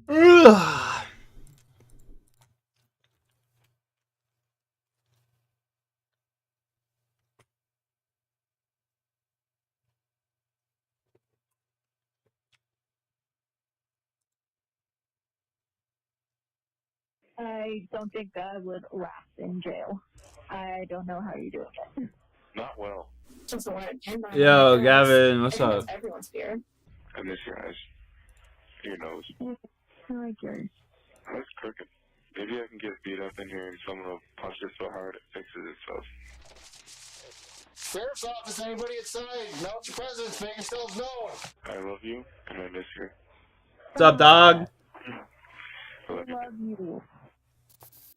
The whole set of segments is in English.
Ugh. I don't think I would last in jail. I don't know how you're doing it. Not well. Just want to pin on Yo, Gavin, what's up? That's everyone's fear. I miss your eyes. Your nose. I like yours. That's crooked. Maybe I can get beat up in here and someone will punch it so hard it fixes itself. Sheriff's office, anybody inside? Announce your presence, make yourselves known. I love you, and I miss you. What's up, dog? I love you.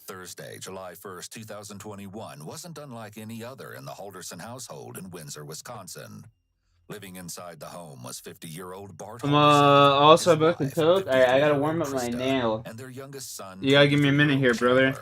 Thursday, July 1st, 2021 wasn't unlike any other in the Halderson household in Windsor, Wisconsin. Living inside the home was 50-year-old Bart I'm Halderson, also his about to wife, Tokes. I gotta 53-year-old warm up my Krista, nail. and their youngest son, You gotta give me a minute here, brother.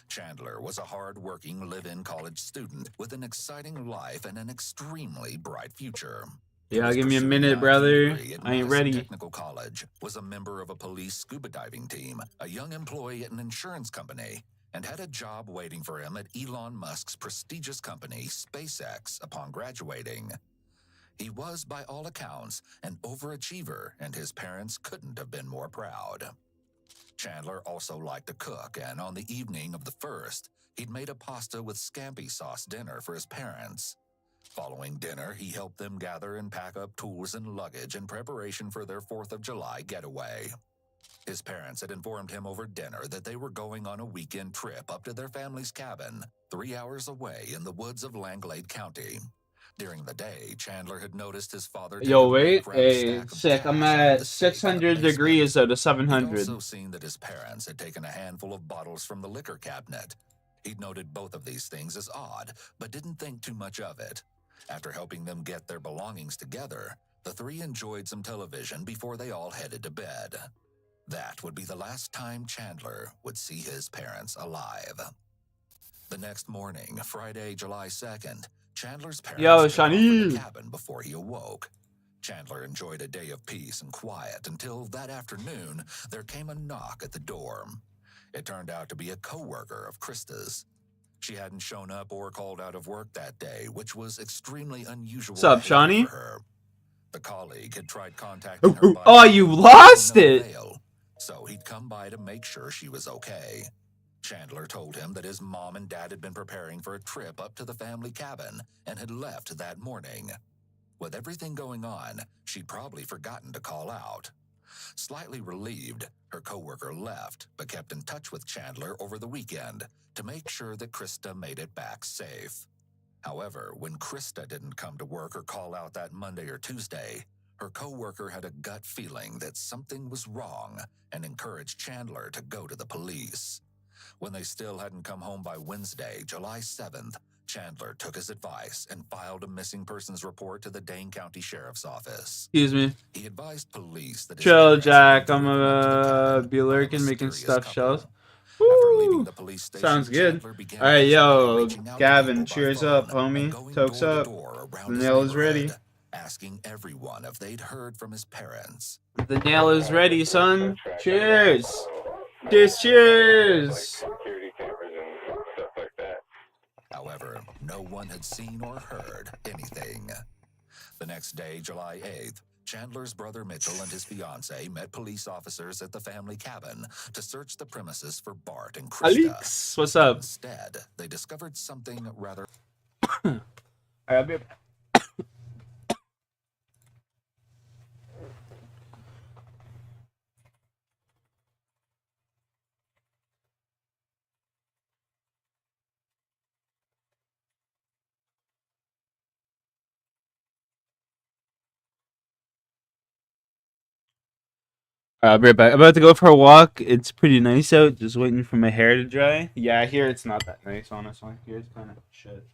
Chandler was a hard-working live-in college student with an exciting life and an extremely bright future. Yeah, give me a minute, brother. I ain't ready. Technical College, was a member of a police scuba diving team, a young employee at an insurance company, and had a job waiting for him at Elon Musk's prestigious company, SpaceX, upon graduating. He was, by all accounts, an overachiever, and his parents couldn't have been more proud. Chandler also liked to cook, and on the evening of the 1st, he'd made a pasta with scampi sauce dinner for his parents. Following dinner, he helped them gather and pack up tools and luggage in preparation for their 4th of July getaway. His parents had informed him over dinner that they were going on a weekend trip up to their family's cabin, 3 hours away in the woods of Langlade County. During the day, Chandler had noticed his father. Yo, wait. Hey, sick. I'm at 600 degrees out of 700. He'd also seen that his parents had taken a handful of bottles from the liquor cabinet. He'd noted both of these things as odd, but didn't think too much of it. After helping them get their belongings together, the three enjoyed some television before they all headed to bed. That would be the last time Chandler would see his parents alive. The next morning, Friday, July 2nd, Chandler's parents took off for the cabin before he awoke. Chandler enjoyed a day of peace and quiet until that afternoon there came a knock at the door. It turned out to be a co-worker of Krista's. She hadn't shown up or called out of work that day, which was extremely unusual. What's up, Shawnee? For her. The colleague had tried contacting her by oh, you lost it! So he'd come by to make sure she was okay. Chandler told him that his mom and dad had been preparing for a trip up to the family cabin and had left that morning. With everything going on, she'd probably forgotten to call out. Slightly relieved, her coworker left, but kept in touch with Chandler over the weekend to make sure that Krista made it back safe. However, when Krista didn't come to work or call out that Monday or Tuesday, her coworker had a gut feeling that something was wrong and encouraged Chandler to go to the police. When they still hadn't come home by Wednesday, July 7th, Chandler took his advice and filed a missing persons report to the Dane County Sheriff's Office. Excuse me. He advised police that chill, Jack. I'm be lurking, making stuff shells. Woo! Sounds good. Alright, yo, Gavin, cheers up, homie. Tokes up. The nail is ready. Asking everyone if they'd heard from his parents. The nail is ready, son. Cheers. Cheers, cheers. However, no one had seen or heard anything. The next day, July 8th, Chandler's brother Mitchell and his fiancée met police officers at the family cabin to search the premises for Bart and Krista. Alex, what's up? Instead, they discovered something rather... I'll be back. I'll be right back. I'm about to go for a walk. It's pretty nice out. Just waiting for my hair to dry. Yeah, here it's not that nice, honestly. Here it's kind of shit.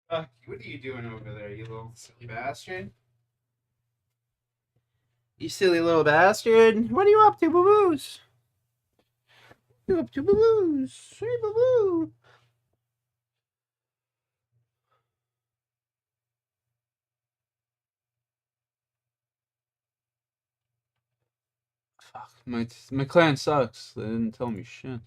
Fuck, what are you doing over there, you little silly bastard? You silly little bastard. What are you up to, boo-boos? You up to, boo-boos? Hey, boo-boo. Fuck, my clan sucks. They didn't tell me shit.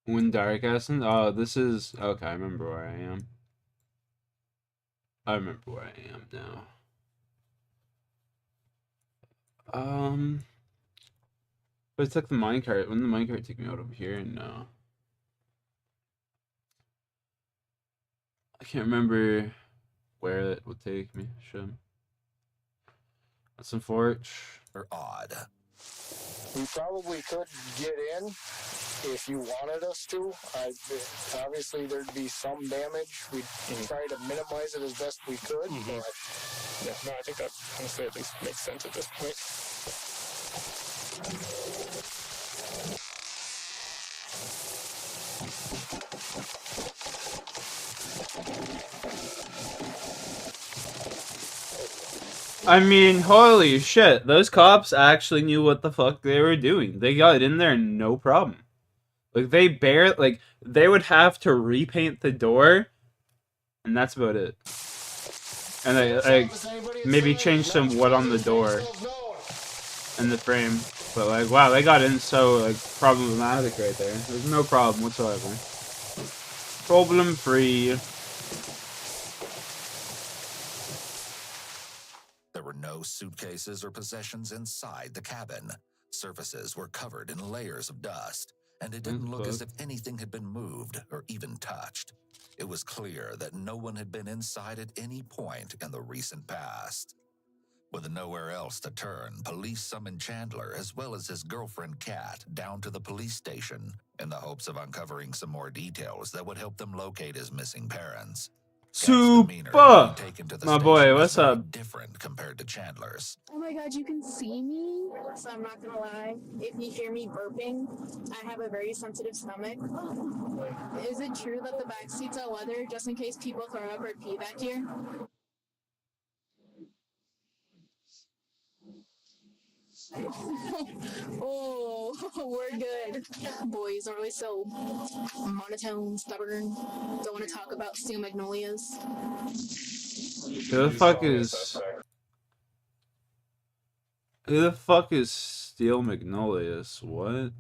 When Dark Ascent? Oh, this is... Okay, I remember where I am. I remember where I am now. But it's like the minecart. Wouldn't the minecart take me out over here? No. I can't remember where it would take me. Should. That's unfortunate. Or odd. We probably could get in if you wanted us to. Obviously, there'd be some damage. We'd try to minimize it as best we could. But Yeah, no, I think that honestly at least makes sense at this point. I mean, holy shit. Those cops actually knew what the fuck they were doing. They got in there no problem. Like, they would have to repaint the door, and that's about it. And they maybe change some wood on the door and the frame. But, like, wow, they got in so, like, problematic right there. There's no problem whatsoever. Problem-free. There were no suitcases or possessions inside the cabin. Surfaces were covered in layers of dust, and it didn't look as if anything had been moved or even touched. It was clear that no one had been inside at any point in the recent past. With nowhere else to turn, police summoned Chandler as well as his girlfriend Kat down to the police station in the hopes of uncovering some more details that would help them locate his missing parents. Super! My boy, what's up? Different compared to Chandler's. Oh my god, you can see me? So I'm not gonna lie, if you hear me burping, I have a very sensitive stomach. Is it true that the back seats are leather just in case people throw up or pee back here? Oh, we're good. Boys are always so monotone, stubborn. Don't want to talk about steel magnolias. Who the fuck is Steel Magnolias? What?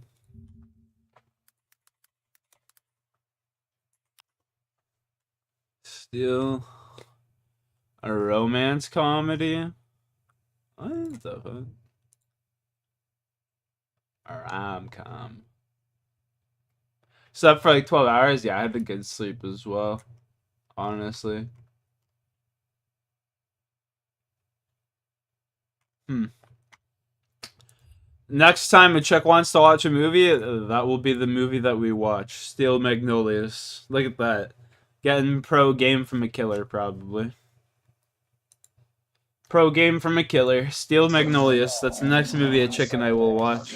Steel... A romance comedy? What the fuck? A rom-com. Slept for like 12 hours? Yeah, I had a good sleep as well. Honestly. Next time a chick wants to watch a movie, that will be the movie that we watch. Steel Magnolias. Look at that. Getting pro game from a killer, probably. Pro game from a killer. Steel Magnolias. That's the next movie a chick and I will watch.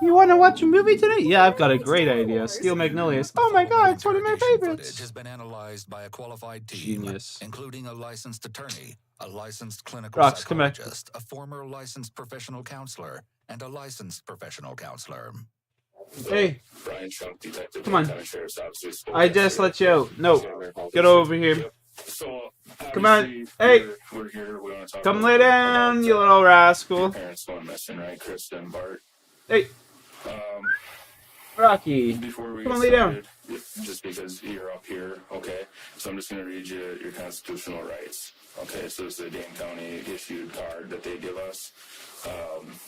You want to watch a movie tonight? Yeah, I've got a great idea. Steel Magnolias. Oh my god, it's one of my favorites. Has been analyzed by a qualified team, Genius. including a licensed attorney, a licensed clinical Rox, come back. psychologist, a former licensed professional counselor, and a licensed professional counselor. Hey, come on. I just let you out. No, get over here. Come on. Hey, come lay down, you little rascal. Hey, Rocky, come on, lay down. Just because you're up here, okay? So I'm just going to read you your constitutional rights. Okay, so it's a Dane County issued card that they give us.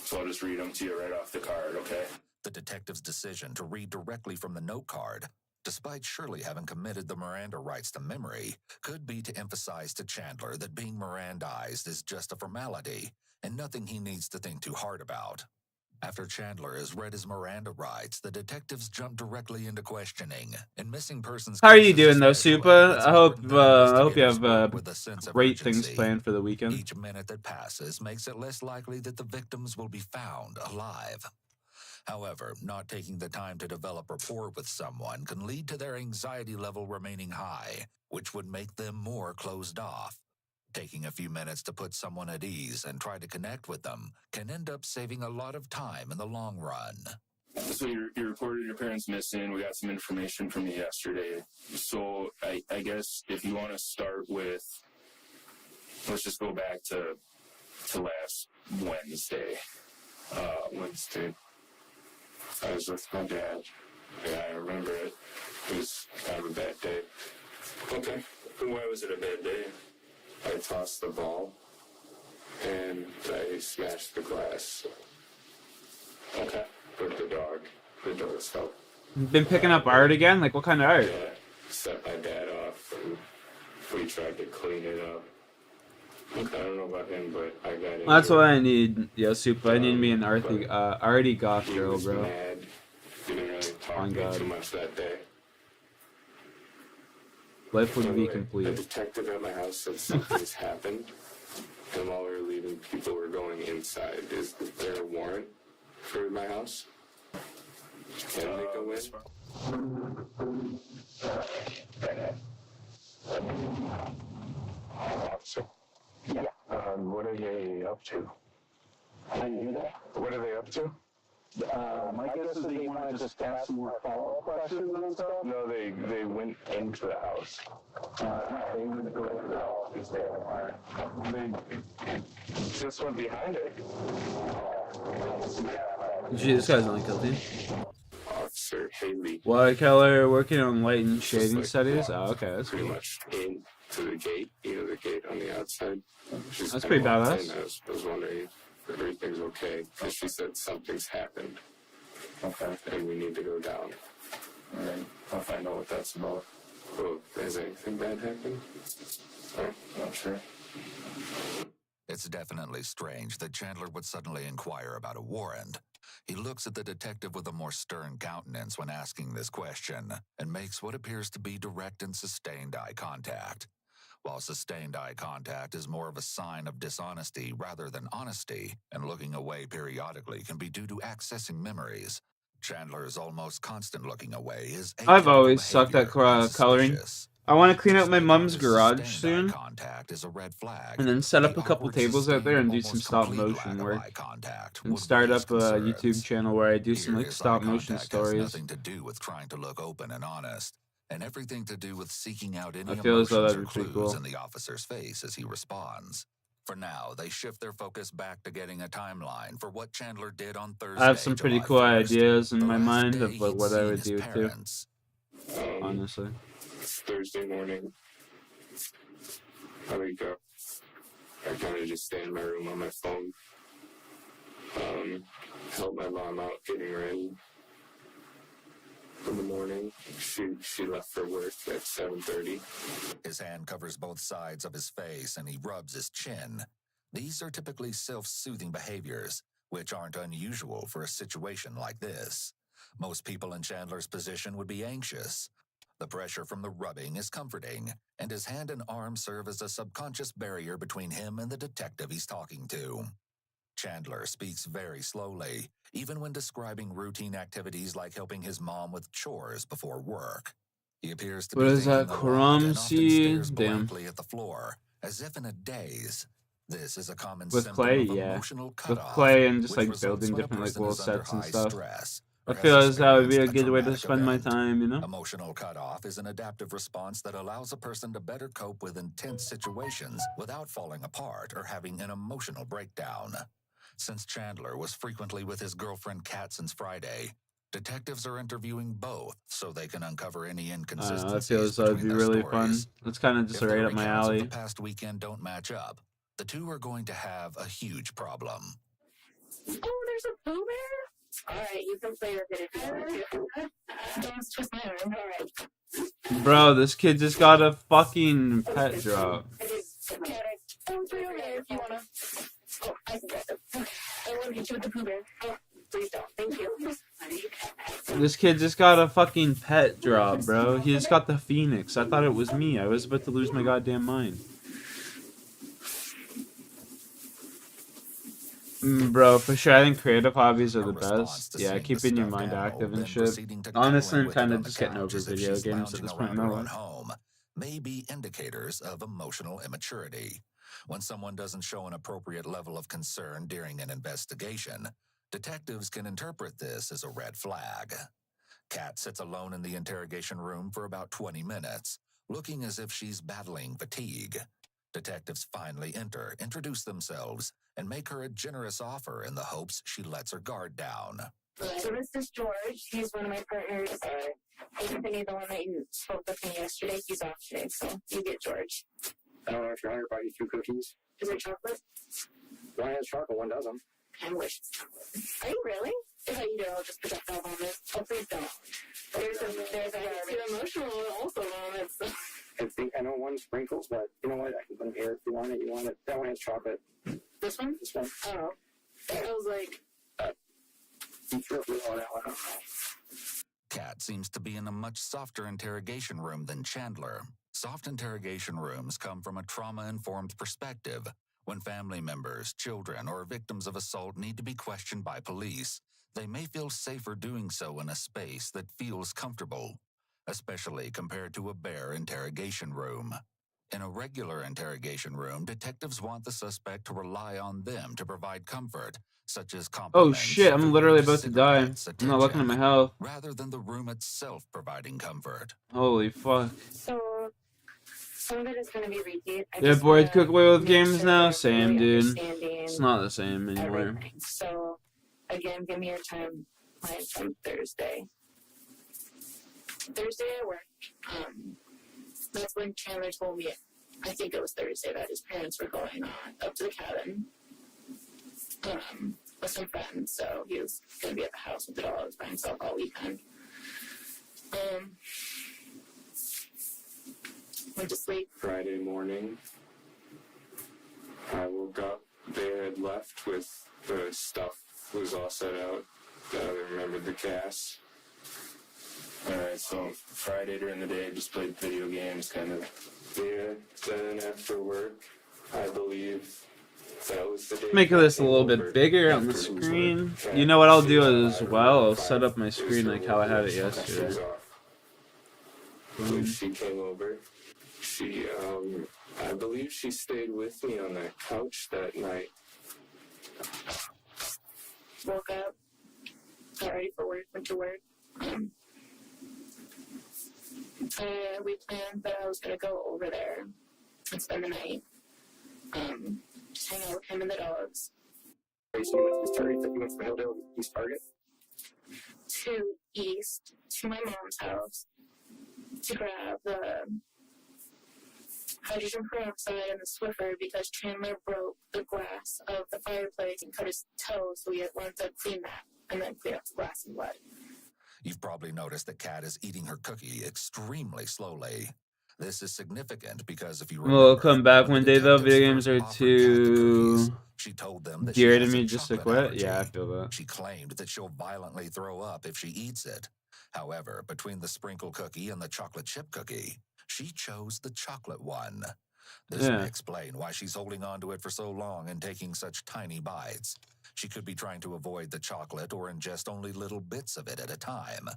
So I'll just read them to you right off the card, okay? The detective's decision to read directly from the note card, despite surely having committed the Miranda rights to memory, could be to emphasize to Chandler that being Mirandized is just a formality and nothing he needs to think too hard about. After Chandler has read his Miranda rights, the detectives jump directly into questioning. In missing persons How are you cases doing though, especially, Supa? it's I hope important that I hope you investigators have work with a sense of great things urgency. planned for the weekend. Each minute that passes makes it less likely that the victims will be found alive. However, not taking the time to develop rapport with someone can lead to their anxiety level remaining high, which would make them more closed off. Taking a few minutes to put someone at ease and try to connect with them can end up saving a lot of time in the long run. So you reported your parents missing. We got some information from you yesterday. So I guess if you want to start with, let's just go back to last Wednesday. Wednesday. I was with my dad. Yeah, I remember it. It was kind of a bad day. Okay. Why was it a bad day? I tossed the ball and I smashed the glass. Okay. With the dog fell. Been picking up art again? Like what kind of art? Yeah, set my dad off and we tried to clean it up. I don't know about him, but I got it. That's what I need. Yeah, Supa. I need me an arty goth He girl, was bro. mad. He didn't really talk On to me God. too much that day. Life would be Anyway, a complete. detective at my house said something's happened, and while we were leaving, people were going inside. Is there a warrant for my house? Can they go in? Officer. Yeah. What are they up to? I didn't hear that. What are they up to? My guess is they want to just ask some more follow-up questions and stuff. No, they went into the house. They would go to the office there. They just went behind it. Gee, this guy's not guilty. Officer Haley. Watercolor, working on light and Just shading like studies. walked Oh, okay, that's pretty cool. much in to the gate, the gate on the outside. She's That's kinda pretty walked badass. in. I was wondering if everything's okay, because she said something's happened. Okay. And we need to go down. All right. I'll find out what that's about. Well, has anything bad happened? Not sure. It's definitely strange that Chandler would suddenly inquire about a warrant. He looks at the detective with a more stern countenance when asking this question and makes what appears to be direct and sustained eye contact. While sustained eye contact is more of a sign of dishonesty rather than honesty, and looking away periodically can be due to accessing memories, Chandler's almost constant looking away is I've atypical always sucked at behavior and coloring. suspicious. I want to clean out my Suspect mom's this garage sustained soon, eye contact is a red flag. and then set up The a couple awkward, tables out there and do some sustained, stop almost complete motion lack of work, eye contact and would start raise up a YouTube concerns. channel where I do some Here, like his stop eye motion contact has stories. nothing to do with trying to look open and honest, and everything to do with seeking out any I feel as though emotions that'd or be pretty clues cool. in the officer's face as he responds. For now, they shift their focus back to getting a timeline for what Chandler did on Thursday. I have some pretty July cool 1st, ideas in the my last mind day of like he'd what I seen would his do too. parents. Honestly, It's Thursday morning. I wake up. I kind of just stay in my room on my phone. Help my mom out getting ready in the morning. She left for work at 7:30. His hand covers both sides of his face and he rubs his chin. These are typically self-soothing behaviors, which aren't unusual for a situation like this. Most people in Chandler's position would be anxious. The pressure from the rubbing is comforting, and his hand and arm serve as a subconscious barrier between him and the detective he's talking to. Chandler speaks very slowly, even when describing routine activities like helping his mom with chores before work. He appears to what be is that? thinking a lot and often stares Damn. blankly at the floor, as if in a daze. This is a common With symptom clay, of yeah. emotional With cutoff, clay and just which like results building when a different like person little is under sets and high stuff. stress I or has feel as that would be a experienced good way to traumatic spend my event. time, you know? Emotional cutoff is an adaptive response that allows a person to better cope with intense situations without falling apart or having an emotional breakdown. Since Chandler was frequently with his girlfriend Kat since Friday, detectives are interviewing both so they can uncover any I inconsistencies feel as though it'd be between their really fun. stories. It's kind of just If their right up my recounts of alley. the past weekend don't match up, the two are going to have a huge problem. Oh, there's a Pooh Bear? Alright, you can play with it if you want to. Don't twist my arm. Alright. Bro, this kid just got a fucking pet drop. Oh, play over there if you wanna. Oh, I can get it. I wanna get you with the Pooh Bear. Oh. Please don't. Thank you. This kid just got a fucking pet drop, bro. He just got the Phoenix. I thought it was me. I was about to lose my goddamn mind. Bro, for sure, I think creative hobbies are the best. Yeah, keeping your mind active and shit. Honestly, I'm kind of just getting over video games at this point in my life. Home may be indicators of emotional immaturity. When someone doesn't show an appropriate level of concern during an investigation, detectives can interpret this as a red flag. Kat sits alone in the interrogation room for about 20 minutes, looking as if she's battling fatigue. Detectives finally enter, introduce themselves, and make her a generous offer in the hopes she lets her guard down. So this is George. He's one of my partners. Anthony, the one that you spoke with me yesterday, he's off today, so you get George. I don't know if you're hungry, buy you 2 cookies. Is there chocolate? One has chocolate, one doesn't. I wish. Are you really? If I eat it, I'll just projectile vomit. Oh, please don't. There's a too emotional also vomit. So. I know one sprinkles, but you know what? I can put them here if you want it. You want it. That one has chocolate. This one? This one. Oh. I was like... You threw it on that one. Kat seems to be in a much softer interrogation room than Chandler. Soft interrogation rooms come from a trauma-informed perspective. When family members, children, or victims of assault need to be questioned by police, they may feel safer doing so in a space that feels comfortable, especially compared to a bare interrogation room. In a regular interrogation room, detectives want the suspect to rely on them to provide comfort, such as compliments. Oh shit, I'm literally about to die. I'm not looking at my health. Rather than the room itself providing comfort. Holy fuck. So, some of it is going to be repeat. Yeah, bored cook away with games sure now? I'm Same, really dude. It's not the same anymore. Everything. So, again, give me your time planned from Thursday. Thursday I work. That's when Chandler told me, I think it was Thursday, that his parents were going up to the cabin with some friends. So he was going to be at the house with the dogs by himself all weekend. Went to sleep. Friday morning, I woke up. They had left with the stuff was all set out. I remembered the cast. Alright, so Friday during the day, I just played video games, kind of. Yeah, then after work, I believe that was the day. Make this a little bit bigger on the screen. You know what I'll do as well? I'll set up my screen like how I had it yesterday. When she came over, she, I believe she stayed with me on that couch that night. Woke up, got ready for work, went to work. We planned that I was going to go over there and spend the night. Just hang out with him and the dogs. So you went to East Target, you went from Hilldale to East Target? To East, to my mom's house, to grab the hydrogen peroxide and the Swiffer because Chandler broke the glass of the fireplace and cut his toe, so we wanted to clean that and then clean up the glass and blood. You've probably noticed that Kat is eating her cookie extremely slowly. This is significant because if you remember, We'll come back when one the day though. detectives Video games are first offered Kat the cookies, too she told them that dear she to has me a just to chocolate quit. Yeah, I allergy. feel that. She claimed that she'll violently throw up if she eats it. However, between the sprinkle cookie and the chocolate chip cookie, she chose the chocolate one. This may explain why she's holding on to it for so long and taking such tiny bites. She could be trying to avoid the chocolate or ingest only little bits of it at a time.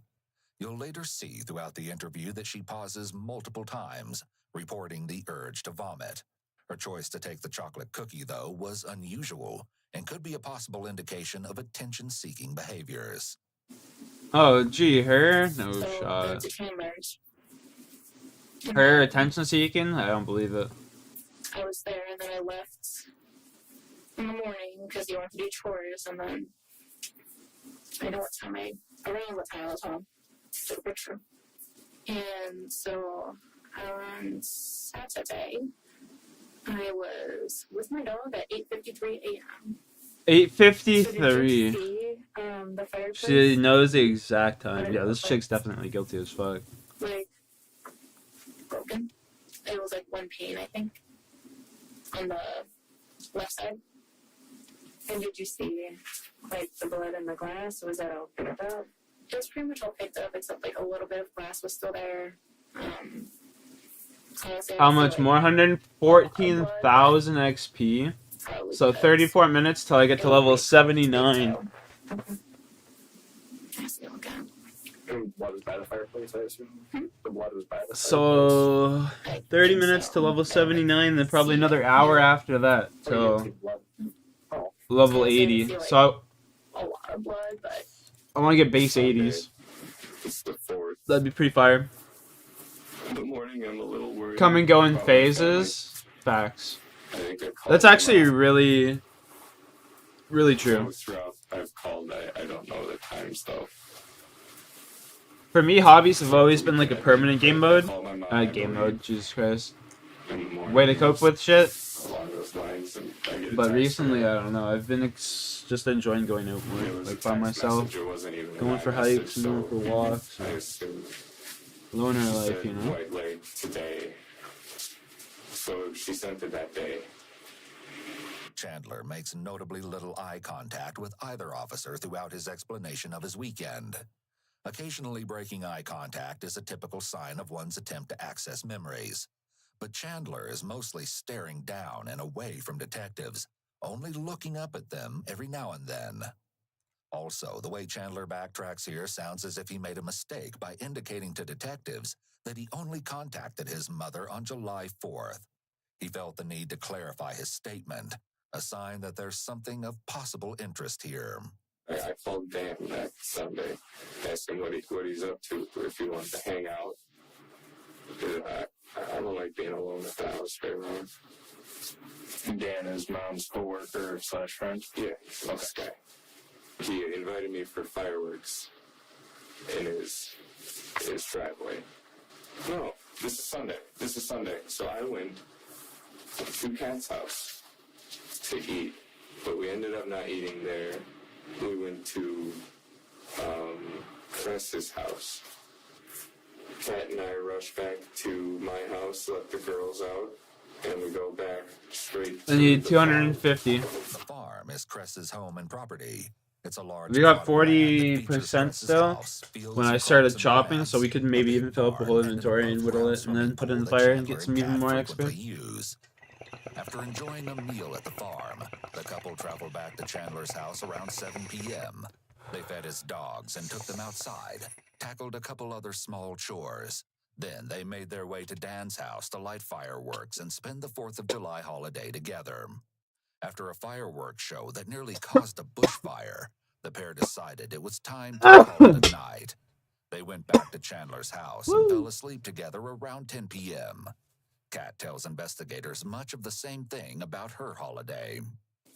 You'll later see throughout the interview that she pauses multiple times, reporting the urge to vomit. Her choice to take the chocolate cookie, though, was unusual and could be a possible indication of attention-seeking behaviors. Oh, gee, her? No So, shot. went to Chandler's. Her attention seeking? I don't believe it. I was there, and then I left in the morning because you want to do chores, and then I know what time around what time I was home. Took a picture. And so on Saturday, I was with my dog at 8:53 a.m. 8:53. So did you see, the fireplace? She knows the exact time. Yeah, this chick's definitely guilty as fuck. Like, broken. It was like one pane, I think, on the left side. And did you see, like, the blood in the glass? Was that all picked up? It was pretty much all picked up, except, like, a little bit of glass was still there. Honestly, How I feel much like more? 114,000 XP. probably So because 34 minutes till I get it to was level big, 79. so. I still got And blood was by the fireplace, I assume. The blood was by the fireplace. So 30 minutes to level 79, then probably another hour after that Oh, you didn't till see blood. Oh. level Honestly, I 80. feel like So a lot of blood, but I want to get base 80s. It's the 4th. That'd be pretty fire. In the morning, I'm a little worried. Come and go in about my family. phases. Facts. I think I called That's them actually off. really, really true. Throughout I've called, I don't know the times though. For me, hobbies have always been like a permanent game mode. Call my mom, Game mode, Jesus Christ. in the morning, Way to cope with shit. along those lines, and I get a But text recently, from I her. don't know. I've been just enjoying going out It more, was like a by text myself, message, it wasn't even a going live for message, hikes and going so for walks. I assumed Loner she life, said you know. quite late today. So she sent it that day. Chandler makes notably little eye contact with either officer throughout his explanation of his weekend. Occasionally breaking eye contact is a typical sign of one's attempt to access memories. But Chandler is mostly staring down and away from detectives, only looking up at them every now and then. Also, the way Chandler backtracks here sounds as if he made a mistake by indicating to detectives that he only contacted his mother on July 4th. He felt the need to clarify his statement, a sign that there's something of possible interest here. I called Dan that Sunday, asked him what he's up to, if he wants to hang out. I don't like being alone at the house very long. Dan is mom's coworker / friend? Yeah, this guy. He invited me for fireworks in his driveway. No, this is Sunday. So I went to Kat's house to eat, but we ended up not eating there. We went to Cress's house. Kat and I rushed back to my house, let the girls out, and we go back straight I to need the 250. The farm is Cress's home and property. It's a large We got plot of land that features 40% Cress's still house, fields when I of started crops and chopping, so we grass, could a maybe big even fill up the whole barn, and an inventory and whittle above-ground it, and then swimming put it in pool the that fire and Chandler get some and even Kat more frequently XP. use. After enjoying a meal at the farm, the couple traveled back to Chandler's house around 7 p.m. They fed his dogs and took them outside, tackled a couple other small chores. Then they made their way to Dan's house to light fireworks and spend the 4th of July holiday together. After a fireworks show that nearly caused a bushfire, the pair decided it was time to call it a night. They went back to Chandler's house and fell asleep together around 10 p.m. Kat tells investigators much of the same thing about her holiday.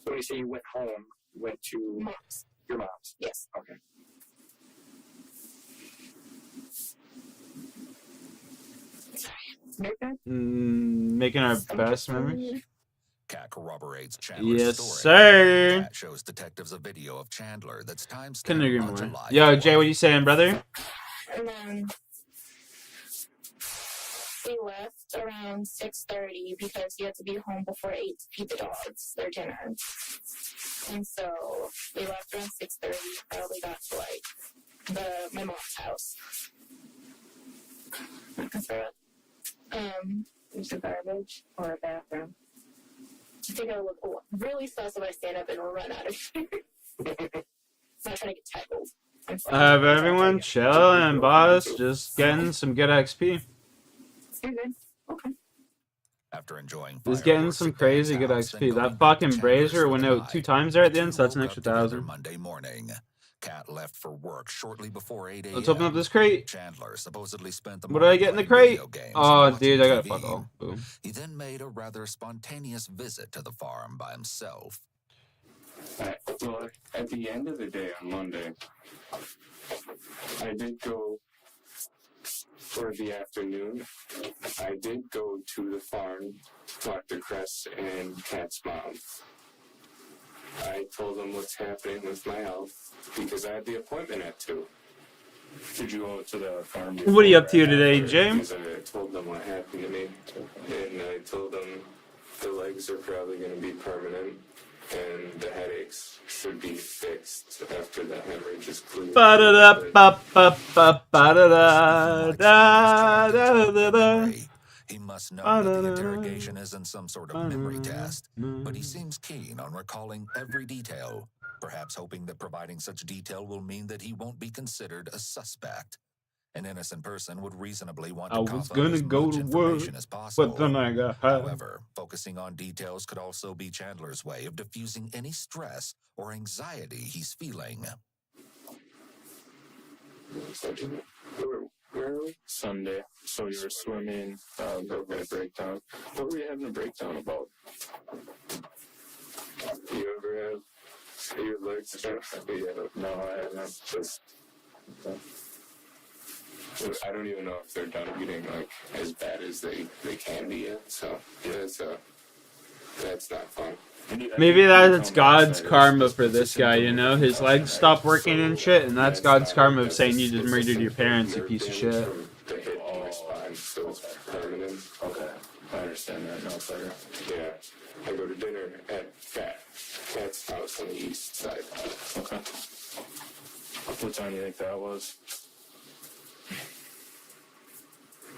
When you say you went home, you went to mom's. your mom's. Yes. Okay. Making our best memories. Kat corroborates Chandler's Yes, story. sir. Kat shows detectives a video of Chandler that's timestamped Couldn't agree on more. July Yo, 4th. Jay, what you saying, brother? And then we left around 6:30 because he had to be home before 8 to feed the dogs their dinner. And so we left around 6:30. Probably got to like my mom's house. There's a garbage or a bathroom. I think I look really sus if I stand up and run out of here. I'm not trying to get tackled. Have everyone chilling, boss. Just getting some good XP. You're good. Okay. After enjoying Just getting fireworks some at crazy Dan's good house and XP. going That back fucking to brazier Chandler's went for the out 2 night, times there at the end, two so that's an woke extra up together 1,000. Monday morning. Kat left for work shortly before 8 a.m. Let's open up this crate. Chandler supposedly spent the What did I morning get in the playing crate? video games Oh, and watching dude, I got TV. fuck all. Boom. He then made a rather spontaneous visit to the farm by himself. Well, at the end of the day on Monday, I did go for the afternoon. I did go to the farm, talk to Cress and Kat's mom. I told them what's happening with my health because I had the appointment at 2. Did you go to the farm? What are you up to today, Jay? Because I told them what happened to me, and I told them the legs are probably going to be permanent. and the headaches should be fixed after the hemorrhage is cleared. He must know that the interrogation isn't some sort of memory test, but he seems keen on recalling every detail, perhaps hoping that providing such detail will mean that he won't be considered a suspect. An innocent person would reasonably want to cough up as much information as possible. But then I got high. However, focusing on details could also be Chandler's way of diffusing any stress or anxiety he's feeling. Where are we? Sunday. So you were swimming, having a breakdown. What were you having a breakdown about? You ever have your legs stretched? No, I haven't. Just... I don't even know if they're done getting like as bad as they can be yet. So yeah, that's not fun. Maybe that's God's karma for this guy, you know? His legs stopped working and shit, and that's God's karma of saying you just murdered your parents, you piece of shit. The hit in my spine, so it's permanent. Okay, I understand that now better. Yeah, I go to dinner at Cat's house on the east side. Okay. What time do you think that was?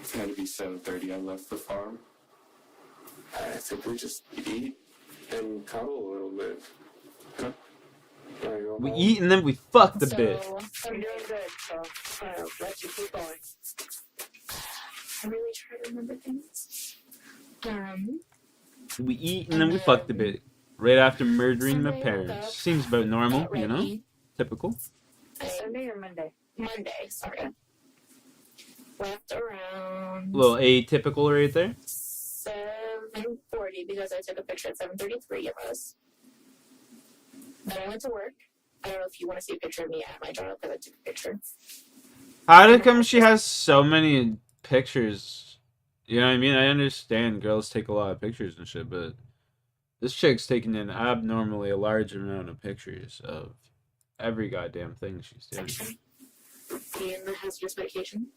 It's had to be 7:30. I left the farm. I think we just eat and cuddle a little bit. Huh? We eat and then we fuck the bitch. I'm doing good, so I'll let you keep going. I really try to remember things. We eat and then we fuck the bitch. Right after murdering my Sunday, parents. Seems about normal, got you know? ready. Typical. Sunday or Monday? Monday, sorry. Left around A little atypical right there. 7:40 because I took a picture at 7:33 of us. Then I went to work. I don't know if you want to see a picture of me at my job because I took a picture. How did it come she has so many pictures? You know what I mean? I understand girls take a lot of pictures and shit, but this chick's taking an abnormally large amount of pictures of every goddamn thing she's doing. And the hazardous medication.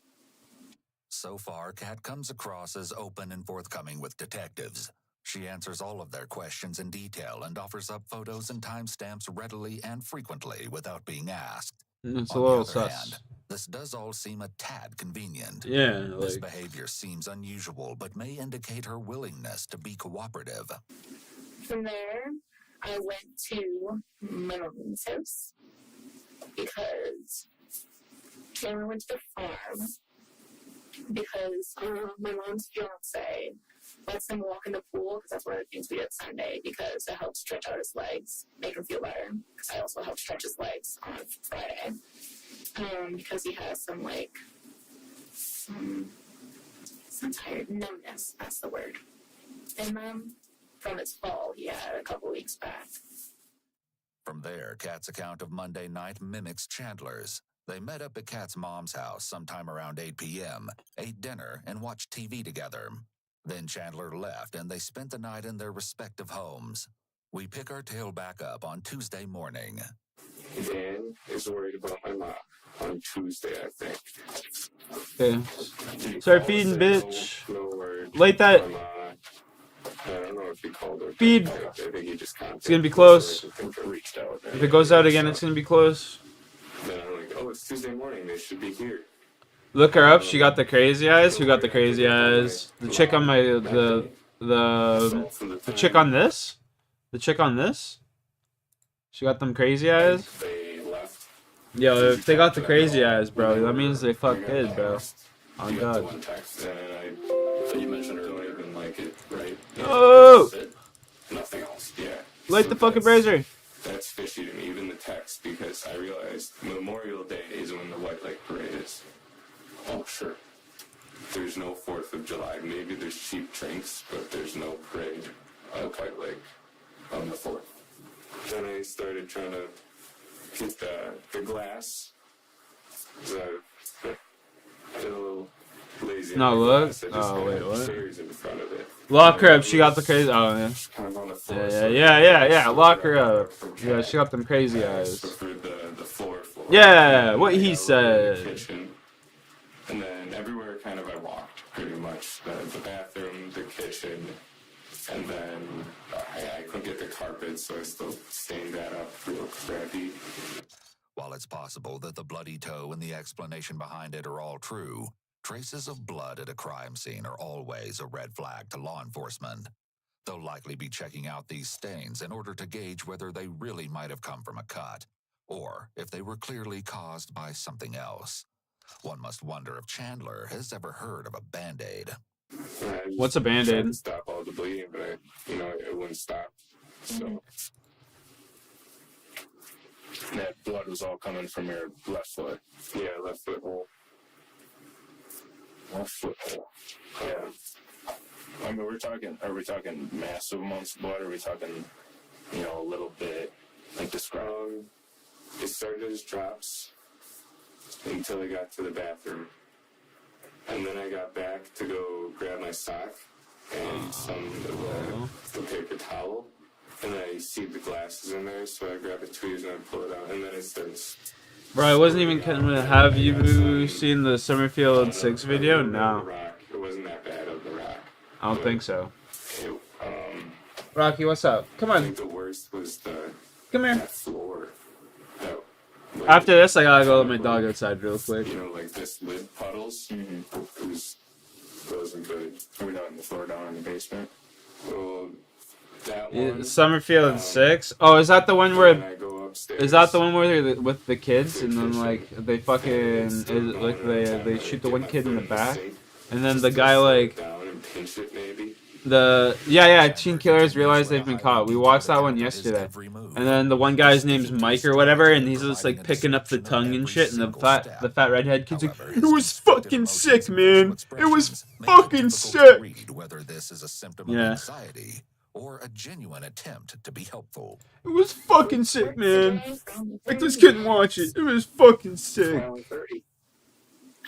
So far, Kat comes across as open and forthcoming with detectives. She answers all of their questions in detail and offers up photos and timestamps readily and frequently without being asked. It's a On the little other sus. hand, this does all seem a tad convenient. Yeah, This like... behavior seems unusual, but may indicate her willingness to be cooperative. From there, I went to my mom's house because Chandler went to the farm because my mom's fiance lets him walk in the pool because that's one of the things we did Sunday because it helps stretch out his legs, make him feel better. Because I also helped stretch his legs on Friday because he has some tired numbness. That's the word. And from his fall he had a couple weeks back. From there, Kat's account of Monday night mimics Chandler's. They met up at Kat's mom's house sometime around 8 p.m., ate dinner, and watched TV together. Then Chandler left, and they spent the night in their respective homes. We pick our tale back up on Tuesday morning. Dan is worried about my mom on Tuesday, I think. Okay. Start feeding, bitch. No word. Light that. I don't know if he called her. Feed. I think he just contacted. It's gonna be close. Reached out. If it goes out again, it's gonna be close. Then I'm like, oh, it's Tuesday morning. They should be here. Look her up. She got the crazy eyes. Who got the crazy eyes? The chick on my the chick on this. The chick on this. She got them crazy eyes. They left. Yo, if they got the crazy eyes, bro, that means they fuck kid, bro. Oh god. One text, and you mentioned earlier, didn't like it, right? Oh! Nothing else. Yeah. Light the fucking brazier. That's fishy to me, even the text, because I realized Memorial Day is when the White Lake Parade is. Oh, sure. There's no 4th of July. Maybe there's cheap drinks, but there's no parade at White Lake on the 4th. Then I started trying to get the glass. So I did a little lazy. No, on the look. glass. I just Oh, had wait, what? chairs in front of it. Lock her up. She got the crazy. Oh yeah. Kind of on the floor, Yeah. Lock her up. Yeah, she got them crazy eyes. For the floor. Yeah, what he said. Kitchen. And then everywhere kind of I walked pretty much. The bathroom, the kitchen, and then I couldn't get the carpet, so I still stained that up real crappy. While it's possible that the bloody toe and the explanation behind it are all true, traces of blood at a crime scene are always a red flag to law enforcement. They'll likely be checking out these stains in order to gauge whether they really might have come from a cut, or if they were clearly caused by something else. One must wonder if Chandler has ever heard of a Band-Aid. What's a Band-Aid? Tried to stop all the bleeding, but it wouldn't stop. So that blood was all coming from your left foot. Yeah, left foot hole. Left foot hole. Yeah. I mean, are we talking massive amounts of blood, or are we talking, a little bit, like describe? It started as drops until I got to the bathroom. And then I got back to go grab my sock and some the paper towel. And I see the glasses in there, so I grab a tweeze and I pull it out, and then it starts. Bro, I wasn't even gonna have you seen the Summerfield 6 video? No. It wasn't that bad of the rock. I don't think so. It, Rocky, what's up? Come I on. think the worst was Come here. that floor. After this, I gotta go let my dog outside real quick. Like this lid puddles. It wasn't good. We're not in the floor down in the basement. Well, that one. Summerfield 6? Oh, is that the one where... I go upstairs. Is that the one where they're with the kids and then like they fucking they shoot the one kid in the back and then the guy like Down and pinch it maybe. teen killers realize they've been caught. We watched that one yesterday, and then the one guy's name's Mike or whatever, and he's just like picking up the tongue and shit, and the fat redhead kid's like, it was fucking sick, man. It was fucking sick. Whether this is a symptom Yeah. of anxiety or a genuine attempt to be helpful. It was fucking sick, man. I just couldn't watch it. It was fucking sick.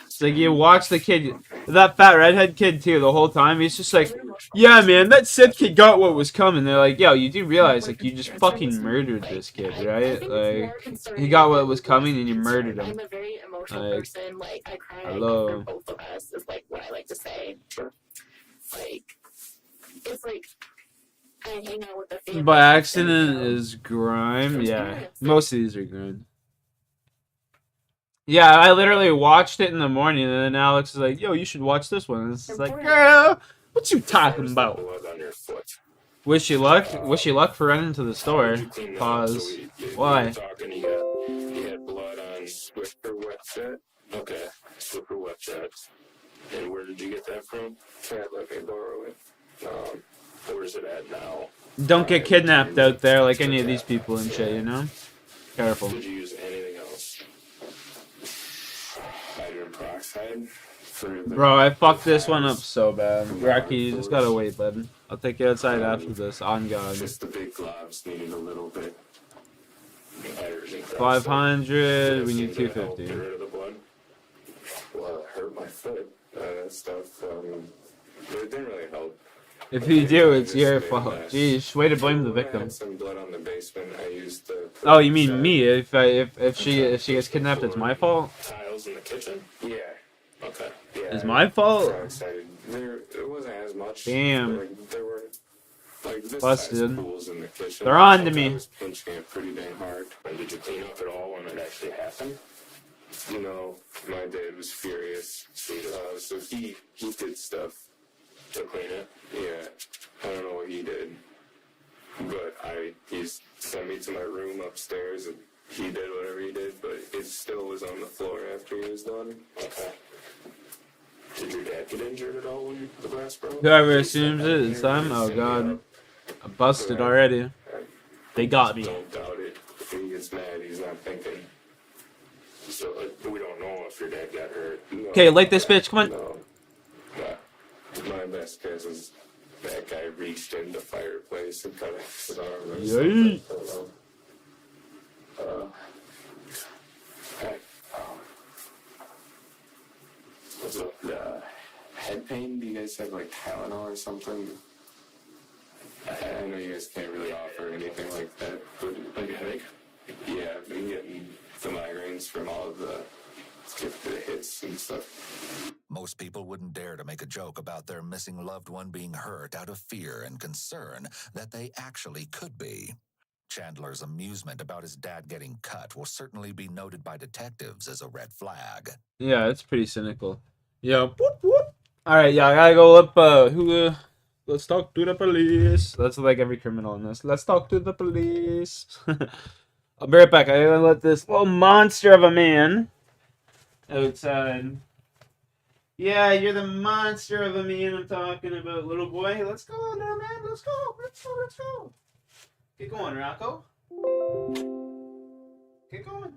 It's like you watch the kid, that fat redhead kid too, the whole time. He's just like, yeah, man, that sick kid got what was coming. They're like, yo, you do realize, like, you just fucking murdered this kid, right? Like, he got what was coming and you murdered him. I'm a very emotional Like, person. Like, I cry hello. for both of us, is like what I like to say. Like, it's like, I hang out with the family. By accident is grime. Yeah, most of these are grime. Yeah, I literally watched it in the morning, and then Alex is like, yo, you should watch this one. And it's like, girl, what you talking about? Blood on your foot. Wish you luck for running to the store. Pause. Why? You had blood on Swiffer wet set. Okay, Swiffer wet set. And where did you get that from? Can't let me borrow it. Where's it at now? Don't get kidnapped out there like any of these people and shit, you know? Careful. Did you use anything else? Hydrogen peroxide? Bro, I fucked this one up so bad. Rocky, you just gotta wait, bud. I'll take you outside after this, on God. Just the big gloves needed a little bit. 500, we need 250. Get rid of the blood. Well, it hurt my foot. That stuff, but it didn't really help. If you do, it's your fault. Jeez, way to blame the victim. I had some blood on the basement. I used the. Oh, you mean me? If she gets kidnapped, it's my fault. Tiles in the kitchen. Yeah. Okay. Yeah. It's my fault. It wasn't as much. Damn. There were like this Busted. size pools in the kitchen. They're on to I me. was pinching it pretty dang hard. And did you clean up at all when it actually happened? My dad was furious. So he did stuff to clean it. Yeah. I don't know what he did. But he sent me to my room upstairs and he did whatever he did, but it still was on the floor after he was done. Okay. Did your dad get injured at all when the glass broke? Whoever assumes it is them. Oh God, I busted already. They got me. Don't doubt it. If he gets mad, he's not thinking. So we don't know if your dad got hurt. No. Okay, light this bitch. Come on. No. My best guess is that guy reached in the fireplace and cut his arm. Yay. What's up? Head pain? Do you guys have like Tylenol or something? I know you guys can't really offer anything like that, but like a headache? Yeah, I've been getting the migraines from all of the hits and stuff. Most people wouldn't dare to make make a joke about their missing loved one being hurt out of fear and concern that they actually could be. Chandler's amusement about his dad getting cut will certainly be noted by detectives as a red flag. Yeah, it's pretty cynical. Yeah, whoop, whoop. All right, yeah, I gotta go up. Let's talk to the police. That's like every criminal in this. Let's talk to the police. I'll be right back. I gotta let this little monster of a man outside. Yeah, you're the monster of a man I'm talking about, little boy. Let's go, little man. Let's go. Let's go. Let's go. Get going, Rocco. Get going.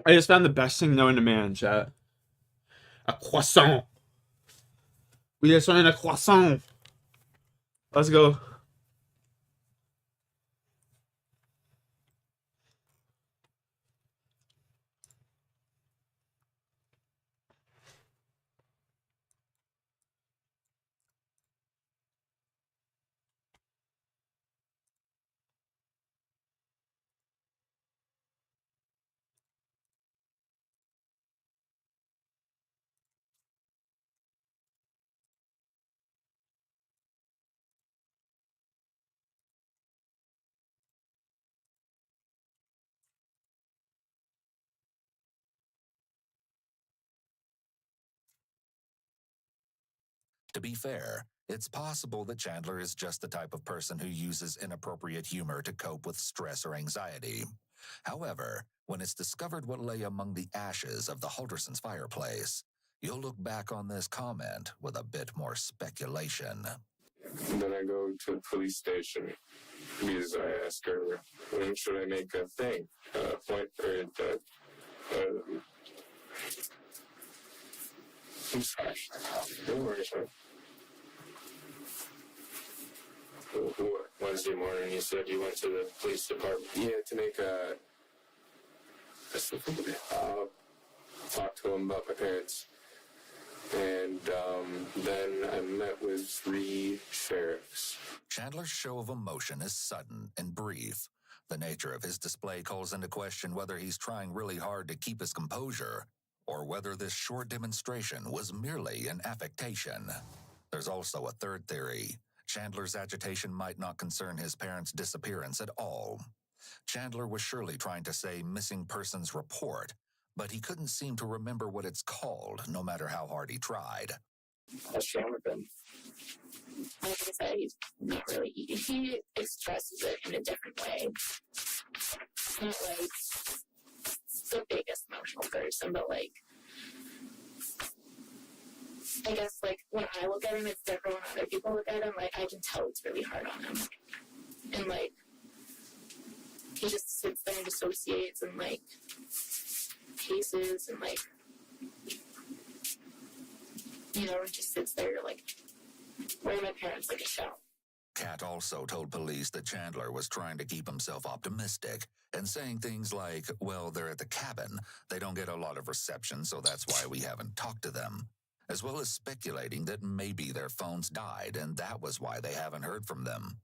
I just found the best thing known to man, chat. A croissant. We just found a croissant. Let's go. To be fair, it's possible that Chandler is just the type of person who uses inappropriate humor to cope with stress or anxiety. However, when it's discovered what lay among the ashes of the Halderson's fireplace, you'll look back on this comment with a bit more speculation. Then I go to the police station. Because I asked her, when should I make a thing? Point, or I'm sorry. Don't worry, sir. Wednesday morning, you said you went to the police department. Yeah, to make talk to them about my parents. And then I met with 3 sheriffs. Chandler's show of emotion is sudden and brief. The nature of his display calls into question whether he's trying really hard to keep his composure or whether this short demonstration was merely an affectation. There's also a third theory. Chandler's agitation might not concern his parents' disappearance at all. Chandler was surely trying to say missing persons report, but he couldn't seem to remember what it's called, no matter how hard he tried. How's Chandler been? Like I said, he's not really, he expresses it in a different way. Not like the biggest emotional person, but like, I guess like when I look at him, it's different when other people look at him. Like I can tell it's really hard on him. And like, he just sits there and dissociates and like, paces and like, you know, just sits there like, where are my parents, like a shell. Kat also told police that Chandler was trying to keep himself optimistic and saying things like, well, they're at the cabin. They don't get a lot of reception, so that's why we haven't talked to them. As well as speculating that maybe their phones died and that was why they haven't heard from them.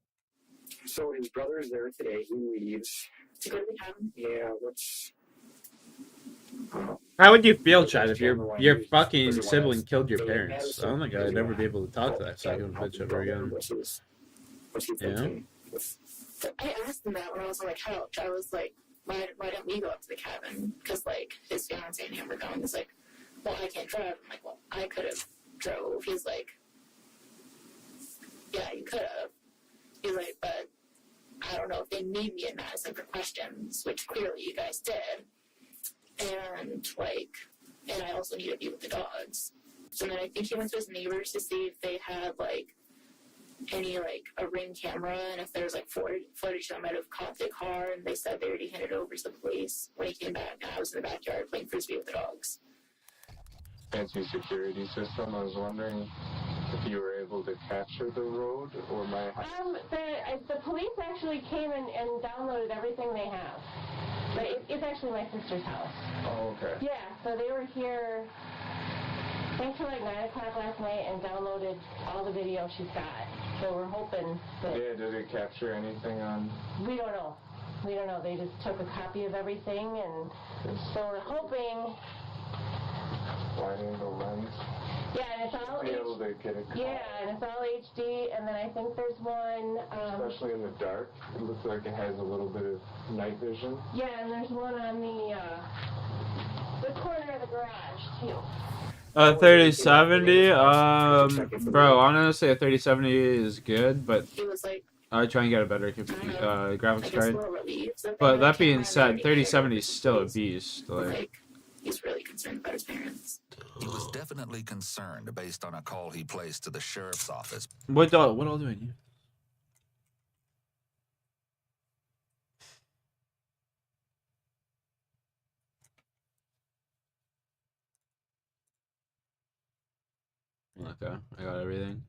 So his brother is there today. He leaves. To go to the cabin? Yeah, what's... How would you feel, Chad, if your fucking sibling killed your parents? I don't think I'd ever be able to talk to that second bitch ever again. Yeah. I asked him that when I was on the couch. I was like, why don't we go up to the cabin? Because, like, his fiance and him were going. He's like, well, I can't drive. I'm like, well, I could have drove. He's like, yeah, you could have. He's like, but I don't know if they need me in Madison for questions, which clearly you guys did. And, like, and I also need to be with the dogs. So then I think he went to his neighbors to see if they had, like, any, like, a Ring camera, and if there's, like, footage that might have caught the car, and they said they already handed it over to the police when he came back, and I was in the backyard playing Frisbee with the dogs. Fancy security system. I was wondering if you were able to capture the road or my... The police actually came and downloaded everything they have. But it's actually my sister's house. Oh, okay. Yeah, so they were here, I think, till like 9 o'clock last night and downloaded all the video she's got. So we're hoping that... Yeah, did it capture anything on... We don't know. We don't know. They just took a copy of everything, and so we're hoping... Wide angle lens. Yeah, and it's all Be able to get it. Yeah, and it's all HD, and then I think there's one... Especially in the dark, it looks like it has a little bit of night vision. Yeah, and there's one on the corner of the garage, too. 3070, bro, honestly, a 3070 is good, but He was like, I try and get a better graphics I guess card. a little relieved that But they that being had said, camera 3070 is still a because, beast. Like, he's really concerned about his parents. He was definitely concerned based on a call he placed to the sheriff's office. what all do I need? Okay, I got everything.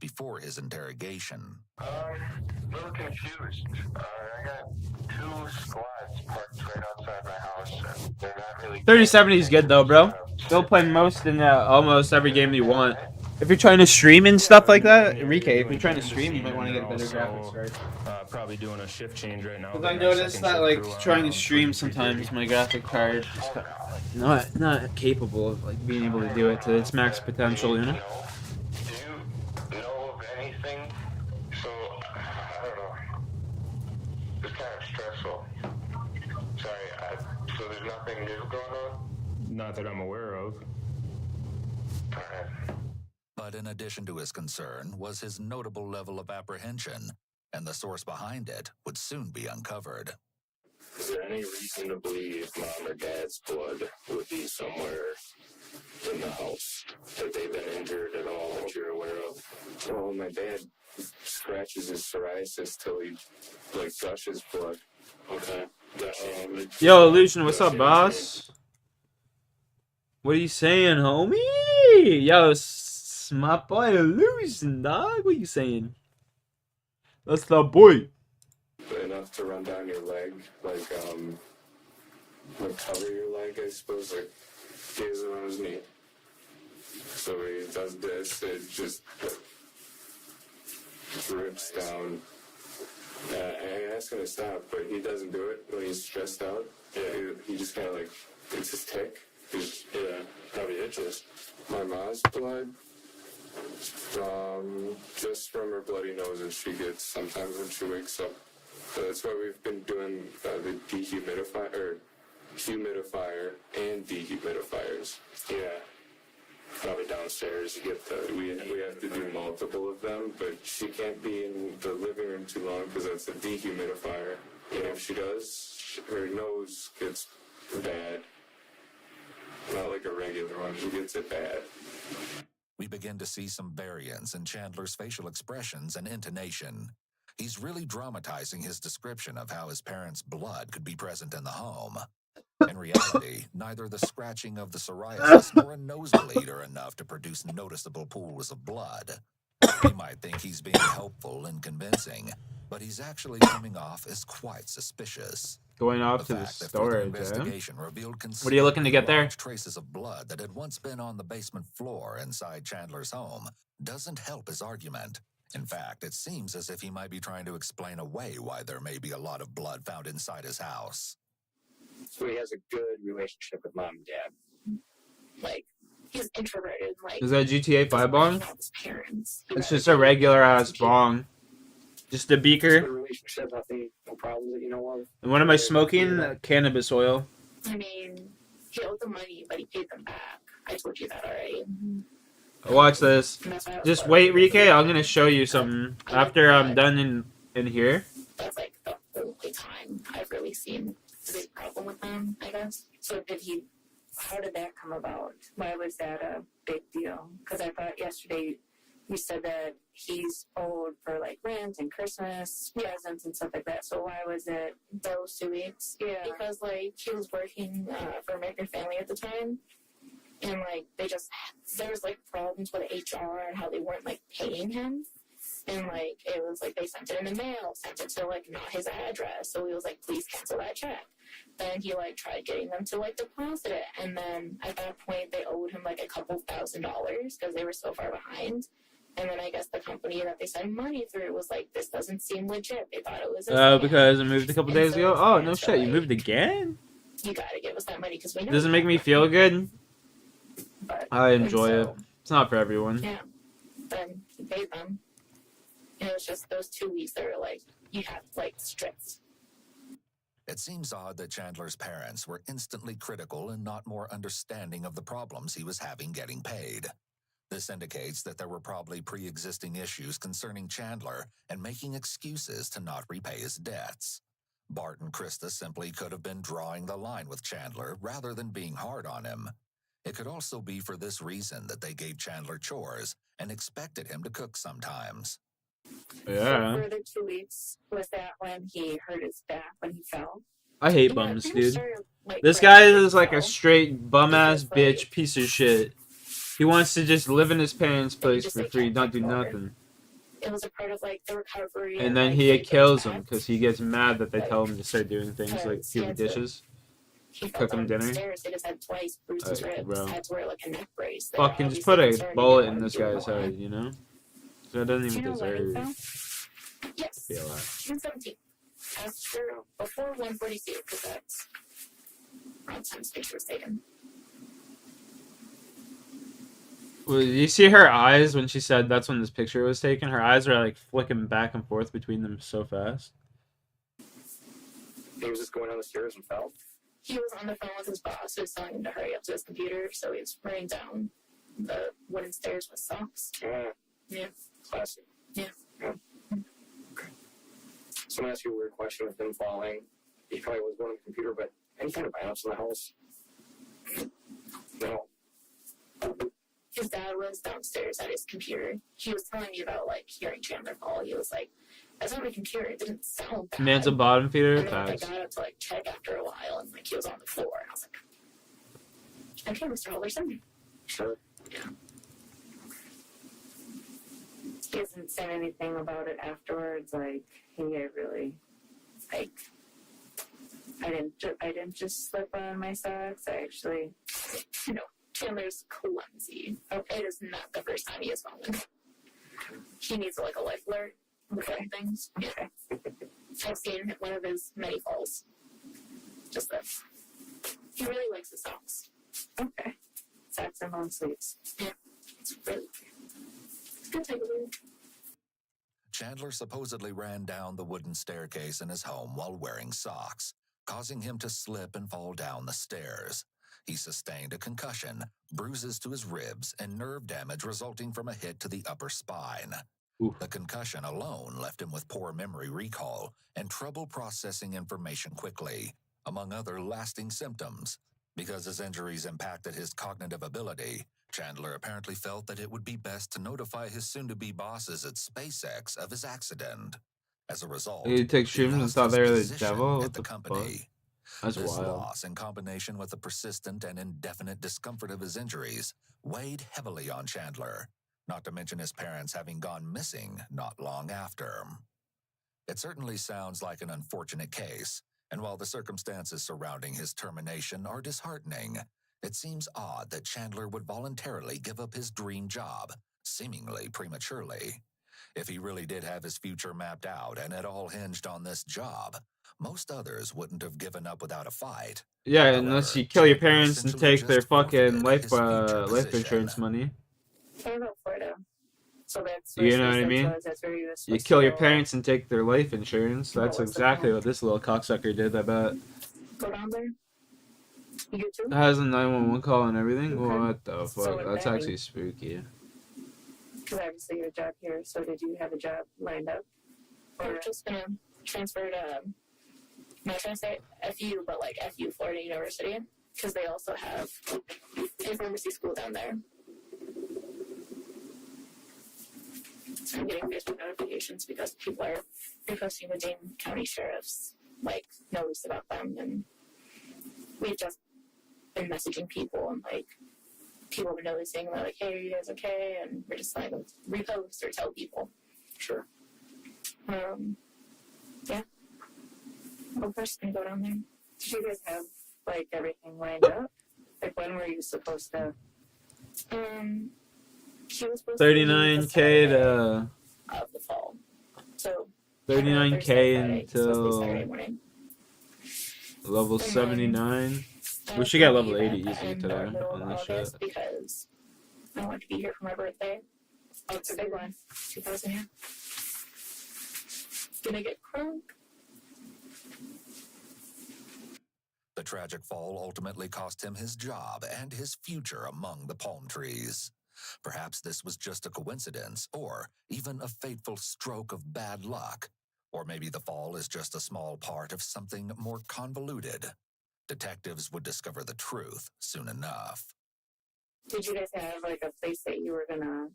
Before his interrogation. A little confused. I got 2 squads parked right outside my house, and they're not really... 3070 is good though, bro. They'll play most in almost every game you want. If you're trying to stream and stuff like that, Enrique, if you're trying to stream, you might want to get a better graphics card. Probably doing a shift change right now. Because I noticed that, like, trying to stream sometimes, my graphic card is not capable of, like, being able to do it to its max potential, you know? Do you know of anything? So, I don't know. It's kind of stressful. Sorry, so there's nothing new going on? Not that I'm aware of. Alright. But in addition to his concern was his notable level of apprehension and the source behind it would soon be uncovered. Is there any reason to believe mom or dad's blood would be somewhere in the house? That they've been injured at all that you're aware of? Well, my dad scratches his psoriasis till he, like, gushes blood. Okay. Yo, Illusion, what's up, boss? What are you saying, homie? Yo, my boy Illusion, dog. What are you saying? That's the boy. Enough to run down your leg, like cover your leg, I suppose, like he has it on his knee. So he does this, it just drips down. I ask him to stop, but he doesn't do it when he's stressed out. Yeah, he just kind of like, it's his tick. Probably itches. My mom's blood, just from her bloody noses she gets sometimes when she wakes up. So that's why we've been doing the humidifier and dehumidifiers. Yeah. Probably downstairs. You get we have to do multiple of them, but she can't be in the living room too long because that's a dehumidifier. And if she does, her nose gets bad. Not like a regular one. She gets it bad. We begin to see some variance in Chandler's facial expressions and intonation. He's really dramatizing his description of how his parents' blood could be present in the home. In reality, neither the scratching of the psoriasis nor a nosebleed are enough to produce noticeable pools of blood. He might think he's being helpful and convincing, but he's actually coming off as quite suspicious. Going off to the storage, investigation revealed what are you looking to get there? Traces of blood that had once been on the basement floor inside Chandler's home doesn't help his argument. In fact, it seems as if he might be trying to explain away why there may be a lot of blood found inside his house. So he has a good relationship with mom and dad. Like, he's introverted. Like, is that GTA 5 bong? His parents. It's just a regular ass bong. Just a beaker. Relationship, nothing, no problems that you know of. And what am I smoking? Cannabis oil. I mean, he owed the money, but he paid them back. I told you that already. Watch this. Just wait, Rike. I'm gonna show you something after I'm done in here. That's like the only time I've really seen a big problem with them, I guess. So how did that come about? Why was that a big deal? Because I thought yesterday you said that he's owed for like rent and Christmas presents and stuff like that. So why was it those 2 weeks? Yeah. Because like he was working for American Family at the time. And like there was like problems with HR and how they weren't like paying him. And like it was like they sent it in the mail, sent it to like not his address. So he was like, please cancel that check. Then he like tried getting them to like deposit it. And then at that point they owed him like a couple $1,000s because they were so far behind. And then I guess the company that they sent money through was like, this doesn't seem legit. They thought it was because I moved a couple days ago. Oh, no shit. You moved again? You gotta give us that money because we know. Doesn't make me feel good. But, I enjoy it. It's not for everyone. Yeah. Then he paid them. And it was just those 2 weeks that were like, you have like strips. It seems odd that Chandler's parents were instantly critical and not more understanding of the problems he was having getting paid. This indicates that there were probably pre-existing issues concerning Chandler and making excuses to not repay his debts. Bart and Krista simply could have been drawing the line with Chandler rather than being hard on him. It could also be for this reason that they gave Chandler chores and expected him to cook sometimes. Yeah. So for the 2 weeks, was that when he hurt his back when he fell? I hate bums, dude. This guy is like a straight bum-ass bitch piece of shit. He wants to just live in his parents' place for free, not do nothing. It was a part of like the recovery. And then he kills him because he gets mad that they tell him to start doing things like do the dishes. Cook him dinner. They just had twice bruised his ribs. Bro. Had to wear like a neck brace. Fucking just put a bullet in this guy's head, you know? So it doesn't even deserve. Yes. June 17th. After, before 1:42, because that's around time this picture was taken. Well, you see her eyes when she said that's when this picture was taken? Her eyes were like flicking back and forth between them so fast. He was just going down the stairs and fell. He was on the phone with his boss who was telling him to hurry up to his computer, so he was running down the wooden stairs with socks. Yeah. Yeah. Classic. Yeah. Yeah. someone asked you a weird question with him falling. He probably was going on the computer, but any kind of violence in the house? No. His dad was downstairs at his computer. He was telling me about, like, hearing Chandler fall. He was like, I was on my computer. It didn't sound bad. Man's a bottom feeder. And then I got up to, like, check after a while, and, like, he was on the floor. And I was like, okay, Mr. Holderson. Sure. Yeah. He hasn't said anything about it afterwards, like, hey, I really, like, I didn't just slip on my socks. I actually, No, Chandler's clumsy. Okay, it is not the first time he has fallen. He needs, like, a life alert with things. Yeah. I've seen one of his many falls. Just this. He really likes his socks. okay. Socks and long sleeves. Yeah, it's really good type of weird. Chandler supposedly ran down the wooden staircase in his home while wearing socks, causing him to slip and fall down the stairs. He sustained a concussion, bruises to his ribs, and nerve damage resulting from a hit to the upper spine. Oof. The concussion alone left him with poor memory recall and trouble processing information quickly, among other lasting symptoms. Because his injuries impacted his cognitive ability, Chandler apparently felt that it would be best to notify his soon-to-be bosses at SpaceX of his accident. As a result, He took shrooms and lost thought his they were the position devil? at What the the company. fuck? That's This wild. loss, in combination with the persistent and indefinite discomfort of his injuries, weighed heavily on Chandler, not to mention his parents having gone missing not long after. It certainly sounds like an unfortunate case, and while the circumstances surrounding his termination are disheartening, it seems odd that Chandler would voluntarily give up his dream job, seemingly prematurely. If he really did have his future mapped out and it all hinged on this job, most others wouldn't have given up without a fight. Yeah, However, unless you kill your Chandler parents and essentially take their just forfeited fucking life his future life position. insurance money. What about Florida? So that's You know what I mean? That's where he was You supposed kill to your go. parents and take their life insurance. What That's was the exactly plan? what this little cocksucker did, I bet. Go down there. You do too? It has a 911 call and everything? Okay. What the So fuck? would That's that be- actually spooky. Because obviously you have a job here, so did you have a job lined up? We're just gonna transfer to, I'm not trying to say FU, but like FU, Florida University, because they also have a pharmacy school down there. So I'm getting Facebook notifications because people are reposting the Dane County Sheriff's like notice about them, and we've just been messaging people, and like people have been noticing, they're like, hey, are you guys okay? And we're just like repost or tell people. Sure. Yeah. We're first gonna go down there. Did you guys have like everything lined up? Like when were you supposed to? She was supposed to leave the 39K Saturday to of the fall. So 39K Friday, supposed to be until Saturday morning. level And then 79. I We should have get to level leave 80 at the easy end or today middle on of this August shit. because I want to be here for my birthday. Oh, it's a big one. 2000 year. Gonna get crunk. The tragic fall ultimately cost him his job and his future among the palm trees. Perhaps this was just a coincidence, or even a fateful stroke of bad luck. Or maybe the fall is just a small part of something more convoluted. Detectives would discover the truth soon enough. Did you guys have like a place that you were gonna,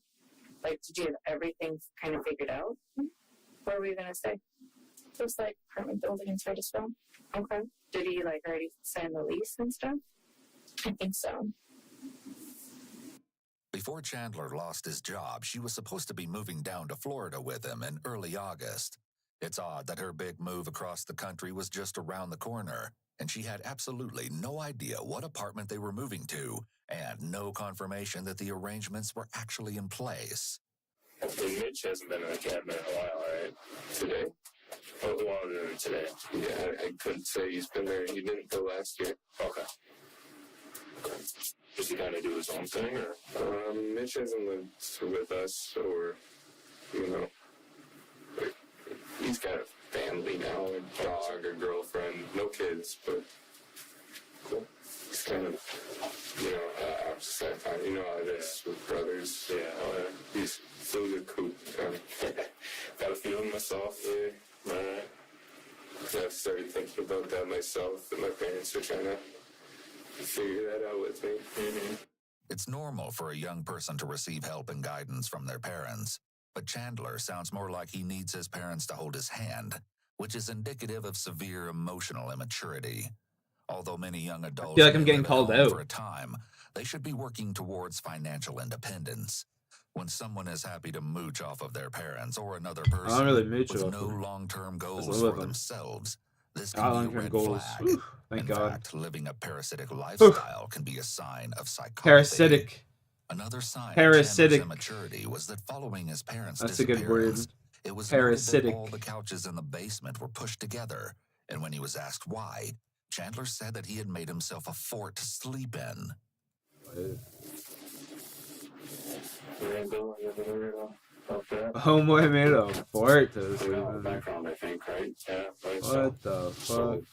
like, did you have everything kind of figured out? Where were you gonna stay? Just like apartment building inside a stone. Okay. Did he like already sign the lease and stuff? I think so. Before Chandler lost his job, she was supposed to be moving down to Florida with him in early August. It's odd that her big move across the country was just around the corner, and she had absolutely no idea what apartment they were moving to, and no confirmation that the arrangements were actually in place. Hey, Mitch hasn't been in the cabinet in a while, right? Today? Oh, well, today. Yeah, I couldn't say he's been there. He didn't go last year. Okay. Does he kind of do his own thing, or? Mitch hasn't lived with us, or, you know, like, he's got a family now, a dog, a girlfriend, no kids, but cool. He's kind of, you know, opposite side. You know how it is with brothers. Yeah, he's still a cool. Got a feeling myself. Yeah, right. I've started thinking about that myself, and my parents are trying to figure that out with me. It's normal for a young person to receive help and guidance from their parents, but Chandler sounds more like he needs his parents to hold his hand, which is indicative of severe emotional immaturity. Although many young adults feel like I'm may getting live at called home out. for a time, they should be working towards financial independence. When someone is happy to mooch off of their parents or another I don't person really mooch with off no them. long-term goals live with for them. themselves, this Got can be a long-term red goals. flag. Whew, thank In God. fact, living a parasitic lifestyle can be a sign of psychopathy. Parasitic. Another sign Parasitic. of Chandler's immaturity was that following his parents' That's a good word. disappearance, it was Parasitic. noted that all the couches in the basement were pushed together, and when he was asked why, Chandler said that he had made himself a fort to sleep in. Homeboy made a fort to sleep in. Background, I think, right? Yeah. Right. What the fuck? So,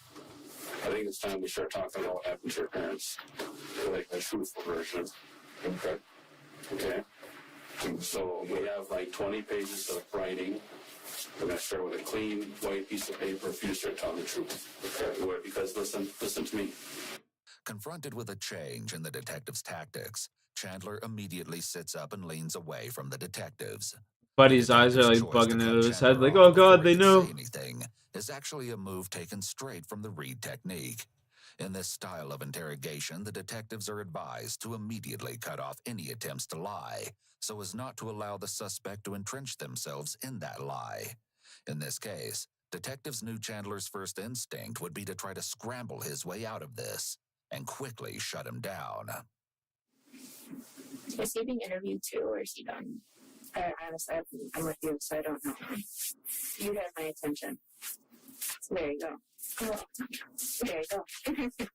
I think it's time we start talking about what happened to your parents, like the truthful version. Okay. Okay. So we have like 20 pages of writing. We're gonna start with a clean white piece of paper if you start telling the truth. Okay. Because listen to me. Confronted with a change in the detective's tactics, Chandler immediately sits up and leans away from the detectives. Buddy's eyes are like bugging out of his head, like, oh god, they know. Anything is actually a move taken straight from the Reed technique. In this style of interrogation, the detectives are advised to immediately cut off any attempts to lie, so as not to allow the suspect to entrench themselves in that lie. In this case, detectives knew Chandler's first instinct would be to try to scramble his way out of this and quickly shut him down. Is he being interviewed too, or is he done? Honestly, I'm with you, so I don't know. You have my attention. So there you go. There you go.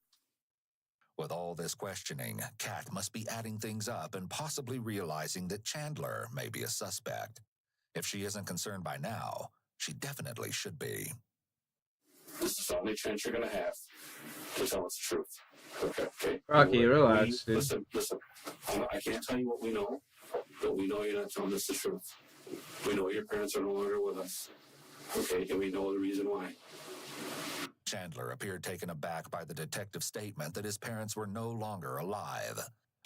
With all this questioning, Kat must be adding things up and possibly realizing that Chandler may be a suspect. If she isn't concerned by now, she definitely should be. This is the only chance you're gonna have to tell us the truth. Okay. Rocky, relax, dude. Listen. I can't tell you what we know, but we know you're not telling us the truth. We know your parents are no longer with us. Okay, and we know the reason why. Chandler appeared taken aback by the detective's statement that his parents were no longer alive.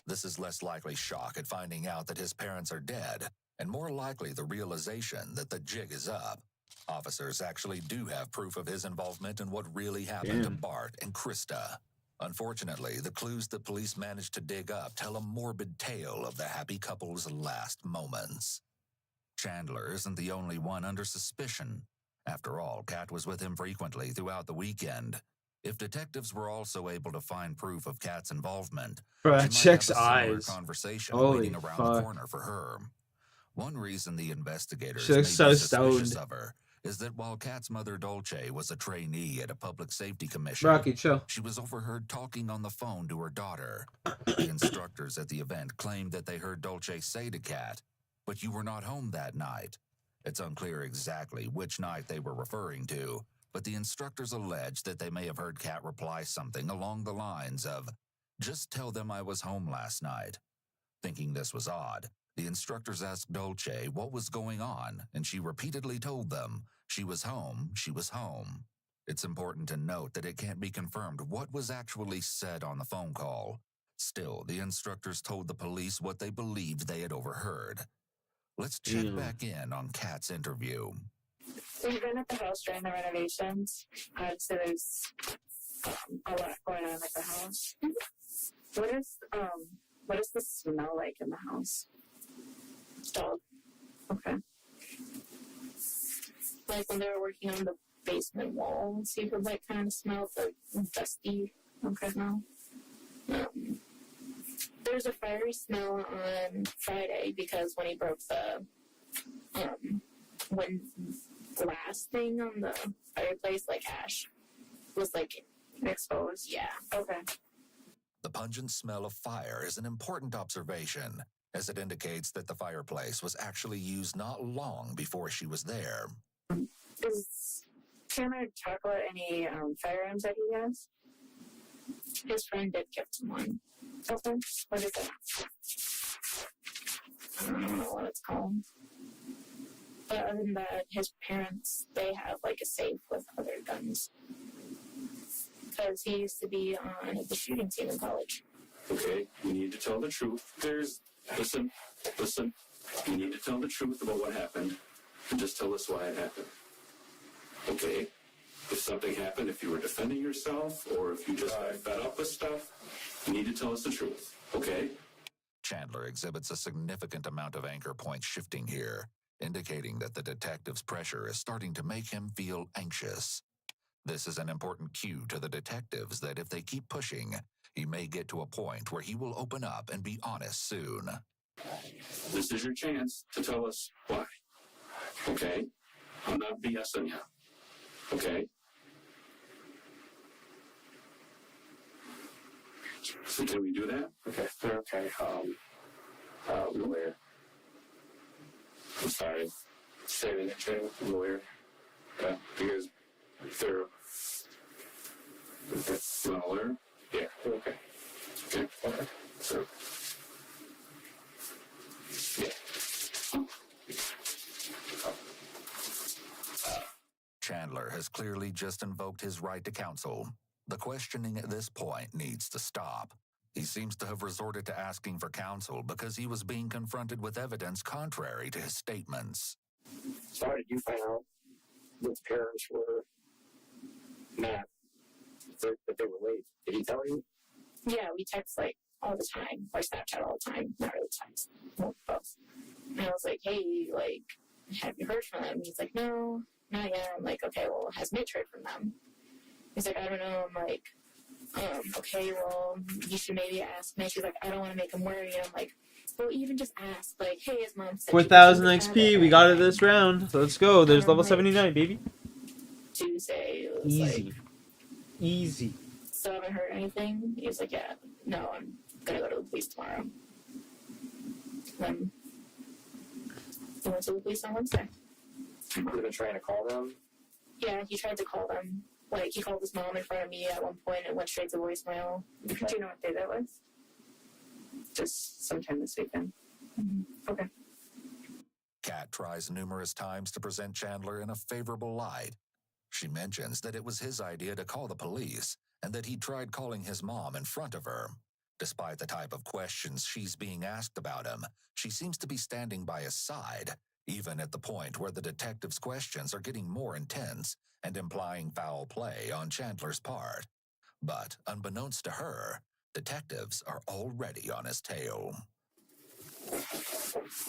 This is less likely shock at finding out that his parents are dead, and more likely the realization that the jig is up. Officers actually do have proof of his involvement in what really happened to Bart and Krista. Unfortunately, the clues that police managed to dig up tell a morbid tale of the happy couple's last moments. Chandler isn't the only one under suspicion. After all, Kat was with him frequently throughout the weekend. If detectives were also able to find proof of Kat's involvement, Bro, she Chick's might have a similar eyes. conversation Holy waiting around fuck. the corner for her. One reason the investigators She may be looks so suspicious stoned. of her is that while Kat's mother Dolce was a trainee at a public safety commission, Rocky, chill. she was overheard talking on the phone to her daughter. The instructors at the event claimed that they heard Dolce say to Kat, "But you were not home that night." It's unclear exactly which night they were referring to, but the instructors allege that they may have heard Kat reply something along the lines of, "Just tell them I was home last night." Thinking this was odd, the instructors asked Dolce what was going on, and she repeatedly told them she was home. It's important to note that it can't be confirmed what was actually said on the phone call. Still, the instructors told the police what they believed they had overheard. Let's check back in on Kat's interview. So you've been at the house during the renovations. So there's a lot going on at the house. What does the smell like in the house? Dog. Okay. Like when they were working on the basement walls, you could like kind of smell the dusty smell. There's a fiery smell on Friday because when he broke the when glass thing on the fireplace, like ash, was like Exposed. yeah. Okay. The pungent smell of fire is an important observation, as it indicates that the fireplace was actually used not long before she was there. Does Chandler talk about any firearms that he has? His friend did gift him one. Okay. What is it? I don't know what it's called. But other than that, his parents, they have like a safe with other guns. Because he used to be on the shooting team in college. Okay, you need to tell the truth. Listen. You need to tell the truth about what happened, and just tell us why it happened. Okay? If something happened, if you were defending yourself, or if you just got fed up with stuff, you need to tell us the truth. Okay? Chandler exhibits a significant amount of anchor point shifting here, indicating that the detective's pressure is starting to make him feel anxious. This is an important cue to the detectives that if they keep pushing, he may get to a point where he will open up and be honest soon. This is your chance to tell us why. Okay? I'm not BSing you. Okay? So can we do that? Okay. Lawyer. I'm sorry. Saving it, Jay. Lawyer. Okay. Because they're... You want a lawyer? Yeah. Okay. Okay. So... Yeah. Chandler has clearly just invoked his right to counsel. The questioning at this point needs to stop. He seems to have resorted to asking for counsel because he was being confronted with evidence contrary to his statements. So how did you find out that the parents were not, that they were late? Did he tell you? Yeah, we text like all the time, or Snapchat all the time, not really text, both. And I was like, hey, like, have you heard from them? He's like, no, not yet. I'm like, okay, well, has Mitch heard from them? He's like, I don't know. I'm like, okay, well, you should maybe ask Mitch. He's like, I don't want to make him worry. I'm like, well, even just ask, like, hey, his mom said 4,000 XP. We got it this round. Let's go. There's level 79, baby. Tuesday, it was Easy. like, Easy. still haven't heard anything. He was like, yeah, no, I'm gonna go to the police tomorrow. Then he went to the police on Wednesday. You've been trying to call them? Yeah, he tried to call them. Like, he called his mom in front of me at one point and it went straight to voicemail. Do you know what day that was? Just sometime this weekend. Mm-hmm. Okay. Kat tries numerous times to present Chandler in a favorable light. She mentions that it was his idea to call the police and that he tried calling his mom in front of her. Despite the type of questions she's being asked about him, she seems to be standing by his side, even at the point where the detective's questions are getting more intense and implying foul play on Chandler's part. But unbeknownst to her, detectives are already on his tail.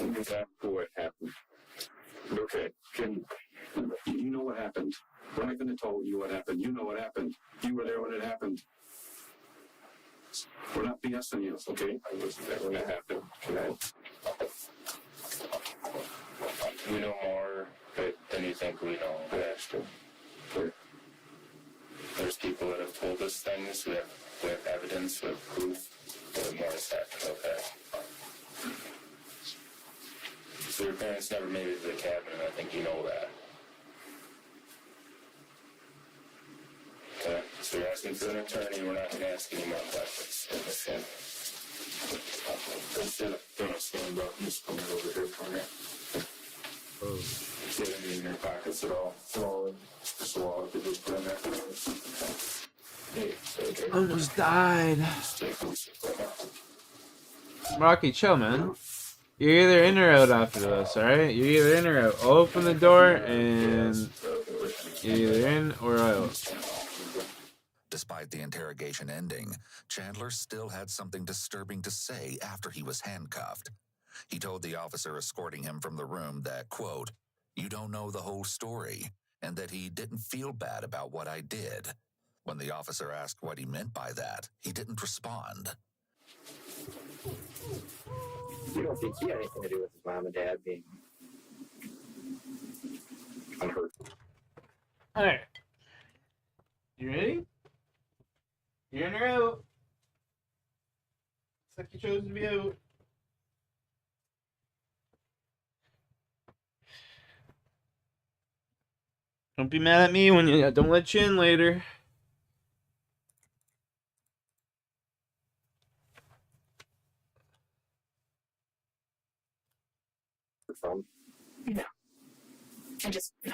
Exactly what happened. Okay, you know what happened. We're not going to tell you what happened. You know what happened. You were there when it happened. We're not BSing you, okay? I was there when it happened. We know more than you think we know. Actually, There's people that have told us things. We have evidence. We have proof. We have more to say about that. So your parents never made it to the cabin, and I think you know that. Okay, so you're asking for an attorney. We're not going to ask any more questions. Understand? instead of stand up, just come over here for me. Get any in your pockets at all. Just a wallet that just put in there. Hey, Almost died. stay close. Rocky, chill, man. You're either in or out after this, alright? You're either in or out. I'll open the door and you're either in or out. Despite the interrogation ending, Chandler still had something disturbing to say after he was handcuffed. He told the officer escorting him from the room that, quote, "You don't know the whole story," and that he didn't feel bad about what I did. When the officer asked what he meant by that, he didn't respond. You don't think he had anything to do with his mom and dad being unhurt? Alright. You ready? You're in or out? Looks like you chose to be out. Don't be mad at me when you don't let you in later. From? No. I just, no.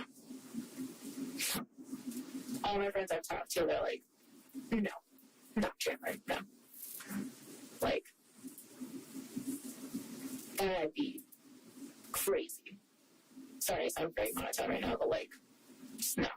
All my friends I've talked to, they're like, no, not Chandler, no. Like, that'd be crazy. Sorry, I sound very monotone right now, but like, just no.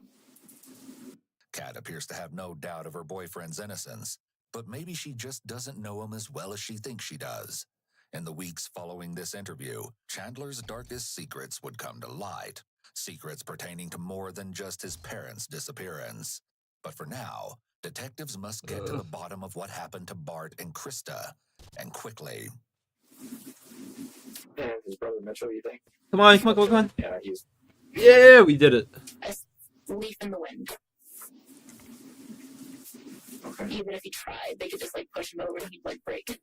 Kat appears to have no doubt of her boyfriend's innocence, but maybe she just doesn't know him as well as she thinks she does. In the weeks following this interview, Chandler's darkest secrets would come to light. Secrets pertaining to more than just his parents' disappearance. But for now, detectives must get to the bottom of what happened to Bart and Krista, and quickly. And his brother Mitchell, you think? Come on, come on, come on, come on. Yeah, he's. Yeah, we did it. A leaf in the wind. Okay. Even if he tried, they could just like push him over and he'd like break.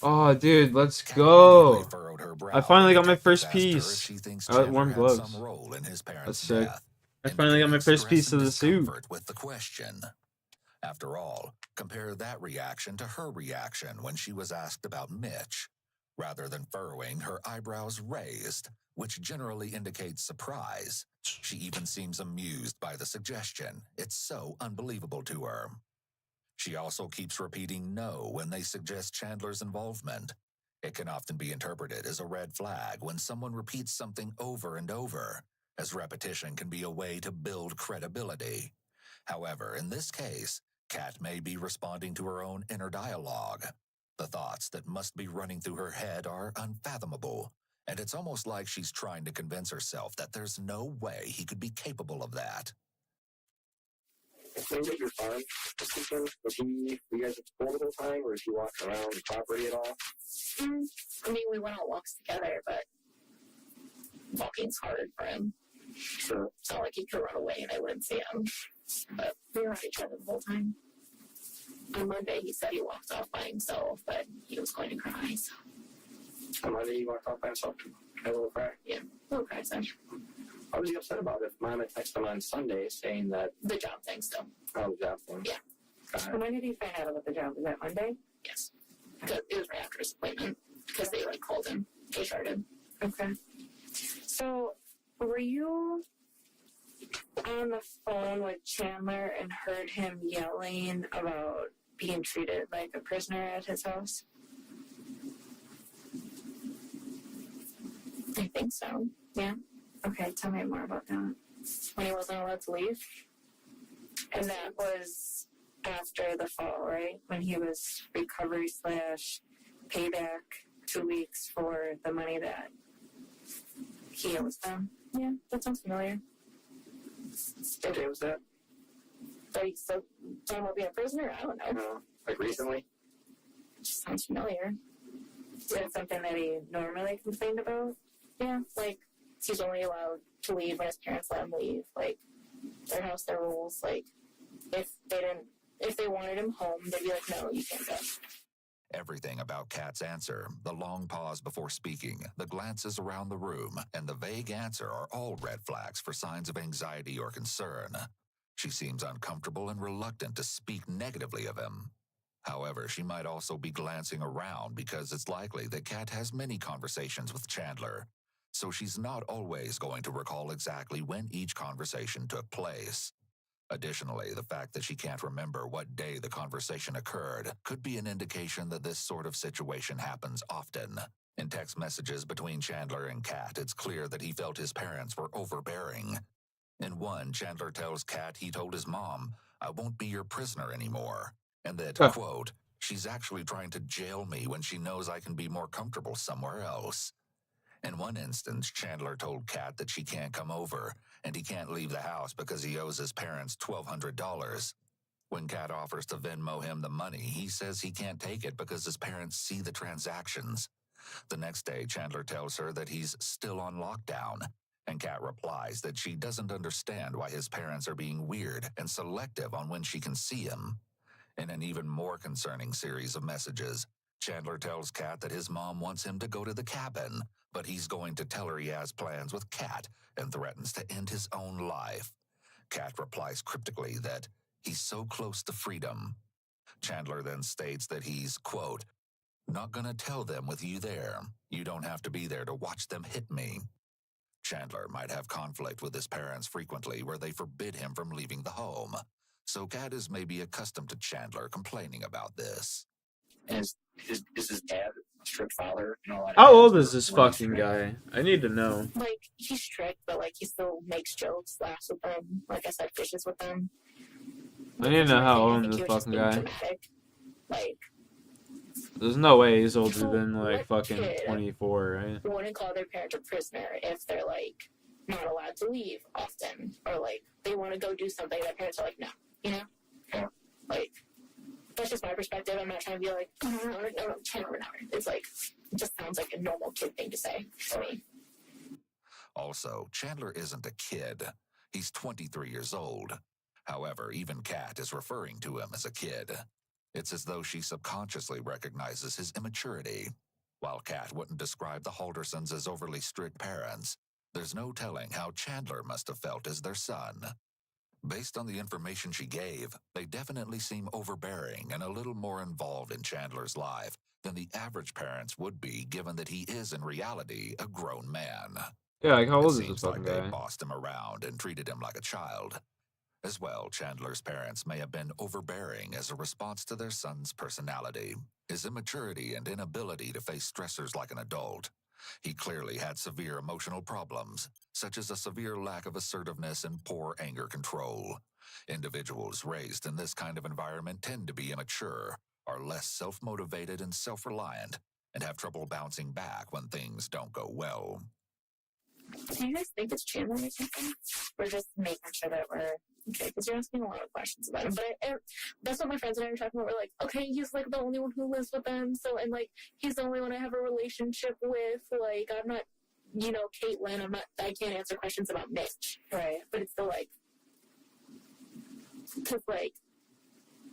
Oh, dude, let's go. Furrowed her brow I finally got my detectives first asked her if piece. she thinks I got Chandler warm had gloves. some role in his parents' That's sick. death, I finally got my indicating first piece stress of and the suit. discomfort with the question. After all, compare that reaction to her reaction when she was asked about Mitch. Rather than furrowing, her eyebrows raised, which generally indicates surprise. She even seems amused by the suggestion. It's so unbelievable to her. She also keeps repeating no when they suggest Chandler's involvement. It can often be interpreted as a red flag when someone repeats something over and over, as repetition can be a way to build credibility. However, in this case, Kat may be responding to her own inner dialogue. The thoughts that must be running through her head are unfathomable, and it's almost like she's trying to convince herself that there's no way he could be capable of that. When did your farm decision? Was he, you guys at school the whole time, or is he walking around the property at all? I mean, we went on walks together, but walking's hard for him. Sure. It's not like he could run away and I wouldn't see him. But we were at each other the whole time. On Monday, he said he walked off by himself, but he was going to cry, so. On Monday, he walked off by himself. Had a little cry. Yeah, a little cry, so. What was he upset about if Mom had texted him on Sunday saying that? The job thing still. Oh, the job thing. Yeah. Got it. And when did he find out about the job? Was that Monday? Yes. Because it was right after his appointment. Because they like called him. HR did. Okay. So, were you on the phone with Chandler and heard him yelling about being treated like a prisoner at his house? I think so. Yeah. Okay, tell me more about that. When he wasn't allowed to leave. And that was after the fall, right? When he was recovery / payback 2 weeks for the money that he owes them. Yeah, that sounds familiar. What day was that? So he's still talking about being a prisoner? I don't know. No. Like recently? It just sounds familiar. Is that something that he normally complained about? Yeah, like he's only allowed to leave when his parents let him leave. Like their house, their rules. Like if they wanted him home, they'd be like, no, you can't go. Everything about Kat's answer, the long pause before speaking, the glances around the room, and the vague answer are all red flags for signs of anxiety or concern. She seems uncomfortable and reluctant to speak negatively of him. However, she might also be glancing around because it's likely that Kat has many conversations with Chandler, so she's not always going to recall exactly when each conversation took place. Additionally, the fact that she can't remember what day the conversation occurred could be an indication that this sort of situation happens often. In text messages between Chandler and Kat, it's clear that he felt his parents were overbearing. In one, Chandler tells Kat he told his mom, "I won't be your prisoner anymore," and that, quote, "she's actually trying to jail me when she knows I can be more comfortable somewhere else." In one instance, Chandler told Kat that she can't come over, and he can't leave the house because he owes his parents $1,200. When Kat offers to Venmo him the money, he says he can't take it because his parents see the transactions. The next day, Chandler tells her that he's still on lockdown, and Kat replies that she doesn't understand why his parents are being weird and selective on when she can see him. In an even more concerning series of messages, Chandler tells Kat that his mom wants him to go to the cabin, but he's going to tell her he has plans with Kat and threatens to end his own life. Kat replies cryptically that he's so close to freedom. Chandler then states that he's, quote, "not gonna tell them with you there. You don't have to be there to watch them hit me." Chandler might have conflict with his parents frequently where they forbid him from leaving the home. So Kat is maybe accustomed to Chandler complaining about this. And is his dad a strict father? You know, How old is this fucking guy? I need to know. Like, he's strict, but, like, he still makes jokes, laughs with them. Like I said, fishes with them. I need to know how old this fucking guy. Like, there's no way he's older than, like, fucking 24, right? Wouldn't call their parent a prisoner if they're, like, not allowed to leave often. Or, like, they want to go do something, their parents are like, no. You know? Yeah. Like, that's just my perspective. I'm not trying to be like, no, Chandler. It's like, it just sounds like a normal kid thing to say to me. Also, Chandler isn't a kid. He's 23 years old. However, even Kat is referring to him as a kid. It's as though she subconsciously recognizes his immaturity. While Kat wouldn't describe the Haldersons as overly strict parents, there's no telling how Chandler must have felt as their son. Based on the information she gave, they definitely seem overbearing and a little more involved in Chandler's life than the average parents would be, given that he is in reality a grown man. Yeah, like how old is this seems fucking like they guy? bossed him around and treated him like a child. As well, Chandler's parents may have been overbearing as a response to their son's personality, his immaturity and inability to face stressors like an adult. He clearly had severe emotional problems, such as a severe lack of assertiveness and poor anger control. Individuals raised in this kind of environment tend to be immature, are less self-motivated and self-reliant, and have trouble bouncing back when things don't go well. Do you guys think it's Chandler or something? We're just making sure that we're okay, because you're asking a lot of questions about him. But that's what my friends and I were talking about. We're like, okay, he's like the only one who lives with them. So, and like, he's the only one I have a relationship with. Like, I'm not, you know, Caitlin. I can't answer questions about Mitch. Right. But it's still like, because like,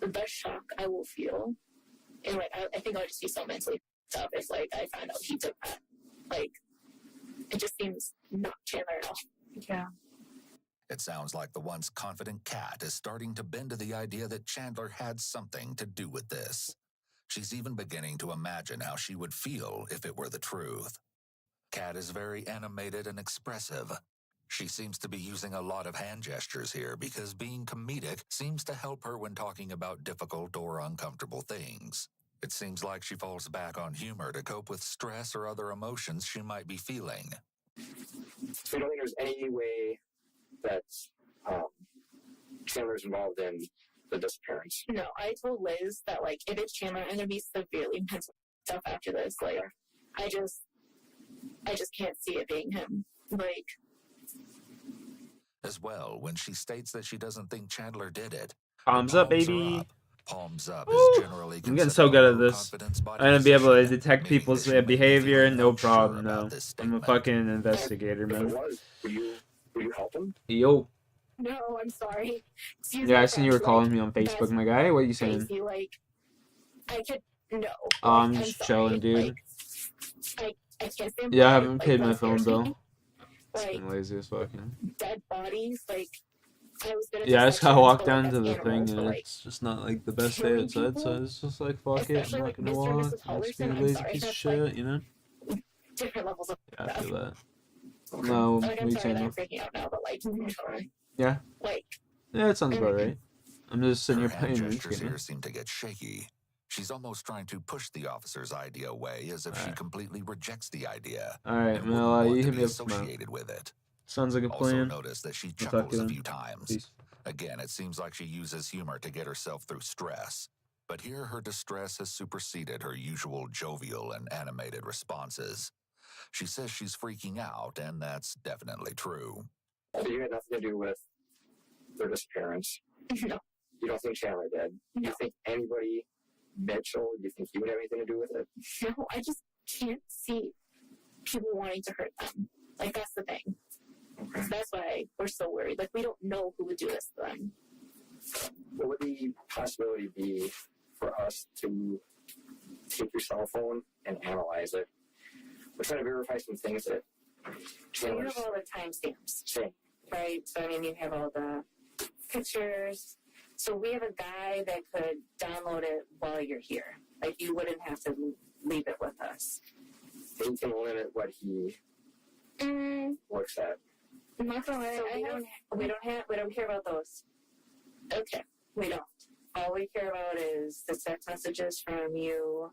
the shock I will feel, and like, I think I'll just be so mentally up if like I find out he took that. Like, it just seems not Chandler at all. Yeah. It sounds like the once confident Kat is starting to bend to the idea that Chandler had something to do with this. She's even beginning to imagine how she would feel if it were the truth. Kat is very animated and expressive. She seems to be using a lot of hand gestures here because being comedic seems to help her when talking about difficult or uncomfortable things. It seems like she falls back on humor to cope with stress or other emotions she might be feeling. So you don't think there's any way that Chandler's involved in the disappearance? No, I told Liz that, like, if it's Chandler, I'm going to be severely mental stuff after this. Like, I just can't see it being him. Like, As well, when she states that she doesn't think Chandler did it. Palms up, baby. Palms up Woo! is generally I'm getting so good at this. I'm gonna be able to detect people's behavior, no problem, no. I'm a fucking investigator, man. Would you help him? Yo. no, I'm sorry. Excuse Yeah, me, I seen you were like, calling me on Facebook, my guy. What are you saying? crazy, like, I could, no. I'm like, just sorry. chilling, dude. Like, I can't stand Yeah, I blood, haven't like, paid my that phone scares me. bill. It's Like, been lazy as fucking. dead bodies, like, I was gonna Yeah, I just gotta like, walk but, down like, to the as thing, animals, and but, like, it's just not like the best day killing outside, so people, it's just like, fuck it, especially, I'm like, not gonna Mr. and walk. Mrs. I'm just being Halderson, a I'm lazy sorry, piece of that's, shit, like, you know? different levels of Yeah, I feel that. Okay. No, like, what I'm are you sorry that saying? I'm freaking out now, but like, Yeah? like, Yeah, it sounds about right. I'm just sitting Her here hand playing gestures RuneScape, here man. seem to get shaky. She's almost trying to push the officer's idea away as if she completely rejects the idea. Alright, and well, wouldn't want you to hit be me up tomorrow. associated with it. Sounds like a Also plan. notice that she I'll talk to chuckles you a then. few times. Peace. Again, it seems like she uses humor to get herself through stress. But here her distress has superseded her usual jovial and animated responses. She says she's freaking out, and that's definitely true. So you had nothing to do with their disappearance? no. You don't think Chandler did? No. You think anybody, Mitchell, you think he would have anything to do with it? No, I just can't see people wanting to hurt them. Like, that's the thing. Okay. So that's why we're so worried. Like, we don't know who would do this to them. What would the possibility be for us to take your cell phone and analyze it? We're trying to verify some things that So you Chandler's have all the timestamps, saying. right? So, I mean, you have all the pictures. So we have a guy that could download it while you're here. Like, you wouldn't have to leave it with us. He can limit what he What's that? I'm not gonna lie, we don't care about those. Okay. We don't. All we care about is the text messages from you,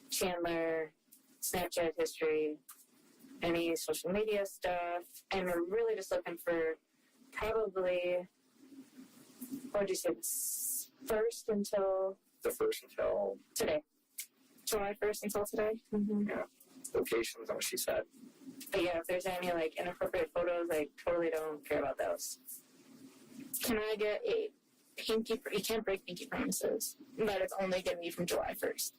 Chandler, Snapchat history, any social media stuff, and we're really just looking for probably, what would you say, The first until today. July 1st until today? Mm-hmm. Yeah. Locations, what she said. But yeah, if there's any like inappropriate photos, I totally don't care about those. Can I get a pinky? You can't break pinky promises, but it's only going to be from July 1st.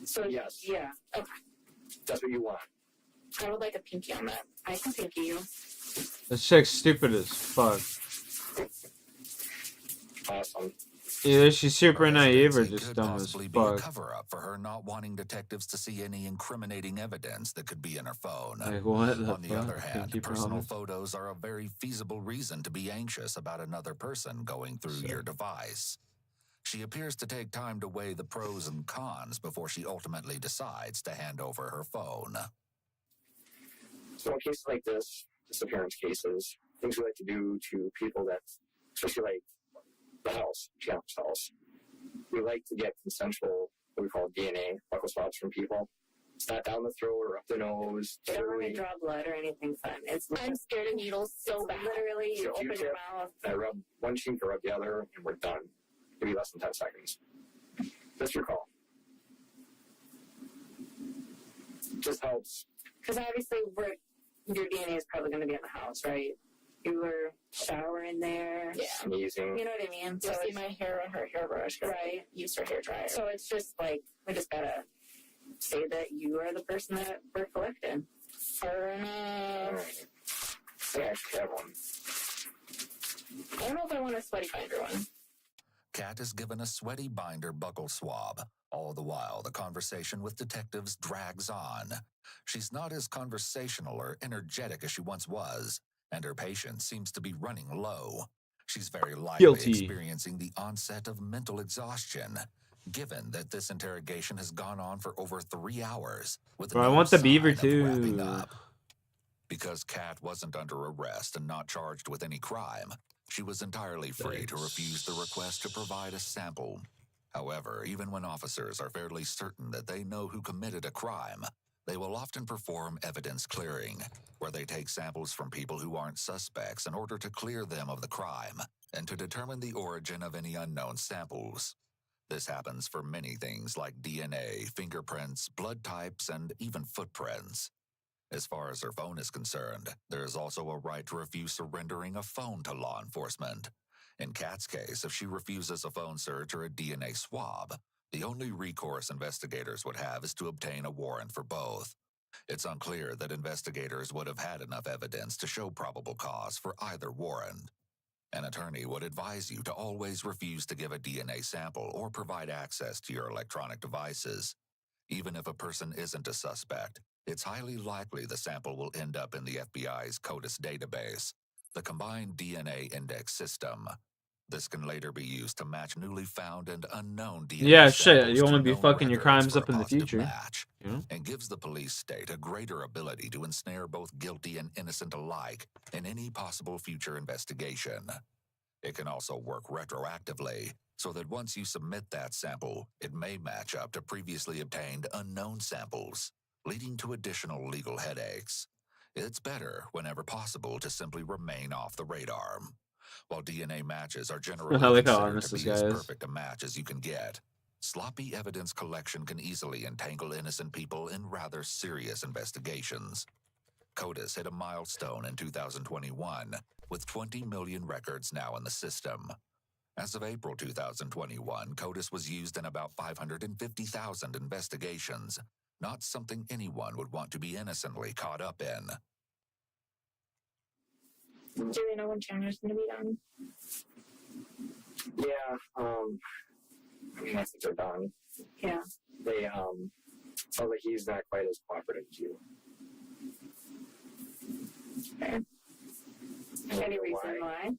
So Yes. Yeah. Okay. That's what you want. I would like a pinky on that. I can pinky you. This chick's stupid as fuck. Awesome. Either she's super naive or It just could dumb as possibly be a fuck. cover-up for her not wanting detectives to see any incriminating evidence that could be in her phone. Like, what the On the other fuck? hand, Pinky personal promise? photos are a very feasible reason to be anxious about another person going through your device. She appears to take time to weigh the pros and cons before she ultimately decides to hand over her phone. So in cases like this, disappearance cases, things we like to do to people that, especially like the house, Chandler's house, we like to get consensual, what we call DNA, buccal swabs from people. It's not down the throat or up the nose. They don't really draw blood or anything fun. I'm scared of needles so bad. Literally, you open your mouth. I rub one cheek or rub the other, and we're done. It'll be less than 10 seconds. That's your call. Just helps. Because obviously, your DNA is probably going to be in the house, right? You were showering there. Yeah. Sneezing. You know what I mean? So see my hair on her hairbrush, right? Use her hair dryer. So it's just like, we just gotta say that you are the person that we're collecting. Fair enough. I actually have one. I don't know if I want a sweaty binder one. Kat is given a sweaty binder buccal swab. All the while, the conversation with detectives drags on. She's not as conversational or energetic as she once was, and her patience seems to be running low. She's very likely experiencing the onset of mental exhaustion, given that this interrogation has gone on for over 3 hours. With I want the beaver too. Because Kat wasn't under arrest and not charged with any crime, she was entirely free to refuse the request to provide a sample. However, even when officers are fairly certain that they know who committed a crime, they will often perform evidence clearing, where they take samples from people who aren't suspects in order to clear them of the crime and to determine the origin of any unknown samples. This happens for many things like DNA, fingerprints, blood types, and even footprints. As far as her phone is concerned, there is also a right to refuse surrendering a phone to law enforcement. In Kat's case, if she refuses a phone search or a DNA swab, the only recourse investigators would have is to obtain a warrant for both. It's unclear that investigators would have had enough evidence to show probable cause for either warrant. An attorney would advise you to always refuse to give a DNA sample or provide access to your electronic devices. Even if a person isn't a suspect, it's highly likely the sample will end up in the FBI's CODIS database, the Combined DNA Index System. This can later be used to match newly found and unknown DNA Yeah, shit. samples You to want to be known fucking your records crimes for up a in the positive future. match, You know? and gives the police state a greater ability to ensnare both guilty and innocent alike in any possible future investigation. It can also work retroactively, so that once you submit that sample, it may match up to previously obtained unknown samples, leading to additional legal headaches. It's better, whenever possible, to simply remain off the radar. While DNA matches are generally I like how considered honest to this be as guy is. perfect a match as you can get, sloppy evidence collection can easily entangle innocent people in rather serious investigations. CODIS hit a milestone in 2021, with 20 million records now in the system. As of April 2021, CODIS was used in about 550,000 investigations, not something anyone would want to be innocently caught up in. Do we know when Chandler's going to be done? Yeah, I mean, I think they're done. Yeah. They, sounds like he's not quite as cooperative as you. Okay. Any reason why?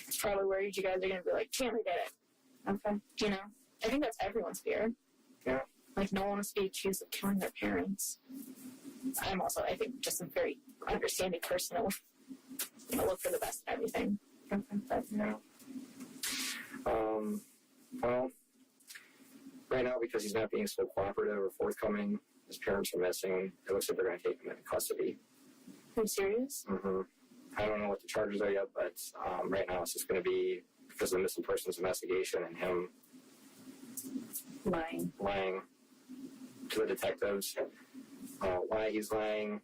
It's probably worried you guys are going to be like, Chandler did it. Okay. You know? I think that's everyone's fear. Yeah. Like, no one wants to be accused of killing their parents. I'm also, I think, just a very understanding person that will look for the best in everything. But, Yeah. Well, right now, because he's not being so cooperative or forthcoming, his parents are missing. It looks like they're going to take him into custody. are you serious? Mm-hmm. I don't know what the charges are yet, but right now it's just going to be because of the missing persons investigation and him lying to the detectives. Why he's lying,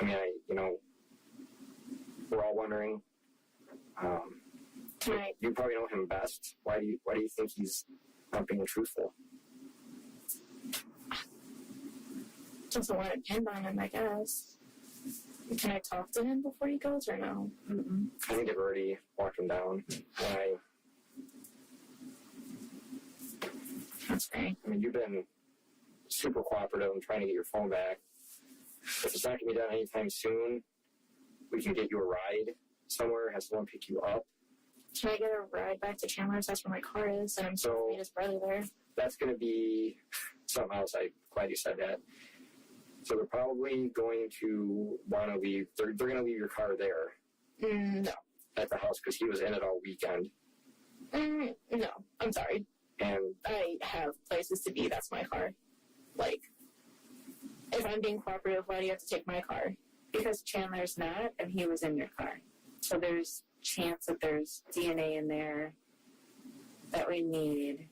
I mean, we're all wondering. You probably know him best. Why do you think he's not being truthful? Doesn't want to depend on him, I guess. Can I talk to him before he goes or no? Mm-mm. I think they've already walked him down. Why? That's great. I mean, you've been super cooperative in trying to get your phone back. If it's not going to be done anytime soon, we can get you a ride somewhere, have someone pick you up. Can I get a ride back to Chandler's? That's where my car is, and I'm so to meet his brother there. That's going to be something else. I'm glad you said that. So they're probably going to want to leave. They're going to leave your car there. No. At the house because he was in it all weekend. No, I'm sorry. And I have places to be. That's my car. Like, if I'm being cooperative, why do you have to take my car? Because Chandler's not, and he was in your car. So there's chance that there's DNA in there that we need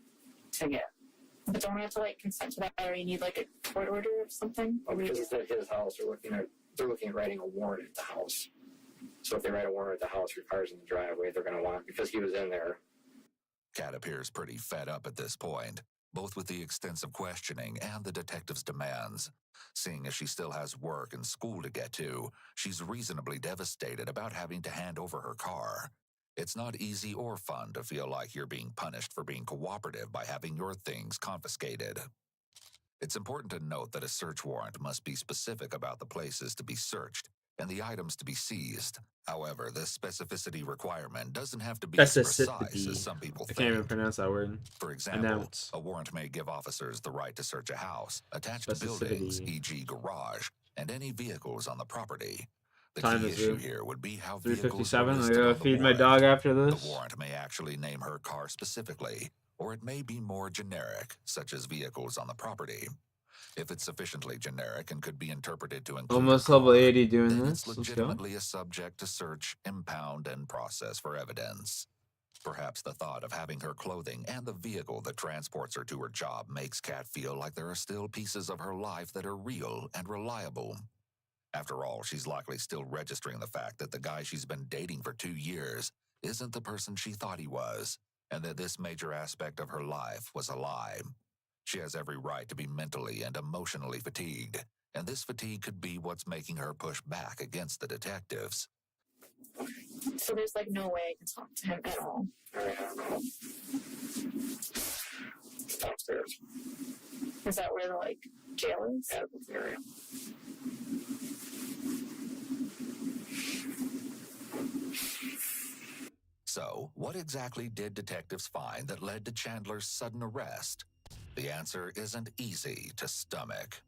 to get. But don't I have to, like, consent to that, or you need, like, a court order or something? Well, because it's at his house, they're looking at writing a warrant at the house. So if they write a warrant at the house, your car's in the driveway, they're going to want, because he was in there. Kat appears pretty fed up at this point, both with the extensive questioning and the detective's demands. Seeing as she still has work and school to get to, she's reasonably devastated about having to hand over her car. It's not easy or fun to feel like you're being punished for being cooperative by having your things confiscated. It's important to note that a search warrant must be specific about the places to be searched and the items to be seized. However, this specificity requirement doesn't have to be as precise as some people think. I can't even pronounce that word. For example, a warrant may give officers the right to search a house, attached buildings, e.g. garage, and any vehicles on the property. The key issue here would be how vehicles are listed on the feed my warrant. dog after this. The warrant may actually name her car specifically, or it may be more generic, such as vehicles on the property. If it's sufficiently generic and could be interpreted to include Almost a car, level 80 doing then this. it's legitimately a subject to search, impound, and process for evidence. Perhaps the thought of having her clothing and the vehicle that transports her to her job makes Kat feel like there are still pieces of her life that are real and reliable. After all, she's likely still registering the fact that the guy she's been dating for 2 years isn't the person she thought he was, and that this major aspect of her life was a lie. She has every right to be mentally and emotionally fatigued, and this fatigue could be what's making her push back against the detectives. So there's, like, no way I can talk to him at all. Downstairs. Is that where the, like, jail is? Yeah, that's the area. So, what exactly did detectives find that led to Chandler's sudden arrest? The answer isn't easy to stomach.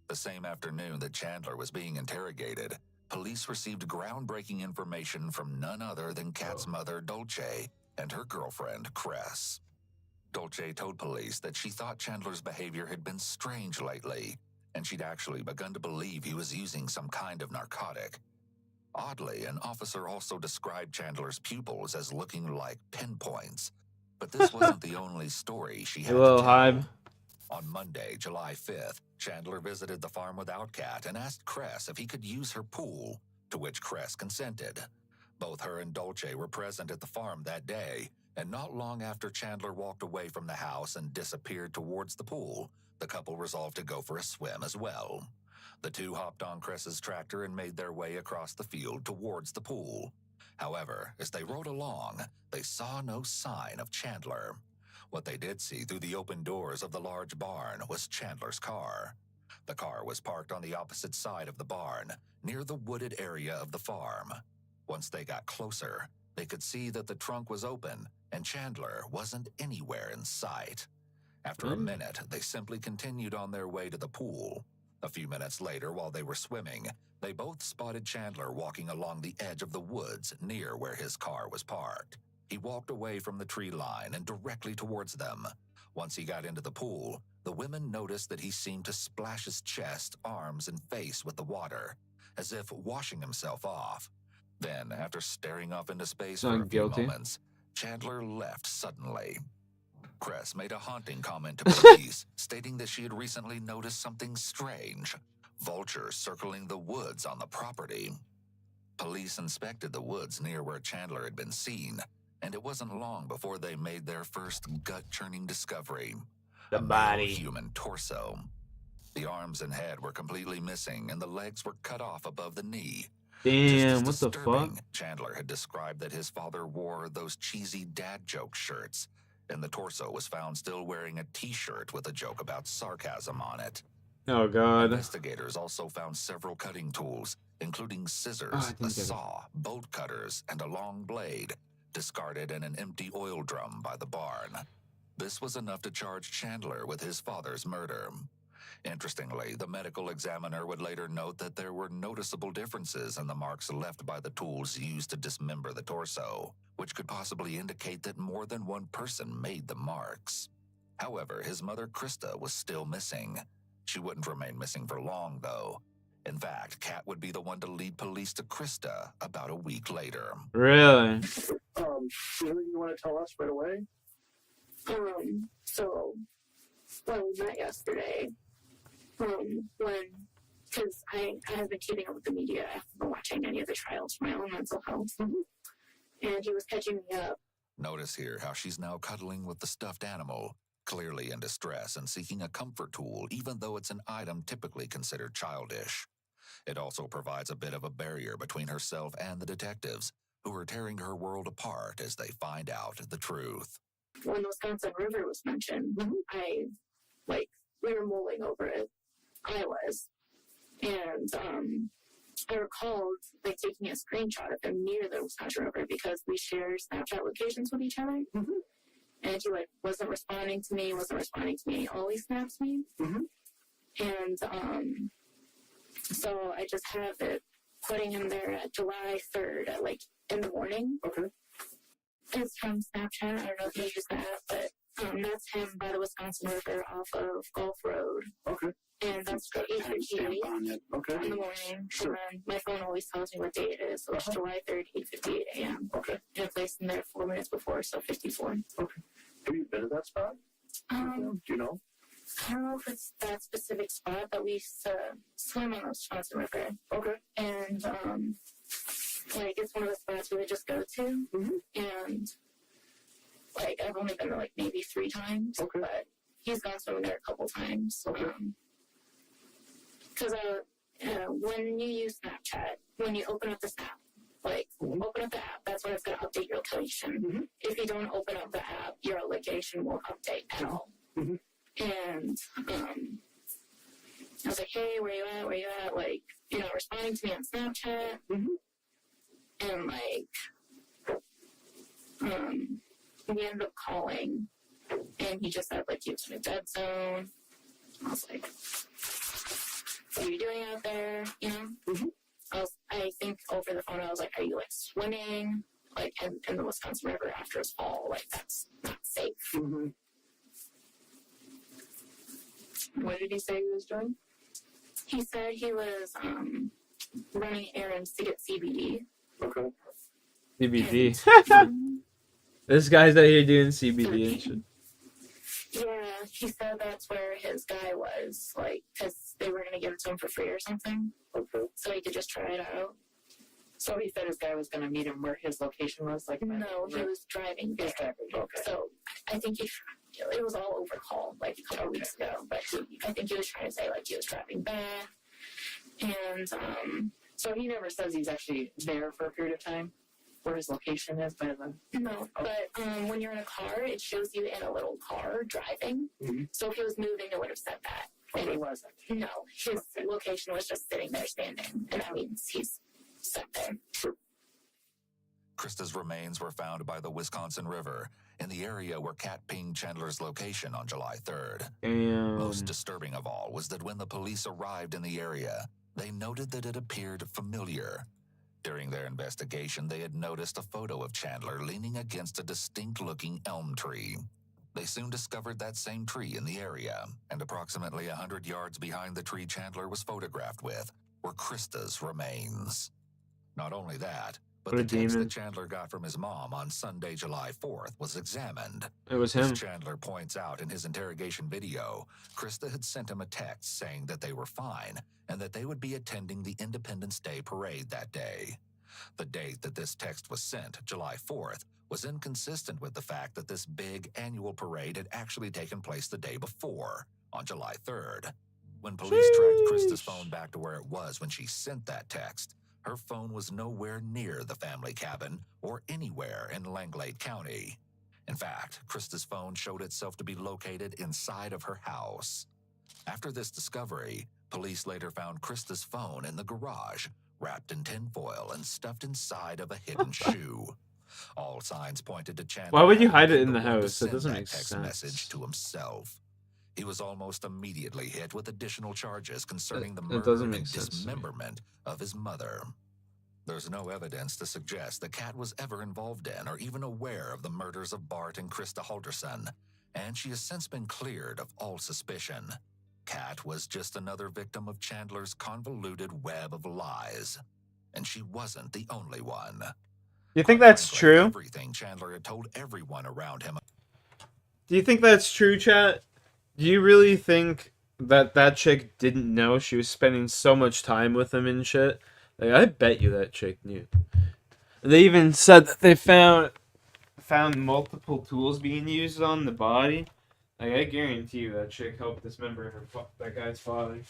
The same afternoon that Chandler was being interrogated, police received groundbreaking information from none other than Kat's mother, Dolce, and her girlfriend, Cress. Dolce told police that she thought Chandler's behavior had been strange lately, and she'd actually begun to believe he was using some kind of narcotic. Oddly, an officer also described Chandler's pupils as looking like pinpoints. But this wasn't the only story she had to tell. On Monday, July 5th, Chandler visited the farm without Kat and asked Cress if he could use her pool, to which Cress consented. Both her and Dolce were present at the farm that day, and not long after Chandler walked away from the house and disappeared towards the pool, the couple resolved to go for a swim as well. The two hopped on Cress's tractor and made their way across the field towards the pool. However, as they rode along, they saw no sign of Chandler. What they did see through the open doors of the large barn was Chandler's car. The car was parked on the opposite side of the barn, near the wooded area of the farm. Once they got closer, they could see that the trunk was open and Chandler wasn't anywhere in sight. After a minute, they simply continued on their way to the pool. A few minutes later, while they were swimming, they both spotted Chandler walking along the edge of the woods near where his car was parked. He walked away from the tree line and directly towards them. Once he got into the pool, the women noticed that he seemed to splash his chest, arms, and face with the water, as if washing himself off. Then, after staring off into space for a few moments, Chandler left suddenly. Cress made a haunting comment to police, stating that she had recently noticed something strange: vultures circling the woods on the property. Police inspected the woods near where Chandler had been seen, and it wasn't long before they made their first gut-churning discovery: the body. Human torso. The arms and head were completely missing, and the legs were cut off above the knee. Damn, what the fuck? Chandler had described that his father wore those cheesy dad joke shirts, and the torso was found still wearing a t-shirt with a joke about sarcasm on it. Oh, God. Investigators also found several cutting tools, including scissors, a saw, bolt cutters, and a long blade, discarded in an empty oil drum by the barn. This was enough to charge Chandler with his father's murder. Interestingly, the medical examiner would later note that there were noticeable differences in the marks left by the tools used to dismember the torso, which could possibly indicate that more than one person made the marks. However, his mother, Krista, was still missing. She wouldn't remain missing for long, though. In fact, Kat would be the one to lead police to Krista about a week later. Really? Anything you want to tell us right away? Well, we met yesterday. Because I have been keeping up with the media. I haven't been watching any of the trials for my own mental health. And he was catching me up. Notice here how she's now cuddling with the stuffed animal, clearly in distress and seeking a comfort tool, even though it's an item typically considered childish. It also provides a bit of a barrier between herself and the detectives, who are tearing her world apart as they find out the truth. When the Wisconsin River was mentioned, we were mulling over it. I was. And I recalled taking a screenshot of him near the Wisconsin River because we share Snapchat locations with each other. And he wasn't responding to me, always snaps me. And so I just have it putting him there at July 3rd at in the morning. Okay. It's from Snapchat. I don't know if you use that, but that's him by the Wisconsin River off of Gulf Road. Okay. And that's the 8:58 okay. in the morning. Sure. And then my phone always tells me what day it is. So it's July 3rd, 8:58 a.m. Okay. And I placed him there 4 minutes before, so 54. Okay. Have you been to that spot? Do you know? I don't know if it's that specific spot, but we used to swim on the Wisconsin River. Okay. And it's one of the spots we would just go to. And I've only been there maybe 3 times. Okay. But he's gone swimming there a couple times. Okay. Because when you use Snapchat, when you open up the Snap, open up the app, that's when it's going to update your location. If you don't open up the app, your location won't update at all. And I was like, hey, where you at? You're not responding to me on Snapchat. And we ended up calling, and he just said he was in a dead zone. I was like, what are you doing out there? I think over the phone I was like, are you swimming in the Wisconsin River after his fall? That's not safe. What did he say he was doing? He said he was running errands to get CBD. Okay. CBD. This guy's out here doing CBD and shit. Yeah, he said that's where his guy was, because they were going to give it to him for free or something. Okay. So he could just try it out. So he said his guy was going to meet him where his location was? No, he was driving there. Okay. So I think it was all over call, a couple weeks ago. But I think he was trying to say, he was driving back. And, so he never says he's actually there for a period of time? Where his location is by the... No, but when you're in a car, it shows you in a little car driving. So if he was moving, it would have said that. And he wasn't? No, his location was just sitting there standing. And that means he's sat there. Krista's remains were found by the Wisconsin River, in the area where Kat pinged Chandler's location on July 3rd. Damn. Most disturbing of all was that when the police arrived in the area, they noted that it appeared familiar. During their investigation, they had noticed a photo of Chandler leaning against a distinct-looking elm tree. They soon discovered that same tree in the area, and approximately 100 yards behind the tree Chandler was photographed with were Krista's remains. Not only that, but What a the text demon. that Chandler got from his mom on Sunday, July 4th was examined. It was As him. Chandler points out in his interrogation video, Krista had sent him a text saying that they were fine and that they would be attending the Independence Day parade that day. The date that this text was sent, July 4th, was inconsistent with the fact that this big annual parade had actually taken place the day before, on July 3rd. When police tracked Krista's phone back to where it was when she sent that text, her phone was nowhere near the family cabin or anywhere in Langlade County. In fact, Krista's phone showed itself to be located inside of her house. After this discovery, police later found Krista's phone in the garage, wrapped in tinfoil and stuffed inside of a hidden shoe. All signs pointed to Chandler. Why would you hide it having in the been one to house? That send doesn't that make text sense. message to himself. He was almost immediately hit with additional charges concerning the It murder doesn't and make sense to me. dismemberment of his mother. There's no evidence to suggest that Kat was ever involved in or even aware of the murders of Bart and Krista Halderson, and she has since been cleared of all suspicion. Kat was just another victim of Chandler's convoluted web of lies, and she wasn't the only one. You think Quite that's frankly, true? Everything Chandler had told everyone around him. Do you think that's true, chat? Do you really think that that chick didn't know she was spending so much time with him and shit? Like, I bet you that chick knew. They even said that they found multiple tools being used on the body. Like, I guarantee you that chick helped dismember that guy's father.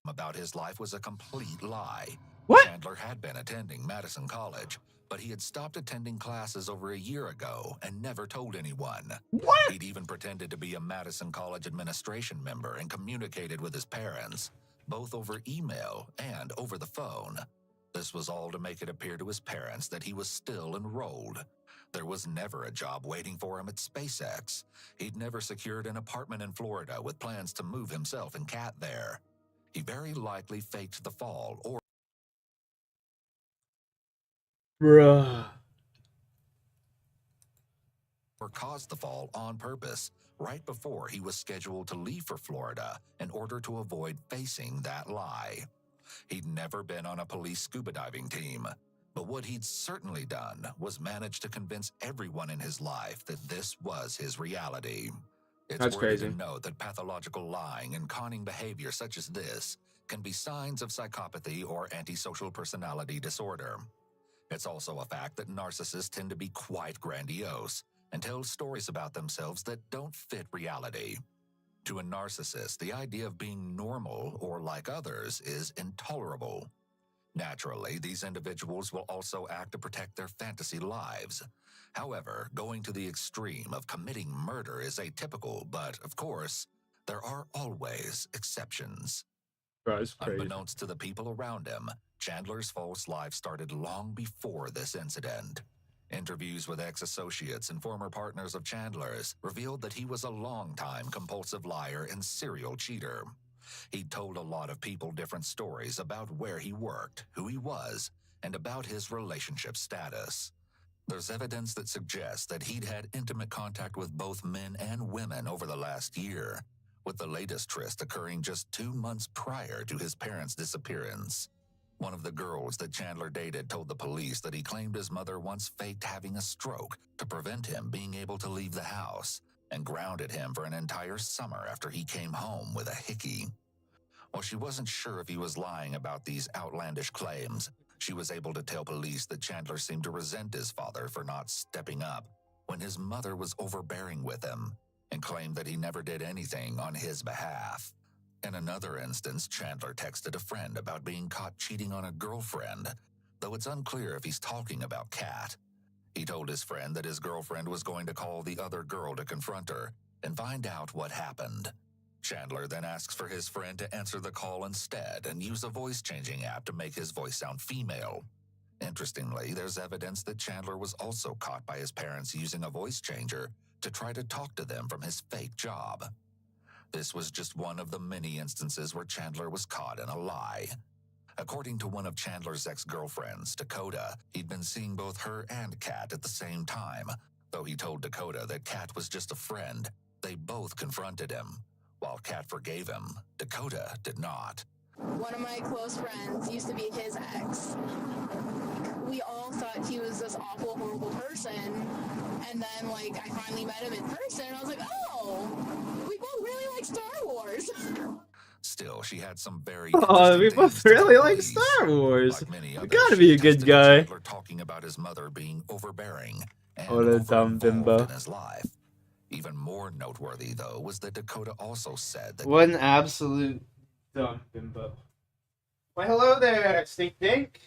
About his life was a complete lie. What? Chandler had been attending Madison College, but he had stopped attending classes over a year ago and never told anyone. What? He'd even pretended to be a Madison College administration member and communicated with his parents, both over email and over the phone. This was all to make it appear to his parents that he was still enrolled. There was never a job waiting for him at SpaceX. He'd never secured an apartment in Florida with plans to move himself and Kat there. He very likely faked the fall or Bruh. caused the fall on purpose right before he was scheduled to leave for Florida in order to avoid facing that lie. He'd never been on a police scuba diving team, but what he'd certainly done was manage to convince everyone in his life that this was his reality. It's That's worthy crazy. to note that pathological lying and conning behavior such as this can be signs of psychopathy or antisocial personality disorder. It's also a fact that narcissists tend to be quite grandiose, and tell stories about themselves that don't fit reality. To a narcissist, the idea of being normal or like others is intolerable. Naturally, these individuals will also act to protect their fantasy lives. However, going to the extreme of committing murder is atypical, but, of course, there are always exceptions. Bro, it's crazy. Unbeknownst to the people around him, Chandler's false life started long before this incident. Interviews with ex-associates and former partners of Chandler's revealed that he was a long-time compulsive liar and serial cheater. He'd told a lot of people different stories about where he worked, who he was, and about his relationship status. There's evidence that suggests that he'd had intimate contact with both men and women over the last year, with the latest tryst occurring just 2 months prior to his parents' disappearance. One of the girls that Chandler dated told the police that he claimed his mother once faked having a stroke to prevent him being able to leave the house, and grounded him for an entire summer after he came home with a hickey. While she wasn't sure if he was lying about these outlandish claims, she was able to tell police that Chandler seemed to resent his father for not stepping up when his mother was overbearing with him, and claimed that he never did anything on his behalf. In another instance, Chandler texted a friend about being caught cheating on a girlfriend, though it's unclear if he's talking about Kat. He told his friend that his girlfriend was going to call the other girl to confront her and find out what happened. Chandler then asks for his friend to answer the call instead and use a voice-changing app to make his voice sound female. Interestingly, there's evidence that Chandler was also caught by his parents using a voice changer to try to talk to them from his fake job. This was just one of the many instances where Chandler was caught in a lie. According to one of Chandler's ex-girlfriends, Dakota, he'd been seeing both her and Kat at the same time. Though he told Dakota that Kat was just a friend, they both confronted him. While Kat forgave him, Dakota did not. One of my close friends used to be his ex. We all thought he was this awful, horrible person. And then, I finally met him in person, and I was like, oh, we both really like Star Wars. Still, she had some very Oh, we both really like Star Wars. You gotta be a good guy. Chandler talking about his mother being overbearing and What a dumb bimbo. in his life. Even more noteworthy, though, was that Dakota also said that... What an absolute dumb bimbo. Why, hello there, Stink Dink.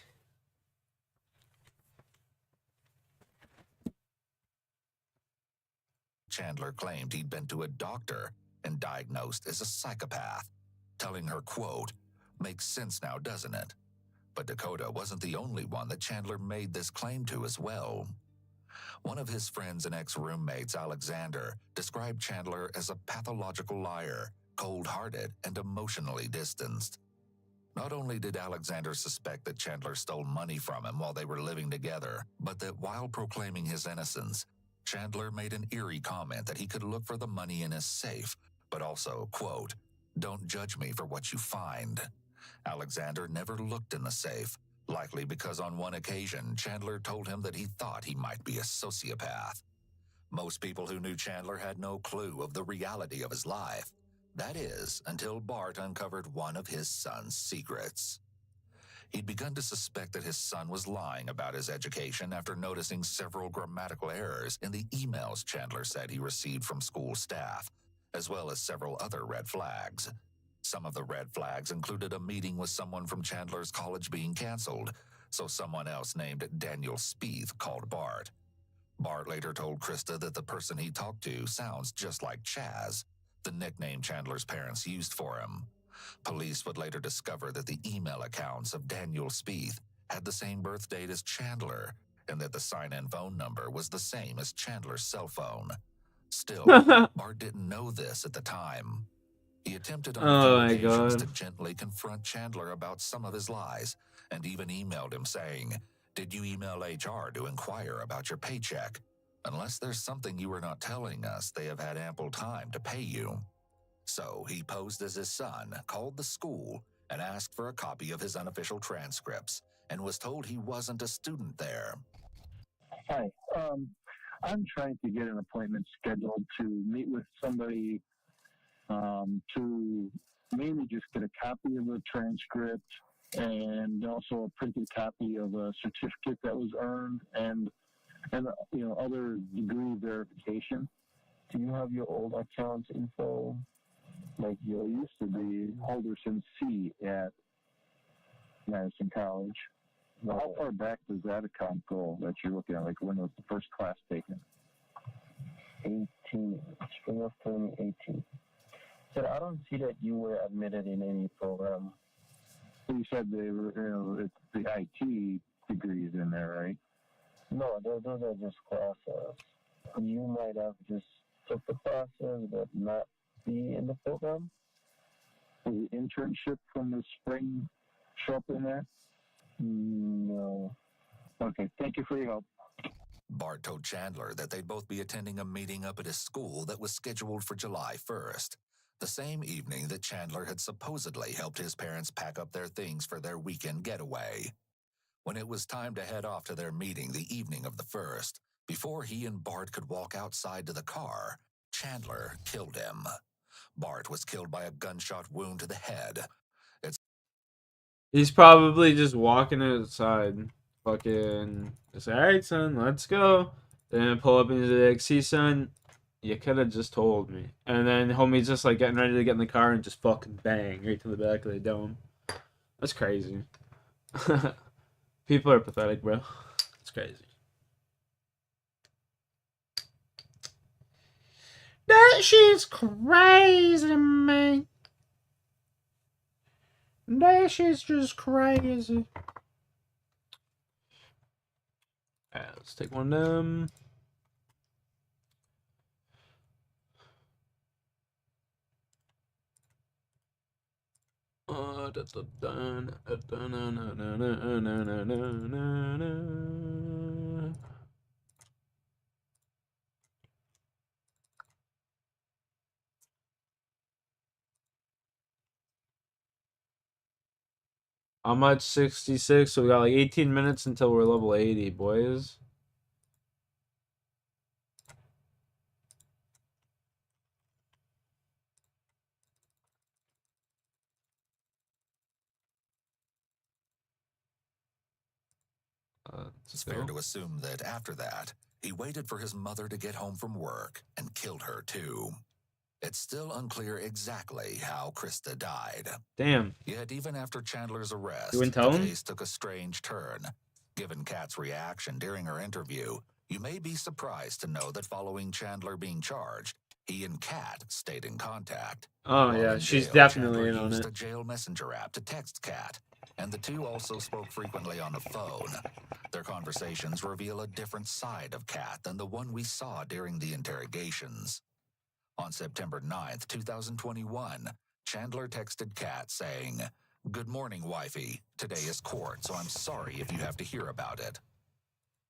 Chandler claimed he'd been to a doctor and diagnosed as a psychopath, telling her, quote, "Makes sense now, doesn't it?" But Dakota wasn't the only one that Chandler made this claim to as well. One of his friends and ex-roommates, Alexander, described Chandler as a pathological liar, cold-hearted, and emotionally distanced. Not only did Alexander suspect that Chandler stole money from him while they were living together, but that while proclaiming his innocence, Chandler made an eerie comment that he could look for the money in his safe, but also, quote, "Don't judge me for what you find." Alexander never looked in the safe, likely because on one occasion, Chandler told him that he thought he might be a sociopath. Most people who knew Chandler had no clue of the reality of his life. That is, until Bart uncovered one of his son's secrets. He'd begun to suspect that his son was lying about his education after noticing several grammatical errors in the emails Chandler said he received from school staff, as well as several other red flags. Some of the red flags included a meeting with someone from Chandler's college being canceled, so someone else named Daniel Spieth called Bart. Bart later told Krista that the person he talked to sounds just like Chaz, the nickname Chandler's parents used for him. Police would later discover that the email accounts of Daniel Spieth had the same birth date as Chandler, and that the sign-in phone number was the same as Chandler's cell phone. Still, Bart didn't know this at the time. He attempted on a few occasions to gently confront Chandler about some of his lies, and even emailed him saying, "Did you email HR to inquire about your paycheck? Unless there's something you are not telling us, they have had ample time to pay you." So he posed as his son, called the school, and asked for a copy of his unofficial transcripts, and was told he wasn't a student there. Hi, I'm trying to get an appointment scheduled to meet with somebody to mainly just get a copy of the transcript and also a printed copy of a certificate that was earned and And, other degree verification. Do you have your old account info? Like, you used to be Alderson C at Madison College. How far back does that account go that you're looking at? Like, when was the first class taken? 18, spring of 2018. So I don't see that you were admitted in any program. You said they were, it's the IT degrees in there, right? No, those are just classes. You might have just took the classes but not be in the program. Was the internship from the spring show up in there? No. Okay, thank you for your help. Bart told Chandler that they'd both be attending a meeting up at his school that was scheduled for July 1st, the same evening that Chandler had supposedly helped his parents pack up their things for their weekend getaway. When it was time to head off to their meeting the evening of the 1st, before he and Bart could walk outside to the car, Chandler killed him. Bart was killed by a gunshot wound to the head. He's probably just walking outside. Fucking, it's alright, son, let's go. Then pull up and he's like, see, son, you could have just told me. And then homie's just like getting ready to get in the car and just fucking bang right to the back of the dome. That's crazy. People are pathetic, bro. It's crazy. That shit's crazy, man. That shit's just crazy. Alright, let's take one of them. I'm at 66, so we got like 18 minutes until we're level 80, boys. It's fair to assume that after that, he waited for his mother to get home from work and killed her too. It's still unclear exactly how Krista died. Damn. Yet even after Chandler's arrest, You wouldn't tell the him? case took a strange turn. Given Kat's reaction during her interview, you may be surprised to know that following Chandler being charged, he and Kat stayed in contact. Oh, While yeah, in she's jail, definitely Chandler in on used it. a jail messenger app to text Kat, and the two also spoke frequently on the phone. Their conversations reveal a different side of Kat than the one we saw during the interrogations. On September 9th, 2021, Chandler texted Kat saying, "Good morning, wifey. Today is court, so I'm sorry if you have to hear about it."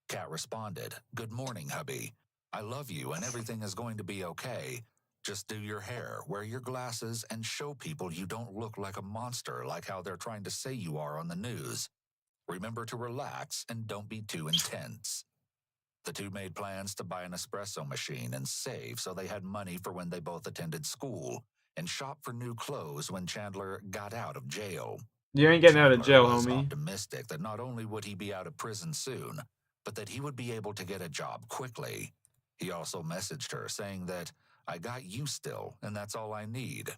Kat responded, "Good morning, hubby. I love you and everything is going to be okay. Just do your hair, wear your glasses, and show people you don't look like a monster like how they're trying to say you are on the news. Remember to relax and don't be too intense." The two made plans to buy an espresso machine and save so they had money for when they both attended school, and shop for new clothes when Chandler got out of jail. You ain't getting out of Chandler jail, was homie. optimistic that not only would he be out of prison soon, but that he would be able to get a job quickly. He also messaged her saying that, "I got you still, and that's all I need."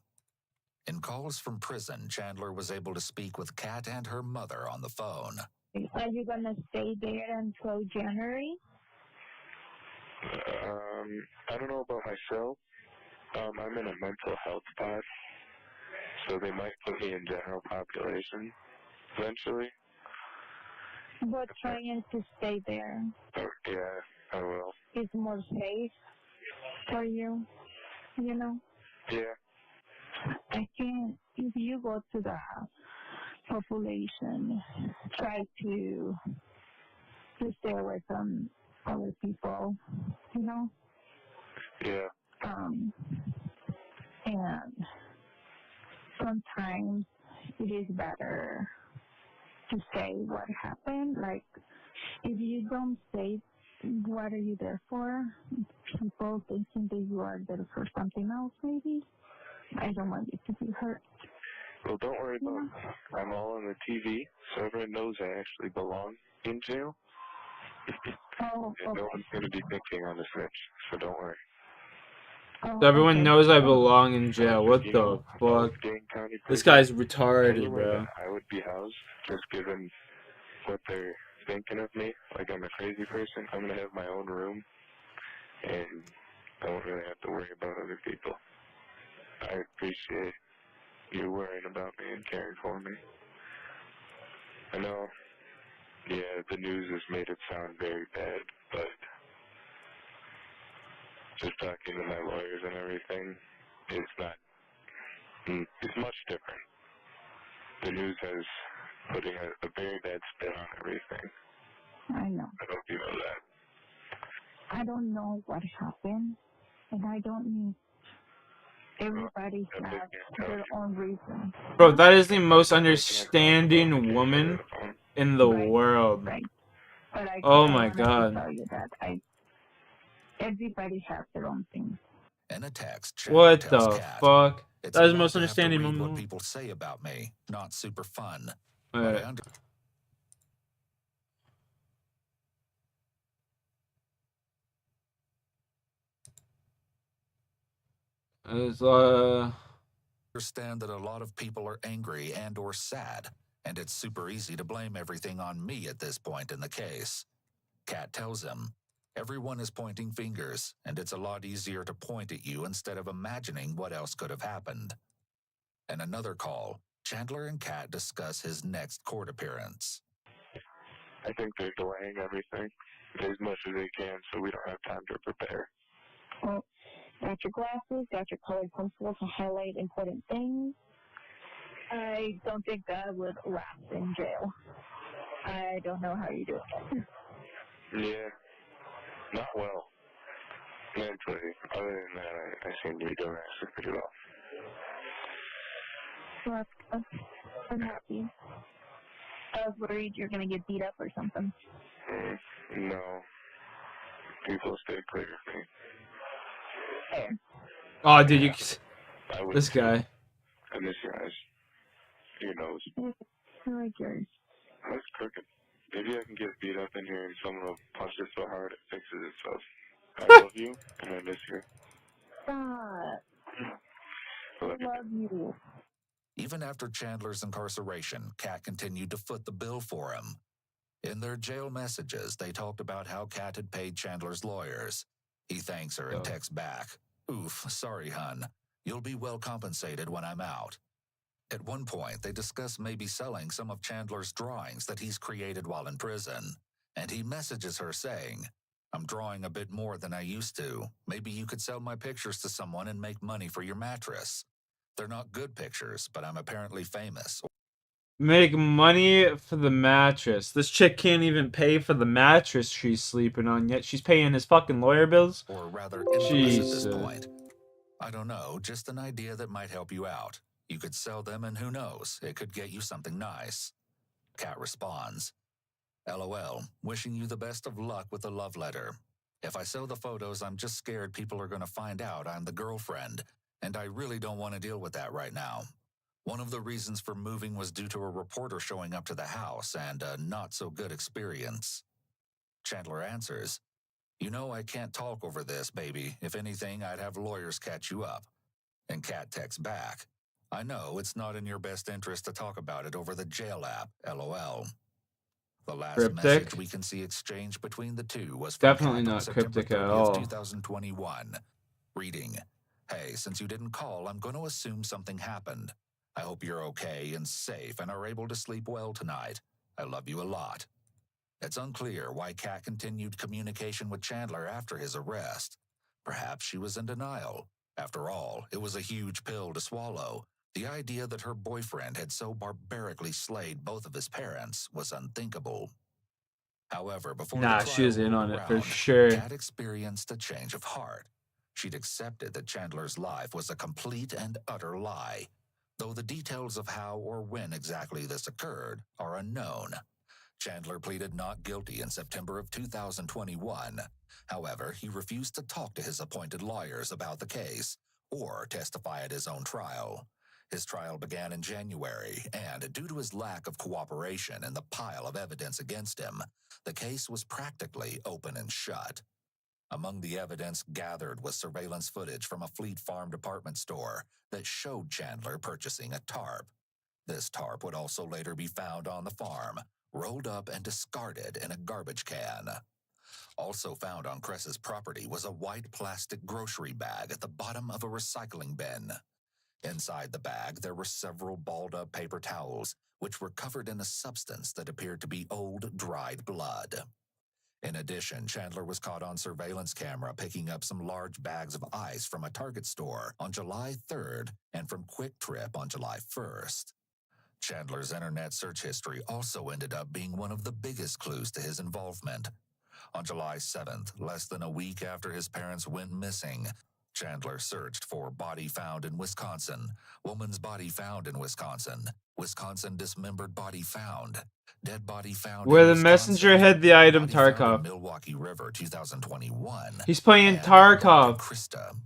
In calls from prison, Chandler was able to speak with Kat and her mother on the phone. Are you gonna stay there until January? I don't know about myself. I'm in a mental health pod, so they might put me in general population eventually. But trying to stay there Yeah, I will. is more safe for you, you know? Yeah. I think if you go to the population, try to stay away from other people, you know? Yeah. And sometimes it is better to say what happened. Like, if you don't say what are you there for, people thinking that you are there for something else, maybe. I don't want you to be hurt. Well, don't worry about it. I'm all on the TV, so everyone knows I actually belong in jail. Oh, And no okay. one's going to be thinking on the snitch, so don't worry. Oh, Everyone okay. knows I belong in jail. What You the know, South fuck? Dane County This Prison, guy's retarded, anywhere bro. that I would be housed, just given what they're thinking of me, like I'm a crazy person, I'm going to have my own room, and I won't really have to worry about other people. I appreciate you worrying about me and caring for me. I know, yeah, the news has made it sound very bad, but just talking to my lawyers and everything, it's much different. The news has putting a very bad spin on everything. I know. I hope you know that. I don't know what happened, and I don't need. Everybody has their own reason. Bro, that is the most understanding woman in the world. Right. But Oh I my wanted to god. tell you that everybody has their own thing. In a text, Chandler What tells the Kat, fuck? "It's That a is the lot most to have to understanding read woman. what people say about me. Not super fun. Alright. But I understand." It's, Understand that a lot of people are angry and or sad, and it's super easy to blame everything on me at this point in the case. Kat tells him, "Everyone is pointing fingers, and it's a lot easier to point at you instead of imagining what else could have happened." In another call, Chandler and Kat discuss his next court appearance. I think they're delaying everything as much as they can, so we don't have time to prepare. Well, got your glasses, got your colored pencil to highlight important things. I don't think that would last in jail. I don't know how you do it. Yeah, not well. Mentally, other than that, I seem to be doing actually pretty well. Well, I'm happy. I was worried you're going to get beat up or something. No. People stay clear of me. Fair. oh, dude, you. I would This too. guy. I miss your eyes. Your nose. I like yours. That's crooked. Maybe I can get beat up in here and someone will punch it so hard it fixes itself. I love you, and I miss you. Stop. I I love you. Even after Chandler's incarceration, Kat continued to foot the bill for him. In their jail messages, they talked about how Kat had paid Chandler's lawyers. He thanks her and texts back, "Oof, sorry, hun. You'll be well compensated when I'm out." At one point, they discuss maybe selling some of Chandler's drawings that he's created while in prison. And he messages her saying, "I'm drawing a bit more than I used to. Maybe you could sell my pictures to someone and make money for your mattress. They're not good pictures, but I'm apparently famous." Make money for the mattress. This chick can't even pay for the mattress she's sleeping on, yet she's paying his fucking lawyer bills? Or rather, infamous at this point. I don't know, just an idea that might help you out. You could sell them, and who knows, it could get you something nice. Kat responds, "LOL, wishing you the best of luck with the love letter. If I sell the photos, I'm just scared people are going to find out I'm the girlfriend, and I really don't want to deal with that right now. One of the reasons for moving was due to a reporter showing up to the house and a not-so-good experience." Chandler answers, "You know I can't talk over this, baby. If anything, I'd have lawyers catch you up." And Kat texts back, "I know it's not in your best interest to talk about it over the jail app, LOL." The last Cryptic? message we can see exchanged between the two was from Definitely Kat on not September cryptic at 30th, all. 2021, reading, "Hey, since you didn't call, I'm going to assume something happened. I hope you're okay and safe and are able to sleep well tonight. I love you a lot." It's unclear why Kat continued communication with Chandler after his arrest. Perhaps she was in denial. After all, it was a huge pill to swallow. The idea that her boyfriend had so barbarically slayed both of his parents was unthinkable. However, before the Nah, trial she was in rolled on it for around, sure. Kat experienced a change of heart. She'd accepted that Chandler's life was a complete and utter lie, though the details of how or when exactly this occurred are unknown. Chandler pleaded not guilty in September of 2021. However, he refused to talk to his appointed lawyers about the case or testify at his own trial. His trial began in January, and due to his lack of cooperation and the pile of evidence against him, the case was practically open and shut. Among the evidence gathered was surveillance footage from a Fleet Farm department store that showed Chandler purchasing a tarp. This tarp would also later be found on the farm, rolled up and discarded in a garbage can. Also found on Cress's property was a white plastic grocery bag at the bottom of a recycling bin. Inside the bag, there were several balled-up paper towels, which were covered in a substance that appeared to be old, dried blood. In addition, Chandler was caught on surveillance camera picking up some large bags of ice from a Target store on July 3rd and from Quick Trip on July 1st. Chandler's internet search history also ended up being one of the biggest clues to his involvement. On July 7th, less than a week after his parents went missing, Chandler searched for body found in Wisconsin, woman's body found in Wisconsin, Wisconsin dismembered body found, dead body found Where in the Wisconsin, messenger hid the item, body found in Tarkov. Milwaukee River 2021. He's playing and Tarkov. Krista.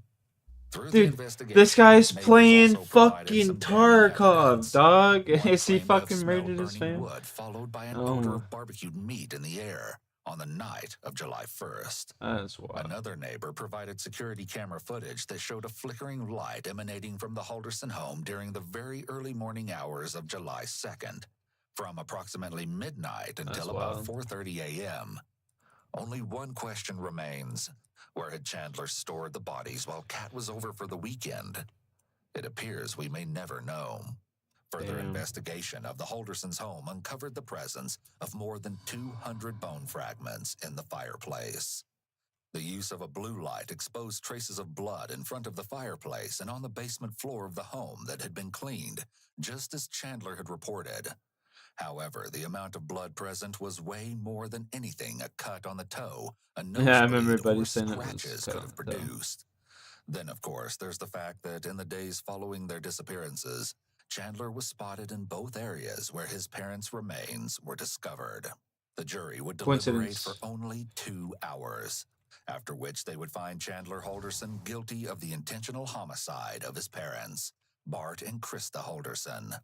Through the Dude, investigation, this guy's neighbors playing also provided fucking some damning Tarkov, evidence. dog. One Is he claimed to have fucking smelled murdered his burning fam? wood, followed by an Oh, odor of barbecued meat in the air on the night of July 1st. that's wild. Another neighbor provided security camera footage that showed a flickering light emanating from the Halderson home during the very early morning hours of July 2nd, from approximately midnight until about 4:30 a.m. Only one question remains. Where had Chandler stored the bodies while Kat was over for the weekend? It appears we may never know. Further investigation of the Haldersons' home uncovered the presence of more than 200 bone fragments in the fireplace. The use of a blue light exposed traces of blood in front of the fireplace and on the basement floor of the home that had been cleaned, just as Chandler had reported. However, the amount of blood present was way more than anything a cut on the toe, a Yeah, I remember nosebleed, everybody or saying it was scratches cut could on have the toe. produced. Then, of course, there's the fact that in the days following their disappearances, Chandler was spotted in both areas where his parents' remains were discovered. The jury would deliberate for only 2 hours, after which they would find Chandler Halderson guilty of the intentional homicide of his parents, Bart and Krista Halderson.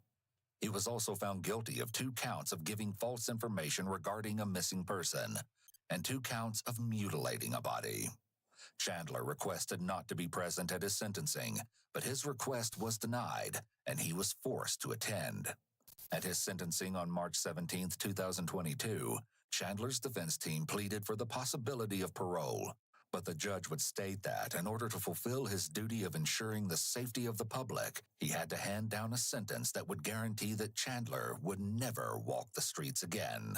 He was also found guilty of 2 counts of giving false information regarding a missing person and 2 counts of mutilating a body. Chandler requested not to be present at his sentencing, but his request was denied, and he was forced to attend. At his sentencing on March 17, 2022, Chandler's defense team pleaded for the possibility of parole, but the judge would state that in order to fulfill his duty of ensuring the safety of the public, he had to hand down a sentence that would guarantee that Chandler would never walk the streets again.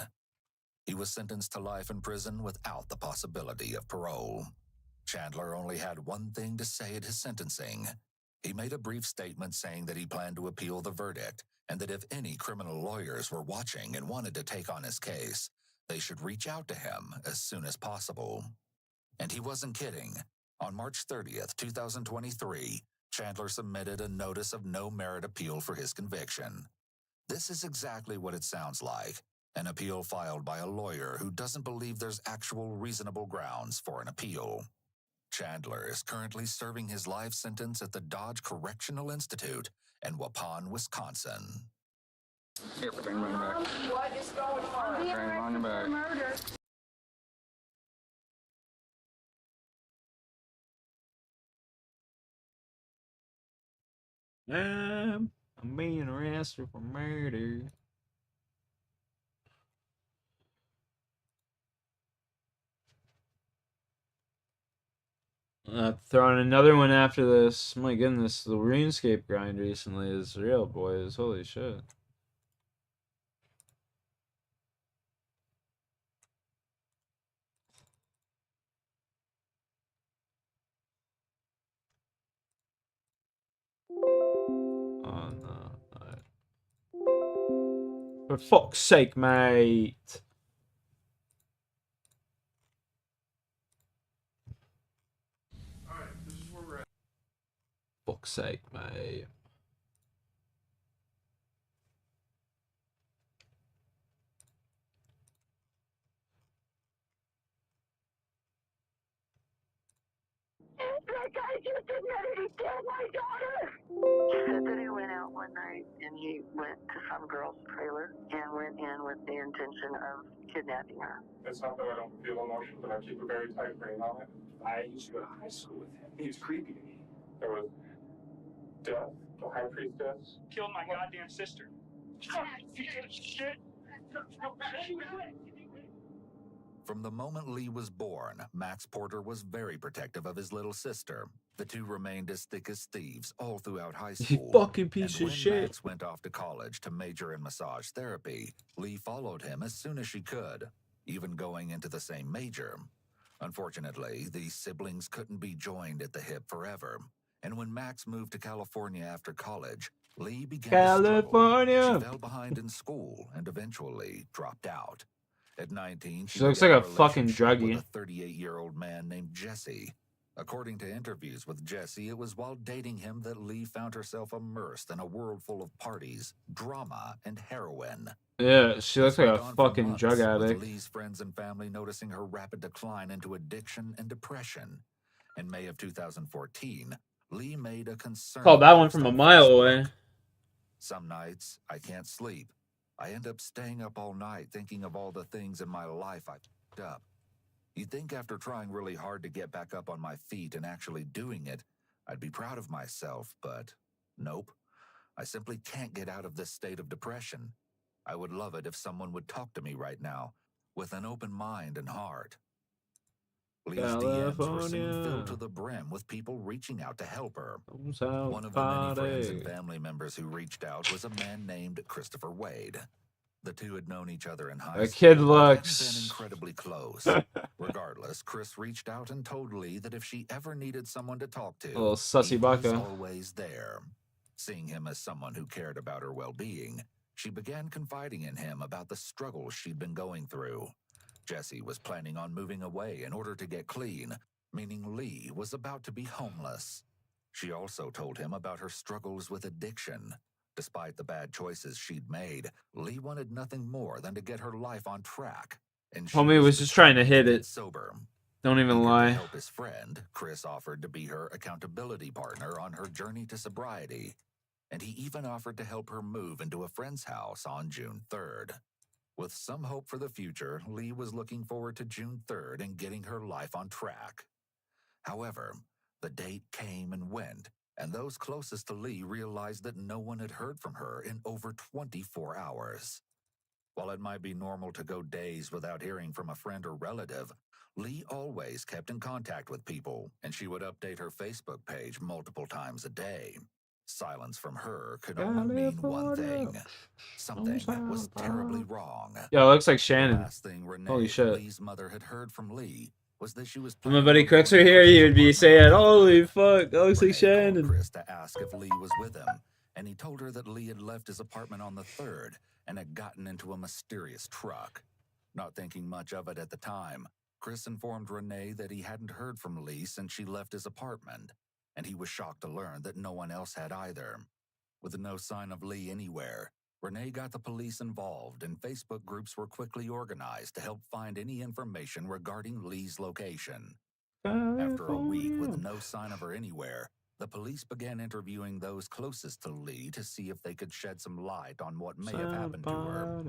He was sentenced to life in prison without the possibility of parole. Chandler only had one thing to say at his sentencing. He made a brief statement saying that he planned to appeal the verdict and that if any criminal lawyers were watching and wanted to take on his case, they should reach out to him as soon as possible. And he wasn't kidding. On March 30th, 2023, Chandler submitted a notice of no merit appeal for his conviction. This is exactly what it sounds like, an appeal filed by a lawyer who doesn't believe there's actual reasonable grounds for an appeal. Chandler is currently serving his life sentence at the Dodge Correctional Institute in Waupun, Wisconsin. Here, bring money back. What is going on? Bring money back. Murder. I'm being arrested for murder. Throwing another one after this. My goodness, the Runescape grind recently is real, boys. Holy shit. Oh no. For fuck's sake, mate. Fuck's sake, mate. that guy just admitted he killed my daughter. He said that he went out one night and he went to some girl's trailer and went in with the intention of kidnapping her. It's not that I don't feel emotion, but I keep a very tight rein on it. I used to go to high school with him. He was creepy to me. There was death, the high priestess. Killed my goddamn sister. Shit. From the moment Lee was born, Max Porter was very protective of his little sister. The two remained as thick as thieves all throughout high You school. fucking piece And of when shit. Max went off to college to major in massage therapy, Lee followed him as soon as she could, even going into the same major. Unfortunately, these siblings couldn't be joined at the hip forever. And when Max moved to California after college, Lee began to struggle. California. She fell behind in school and eventually dropped out. At 19, She looks like a fucking druggie. with a 38-year-old man named Jesse. According to interviews with Jesse, it was while dating him that Lee found herself immersed in a world full of parties, drama, and heroin. Yeah, she looks like a This went on for fucking months, drug with addict. Lee's friends and family noticing her rapid decline into addiction and depression. In May of 2014, Lee made a concerning Called that one post from a on mile Facebook. away. Some nights, I can't sleep. I end up staying up all night thinking of all the things in my life I fucked up. You'd think after trying really hard to get back up on my feet and actually doing it, I'd be proud of myself, but nope. I simply can't get out of this state of depression. I would love it if someone would talk to me right now, with an open mind and heart. Lee's DMs were soon filled to the brim with people reaching out to help her. One of the many friends and family members who reached out was a man named Christopher Wade. The two had known each other in high That school. kid But looks- hadn't been incredibly close. Regardless, Chris reached out and told Lee that if she ever needed someone to talk to, Little sussy he was baka. always there. Seeing him as someone who cared about her well-being, she began confiding in him about the struggles she'd been going through. Jesse was planning on moving away in order to get clean, meaning Lee was about to be homeless. She also told him about her struggles with addiction. Despite the bad choices she'd made, Lee wanted nothing more than to get her life on track. And she Homie was just trying to hit get it. sober. Don't even Eager to lie. help his friend, Chris offered to be her accountability partner on her journey to sobriety. And he even offered to help her move into a friend's house on June 3rd. With some hope for the future, Lee was looking forward to June 3rd and getting her life on track. However, the date came and went, and those closest to Lee realized that no one had heard from her in over 24 hours. While it might be normal to go days without hearing from a friend or relative, Lee always kept in contact with people, and she would update her Facebook page multiple times a day. Silence from her could only mean one thing. Something was terribly wrong. Yo, it looks like The Shannon. last thing Renee, Holy shit. Lee's mother, had heard from Lee was that she was When my buddy Crooks are here, he would be saying, "Holy fuck, that looks like Shannon." Chris to ask if Lee was with him, and he told her that Lee had left his apartment on the 3rd and had gotten into a mysterious truck. Not thinking much of it at the time, Chris informed Renee that he hadn't heard from Lee since she left his apartment, and he was shocked to learn that no one else had either. With no sign of Lee anywhere, Renee got the police involved, and Facebook groups were quickly organized to help find any information regarding Lee's location. After a week with no sign of her anywhere, the police began interviewing those closest to Lee to see if they could shed some light on what may have happened to her.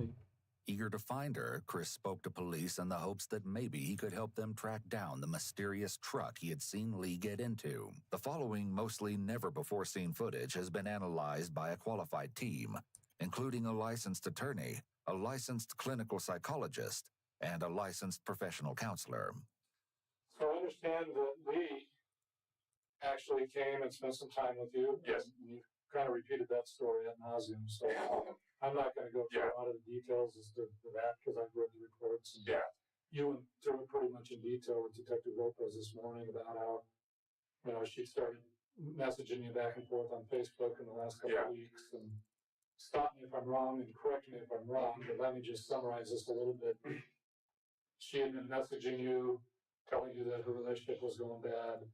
Eager to find her, Chris spoke to police in the hopes that maybe he could help them track down the mysterious truck he had seen Lee get into. The following mostly never-before-seen footage has been analyzed by a qualified team, including a licensed attorney, a licensed clinical psychologist, and a licensed professional counselor. So I understand that Lee actually came and spent some time with you. Yes. And you kind of repeated that story ad nauseum, so I'm not going to go through a lot of the details as to that because I've read the reports. And you went through it pretty much in detail with Detective Lopez this morning about how, she started messaging you back and forth on Facebook in the last couple of weeks. And stop me if I'm wrong and correct me if I'm wrong, but let me just summarize this a little bit. She had been messaging you, telling you that her relationship was going bad,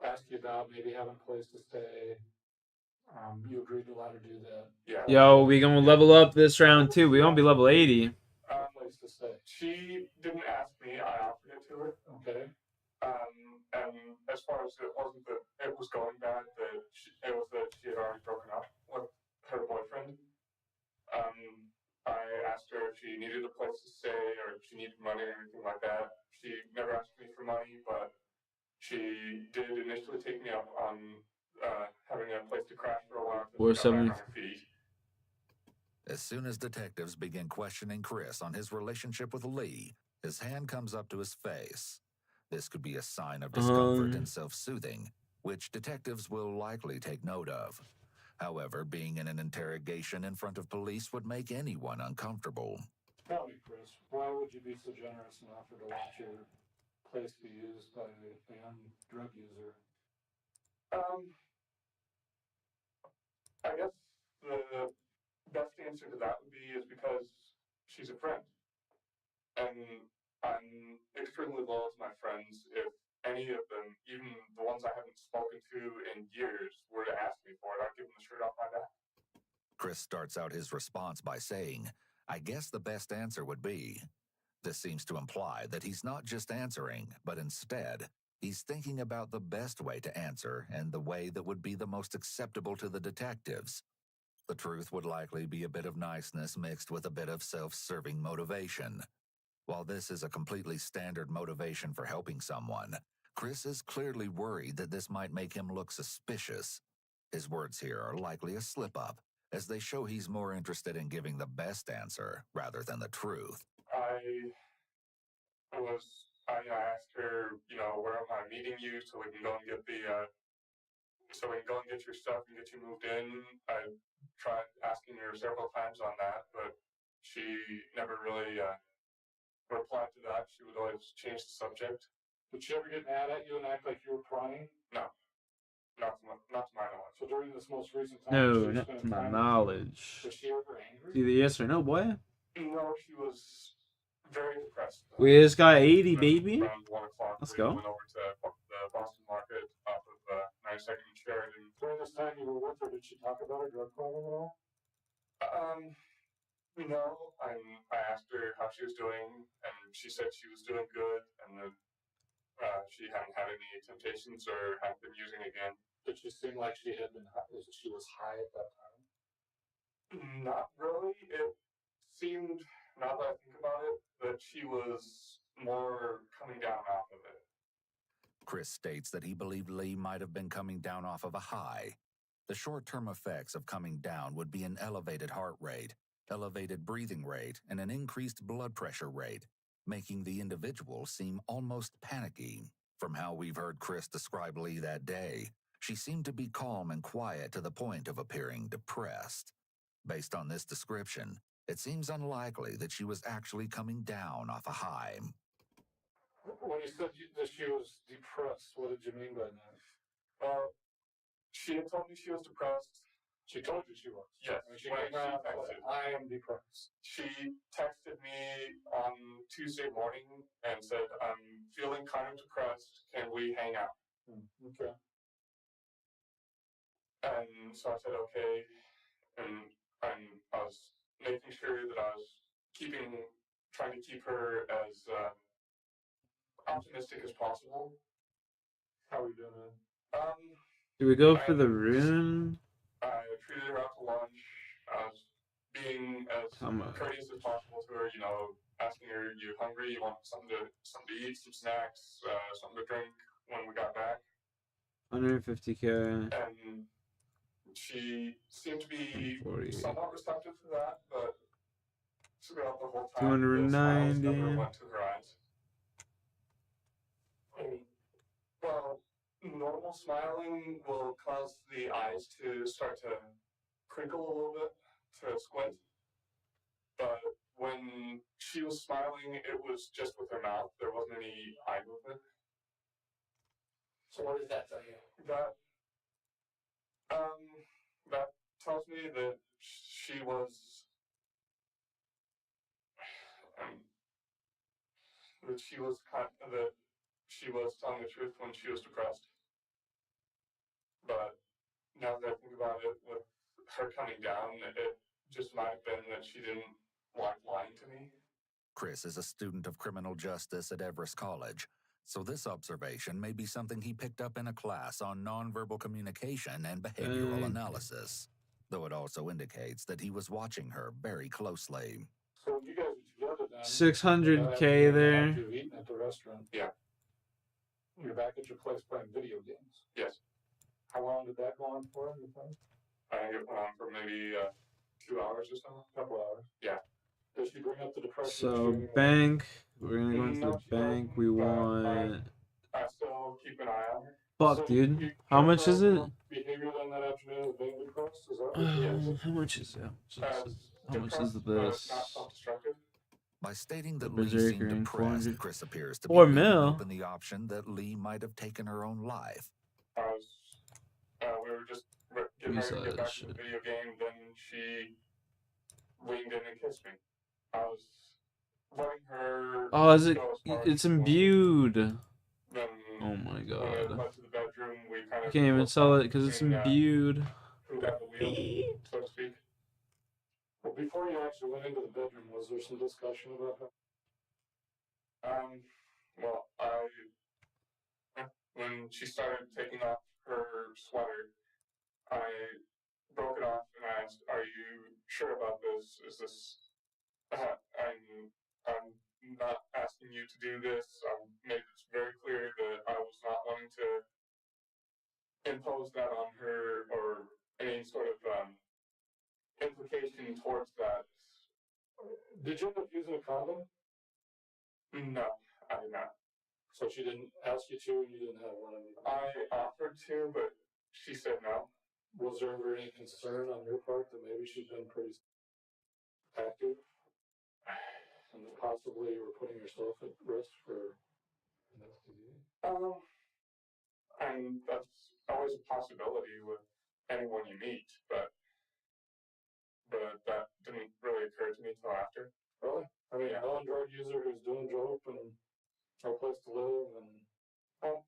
asked you about maybe having a place to stay. You agreed to let her do that. Yeah. Yo, we gonna level up this round too. We gonna be level 80. Place to stay. She didn't ask me. I offered it to her. Okay. And as far as it wasn't that was going bad, that it was that she had already broken up with her boyfriend. I asked her if she needed a place to stay or if she needed money or anything like that. She never asked me for money, but she did initially take me up on having a place to crash for a while until Or she got back 70. on her feet. As soon as detectives begin questioning Chris on his relationship with Lee, his hand comes up to his face. This could be a sign of discomfort and self-soothing, which detectives will likely take note of. However, being in an interrogation in front of police would make anyone uncomfortable. Tell me, Chris, why would you be so generous and offer to let your place be used by a young drug user? I guess the best answer to that would be is because she's a friend. And I'm extremely loyal to my friends. If any of them, even the ones I haven't spoken to in years, were to ask me for it, I'd give them the shirt off my back. Chris starts out his response by saying, I guess the best answer would be. This seems to imply that he's not just answering, but instead, he's thinking about the best way to answer and the way that would be the most acceptable to the detectives. The truth would likely be a bit of niceness mixed with a bit of self-serving motivation. While this is a completely standard motivation for helping someone, Chris is clearly worried that this might make him look suspicious. His words here are likely a slip-up, as they show he's more interested in giving the best answer rather than the truth. I asked her, where am I meeting you so we can go and get your stuff and get you moved in. I tried asking her several times on that, but she never really replied to that. She would always change the subject. Did she ever get mad at you and act like you were prying? No, not to my knowledge. So during this most recent time, No, not to my knowledge. was she ever angry? Either yes or no, boy. No, she was very depressed. We just got 80, baby. Around 1 o'clock, Let's we go. went over to the Boston Market off of 92nd and Sheridan. During this time you were with her, did she talk about her drug problem at all? No. I asked her how she was doing, and she said she was doing good, and that she hadn't had any temptations or hadn't been using again. Did she seem like she was high at that time? Not really. It seemed, now that I think about it, that she was more coming down off of it. Chris states that he believed Lee might have been coming down off of a high. The short-term effects of coming down would be an elevated heart rate, elevated breathing rate, and an increased blood pressure rate, making the individual seem almost panicky. From how we've heard Chris describe Lee that day, she seemed to be calm and quiet to the point of appearing depressed. Based on this description, it seems unlikely that she was actually coming down off a high. When you said that she was depressed, what did you mean by that? She had told me she was depressed. She told you she was? Yes. She came out, I am depressed. She texted me on Tuesday morning and said, I'm feeling kind of depressed. Can we hang out? Okay. And so I said, okay. And I was making sure that I was trying to keep her as optimistic as possible. How are we doing that? Do we go for the rune? I treated her out to lunch. I was being as courteous as possible to her, asking her, you hungry? You want something to eat, some snacks, something to drink when we got back? 150K. And she seemed to be somewhat receptive to that, but throughout the whole time, 290. the smiles never went to her eyes. Well, normal smiling will cause the eyes to start to crinkle a little bit, to squint. But when she was smiling, it was just with her mouth. There wasn't any eye movement. So what does that tell you? That tells me that she was telling the truth when she was depressed. But now that I think about it, with her coming down, it just might have been that she didn't like lying to me. Chris is a student of criminal justice at Everest College. So this observation may be something he picked up in a class on nonverbal communication and behavioral analysis, though it also indicates that he was watching her very closely. So you guys were together then. 600K there. You've eaten at the restaurant. Yeah. You're back at your place playing video games. Yes. How long did that go on for? You think? I think it went on for maybe 2 hours or so. A couple hours. Yeah. Did she bring up the depression? So bank. We're gonna go into the bank. We want. I still keep an eye on her. Fuck, dude. How much is it? Behavior then that afternoon was being depressed. Is that what it is? How much is it? How much is this? Not self-destructive. By stating The that Lee Berserker seemed in depressed, 400. Chris appears to 4 be leaving mil. open the option that Lee might have taken her own life. We were just getting ready to get back to the video game, then she leaned in and kissed me. I was letting her. Oh, is it? It's imbued. Then Oh my when we god. went to the bedroom, we kind You of can't even sell it because it's imbued. who got the wheel, so to speak. Well, before you actually went into the bedroom, was there some discussion about that? Well, when she started taking off her sweater, I broke it off and I asked, "Are you sure about this? Is this? I'm not asking you to do this. I made it very clear that I was not wanting to impose that on her or any sort of implication towards that." Did you end up using a condom? No, I did not. So she didn't ask you to, and you didn't have one. I offered to, but she said no. Was there ever any concern on your part that maybe she'd been pretty active, and that possibly you were putting yourself at risk for an STD? And that's always a possibility with anyone you meet, but that didn't really occur to me till after. Really? I mean, a non-drug user who's doing dope and no place to live, and well,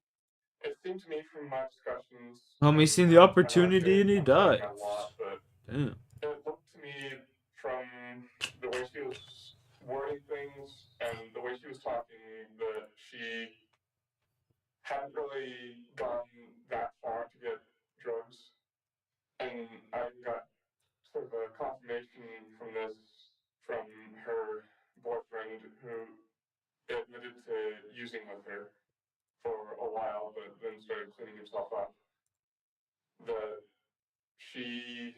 it seemed to me from my discussions. Homie seen the opportunity and he died. A lot, but Damn. it looked to me from the way she was wording things and the way she was talking that she hadn't really gone that far to get drugs. And I got sort of a confirmation from this from her boyfriend who admitted to using with her for a while, but then started cleaning himself up. That she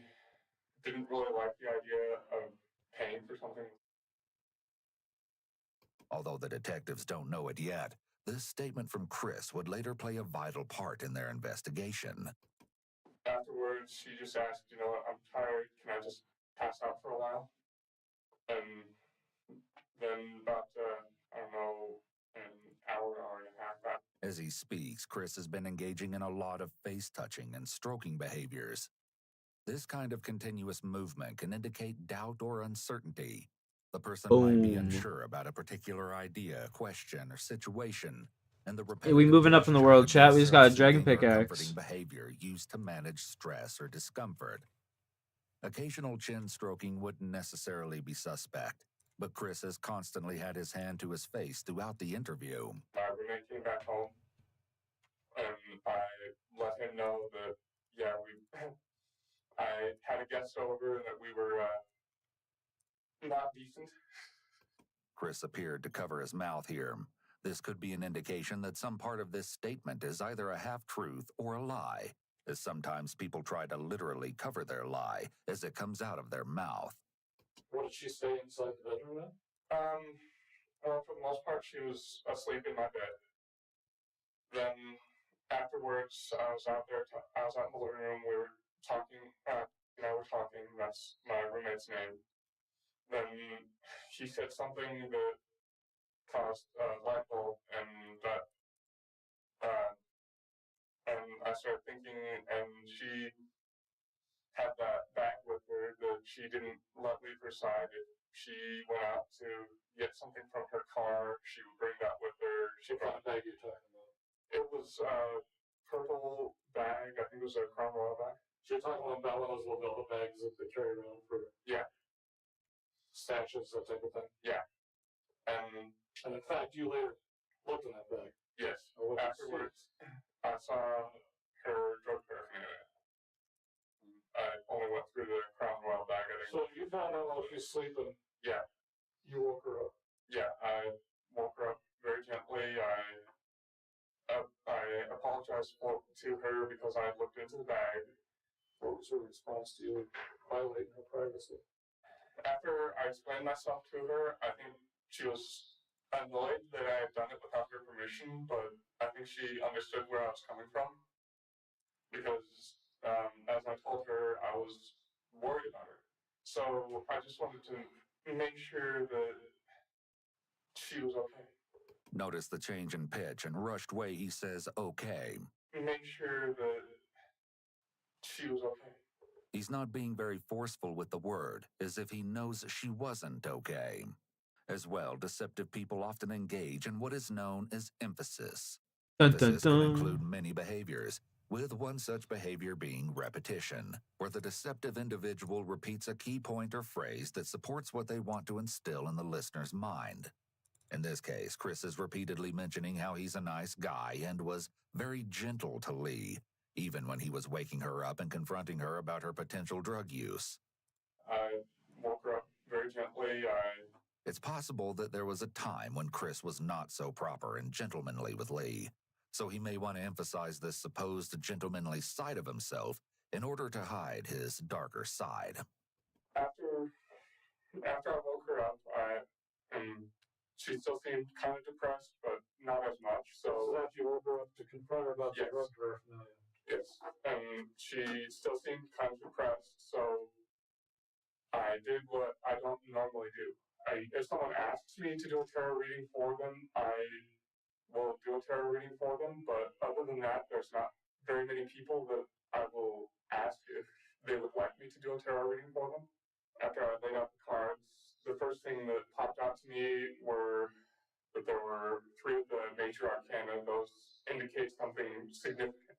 didn't really like the idea of paying for something. Although the detectives don't know it yet, this statement from Chris would later play a vital part in their investigation. Afterwards, she just asked, "I'm tired, can I just pass out for a while?" And then about, I don't know, an hour and a half after. As he speaks, Chris has been engaging in a lot of face touching and stroking behaviors. This kind of continuous movement can indicate doubt or uncertainty. The person might be unsure about a particular idea, question, or situation, and the Hey, we moving up in the world, chat. We just got a dragon pickaxe. comforting behavior used to manage stress or discomfort. Occasional chin stroking wouldn't necessarily be suspect, but Chris has constantly had his hand to his face throughout the interview. My roommate came back home, and I let him know that, I had a guest over and that we were not decent. Chris appeared to cover his mouth here. This could be an indication that some part of this statement is either a half-truth or a lie, as sometimes people try to literally cover their lie as it comes out of their mouth. What did she say inside the bedroom then? Well, for the most part, she was asleep in my bed. Then afterwards, I was out in the living room. We were talking. That's my roommate's name. Then she said something that caused a light bulb, and I started thinking, and she had that bag with her that she didn't let leave her side. If she went out to get something from her car, she would bring that with her. What kind of bag are you talking about? It was a purple bag. I think it was a Cromwell bag. So you're talking about one of those little velvet bags that they carry around for stashes, that type of thing. Yeah. And in fact, you later looked in that bag. Yes. Or what did you see? Afterwards, I saw her drug paraphernalia. I only went through the Crown Royal bag. I think. So you found out while she was sleeping. Yeah. You woke her up. Yeah, I woke her up very gently. I apologized to her because I had looked into the bag. What was her response to you violating her privacy? After I explained myself to her, I think she was annoyed that I had done it without her permission, but I think she understood where I was coming from. Because, as I told her, I was worried about her. So I just wanted to make sure that she was okay. Notice the change in pitch and rushed way he says okay. Make sure that she was okay. He's not being very forceful with the word, as if he knows she wasn't okay. As well, deceptive people often engage in what is known as emphasis. Dun, Emphasis dun, can dun. include many behaviors, with one such behavior being repetition, where the deceptive individual repeats a key point or phrase that supports what they want to instill in the listener's mind. In this case, Chris is repeatedly mentioning how he's a nice guy and was very gentle to Lee, even when he was waking her up and confronting her about her potential drug use. I woke her up very gently. It's possible that there was a time when Chris was not so proper and gentlemanly with Lee, so he may want to emphasize this supposed gentlemanly side of himself in order to hide his darker side. After I woke her up, she still seemed kind of depressed, but not as much. So after you woke her up to confront her about the drug paraphernalia. Yes, she still seemed kind of depressed. So I did what I don't normally do. If someone asks me to do a tarot reading for them, I will do a tarot reading for them. But other than that, there's not very many people that I will ask if they would like me to do a tarot reading for them. After I laid out the cards, the first thing that popped out to me were that there were 3 of the major arcana. Those indicate something significant.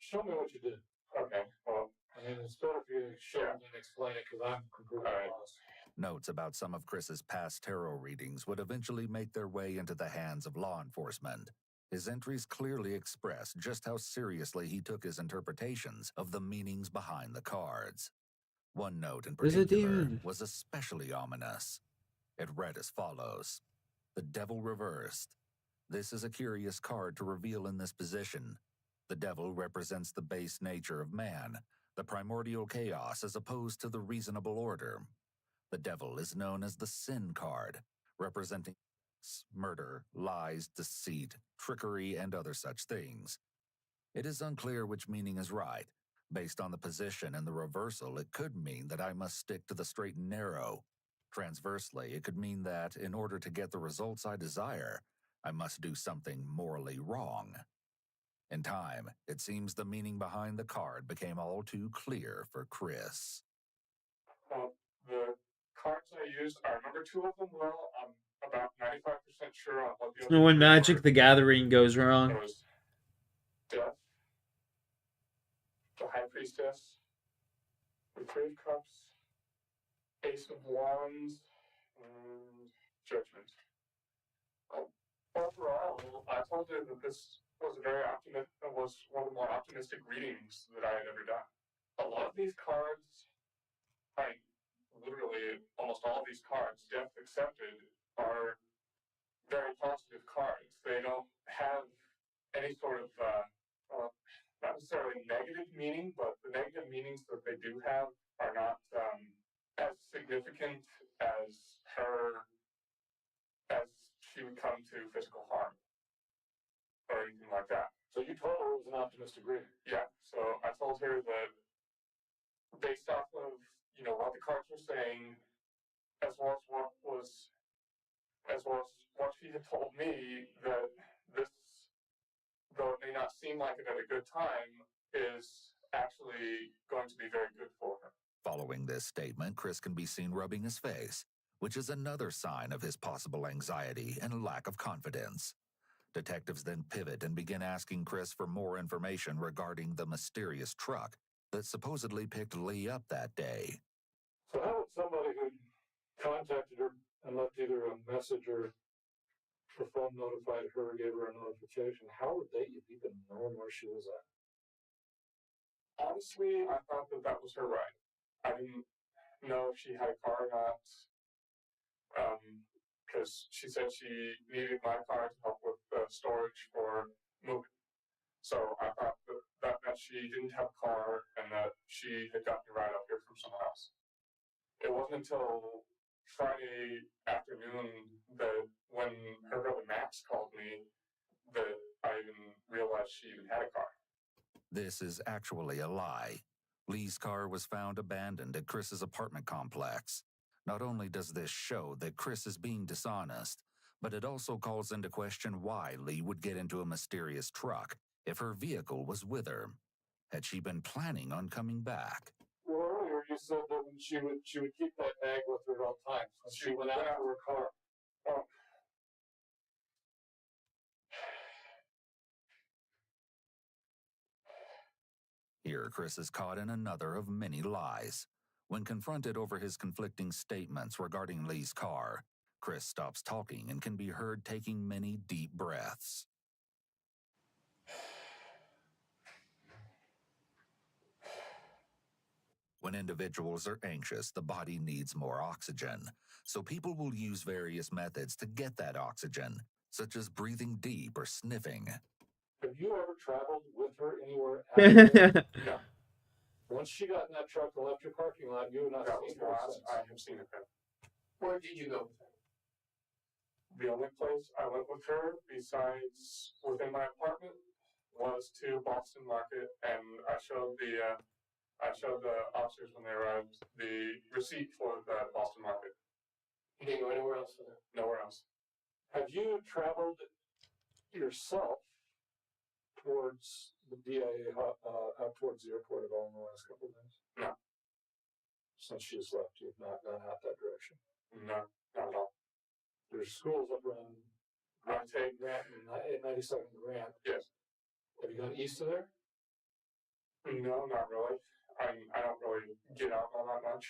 Show me what you did. Okay, well, I mean, it's better if you show me and explain it because I'm completely lost. Notes about some of Chris's past tarot readings would eventually make their way into the hands of law enforcement. His entries clearly express just how seriously he took his interpretations of the meanings behind the cards. One note in Is it particular even? was especially ominous. It read as follows: The Devil Reversed. This is a curious card to reveal in this position. The devil represents the base nature of man, the primordial chaos as opposed to the reasonable order. The devil is known as the sin card, representing murder, lies, deceit, trickery, and other such things. It is unclear which meaning is right. Based on the position and the reversal, it could mean that I must stick to the straight and narrow. Transversely, it could mean that, in order to get the results I desire, I must do something morally wrong. In time, it seems the meaning behind the card became all too clear for Chris. The cards I used, I remember 2 of them well. I'm about 95% sure on what the You know, when Magic the Gathering goes wrong. There was Death, the High Priestess, the 3 of Cups, Ace of Wands, and Judgment. Overall, I told her that this was one of the more optimistic readings that I had ever done. A lot of these cards, literally almost all of these cards, death accepted, are very positive cards. They don't have any sort of, not necessarily negative meaning, but the negative meanings that they do have are not as significant as she would come to physical harm or anything like that. So you told her it was an optimistic reading? Yeah, so I told her that based off of, what the cards were saying, as well as what she had told me, that this, though it may not seem like it at a good time, is actually going to be very good for her. Following this statement, Chris can be seen rubbing his face, which is another sign of his possible anxiety and lack of confidence. Detectives then pivot and begin asking Chris for more information regarding the mysterious truck that supposedly picked Lee up that day. So how would somebody who contacted her and left either a message or her phone notified her, gave her a notification. How would they have even known where she was at? Honestly, I thought that was her ride. I didn't know if she had a car or not. Because she said she needed my car to help with the storage for moving. So I thought that she didn't have a car and that she had gotten a ride up here from someone else. It wasn't until Friday afternoon that when her brother Max called me that I even realized she even had a car. This is actually a lie. Lee's car was found abandoned at Chris's apartment complex. Not only does this show that Chris is being dishonest, but it also calls into question why Lee would get into a mysterious truck if her vehicle was with her. Had she been planning on coming back? Well, earlier you said that she would keep that bag with her at all times when she went out to her car. Well, Here, Chris is caught in another of many lies. When confronted over his conflicting statements regarding Lee's car, Chris stops talking and can be heard taking many deep breaths. When individuals are anxious, the body needs more oxygen. So people will use various methods to get that oxygen, such as breathing deep or sniffing. Have you ever traveled with her anywhere after? no. Once she got in that truck and left your parking lot, you have not That was seen the her last since. I have seen of her. Where did you go with her? The only place I went with her, besides within my apartment, was to Boston Market, and I showed the officers when they arrived the receipt for the Boston Market. You didn't go anywhere else with her? Nowhere else. Have you traveled yourself towards the DIA, out towards the airport at all in the last couple of days? No. Since she's left, you've not gone out that direction? No, not at all. There's schools up around Grant and 92nd Grant. Yes. Have you gone east of there? No, not really. I don't really get out all that much.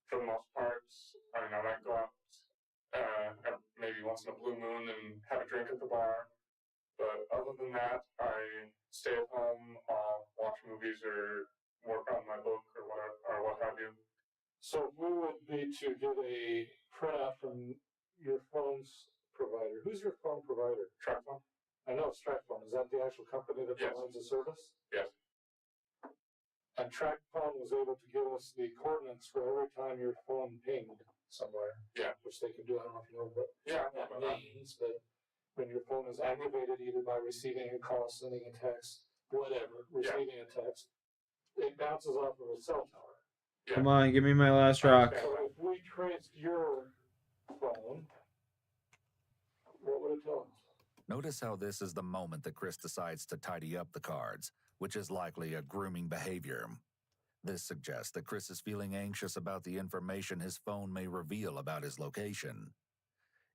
For the most part, I might go out maybe once in a blue moon and have a drink at the bar. But other than that, I stay at home, watch movies or work on my book or whatever, or what have you. So we would be to get a printout from your phone's provider. Who's your phone provider? TracFone? I know it's TracFone. Is that the actual company that Yes. provides the service? Yes. And TracFone was able to give us the coordinates for every time your phone pinged somewhere. Yeah. Which they can do. I don't know if you know what Yeah, that means, but when your phone is activated either by receiving a call, sending a text, whatever, receiving a text, it bounces off of a cell tower. Yeah. Come on, give me my last rock. So if we traced your phone, what would it tell us? Notice how this is the moment that Chris decides to tidy up the cards, which is likely a grooming behavior. This suggests that Chris is feeling anxious about the information his phone may reveal about his location.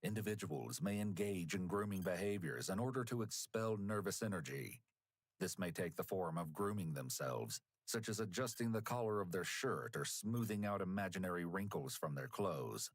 Individuals may engage in grooming behaviors in order to expel nervous energy. This may take the form of grooming themselves, such as adjusting the collar of their shirt or smoothing out imaginary wrinkles from their clothes.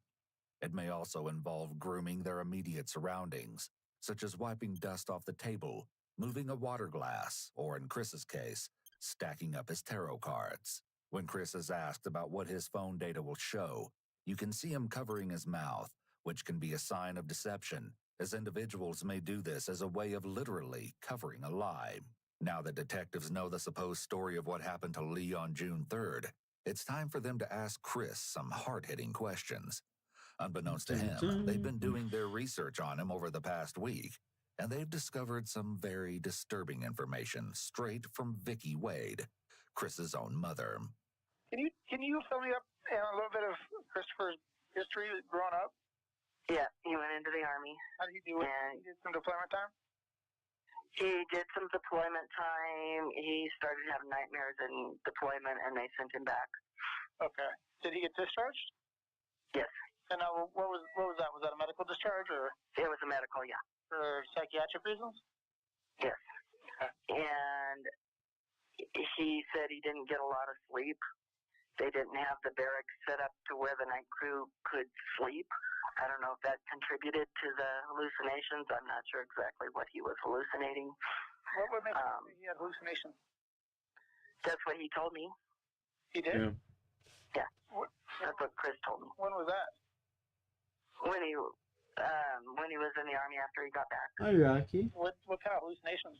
It may also involve grooming their immediate surroundings, such as wiping dust off the table, moving a water glass, or in Chris's case, stacking up his tarot cards. When Chris is asked about what his phone data will show, you can see him covering his mouth, which can be a sign of deception, as individuals may do this as a way of literally covering a lie. Now that detectives know the supposed story of what happened to Lee on June 3rd, it's time for them to ask Chris some hard-hitting questions. Unbeknownst to him, they've been doing their research on him over the past week, and they've discovered some very disturbing information straight from Vicky Wade, Chris's own mother. Can you fill me up in a little bit of Christopher's history growing up? Yeah, he went into the Army. How did he do it? He did some deployment time? He did some deployment time. He started having nightmares in deployment, and they sent him back. Okay. Did he get discharged? Yes. And what was that? Was that a medical discharge or? It was a medical, yeah. For psychiatric reasons? Yes. And he said he didn't get a lot of sleep. They didn't have the barracks set up to where the night crew could sleep. I don't know if that contributed to the hallucinations. I'm not sure exactly what he was hallucinating. What would make you think he had hallucinations? That's what he told me. He did? Yeah. That's what Chris told me. When was that? When he was in the Army after he got back. Hi, Rocky. What kind of hallucinations?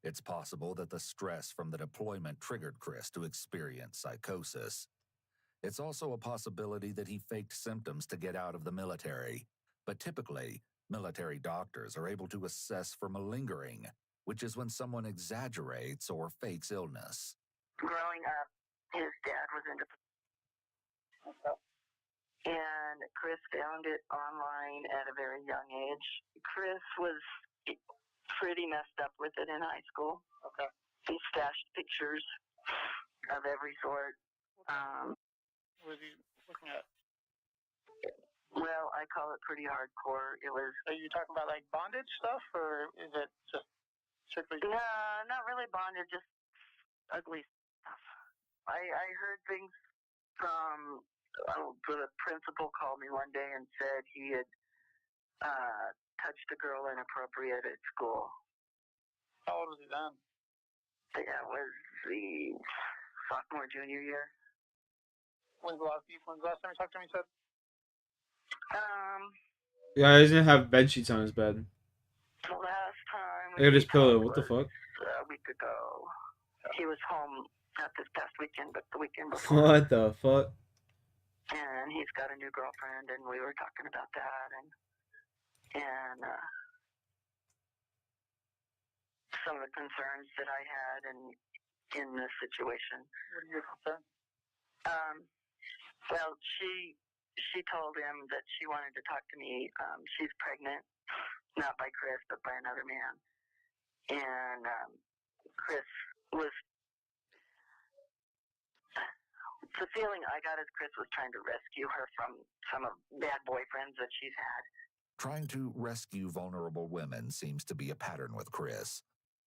It's possible that the stress from the deployment triggered Chris to experience psychosis. It's also a possibility that he faked symptoms to get out of the military. But typically, military doctors are able to assess for malingering, which is when someone exaggerates or fakes illness. Growing up, his dad was into... And Chris found it online at a very young age. Chris was pretty messed up with it in high school. Okay. He stashed pictures of every sort. What was he looking at? Well, I call it pretty hardcore. It was... Are you talking about like bondage stuff, or is it just strictly... No, not really bondage, just ugly stuff. I heard things from... the principal called me one day and said he had touched a girl inappropriate at school. How old was he then? That was the sophomore, junior year. When's the last time you talked to him, he said? Yeah, he doesn't have bed sheets on his bed. The last time... I got his pillow. What the fuck? A week ago. He was home not this past weekend, but the weekend before. What the fuck? And he's got a new girlfriend, and we were talking about that, and some of the concerns that I had in this situation. What are your concerns? Well, she told him that she wanted to talk to me. She's pregnant, not by Chris, but by another man. And Chris was... The feeling I got is Chris was trying to rescue her from some of bad boyfriends that she's had. Trying to rescue vulnerable women seems to be a pattern with Chris.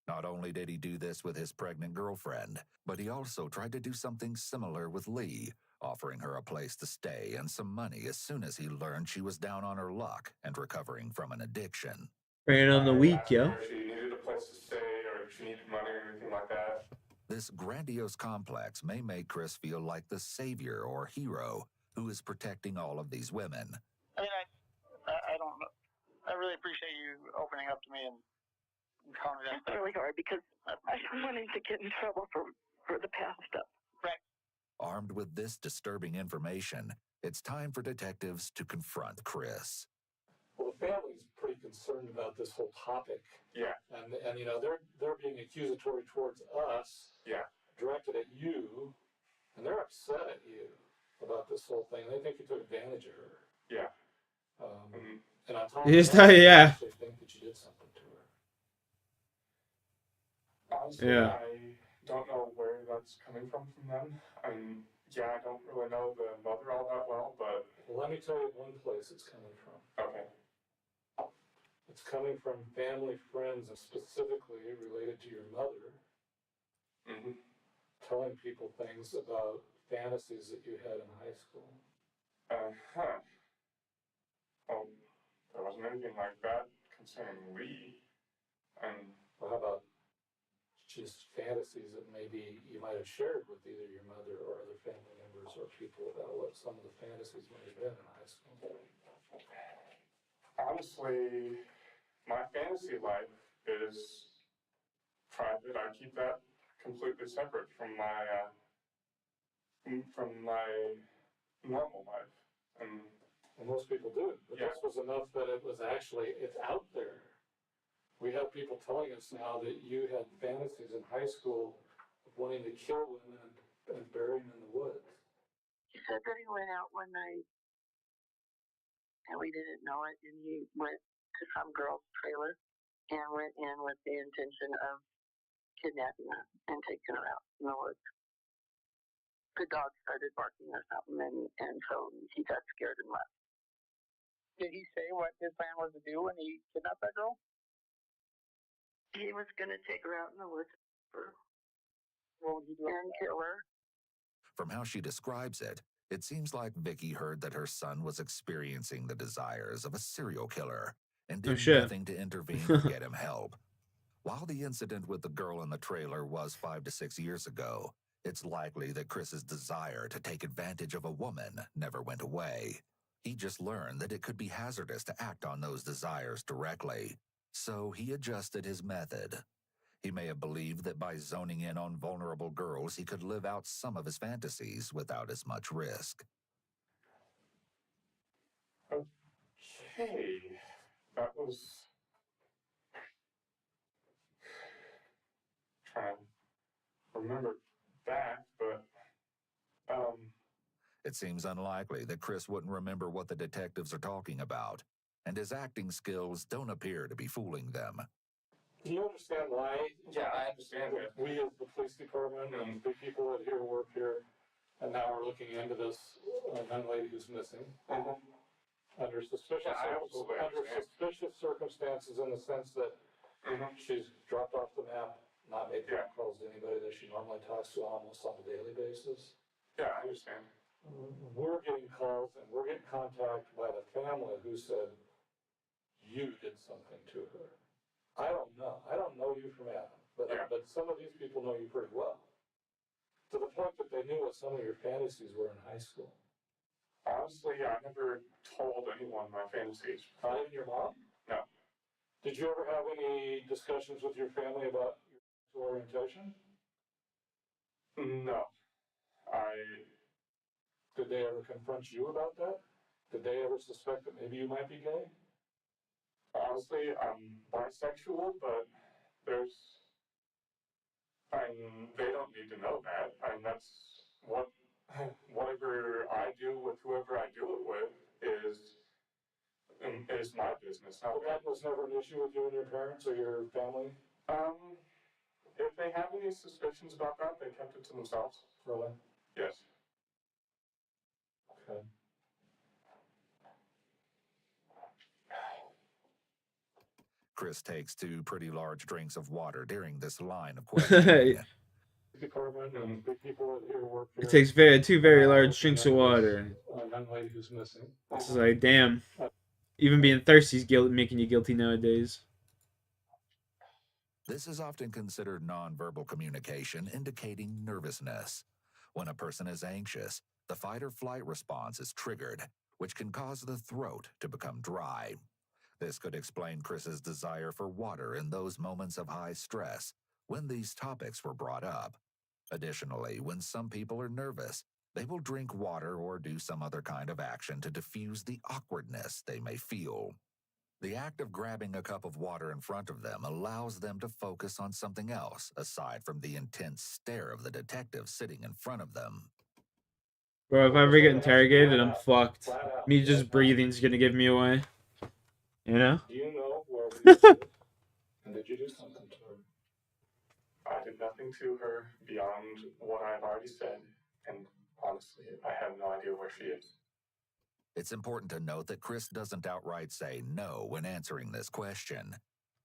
Not only did he do this with his pregnant girlfriend, but he also tried to do something similar with Lee, offering her a place to stay and some money as soon as he learned she was down on her luck and recovering from an addiction. Preying on the weak, yo. If she needed a place to stay or if she needed money or anything like that. This grandiose complex may make Chris feel like the savior or hero who is protecting all of these women. I mean, I don't know. I really appreciate you opening up to me and telling me that. It's really hard because I don't want him to get in trouble for the past stuff. Right. Armed with this disturbing information, it's time for detectives to confront Chris. Well, the family's pretty concerned about this whole topic. Yeah. And you know, they're being accusatory towards us. Yeah. Directed at you, and they're upset at you about this whole thing. They think you took advantage of her. Yeah. And on top He of just that, they yeah. actually think that you did something to her. Honestly, Yeah. I don't know where that's coming from them. I mean, yeah, I don't really know the mother all that well, but... Well, let me tell you one place it's coming from. Okay. It's coming from family, friends, and specifically related to your mother. Mm-hmm. Telling people things about fantasies that you had in high school. Uh-huh. Well, there wasn't anything like that concerning Lee. Well, how about just fantasies that maybe you might have shared with either your mother or other family members or people about what some of the fantasies might have been in high school? Honestly, my fantasy life is private. I keep that completely separate from my normal life. And well, most people do, but yeah. This was enough that it's out there. We have people telling us now that you had fantasies in high school of wanting to kill women and bury them in the woods. He said that he went out one night and we didn't know it, and he went to some girl's trailer and went in with the intention of kidnapping her and taking her out in the woods. The dog started barking or something, and so he got scared and left. Did he say what his plan was to do when he kidnapped that girl? He was going to take her out in the woods What would he do? and kill her. From how she describes it, It seems like Vicky heard that her son was experiencing the desires of a serial killer and Oh did shit. nothing to intervene or get him help. While the incident with the girl in the trailer was 5 to 6 years ago, it's likely that Chris's desire to take advantage of a woman never went away. He just learned that it could be hazardous to act on those desires directly, so he adjusted his method. He may have believed that by zoning in on vulnerable girls, he could live out some of his fantasies without as much risk. Okay, that was trying to remember back, but It seems unlikely that Chris wouldn't remember what the detectives are talking about, and his acting skills don't appear to be fooling them. Do you understand why? Yeah, I understand that. We as the police department and the people that here work here, and now we're looking into this young lady who's missing. Under suspicious, suspicious circumstances, in the sense that she's dropped off the map, not made phone calls to anybody that she normally talks to almost on a daily basis. Yeah, I understand. We're getting calls and we're getting contact by the family who said you did something to her. I don't know. I don't know you from Adam, but some of these people know you pretty well. To the point that they knew what some of your fantasies were in high school. Honestly, I never told anyone my fantasies. Not even your mom? No. Did you ever have any discussions with your family about your orientation? No. Did they ever confront you about that? Did they ever suspect that maybe you might be gay? Honestly, I'm bisexual, but they don't need to know that. That's whatever I do with whoever I do it with is my business. But that was never an issue with you and your parents or your family? If they have any suspicions about that, they kept it to themselves. Really? Yes. Okay. Chris takes 2 pretty large drinks of water during this line of questioning. Department and the people that here work here. It takes 2 very large drinks of water. A young lady who's missing. It's like, damn. Even being thirsty is making you guilty nowadays. This is often considered nonverbal communication, indicating nervousness. When a person is anxious, the fight or flight response is triggered, which can cause the throat to become dry. This could explain Chris's desire for water in those moments of high stress when these topics were brought up. Additionally, when some people are nervous, they will drink water or do some other kind of action to diffuse the awkwardness they may feel. The act of grabbing a cup of water in front of them allows them to focus on something else aside from the intense stare of the detective sitting in front of them. Bro, if I ever get interrogated, I'm fucked. Me just breathing's gonna give me away. You know? Do you know where we live? And did you do something to her? I did nothing to her beyond what I've already said, and honestly, I have no idea where she is. It's important to note that Chris doesn't outright say no when answering this question.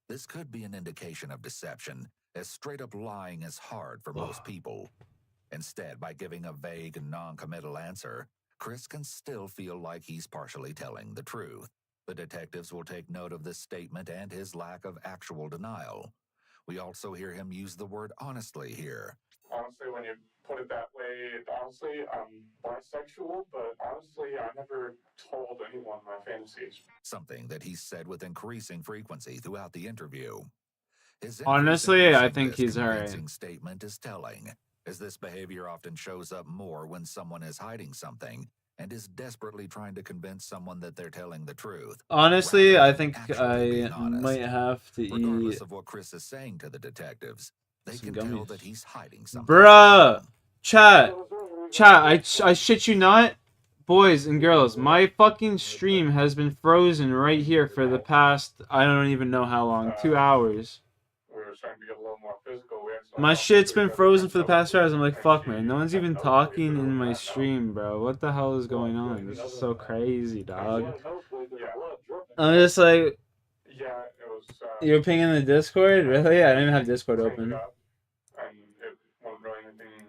This could be an indication of deception, as straight-up lying is hard for most people. Instead, by giving a vague and non-committal answer, Chris can still feel like he's partially telling the truth. The detectives will take note of this statement and his lack of actual denial. We also hear him use the word honestly here. Honestly, when you put it that way, honestly, I'm bisexual, but honestly, I never told anyone my fantasies. Something that he said with increasing frequency throughout the interview. His Honestly, I think he's convincing statement is telling, as this behavior often shows up more when someone is hiding something and is desperately trying to convince someone that they're telling the truth. Honestly, I think I might have to Regardless eat. of what Chris is saying to the detectives, they some can tell gummies. that he's hiding something. Bruh! Chat, I shit you not. Boys and girls, my fucking stream has been frozen right here for the past, I don't even know how long, 2 hours. We were trying to get a little more physical. My shit's been frozen for the past 2 hours. I'm like, fuck, man. No one's even talking in my stream, bro. What the hell is going on? This is so crazy, dog. I'm just like... Yeah, it was... You're pinging the Discord? Really? I didn't even have Discord open. And it wasn't really anything...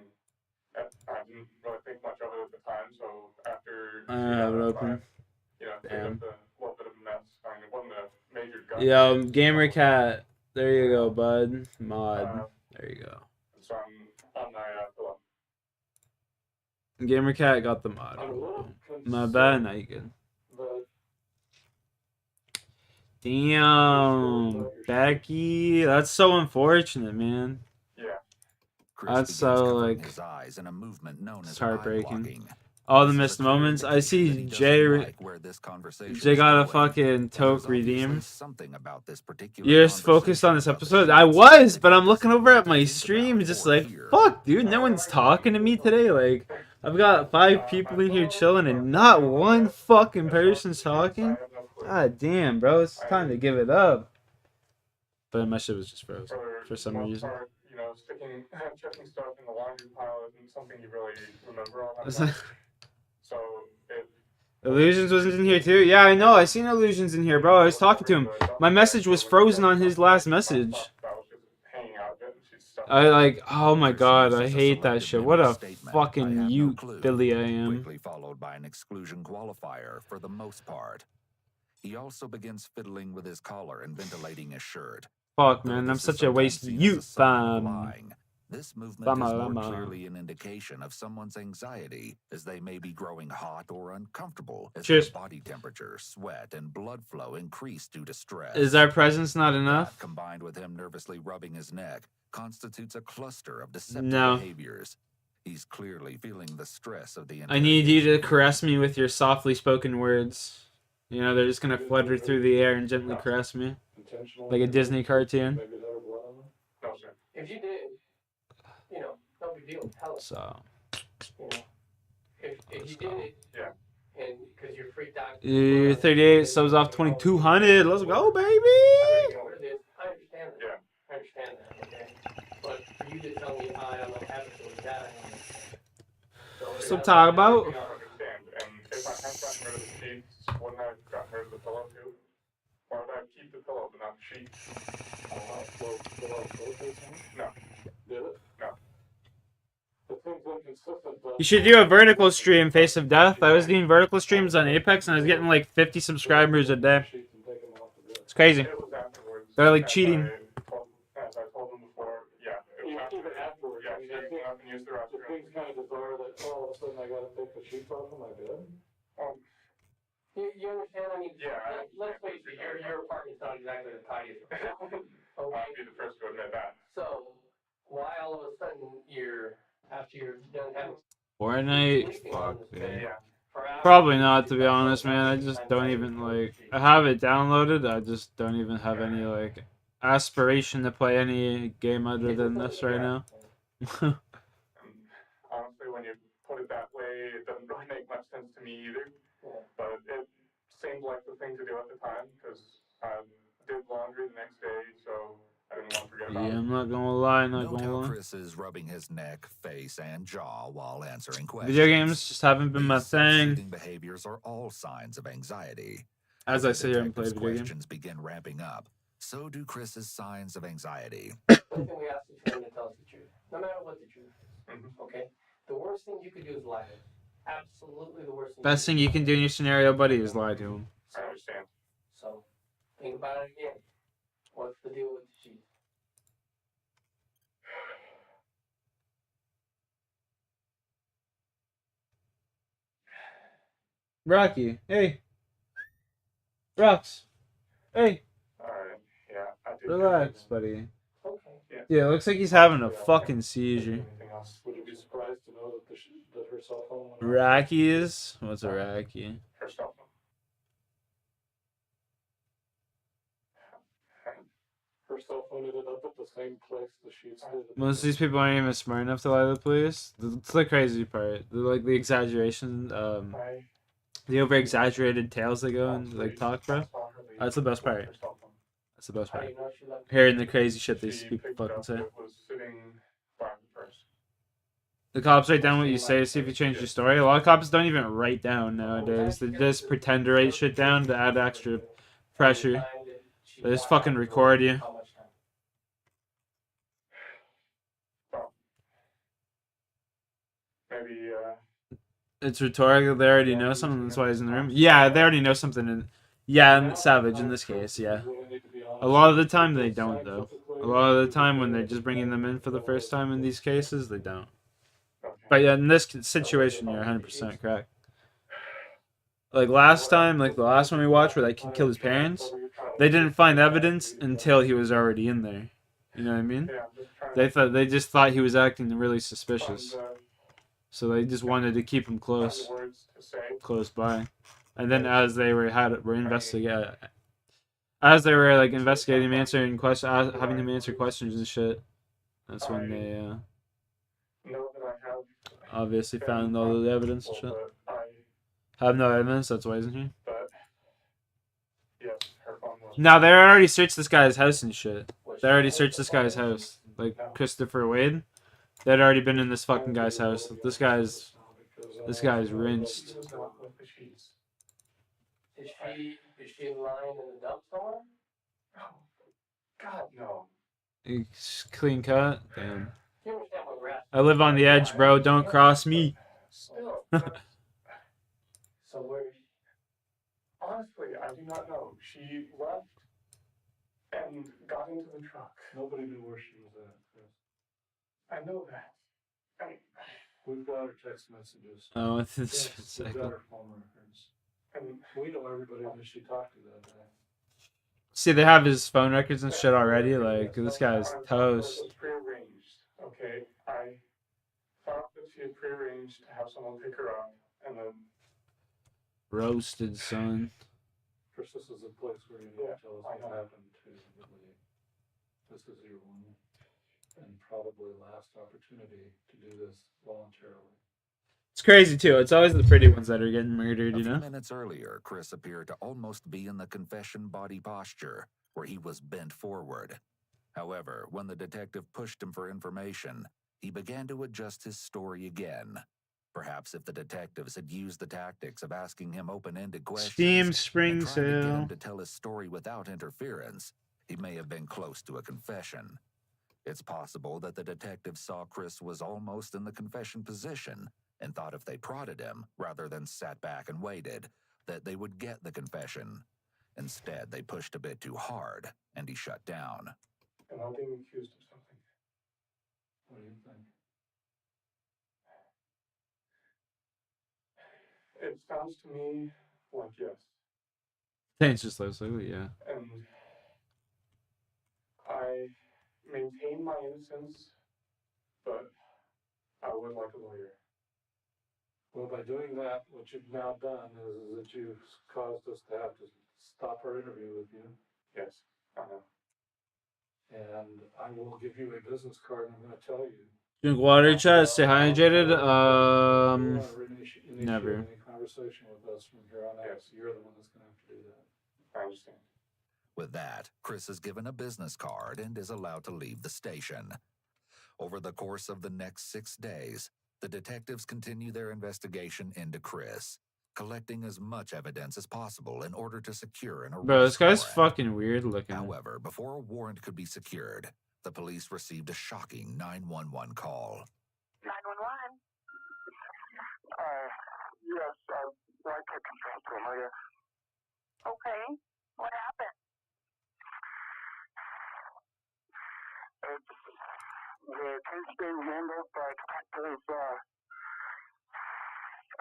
I didn't really think much of it at the time, so I have it open. You know, Damn. cleaned up a little bit of a mess. I mean, it wasn't a major gut. Yo, Gamer Cat. There you go, bud. Mod. There you go. So I'm on my pillow. Gamer Cat got the mod. My bad, now you good. Damn, Becky. That's so unfortunate, man. Yeah. That's so, like, his eyes in a movement known it's as heartbreaking. All the missed moments. I see Jay got a fucking Toke redeem. You're just focused on this episode? I was, but I'm looking over at my stream just like, fuck, dude, no one's talking to me today. Like, I've got 5 people in here chilling and not one fucking person's talking. God damn, bro, it's time to give it up. But my shit was just frozen for some reason. You know, checking stuff in the laundry pile isn't something you really remember all that much. So Illusions wasn't in here too? Yeah, I know. I seen Illusions in here, bro. I was talking to him. My message was frozen on his last message. I like, oh my god, I hate that shit. What a fucking Ute Billy I am. Quickly followed by an exclusion qualifier for the most part. He also begins fiddling with his collar and ventilating his shirt. Fuck, man, I'm such a wasted Ute fam. This movement is more clearly an indication of someone's anxiety, as they may be growing hot or uncomfortable as their body temperature, sweat, and blood flow increase due to stress. Is our presence not enough? That, combined with him nervously rubbing his neck, constitutes a cluster of deceptive behaviors. He's clearly feeling the stress of the I need you to caress me with your softly spoken words. You know, they're just gonna flutter through the air and gently caress me. Like a Disney cartoon. If you did, you know, no big deal. Tell us. So. You know, if you did it, and because you're freaked out. 38 subs off 2200. Let's go, baby. I understand that. Yeah, I understand that. Okay, but for you to tell me I don't know habits with that. What's up, talk about? And if I hadn't gotten rid of the sheets, wouldn't I have gotten rid of the pillow too? Or would I keep the pillow but not the sheets? No. Did it? No. It seems inconsistent. You should do a vertical stream, Face of Death. I was doing vertical streams on Apex and I was getting like 50 subscribers a day. It's crazy. They're like cheating. As I told them before, even afterwards, she hasn't up and used the restroom. It seems kind of bizarre that all of a sudden I gotta take the sheets off of my bed. You understand? I mean, let's face it, your apartment's not exactly the tidiest. Okay. I'd be the first to admit that. So, why all of a sudden after you're done having Fortnite? Fuck, man. Probably not, to be honest, man. I just don't even, like... I have it downloaded, I just don't even have any, like, aspiration to play any game other than this right now. Honestly, when you put it that way, it doesn't really make much sense to me either. But it seemed like the thing to do at the time, because I did laundry the next day, so I didn't want to forget about it. Yeah, I'm not gonna lie, Note how Chris is rubbing his neck, face, and jaw while answering questions. Video games just haven't been my thing. Behaviors are all signs of anxiety. As I sit here and play video games. Questions begin ramping up. So do Chris's signs of anxiety. One thing we ask each other to tell us the truth, no matter what the truth is. Okay, the worst thing you could do is lie. Absolutely the worst thing. Best thing you can do in your scenario, buddy, is lie to him. I understand. So, think about it again. What's the deal with the sheets? Rocky, hey. Rocks. Hey. Alright, yeah. I did Relax, buddy. Okay. Yeah, it looks like he's having a fucking seizure. Would you be surprised to know that her cell phone went off? Rocky is? What's a Rocky? Her cell phone. Her cell phone ended up at the same place the sheets did. Most of these people aren't even smart enough to lie to the police. It's the crazy part. Like the exaggeration, the over exaggerated tales they go and like talk, bro. That's the best part. That's the best part. Hearing the crazy shit these people fucking say. The cops write down what you say to see if you change your story. A lot of cops don't even write down nowadays. They just pretend to write shit down to add extra pressure. They just fucking record you. Maybe, It's rhetorical. They already know something. That's why he's in the room. Yeah, they already know something. And Savage in this case, yeah. A lot of the time they don't, though. A lot of the time when they're just bringing them in for the first time in these cases, they don't. But yeah, in this situation, you're 100% correct. Like last time, like the last one we watched where that kid killed his parents, they didn't find evidence until he was already in there. You know what I mean? They just thought he was acting really suspicious. So they just wanted to keep him close by. And then as they were investigating, as they were like investigating him, answering questions, having him answer questions and shit, that's when they obviously found all the evidence and shit. Have no evidence. That's why, isn't he? No, they already searched this guy's house and shit. They already searched this guy's house. Like Christopher Wade, they'd already been in this fucking guy's house. This guy's rinsed. Is she lying in the dump somewhere? God, no. It's clean cut. Damn. You understand what we're asking? I live on the edge, bro. Don't cross me. Still. So where is she? Honestly, I do not know. She left and got into the truck. Nobody knew where she was at, Chris. I know that. We've got her text messages. Oh, it's Yes, we've got her phone records. And we know everybody that she talked to that day. See, they have his phone records and shit already. Like, this guy's toast. It was prearranged, okay? I thought that she had prearranged to have someone pick her up, and then... Roasted, son. Chris, this is a place where you don't tell us what happened to Lily. This is your one and probably last opportunity to do this voluntarily. It's crazy, too. It's always the pretty ones that are getting murdered, you know? A few minutes earlier, Chris appeared to almost be in the confession body posture, where he was bent forward. However, when the detective pushed him for information, he began to adjust his story again. Perhaps if the detectives had used the tactics of asking him open-ended questions Steam Spring and trying to get Sale. him to tell his story without interference, he may have been close to a confession. It's possible that the detective saw Chris was almost in the confession position and thought if they prodded him, rather than sat back and waited, that they would get the confession. Instead, they pushed a bit too hard, and he shut down. And I'm being accused of something. What do you think? It sounds to me like yes. I think it's just less likely, yeah. And I maintain my innocence, but I would like a lawyer. Well, by doing that, what you've now done is that you've caused us to have to stop our interview with you. Yes, I know. And I will give you a business card, and I'm going to tell you. Drink water, chat, stay hydrated. Never. Any conversation with us from here on out. Yes, you're the one that's going to have to do that. I understand. With that, Chris is given a business card and is allowed to leave the station. Over the course of the next 6 days, the detectives continue their investigation into Chris, collecting as much evidence as possible in order to secure an arrest Bro, this guy's warrant. fucking weird looking. However, before a warrant could be secured, the police received a shocking 911 call. 911. Yes, I'd like to confess to him, I guess. Okay. What happened? It's the case being handled by detectives,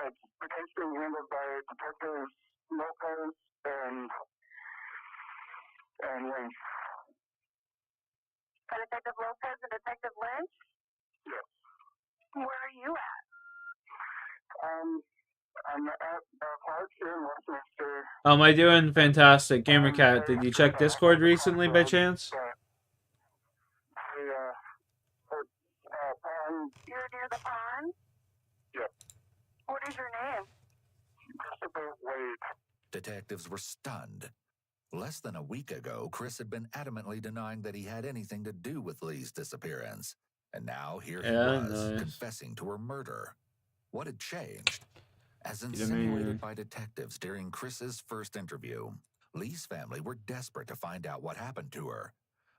it's the case being handled by detectives Lopez and Lynch. By Detective Lopez and Detective Lynch? Yes. Where are you at? I'm at the park here in Westminster. Am I doing fantastic? Gamercat, did you check Discord recently by chance? You're near the pond? Yep. What is your name? Christopher Wade. Detectives were stunned. Less than a week ago, Chris had been adamantly denying that he had anything to do with Lee's disappearance. And now here he was, confessing to her murder. What had changed? As insinuated by detectives during Chris's first interview, Lee's family were desperate to find out what happened to her.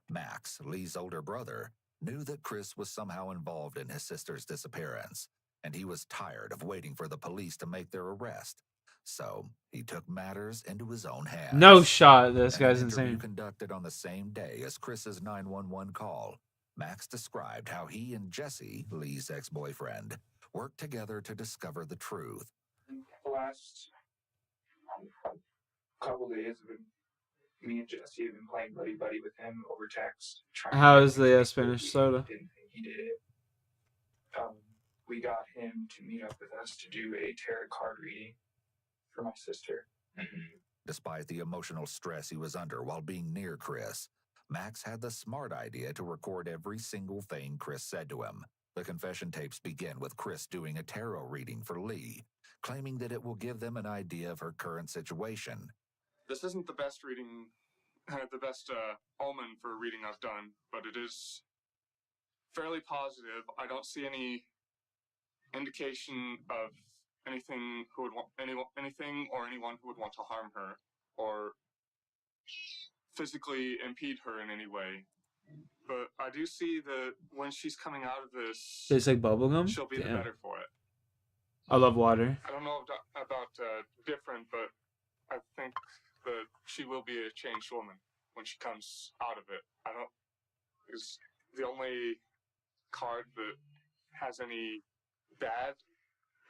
Max, Lee's older brother, knew that Chris was somehow involved in his sister's disappearance, and he was tired of waiting for the police to make their arrest. So he took matters into his own hands. No shot. This In guy's an interview insane. conducted on the same day as Chris's 911 call, Max described how he and Jesse, Lee's ex-boyfriend, worked together to discover the truth. The last couple days, me and Jesse have been playing buddy-buddy with him over text. How is the Spanish soda? Didn't think he did it. We got him to meet up with us to do a tarot card reading for my sister. Despite the emotional stress he was under while being near Chris, Max had the smart idea to record every single thing Chris said to him. The confession tapes begin with Chris doing a tarot reading for Lee, claiming that it will give them an idea of her current situation. This isn't the best reading, the best omen for a reading I've done, but it is fairly positive. I don't see any indication of anything who would want anything or anyone who would want to harm her or physically impede her in any way. But I do see that when she's coming out of this, Tastes like bubblegum? she'll be the Damn. better for it. I love water. I don't know about different, but I think that she will be a changed woman when she comes out of it. Is the only card that has any bad,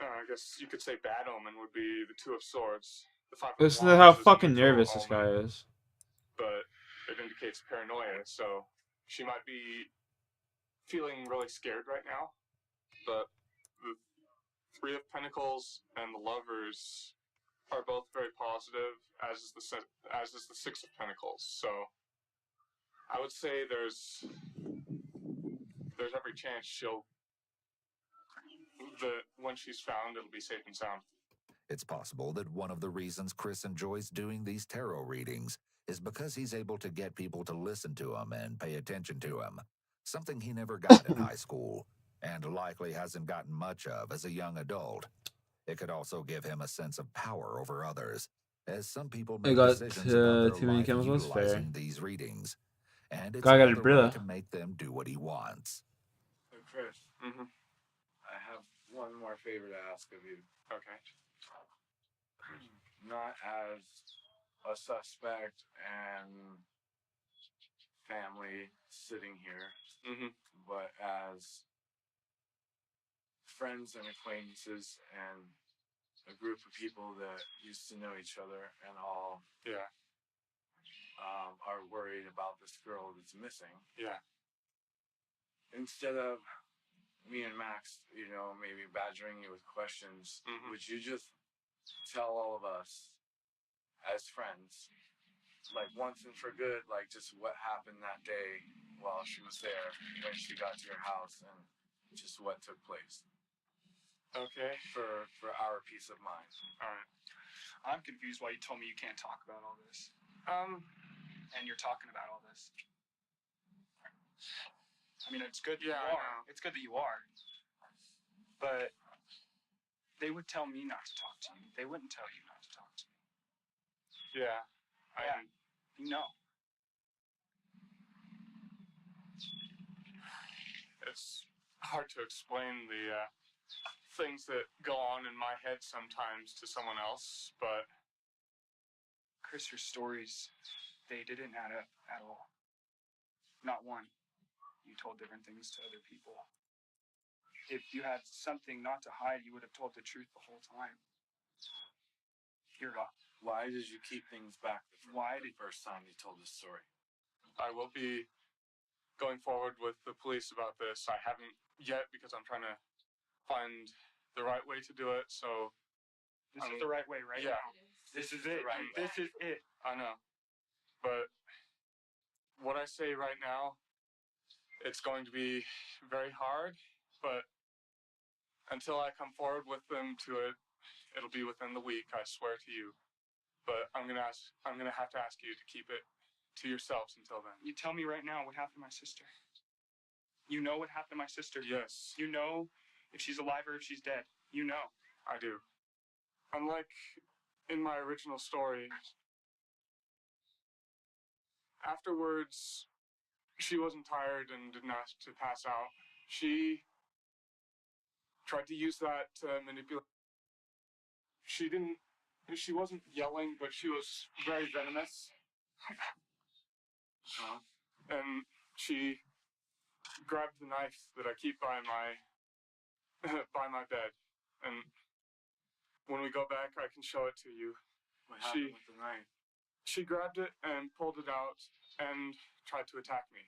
I guess you could say bad omen would be the Two of Swords. The Five of Listen to Wands how is a fucking neutral nervous this omen, guy is. but it indicates paranoia, so she might be feeling really scared right now. But the Three of Pentacles and the Lovers are both very positive, as is the Six of Pentacles. So I would say there's every chance when she's found, it'll be safe and sound. It's possible that one of the reasons Chris enjoys doing these tarot readings is because he's able to get people to listen to him and pay attention to him, something he never got in high school and likely hasn't gotten much of as a young adult. It could also give him a sense of power over others, as some people I make got decisions about too their many life chemicals. Fair. utilizing these readings, and it's Guy got a another way Brilla. to make them do what he wants. So Chris, I have one more favor to ask of you. Okay. Not as a suspect and family sitting here, but as friends and acquaintances and a group of people that used to know each other and all are worried about this girl that's missing. Yeah. Instead of me and Max, maybe badgering you with questions, would you just tell all of us as friends, like once and for good, like just what happened that day while she was there, when she got to your house, and just what took place? Okay. For our peace of mind. All right. I'm confused why you told me you can't talk about all this. And you're talking about all this. I mean, it's good that you are. It's good that you are. But they would tell me not to talk to you. They wouldn't tell you not to talk to me. Yeah. You know. It's hard to explain the things that go on in my head sometimes to someone else, but Chris, your stories, they didn't add up at all. Not one. You told different things to other people. If you had something not to hide, you would have told the truth the whole time. Why did you keep things back the first time you told this story? I will be going forward with the police about this. I haven't yet because I'm trying to find the right way to do it, so... This is the right way, right? Yeah. This is it. This is it. I know. But what I say right now, it's going to be very hard, but until I come forward with them to it, it'll be within the week, I swear to you. But I'm gonna have to ask you to keep it to yourselves until then. You tell me right now what happened to my sister. You know what happened to my sister? Yes. You know if she's alive or if she's dead. You know. I do. Unlike in my original story, afterwards, she wasn't tired and didn't ask to pass out. She tried to use that to manipulate. She wasn't yelling, but she was very venomous. And she grabbed the knife that I keep by my bed. And when we go back, I can show it to you. What happened with the knife? She grabbed it and pulled it out and tried to attack me,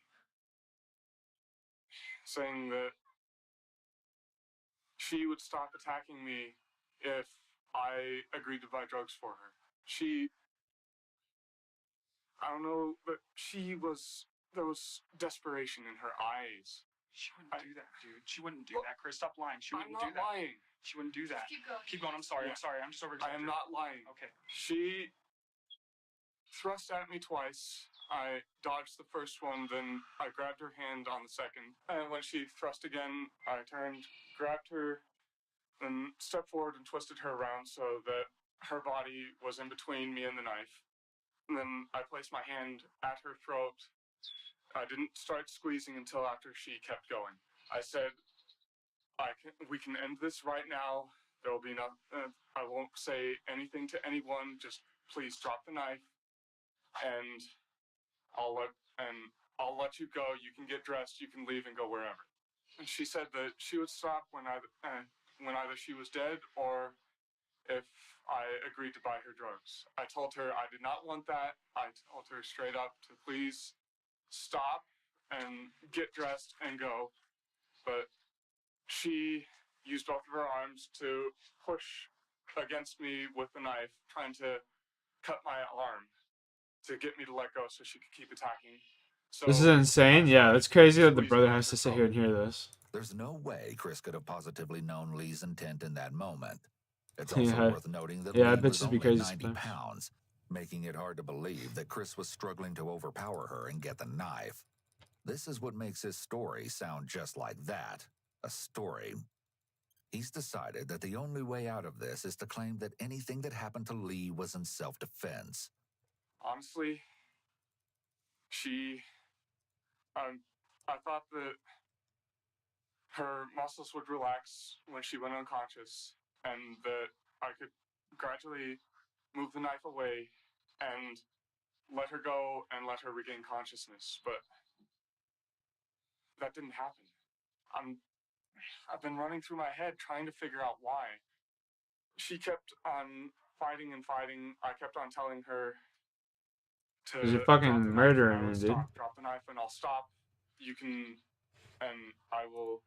saying that she would stop attacking me if I agreed to buy drugs for her. I don't know, but there was desperation in her eyes. She wouldn't do that, dude. She wouldn't do that, Chris. Stop lying. She wouldn't do that. I'm not lying. She wouldn't do that. Keep going. Keep going. I'm sorry. Yeah. I'm sorry. I'm just over. I am not lying. Okay. She thrust at me twice. I dodged the first one, then I grabbed her hand on the second. And when she thrust again, I turned, grabbed her, and stepped forward and twisted her around so that her body was in between me and the knife. And then I placed my hand at her throat. I didn't start squeezing until after she kept going. I said, we can end this right now. There will be no, I won't say anything to anyone. Just please drop the knife, and I'll let you go. You can get dressed. You can leave and go wherever. And she said that she would stop when either she was dead or if I agreed to buy her drugs. I told her I did not want that. I told her straight up to please stop and get dressed and go. But she used both of her arms to push against me with the knife, trying to cut my arm to get me to let go so she could keep attacking. So This is insane. Yeah, it's crazy that the brother has to sit here and hear this. There's no way Chris could have positively known Lee's intent in that moment. It's also worth noting that yeah, Lee bitches was be only crazy 90 sometimes. pounds, making it hard to believe that Chris was struggling to overpower her and get the knife. This is what makes his story sound just like that, a story. He's decided that the only way out of this is to claim that anything that happened to Lee was in self-defense. Honestly, I thought that her muscles would relax when she went unconscious, and that I could gradually move the knife away and let her go and let her regain consciousness. But that didn't happen. I've been running through my head trying to figure out why. She kept on fighting and fighting. I kept on telling her to You're fucking drop the murdering knife, her, dude. drop the knife and I'll stop. You can, and I will.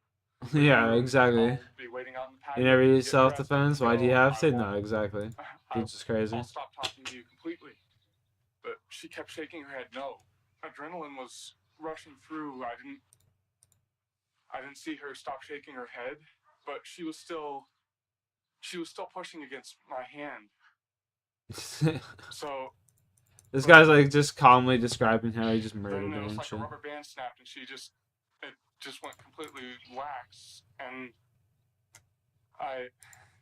Yeah, exactly. I'll be waiting out in the patio. You never You use get self-defense? dressed and Why do you go. have to? I No, won't- exactly. Dude's just crazy. I'll stop talking to you completely. But she kept shaking her head no. Adrenaline was rushing through. I didn't see her stop shaking her head, but she was still pushing against my hand. So This guy's like just calmly describing how he just murdered then her it was and like shit. a rubber band snapped, and it just went completely lax, and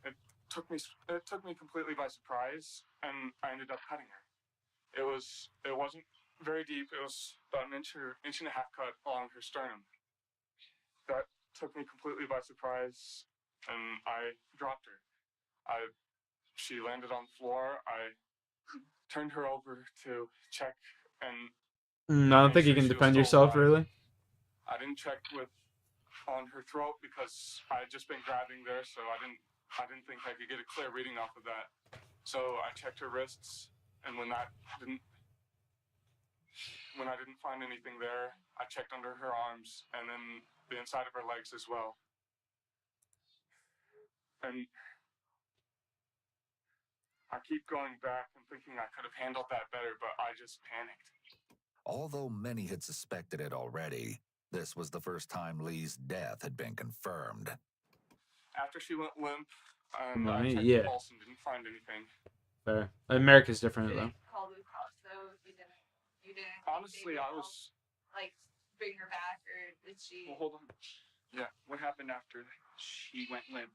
it took me completely by surprise, and I ended up cutting her. It wasn't very deep. It was about an inch and a half cut along her sternum. That took me completely by surprise, and I dropped her. She landed on the floor. I turned her over to check and I don't think you can defend yourself, really. I didn't check on her throat because I had just been grabbing there, so I didn't think I could get a clear reading off of that. So I checked her wrists, and when I didn't find anything there, I checked under her arms and then the inside of her legs as well. And I keep going back and thinking I could have handled that better, but I just panicked. Although many had suspected it already, this was the first time Lee's death had been confirmed. After she went limp, and I checked Yeah. the pulse and didn't find anything. Fair. America's different though. Call the cops though. You didn't. Honestly, I was like bring her back, or did she? Well, hold on. Yeah. What happened after she went limp?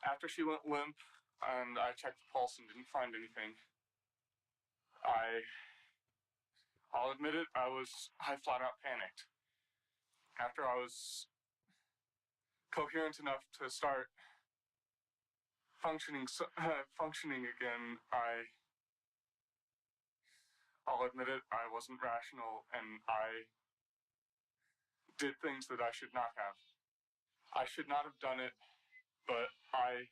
After she went limp, and I checked the pulse and didn't find anything. I'll admit it, I flat out panicked. After I was coherent enough to start functioning again, I'll admit it, I wasn't rational, and I did things that I should not have. I should not have done it, but I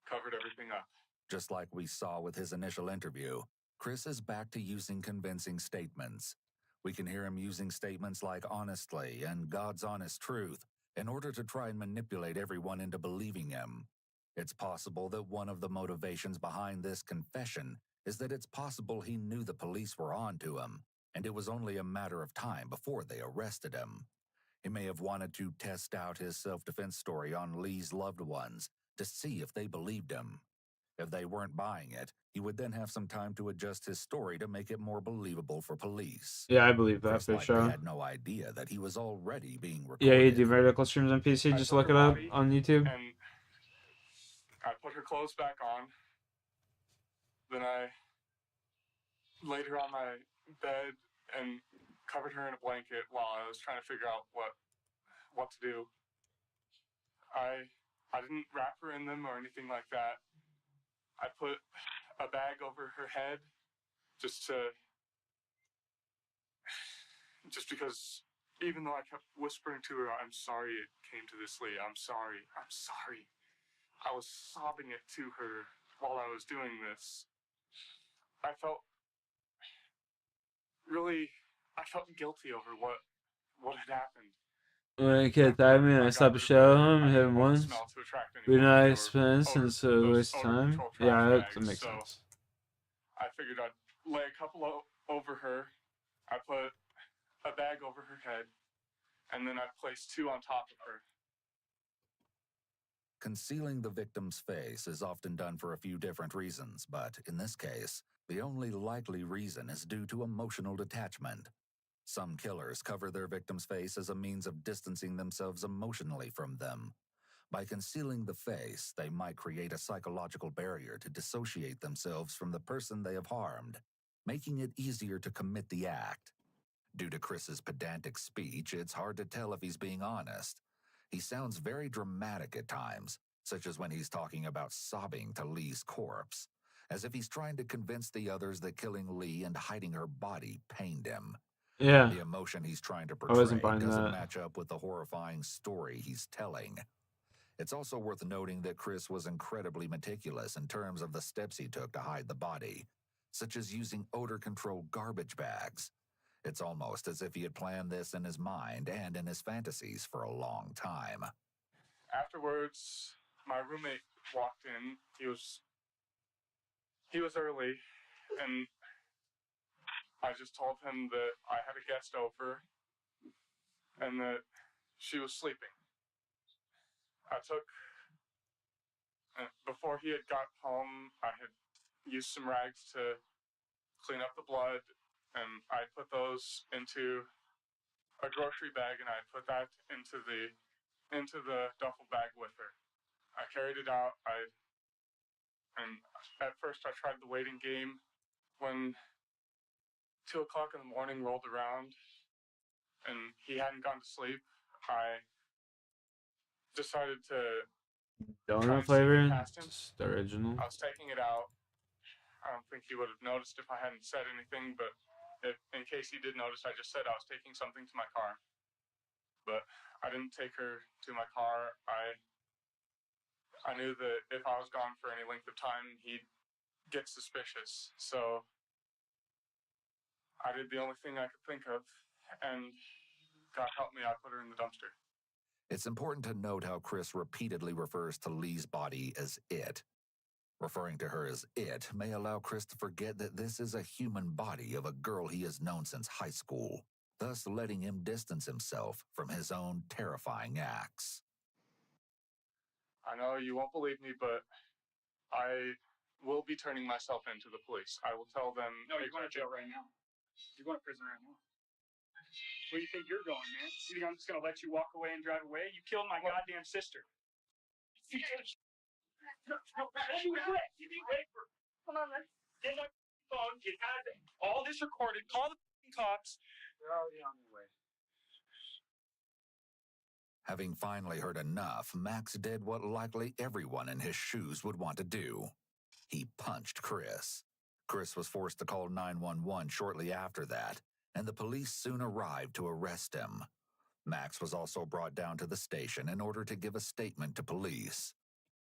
covered everything up. Just like we saw with his initial interview, Chris is back to using convincing statements. We can hear him using statements like honestly and God's honest truth in order to try and manipulate everyone into believing him. It's possible that one of the motivations behind this confession is that it's possible he knew the police were on to him, and it was only a matter of time before they arrested him. He may have wanted to test out his self-defense story on Lee's loved ones to see if they believed him. If they weren't buying it, he would then have some time to adjust his story to make it more believable for police. Yeah, I believe that Chris for likely sure. had no idea that he was already being recorded. Yeah, you do medical streams on PC. Just look it up on YouTube. And I put her clothes back on. Then I laid her on my bed and covered her in a blanket while I was trying to figure out what to do. I didn't wrap her in them or anything like that. I put a bag over her head just because even though I kept whispering to her, I'm sorry it came to this, Lee. I'm sorry. I'm sorry. I was sobbing it to her while I was doing this. I felt guilty over what had happened. When a kid died me and I stopped to show him, hit him once. We did not expense since it was a waste of time. Yeah, that makes sense. I figured I'd lay a couple over her. I put a bag over her head, and then I placed two on top of her. Concealing the victim's face is often done for a few different reasons, but in this case, the only likely reason is due to emotional detachment. Some killers cover their victim's face as a means of distancing themselves emotionally from them. By concealing the face, they might create a psychological barrier to dissociate themselves from the person they have harmed, making it easier to commit the act. Due to Chris's pedantic speech, it's hard to tell if he's being honest. He sounds very dramatic at times, such as when he's talking about sobbing to Lee's corpse, as if he's trying to convince the others that killing Lee and hiding her body pained him. Yeah. The emotion he's trying to I wasn't portray buying doesn't that. match up with the horrifying story he's telling. It's also worth noting that Chris was incredibly meticulous in terms of the steps he took to hide the body, such as using odor-controlled garbage bags. It's almost as if he had planned this in his mind and in his fantasies for a long time. Afterwards, my roommate walked in. He was early, and I just told him that I had a guest over and that she was sleeping. Before he had got home, I had used some rags to clean up the blood, and I put those into a grocery bag, and I put that into the duffel bag with her. I carried it out. And at first I tried the waiting game. When 2 o'clock in the morning rolled around and he hadn't gone to sleep, I decided to Donut flavor? Just the original. I was taking it out. I don't think he would have noticed if I hadn't said anything, but in case he did notice, I just said I was taking something to my car. But I didn't take her to my car. I knew that if I was gone for any length of time, he'd get suspicious. So I did the only thing I could think of, and God help me, I put her in the dumpster. It's important to note how Chris repeatedly refers to Lee's body as it. Referring to her as it may allow Chris to forget that this is a human body of a girl he has known since high school, thus letting him distance himself from his own terrifying acts. I know you won't believe me, but I will be turning myself in to the police. I will tell them... No, you're going to jail right now. You're going to prison right now. Where do you think you're going, man? You think I'm just going to let you walk away and drive away? You killed my goddamn sister. Come on, let's get my phone. Get out of it. All this recorded. Call the cops. They're already on their way. Having finally heard enough, Max did what likely everyone in his shoes would want to do. He punched Chris. Chris was forced to call 911 shortly after that, and the police soon arrived to arrest him. Max was also brought down to the station in order to give a statement to police.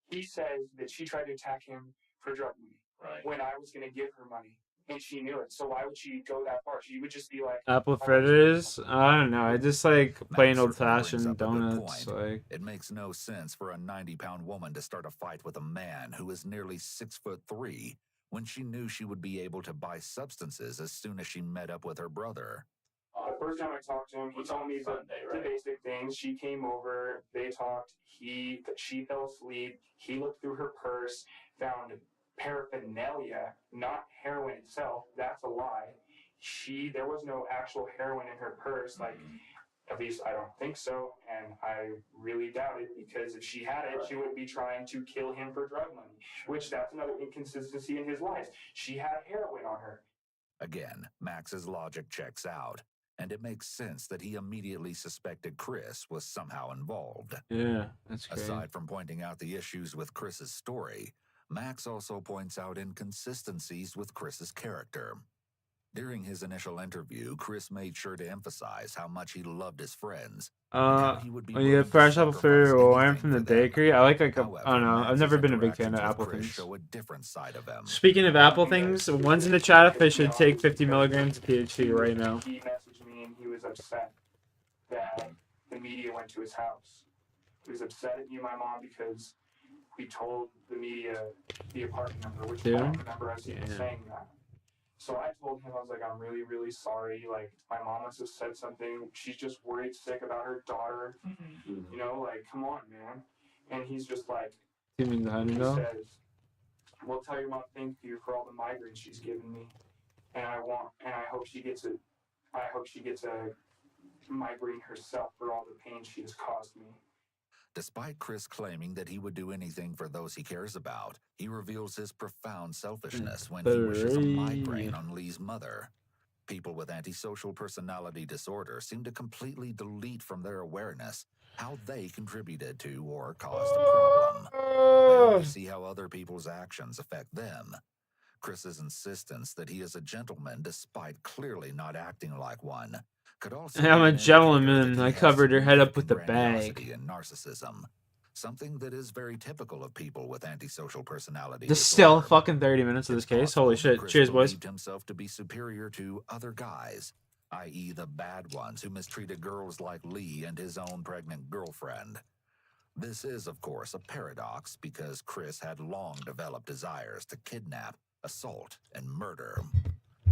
He says that she tried to attack him for drug money when I was going to give her money, and she knew it. So why would she go that far? She would just be like, Apple fritters? I don't know. I just like plain old-fashioned donuts. Like, it makes no sense for a 90-pound woman to start a fight with a man who is nearly 6'3" when she knew she would be able to buy substances as soon as she met up with her brother. The first time I talked to him, he told me the basic things. She came over, they talked, she fell asleep, he looked through her purse, found paraphernalia, not heroin itself. That's a lie. There was no actual heroin in her purse, like, at least I don't think so, and I really doubt it, because if she had it, she would be trying to kill him for drug money, which that's another inconsistency in his life. She had heroin on her. Again, Max's logic checks out, and it makes sense that he immediately suspected Chris was somehow involved. yeah, that's crazy. Aside from pointing out the issues with Chris's story, Max also points out inconsistencies with Chris's character. During his initial interview, Chris made sure to emphasize how much he loved his friends. When you get fresh apple fritter or wine from the bakery, I like I don't know. I've never been a big fan of apple things. Show a different side of him. Speaking of apple things, one's in the chat if I should take 50 milligrams of THC right now. He messaged me and he was upset that the media went to his house. He was upset at me and my mom because we told the media the apartment number, which I don't remember us even saying that. So I told him, I was like, I'm really, really sorry. Like, my mom must have said something. She's just worried sick about her daughter. You know, like, come on, man. And he's just like, he says, well, tell your mom thank you for all the migraines she's given me. And I hope she gets a migraine herself for all the pain she has caused me. Despite Chris claiming that he would do anything for those he cares about, he reveals his profound selfishness when he wishes a migraine on Lee's mother. People with antisocial personality disorder seem to completely delete from their awareness how they contributed to or caused a problem. They only see how other people's actions affect them. Chris's insistence that he is a gentleman despite clearly not acting like one could also I'm a gentleman. I covered her head up with the bag. And narcissism, something that is very typical of people with antisocial personality. There's still fucking 30 minutes of this case. Holy shit. Chris Cheers, boys. believed himself to be superior to other guys, i.e. the bad ones who mistreated girls like Lee and his own pregnant girlfriend. This is, of course, a paradox because Chris had long developed desires to kidnap, assault, and murder.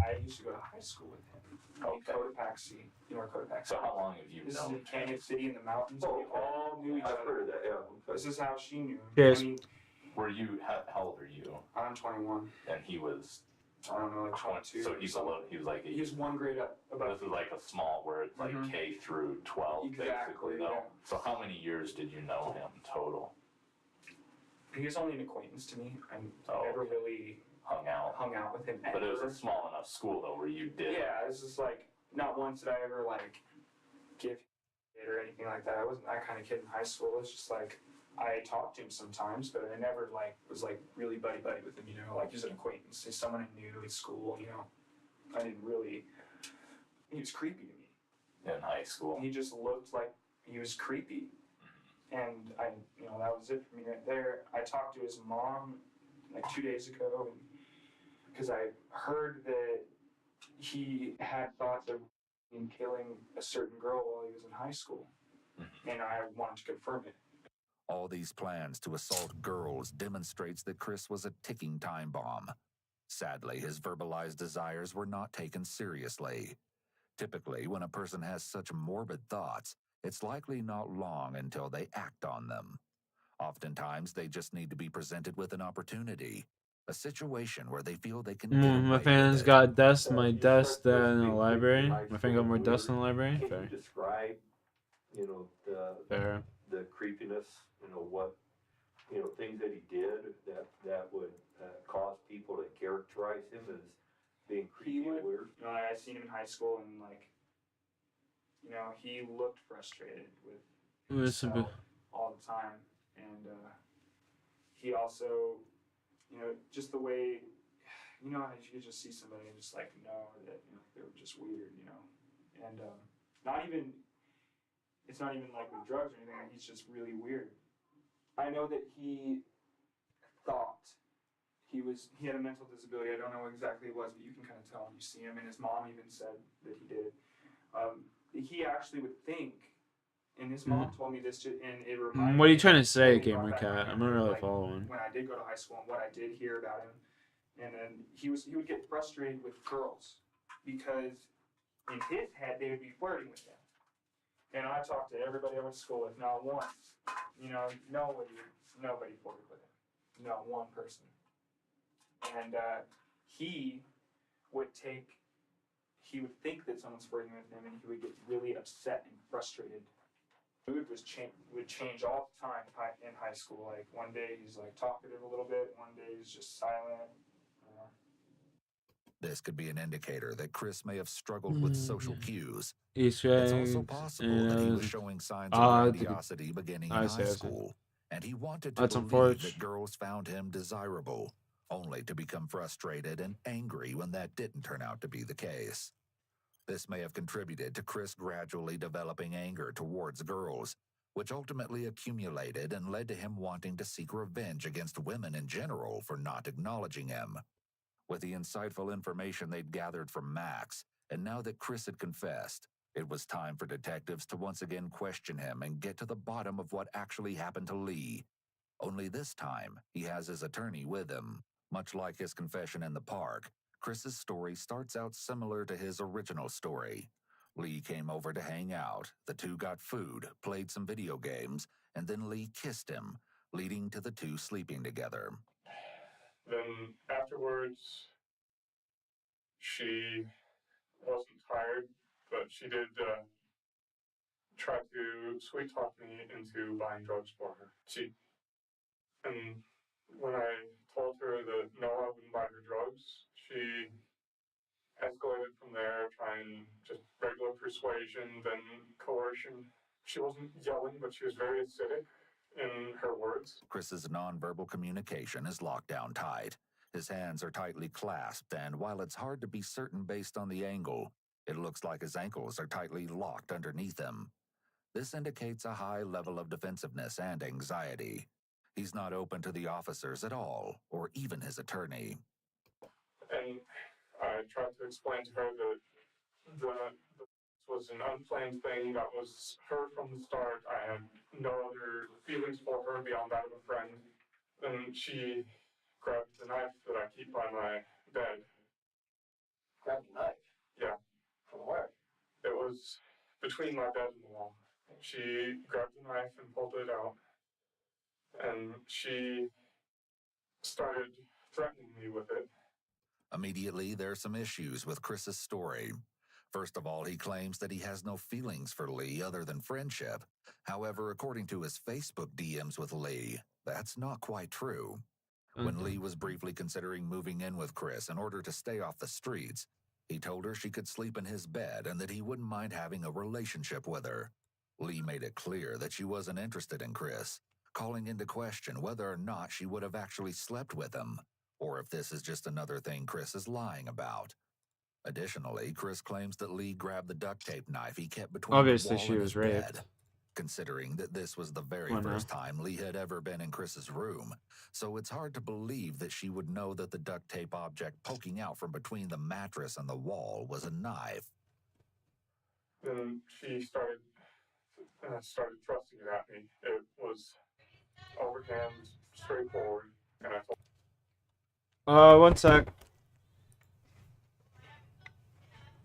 I used to go to high school with him. Cotopaxi. You know where Cotopaxi is? So how long have you known? This is in Canyon City in the mountains. We all knew each other. I've heard of that, yeah. This is how she knew him. Cheers. I mean, how old are you? I'm 21. And he was, I don't know, like 22. So he's like he was one grade up above. This is like a small, where it's like K through 12, exactly, basically. Yeah. So how many years did you know him total? He was only an acquaintance to me. I never really hung out with him. But it was a small enough school though where you did. Yeah, it's just like not once did I ever like give it or anything like that. I wasn't that kind of kid in high school. It's just like I talked to him sometimes, but I never like was like really buddy with him. You know, like he's an acquaintance. He's someone I knew at school. You know, I didn't really. He was creepy to me in high school. He just looked like he was creepy, and that was it for me right there. I talked to his mom like 2 days ago, because I heard that he had thoughts of killing a certain girl while he was in high school, and I wanted to confirm it. All these plans to assault girls demonstrates that Chris was a ticking time bomb. Sadly, his verbalized desires were not taken seriously. Typically, when a person has such morbid thoughts, it's likely not long until they act on them. Oftentimes, they just need to be presented with an opportunity, a situation where they feel they can my fan's got dust. My dust in the library. My fan got more dust in the library. Can Fair. you describe, the creepiness, things that he did that would cause people to characterize him as being creepy and weird? I seen him in high school, and he looked frustrated with Listen, all the time, and he also, you know, just the way, you know, you could just see somebody and just like know that, you know, they were just weird, you know, and not even, it's not even like with drugs or anything. He's just really weird. I know that he thought he had a mental disability. I don't know what exactly it was, but you can kind of tell when you see him, and his mom even said that he did. He actually would think, and his mom told me this, and it reminded me. What are you trying to say, totally Gamer brought back Cat? my I'm not memory of, really like, following. when I did go to high school and what I did hear about him, and then he would get frustrated with girls because in his head they would be flirting with him. And I talked to everybody I went to school with, not once. You know, nobody flirted with him. Not one person. And he would think that someone's flirting with him, and he would get really upset and frustrated. Mood would change all the time in high school. Like one day he's like talkative a little bit, one day he's just silent. This could be an indicator that Chris may have struggled with social cues. Easter It's also eggs. possible that he was showing signs of Ah, grandiosity beginning in high school, and he wanted to That's believe unfortunate. that girls found him desirable, only to become frustrated and angry when that didn't turn out to be the case. This may have contributed to Chris gradually developing anger towards girls, which ultimately accumulated and led to him wanting to seek revenge against women in general for not acknowledging him. With the insightful information they'd gathered from Max, and now that Chris had confessed, it was time for detectives to once again question him and get to the bottom of what actually happened to Lee. Only this time, he has his attorney with him. Much like his confession in the park, Chris's story starts out similar to his original story. Lee came over to hang out, the two got food, played some video games, and then Lee kissed him, leading to the two sleeping together. Then afterwards, she wasn't tired, but she did try to sweet talk me into buying drugs for her. And when I told her that no, I wouldn't buy her drugs, she escalated from there, trying just regular persuasion, then coercion. She wasn't yelling, but she was very acidic in her words. Chris's nonverbal communication is locked down tight. His hands are tightly clasped, and while it's hard to be certain based on the angle, it looks like his ankles are tightly locked underneath him. This indicates a high level of defensiveness and anxiety. He's not open to the officers at all, or even his attorney. And I tried to explain to her that this was an unplanned thing, that was her from the start. I had no other feelings for her beyond that of a friend. And she grabbed the knife that I keep by my bed. Grabbed a knife? Yeah. From where? It was between my bed and the wall. She grabbed the knife and pulled it out. And she started threatening me with it. Immediately, there are some issues with Chris's story. First of all, he claims that he has no feelings for Lee other than friendship. However, according to his Facebook DMs with Lee, that's not quite true. When Lee was briefly considering moving in with Chris in order to stay off the streets, he told her she could sleep in his bed and that he wouldn't mind having a relationship with her. Lee made it clear that she wasn't interested in Chris, calling into question whether or not she would have actually slept with him, or if this is just another thing Chris is lying about. Additionally, Chris claims that Lee grabbed the duct tape knife he kept between Obviously, the wall she and was his raped. bed. Considering that this was the very Well, no. first time Lee had ever been in Chris's room, so it's hard to believe that she would know that the duct tape object poking out from between the mattress and the wall was a knife. Then she started thrusting it at me. It was overhand, straightforward, and I told. One sec.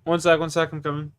One sec, I'm coming.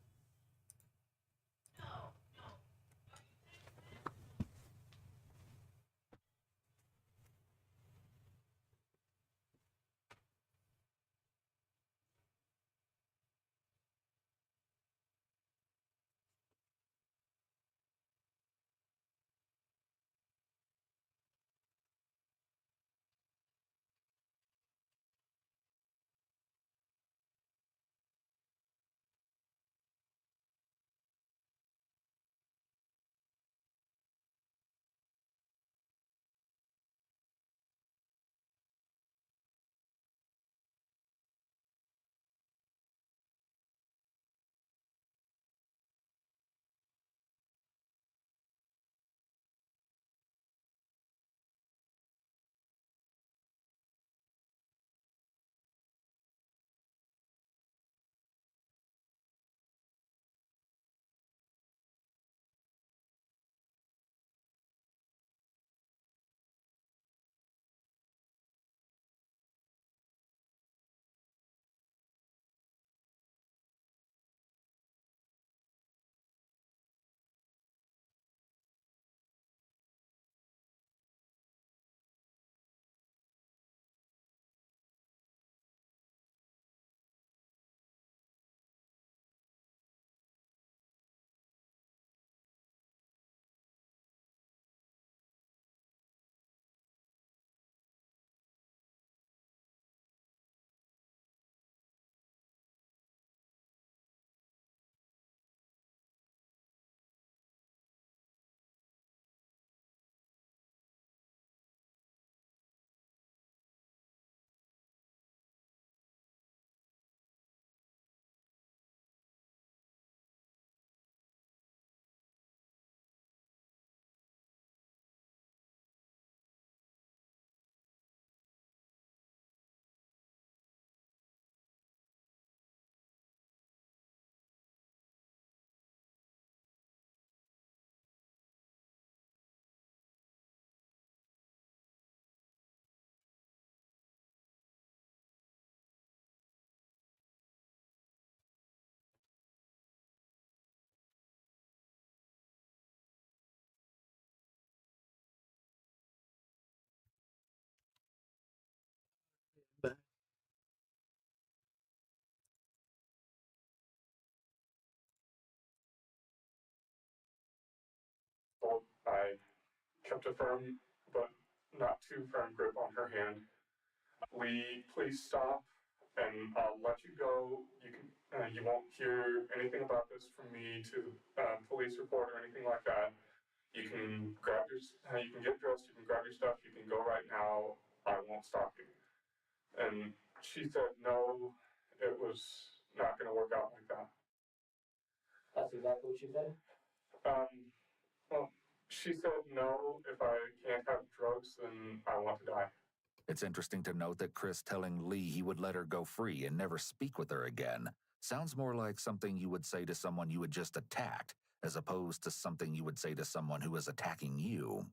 kept a firm but not too firm grip on her hand. Lee, please stop, and I'll let you go. You won't hear anything about this from me to the police report or anything like that. You can you can get dressed, you can grab your stuff, you can go right now. I won't stop you. And she said no, it was not going to work out like that. That's exactly what she said? Well, she said no, if I can't have drugs, then I want to die. It's interesting to note that Chris telling Lee he would let her go free and never speak with her again sounds more like something you would say to someone you had just attacked, as opposed to something you would say to someone who is attacking you.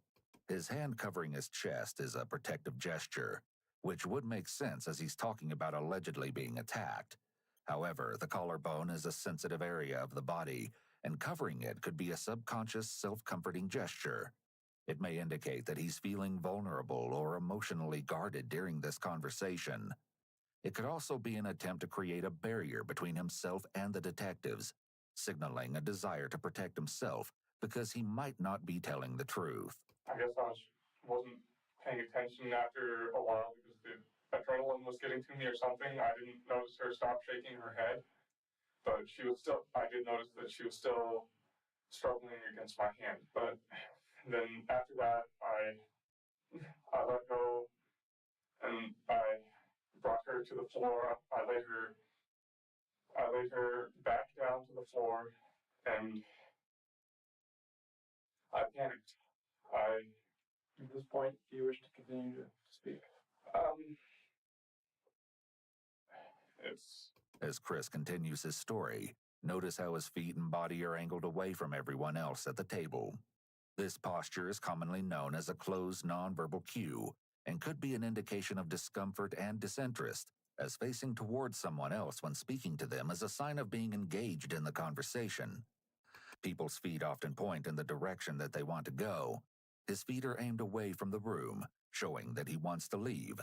His hand covering his chest is a protective gesture, which would make sense as he's talking about allegedly being attacked. However, the collarbone is a sensitive area of the body, and covering it could be a subconscious, self-comforting gesture. It may indicate that he's feeling vulnerable or emotionally guarded during this conversation. It could also be an attempt to create a barrier between himself and the detectives, signaling a desire to protect himself because he might not be telling the truth. I guess I wasn't paying attention after a while because the adrenaline was getting to me or something. I didn't notice her stop shaking her head, but I did notice that she was still struggling against my hand. But then after that, I let go and I brought her to the floor. I laid her back down to the floor and I panicked. At this point, do you wish to continue to speak? As Chris continues his story, notice how his feet and body are angled away from everyone else at the table. This posture is commonly known as a closed nonverbal cue and could be an indication of discomfort and disinterest, as facing towards someone else when speaking to them is a sign of being engaged in the conversation. People's feet often point in the direction that they want to go. His feet are aimed away from the room, showing that he wants to leave.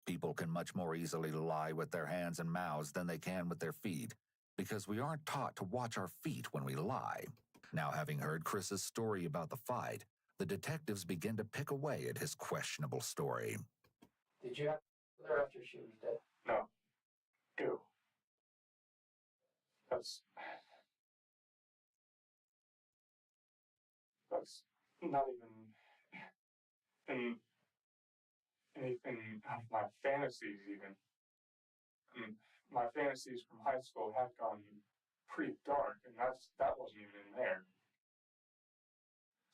People can much more easily lie with their hands and mouths than they can with their feet, because we aren't taught to watch our feet when we lie. Now, having heard Chris's story about the fight, the detectives begin to pick away at his questionable story. Did you have her after she was dead? No. Ew. That's not even in anything of my fantasies even. My fantasies from high school have gone pretty dark, and that wasn't even in there.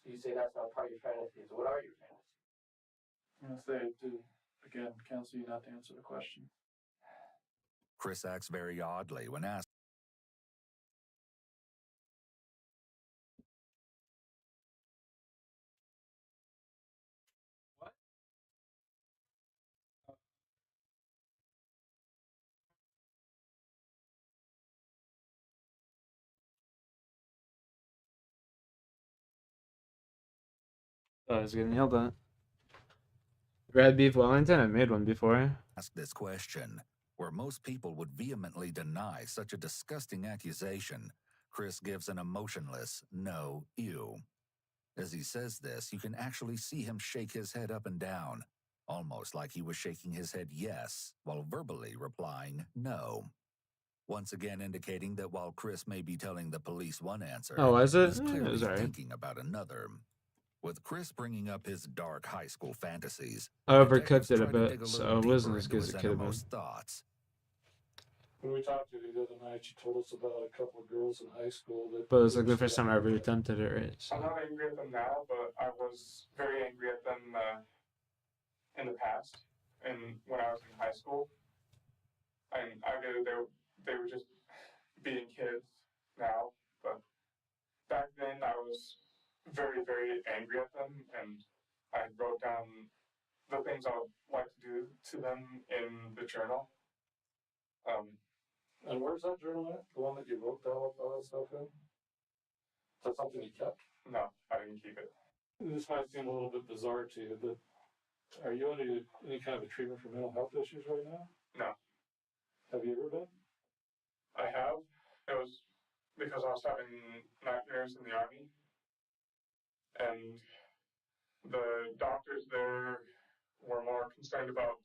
So you say that's not part of your fantasies. What are your fantasies? I'm going to say to, again, counsel you not to answer the question. Chris acts very oddly when asked. Oh, it's getting yelled at. Red beef Wellington? I made one before. Ask this question, where most people would vehemently deny such a disgusting accusation, Chris gives an emotionless, no, ew. As he says this, you can actually see him shake his head up and down, almost like he was shaking his head yes, while verbally replying no. Once again indicating that while Chris may be telling the police one answer, Oh, was it? he's It clearly was alright. thinking about another. With Chris bringing up his dark high school fantasies, I overcooked detectives it a try to dig bit, a so little it wasn't deeper as into good as his it could have been. innermost thoughts. When we talked to you the other night, you told us about a couple of girls in high school that. But it was like the first time I ever attempted it, right? So. I'm not angry at them now, but I was very angry at them in the past, and when I was in high school. And I get it, they were just being kids now, but back then I was very, very angry at them, and I wrote down the things I would like to do to them in the journal. And where's that journal at? The one that you wrote down all that stuff in? Is that something you kept? No, I didn't keep it. This might seem a little bit bizarre to you, but are you under any kind of a treatment for mental health issues right now? No. Have you ever been? I have. It was because I was having nightmares in the army, and the doctors there were more concerned about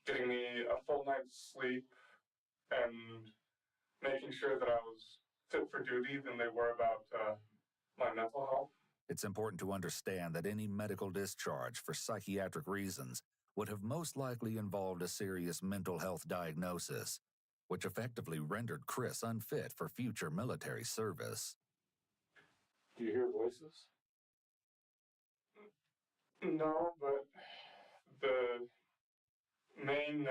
getting me a full night's sleep and making sure that I was fit for duty than they were about my mental health. It's important to understand that any medical discharge for psychiatric reasons would have most likely involved a serious mental health diagnosis, which effectively rendered Chris unfit for future military service. Do you hear voices? No, but the main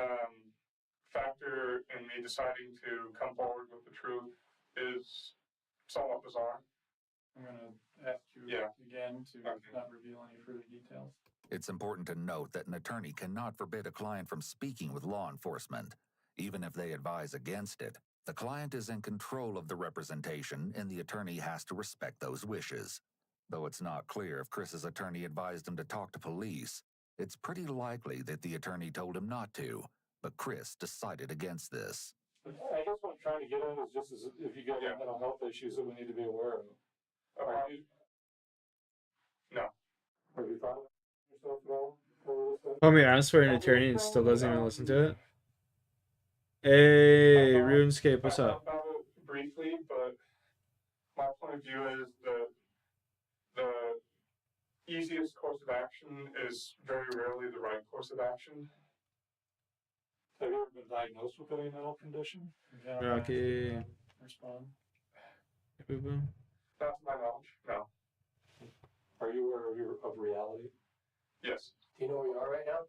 factor in me deciding to come forward with the truth is somewhat bizarre. I'm going to ask you again to not reveal any further details. It's important to note that an attorney cannot forbid a client from speaking with law enforcement, even if they advise against it. The client is in control of the representation, and the attorney has to respect those wishes. Though it's not clear if Chris's attorney advised him to talk to police, it's pretty likely that the attorney told him not to, but Chris decided against this. I guess what I'm trying to get at is just as if you get mental health issues that we need to be aware of. No. Have you thought of yourself at all? Homie asked for an attorney and still doesn't even listen to it. Hey, Runescape, what's up? About it briefly, but my point of view is that the easiest course of action is very rarely the right course of action. Have you ever been diagnosed with any mental condition? Rocky. Respond. Boo-boo. Not to my knowledge, no. Are you aware of reality? Yes. Do you know where you are right now?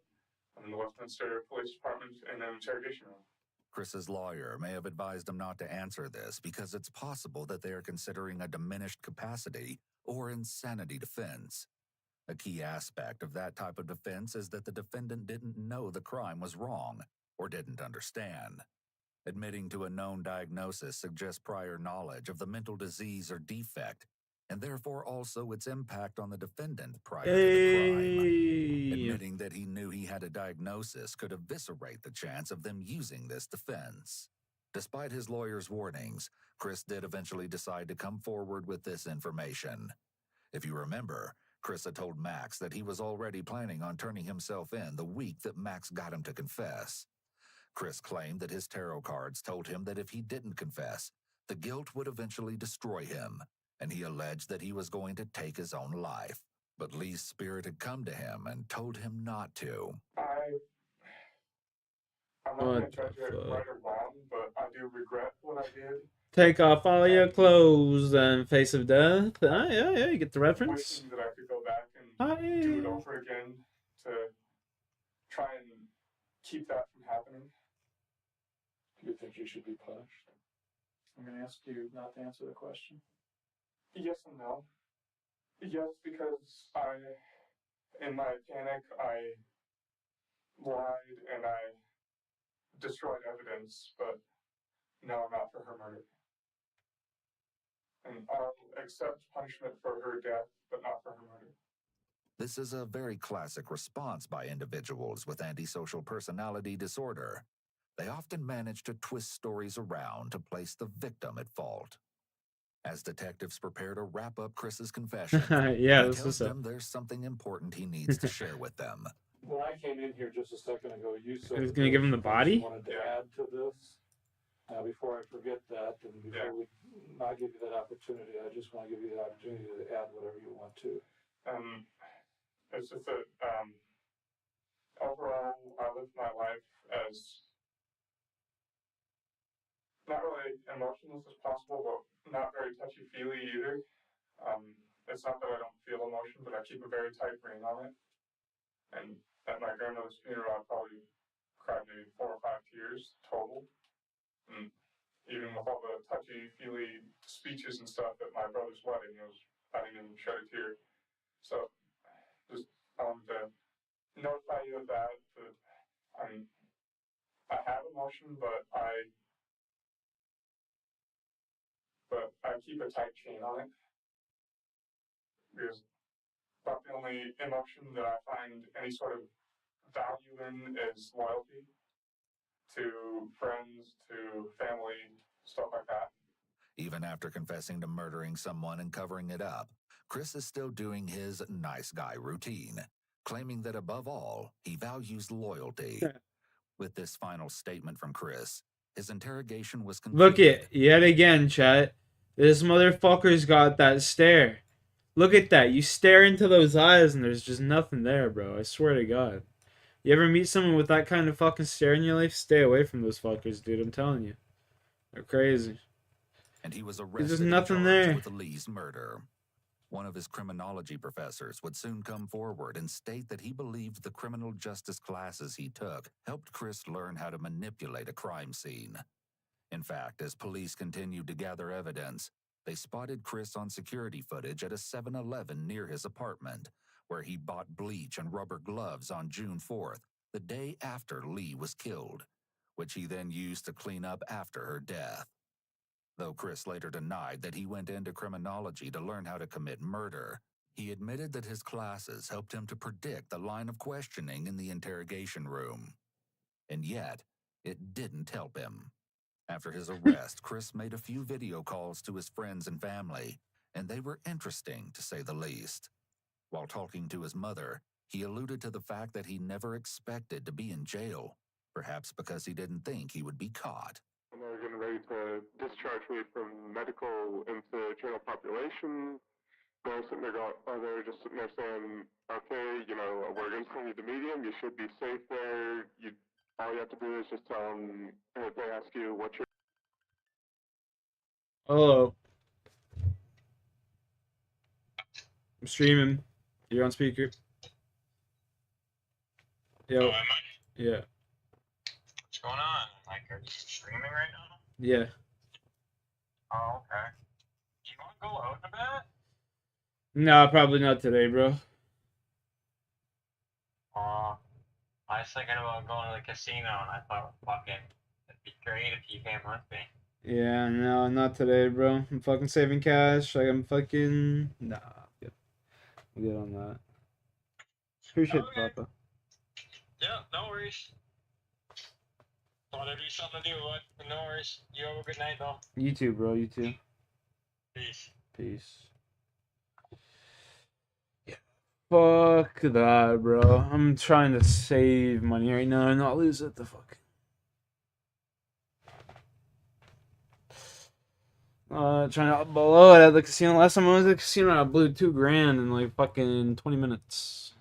I'm in the Westminster Police Department in an interrogation room. Chris's lawyer may have advised him not to answer this because it's possible that they are considering a diminished capacity or insanity defense. A key aspect of that type of defense is that the defendant didn't know the crime was wrong or didn't understand. Admitting to a known diagnosis suggests prior knowledge of the mental disease or defect, and therefore also its impact on the defendant prior to the crime. Admitting that he knew he had a diagnosis could eviscerate the chance of them using this defense. Despite his lawyer's warnings, Chris did eventually decide to come forward with this information. If you remember, Chris had told Max that he was already planning on turning himself in the week that Max got him to confess. Chris claimed that his tarot cards told him that if he didn't confess, the guilt would eventually destroy him, and he alleged that he was going to take his own life. But Lee's spirit had come to him and told him not to. I'm not going to judge it right or wrong, but I do regret what I did. Take off all your clothes and face of death. Ah, yeah, you get the reference. Wishing that I could go back and do it over again to try and keep that from happening. Do you think you should be punished? I'm going to ask you not to answer the question. Yes and no. Yes, because in my panic, I lied and I destroyed evidence, but no, not for her murder. And I'll accept punishment for her death, but not for her murder. This is a very classic response by individuals with antisocial personality disorder. They often manage to twist stories around to place the victim at fault. As detectives prepare to wrap up Chris's confession, he tells them there's something important he needs to share with them. When I came in here just a second ago, you said He's gonna give him the body? you wanted to add to this. Now, before I forget that, and before we not give you that opportunity, I just want to give you the opportunity to add whatever you want to. It's just that overall, I lived my life as not really emotionless as possible, but not very touchy-feely either. It's not that I don't feel emotion, but I keep a very tight rein on it. And at my grandmother's funeral, I probably cried maybe 4 or 5 tears total. And even with all the touchy-feely speeches and stuff at my brother's wedding, I didn't even shed a tear. So just to notify you of that, I have emotion, but I keep a tight chain on it. Because about the only emotion that I find any sort of value in is loyalty to friends, to family, stuff like that. Even after confessing to murdering someone and covering it up, Chris is still doing his nice guy routine, claiming that above all, he values loyalty. With this final statement from Chris, his interrogation was concluded. Look it, yet again, chat. This motherfucker's got that stare. Look at that. You stare into those eyes and there's just nothing there, bro. I swear to God. You ever meet someone with that kind of fucking stare in your life? Stay away from those fuckers, dude. I'm telling you. They're crazy. And he was There's arrested just and nothing charged there. with Lee's murder. One of his criminology professors would soon come forward and state that he believed the criminal justice classes he took helped Chris learn how to manipulate a crime scene. In fact, as police continued to gather evidence, they spotted Chris on security footage at a 7-Eleven near his apartment, where he bought bleach and rubber gloves on June 4th, the day after Lee was killed, which he then used to clean up after her death. Though Chris later denied that he went into criminology to learn how to commit murder, he admitted that his classes helped him to predict the line of questioning in the interrogation room. And yet, it didn't help him. After his arrest, Chris made a few video calls to his friends and family, and they were interesting, to say the least. While talking to his mother, he alluded to the fact that he never expected to be in jail, perhaps because he didn't think he would be caught. And they're getting ready to discharge me from medical into general population. They're sitting there going, they're just sitting there saying, okay, you know, we're going to send you to medium. You should be safe there. All you have to do is just tell them, if they ask you what your... Hello. I'm streaming. You're on speaker. Yo. Oh, am I? Yeah. What's going on? Like, are you streaming right now? Yeah. Oh, okay. Do you want to go out in a bit? No, probably not today, bro. I was thinking about going to the casino, and I thought, fucking, it'd be great if you came with me. Yeah, no, not today, bro. I'm fucking saving cash. Like, I'm fucking... Nah, I'm good on that. Appreciate it, Papa. Yeah, no worries. Thought it'd be something to do, but no worries. You have a good night, though. You too, bro. You too. Peace. Peace. Yeah. Fuck that, bro. I'm trying to save money right now and not lose it. The fuck. Trying to blow it at the casino. Last time I was at the casino, I blew $2,000 in like fucking 20 minutes.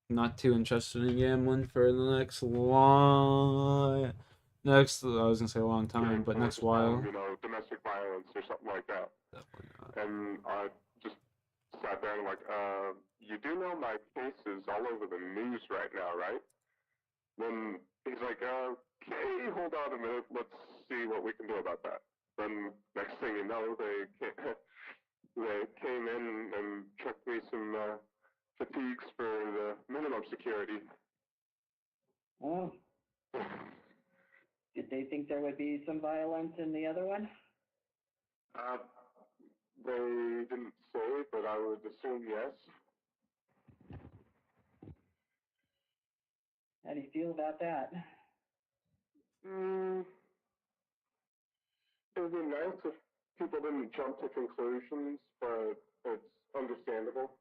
Not too interested in gambling for the next long... I was gonna say a long time, but next while. You know, domestic violence or something like that. Definitely not. And I just sat there and like, you do know my face is all over the news right now, right? Then he's like, okay, hold on a minute, let's see what we can do about that. Then next thing you know, they came in and chucked me some fatigues for the minimum security. Oh. Did they think there would be some violence in the other one? They didn't say, but I would assume yes. How do you feel about that? It would be nice if people didn't jump to conclusions, but it's understandable.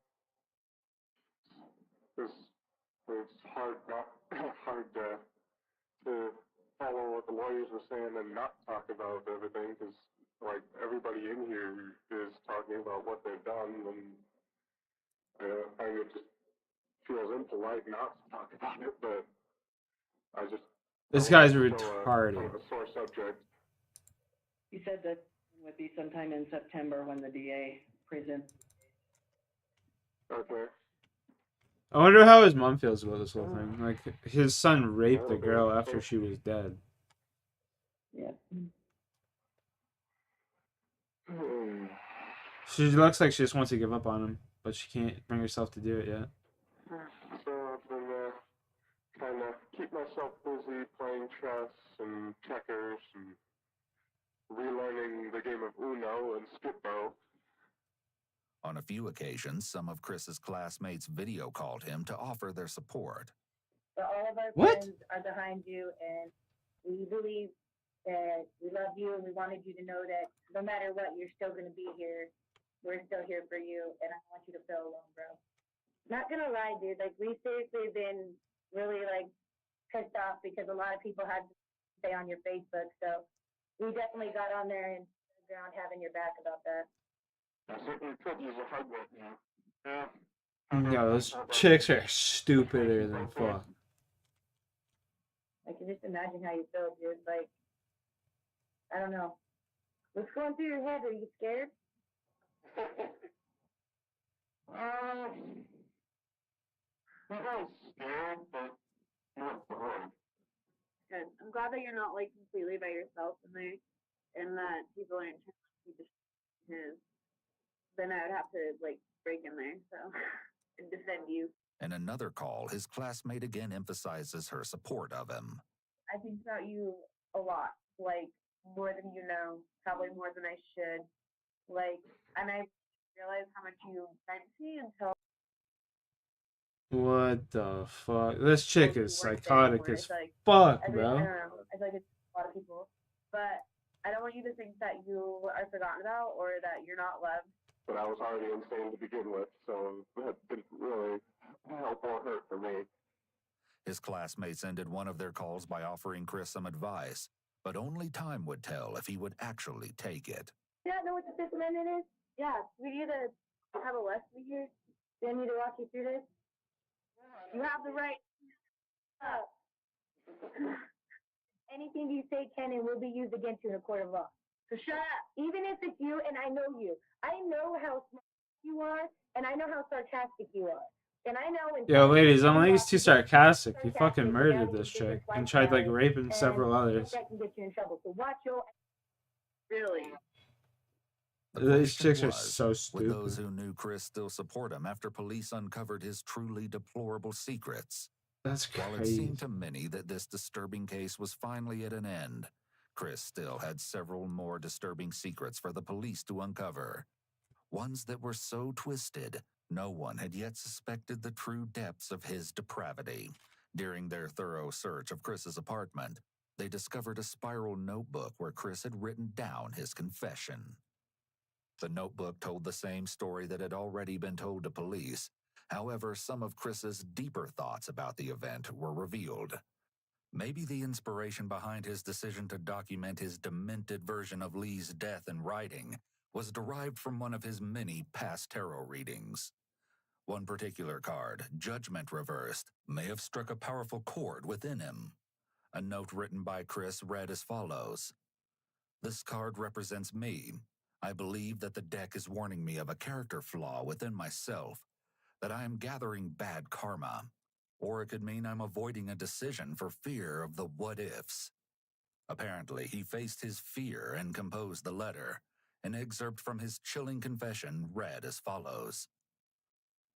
It's hard to follow what the lawyers were saying and not talk about everything, because like everybody in here is talking about what they've done, and it just feels impolite not to talk about it, but This guy's retarded. retarded. A sore subject. You said that would be sometime in September when the DA presents. Okay. I wonder how his mom feels about this whole thing. Like, his son raped a girl after she was dead. Yeah. She looks like she just wants to give up on him, but she can't bring herself to do it yet. So I've been kind of keep myself busy playing chess and checkers and relearning the game of Uno and Skip-Bo. On a few occasions, some of Chris's classmates video called him to offer their support. But all of our What? friends are behind you, and we believe that we love you and we wanted you to know that no matter what, you're still going to be here. We're still here for you, and I don't want you to feel alone, bro. Not gonna lie, dude. Like, we seriously have been really, like, pissed off because a lot of people had to stay on your Facebook. So we definitely got on there and ground having your back about that. I certainly could use a hug right now. Yeah. Yo, those chicks are stupider than fuck. I can just imagine how you feel, dude. Like, I don't know. What's going through your head? Are you scared? I'm not scared, but not bored. Good. I'm glad that you're not like completely by yourself in there, and that people aren't trying to because then I would have to like break in there so and defend you. In another call, his classmate again emphasizes her support of him. I think about you a lot, like more than you know, probably more than I should. Like, and I realize how much you meant to me until. What the fuck? This chick is psychotic as like, fuck, I bro. don't know. I feel like it's a lot of people, but I don't want you to think that you are forgotten about or that you're not loved. But I was already insane to begin with, so that didn't really help or hurt for me. His classmates ended one of their calls by offering Chris some advice, but only time would tell if he would actually take it. You don't know what the Fifth Amendment is? Yeah, we need to have a lesson here. Do I need to walk you through this? You have the right. Anything you say can and will be used against you in a court of law. So shut up. Even if it's you and I know you. I know how smart you are, and I know how sarcastic you are. And I know. Yo, ladies, I don't think he's too sarcastic. He fucking murdered this chick and tried, like, raping several others. That can get you in trouble. So watch your. Really? These chicks are Was, so would those stupid. who knew Chris still support him after police uncovered his truly deplorable secrets? That's While it crazy. seemed to many that this disturbing case was finally at an end, Chris still had several more disturbing secrets for the police to uncover. Ones that were so twisted, no one had yet suspected the true depths of his depravity. During their thorough search of Chris's apartment, they discovered a spiral notebook where Chris had written down his confession. The notebook told the same story that had already been told to police. However, some of Chris's deeper thoughts about the event were revealed. Maybe the inspiration behind his decision to document his demented version of Lee's death in writing was derived from one of his many past tarot readings. One particular card, Judgment Reversed, may have struck a powerful chord within him. A note written by Chris read as follows: "This card represents me. I believe that the deck is warning me of a character flaw within myself, that I am gathering bad karma, or it could mean I'm avoiding a decision for fear of the what-ifs." Apparently, he faced his fear and composed the letter. An excerpt from his chilling confession read as follows: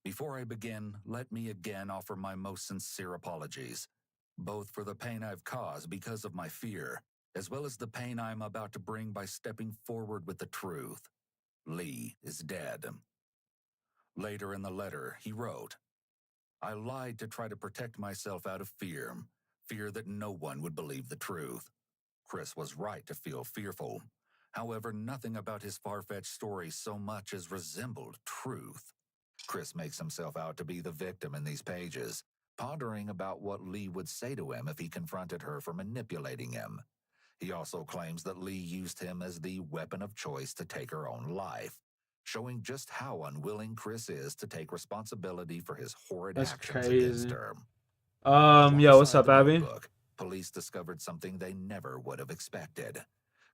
"Before I begin, let me again offer my most sincere apologies, both for the pain I've caused because of my fear, as well as the pain I'm about to bring by stepping forward with the truth. Lee is dead." Later in the letter, he wrote, "I lied to try to protect myself out of fear that no one would believe the truth. Chris was right to feel fearful. However, nothing about his far-fetched story so much as resembled truth." Chris makes himself out to be the victim in these pages, pondering about what Lee would say to him if he confronted her for manipulating him. He also claims that Lee used him as the weapon of choice to take her own life, showing just how unwilling Chris is to take responsibility for his horrid That's actions against crazy. her. Yo, what's Alongside up, the Abby? notebook, police discovered something they never would have expected. And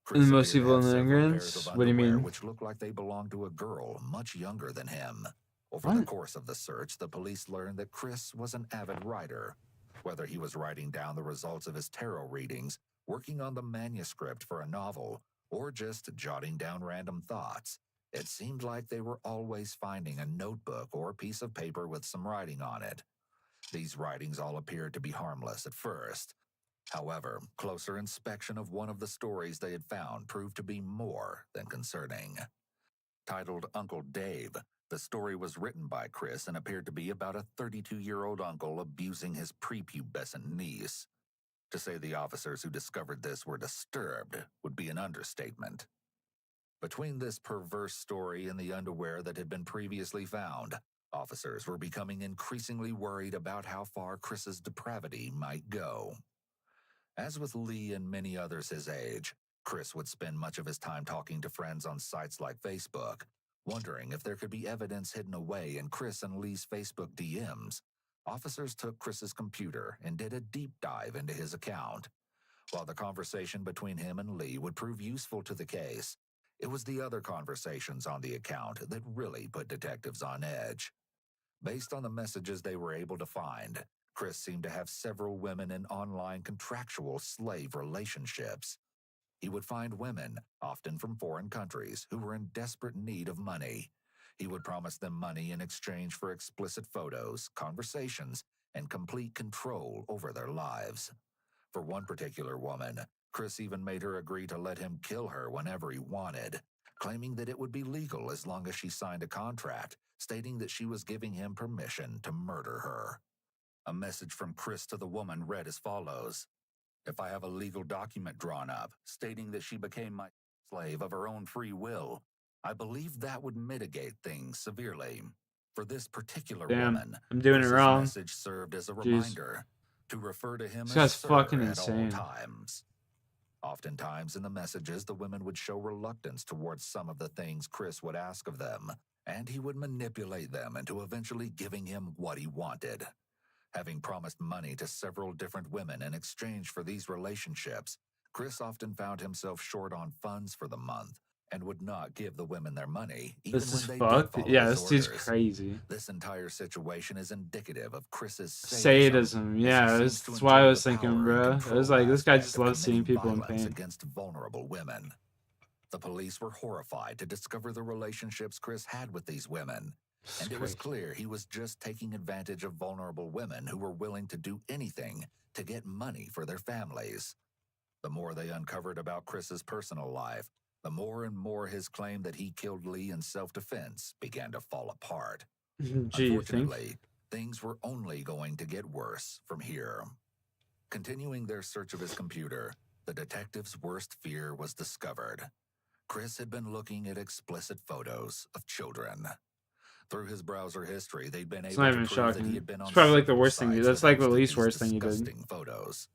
Chris the most appeared to evil have several pairs immigrants? of What do you underwear mean? which looked like they belonged to a girl much younger than him. Over What? the course of the search, the police learned that Chris was an avid writer. Whether he was writing down the results of his tarot readings, working on the manuscript for a novel, or just jotting down random thoughts, it seemed like they were always finding a notebook or piece of paper with some writing on it. These writings all appeared to be harmless at first. However, closer inspection of one of the stories they had found proved to be more than concerning. Titled Uncle Dave, the story was written by Chris and appeared to be about a 32-year-old uncle abusing his prepubescent niece. To say the officers who discovered this were disturbed would be an understatement. Between this perverse story and the underwear that had been previously found, officers were becoming increasingly worried about how far Chris's depravity might go. As with Lee and many others his age, Chris would spend much of his time talking to friends on sites like Facebook, wondering if there could be evidence hidden away in Chris and Lee's Facebook DMs. Officers took Chris's computer and did a deep dive into his account. While the conversation between him and Lee would prove useful to the case, it was the other conversations on the account that really put detectives on edge. Based on the messages they were able to find, Chris seemed to have several women in online contractual slave relationships. He would find women, often from foreign countries, who were in desperate need of money. He would promise them money in exchange for explicit photos, conversations, and complete control over their lives. For one particular woman, Chris even made her agree to let him kill her whenever he wanted, claiming that it would be legal as long as she signed a contract stating that she was giving him permission to murder her. A message from Chris to the woman read as follows: "If I have a legal document drawn up stating that she became my slave of her own free will, I believe that would mitigate things severely." For this particular woman, I'm doing Chris's it wrong. message served as a Jeez. reminder to refer to him This as guy's sir fucking at all insane. times. Oftentimes in the messages, the women would show reluctance towards some of the things Chris would ask of them, and he would manipulate them into eventually giving him what he wanted. Having promised money to several different women in exchange for these relationships, Chris often found himself short on funds for the month and would not give the women their money, even This when is they fucked. did follow Yeah, his this dude's orders. crazy. This entire situation is indicative of Chris's Sadism. Yeah, that's why I was thinking, bro. It was like, this guy just loves seeing people in pain. Against vulnerable women. The police were horrified to discover the relationships Chris had with these women, and it was clear he was just taking advantage of vulnerable women who were willing to do anything to get money for their families. The more they uncovered about Chris's personal life, the more and more his claim that he killed Lee in self-defense began to fall apart. Gee, you think? Unfortunately, things were only going to get worse from here. Continuing their search of his computer, the detectives' worst fear was discovered. Chris had been looking at explicit photos of children. Through his browser history, they'd been It's able not to even prove that shocking. he had been It's on probably like the several worst thing. sites That's that like the hosted least these worst thing you did. disgusting photos.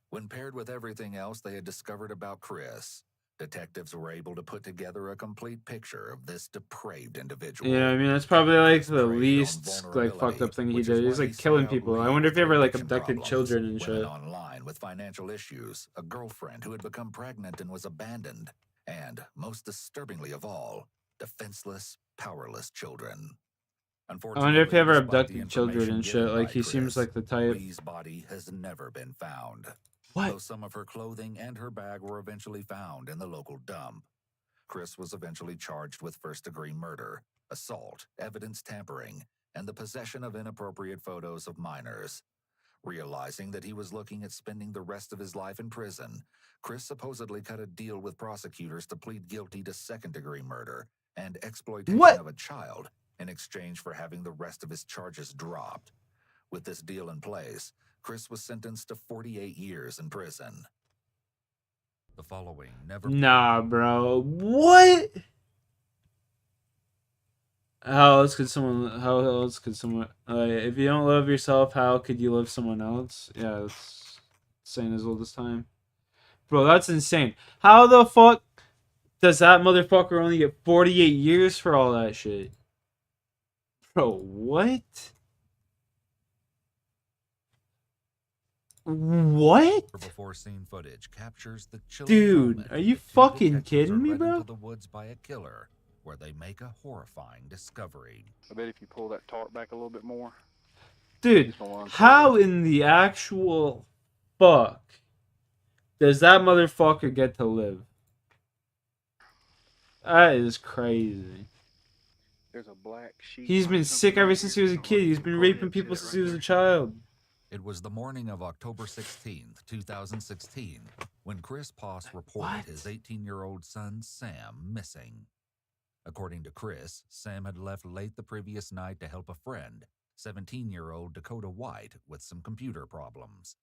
When paired with everything else they had discovered about Chris, detectives were able to put together a complete picture of this depraved individual. Yeah, I mean, that's probably like the least like fucked up thing he did. He's like killing people. I wonder if he ever like abducted children and Women shit. online with financial issues, a girlfriend who had become pregnant and was abandoned, and, most disturbingly of all, defenseless, powerless children. I wonder if he ever Despite the abducted children information and given shit. Like, by he seems Chris, like the type. Lee's body has never been found. What? Though some of her clothing and her bag were eventually found in the local dump. Chris was eventually charged with first-degree murder, assault, evidence tampering, and the possession of inappropriate photos of minors. Realizing that he was looking at spending the rest of his life in prison, Chris supposedly cut a deal with prosecutors to plead guilty to second-degree murder and exploitation of a child in exchange for having the rest of his charges dropped. With this deal in place, Chris was sentenced to 48 years in prison. The following never... Nah, bro. What? How else could someone? If you don't love yourself, how could you love someone else? Yeah, it's saying as old as time, bro. That's insane. How the fuck does that motherfucker only get 48 years for all that shit? Bro, what? What? Before scene footage captures the chilling Dude, moment are you the two fucking detectives kidding are me, led bro? into the woods by a killer, where they make a horrifying discovery. I bet if you pull that tarp back a little bit more. Dude, how in the actual fuck does that motherfucker get to live? That is crazy. There's a black sheep. He's been sick ever since he was a kid. He's been raping people since he was a child. It was the morning of October 16th, 2016, when Chris Poss reported his 18-year-old son, Sam, missing. According to Chris, Sam had left late the previous night to help a friend, 17-year-old Dakota White, with some computer problems.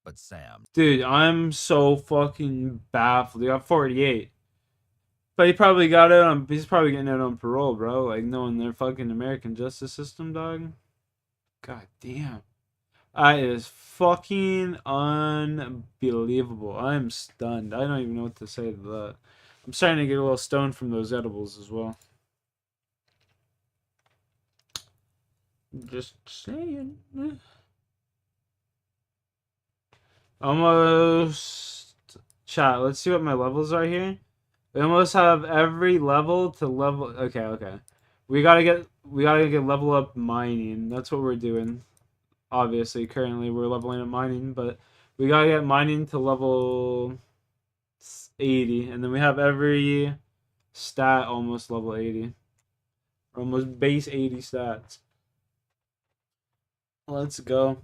But Sam... Dude, I'm so fucking baffled. He got 48. But he probably got it on... He's probably getting it on parole, bro. Like, knowing their fucking American justice system, dog. God damn. That is fucking unbelievable. I'm stunned. I don't even know what to say to that. I'm starting to get a little stoned from those edibles as well. Just saying. Almost. Chat, let's see what my levels are here. We almost have every level to level. Okay. We gotta get level up mining. That's what we're doing. Obviously, currently we're leveling up mining, but we gotta get mining to level 80, and then we have every stat almost level 80. Almost base 80 stats. Let's go.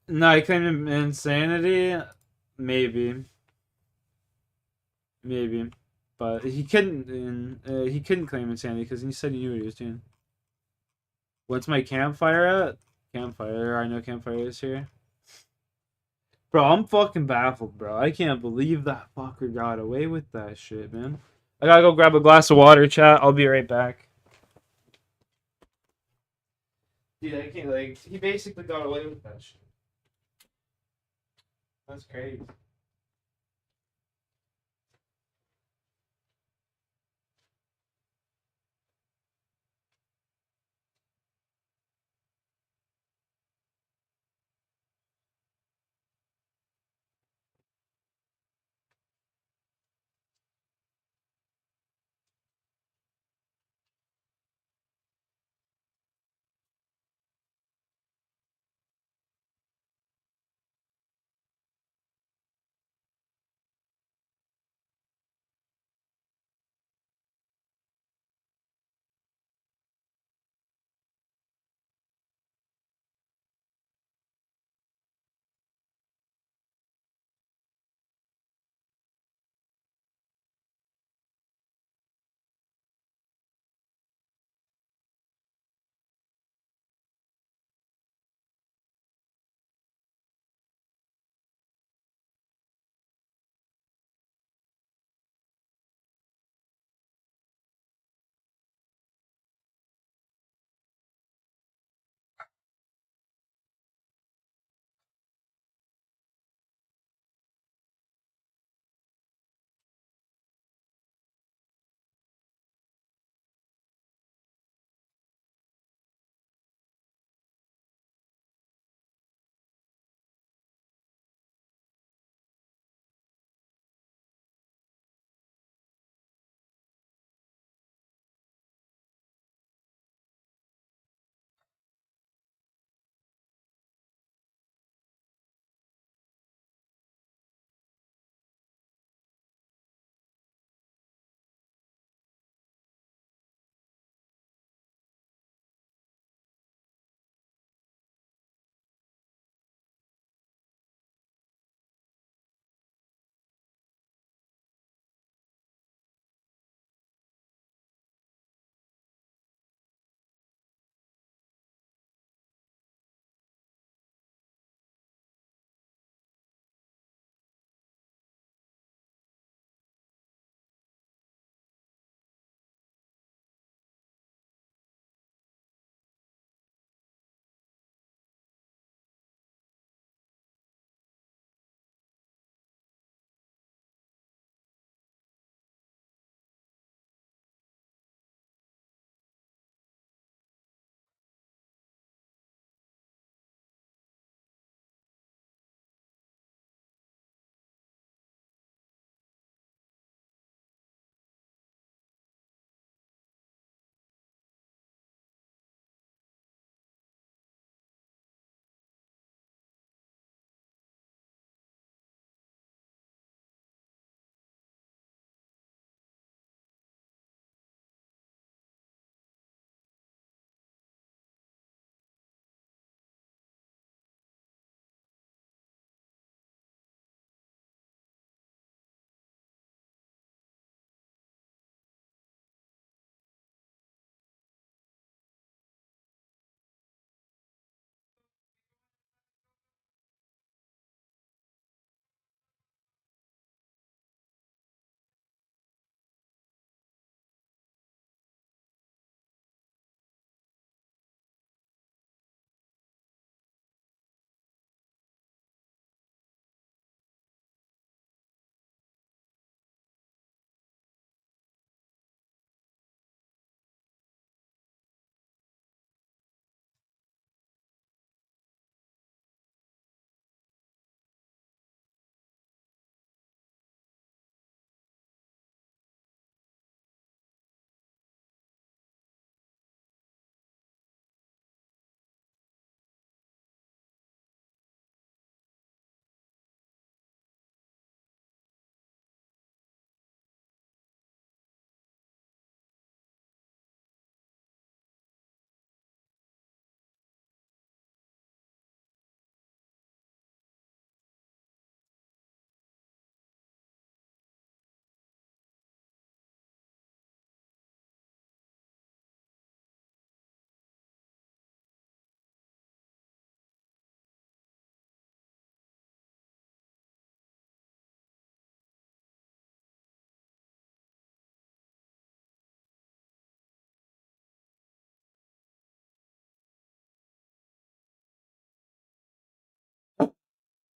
No, I claimed insanity. Maybe, but he couldn't. He couldn't claim insanity because he said he knew what he was doing. What's my campfire at? Campfire. I know campfire is here. Bro, I'm fucking baffled, bro. I can't believe that fucker got away with that shit, man. I gotta go grab a glass of water, chat. I'll be right back. Dude, I can't, like, he basically got away with that shit. That's crazy.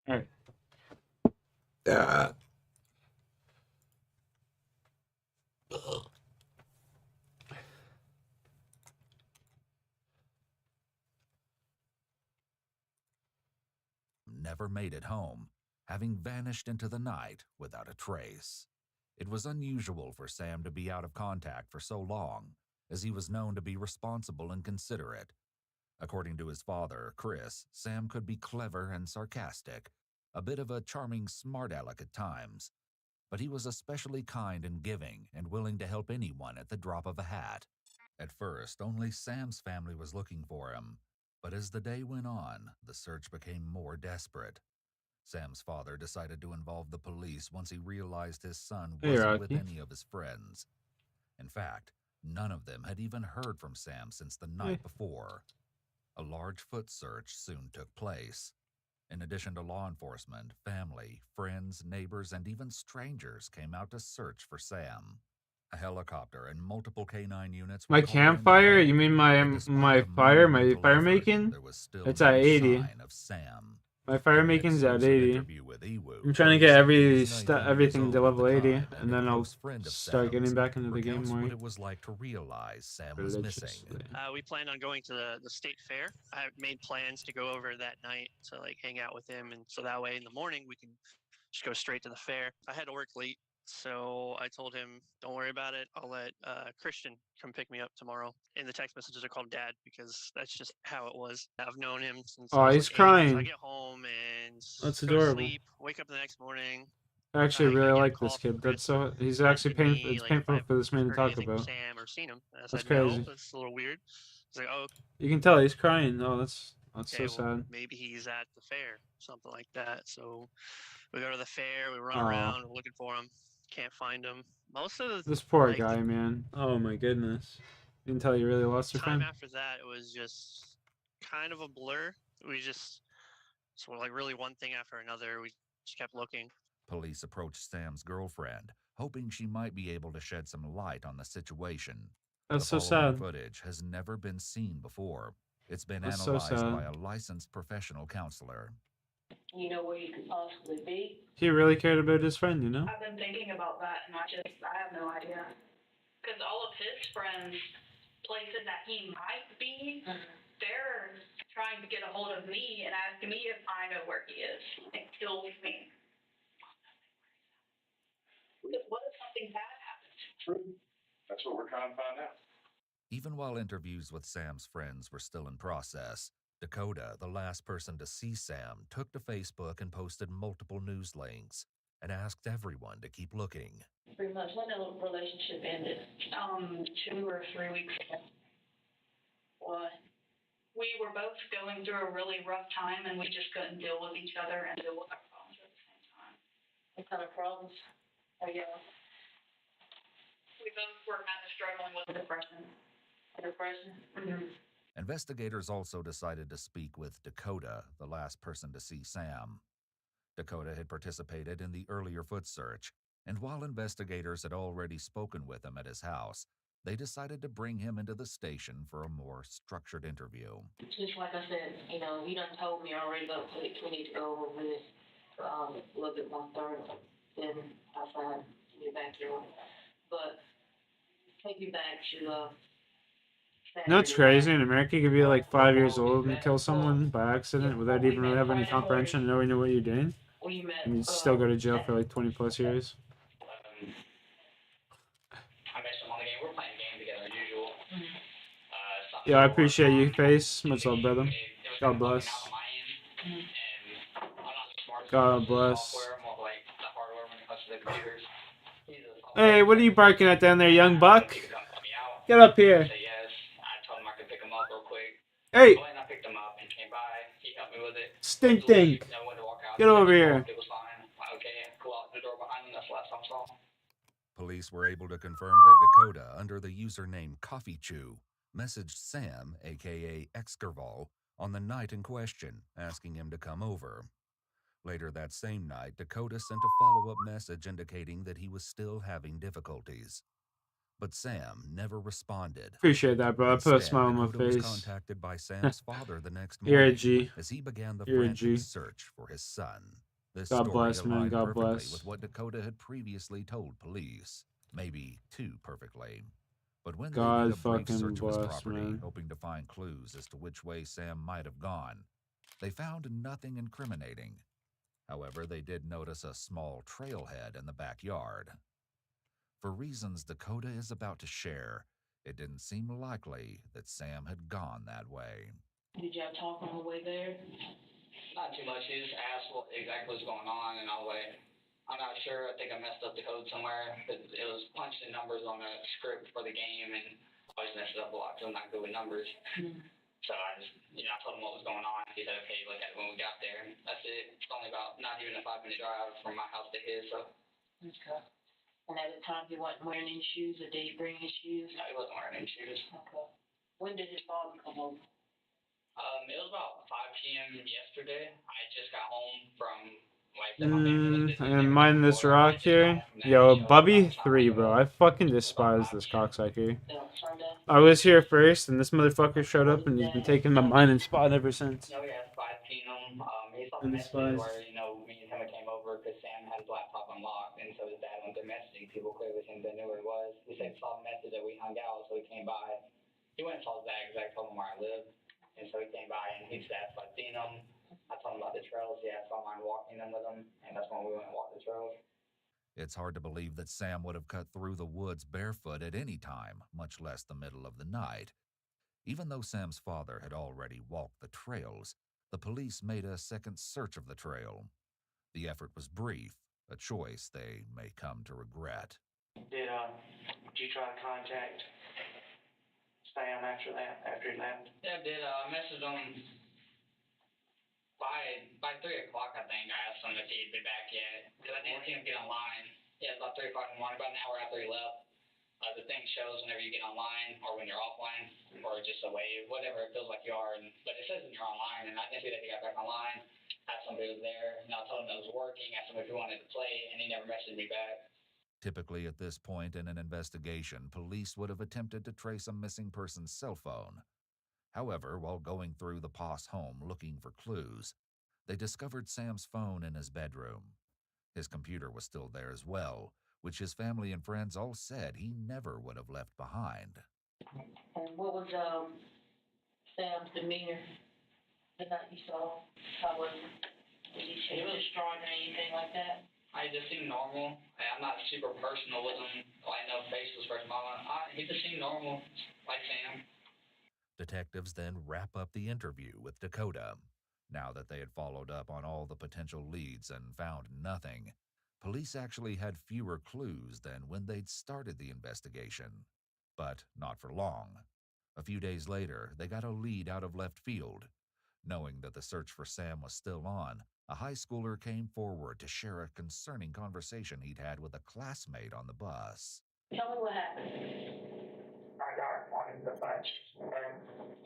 All right. Never made it home, having vanished into the night without a trace. It was unusual for Sam to be out of contact for so long, as he was known to be responsible and considerate. According to his father, Chris, Sam could be clever and sarcastic, a bit of a charming smart aleck at times, but he was especially kind and giving and willing to help anyone at the drop of a hat. At first, only Sam's family was looking for him, but as the day went on, the search became more desperate. Sam's father decided to involve the police once he realized his son Hey, wasn't with Rocky. any of his friends. In fact, none of them had even heard from Sam since the night before. A large foot search soon took place. In addition to law enforcement, family, friends, neighbors, and even strangers came out to search for Sam. A helicopter and multiple K9 units were My called in to campfire? help, You mean but despite the monumental fire effort, making? there was still It's no at 80. sign of Sam. My fire In an making's at exclusive 80. interview with Ewu, I'm trying to police get said he was 19 everything years to old level at the 80, time, and then a I'll close friend of start getting Sam's back into the game recounts more what it was like to realize Sam was missing. religiously. We planned on going to the state fair. I made plans to go over that night to like hang out with him, and so that way in the morning we can just go straight to the fair. I had to work late, so I told him, "Don't worry about it. I'll let Christian come pick me up tomorrow." In the text messages, I called Dad because that's just how it was. I've known him since I Oh, was he's like 8. So I crying. get home and That's go to adorable. sleep, wake up the next morning. I actually I really get a like call this from kid. Chris He's actually asking painful. me It's like if painful I've for this man to heard talk anything from about. Sam or seen him. And I That's said no. crazy. That's a little weird. He's like, "Oh, You can tell he's crying. Oh, that's okay, so well sad. maybe he's at the fair, something like that." So we go to the fair. We run Aw. around. We're looking for him. Can't find him. Most of the This poor like guy, man. Oh my goodness. You can tell you really lost your time friend. after that, it was just kind of a blur. We just sort of like really one thing after another. We just kept looking. Police approached Sam's girlfriend, hoping she might be able to shed some light on the situation. That's The so following sad. footage has never been seen before. It's been That's so analyzed by sad. a licensed professional counselor. You know where you could possibly be? He really cared about his friend, you know? I've been thinking about that, and I have no idea. Because all of his friends, places that he might be, they're trying to get a hold of me and asking me if I know where he is. It kills me. Because what if something bad happens? That's what we're trying to find out. Even while interviews with Sam's friends were still in process, Dakota, the last person to see Sam, took to Facebook and posted multiple news links and asked everyone to keep looking. Pretty much when the relationship ended, 2 or 3 weeks ago. Why? We were both going through a really rough time, and we just couldn't deal with each other and deal with our problems at the same time. What kind of problems? Yeah. We both were kind of struggling with depression. Depression? Mm-hmm. Investigators also decided to speak with Dakota, the last person to see Sam. Dakota had participated in the earlier foot search, and while investigators had already spoken with him at his house, they decided to bring him into the station for a more structured interview. Just like I said, you done told me already, but we need to go over this a little bit more thoroughly. Then outside, get back to it. But take you back to You know what's crazy? In America, you could be like 5 years old and kill someone by accident without even really having any comprehension, knowing what you're doing. And you'd still go to jail for like 20 plus years. I met someone on the game. We're playing a game together as usual. Yeah, I appreciate you, Face. Much love, brother. God bless. God bless. Hey, what are you barking at down there, young buck? Get up here. Hey! Stink dink! Get over here. Police were able to confirm that Dakota, under the username Coffee Chew, messaged Sam, aka Exkerval, on the night in question, asking him to come over. Later that same night, Dakota sent a follow-up message indicating that he was still having difficulties. But Sam never responded. Appreciate that, bro. I put a Instead, smile on my Dakota was face. contacted by Sam's father the next You're a morning G. as he began the You're a frantic G. search for his son. This God story bless, man. aligned God perfectly bless. with what Dakota had previously told police, maybe too perfectly. But when they God did a brief fucking search of his bless, property, man. hoping to find clues as to which way Sam might have gone, they found nothing incriminating. However, they did notice a small trailhead in the backyard. For reasons Dakota is about to share, it didn't seem likely that Sam had gone that way. Did y'all talk on the way there? Not too much. He just asked what exactly was going on, and I was like, I'm not sure. I think I messed up the code somewhere. It was punching numbers on the script for the game, and I always messed it up a lot because I'm not good with numbers. So I just, I told him what was going on. He said, okay, look at it when we got there. That's it. It's only about not even a 5-minute drive from my house to his, so. Okay. And at the time, he wasn't wearing any shoes, or did he bring his shoes? No, he wasn't wearing any shoes. Okay. When did his father come home? It was about 5 p.m. yesterday. I just got home from, like, my family was And mine this rock here. Yo, Bubby 3, bro. I fucking despise this cocksucker. I was here first, and this motherfucker showed up, and he's been taking my mining spot ever since. No, we had 5 p.m. He saw And the despise. messages where, me and him came over because Sam had his laptop unlocked, and so his dad went there messaging people clearly saying they knew where he was. He said he saw the message that we hung out, so he came by. He went and saw his dad because I told him where I lived, and so he came by and he just asked if I'd seen him. I told him about the trails. He asked if I mind walking them with him, and that's when we went and walked the trails. It's hard to believe that Sam would have cut through the woods barefoot at any time, much less the middle of the night. Even though Sam's father had already walked the trails, the police made a second search of the trail. The effort was brief, a choice they may come to regret. Did you try to contact Sam after he left? Yeah, I did. I messaged him by 3 o'clock, I think. I asked him if he'd be back yet, because I didn't see him get online. Yeah, it was about 3 o'clock in the morning, about an hour after he left. The thing shows whenever you get online or when you're offline or just a wave, whatever it feels like you are. But it says when you're online, and I didn't see that he got back online. Asked somebody who was there, and I told him that it was working. Asked him if he wanted to play, and he never messaged me back. Typically, at this point in an investigation, police would have attempted to trace a missing person's cell phone. However, while going through the Poss home looking for clues, they discovered Sam's phone in his bedroom. His computer was still there as well, which his family and friends all said he never would have left behind. And what was Sam's demeanor the night you saw? How was he? Was he distraught or anything like that? I just seemed normal. I'm not super personal with him. Like, no face was first moment. He just seemed normal, like Sam. Detectives then wrap up the interview with Dakota. Now that they had followed up on all the potential leads and found nothing, police actually had fewer clues than when they'd started the investigation. But not for long. A few days later, they got a lead out of left field. Knowing that the search for Sam was still on, a high schooler came forward to share a concerning conversation he'd had with a classmate on the bus. Tell me what happened. I got on the bus and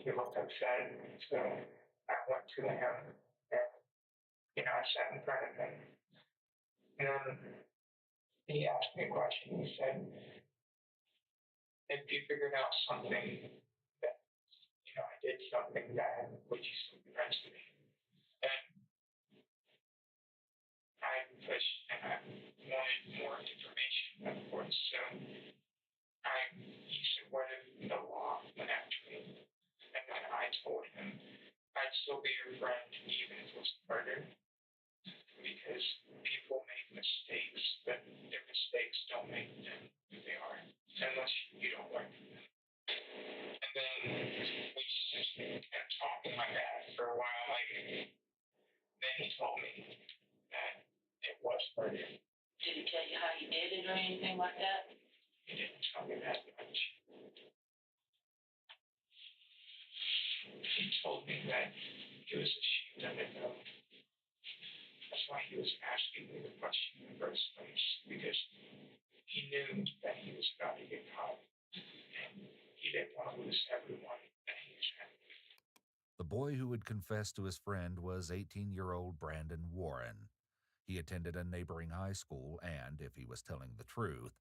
he looked upset, so I went to him and, I sat in front of him. And he asked me a question. He said, if you figured out something that, I did something bad, would you still be friends with me? And I pushed and I wanted more information, of course, so he said, what if the law went after me? And then I told him I'd still be your friend even if it was murder. Because people make mistakes, but their mistakes don't make them who they are, unless you don't learn from them. And then we just kept talking like that for a while. Then he told me that it was murder. Did he tell you how he did it or anything like that? He didn't tell me that much. He told me that he was ashamed of it, though. That's why he was asking me the question in the first place, because he knew that he was about to get caught, and he didn't want to lose everyone that he was having. The boy who had confessed to his friend was 18-year-old Brandon Warren. He attended a neighboring high school and, if he was telling the truth,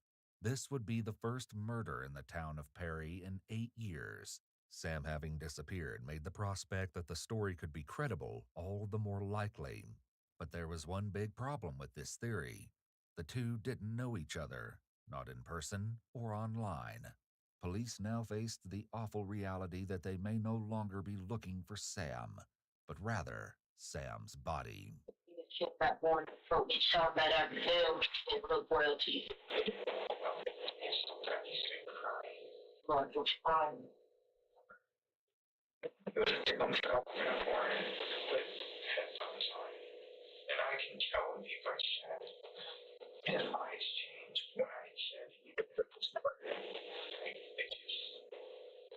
This would be the first murder in the town of Perry in 8 years. Sam having disappeared made the prospect that the story could be credible all the more likely. But there was one big problem with this theory. The two didn't know each other, not in person or online. Police now faced the awful reality that they may no longer be looking for Sam, but rather Sam's body. Shit that morning, so we saw that afternoon, it looked royalty. Lord, it was fine. It was a myself in the morning with headphones on, and I can tell when people are sad. His eyes changed when I said he was murdered. I just,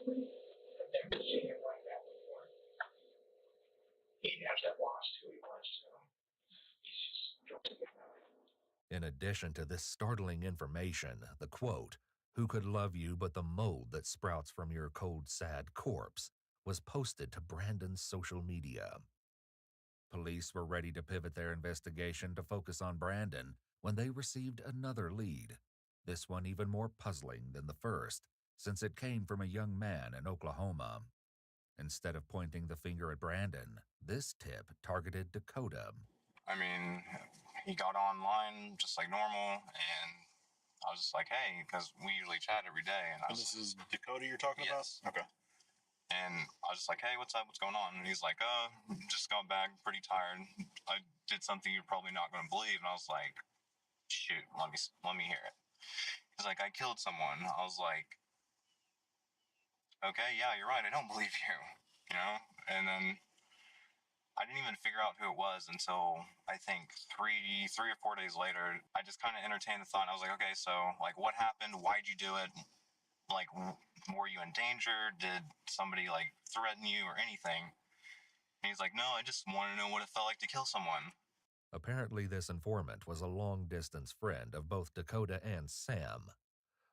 I've never seen him like that before. He hasn't lost who he was, so he's just guilty about it. In addition to this startling information, the quote, "Who could love you but the mold that sprouts from your cold, sad corpse," was posted to Brandon's social media. Police were ready to pivot their investigation to focus on Brandon when they received another lead. This one even more puzzling than the first, since it came from a young man in Oklahoma. Instead of pointing the finger at Brandon, this tip targeted Dakota. I mean, he got online just like normal, and I was just like, hey, because we usually chat every day. And this is Dakota you're talking about? Okay. And I was just like, hey, what's up? What's going on? And he's like, just got back, pretty tired. I did something you're probably not going to believe. And I was like, shoot, let me hear it. He's like, I killed someone. I was like, okay, yeah, you're right. I don't believe you, you know? And then I didn't even figure out who it was until I think three or 4 days later. I just kind of entertained the thought. I was like, okay, so like what happened? Why'd you do it? Like, were you in danger? Did somebody like threaten you or anything? And he's like, no, I just want to know what it felt like to kill someone. Apparently, this informant was a long-distance friend of both Dakota and Sam.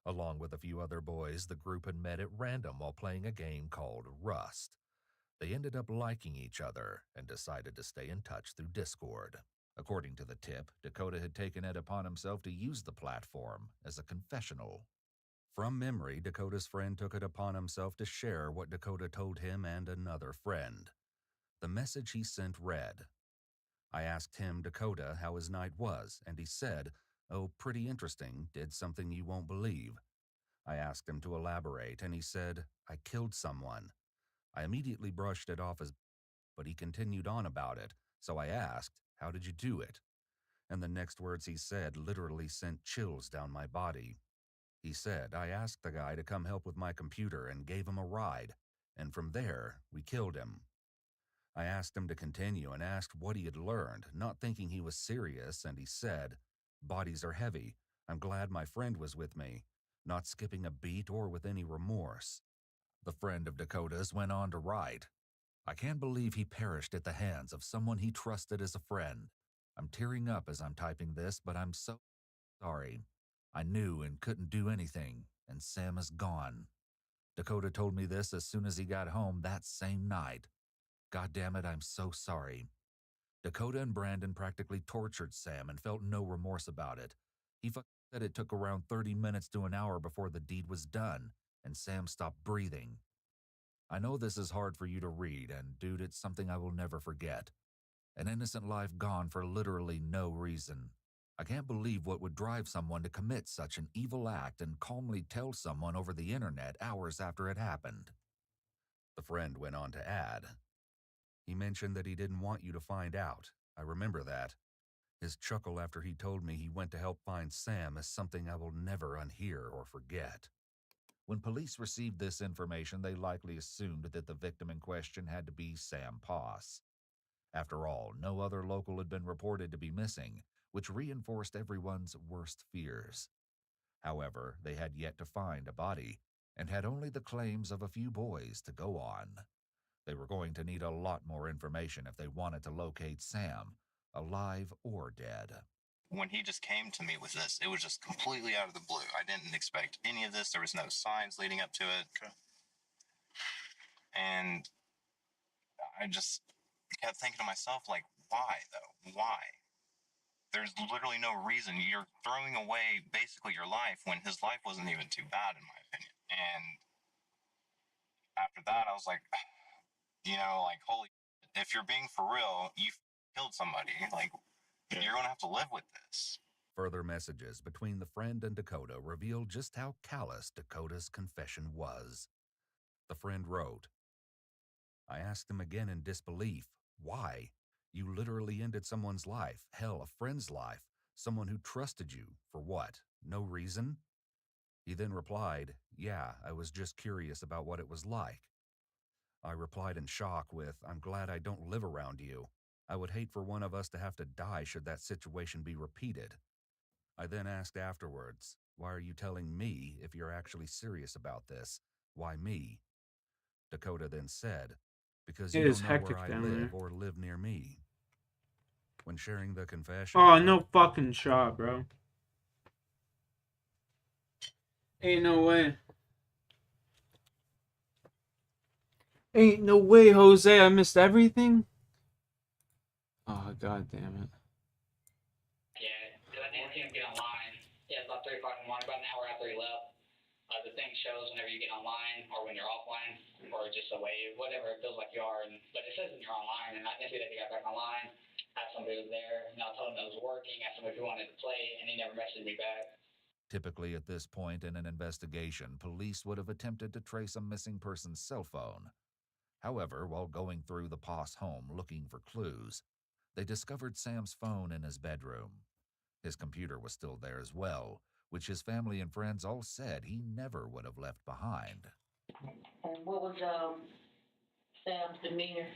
Along with a few other boys, the group had met at random while playing a game called Rust. They ended up liking each other and decided to stay in touch through Discord. According to the tip, Dakota had taken it upon himself to use the platform as a confessional. From memory, Dakota's friend took it upon himself to share what Dakota told him and another friend. The message he sent read, I asked him, Dakota, how his night was, and he said, oh, pretty interesting, did something you won't believe. I asked him to elaborate, and he said, I killed someone. I immediately brushed it off but he continued on about it, so I asked, how did you do it? And the next words he said literally sent chills down my body. He said, I asked the guy to come help with my computer and gave him a ride, and from there, we killed him. I asked him to continue and asked what he had learned, not thinking he was serious, and he said, bodies are heavy. I'm glad my friend was with me, not skipping a beat or with any remorse. The friend of Dakota's went on to write, I can't believe he perished at the hands of someone he trusted as a friend. I'm tearing up as I'm typing this, but I'm so sorry. I knew and couldn't do anything, and Sam is gone. Dakota told me this as soon as he got home that same night. God damn it, I'm so sorry. Dakota and Brandon practically tortured Sam and felt no remorse about it. He said it took around 30 minutes to an hour before the deed was done, and Sam stopped breathing. I know this is hard for you to read, and dude, it's something I will never forget. An innocent life gone for literally no reason. I can't believe what would drive someone to commit such an evil act and calmly tell someone over the internet hours after it happened. The friend went on to add, he mentioned that he didn't want you to find out. I remember that. His chuckle after he told me he went to help find Sam is something I will never unhear or forget. When police received this information, they likely assumed that the victim in question had to be Sam Poss. After all, no other local had been reported to be missing, which reinforced everyone's worst fears. However, they had yet to find a body, and had only the claims of a few boys to go on. They were going to need a lot more information if they wanted to locate Sam, alive or dead. When he just came to me with this, it was just completely out of the blue. I didn't expect any of this. There was no signs leading up to it. Okay. And I just kept thinking to myself, like, why, though? Why? there's literally no reason. You're throwing away basically your life when his life wasn't even too bad, in my opinion. And after that, I was like, you know, like, holy, if you're being for real, you killed somebody. Like, you're going to have to live with this. Further messages between the friend and Dakota revealed just how callous Dakota's confession was. The friend wrote, I asked him again in disbelief, why? You literally ended someone's life, hell, a friend's life, someone who trusted you, for what? No reason? He then replied, yeah, I was just curious about what it was like. I replied in shock with, I'm glad I don't live around you. I would hate for one of us to have to die should that situation be repeated. I then asked afterwards, why are you telling me if you're actually serious about this? Why me? Dakota then said, because It you is don't know where hectic I down live there. or live near me. When sharing the confession... Oh, no fucking shot, bro. Ain't no way. Ain't no way, Jose. I missed everything? Oh, god damn it. Yeah, because I didn't see him get online. Yeah, about 3 o'clock in the morning, about an hour after he left. The thing shows whenever you get online or when you're offline or just away, whatever it feels like you are. But it says when you're online, and I didn't see that he got back online. Asked somebody was there, and I told him it was working. Asked him if he wanted to play, and he never messaged me back. Typically at this point in an investigation, police would have attempted to trace a missing person's cell phone. However, while going through the Poss home looking for clues, they discovered Sam's phone in his bedroom. His computer was still there as well, which his family and friends all said he never would have left behind. And what was Sam's demeanor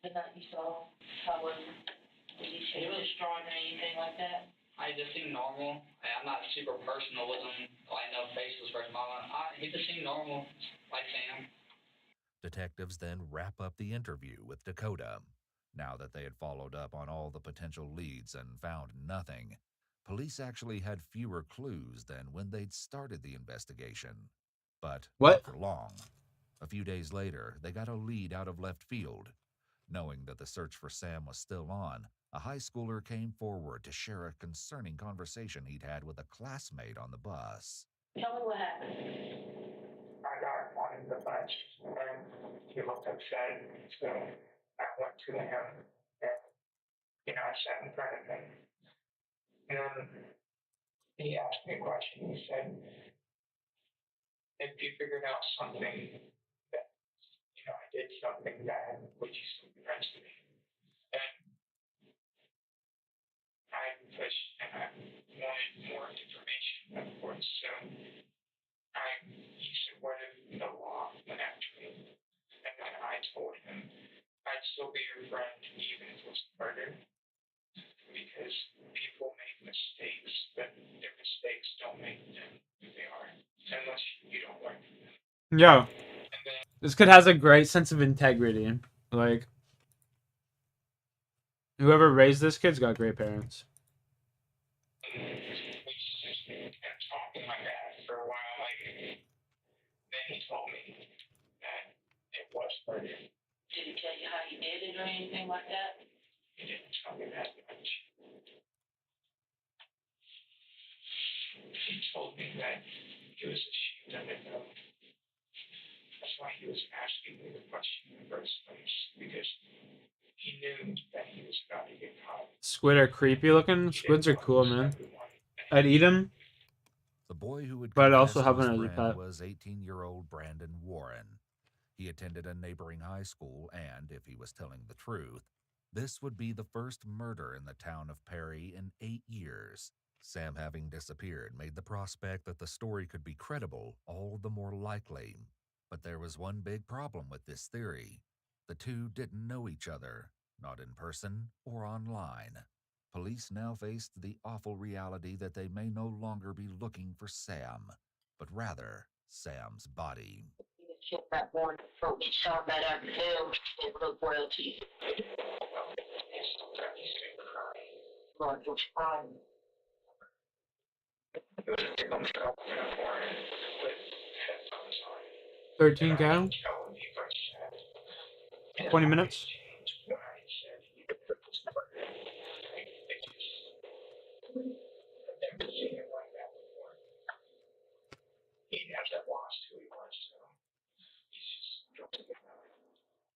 the night you saw? How was he really strong or anything like that? I just seemed normal. I'm not super personal with him. I know faceless person. He just seemed normal, like Sam. Detectives then wrap up the interview with Dakota. Now that they had followed up on all the potential leads and found nothing, police actually had fewer clues than when they'd started the investigation. But not for long. A few days later, they got a lead out of left field. Knowing that the search for Sam was still on, a high schooler came forward to share a concerning conversation he'd had with a classmate on the bus. Tell me what happened. I got one in the bunch, and he looked upset, so I went to him, and, I sat in front of him, and he asked me a question. He said, if you figured out something that, I did something bad, would you still be friends with me? And I pushed, and I wanted more information, of course, so he said, what if the law went after me? And then I told him, I'd still be your friend even if it was murder, because people make mistakes, but their mistakes don't make them who they are, unless you don't learn from them. Yo, this kid has a great sense of integrity. Like, whoever raised this kid's got great parents. We just kept talking like that for a while, then he told me that it was murder. Did he tell you how he did it or anything like that? He didn't tell me that much. He told me that he was ashamed of it, though. That's why he was asking me the question in the first place, because he knew that he was about to get caught. Squid are creepy looking. Squids are cool, man. I'd eat them. The boy who had But confessed also to have his him as a friend pet. was 18-year-old Brandon Warren. He attended a neighboring high school and, if he was telling the truth, this would be the first murder in the town of Perry in 8 years. Sam having disappeared made the prospect that the story could be credible all the more likely. But there was one big problem with this theory. The two didn't know each other, not in person or online. Police now faced the awful reality that they may no longer be looking for Sam, but rather Sam's body. Shit that born from each shot that I feel and look royalty. Lord, which fine. 13 cow. 20 minutes. I've never seen him like that before. He'd have to have lost who he was, so he's just.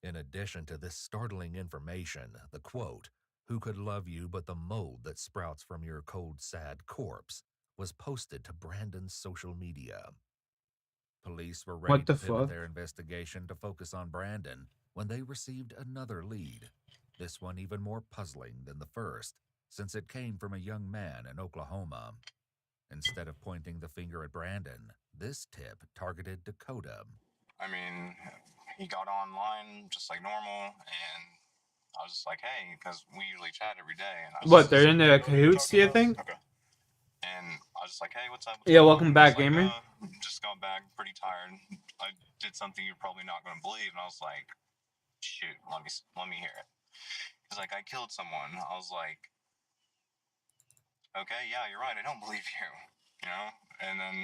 In addition to this startling information, the quote, "Who could love you but the mold that sprouts from your cold, sad corpse," was posted to Brandon's social media. Police were ready What to the pivot fuck? their investigation to focus on Brandon when they received another lead. This one even more puzzling than the first, since it came from a young man in Oklahoma. Instead of pointing the finger at Brandon, this tip targeted Dakota. I mean, he got online just like normal, and I was just like, hey, because we usually chat every day. And I was What, just, they're in the cahoots, do you think? Okay. And I was just like, hey, what's up? What's Yeah, going welcome on? back, He's like, gamer. just got back, pretty tired. I did something you're probably not going to believe. And I was like, shoot, let me hear it. He's like, I killed someone. I was like, okay, yeah, you're right. I don't believe you, you know? And then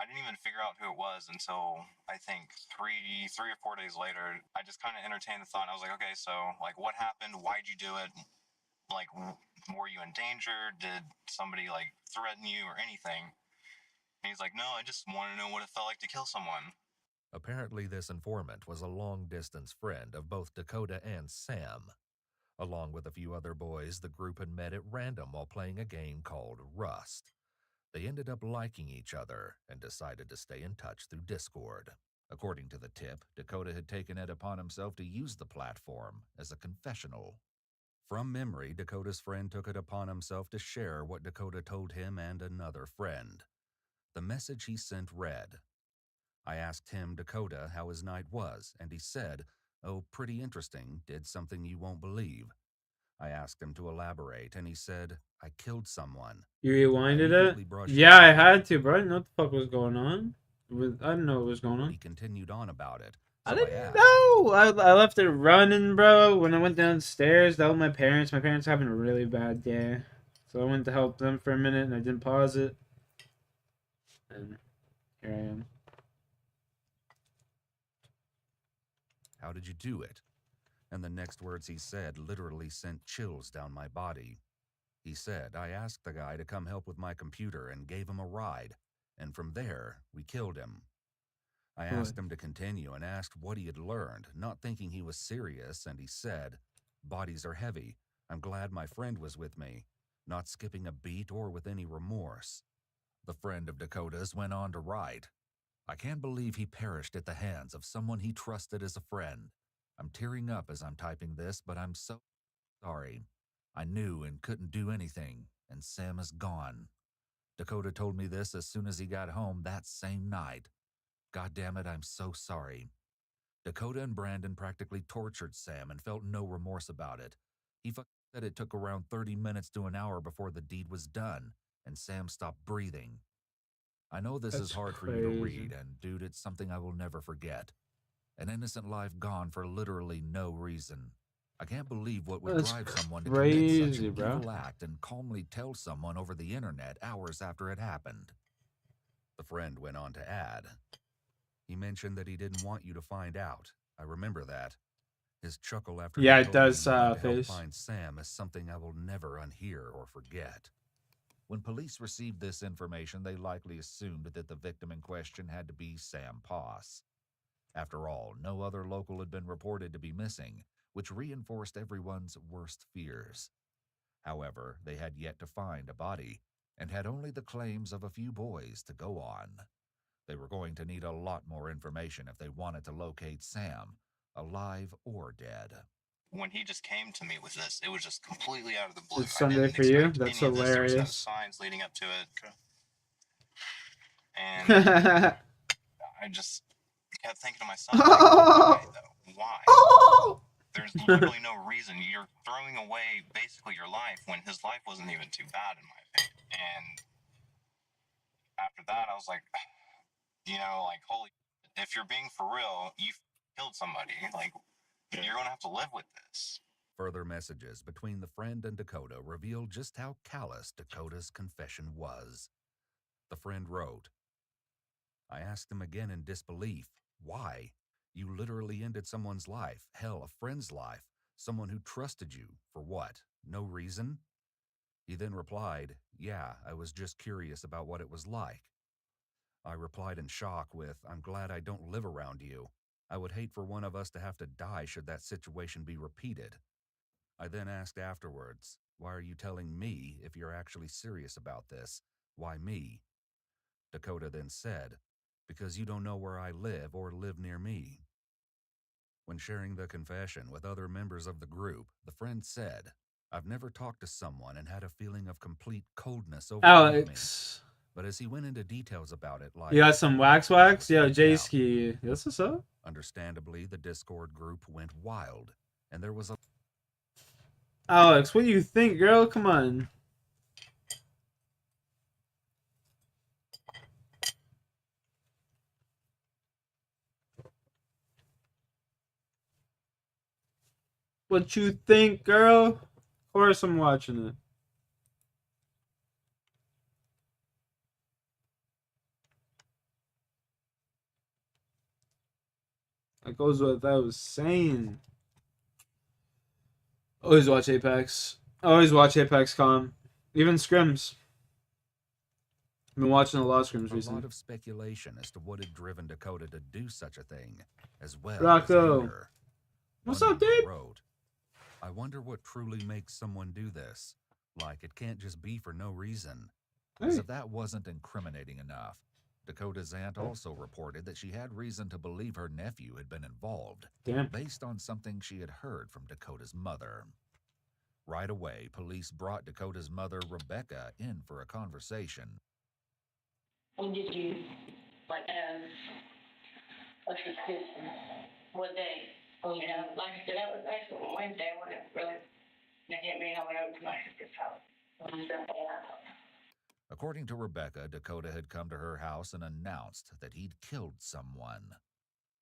I didn't even figure out who it was until I think three or 4 days later. I just kind of entertained the thought. I was like, okay, so like, what happened? Why'd you do it? Like, were you in danger? Did somebody like threaten you or anything? And he's like, no, I just want to know what it felt like to kill someone. Apparently, this informant was a long-distance friend of both Dakota and Sam. Along with a few other boys, the group had met at random while playing a game called Rust. They ended up liking each other and decided to stay in touch through Discord. According to the tip, Dakota had taken it upon himself to use the platform as a confessional. From memory, Dakota's friend took it upon himself to share what Dakota told him and another friend. The message he sent read, I asked him, Dakota, how his night was, and he said, oh, pretty interesting, did something you won't believe. I asked him to elaborate, and he said, I killed someone. You rewinded it? immediately brushed Yeah, I it off. had to, bro. I didn't know what the fuck was going on. I didn't know what was going on. He continued on about it, I so didn't asked, know. I left it running, bro. When I went downstairs to help my parents were having a really bad day. So I went to help them for a minute, and I didn't pause it. And here I am. how did you do it? And the next words he said literally sent chills down my body. He said, I asked the guy to come help with my computer and gave him a ride, and from there, we killed him. I asked him to continue and asked what he had learned, not thinking he was serious, and he said, bodies are heavy. I'm glad my friend was with me, not skipping a beat or with any remorse. The friend of Dakota's went on to write, I can't believe he perished at the hands of someone he trusted as a friend. I'm tearing up as I'm typing this, but I'm so sorry. I knew and couldn't do anything, and Sam is gone. Dakota told me this as soon as he got home that same night. God damn it, I'm so sorry. Dakota and Brandon practically tortured Sam and felt no remorse about it. He said it took around 30 minutes to an hour before the deed was done, and Sam stopped breathing. I know this is hard for you to read, and dude, it's something I will never forget. An innocent life gone for literally no reason. I can't believe what would drive someone to commit such an evil act and calmly tell someone over the internet hours after it happened. The friend went on to add, he mentioned that he didn't want you to find out. I remember that. His chuckle after Yeah, he it told does, me he wanted to help face. find Sam is something I will never unhear or forget. When police received this information, they likely assumed that the victim in question had to be Sam Poss. After all, no other local had been reported to be missing, which reinforced everyone's worst fears. However, they had yet to find a body, and had only the claims of a few boys to go on. They were going to need a lot more information if they wanted to locate Sam, alive or dead. When he just came to me with this, it was just completely out of the blue. It's Sunday for you? That's hilarious. There was no signs leading up to it. And I just kept thinking to myself, like, why though? Why? There's literally no reason. You're throwing away basically your life when his life wasn't even too bad in my opinion. And after that, I was like, you know, like, holy, if you're being for real, you killed somebody. Like, you're going to have to live with this. Further messages between the friend and Dakota revealed just how callous Dakota's confession was. The friend wrote, I asked him again in disbelief, why? You literally ended someone's life, hell, a friend's life, someone who trusted you, for what? No reason? He then replied, "Yeah, I was just curious about what it was like." I replied in shock with, "I'm glad I don't live around you. I would hate for one of us to have to die should that situation be repeated." I then asked afterwards, "Why are you telling me if you're actually serious about this? Why me?" Dakota then said, "Because you don't know where I live or live near me." When sharing the confession with other members of the group, the friend said, "I've never talked to someone and had a feeling of complete coldness overcome me." Alex, But as he went into details about it, like, you got some wax? Yo, J-Ski. This is up. understandably, the Discord group went wild, and there was a Alex, what do you think, girl? Come on. What you think, girl? Of course I'm watching it. That goes with what I was saying. Always watch Apex. Always watch Apex Con. Even scrims. I've been watching a lot of scrims recently. A lot of speculation as to what had driven Dakota to do such a thing, as well Rocco. as anger. What's One up, member dude? wrote, "I wonder what truly makes someone do this. Like, it can't just be for no reason." As Hey. if that wasn't incriminating enough, Dakota's aunt also reported that she had reason to believe her nephew had been involved, Damn. based on something she had heard from Dakota's mother. Right away, police brought Dakota's mother, Rebecca, in for a conversation. When did you, like, have a suspicion? What day? You know, like I said, that was actually Wednesday when it really, it hit me and I went over to my sister's house. According to Rebecca, Dakota had come to her house and announced that he'd killed someone.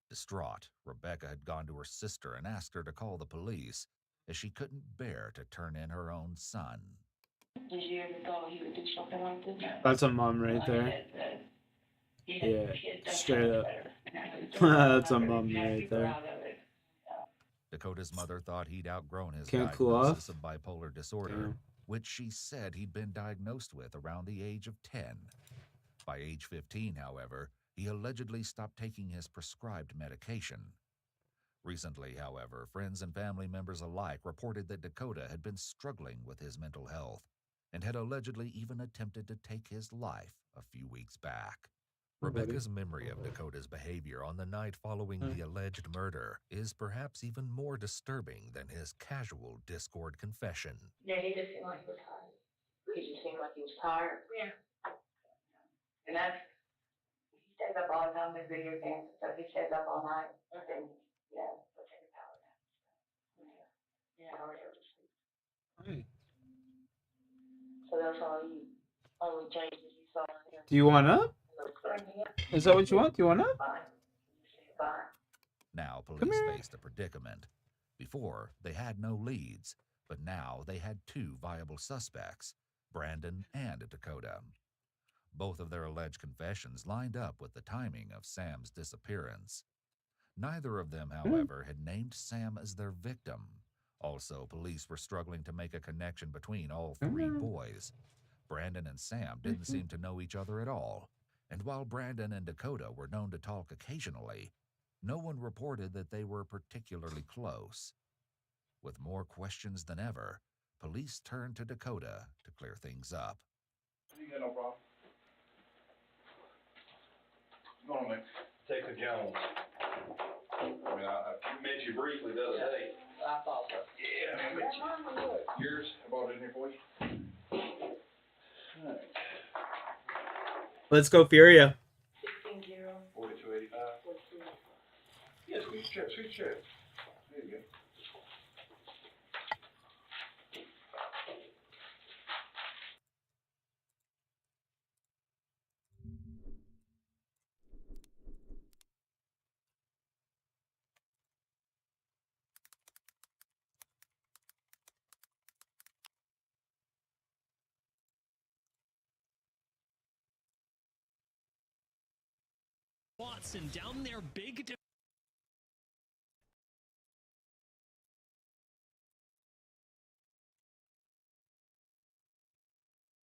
Distraught, Rebecca had gone to her sister and asked her to call the police, as she couldn't bear to turn in her own son. Did you ever thought he would do something like this? That's a mom right there. He Yeah, had done straight up. something That's a better. mom Jack right people there. out of it. Dakota's mother thought he'd outgrown his Can't cool diagnosis off? of bipolar disorder, Damn. which she said he'd been diagnosed with around the age of 10. By age 15, however, he allegedly stopped taking his prescribed medication. Recently, however, friends and family members alike reported that Dakota had been struggling with his mental health and had allegedly even attempted to take his life a few weeks back. Rebecca's memory of Dakota's behavior on the night following the alleged murder is perhaps even more disturbing than his casual Discord confession. Yeah, he just seemed like he was tired. He just seemed like he was tired. Yeah. And that's, he stays up all the time with video games and stuff. He stays up all night. And, yeah, he'll take a power nap. Yeah, I already sleep. Hey. So that's all you, only changes you saw in him. Do you want up? Is that what you want? Do you want up? Now police faced a predicament. Before, they had no leads, but now they had two viable suspects, Brandon and Dakota. Both of their alleged confessions lined up with the timing of Sam's disappearance. Neither of them, however, had named Sam as their victim. Also, police were struggling to make a connection between all three boys. Brandon and Sam didn't seem to know each other at all, and while Brandon and Dakota were known to talk occasionally, no one reported that they were particularly close. With more questions than ever, police turned to Dakota to clear things up. You got no problem. Normally, take the Jones. I mean, I met you briefly the other day. I thought so. Yeah, I met you. Yours, I bought it in here for you. Let's go, Furia. 4285. Yeah, sweet trip, sweet trip. There you go. Watson down there, big.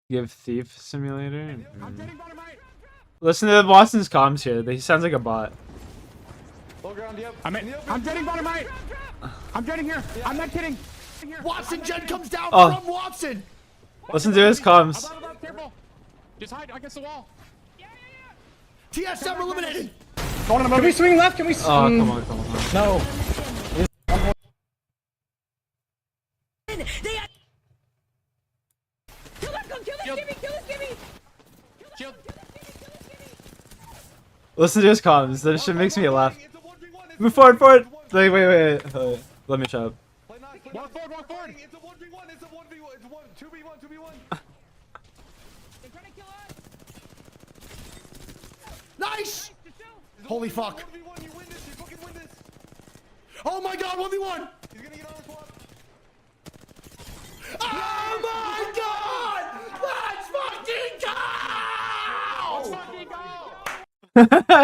Give thief simulator. Listen to Watson's comms here. He sounds like a bot. I'm getting bottom right. I'm getting here. I'm not kidding. Watson, Jen comes down Oh. from Watson. Listen to his comms. Careful. Just hide against the wall. TSM eliminated. Can we swing left? Can we? Oh, come on. No. Listen to his comms. That shit makes me laugh. Move forward. Wait. Let me chop. Walk forward. It's a 1v1. It's a 1v1. It's 2v1. Nice! Holy fuck. Oh my god, 1v1! He's gonna get on swap. Oh my god! Let's fucking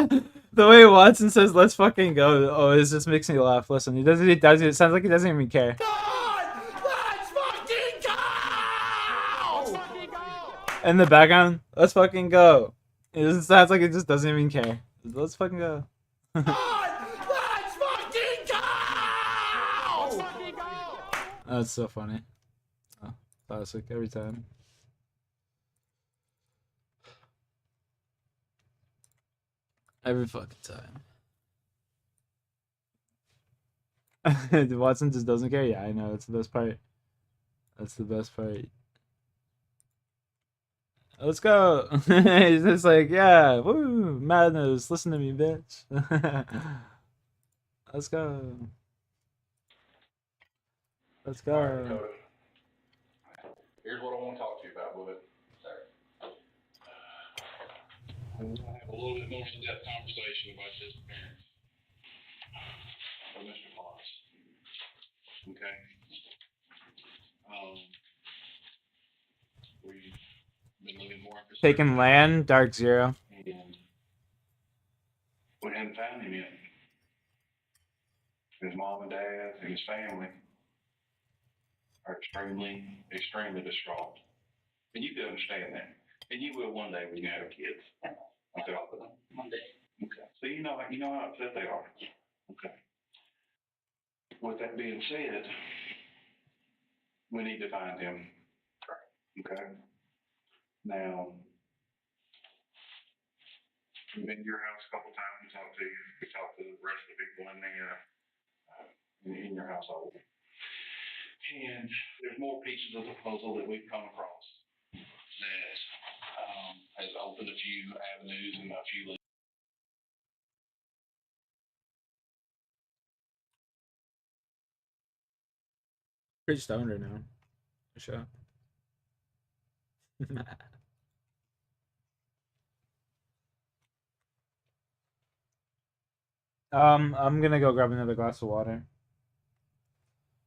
go! The way Watson says "let's fucking go," oh, it just makes me laugh. Listen, he does. It sounds like he doesn't even care. Let's fucking go! In the background, let's fucking go. It just sounds like it just doesn't even care. Let's fucking go. Let's fucking go! That's so funny. Oh, classic every time. Every fucking time. Watson just doesn't care. Yeah, I know. That's the best part. That's the best part. Let's go. He's just like, yeah, woo, madness. Listen to me, bitch. Let's go. Let's go. Here's what I want to talk to you about, Bullet. I want to have a little bit more in-depth conversation about disappearance of Mr. Fox. Okay? We've been looking more for Taking land, Dark Zero. and we hadn't found him yet. His mom and dad and his family are extremely distraught. And you can understand that. And you will one day when you have kids. Okay. One day. Okay. So you know how upset they are. Okay. With that being said, we need to find him. Okay. Now, we've been to your house a couple times and talked to you. We talked to the rest of the people in your household. And there's more pieces of the puzzle that we've come across that has opened a few avenues and a few. Pretty stoned right now. For sure. I'm gonna go grab another glass of water.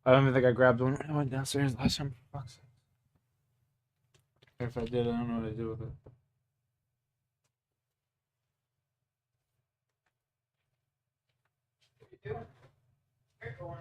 I don't even think I grabbed one when I went downstairs last time. For fuck's sake. Or if I did, I don't know what to do with it. What are you doing? Careful.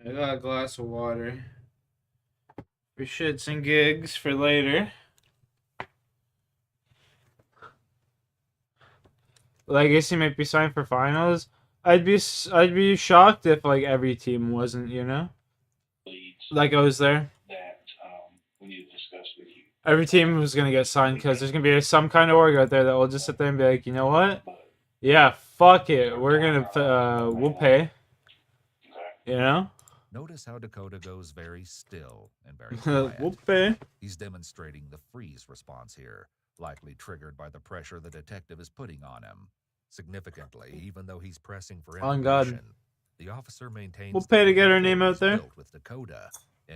I got a glass of water. For shits and gigs for later. Legacy might be signed for finals. I'd be shocked if like every team wasn't, you know? Like I was there. That we need to discuss with you. Every team was gonna get signed because there's gonna be some kind of org out there that will just sit there and be like, you know what? Yeah, fuck it. We're gonna we'll pay. You know? Notice how Dakota goes very still and very quiet. We'll pay. He's demonstrating the freeze response here, likely triggered by the pressure the detective is putting on him. Significantly, even though he's pressing for On God. information, the officer maintains We'll pay to get our name out there. with Dakota.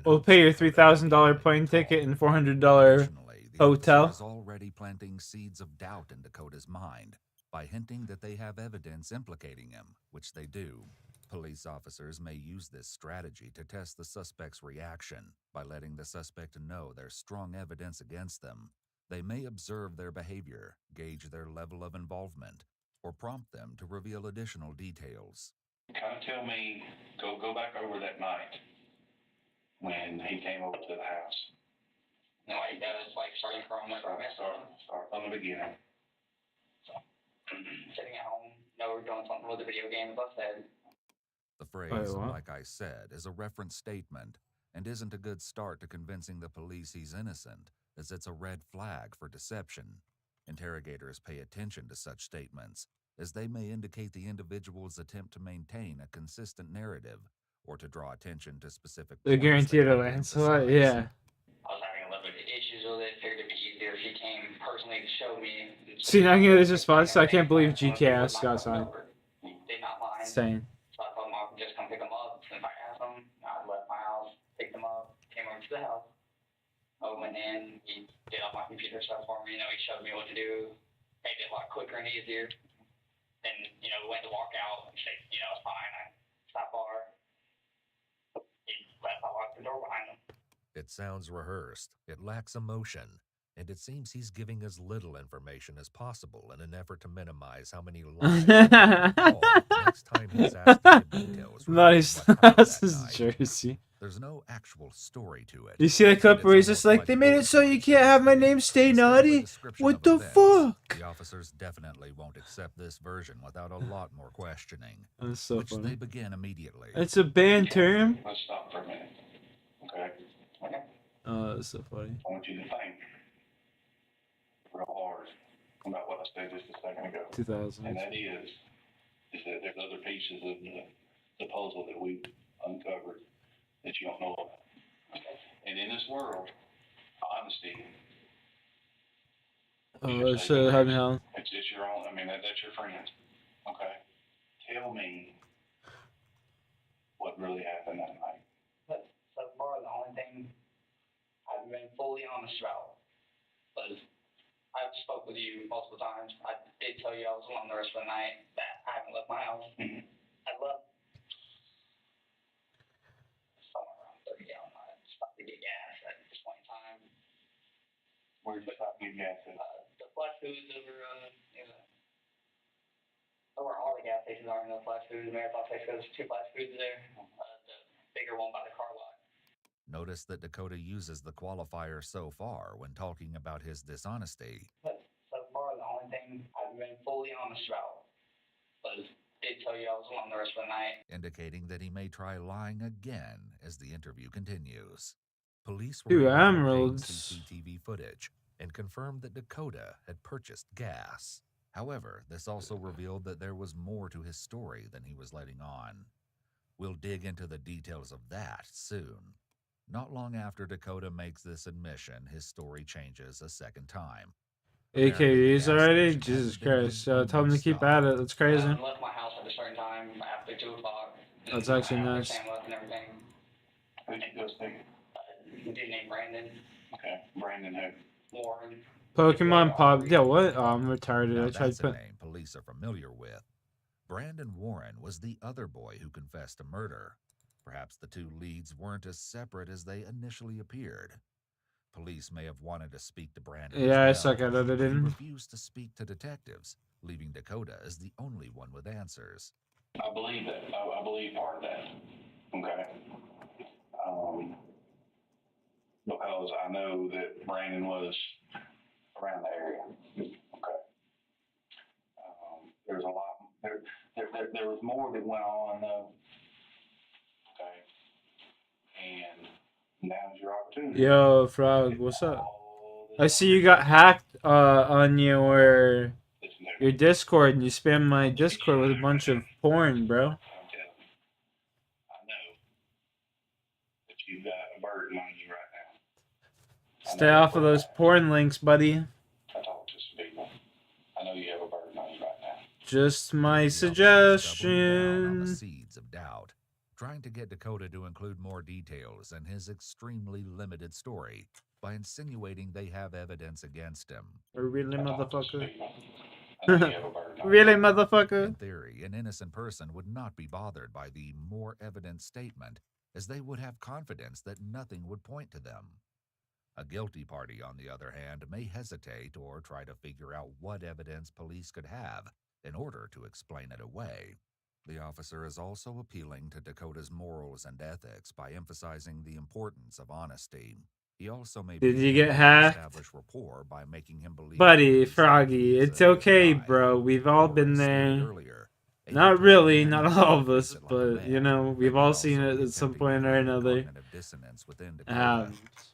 We'll pay your $3,000 plane ticket and $400 hotel. Is already planting seeds of doubt in Dakota's mind by hinting that they have evidence implicating him, which they do. Police officers may use this strategy to test the suspect's reaction by letting the suspect know there's strong evidence against them. They may observe their behavior, gauge their level of involvement, or prompt them to reveal additional details. Kind of tell me, go back over that night when he came over to the house. No, he does, like, starting from, like, Start from the beginning. So, sitting at home, we're doing something with the video game, as I said. The phrase, like I said, is a reference statement and isn't a good start to convincing the police he's innocent, as it's a red flag for deception. Interrogators pay attention to such statements, as they may indicate the individual's attempt to maintain a consistent narrative or to draw attention to specific They're guaranteed a landslide, yeah. I was having a little bit of issues with it. Figured it'd be easier if he came personally to show me. See, now there's this fun, so I can't believe GKS got signed. He did not mind. Insane. So I told him I could just come pick him up. Since I asked him, I left my house, picked him up, came over to the house. I went in, he did all my computer stuff for me. He showed me what to do. Made it a lot quicker and easier. Then, we went to walk out and say, it's fine. I stopped bar. He left, I locked the door behind him. It sounds rehearsed, it lacks emotion, and it seems he's giving as little information as possible in an effort to minimize how many lies next time he's asked to give details. Nice. That's his jersey. There's no actual story to it. You see that clip where he's just like, they made it so you can't have my name stay naughty? What the fuck? The officers definitely won't accept this version without a lot more questioning. That's so which funny. They begin immediately. It's a banned term? Let's stop for a minute. Okay? Oh, that's so funny. I want you to think real hard about what I said just a second ago. 2000. And that is that there's other pieces of the puzzle that we've uncovered that you don't know about. And in this world, honesty. Oh, so having hell. It's your own. That's your friend. Okay. Tell me what really happened that night. But so far, the only thing I've been fully honest about was I've spoke with you multiple times. I did tell you I was alone the rest of the night, that I haven't left my house. Mm-hmm. I left somewhere around 30 gallon night. Stopped to get gas at this point in time. Where did you stop getting gas at? The flash foods over, where all the gas stations are in the flash foods. Marathon Station, there's 2 flash foods there. The bigger one by the car lot. Notice that Dakota uses the qualifier so far when talking about his dishonesty. But so far, the only thing I've been fully honest about was did tell you I was alone the rest of the night. Indicating that he may try lying again as the interview continues. Police Two were able to obtain emeralds. CCTV footage and confirmed that Dakota had purchased gas. However, this also revealed that there was more to his story than he was letting on. We'll dig into the details of that soon. Not long after Dakota makes this admission, his story changes a second time. AKUs already? Jesus Christ. Tell them to keep at it. That's crazy. I left my house at a certain time after 2 o'clock. That's actually nice. And everything. Who did you go see? A dude named Brandon. Okay. Brandon who? Warren. Pokemon Pop. Yeah, what? Oh, I'm retarded. Now I tried that's to a put. name police are familiar with. Brandon Warren was the other boy who confessed to murder. Perhaps the 2 leads weren't as separate as they initially appeared. Police may have wanted to speak to Brandon. Yeah, I as suck well, at it. I but he didn't. refused to speak to detectives, leaving Dakota as the only one with answers. I believe that. I believe part of that. Okay. Because I know that Brandon was around the area. Okay. There's a lot. There was more that went on though. Okay. And now's your opportunity. Yo, Frog, what's up? I see you got hacked on your Discord, and you spam my Discord with a bunch of porn, bro. I know that you've got a burden on you right now. Stay off of those porn links, buddy. I talk to some people. I know you have a burden on you right now. Just my Doubling down on suggestion. the seeds of doubt, trying to get Dakota to include more details in his extremely limited story by insinuating they have evidence against him. Really, motherfucker? I know you have a burden on you. Really, motherfucker? In theory, an innocent person would not be bothered by the more evident statement, as they would have confidence that nothing would point to them. A guilty party, on the other hand, may hesitate or try to figure out what evidence police could have in order to explain it away. The officer is also appealing to Dakota's morals and ethics by emphasizing the importance of honesty. He also may Did be you get able to hacked? establish rapport by making him believe Buddy, that Froggy, it's okay, bro. We've all been there. Not really, not all of us, but, you know, we've all seen it at some point or another. Dissonance within Dakota,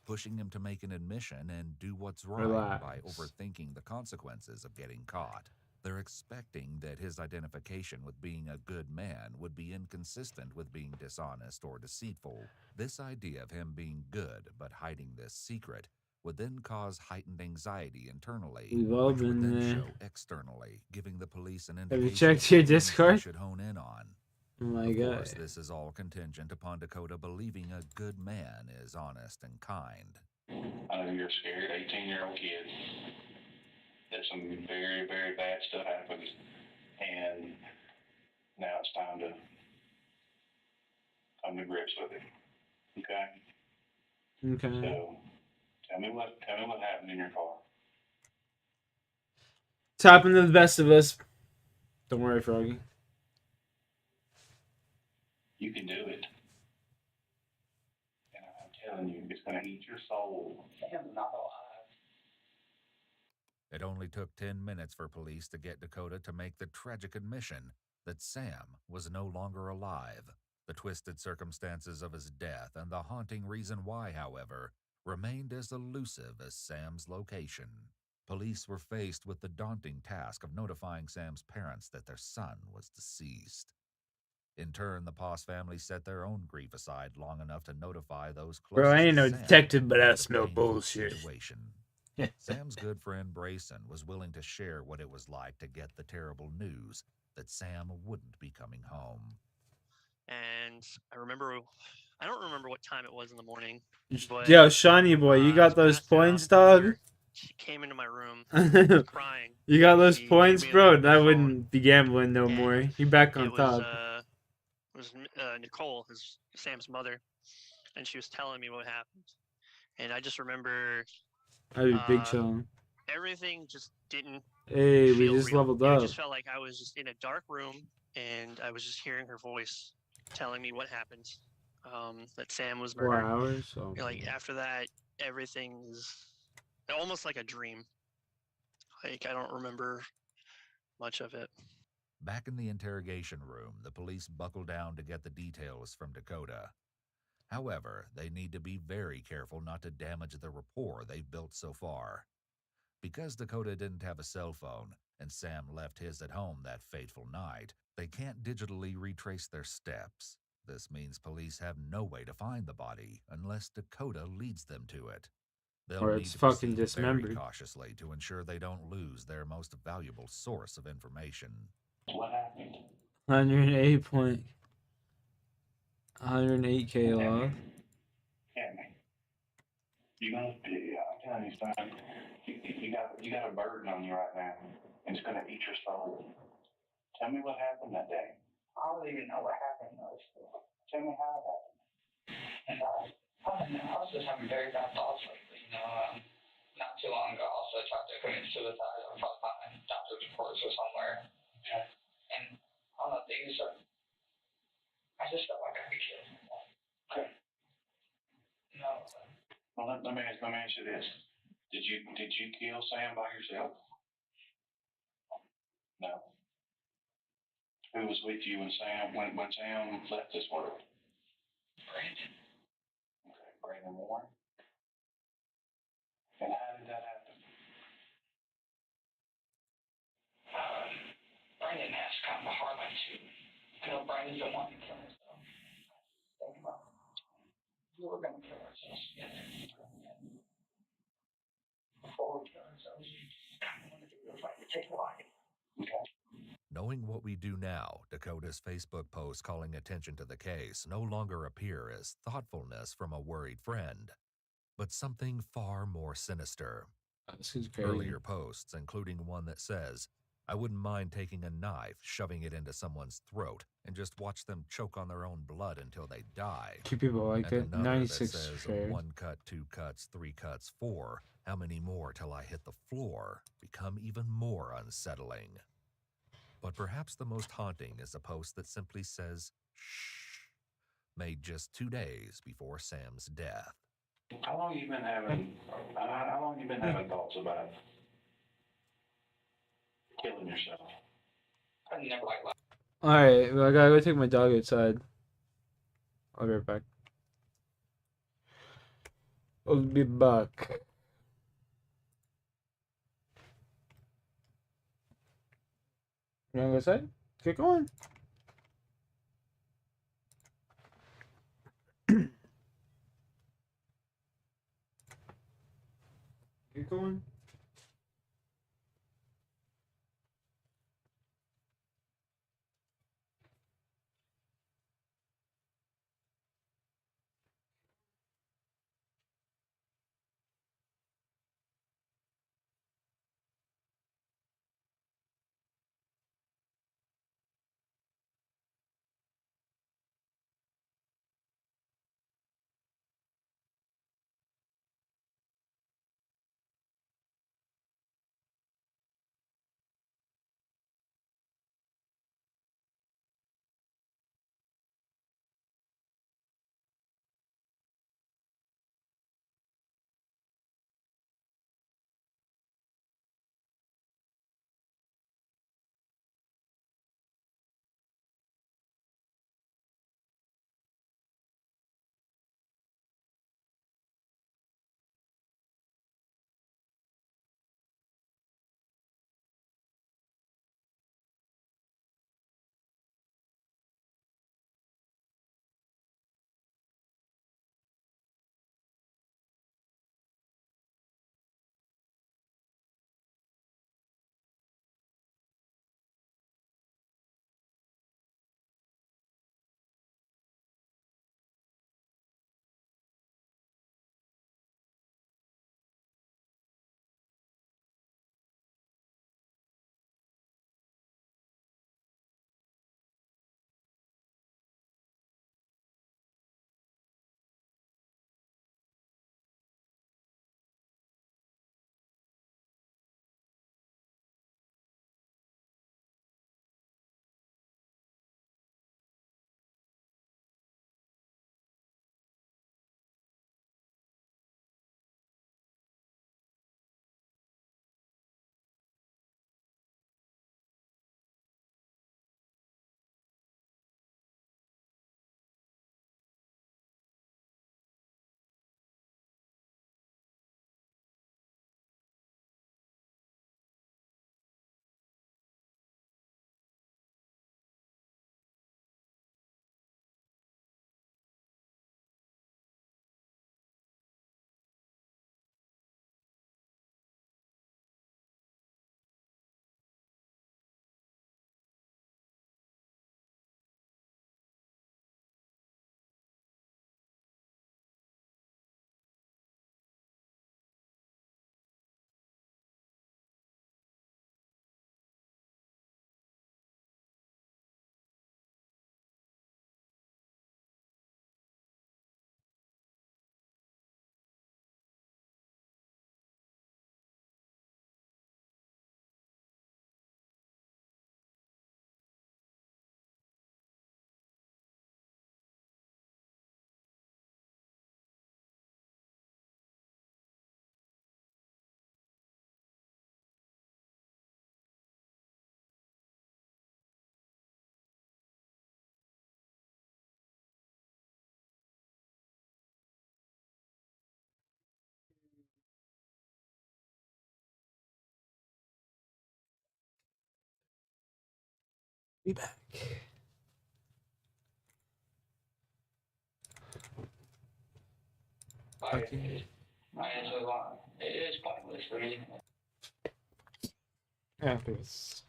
pushing him to make an admission and do what's right Relax. by overthinking the consequences of getting caught. They're expecting that his identification with being a good man would be inconsistent with being dishonest or deceitful. This idea of him being good but hiding this secret would then cause heightened anxiety internally, We've all which would been then there. show externally, giving the police an Have indication you checked of your things they Discord? should hone in on. Oh my Of god. course, this is all contingent upon Dakota believing a good man is honest and kind. I know you're a scared 18-year-old kid. That some very, very bad stuff happens, and now it's time to come to grips with it. Okay. Okay. So, tell me what happened in your car. It's happened to the best of us. Don't worry, Froggy. You can do it. And I'm telling you, it's gonna eat your soul. Sam's not alive. It only took 10 minutes for police to get Dakota to make the tragic admission that Sam was no longer alive. The twisted circumstances of his death and the haunting reason why, however, remained as elusive as Sam's location. Police were faced with the daunting task of notifying Sam's parents that their son was deceased. In turn, the Poss family set their own grief aside long enough to notify those closest Bro, I ain't no to Sam detective, but of I the smell painful bullshit. situation. Sam's good friend Brayson was willing to share what it was like to get the terrible news that Sam wouldn't be coming home. And I don't remember what time it was in the morning, but Yo, Shawnee boy, you got those points, dog? she came into my room crying. You got those She gave points, me bro? the I phone. wouldn't be gambling no more. You back on It top. was Nicole, Sam's mother, and she was telling me what happened. And I just remember That'd be big chillin'. everything just didn't Hey, we feel just real. leveled It up. just felt like I was just in a dark room, and I was just hearing her voice telling me what happened. That Sam was 4 murdered. hours? Oh, Like after that, everything is almost like a dream. Like I don't remember much of it. Back in the interrogation room, the police buckle down to get the details from Dakota. However, they need to be very careful not to damage the rapport they've built so far. Because Dakota didn't have a cell phone, and Sam left his at home that fateful night, they can't digitally retrace their steps. This means police have no way to find the body unless Dakota leads them to it. They'll Or need it's to fucking proceed very dismembered. cautiously to ensure they don't lose their most valuable source of information. What happened? 108K lost. You must be. I'm telling you, son. You got a burden on you right now, and it's gonna eat your soul. Tell me what happened that day. I don't even know what happened. Tell me how it happened. I don't know. I was just having very bad thoughts lately. Not too long ago, I also tried to commit suicide. I probably found my doctor's reports or somewhere. Okay. And I don't know, I just felt like I'd be killed. let me ask you this. Did you kill Sam by yourself? No. Who was with you when Sam left this world? Brandon. Okay, Brandon Warren. And how did that happen? Brandon has kind of a hard life too. I know Brandon's the one who killed himself. Think about it. We were gonna kill ourselves together. Before we kill ourselves, we kind of wanted to do it like take a life. Okay. Knowing what we do now, Dakota's Facebook posts calling attention to the case no longer appear as thoughtfulness from a worried friend, but something far more sinister. This is crazy. Earlier posts, including one that says, I wouldn't mind taking a knife, shoving it into someone's throat, and just watch them choke on their own blood until they die. Two people like And it. another 96 that says, shares. 1 cut, 2 cuts, 3 cuts, 4. How many more till I hit the floor? Become even more unsettling. But perhaps the most haunting is a post that simply says, shh, made just 2 days before Sam's death. How long you been having thoughts about killing yourself? I never like that. Alright, well, I gotta go take my dog outside. I'll be right back. I'll be back. You wanna go outside? Get going. Get going. Be back. Okay. It is pointless for me. After this.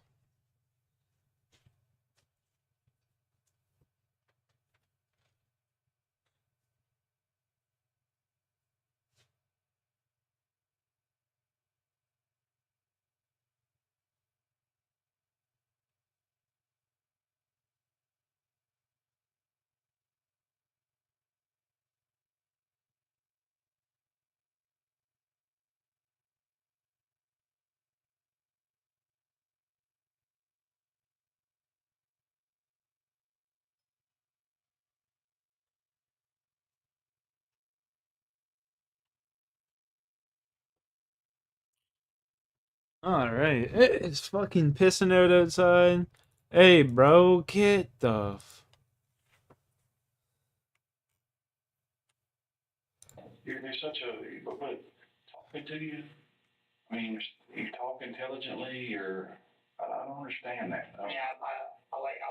Alright, it's fucking pissing out outside. Hey, bro, get the You're such a, but talking to you, I mean, you talk intelligently, or, I don't understand that. I mean, I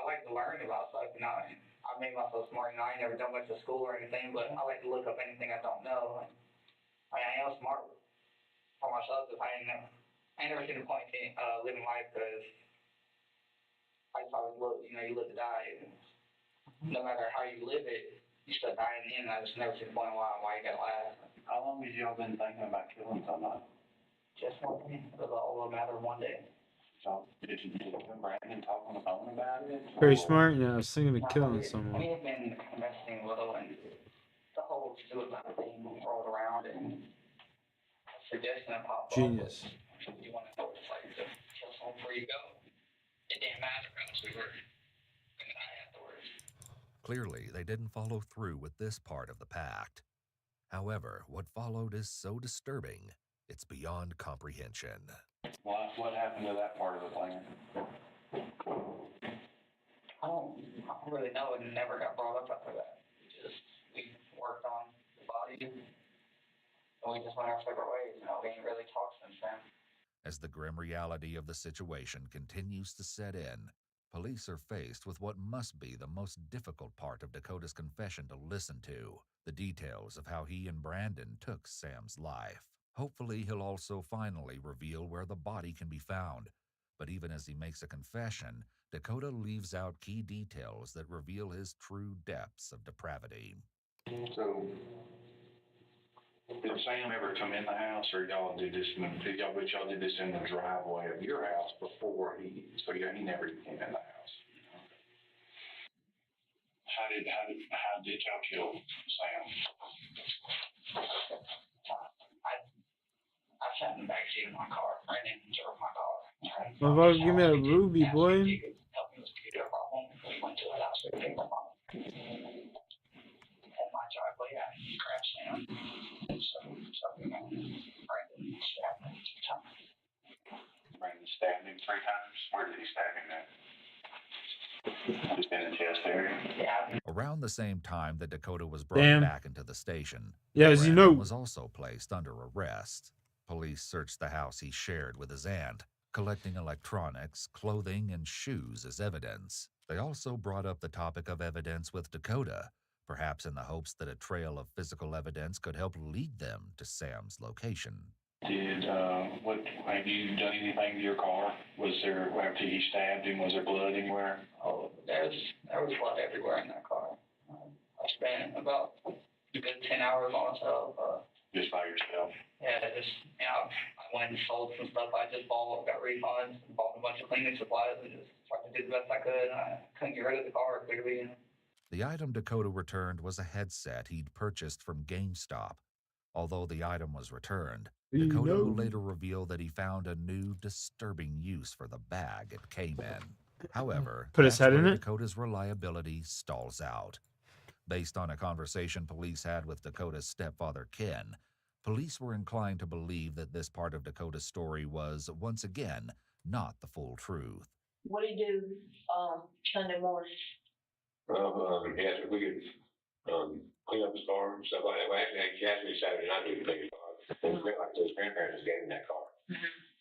like to learn about stuff, you know. I made myself smart, you know. I ain't never done much of school or anything, but I like to look up anything I don't know. I mean, I am smart for myself, if I ain't never seen a point in living life, because I just always look, you know, you live to die, and no matter how you live it, you still die in the end. I just never seen a point why you gotta laugh. How long has y'all been thinking about killing somebody? Just one thing, it was all a matter of one day. So, did you Brandon talk on the phone about it? Pretty smart, yeah. I was thinking of killing We someone. have been investing a little, and the whole suicide thing rolled around, and a suggestion popped up. Genius. You want to know what it's like to kill someone before you go? It didn't matter because we were gonna die afterwards. Clearly, they didn't follow through with this part of the pact. However, what followed is so disturbing, it's beyond comprehension. What happened to that part of the plan? I don't really know. It never got brought up after that. We worked on the body, and we just went our separate ways. You know, we ain't really talked since then. As the grim reality of the situation continues to set in, police are faced with what must be the most difficult part of Dakota's confession to listen to, the details of how he and Brandon took Sam's life. Hopefully, he'll also finally reveal where the body can be found. But even as he makes a confession, Dakota leaves out key details that reveal his true depths of depravity. So, did Sam ever come in the house, or y'all did this? Y'all did this in the driveway of your house before he? So yeah, he never came in the house. How did y'all kill Sam? I sat in the back seat of my car. I didn't drove my car. Motherfucker, give me a ruby, boy. Help me with the computer problem. We went to the house with paper bomb. In my driveway, I crashed down. So Brandon stabbed him 3 times. Where did he stab him at? Just in the chest area. Yeah. Around the same time that Dakota was brought Damn. back into the station, Yeah, as you Brandon know. was also placed under arrest. Police searched the house he shared with his aunt, collecting electronics, clothing, and shoes as evidence. They also brought up the topic of evidence with Dakota, perhaps in the hopes that a trail of physical evidence could help lead them to Sam's location. Have you done anything to your car? Was there, after he stabbed him, was there blood anywhere? Oh, there was blood everywhere in that car. I spent about a good 10 hours on myself. Just by yourself? Yeah, I went and sold some stuff I just bought, got refunds, bought a bunch of cleaning supplies, and just tried to do the best I could. I couldn't get rid of the car, clearly. The item Dakota returned was a headset he'd purchased from GameStop. Although the item was returned, Dakota will later reveal that he found a new, disturbing use for the bag it came in. However, Put his head in it? Dakota's reliability stalls out. Based on a conversation police had with Dakota's stepfather, Ken, police were inclined to believe that this part of Dakota's story was, once again, not the full truth. What do you do Sunday morning? Yes, we could clean up his car and stuff like that. Well, actually, he asked me Saturday night to clean his car. Like his grandparents just gave him that car.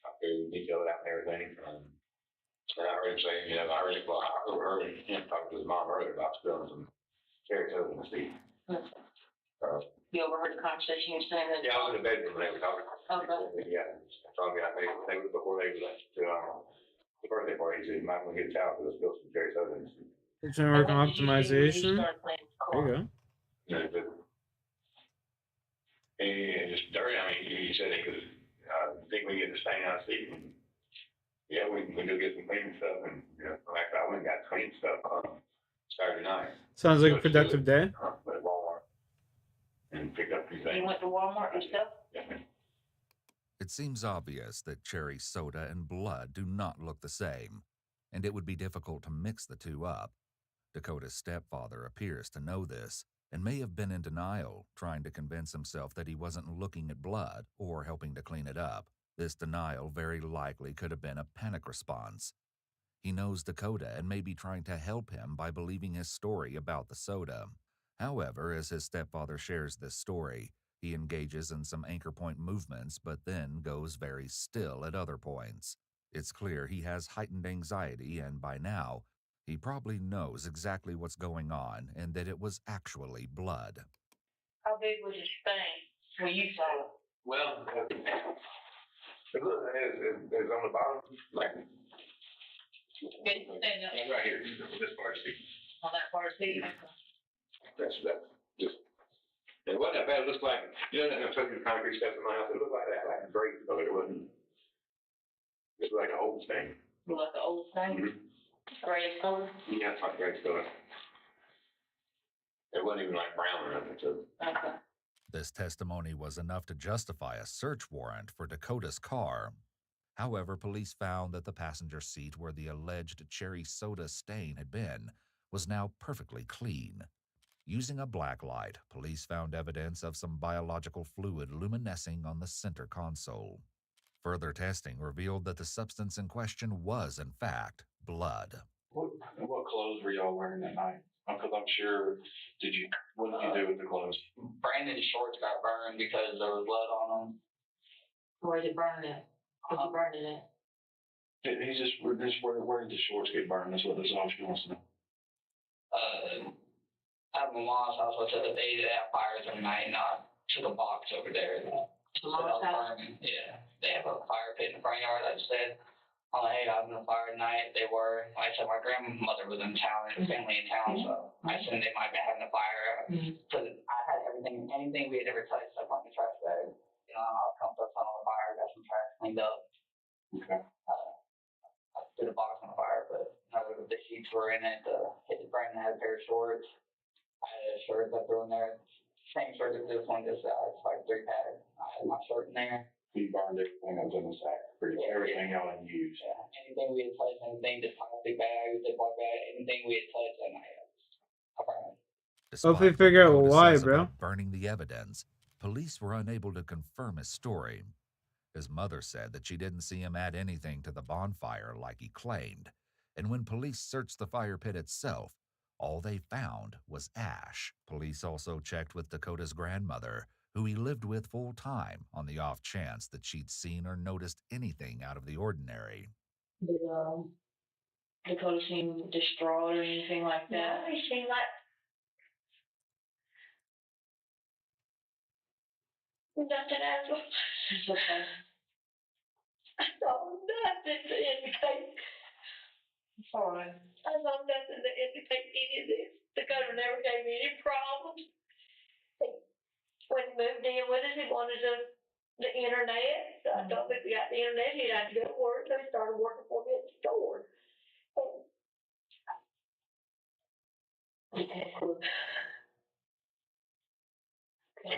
I could detail it out and everything. And I heard him saying, you know, I heard him talking to his mom earlier about spilling some cherry soda in the seat. You overheard the conversation you were saying that? Yeah, I was in the bedroom when they were talking. Okay. Yeah, talking about they were before they left to the birthday party. He said, you might want to get a towel because I spilled some cherry soda in the seat. It's gonna work on optimization. There you go. Yeah, but and just dirty. I mean, he said he could. Think we get the stain out of the seat. Yeah, we can go get some cleaning stuff, and you know, like I went and got clean stuff Saturday night. Sounds like a productive day. Went to Walmart and picked up a few things. You went to Walmart yourself? Yeah. It seems obvious that cherry soda and blood do not look the same, and it would be difficult to mix the two up. Dakota's stepfather appears to know this and may have been in denial, trying to convince himself that he wasn't looking at blood or helping to clean it up. This denial very likely could have been a panic response. He knows Dakota and may be trying to help him by believing his story about the soda. However, as his stepfather shares this story, he engages in some anchor point movements but then goes very still at other points. It's clear he has heightened anxiety, and by now, he probably knows exactly what's going on and that it was actually blood. How big was his stain when you saw it? Well, it was on the bottom, like right here, this part of the seat. On that part of the seat? That's just. It wasn't that bad. It looked like, you know, that the concrete steps in my house. It looked like that, like a great color. It wasn't. It was like an old stain. Like an old stain? Mm-hmm. Gray color? Yeah, it's like gray color. It wasn't even like brown or nothing. So. Okay. This testimony was enough to justify a search warrant for Dakota's car. However, police found that the passenger seat where the alleged cherry soda stain had been was now perfectly clean. Using a black light, police found evidence of some biological fluid luminescing on the center console. Further testing revealed that the substance in question was, in fact, blood. What clothes were y'all wearing that night? Because I'm sure, what did you do with the clothes? Brandon's shorts got burned because there was blood on them. Where did it burn at? Where'd you burn it at? Where did the shorts get burned? That's what this officer wants to know. At my mom's house, which they have fires every night, and I took a box over there. Mom's house? Yeah, they have a fire pit in the front yard, like I said. I'm like, hey, I was in a fire tonight. They were. Like I said, my grandmother was in town, and family in town, so I assumed they might have been having a fire. Because I had anything we had ever touched up on the trash bag. You know, I come up on the fire, got some trash cleaned up. Okay. I did a box on fire, but the sheets were in it. Brandon had a pair of shorts. I had a shirt I threw in there. Same shirt as this one, just it's like 3-pack. I had my shirt in there. He burned everything that was in the sack. Everything y'all had used. Yeah, anything we had touched, anything, just plastic bags, stuff like that, anything we had touched that night. I burned it. Hopefully figure out why, bro. Burning the evidence, police were unable to confirm his story. His mother said that she didn't see him add anything to the bonfire like he claimed, and when police searched the fire pit itself, all they found was ash. Police also checked with Dakota's grandmother, who he lived with full-time, on the off chance that she'd seen or noticed anything out of the ordinary. Did Dakota seem distraught or anything like that? No, he seemed like nothing else. It's okay. I saw nothing to indicate. It's all right. I saw nothing to indicate any of this. Dakota never gave me any problems. When he moved in with us, he wanted the internet. So I told him if he got the internet, he'd have to go to work. So he started working for me at the store.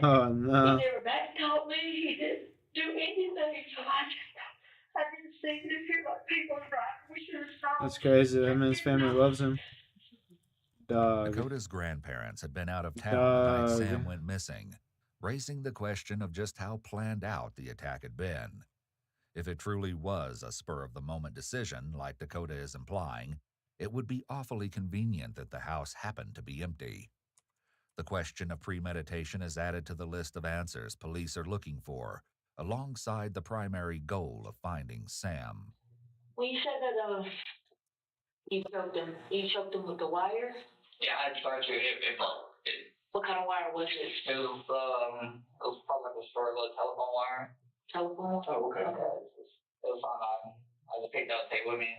Oh no. He never back taught me. He didn't do anything. So I didn't see this here like people right. We should have saw. That's crazy. I mean, his family loves him. Dog. Dakota's grandparents had been out of town the night Sam went missing, raising the question of just how planned out the attack had been. If it truly was a spur-of-the-moment decision, like Dakota is implying, it would be awfully convenient that the house happened to be empty. The question of premeditation is added to the list of answers police are looking for, alongside the primary goal of finding Sam. Well, you said that You choked him. You choked him with the wire? Yeah, I tried to. It broke. What kind of wire was it? It was probably like a short little telephone wire. Telephone? Oh, okay. It was fine. I just picked up, take with me.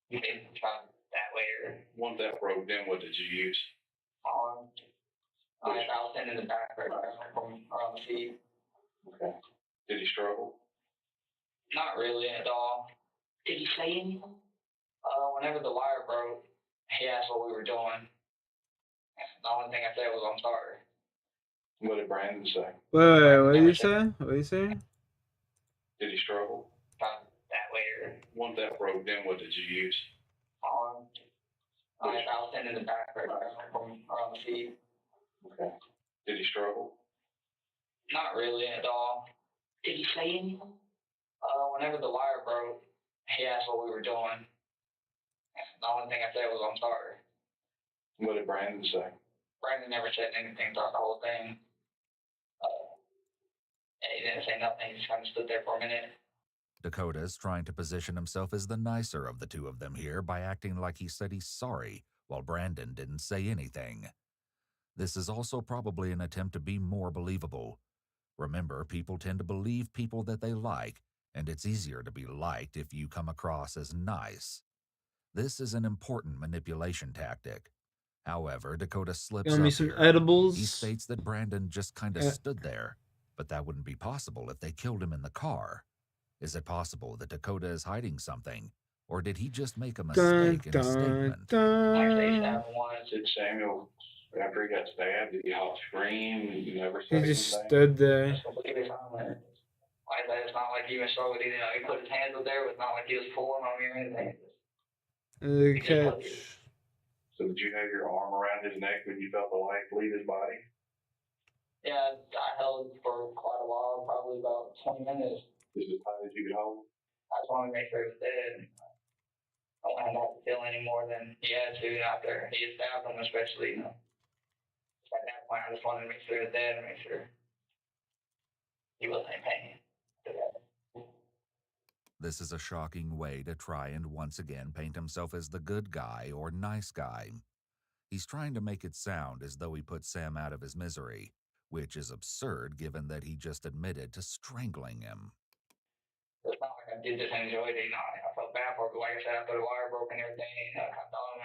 You can try that later. Once that broke, then what did you use? I was sitting in the back right from around the feet. Okay. Did he struggle? Not really at all. Did he say anything? Whenever the wire broke, he asked what we were doing. The only thing I said was, I'm sorry. What did Brandon say? Wait, what did you say? What did you say? Did he struggle? That later. Once that broke, then what did you use? I was sitting in the back right from around the feet. Okay. Did he struggle? Not really at all. Did he say anything? Whenever the wire broke, he asked what we were doing. The only thing I said was, I'm sorry. What did Brandon say? Brandon never said anything throughout the whole thing. He didn't say nothing. He just kind of stood there for a minute. Dakota's trying to position himself as the nicer of the two of them here by acting like he said he's sorry, while Brandon didn't say anything. This is also probably an attempt to be more believable. Remember, people tend to believe people that they like, and it's easier to be liked if you come across as nice. This is an important manipulation tactic. However, Dakota slips Got up me some here. edibles. He states that Brandon just kind of stood there, but that wouldn't be possible if they killed him in the car. Is it possible that Dakota is hiding something, or did he just make a mistake in his statement? Did Samuel, after he got stabbed, did he all scream? You never He said just anything? stood there. It's not like he even struggled. He put his hands up there. It's not like he was pulling on me or anything. The catch. So did you have your arm around his neck when you felt the life leave his body? Yeah, I held for quite a while, probably about 20 minutes. Just as tight as you could hold? I just wanted to make sure he was dead. I don't want him to feel any more than he had to after he had stabbed him, especially, At that point, I just wanted to make sure he was dead and make sure he wasn't in pain. This is a shocking way to try and once again paint himself as the good guy or nice guy. He's trying to make it sound as though he put Sam out of his misery, which is absurd given that he just admitted to strangling him. It's not like I did this and enjoyed it, I felt bad for it, like I said, after the wire broke and everything, I kind of thought,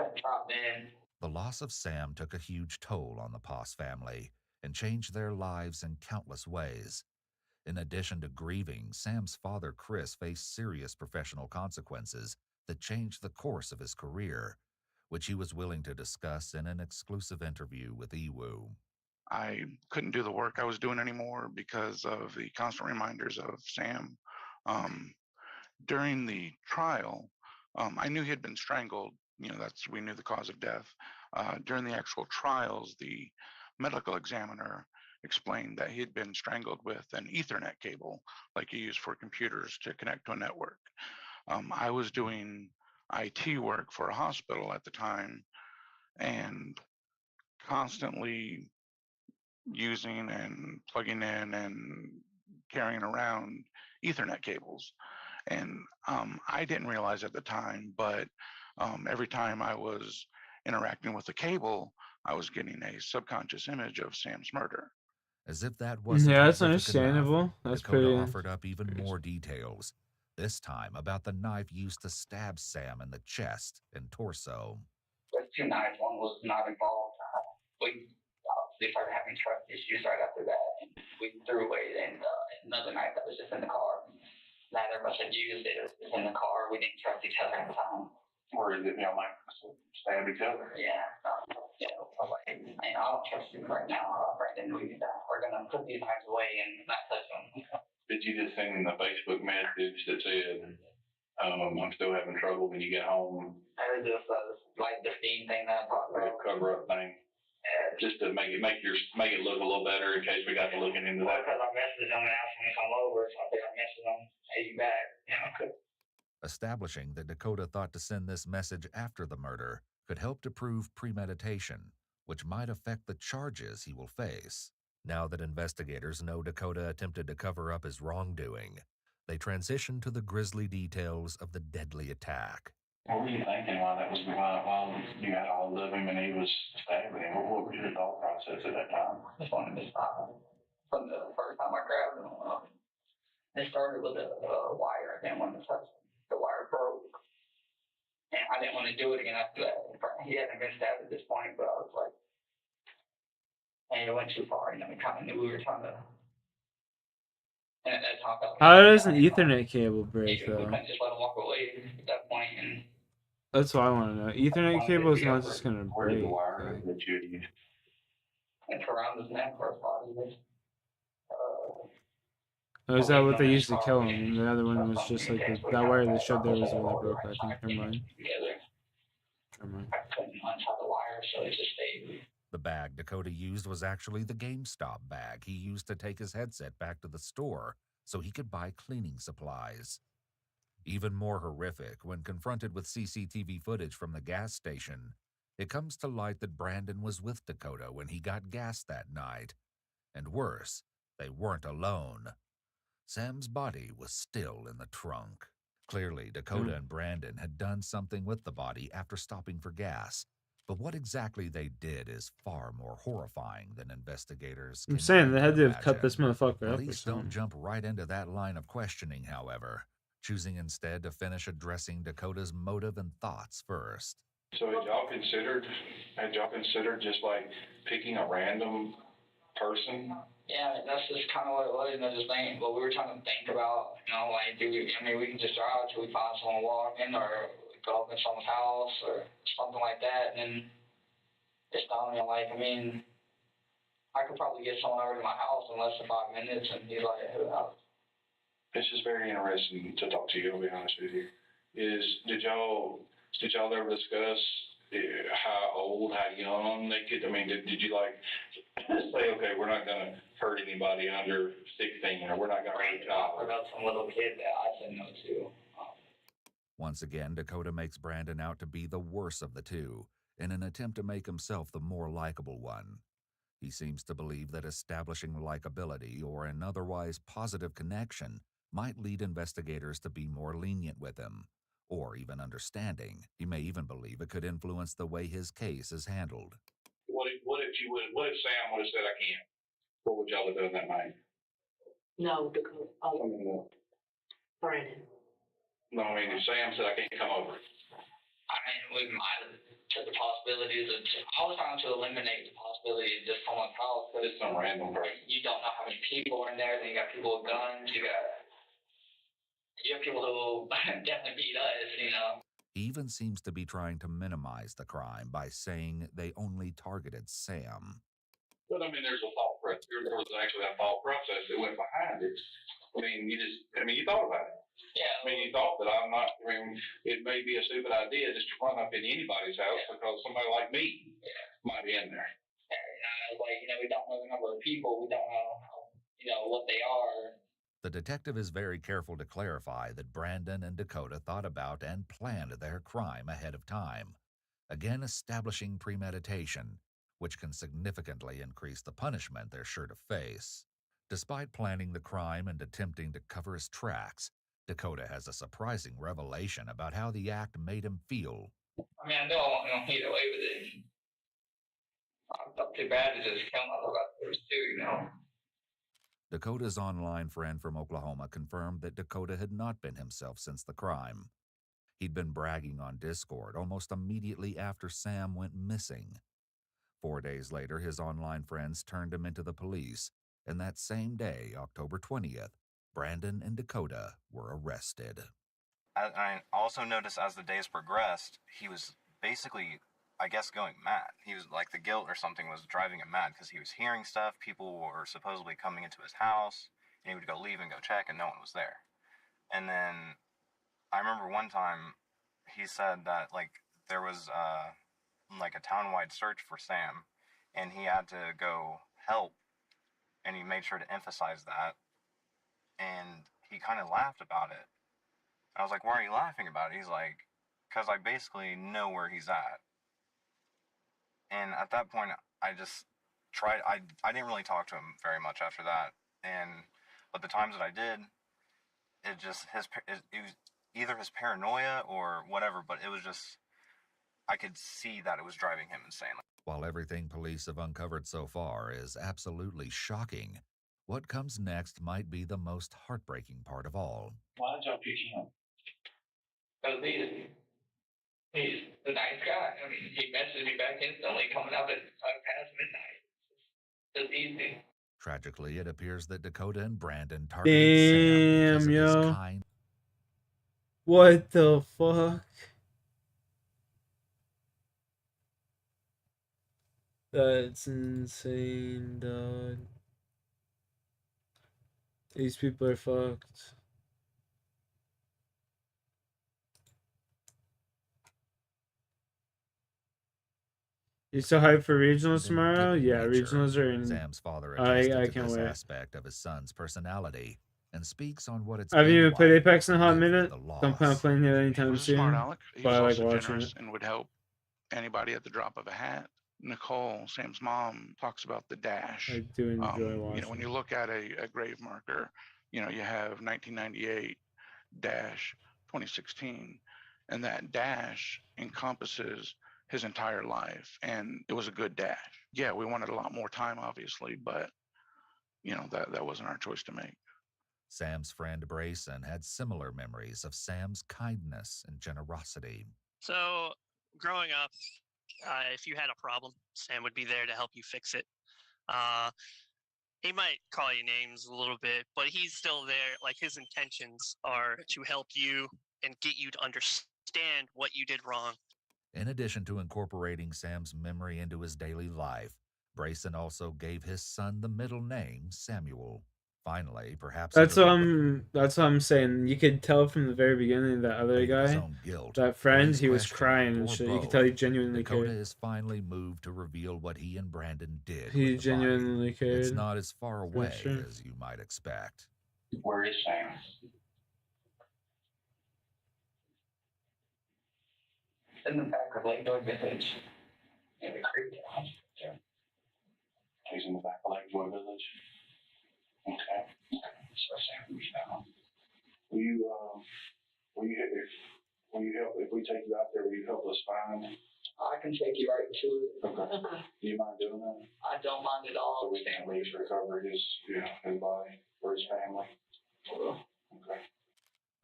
okay, stop then. The loss of Sam took a huge toll on the Poss family and changed their lives in countless ways. In addition to grieving, Sam's father, Chris, faced serious professional consequences that changed the course of his career, which he was willing to discuss in an exclusive interview with Ewu. I couldn't do the work I was doing anymore because of the constant reminders of Sam. During the trial, I knew he had been strangled. We knew the cause of death. During the actual trials, the medical examiner explained that he had been strangled with an Ethernet cable, like you use for computers to connect to a network. I was doing IT work for a hospital at the time and constantly using and plugging in and carrying around Ethernet cables. And I didn't realize at the time, but every time I was interacting with the cable, I was getting a subconscious image of Sam's murder. As if that wasn't that's horrific understandable. enough, That's Dakota pretty. offered up even more details, this time about the knife used to stab Sam in the chest and torso. There's two knives. One was not involved. We obviously started having trust issues right after that, and we threw away another knife that was just in the car. Neither of us had used it. It was in the car. We didn't trust each other at the time. Or is it, like stab each other? Yeah. I don't trust you right now, Brandon. We're gonna put these knives away and not touch them. Did you just send in the Facebook message that said, I'm still having trouble when you get home? It was just like the steam thing that I talked Like about. a cover up thing. Just to make it look a little better in case we got to looking into that. Because I messaged them and asked them to come over, so I think I messaged them, hey, you back, Establishing that Dakota thought to send this message after the murder could help to prove premeditation, which might affect the charges he will face. Now that investigators know Dakota attempted to cover up his wrongdoing, They transition to the grisly details of the deadly attack. What were you thinking while you had all of him and he was stabbing him? What was your thought process at that time? I just wanted to stop him. From the first time I grabbed him, it started with a wire. I didn't want to touch it. The wire broke. And I didn't want to do it again after that. He hadn't been stabbed at this point, but I was like, and it went too far. You know, we kind of knew we were trying to. And at that time, How does an Ethernet cable break, we though? couldn't just let him walk away at that point. And That's what I want to know. Ethernet cable is not just gonna Where did break. the wire Like, that you had used? it's around his neck or his body. oh, is that what they used to kill him? And the other one was just like that wire they showed there was the one that broke. I think. Never mind. Never mind. I couldn't untie the wire, so it just stayed. The bag Dakota used was actually the GameStop bag he used to take his headset back to the store so he could buy cleaning supplies. Even more horrific, when confronted with CCTV footage from the gas station, it comes to light that Brandon was with Dakota when he got gas that night. And worse, they weren't alone. Sam's body was still in the trunk. Clearly, Dakota and Brandon had done something with the body after stopping for gas. But what exactly they did is far more horrifying than investigators can I'm saying they had to have imagine. cut this motherfucker up or Police don't something. jump right into that line of questioning, however, choosing instead to finish addressing Dakota's motive and thoughts first. So had y'all considered just like picking a random person? Yeah, that's just kind of what it was. You know, just think what we were trying to think about. You know, like we can just drive till we find someone walking, or go up in someone's house, or something like that. And then it's done. Like, I mean, I could probably get someone over to my house in less than 5 minutes, and be like, who knows? It's just very interesting to talk to you, I'll be honest with you. Did y'all ever discuss how old, how young they could, did you like say, okay, we're not going to hurt anybody under 16, or we're not going to hurt a child? About some little kid that I said no to. Once again, Dakota makes Brandon out to be the worse of the two, in an attempt to make himself the more likable one. He seems to believe that establishing likability or an otherwise positive connection might lead investigators to be more lenient with him, or even understanding. He may even believe it could influence the way his case is handled. What if Sam would have said I can't? What would y'all have done that night? No, because Brandon. No, if Sam said I can't come over. I mean, we might have took the possibilities of. I was trying to eliminate the possibility of just someone's house. Just some random person. You don't know how many people are in there. Then you got people with guns. You have people who definitely beat us. You know. He even seems to be trying to minimize the crime by saying they only targeted Sam. But there's a thought process. There was actually a thought process that went behind it. You thought about it. Yeah. You thought that it may be a stupid idea just to run up in anybody's house because somebody like me might be in there. We don't know the number of people. We don't know, what they are. The detective is very careful to clarify that Brandon and Dakota thought about and planned their crime ahead of time, again establishing premeditation, which can significantly increase the punishment they're sure to face. Despite planning the crime and attempting to cover his tracks, Dakota has a surprising revelation about how the act made him feel. I know I want to get away with it. I felt too bad to just kill myself afterwards too, Dakota's online friend from Oklahoma confirmed that Dakota had not been himself since the crime. He'd been bragging on Discord almost immediately after Sam went missing. 4 days later, his online friends turned him into the police, and that same day, October 20th, Brandon and Dakota were arrested. I also noticed as the days progressed, he was basically, I guess, going mad. He was like the guilt or something was driving him mad because he was hearing stuff. People were supposedly coming into his house, and he would go leave and go check, and no one was there. And then I remember one time he said that there was a town-wide search for Sam, and he had to go help, and he made sure to emphasize that. And he kind of laughed about it. I was like, why are you laughing about it? He's like, because I basically know where he's at. And at that point, I just tried, I didn't really talk to him very much after that. But the times that I did, it just it was either his paranoia or whatever, but it was just I could see that it was driving him insane. While everything police have uncovered so far is absolutely shocking, what comes next might be the most heartbreaking part of all. Why did y'all pick him? Because he's the nice guy. I mean, he messaged me back instantly coming up at past midnight. It's easy. Tragically, it appears that Dakota and Brandon targeted Sam because Damn, of his yo. kind. What the fuck? That's insane, dog. These people are fucked. You still hyped for regionals tomorrow? Yeah, regionals are in. Sam's father attested I to can't this wait. aspect of his son's personality and speaks on what it's I haven't been even played like Apex in a hot to live minute. with the Don't plan on loss. playing it He anytime was a smart soon. aleck. He But was I like also watching generous it. and would help anybody at the drop of a hat. Nicole, Sam's mom, talks about the dash. I do enjoy watching. You know, when you look at a grave marker, you know, you have 1998 dash 2016, and that dash encompasses his entire life, and it was a good dash. Yeah, we wanted a lot more time, obviously, but you know that wasn't our choice to make. Sam's friend Brayson had similar memories of Sam's kindness and generosity. So, growing up, if you had a problem, Sam would be there to help you fix it. He might call you names a little bit, but he's still there. Like, his intentions are to help you and get you to understand what you did wrong. In addition to incorporating Sam's memory into his daily life, Brayson also gave his son the middle name Samuel. Finally, perhaps That's what I'm saying. You could tell from the very beginning that other guy, that friend, he was crying and shit. You could tell he genuinely Dakota cared. is finally moved to reveal what he and Brandon did. He with the genuinely body. cared. It's not as far away sure. as you might expect. Where is Sam? In the back of Lakewood Village. In the creek house. He's in the back of Lakewood Village. Okay. So Sam, we found. Will you help if we take you out there? Will you help us find? I can take you right to it. Okay. Do you mind doing that? I don't mind at all. So we can at least recover his body for his family. Okay.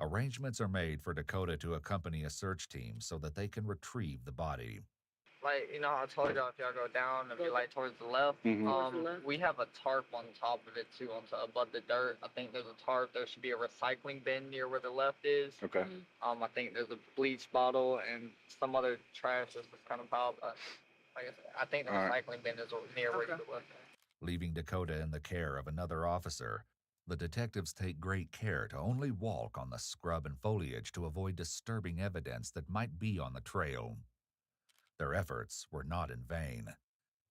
Arrangements are made for Dakota to accompany a search team so that they can retrieve the body. Like, you know how I told y'all if y'all go down and be like towards the left, we have a tarp on top of it too, above the dirt. I think there's a tarp. There should be a recycling bin near where the left is. Okay. I think there's a bleach bottle and some other trash that's kind of piled up. I think the recycling bin is near where the left is. Leaving Dakota in the care of another officer, the detectives take great care to only walk on the scrub and foliage to avoid disturbing evidence that might be on the trail. Their efforts were not in vain,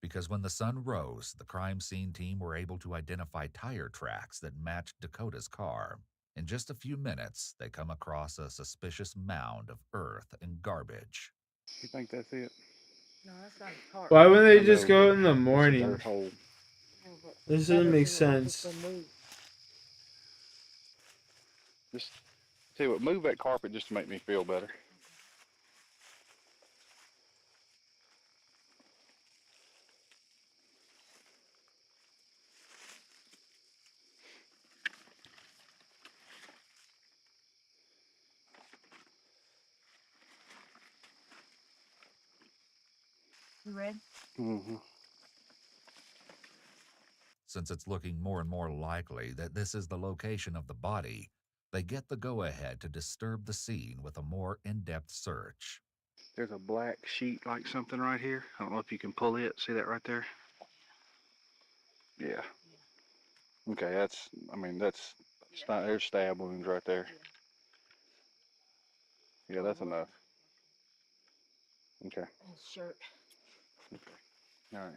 because when the sun rose, the crime scene team were able to identify tire tracks that matched Dakota's car. In just a few minutes, they come across a suspicious mound of earth and garbage. You think that's it? No, that's not a tarp. Why wouldn't they just go in the morning? It's a dirt hole. This doesn't make sense. Just tell you what, move that carpet just to make me feel better. You ready? Mm-hmm. Since it's looking more and more likely that this is the location of the body, they get the go-ahead to disturb the scene with a more in-depth search. There's a black sheet like something right here. I don't know if you can pull it. See that right there? Yeah. Okay, that's there's stab wounds right there. Yeah, that's enough. Okay. Shirt. All right.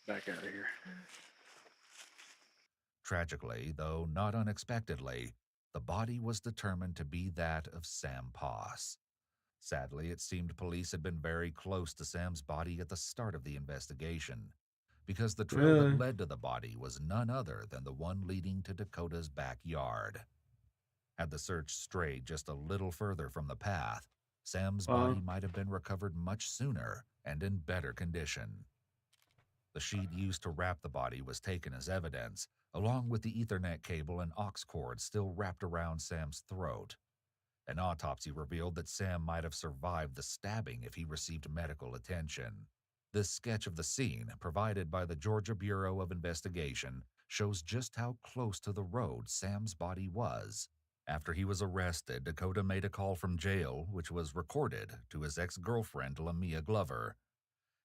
Back out of here. Tragically, though not unexpectedly, the body was determined to be that of Sam Poss. Sadly, it seemed police had been very close to Sam's body at the start of the investigation. because the trail that led to the body was none other than the one leading to Dakota's backyard. Had the search strayed just a little further from the path, Sam's body might have been recovered much sooner and in better condition. The sheet used to wrap the body was taken as evidence, along with the Ethernet cable and aux cord still wrapped around Sam's throat. An autopsy revealed that Sam might have survived the stabbing if he received medical attention. This sketch of the scene, provided by the Georgia Bureau of Investigation, shows just how close to the road Sam's body was. After he was arrested, Dakota made a call from jail, which was recorded, to his ex-girlfriend, Lamia Glover.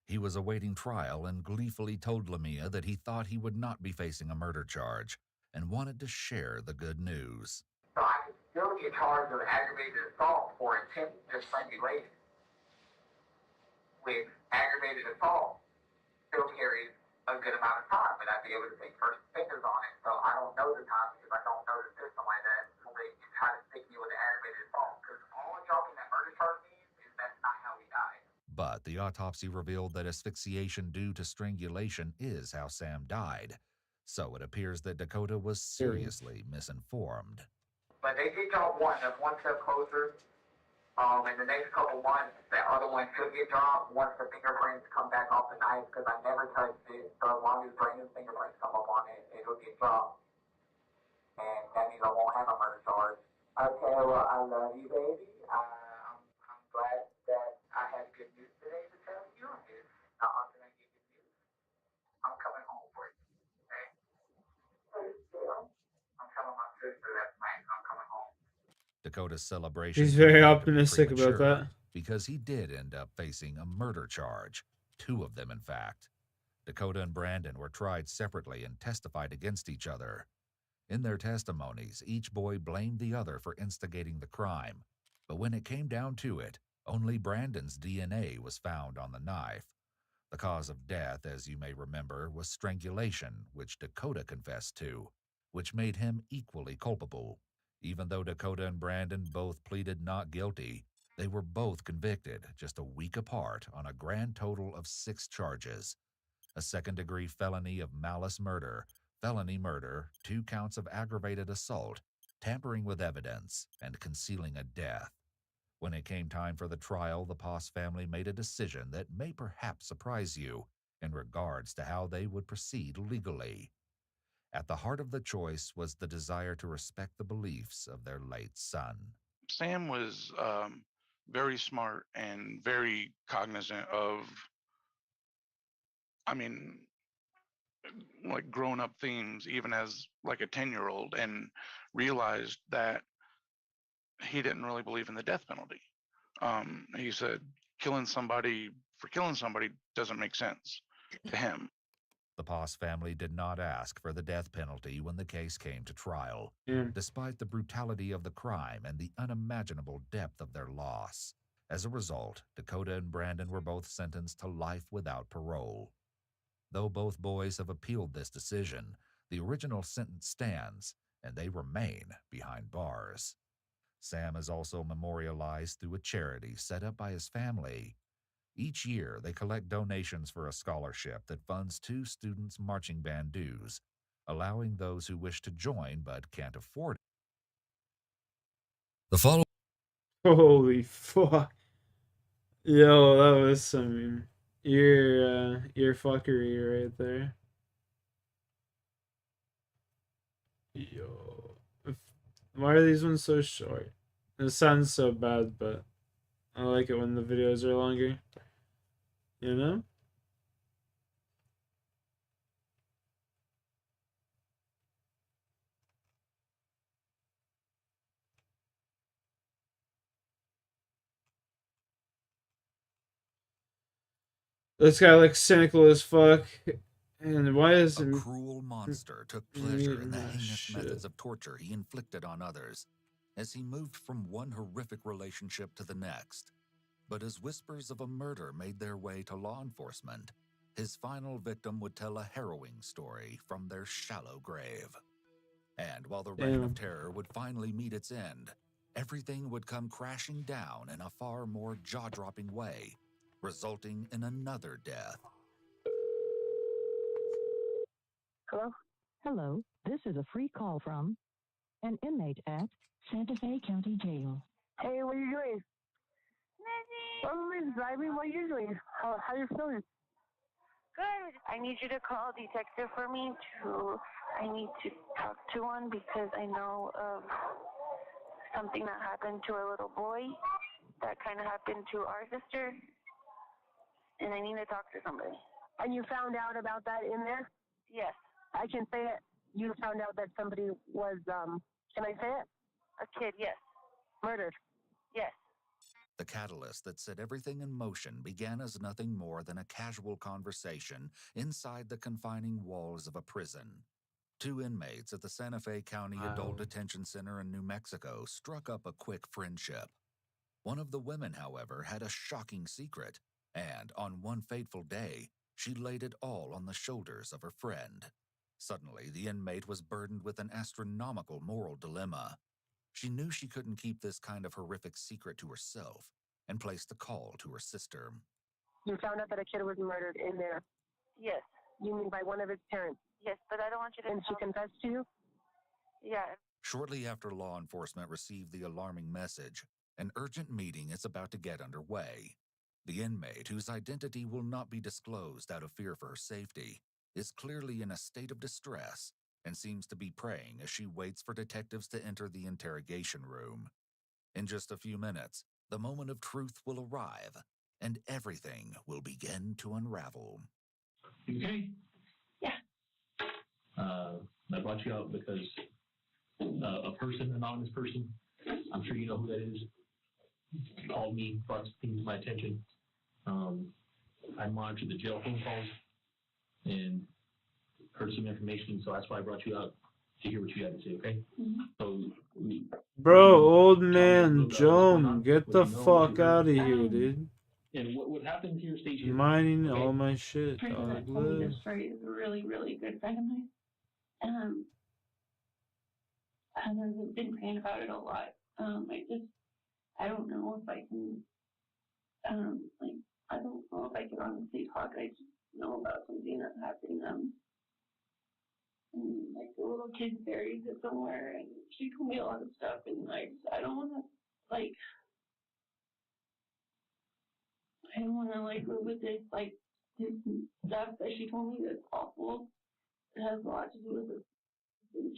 He was awaiting trial and gleefully told Lamia that he thought he would not be facing a murder charge and wanted to share the good news. So I could still get charged of aggravated assault for attempted strangulation. With aggravated assault, still carries a good amount of time, but I'd be able to take first offenders on it. So I don't know the time because I don't know the system like that. So they try to stick me with the aggravated assault because all y'all in that murder charge means is that's not how he died. But the autopsy revealed that asphyxiation due to strangulation is how Sam died. So it appears that Dakota was seriously misinformed. But they did drop one. That's one step closer. In the next couple months, the other one could get dropped once the fingerprints come back off the knife because I never touched it. So as long as Brandon's fingerprints come up on it, it'll get dropped. And that means I won't have a murder charge. Okay, well, I love you, baby. I'm glad that I have good news today to tell you. It's not often I get good news. I'm coming home for you. Okay? I'm telling my sister that's nice. I'm coming home. Dakota's celebration. He's very optimistic about that. Because he did end up facing a murder charge. 2 of them, in fact. Dakota and Brandon were tried separately and testified against each other. In their testimonies, each boy blamed the other for instigating the crime. But when it came down to it, only Brandon's DNA was found on the knife. The cause of death, as you may remember, was strangulation, which Dakota confessed to, which made him equally culpable. Even though Dakota and Brandon both pleaded not guilty, they were both convicted just a week apart on a grand total of 6 charges. A second-degree felony of malice murder, felony murder, 2 counts of aggravated assault, tampering with evidence, and concealing a death. When it came time for the trial, the Poss family made a decision that may perhaps surprise you in regards to how they would proceed legally. At the heart of the choice was the desire to respect the beliefs of their late son. Sam was very smart and very cognizant of, like grown-up themes, even as like a 10-year-old, and realized that he didn't really believe in the death penalty. He said killing somebody doesn't make sense to him. The Poss family did not ask for the death penalty when the case came to trial, despite the brutality of the crime and the unimaginable depth of their loss. As a result, Dakota and Brandon were both sentenced to life without parole. Though both boys have appealed this decision, the original sentence stands, and they remain behind bars. Sam is also memorialized through a charity set up by his family. Each year, they collect donations for a scholarship that funds 2 students' marching band dues, allowing those who wish to join but can't afford it. The following. Holy fuck. Yo, that was some ear fuckery right there. Yo. Why are these ones so short? It sounds so bad, but I like it when the videos are longer. You know? This guy looks cynical as fuck. And why is A cruel monster took pleasure in the heinous methods of torture he inflicted on others as he moved from one horrific relationship to the next. But as whispers of a murder made their way to law enforcement, his final victim would tell a harrowing story from their shallow grave. And while the reign of terror would finally meet its end, everything would come crashing down in a far more jaw-dropping way, resulting in another death. Hello? Hello, this is a free call from an inmate at Santa Fe County Jail. Hey, what are you doing? I'm driving. What are you doing? How you feeling? Good. I need you to call a detective for me I need to talk to one because I know of something that happened to a little boy that kind of happened to our sister, and I need to talk to somebody. And you found out about that in there? Yes. I can say it. You found out that somebody was, can I say it? A kid, yes. Murdered. Yes. The catalyst that set everything in motion began as nothing more than a casual conversation inside the confining walls of a prison. Two inmates at the Santa Fe County Adult Detention Center in New Mexico struck up a quick friendship. One of the women, however, had a shocking secret, and on one fateful day, she laid it all on the shoulders of her friend. Suddenly, the inmate was burdened with an astronomical moral dilemma. She knew she couldn't keep this kind of horrific secret to herself and placed the call to her sister. You found out that a kid was murdered in there. Yes. You mean by one of his parents? Yes, but I don't want you to. And she confessed to you? Yeah. Shortly after law enforcement received the alarming message, an urgent meeting is about to get underway. The inmate, whose identity will not be disclosed out of fear for her safety, is clearly in a state of distress and seems to be praying as she waits for detectives to enter the interrogation room. In just a few minutes, the moment of truth will arrive, and everything will begin to unravel. Okay? Yeah. I brought you out because a person, anonymous person, I'm sure you know who that is, called me, brought some things to my attention. I monitored the jail phone calls and heard some information, so that's why I brought you out to hear what you had to say, okay? Mm-hmm. So, Bro, old man Joan, get the fuck out of here, dude. and what happened to your station? Mining all my shit, The person dog. that told me Live. this story is a really, really good friend of mine. And I've been praying about it a lot. I don't know if I can, I don't know if I can honestly talk. I just know about something that happened, and, the little kid buried it somewhere, and she told me a lot of stuff, and, I don't want to, I don't want to, live with this, this stuff that she told me that's awful. It has a lot to do with it.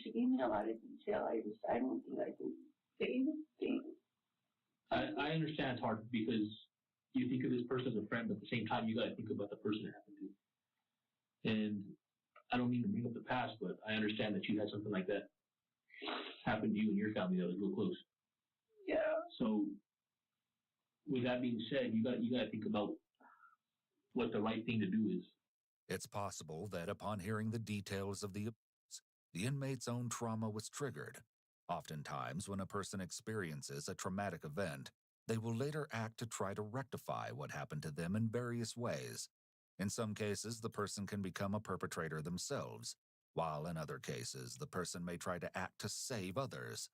She gave me a lot of detail. I don't think I can say anything. I understand it's hard because you think of this person as a friend, but at the same time, you got to think about the person it happened to. And I don't mean to bring up the past, but I understand that you had something like that happen to you and your family that was real close. Yeah. So, with that being said, you got to think about what the right thing to do is. It's possible that upon hearing the details of the abuse, the inmate's own trauma was triggered. Oftentimes, when a person experiences a traumatic event, they will later act to try to rectify what happened to them in various ways. In some cases, the person can become a perpetrator themselves, while in other cases, the person may try to act to save others.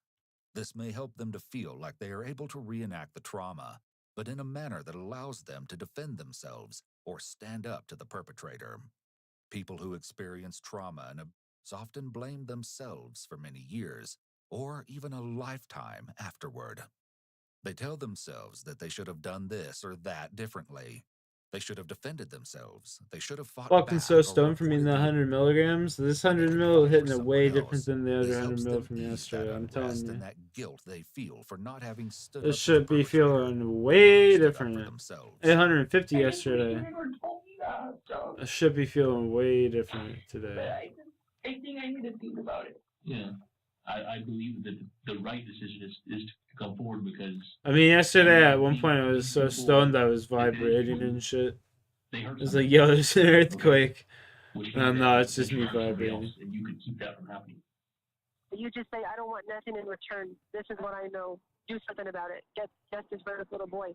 This may help them to feel like they are able to reenact the trauma, but in a manner that allows them to defend themselves or stand up to the perpetrator. People who experience trauma and abuse often blame themselves for many years, or even a lifetime afterward. They tell themselves that they should have done this or that differently. They should have defended themselves. They should have fought Fucking back so or stoned from eating the 100 milligrams. This 100 mil hitting it way different than the other 100 mil from yesterday. I'm telling you. and that guilt they feel for not having stood This up should be feeling way different. 850 yesterday. I should be feeling way different today. I think I need to think about it. Yeah, I believe that the right decision is to come forward because. I mean, yesterday at one point I was so stoned I was vibrating and shit. I was like, yo, there's an earthquake. No, it's just me vibrating. And you could keep that from happening. You just say, I don't want nothing in return. This is what I know. Do something about it. Get justice for this little boy.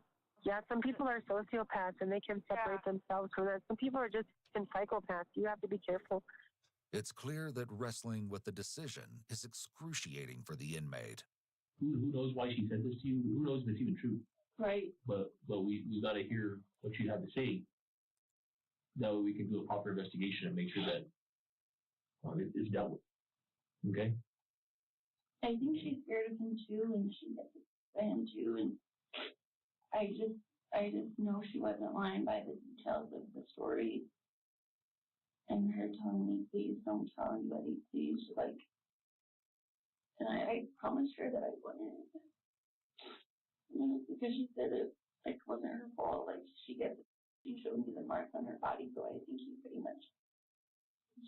Yeah, some people are sociopaths and they can separate themselves from that. Some people are just psychopaths. You have to be careful. It's clear that wrestling with the decision is excruciating for the inmate. Who knows why she said this to you? Who knows if it's even true? Right. But we got to hear what you have to say. That way we can do a proper investigation and make sure that It's dealt with. Okay? I think she's scared of him too, and she gets it him too, and I just know she wasn't lying by the details of the story. And her telling me, please don't tell anybody, please, like, and I promised her that I wouldn't. Because she said it, like, wasn't her fault, like, she showed me the marks on her body, so I think he pretty much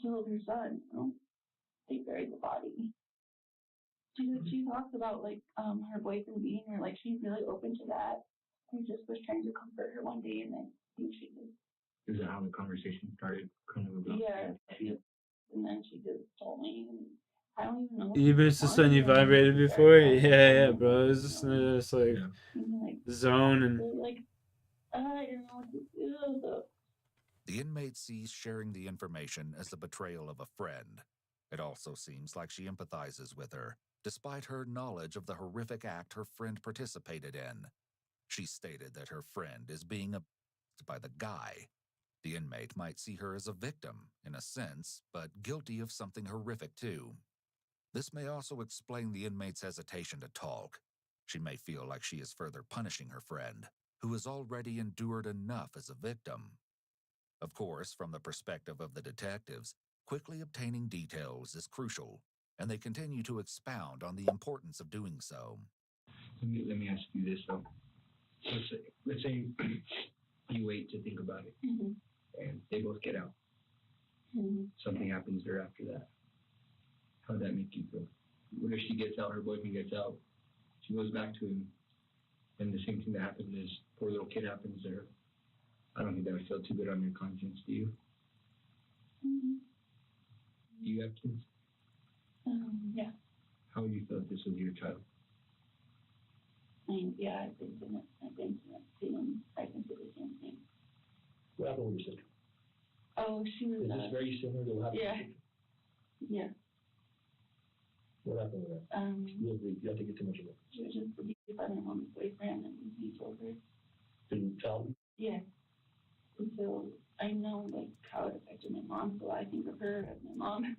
killed her son, you know? They buried the body. She talks about, like, her boyfriend being her, like, she's really open to that. I just was trying to comfort her one day, and I think she just... Is that how the conversation started? Kind of about And then she just told me, and I don't even know. You missed the son you vibrated before? Yeah, bro. It's just like zone and. Like, I don't know what to do, though. The inmate sees sharing the information as the betrayal of a friend. It also seems like she empathizes with her, despite her knowledge of the horrific act her friend participated in. She stated that her friend is being abused by the guy. The inmate might see her as a victim, in a sense, but guilty of something horrific too. This may also explain the inmate's hesitation to talk. She may feel like she is further punishing her friend, who has already endured enough as a victim. Of course, from the perspective of the detectives, quickly obtaining details is crucial, and they continue to expound on the importance of doing so. Let me ask you this, though. Let's say you wait to think about it, and they both get out. Something happens there after that. How would that make you feel? What if she gets out, her boyfriend gets out, she goes back to him, and the same thing that happened to this poor little kid happens to her? I don't think that would feel too good on your conscience, do you? Do you have kids? Yeah. How would you feel if this was your child? I mean, yeah, I've been through it. I can do the same thing. What happened with your sister? Oh, she was... Is this very similar to what happened yeah. with your sister? Yeah. What happened with that? You have to get too much of it. She was just abused by my mom's boyfriend, and he told her. Didn't tell me? Yeah. And so I know, like, how it affected my mom, so I think of her as my mom.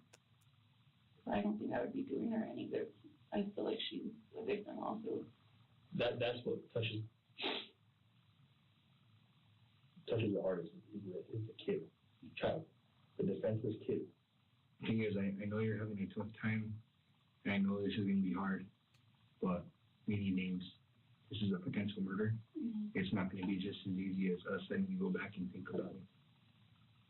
So I don't think I would be doing her any good. I feel like she's a victim also. That's what touches the hardest is the kid, the child, the defenseless kid. The thing is, I know you're having a tough time, and I know this is going to be hard, but we need names. This is a potential murder. It's not going to be just as easy as us letting you go back and think about it.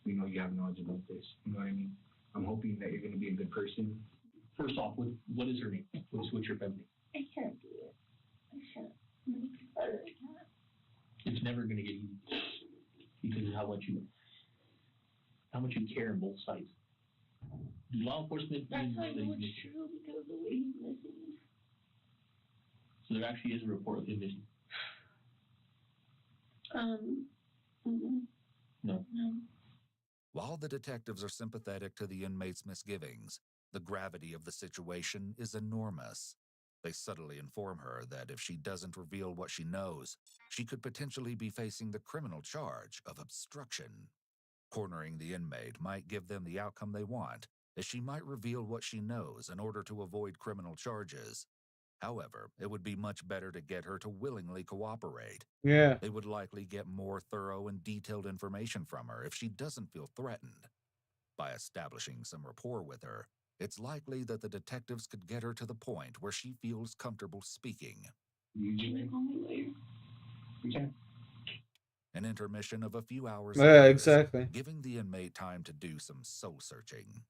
We know you have knowledge about this. You know what I mean? I'm hoping that you're going to be a good person. First off, what is her name? What's your family? I can't do it. I can't. I really can't. It's never going to get easy because of how much you care on both sides. Do law enforcement That's even why I know that know he's it's missing? true, because of the way he's missing. So there actually is a report of him missing. No. While the detectives are sympathetic to the inmate's misgivings, the gravity of the situation is enormous. They subtly inform her that if she doesn't reveal what she knows, she could potentially be facing the criminal charge of obstruction. Cornering the inmate might give them the outcome they want, as she might reveal what she knows in order to avoid criminal charges. However, it would be much better to get her to willingly cooperate. Yeah. They would likely get more thorough and detailed information from her if she doesn't feel threatened. By establishing some rapport with her, it's likely that the detectives could get her to the point where she feels comfortable speaking. Can you call me later? Okay. An intermission of a few hours Yeah, later, exactly. giving the inmate time to do some soul searching.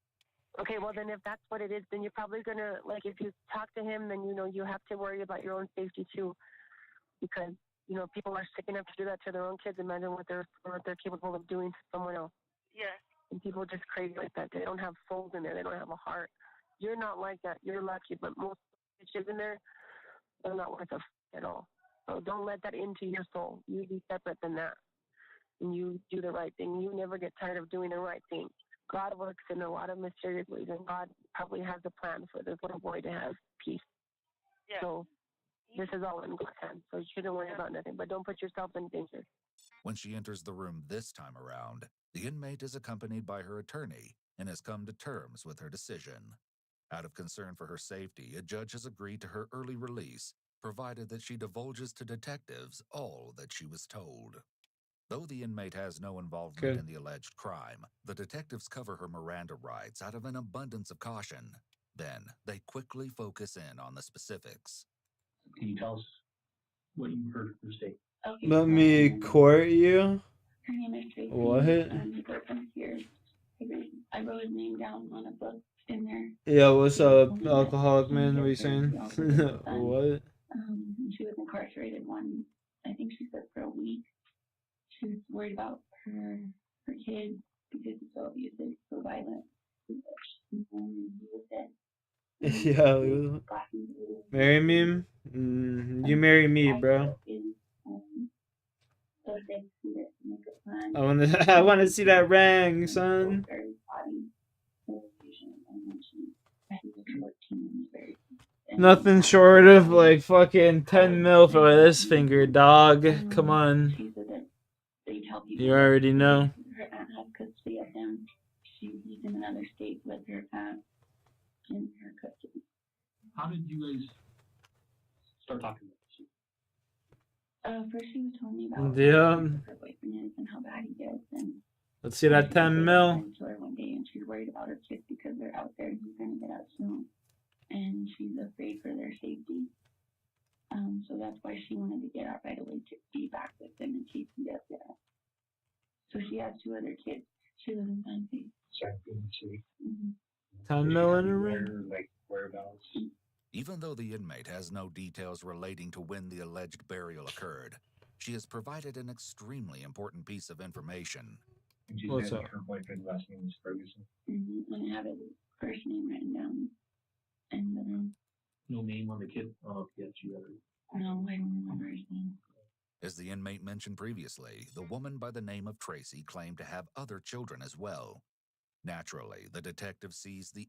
Okay, well then if that's what it is, then you're probably gonna, like, if you talk to him, then you have to worry about your own safety too, because people are sick enough to do that to their own kids. Imagine what they're capable of doing to someone else. Yeah. And people just crazy like that. They don't have souls in there. They don't have a heart. You're not like that. You're lucky, but most bitches in there, they're not worth a at all. So don't let that into your soul. You be separate than that, and you do the right thing. You never get tired of doing the right thing. God works in a lot of mysterious ways, and God probably has a plan for this little boy to have peace. Yeah. So this is all in God's hands, so you shouldn't worry about nothing, but don't put yourself in danger. When she enters the room this time around, the inmate is accompanied by her attorney, and has come to terms with her decision. Out of concern for her safety, a judge has agreed to her early release, provided that she divulges to detectives all that she was told. Though the inmate has no involvement in the alleged crime, the detectives cover her Miranda rights out of an abundance of caution. Then, they quickly focus in on the specifics. Can you tell us what you heard her say? Okay, Let me court you. her name is Tracy. What? He boyfriend's here. I wrote his name down on a book in there. Yeah, what's up, alcoholic man? What are you saying? What? She was incarcerated I think she said for a week. She was worried about her kids because he's so abusive, so violent. He was dead. Yeah, marry me? You marry me, bro. I wanna see that ring, son. Nothing short of like fucking 10 mil for this finger, dog. Come on. You already know. Her aunt has custody of him. He's in another state with her aunt in her custody. How did you guys start talking about this? First she was telling me about Yeah. who her boyfriend is and how bad he is, and Let's see that 10 mil. to her one day, and she's worried about her kids because they're out there and he's gonna get out soon, and she's afraid for their safety. So that's why she wanted to get out right away to be back with them in case he does get out. So she has 2 other kids. She lives in Fancy. Mm-hmm. 10 mil in a ring. Like whereabouts? Even though the inmate has no details relating to when the alleged burial occurred, she has provided an extremely important piece of information. And she What's said up? her boyfriend's last name is Ferguson. Mm-hmm. And I have his first name written down in the room. No name on the kid? Oh, yes, you have it. No, I don't remember his name. As the inmate mentioned previously, the woman by the name of Tracy claimed to have other children as well. Naturally, the detective sees the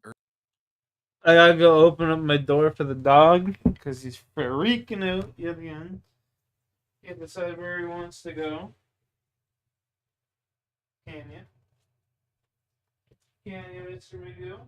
I gotta go open up my door for the dog because he's freaking out yet again. Can't decide where he wants to go. Can you? Can you, Mr. McGill?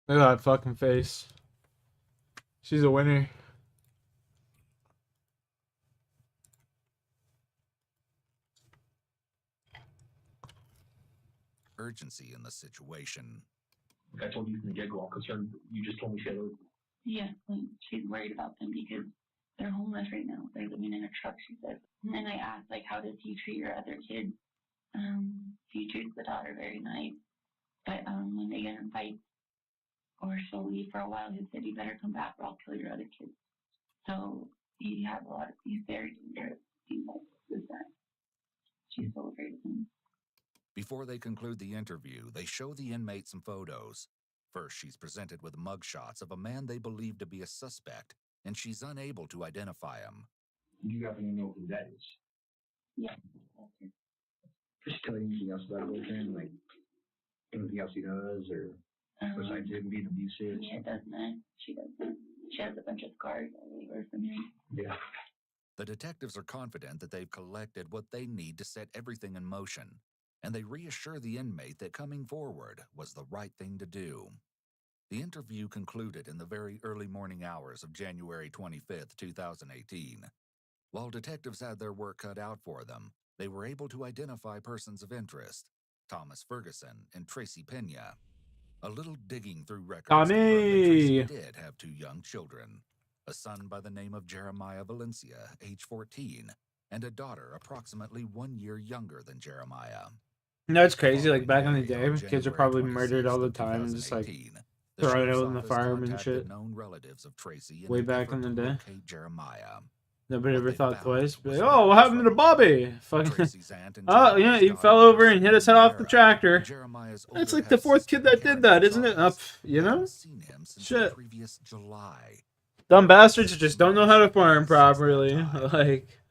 Look at that fucking face. She's a winner. Urgency in the situation. Like I told you from the get-go, I'm concerned. You just told me she had a... Yeah, she's worried about them because they're homeless right now. They're living in a truck, she says. And I asked, like, how does he treat your other kids? He treats the daughter very nice. But when they get in fights or she'll leave for a while, he said, you better come back or I'll kill your other kids. So he's very dangerous. He's like, with that. She's so afraid of him. Before they conclude the interview, they show the inmate some photos. First, she's presented with mugshots of a man they believe to be a suspect, and she's unable to identify him. Do you happen to know who that is? Yeah. Does she tell you anything else about her boyfriend? Like, anything else he does, or besides him being abusive? Yeah, doesn't. She doesn't. She has a bunch of scars all over from him. Yeah. The detectives are confident that they've collected what they need to set everything in motion, and they reassure the inmate that coming forward was the right thing to do. The interview concluded in the very early morning hours of January 25th, 2018. While detectives had their work cut out for them, they were able to identify persons of interest, Thomas Ferguson and Tracy Pena. A little digging through records confirmed that Tracy did have two young children, a son by the name of Jeremiah Valencia, age 14, and a daughter approximately 1 year younger than Jeremiah. You know, it's crazy. Like back in the day, kids are probably murdered all the time and just like thrown out in the fire and shit. Known relatives of Tracy Way back in the day. locate Jeremiah. Nobody ever thought twice. Like, oh, what happened to Bobby? Fucking. Oh, yeah, he fell over and hit his head off the tractor. It's like the fourth kid that did that, isn't it? You know? Shit. Dumb bastards just don't know how to farm properly. Like.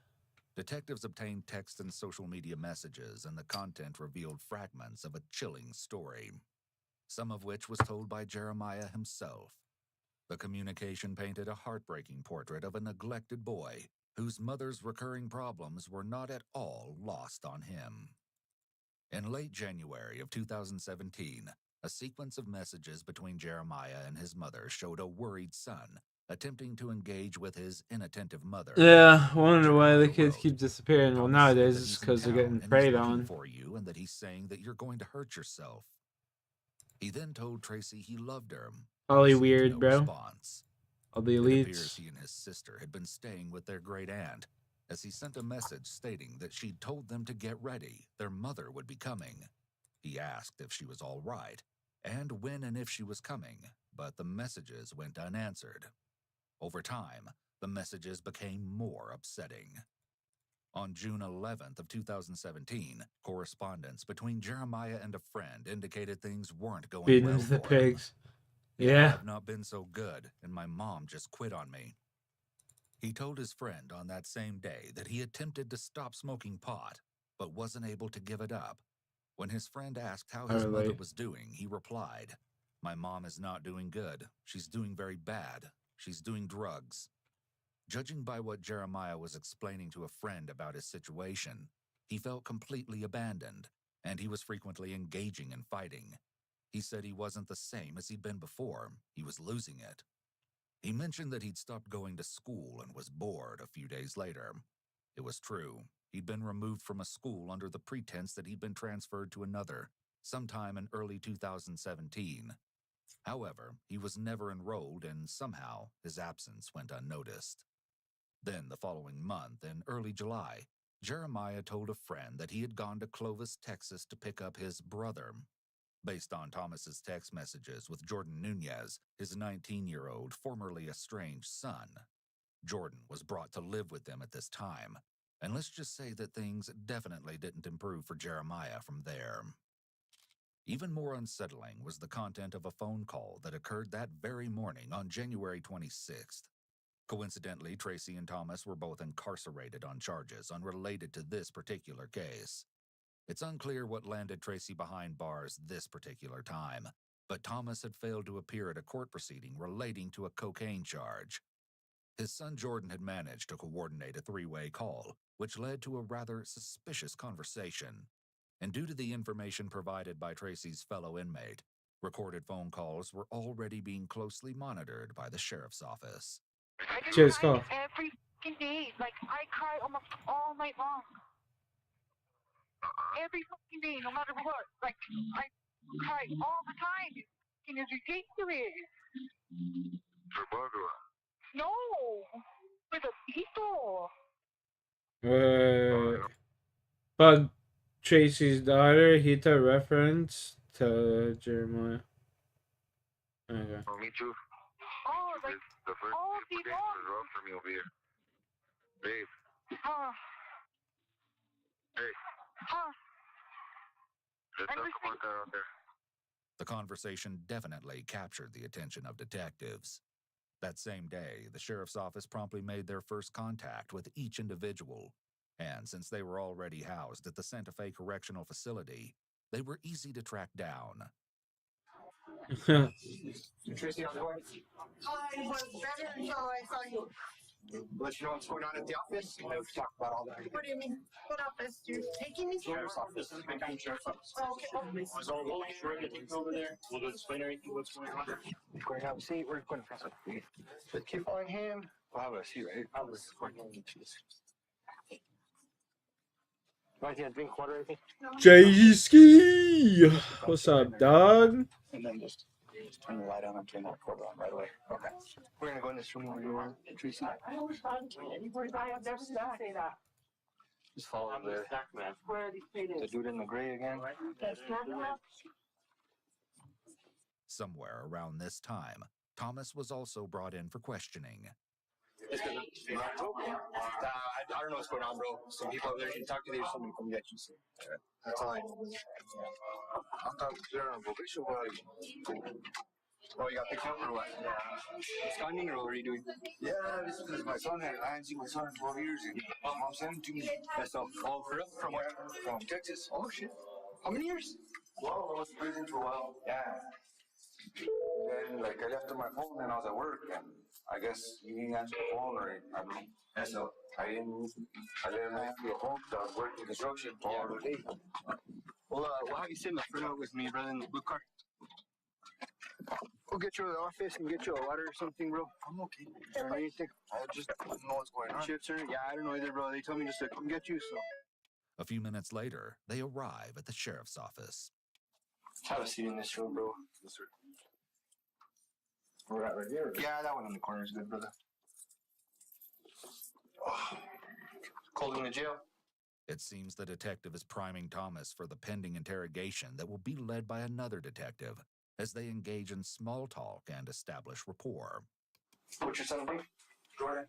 Detectives obtained text and social media messages, and the content revealed fragments of a chilling story, some of which was told by Jeremiah himself. The communication painted a heartbreaking portrait of a neglected boy whose mother's recurring problems were not at all lost on him. In late January of 2017, a sequence of messages between Jeremiah and his mother showed a worried son attempting to engage with his inattentive mother. Yeah, wonder why the kids keep disappearing. Well, nowadays it's because they're getting preyed on. For you, and that he's saying that you're going to hurt yourself. He then told Tracy he loved her. Probably weird, no bro. Response. All the elites. It appears he and his sister had been staying with their great aunt, as he sent a message stating that she'd told them to get ready. Their mother would be coming. He asked if she was all right, and when and if she was coming, but the messages went unanswered. Over time, the messages became more upsetting. On June 11th of 2017, correspondence between Jeremiah and a friend indicated things weren't going Feeding well to the for pigs. him. Yeah. I've not been so good, and my mom just quit on me. He told his friend on that same day that he attempted to stop smoking pot, but wasn't able to give it up. When his friend asked how his mother was doing, he replied, "My mom is not doing good. She's doing very bad. She's doing drugs." Judging by what Jeremiah was explaining to a friend about his situation, he felt completely abandoned, and he was frequently engaging in fighting. He said he wasn't the same as he'd been before. He was losing it. He mentioned that he'd stopped going to school and was bored a few days later. It was true. He'd been removed from a school under the pretense that he'd been transferred to another, sometime in early 2017. However, he was never enrolled, and somehow his absence went unnoticed. Then, the following month, in early July, Jeremiah told a friend that he had gone to Clovis, Texas to pick up his brother. Based on Thomas's text messages with Jordan Nunez, his 19-year-old, formerly estranged son. Jordan was brought to live with them at this time, and let's just say that things definitely didn't improve for Jeremiah from there. Even more unsettling was the content of a phone call that occurred that very morning on January 26th. Coincidentally, Tracy and Thomas were both incarcerated on charges unrelated to this particular case. It's unclear what landed Tracy behind bars this particular time, but Thomas had failed to appear at a court proceeding relating to a cocaine charge. His son Jordan had managed to coordinate a three-way call, which led to a rather suspicious conversation. And due to the information provided by Tracy's fellow inmate, Recorded phone calls were already being closely monitored by the sheriff's office. I just Cheers, cry call. every fucking day. Like, I cry almost all night long. Every fucking day, no matter what. Like, I cry all the time. It fucking is ridiculous. No, for the people. But Tracy's daughter, Hita reference to Jeremiah. Okay. Oh, me too. Oh, like, The first all day days long. was rough for me over here. Babe, hey, let's I'm talk listening. about that out there. The conversation definitely captured the attention of detectives. That same day, the sheriff's office promptly made their first contact with each individual. And since they were already housed at the Santa Fe Correctional Facility, they were easy to track down. Tracy, how's it going? I was better until I saw you. Let you know what's going on at the office. And we've talked about all that. What do you mean? What office? You're taking me to? Sheriff's office. Big County Sheriff's office. Oh, okay. So we'll get you everything over there. We'll explain everything what's going on. Go ahead and have a seat. We're going to press it. With key in hand. We'll have a seat, right? I'll just go ahead and want to drink water or anything? J-Ski! What's up, dog? And then just turn the light on and turn that cord on right away. Okay. We're going to go in this room where you are, Tracy. I don't I have never say that. Just follow the Man. Where are these paintings? the dude in the gray again. That's not Somewhere around this time, Thomas was also brought in for questioning. I don't know what's going on, bro. Some people over there can talk to you. There's someone come get you. So. That's all I know. I'm talking to Sharon, but we should Oh, you got picked up or what? Yeah. Scanning or what are you doing? Yeah, this is my son. I haven't seen my son in 12 years. And mom sent him to me. That's all. Oh, for real? From where? From Texas. Oh, shit. How many years? Well, I was in prison for a while. Yeah. Then, like, I left on my phone and I was at work, and I guess he didn't answer the phone, or I mean, so I didn't answer the phone because I was working construction all the day. Well, we'll have you sit in the front with me, brother, in the blue car. We'll get you to the office and get you a water or something, bro. I'm okay. Anything? I just don't know what's going on. Shit, sir? Yeah, I don't know either, bro. They told me just to come get you, so. A few minutes later, they arrive at the sheriff's office. Have a seat in this room, bro. Yes, sir. We're at right here. Yeah, that one in the corner is good, brother. Oh. Cold in the jail. It seems the detective is priming Thomas for the pending interrogation that will be led by another detective as they engage in small talk and establish rapport. What's your son's name? Jordan.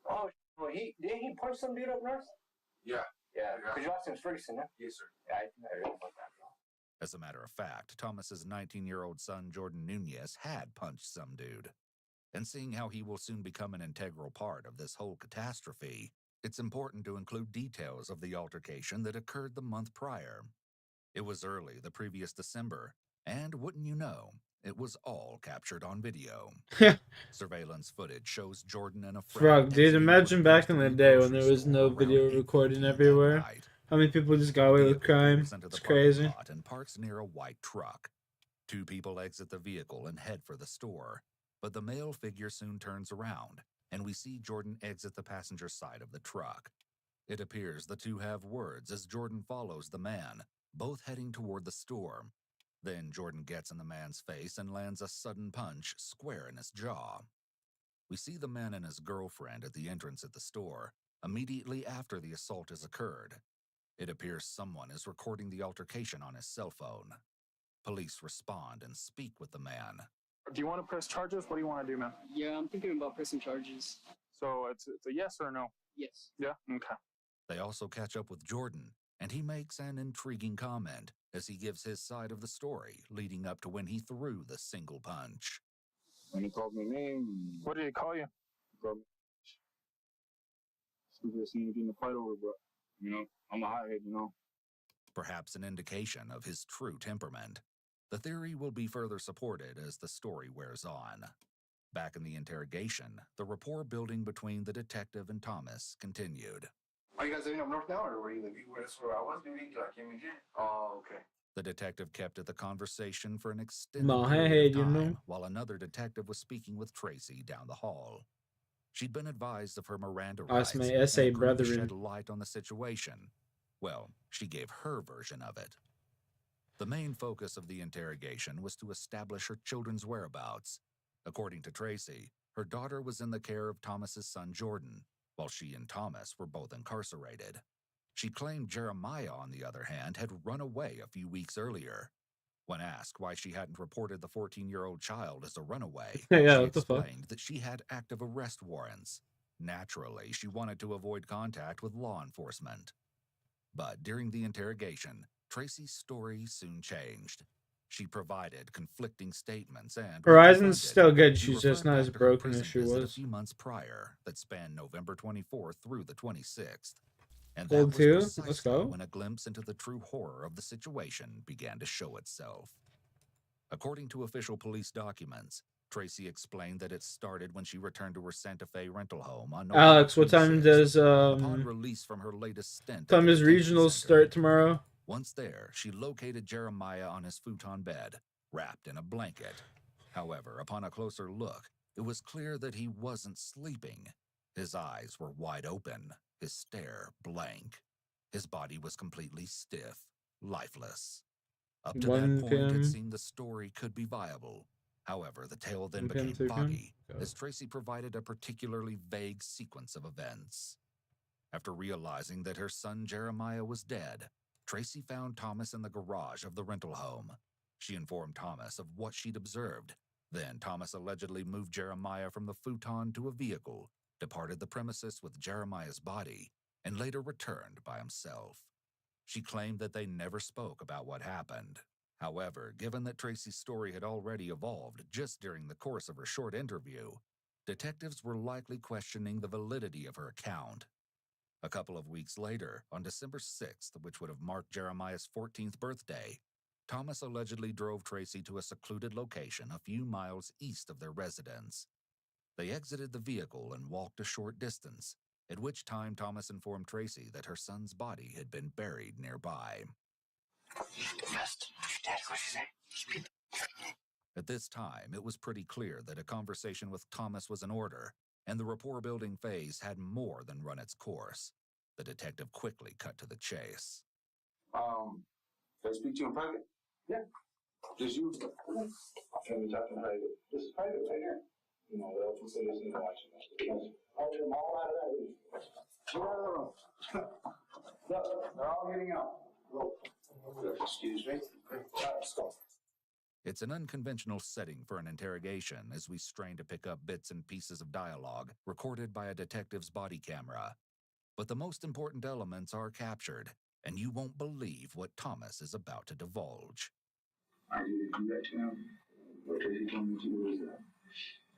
Oh, well, didn't he punch some dude up north? Yeah. Because your last name's Ferguson, huh? Yes, sir. Yeah, I think I heard about that, bro. As a matter of fact, Thomas's 19-year-old son, Jordan Nunez, had punched some dude. And seeing how he will soon become an integral part of this whole catastrophe, it's important to include details of the altercation that occurred the month prior. It was early the previous December, and wouldn't you know, it was all captured on video. Surveillance footage shows Jordan and a friend. Fuck, dude, imagine back in the day when there was no video recording everywhere. How many people just got away with crime? It's crazy. And parks near a white truck. Two people exit the vehicle and head for the store, but the male figure soon turns around, and we see Jordan exit the passenger side of the truck. It appears the two have words as Jordan follows the man, both heading toward the store. Then Jordan gets in the man's face and lands a sudden punch square in his jaw. We see the man and his girlfriend at the entrance at the store, immediately after the assault has occurred. It appears someone is recording the altercation on his cell phone. Police respond and speak with the man. Do you want to press charges? What do you want to do, man? Yeah, I'm thinking about pressing charges. So it's a yes or a no? Yes. Yeah? Okay. They also catch up with Jordan, and he makes an intriguing comment as he gives his side of the story leading up to when he threw the single punch. When he called me name. What did he call you? He called me. Something we're getting a fight over, but, you know, I'm a hothead, you know. Perhaps an indication of his true temperament. The theory will be further supported as the story wears on. Back in the interrogation, the rapport building between the detective and Thomas continued. Are you guys living up north now, or where are you living? That's where I was living till I came in here. Oh, okay. The detective kept at the conversation for an extended Nah, period hey, of you time know. while another detective was speaking with Tracy down the hall. She'd been advised of her Miranda That's rights my and essay, agreed to brethren. shed light on the situation. Well, she gave her version of it. The main focus of the interrogation was to establish her children's whereabouts. According to Tracy, her daughter was in the care of Thomas's son Jordan, while she and Thomas were both incarcerated. She claimed Jeremiah, on the other hand, had run away a few weeks earlier. When asked why she hadn't reported the 14-year-old child as a runaway, Yeah, she what the fuck? explained that she had active arrest warrants. Naturally, she wanted to avoid contact with law enforcement. But during the interrogation, Tracy's story soon changed. She provided conflicting statements and, when Horizon's confronted, still good. she She's just referred not back as to her broken prison as she visit a was. few months prior that spanned November 24th through the 26th. And Hold that was 2. Let's precisely go. when a glimpse into the true horror of the situation began to show itself. According to official police documents, Tracy explained that it started when she returned to her Santa Fe rental home on November Alex, what time 26th, does upon release from her latest stint at the detention regionals center. start tomorrow? Once there, she located Jeremiah on his futon bed, wrapped in a blanket. However, upon a closer look, it was clear that he wasn't sleeping. His eyes were wide open, his stare blank. His body was completely stiff, lifeless. Up to that 1 point, it p.m. seemed the story could be viable. However, the tale then 1 p.m. became 2 p.m. foggy as Tracy provided a particularly vague sequence of events. After realizing that her son Jeremiah was dead, Tracy found Thomas in the garage of the rental home. She informed Thomas of what she'd observed. Then Thomas allegedly moved Jeremiah from the futon to a vehicle, departed the premises with Jeremiah's body, and later returned by himself. She claimed that they never spoke about what happened. However, given that Tracy's story had already evolved just during the course of her short interview, detectives were likely questioning the validity of her account. A couple of weeks later, on December 6th, which would have marked Jeremiah's 14th birthday, Thomas allegedly drove Tracy to a secluded location a few miles east of their residence. They exited the vehicle and walked a short distance, at which time Thomas informed Tracy that her son's body had been buried nearby. At this time, it was pretty clear that a conversation with Thomas was in order, and the rapport-building phase had more than run its course. The detective quickly cut to the chase. Can I speak to you in private? Yeah. Just you. Can we talk in private? This is private right here. You know, the open citizen watching us. I'll get them all out of that. No. Look, they're all getting out. Excuse me. Let's go. It's an unconventional setting for an interrogation as we strain to pick up bits and pieces of dialogue recorded by a detective's body camera. But the most important elements are captured, and you won't believe what Thomas is about to divulge. I didn't do that to him. What Tracy told me to do was that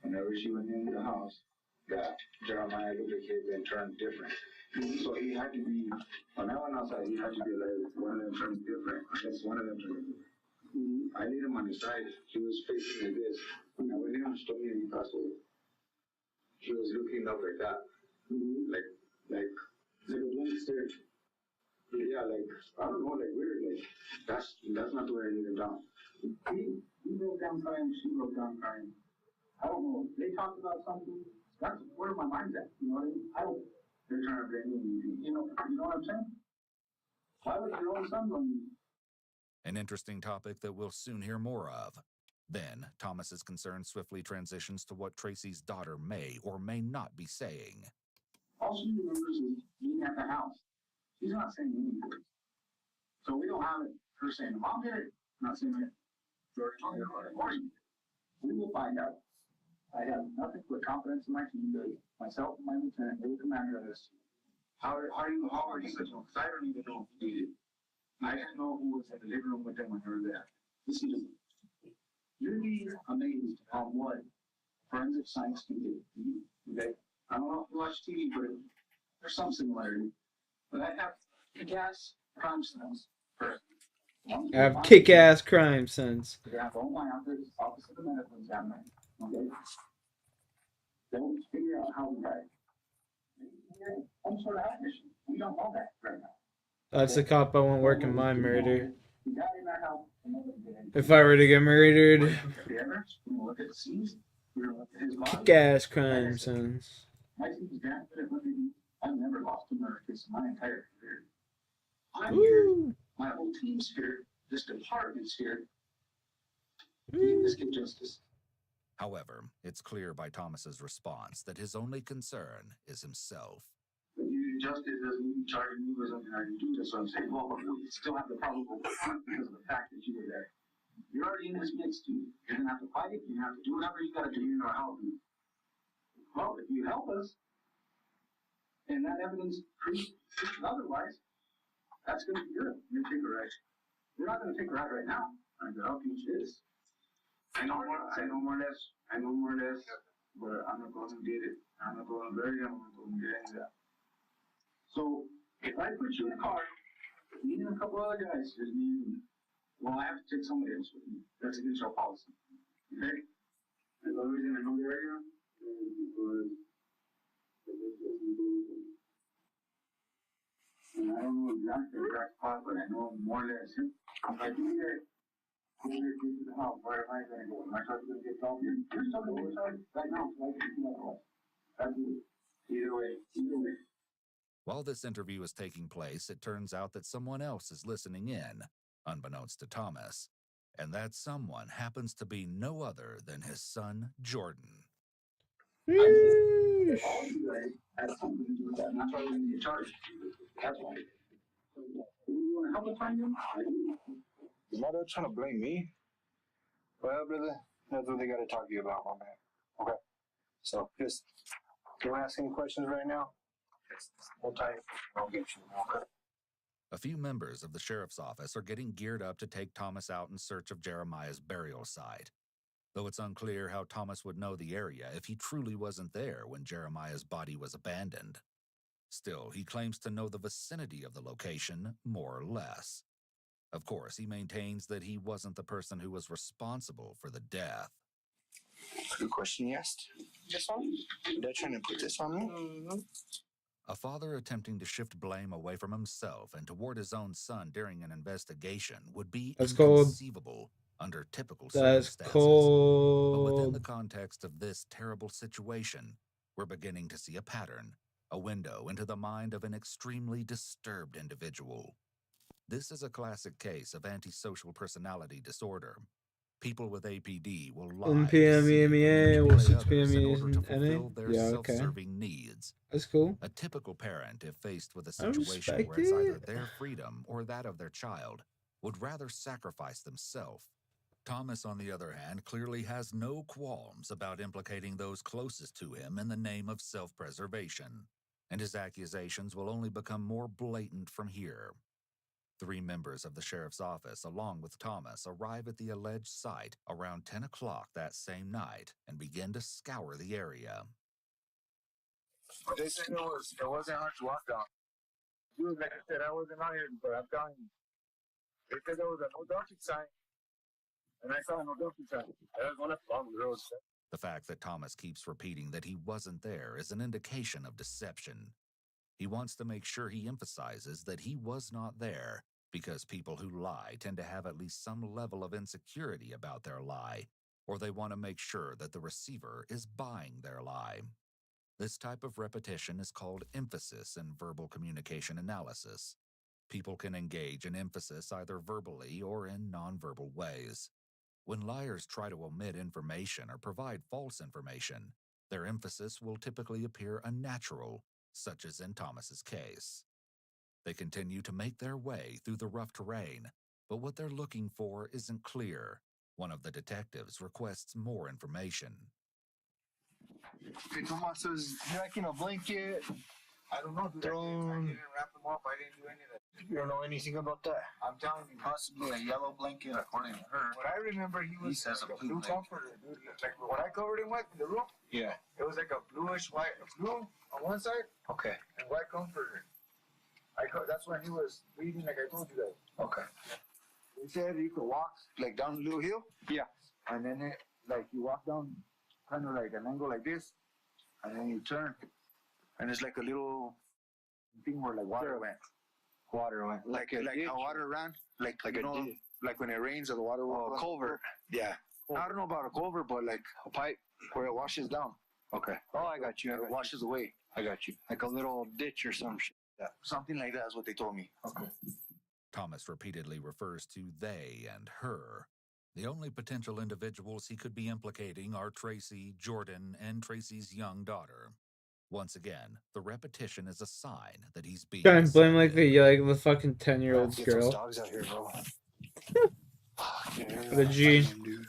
whenever she went into the house, that Jeremiah looked like he had been turned different. So he had to be, when I went outside, he had to be like, one of them turns different. I guess one of them turned different. I need him on the side. He was facing like this. When I went in, she told me he passed away. He was looking up like that. Like a blank stare. Yeah, like, I don't know, like weird. Like, that's not the way I need him down. He broke down crying, she broke down crying. I don't know. They talked about something. That's where my mind's at. You know what I mean? I don't. They're trying to blame me. You know what I'm saying? Why would your own son blame me? An interesting topic that we'll soon hear more of. Then, Thomas's concern swiftly transitions to what Tracy's daughter may or may not be saying. All she remembers is being at the house. She's not saying anything. So we don't have it. Her saying, Mom did it. Not saying it. We will find out. I have nothing but confidence in my team, myself and my lieutenant, we're the commander of this. How are you going to know? Because I don't even know who did it. I didn't know who was in the living room with them when they were there. This is, you'd be amazed on what forensic science can do. Okay? I don't know if you watch TV, but there's some similarity. But I have gas crime scenes first. I have kick-ass crime sense. They have all my office of the medical examiner. Okay? Don't figure out how we died. Some sort of mission. We don't know that right now. That's the cop I won't work in my murder. He died in our house. And nobody did anything. If I were to get murdered, We're gonna look at the scenes. We're gonna look at his body. kick-ass crime scenes. My team's damn good at looking. I've never lost a murder case in my entire career. I'm Woo. here. My whole team's here. This department's here. Let's get justice. However, it's clear by Thomas's response that his only concern is himself. But you justice doesn't mean charging me with something I didn't do. That's what I'm saying. Well, but we still have the probable cause because of the fact that you were there. You're already in this mix, dude. You're gonna have to fight it. You're gonna have to do whatever you gotta do. You're gonna help me. Well, if you help us, and that evidence proves otherwise, that's gonna be good. You're gonna take a ride. We're not gonna take a ride right now. I'm gonna help you with this. I know more or less, but I'm not going to get it. I'm not going to get any of that. So, if I put you in a car, me and a couple other guys, just me and you, well, I have to take somebody else with me. That's against our policy. Okay? And the only reason I know the area is because and I don't know exactly the exact spot, but I know more or less. I'm like, you guys. Where am I going to go? Am I going to get called? You're stuck on the side right now, so I can see that way. That's it. Either way. While this interview is taking place, it turns out that someone else is listening in, unbeknownst to Thomas. And that someone happens to be no other than his son, Jordan. All you guys had something to do with that, and that's why we're going to get charged. That's why. You want to help us find him? Is mother trying to blame me? Well, brother, that's what they got to talk to you about, my man. Okay. So, just don't ask any questions right now. Hold tight. I'll get you. Okay. A few members of the sheriff's office are getting geared up to take Thomas out in search of Jeremiah's burial site. Though it's unclear how Thomas would know the area if he truly wasn't there when Jeremiah's body was abandoned. Still, he claims to know the vicinity of the location, more or less. Of course, he maintains that he wasn't the person who was responsible for the death. Good question you asked. This one? They're trying to put this on me? Mm-hmm. A father attempting to shift blame away from himself and toward his own son during an investigation would be That's cold. inconceivable under typical That's circumstances. cold. But within the context of this terrible situation, we're beginning to see a pattern, a window into the mind of an extremely disturbed individual. This is a classic case of antisocial personality disorder. People with APD will lie, deceive, and NPMEMEA or manipulate others in 6PME order to is NA? fulfill their Yeah, okay. self-serving needs. That's cool. A typical parent, if faced with a I situation respect where it's either it. their freedom or that of their child, would rather sacrifice themselves. Thomas, on the other hand, clearly has no qualms about implicating those closest to him in the name of self-preservation, and his accusations will only become more blatant from here. 3 members of the sheriff's office, along with Thomas, arrive at the alleged site around 10 o'clock that same night and begin to scour the area. They said it wasn't hard to walk down. Dude, like I said, I wasn't out here, but I'm telling you. They said there was a no dumping sign, and I saw a no dumping sign. I was going up along the road. The fact that Thomas keeps repeating that he wasn't there is an indication of deception. He wants to make sure he emphasizes that he was not there, because people who lie tend to have at least some level of insecurity about their lie, or they want to make sure that the receiver is buying their lie. This type of repetition is called emphasis in verbal communication analysis. People can engage in emphasis either verbally or in nonverbal ways. When liars try to omit information or provide false information, their emphasis will typically appear unnatural, such as in Thomas's case. They continue to make their way through the rough terrain, but what they're looking for isn't clear. One of the detectives requests more information. Hey, Tomas says, you're like in a blanket. I don't know, dude. I didn't wrap them up. I didn't do any of that. You don't know anything about that? I'm telling you, possibly a yellow blanket, according to her. What I remember, he says like a blue comforter, dude. Like when I covered him with in the room, yeah, it was like a bluish white, blue on one side, okay, and white comforter. That's when he was bleeding, like I told you guys. Okay. He said you could walk like down a little hill. Yeah. And then you walk down kind of like an angle like this, and then you turn. And it's like a little thing where like water went. Water went like how water ran, like a ditch. Like when it rains or the water will. Culvert. Yeah. I don't know about a culvert, but like a pipe where it washes down. Okay. Oh, I got you. It washes away. I got you. Like a little ditch or some shit. Yeah. Something like that is what they told me. Okay. Thomas repeatedly refers to they and her. The only potential individuals he could be implicating are Tracy, Jordan, and Tracy's young daughter. Once again, the repetition is a sign that he's being Trying to blame like deceptive. the fucking 10-year-old Get those girl. dogs out here, bro. The G. Dude.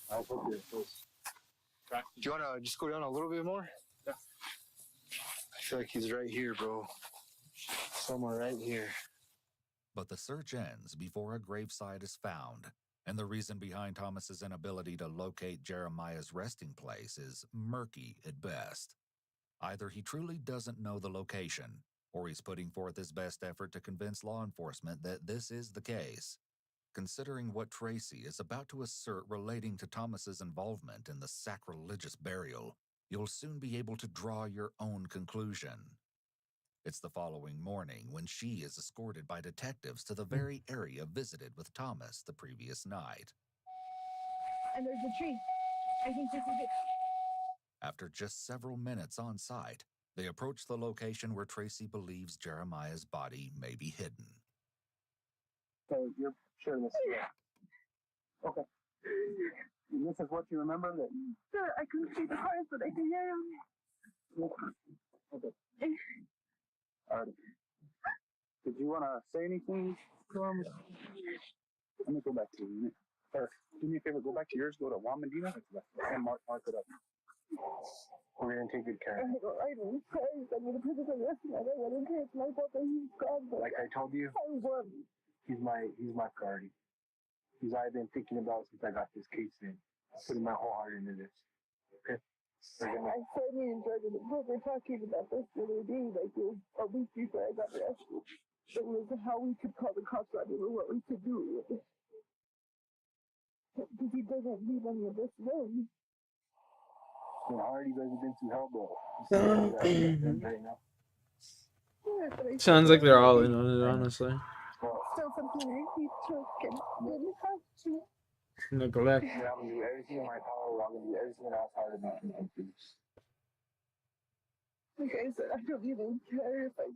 Do you want to just go down a little bit more? Yeah. I feel like he's right here, bro. Somewhere right here. But the search ends before a gravesite is found, and the reason behind Thomas's inability to locate Jeremiah's resting place is murky at best. Either he truly doesn't know the location, or he's putting forth his best effort to convince law enforcement that this is the case. Considering what Tracy is about to assert relating to Thomas's involvement in the sacrilegious burial, you'll soon be able to draw your own conclusion. It's the following morning when she is escorted by detectives to the very area visited with Thomas the previous night. And there's a tree. I think this is it. After just several minutes on site, they approach the location where Tracy believes Jeremiah's body may be hidden. So you're sure this is it? Okay. And this is what you remember that? Sir, I couldn't see the cars, but I can hear them. Okay. All right. Did you want to say anything to him? Let me go back to the unit. Or, do me a favor, go back to yours, go to Juan Medina, and mark it up. We're going to take good care of it. I don't care. I mean, the person from yesterday, I don't care. It's my fault that he's gone. But like I told you, he's my priority. I've been thinking about since I got this case in. Putting my whole heart into this. Okay? I said me and Jordan were talking about this the other day, like a week before I got arrested. It was how we could call the cops on him or what we could do. Because he doesn't leave any of this alone. You know, I already guys have been through hell, bro. Right now. Sounds like they're all in on it, honestly. Still something I he took and didn't have to. Neglect. Yeah, I'm gonna do everything in my power. I'm gonna do everything else hard to make him confused. Like I said, I don't even care if it's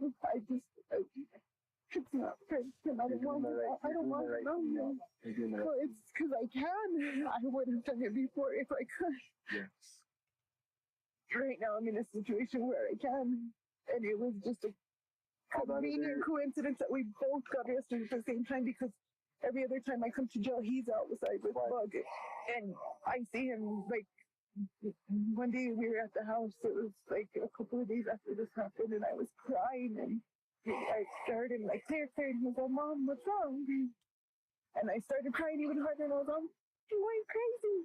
not for him. I don't want to know him. Well, it's because I can. I would have done it before if I could. Yeah. Right now, I'm in a situation where I can, and it was just a convenient coincidence that we both got arrested at the same time because every other time I come to jail, he's outside with Bug, and I see him like. One day we were at the house, it was like a couple of days after this happened, and I was crying, and I started like clear, and he was like, Mom, what's wrong? And I started crying even harder, and I was like, he went crazy.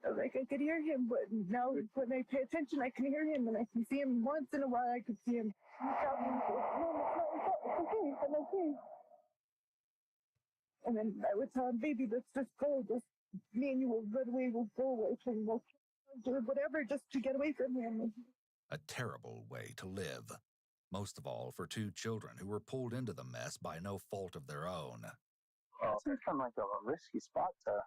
I was like, I could hear him, but now when I pay attention, I can hear him, and I can see him once in a while, I could see him. Mom, it's okay, I'm okay. And then I would tell him, baby, let's just go, me and you will run away, we'll go away from him, do whatever just to get away from him. A terrible way to live. Most of all for two children who were pulled into the mess by no fault of their own. It seems kind of like a risky spot to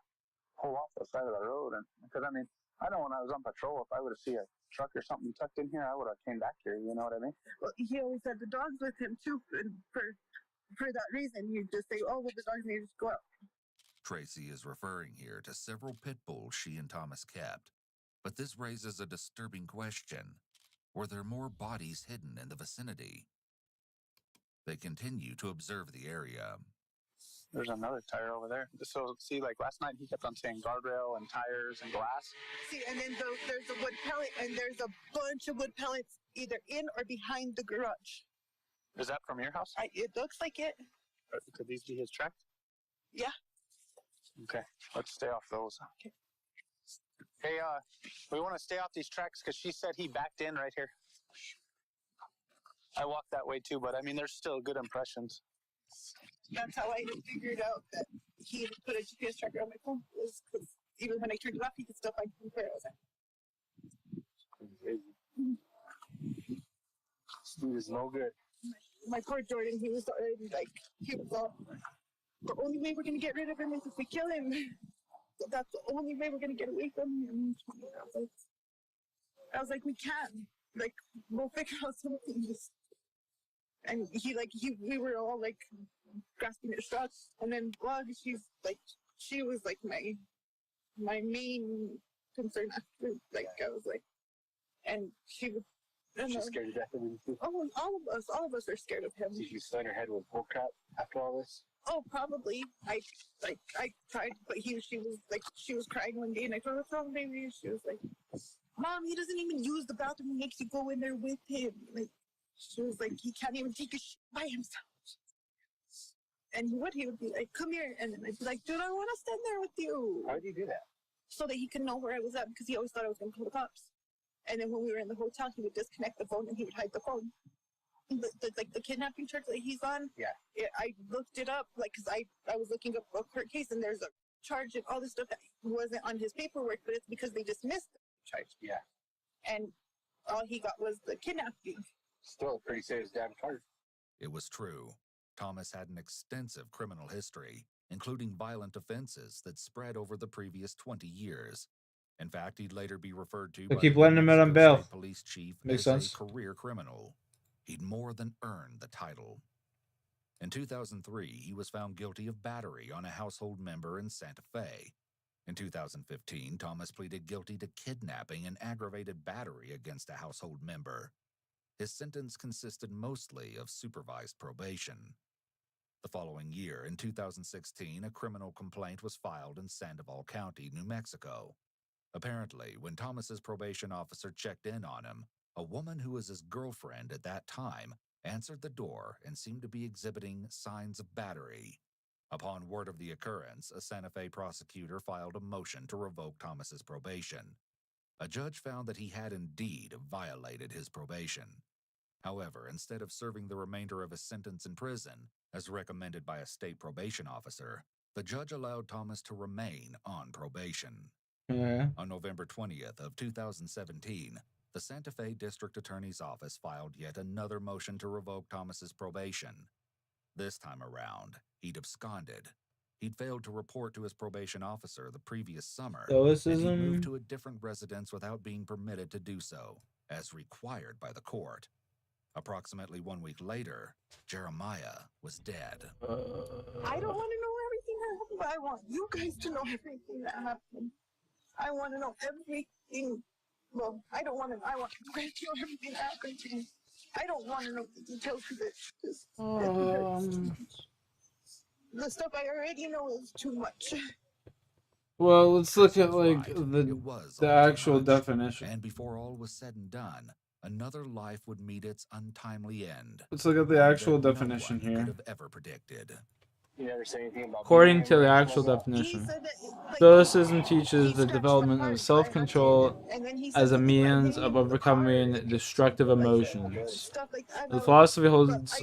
pull off the side of the road. Because, I mean, I know when I was on patrol, if I would have seen a truck or something tucked in here, I would have came back here, you know what I mean? Well, he always had the dogs with him, too, and for that reason, he'd just say, oh, well, the dogs need to go out. Tracy is referring here to several pit bulls she and Thomas kept. But this raises a disturbing question. Were there more bodies hidden in the vicinity? They continue to observe the area. There's another tire over there. So, see, like last night, he kept on saying guardrail and tires and glass. See, and then there's a wood pellet, and there's a bunch of wood pellets either in or behind the garage. Is that from your house? It looks like it. Could these be his tracks? Yeah. Okay, let's stay off those. Okay. Hey, we want to stay off these tracks because she said he backed in right here. I walked that way too, but I mean, there's still good impressions. That's how I figured out that he put a GPS tracker on my phone. Was because even when I turned it off, he could still find where I was at. This dude is no good. my poor Jordan, he was already like, he was all, the only way we're gonna get rid of him is if we kill him. That's the only way we're gonna get away from him. I was like, we can't. Like, we'll figure out something. And we were all like grasping at straws. And then Blog, she was like my main concern after. Like, I was like, and she was. She's scared to death of him too. Oh, all of us are scared of him. Did you slit her head with bullcrap after all this? Oh, probably. I tried, but she was crying one day, and I told her, "What's wrong, baby?" She was like, "Mom, he doesn't even use the bathroom. He makes you go in there with him." Like, she was like, "He can't even take a shit by himself." And he would be like, "Come here," and then I'd be like, "Dude, I want to stand there with you." How did you do that? So that he could know where I was at, because he always thought I was going to call the cops. And then when we were in the hotel, he would disconnect the phone and he would hide the phone. The kidnapping charge that he's on. Yeah. I looked it up, because I was looking up a court case, and there's a charge and all this stuff that wasn't on his paperwork, but it's because they dismissed the charge. Yeah. And all he got was the kidnapping. Still a pretty serious damn charge. It was true. Thomas had an extensive criminal history, including violent offenses that spread over the previous 20 years. In fact, he'd later be referred to They by keep the letting him out on Mexico bail. State Police Chief Makes as sense. a career criminal. He'd more than earned the title. In 2003, he was found guilty of battery on a household member in Santa Fe. In 2015, Thomas pleaded guilty to kidnapping and aggravated battery against a household member. His sentence consisted mostly of supervised probation. The following year, in 2016, a criminal complaint was filed in Sandoval County, New Mexico. Apparently, when Thomas's probation officer checked in on him, a woman who was his girlfriend at that time answered the door and seemed to be exhibiting signs of battery. Upon word of the occurrence, a Santa Fe prosecutor filed a motion to revoke Thomas's probation. A judge found that he had indeed violated his probation. However, instead of serving the remainder of his sentence in prison, as recommended by a state probation officer, the judge allowed Thomas to remain on probation. Yeah. On November 20th of 2017, the Santa Fe District Attorney's Office filed yet another motion to revoke Thomas's probation. This time around, he'd absconded. He'd failed to report to his probation officer the previous summer, and he'd moved to a different residence without being permitted to do so, as required by the court. Approximately 1 week later, Jeremiah was dead. I don't want to know everything that happened, but I want you guys to know everything that happened. I want to know everything. Well, I don't want to. I want you guys to know everything that happened to me. I don't want to know the details of it. The stuff I already know is too much. Well, let's look at like It the was actual much, definition. And before all was said and done, another life would meet its untimely end. Let's look at the actual definition Could here. have ever predicted. You never say anything about According to the actual definition, Stoicism teaches the development of self-control as a means of overcoming destructive emotions. The philosophy holds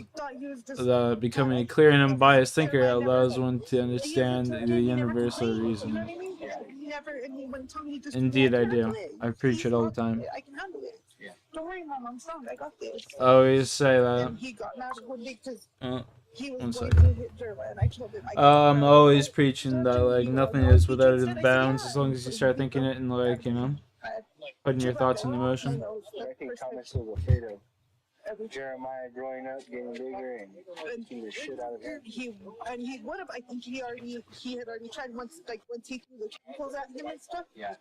that becoming a clear and unbiased thinker allows one to understand the universal reason. Indeed, I do. I preach it all the time. I can handle it. Don't worry, Mom. I'm strong. I got this. I always say that. And he got mad one day because he was One going second. to hit Jeremiah, and I told him. I'm always preaching that like nothing is without its bounds as long as you start thinking it and like, you know, putting your thoughts in emotion. I think Thomas was afraid of Jeremiah growing up, getting bigger, and beating the shit out of him. He would have. I think he had already tried once he threw the chemicals at him and stuff. Yeah.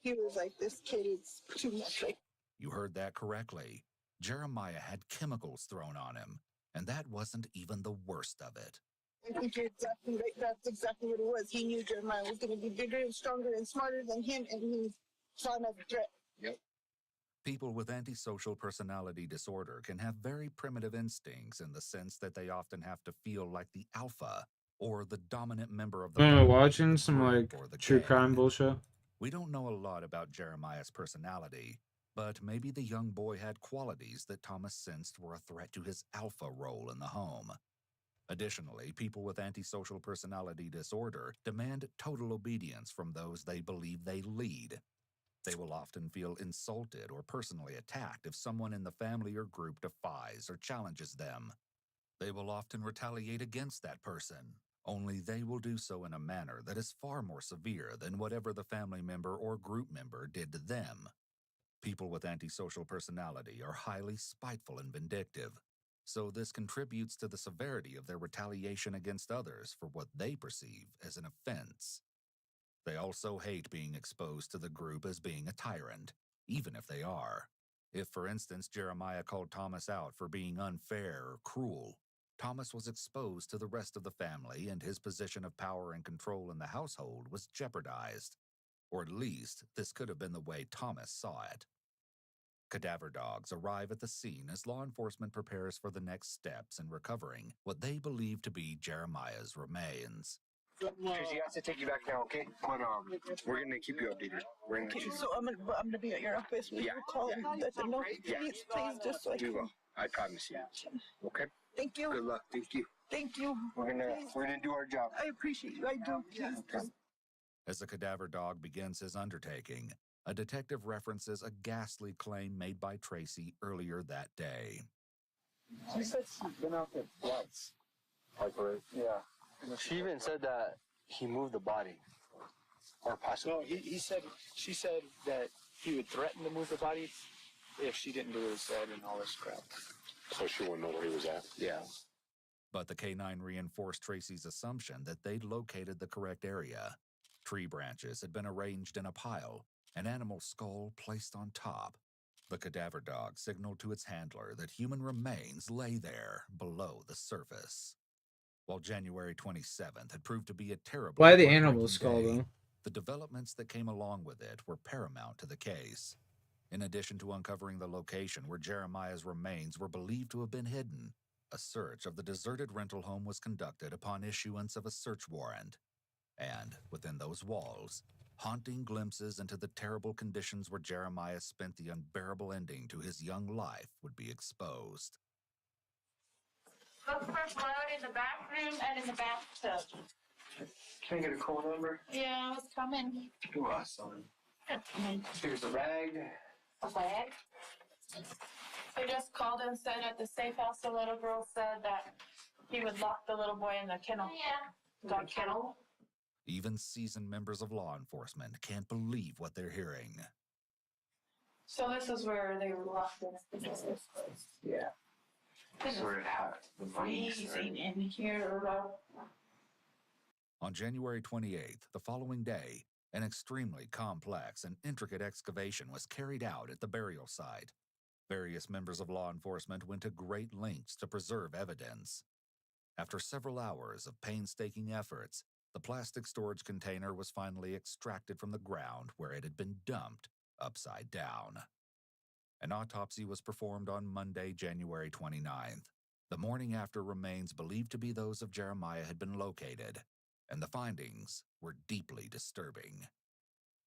He was like, this kid is too much. Like, You heard that correctly. Jeremiah had chemicals thrown on him, and that wasn't even the worst of it. I think you're exactly right. That's exactly what it was. He knew Jeremiah was going to be bigger and stronger and smarter than him, and he saw him as a threat. Yep. People with antisocial personality disorder can have very primitive instincts in the sense that they often have to feel like the alpha or the dominant member of the Am I family, watching some like or the true gang. crime bullshit? We don't know a lot about Jeremiah's personality, but maybe the young boy had qualities that Thomas sensed were a threat to his alpha role in the home. Additionally, people with antisocial personality disorder demand total obedience from those they believe they lead. They will often feel insulted or personally attacked if someone in the family or group defies or challenges them. They will often retaliate against that person, only they will do so in a manner that is far more severe than whatever the family member or group member did to them. People with antisocial personality are highly spiteful and vindictive, so this contributes to the severity of their retaliation against others for what they perceive as an offense. They also hate being exposed to the group as being a tyrant, even if they are. If, for instance, Jeremiah called Thomas out for being unfair or cruel, Thomas was exposed to the rest of the family and his position of power and control in the household was jeopardized. Or at least, this could have been the way Thomas saw it. Cadaver dogs arrive at the scene as law enforcement prepares for the next steps in recovering what they believe to be Jeremiah's remains. Tracy, I have to take you back now, okay? But we're gonna keep you updated. We're gonna Okay, so I'm gonna be at your office. Will you call and let them know? Please, just so I We can. will. I promise you. Okay? Thank you. Good luck. Thank you. Thank you. We're gonna do our job. I appreciate you. I do. Please. As the cadaver dog begins his undertaking, a detective references a ghastly claim made by Tracy earlier that day. She said she's been out there twice. Fireplace? Yeah. She even said that he moved the body. Or possibly. No, she said that he would threaten to move the body if she didn't do what he said and all this crap. So she wouldn't know where he was at? Yeah. But the canine reinforced Tracy's assumption that they'd located the correct area. Tree branches had been arranged in a pile, an animal skull placed on top. The cadaver dog signaled to its handler that human remains lay there below the surface. While January 27th had proved to be a terrible Why the heartbreaking animal skull, day, though? the developments that came along with it were paramount to the case. In addition to uncovering the location where Jeremiah's remains were believed to have been hidden, a search of the deserted rental home was conducted upon issuance of a search warrant. And within those walls, haunting glimpses into the terrible conditions where Jeremiah spent the unbearable ending to his young life would be exposed. Look for blood in the bathroom and in the bathtub. Can I get a call number? Yeah, it's coming. Awesome. Here's a rag. A bag? They just called and said at the safe house, the little girl said that he would lock the little boy in the kennel. Yeah. Dog kennel. Even seasoned members of law enforcement can't believe what they're hearing. So this is where they were locked in. Yeah. This is freezing in here. On January 28th, the following day, an extremely complex and intricate excavation was carried out at the burial site. Various members of law enforcement went to great lengths to preserve evidence. After several hours of painstaking efforts, the plastic storage container was finally extracted from the ground where it had been dumped upside down. An autopsy was performed on Monday, January 29th, the morning after remains believed to be those of Jeremiah had been located, and the findings were deeply disturbing.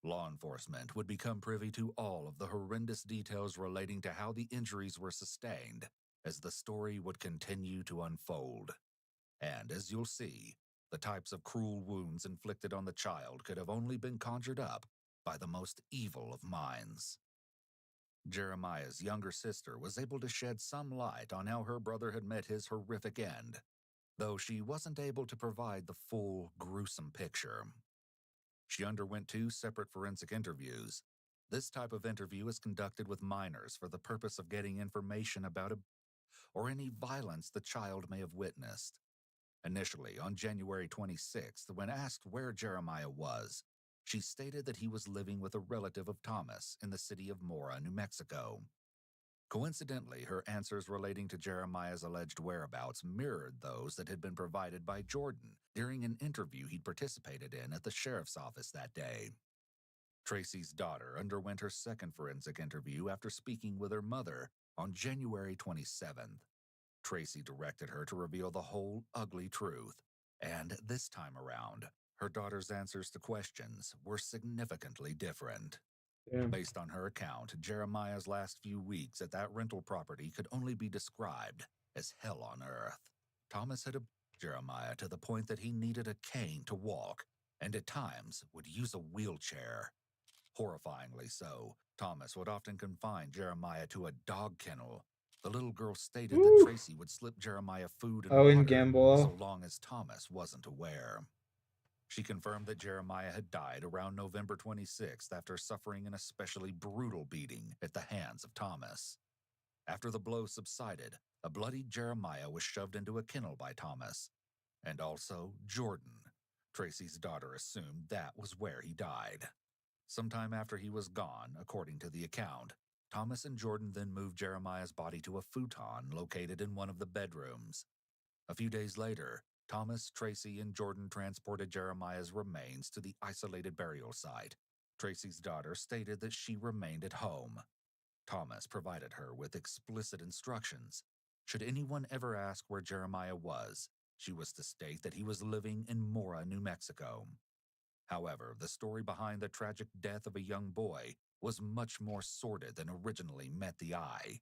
Law enforcement would become privy to all of the horrendous details relating to how the injuries were sustained as the story would continue to unfold. And as you'll see, the types of cruel wounds inflicted on the child could have only been conjured up by the most evil of minds. Jeremiah's younger sister was able to shed some light on how her brother had met his horrific end, though she wasn't able to provide the full, gruesome picture. She underwent 2 separate forensic interviews. This type of interview is conducted with minors for the purpose of getting information about or any violence the child may have witnessed. Initially, on January 26th, when asked where Jeremiah was, she stated that he was living with a relative of Thomas in the city of Mora, New Mexico. Coincidentally, her answers relating to Jeremiah's alleged whereabouts mirrored those that had been provided by Jordan during an interview he'd participated in at the sheriff's office that day. Tracy's daughter underwent her second forensic interview after speaking with her mother on January 27th. Tracy directed her to reveal the whole ugly truth, and this time around, her daughter's answers to questions were significantly different. Yeah. Based on her account, Jeremiah's last few weeks at that rental property could only be described as hell on earth. Thomas had abused Jeremiah to the point that he needed a cane to walk, and at times would use a wheelchair. Horrifyingly so, Thomas would often confine Jeremiah to a dog kennel, The little girl stated Woo. that Tracy would slip Jeremiah food and water Gamble. so long as Thomas wasn't aware. She confirmed that Jeremiah had died around November 26th after suffering an especially brutal beating at the hands of Thomas. After the blow subsided, a bloodied Jeremiah was shoved into a kennel by Thomas, and also Jordan. Tracy's daughter assumed that was where he died. Sometime after he was gone, according to the account, Thomas and Jordan then moved Jeremiah's body to a futon located in one of the bedrooms. A few days later, Thomas, Tracy, and Jordan transported Jeremiah's remains to the isolated burial site. Tracy's daughter stated that she remained at home. Thomas provided her with explicit instructions. Should anyone ever ask where Jeremiah was, she was to state that he was living in Mora, New Mexico. However, the story behind the tragic death of a young boy was much more sordid than originally met the eye.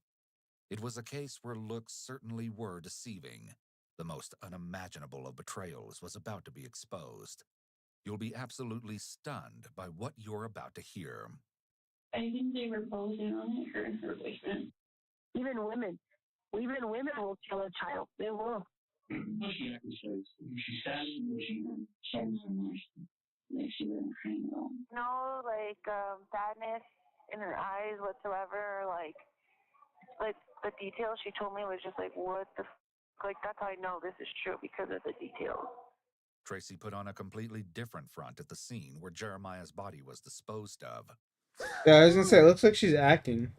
It was a case where looks certainly were deceiving. The most unimaginable of betrayals was about to be exposed. You'll be absolutely stunned by what you're about to hear. I think they were both in on it, her and her boyfriend. Even women will kill a child. They will. She actually says she's sad. She had no remorse. Like she wasn't crying at all. No, like sadness in her eyes whatsoever. Like the details she told me was just like, what the like that's how I know this is true because of the details. Tracy put on a completely different front at the scene where Jeremiah's body was disposed of. Yeah, I was gonna say, it looks like she's acting.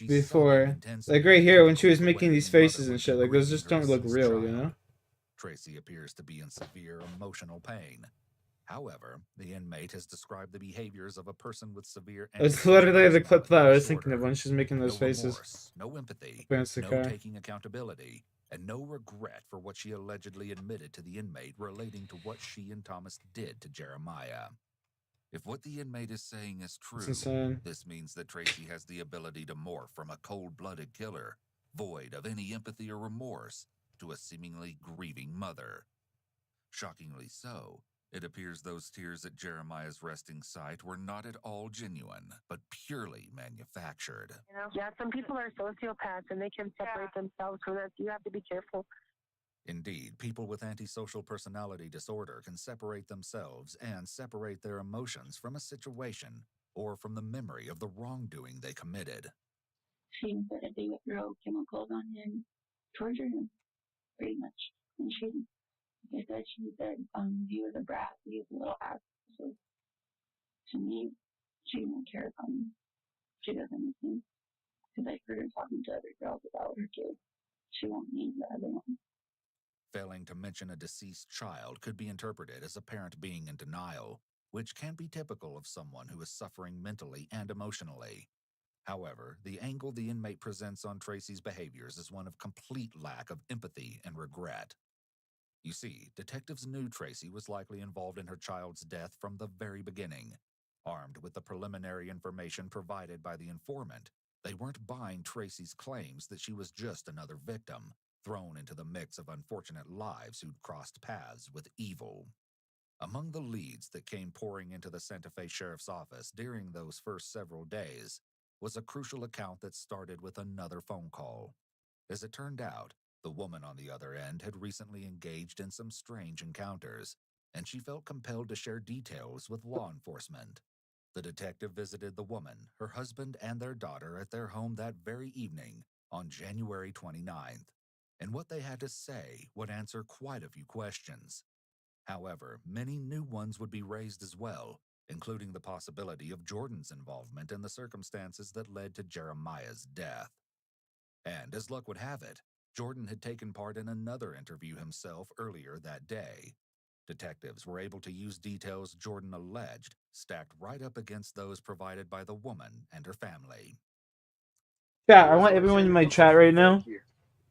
Before, like right here, when she was making these faces and shit, like those just don't look real, you know? Tracy appears to be in severe emotional pain. However, the inmate has described the behaviors of a person with severe It's literally the clip that I was thinking of when she's making those faces. Remorse, no empathy, Against the no car. taking accountability, and no regret for what she allegedly admitted to the inmate relating to what she and Thomas did to Jeremiah. If what the inmate is saying is true, this means that Tracy has the ability to morph from a cold-blooded killer, void of any empathy or remorse, to a seemingly grieving mother. Shockingly so, it appears those tears at Jeremiah's resting site were not at all genuine, but purely manufactured. Yeah, some people are sociopaths and they can separate themselves from that. You have to be careful. Indeed, people with antisocial personality disorder can separate themselves and separate their emotions from a situation or from the memory of the wrongdoing they committed. She said that they would throw chemicals on him, torture him, pretty much. And she said he was a brat, he was a little ass. So to me, she didn't care about him. She doesn't listen. Because I heard her talking to other girls about her kids. She won't name the other one. Failing to mention a deceased child could be interpreted as a parent being in denial, which can be typical of someone who is suffering mentally and emotionally. However, the angle the inmate presents on Tracy's behaviors is one of complete lack of empathy and regret. You see, detectives knew Tracy was likely involved in her child's death from the very beginning. Armed with the preliminary information provided by the informant, they weren't buying Tracy's claims that she was just another victim, thrown into the mix of unfortunate lives who'd crossed paths with evil. Among the leads that came pouring into the Santa Fe Sheriff's Office during those first several days was a crucial account that started with another phone call. As it turned out, the woman on the other end had recently engaged in some strange encounters, and she felt compelled to share details with law enforcement. The detective visited the woman, her husband, and their daughter at their home that very evening on January 29th. And what they had to say would answer quite a few questions. However, many new ones would be raised as well, including the possibility of Jordan's involvement in the circumstances that led to Jeremiah's death. And as luck would have it, Jordan had taken part in another interview himself earlier that day. Detectives were able to use details Jordan alleged stacked right up against those provided by the woman and her family. Yeah, I want everyone in my chat right now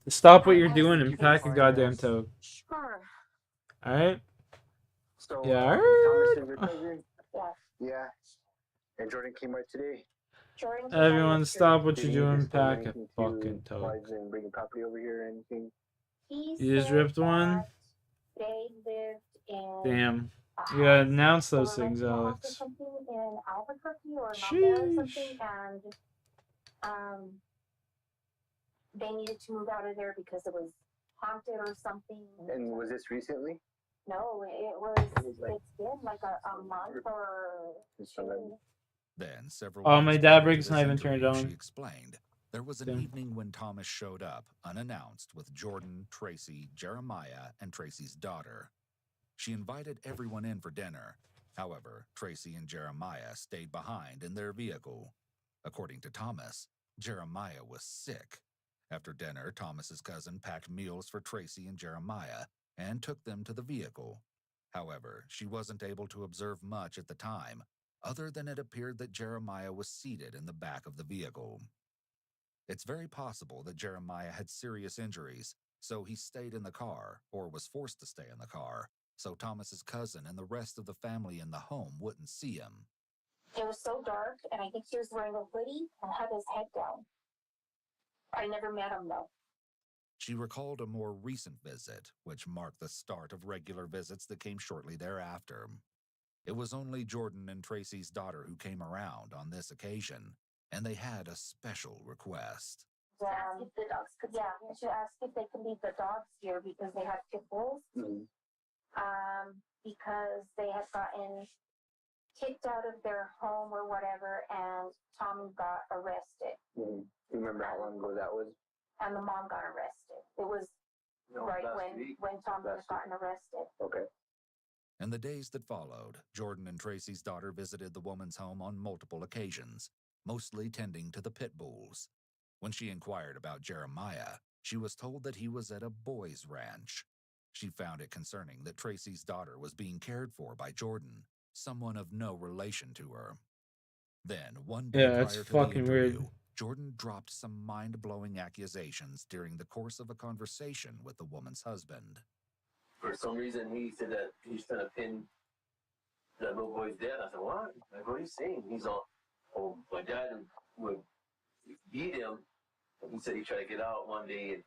to stop what you're doing and pack a goddamn tote. Sure. Alright? So, Yeah. Thomas is your cousin? Yeah. And Jordan came by today. Everyone stop what you're doing and pack a Anything fucking to tote. and bring a property over here or anything? You just ripped one? They lived in Damn. You gotta announce those things, Alex. something in Albuquerque or Marbella or something, Sheesh. and they needed to move out of there because it was haunted or something. And was this recently? No, it's been like a month or two. Then, several Oh, weeks my prior dad to brings this not even turned interview, she on. explained there was an Damn. evening when Thomas showed up unannounced with Jordan, Tracy, Jeremiah, and Tracy's daughter. She invited everyone in for dinner. However, Tracy and Jeremiah stayed behind in their vehicle. According to Thomas, Jeremiah was sick. After dinner, Thomas's cousin packed meals for Tracy and Jeremiah and took them to the vehicle. However, she wasn't able to observe much at the time, other than it appeared that Jeremiah was seated in the back of the vehicle. It's very possible that Jeremiah had serious injuries, so he stayed in the car, or was forced to stay in the car, so Thomas's cousin and the rest of the family in the home wouldn't see him. It was so dark, and I think he was wearing a hoodie and had his head down. I never met him, though. She recalled a more recent visit, which marked the start of regular visits that came shortly thereafter. It was only Jordan and Tracy's daughter who came around on this occasion, and they had a special request. If the dogs could, she asked if they could leave the dogs here because they had pit bulls. Because they had gotten kicked out of their home or whatever, and Tommy got arrested. You remember how long ago that was? And the mom got arrested. It was when Tommy had gotten arrested. Okay. In the days that followed, Jordan and Tracy's daughter visited the woman's home on multiple occasions, mostly tending to the pit bulls. When she inquired about Jeremiah, she was told that he was at a boys' ranch. She found it concerning that Tracy's daughter was being cared for by Jordan, someone of no relation to her. Then, one day Yeah, it's prior to the fucking interview, weird. Jordan dropped some mind-blowing accusations during the course of a conversation with the woman's husband. For some reason, he said that he's trying to pin that little boy's dead. I said, what? Like, what are you saying? He's all, oh, my dad would beat him. And he said he tried to get out one day and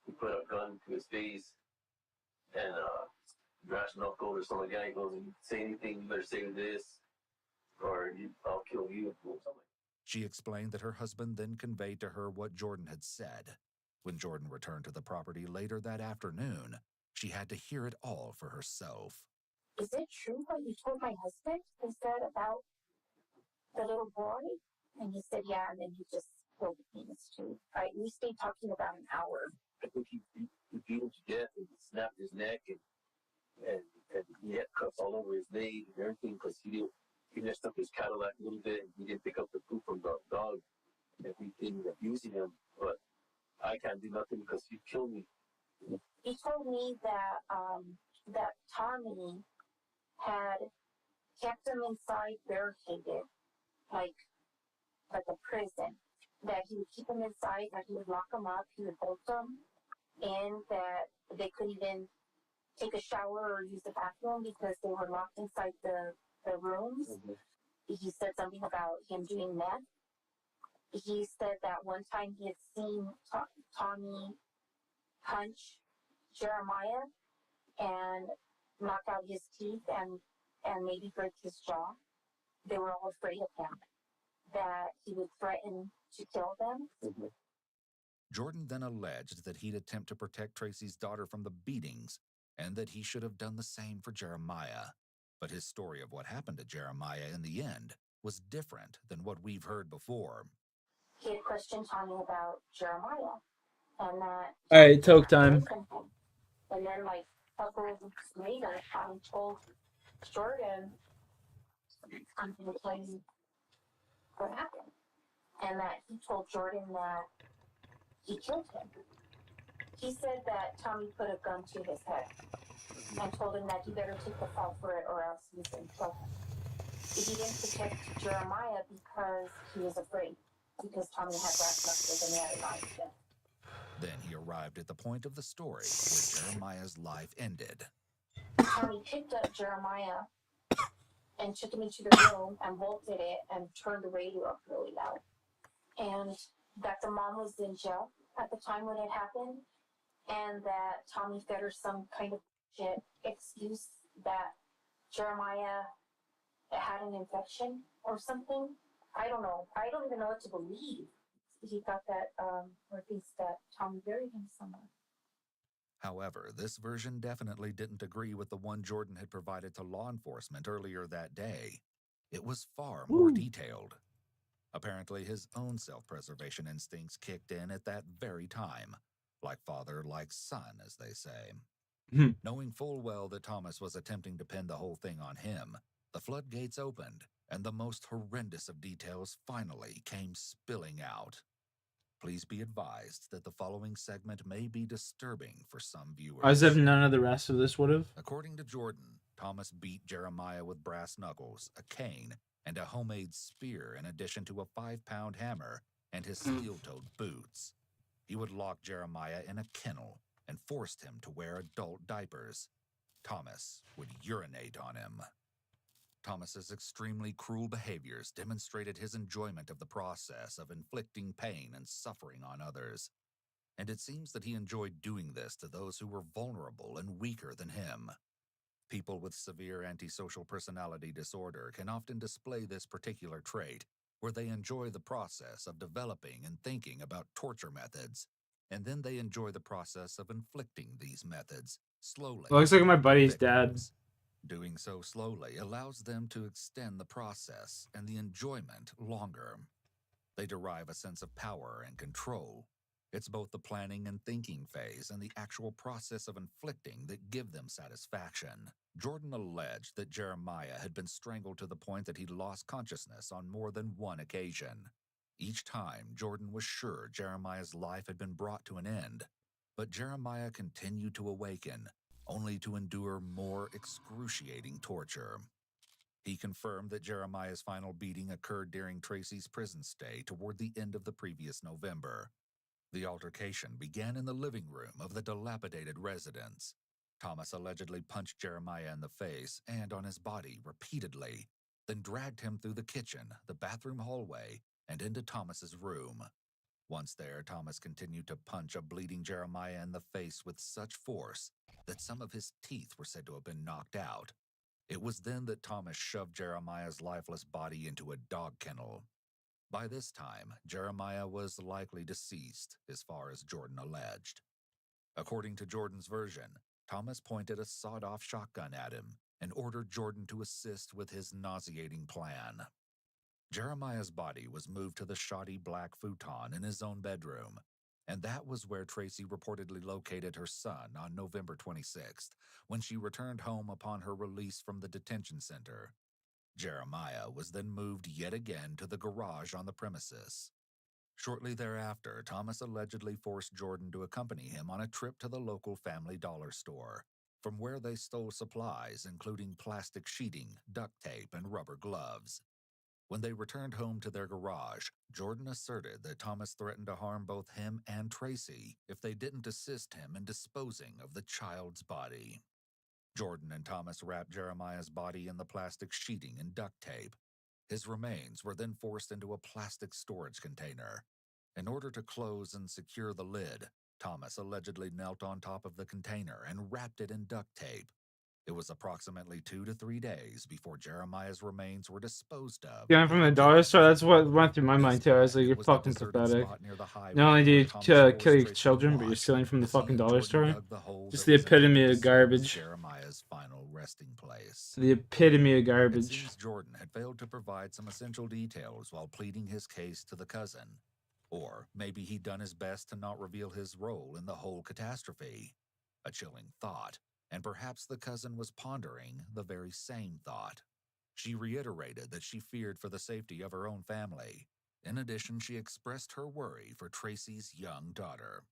he put a gun to his face and brass knuckle or something like that. He goes, if you say anything, you better say this or I'll kill you. She explained that her husband then conveyed to her what Jordan had said. When Jordan returned to the property later that afternoon, she had to hear it all for herself. Is it true what you told my husband? He said about the little boy? And he said, yeah, and then he just spilled the penis too. We stayed talking about an hour. I think he beat him to death and snapped his neck and he had cuts all over his leg and everything because he messed up his Cadillac a little bit and he didn't pick up the poop from the dog and we didn't abusing him, but I can't do nothing because he killed me. He told me that that Tommy had kept him inside barricaded, like a prison. That he would keep him inside, that he would lock him up, he would bolt them, and that they couldn't even take a shower or use the bathroom because they were locked inside the rooms. Mm-hmm. He said something about him doing meth. He said that one time he had seen Tommy punch Jeremiah and knock out his teeth and maybe break his jaw. They were all afraid of him, that he would threaten to kill them. Mm-hmm. Jordan then alleged that he'd attempt to protect Tracy's daughter from the beatings and that he should have done the same for Jeremiah. But his story of what happened to Jeremiah in the end was different than what we've heard before. He had questioned Tommy about Jeremiah and that. Alright, Toke time. And then, like, a couple of weeks later, Tommy told Jordan, I'm going to tell you what happened. And that he told Jordan that he killed him. He said that Tommy put a gun to his head and told him that he better take the fall for it or else he was going to kill him. He didn't protect Jeremiah because he was afraid, because Tommy had brass knuckles and he had a knife. Then he arrived at the point of the story where Jeremiah's life ended. Tommy picked up Jeremiah and took him into the room and bolted it and turned the radio up really loud. And that the mom was in jail at the time when it happened, and that Tommy fed her some kind of shit excuse that Jeremiah had an infection or something. I don't know. I don't even know what to believe. he thought that, or thinks that Tommy buried him somewhere. However, this version definitely didn't agree with the one Jordan had provided to law enforcement earlier that day. It was far more detailed. Apparently, his own self-preservation instincts kicked in at that very time. Like father, like son, as they say. Knowing full well that Thomas was attempting to pin the whole thing on him, the floodgates opened, and the most horrendous of details finally came spilling out. Please be advised that the following segment may be disturbing for some viewers. As if none of the rest of this would have. According to Jordan, Thomas beat Jeremiah with brass knuckles, a cane, and a homemade spear in addition to a 5-pound hammer and his steel-toed boots. He would lock Jeremiah in a kennel and forced him to wear adult diapers. Thomas would urinate on him. Thomas's extremely cruel behaviors demonstrated his enjoyment of the process of inflicting pain and suffering on others. And it seems that he enjoyed doing this to those who were vulnerable and weaker than him. People with severe antisocial personality disorder can often display this particular trait, where they enjoy the process of developing and thinking about torture methods, and then they enjoy the process of inflicting these methods slowly. Looks like my buddy's dad. Doing so slowly allows them to extend the process and the enjoyment longer. They derive a sense of power and control. It's both the planning and thinking phase and the actual process of inflicting that give them satisfaction. Jordan alleged that Jeremiah had been strangled to the point that he lost consciousness on more than one occasion. Each time, Jordan was sure Jeremiah's life had been brought to an end, but Jeremiah continued to awaken, only to endure more excruciating torture. He confirmed that Jeremiah's final beating occurred during Tracy's prison stay toward the end of the previous November. The altercation began in the living room of the dilapidated residence. Thomas allegedly punched Jeremiah in the face and on his body repeatedly, then dragged him through the kitchen, the bathroom hallway, and into Thomas's room. Once there, Thomas continued to punch a bleeding Jeremiah in the face with such force that some of his teeth were said to have been knocked out. It was then that Thomas shoved Jeremiah's lifeless body into a dog kennel. By this time, Jeremiah was likely deceased, as far as Jordan alleged. According to Jordan's version, Thomas pointed a sawed-off shotgun at him and ordered Jordan to assist with his nauseating plan. Jeremiah's body was moved to the shoddy black futon in his own bedroom, and that was where Tracy reportedly located her son on November 26th, when she returned home upon her release from the detention center. Jeremiah was then moved yet again to the garage on the premises. Shortly thereafter, Thomas allegedly forced Jordan to accompany him on a trip to the local Family Dollar store, from where they stole supplies including plastic sheeting, duct tape, and rubber gloves. When they returned home to their garage, Jordan asserted that Thomas threatened to harm both him and Tracy if they didn't assist him in disposing of the child's body. Jordan and Thomas wrapped Jeremiah's body in the plastic sheeting and duct tape. His remains were then forced into a plastic storage container. In order to close and secure the lid, Thomas allegedly knelt on top of the container and wrapped it in duct tape. It was approximately 2 to 3 days before Jeremiah's remains were disposed of. Going from the dollar store, that's what went through my mind too. I was like, you're fucking pathetic. Not only do you kill your children, but you're stealing from the fucking dollar store. Just the epitome of garbage. Jeremiah's final resting place. The epitome of It garbage. seems Jordan had failed to provide some essential details while pleading his case to the cousin. Or maybe he'd done his best to not reveal his role in the whole catastrophe. A chilling thought, and perhaps the cousin was pondering the very same thought. She reiterated that she feared for the safety of her own family. In addition, she expressed her worry for Tracy's young daughter.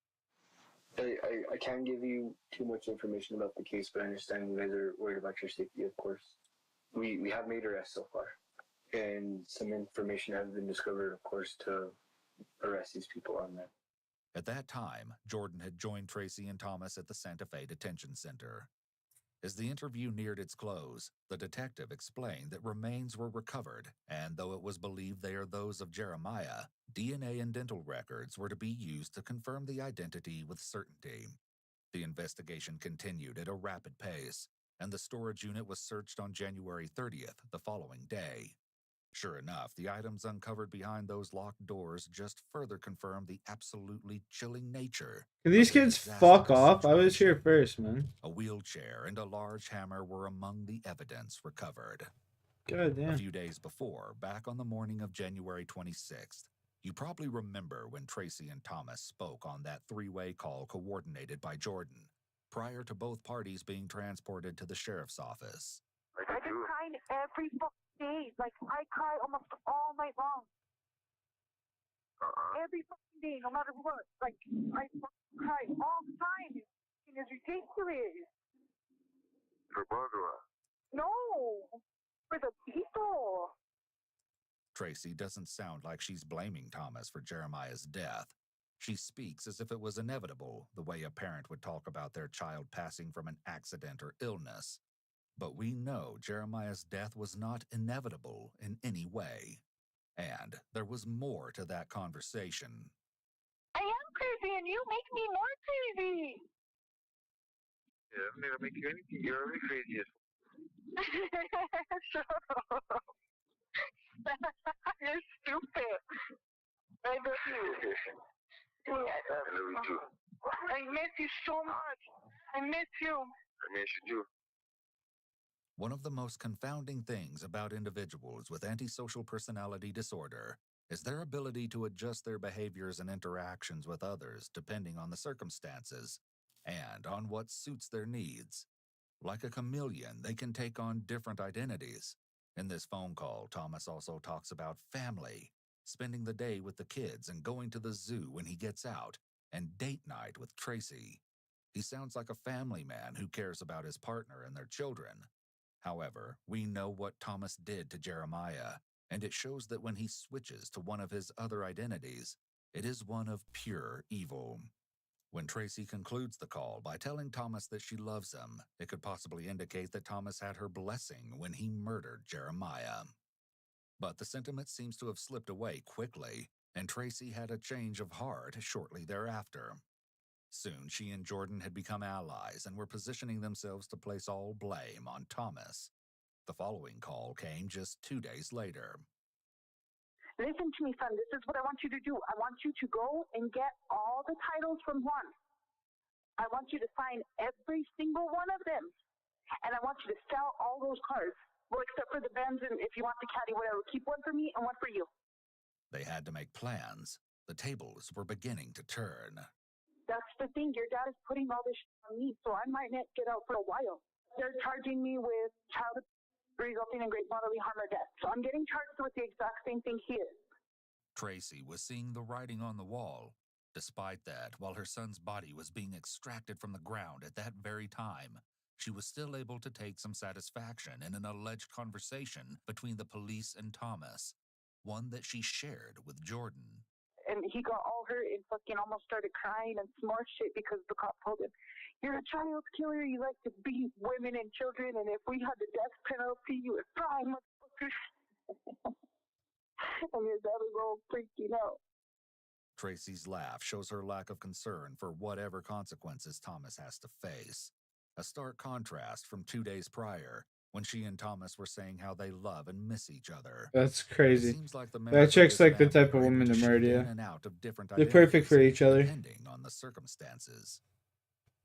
I can't give you too much information about the case, but I understand you guys are worried about your safety, of course. We have made arrests so far, and some information has been discovered, of course, to arrest these people on that. At that time, Jordan had joined Tracy and Thomas at the Santa Fe Detention Center. As the interview neared its close, the detective explained that remains were recovered, and though it was believed they are those of Jeremiah, DNA and dental records were to be used to confirm the identity with certainty. The investigation continued at a rapid pace, and the storage unit was searched on January 30th, the following day. Sure enough, the items uncovered behind those locked doors just further confirmed the absolutely chilling nature. Can these of the kids fuck disastrous off? I was here situation. first, man. A wheelchair and a large hammer were among the evidence recovered. God A damn. few days before, back on the morning of January 26th, you probably remember when Tracy and Thomas spoke on that three-way call coordinated by Jordan, prior to both parties being transported to the sheriff's office. I've been crying every fucking day. Like, I cry almost all night long. Every fucking day, no matter what. Like, I fucking cry all the time. It's ridiculous. For Barbara. No, for the people. Tracy doesn't sound like she's blaming Thomas for Jeremiah's death. She speaks as if it was inevitable, the way a parent would talk about their child passing from an accident or illness. But we know Jeremiah's death was not inevitable in any way. And there was more to that conversation. I am crazy, and you make me more crazy. Yeah, I'm not gonna make you anything. You're already crazy as Shut up. You're stupid. I love you. I love you too. I miss you so much. I miss you. I miss you too. One of the most confounding things about individuals with antisocial personality disorder is their ability to adjust their behaviors and interactions with others depending on the circumstances and on what suits their needs. Like a chameleon, they can take on different identities. In this phone call, Thomas also talks about family, spending the day with the kids and going to the zoo when he gets out, and date night with Tracy. He sounds like a family man who cares about his partner and their children. However, we know what Thomas did to Jeremiah, and it shows that when he switches to one of his other identities, it is one of pure evil. When Tracy concludes the call by telling Thomas that she loves him, it could possibly indicate that Thomas had her blessing when he murdered Jeremiah. But the sentiment seems to have slipped away quickly, and Tracy had a change of heart shortly thereafter. Soon, she and Jordan had become allies and were positioning themselves to place all blame on Thomas. The following call came just 2 days later. Listen to me, son. This is what I want you to do. I want you to go and get all the titles from Juan. I want you to sign every single one of them. And I want you to sell all those cars. Well, except for the Benz, and if you want the Caddy, whatever. Keep one for me and one for you. They had to make plans. The tables were beginning to turn. That's the thing. Your dad is putting all this on me, so I might not get out for a while. They're charging me with child resulting in great bodily harm or death. So I'm getting charged with the exact same thing he is. Tracy was seeing the writing on the wall. Despite that, while her son's body was being extracted from the ground at that very time, she was still able to take some satisfaction in an alleged conversation between the police and Thomas, one that she shared with Jordan. And he got all hurt and fucking almost started crying and some more shit because the cop told him, "You're a child killer, you like to beat women and children, and if we had the death penalty, you would fry, motherfucker." And his dad was all freaking out. Tracy's laugh shows her lack of concern for whatever consequences Thomas has to face. A stark contrast from 2 days prior, when she and Thomas were saying how they love and miss each other. That's crazy. It seems like the That members of chick's this like the family type of are able woman to shift murder in you. and out of different They're perfect for identities, each other. depending on the circumstances.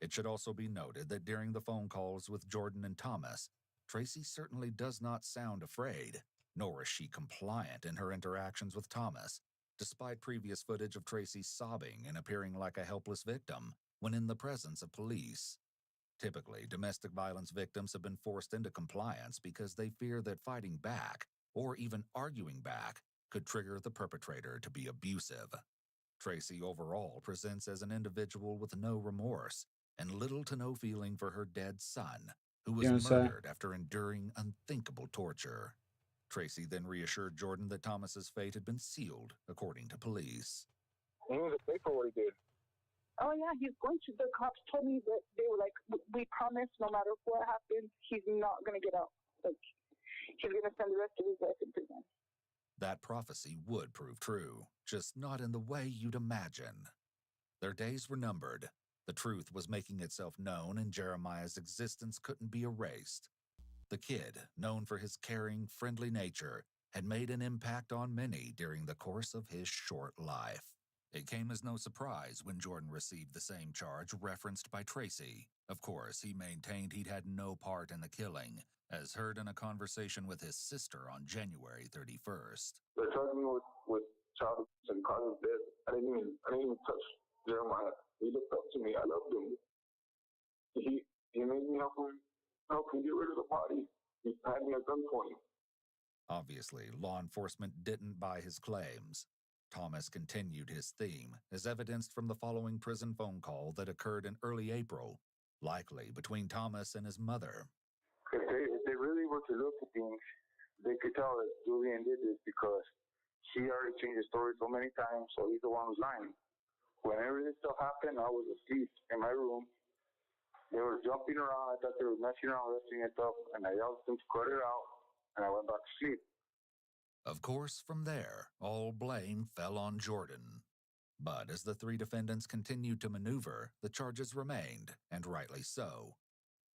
It should also be noted that during the phone calls with Jordan and Thomas, Tracy certainly does not sound afraid, nor is she compliant in her interactions with Thomas, despite previous footage of Tracy sobbing and appearing like a helpless victim when in the presence of police. Typically, domestic violence victims have been forced into compliance because they fear that fighting back, or even arguing back, could trigger the perpetrator to be abusive. Tracy overall presents as an individual with no remorse and little to no feeling for her dead son, who was murdered after enduring unthinkable torture. Tracy then reassured Jordan that Thomas's fate had been sealed, according to police. He was a paper what he did. Oh yeah, he's going to. The cops told me that they were like, "We promise, no matter what happens, he's not gonna get out. Like, he's gonna spend the rest of his life in prison." That prophecy would prove true, just not in the way you'd imagine. Their days were numbered. The truth was making itself known, and Jeremiah's existence couldn't be erased. The kid, known for his caring, friendly nature, had made an impact on many during the course of his short life. It came as no surprise when Jordan received the same charge referenced by Tracy. Of course, he maintained he'd had no part in the killing, as heard in a conversation with his sister on January 31st. They charged me with child abuse and cause of death. I didn't even touch Jeremiah. He looked up to me. I loved him. He made me help him get rid of the body. He had me at gunpoint. Obviously, law enforcement didn't buy his claims. Thomas continued his theme, as evidenced from the following prison phone call that occurred in early April, likely between Thomas and his mother. If they really were to look at things, they could tell that Julian did this because she already changed the story so many times, so he's the one who's lying. Whenever this stuff happened, I was asleep in my room. They were jumping around. I thought they were messing around, lifting it up, and I yelled at them to cut it out, and I went back to sleep. Of course, from there, all blame fell on Jordan. But as the three defendants continued to maneuver, the charges remained, and rightly so.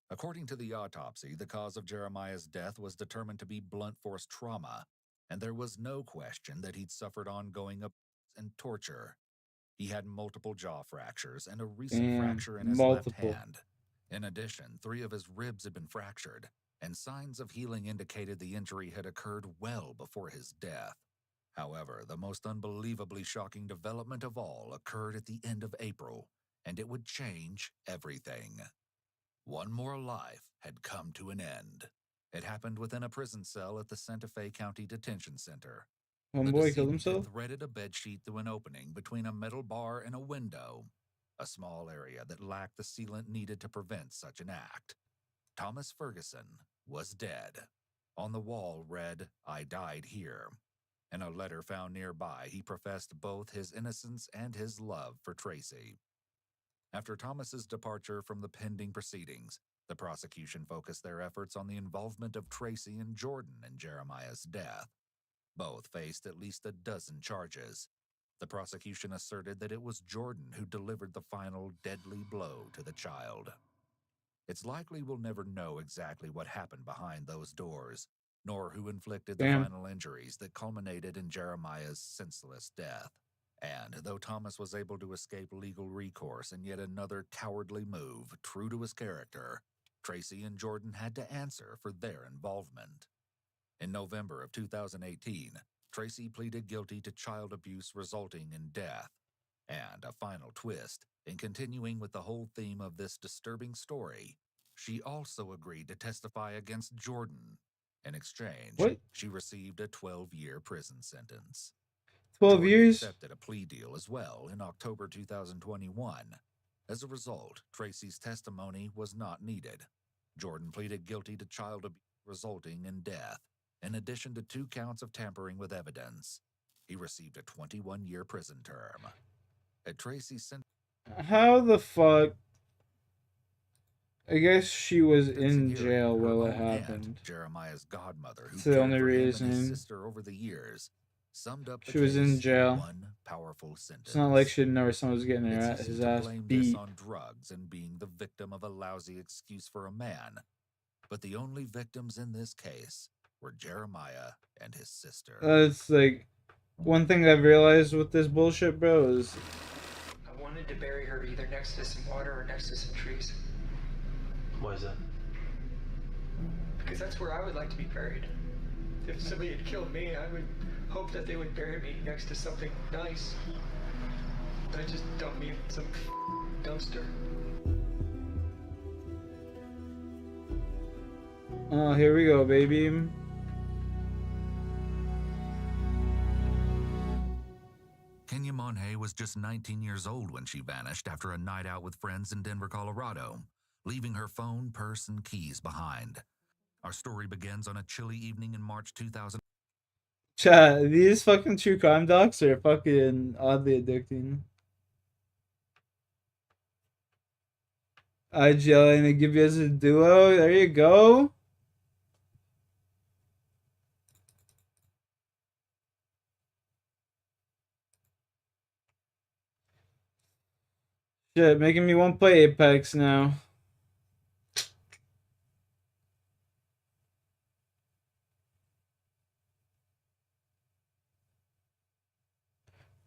According to the autopsy, the cause of Jeremiah's death was determined to be blunt force trauma, and there was no question that he'd suffered ongoing abuse and torture. He had multiple jaw fractures and a recent fracture in his left hand. In addition, 3 of his ribs had been fractured, and signs of healing indicated the injury had occurred well before his death. However, the most unbelievably shocking development of all occurred at the end of April, and it would change everything. One more life had come to an end. It happened within a prison cell at the Santa Fe County Detention Center. One boy killed himself? Had threaded a bedsheet through an opening between a metal bar and a window, a small area that lacked the sealant needed to prevent such an act. Thomas Ferguson was dead. On the wall read, "I died here." In a letter found nearby, he professed both his innocence and his love for Tracy. After Thomas's departure from the pending proceedings, the prosecution focused their efforts on the involvement of Tracy and Jordan in Jeremiah's death. Both faced at least a dozen charges. The prosecution asserted that it was Jordan who delivered the final deadly blow to the child. It's likely we'll never know exactly what happened behind those doors, nor who inflicted the final injuries that culminated in Jeremiah's senseless death. And though Thomas was able to escape legal recourse in yet another cowardly move, true to his character, Tracy and Jordan had to answer for their involvement. In November of 2018, Tracy pleaded guilty to child abuse resulting in death. And a final twist, in continuing with the whole theme of this disturbing story, she also agreed to testify against Jordan. In exchange, she received a 12-year prison sentence. 12 years? Accepted a plea deal as well in October 2021. As a result, Tracy's testimony was not needed. Jordan pleaded guilty to child abuse resulting in death, in addition to 2 counts of tampering with evidence. He received a 21-year prison term. At Tracy's sentence, how the fuck? I guess she was in jail while it happened. Jeremiah's godmother, who That's the only cared for him and reason. his sister over the years, summed up the She was in case jail. one powerful sentence. It's not like she didn't know where someone was getting It's his easy to ass blame beat. this on drugs and being the victim of a lousy excuse for a man. But the only victims in this case were Jeremiah and his sister. It's like one thing I've realized with this bullshit, bro, is I wanted to bury her either next to some water or next to some trees. Why is that? Because that's where I would like to be buried. If somebody had killed me, I would hope that they would bury me next to something nice. I just don't mean some dumpster. oh, here we go, baby. Kenya Monhay was just 19 years old when she vanished after a night out with friends in Denver, Colorado, leaving her phone, purse, and keys behind. Our story begins on a chilly evening in March 2000. Chat, these fucking true crime docs are fucking oddly addicting. IGL and they give you as a duo. There you go. Shit, making me want to play Apex now.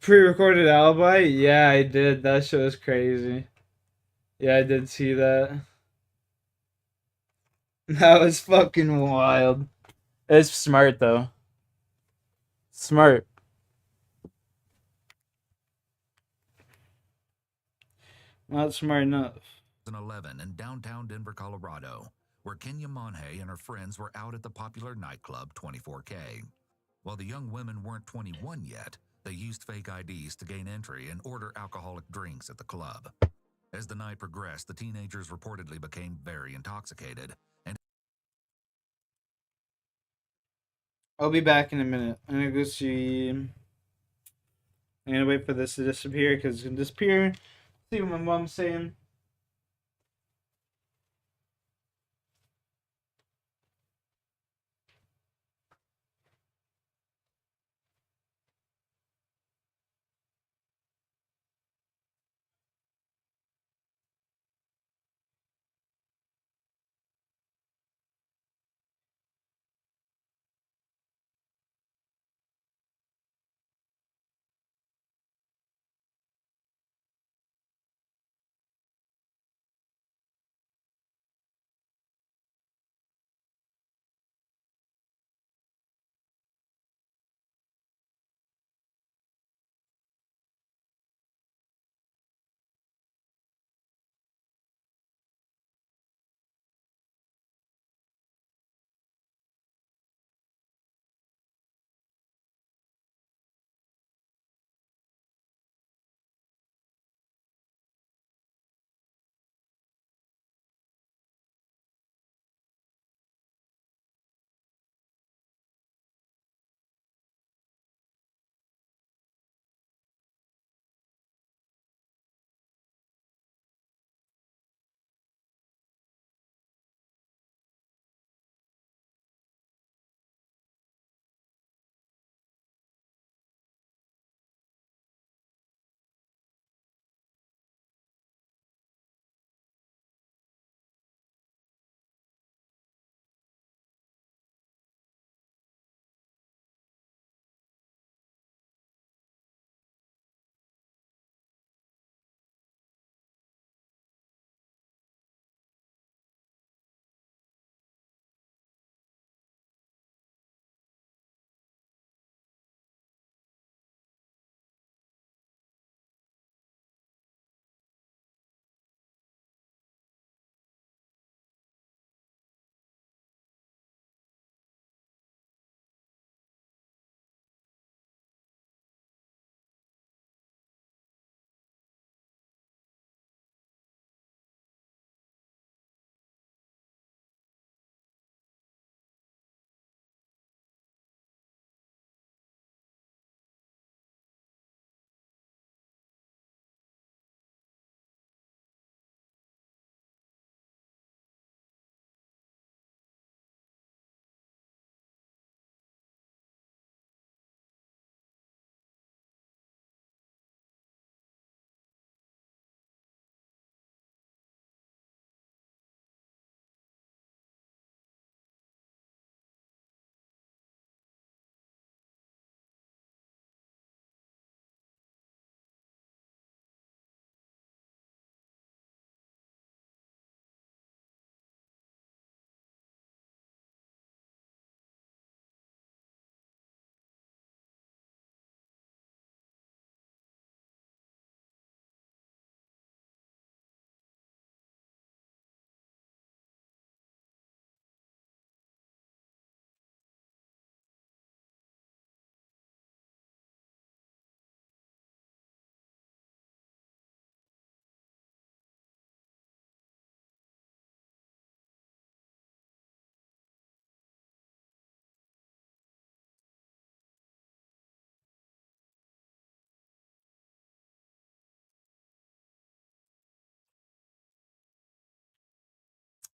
Pre-recorded alibi? Yeah, I did. That shit was crazy. Yeah, I did see that. That was fucking wild. It's smart though. Smart. Not smart enough. 2011 in downtown Denver, Colorado, where Kenya Monhay and her friends were out at the popular nightclub 24K. While the young women weren't 21 yet, they used fake IDs to gain entry and order alcoholic drinks at the club. As the night progressed, the teenagers reportedly became very intoxicated. And I'll be back in a minute. I'm gonna go see. I'm gonna wait for this to disappear because it's gonna disappear. See what my mom's saying.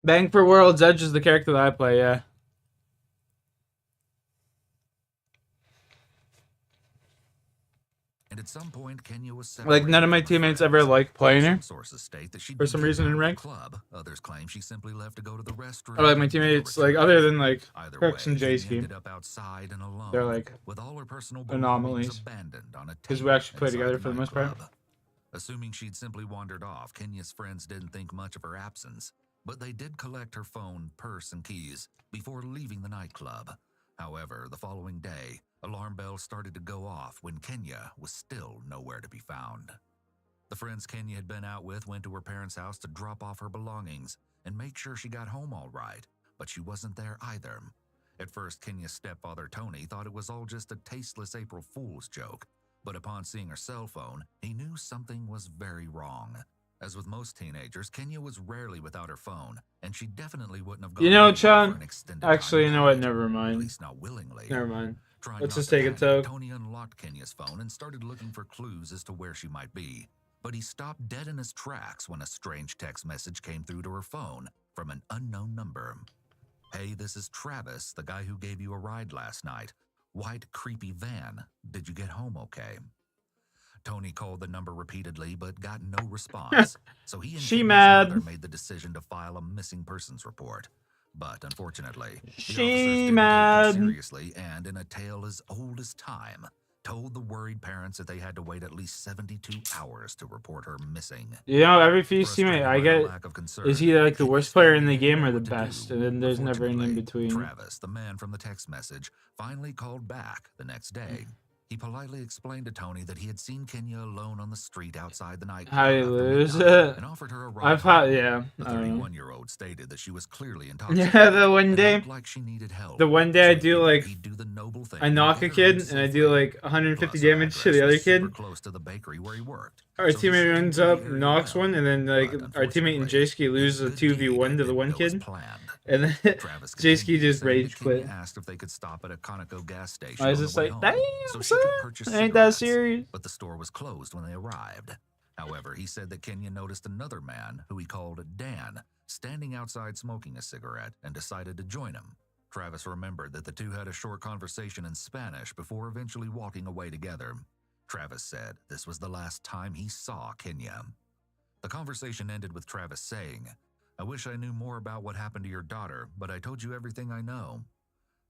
Bang for Worlds Edge is the character that I play. Yeah. And at some point, Kenya was Like, none of my teammates ever liked playing her. Some sources state that she'd For been some kicked reason out in of the ranked. club. Others claim she simply left to go to the restroom. Or like my and never teammates, like returned. other than like Either Crux way, and Kenya J-Ski. ended up outside and alone, They're like with all her personal belongings anomalies. abandoned on a Because we table actually play inside together the for the most part. nightclub. Assuming she'd simply wandered off, Kenya's friends didn't think much of her absence, but they did collect her phone, purse, and keys before leaving the nightclub. However, the following day, alarm bells started to go off when Kenya was still nowhere to be found. The friends Kenya had been out with went to her parents' house to drop off her belongings and make sure she got home all right, but she wasn't there either. At first, Kenya's stepfather, Tony, thought it was all just a tasteless April Fool's joke, but upon seeing her cell phone, he knew something was very wrong. As with most teenagers, Kenya was rarely without her phone, and she definitely wouldn't have gone You know, anywhere for Chan? an extended Actually, you time know what? without it, Never at mind. least not willingly. Never mind. Trying Let's not just to take it, panic, Toke. Tony unlocked Kenya's phone and started looking for clues as to where she might be. But he stopped dead in his tracks when a strange text message came through to her phone from an unknown number. "Hey, this is Travis, the guy who gave you a ride last night. White, creepy van. Did you get home okay?" Tony called the number repeatedly but got no response, so he and She Kenya's mad. mother made the decision to file a missing persons report. But unfortunately, the She officers didn't mad. take them seriously and, in a tale as old as time, told the worried parents that they had to wait at least 72 hours to report her missing. You know, every Fuse teammate Frustrated I by her get lack of concern, is either like the Kenya's worst player in family the didn't game know or the what to best, do. and then there's never an in Fortunately, between. Travis, the man from the text message, finally called back the next day. He politely explained to Tony that he had seen Kenya alone on the street outside the nightclub How you after lose midnight it? and offered her a ride I've had, home. yeah. The I don't know. 31-year-old stated that she was clearly intoxicated. Yeah, the one and day, looked like she needed help. the one day I So he do figured like, he'd do the noble thing I and knock get a her home kid and I do safely. like 150 Plus, her damage to the address other was super kid. close to the bakery where he worked. Our So he teammate seemed to runs know up, the area knocks well. one, and then like But our teammate and J-Ski loses a 2v1 to the one kid. And then Travis J-Ski continued, just saying that rage quit. Kenya asked if they could stop at a Conoco gas station I was on just the way like, home, damn, so she son, could purchase ain't that cigarettes, serious? but the store was closed when they arrived. However, he said that Kenya noticed another man, who he called Dan, standing outside smoking a cigarette and decided to join him. Travis remembered that the two had a short conversation in Spanish before eventually walking away together. Travis said this was the last time he saw Kenya. The conversation ended with Travis saying, "I wish I knew more about what happened to your daughter, but I told you everything I know."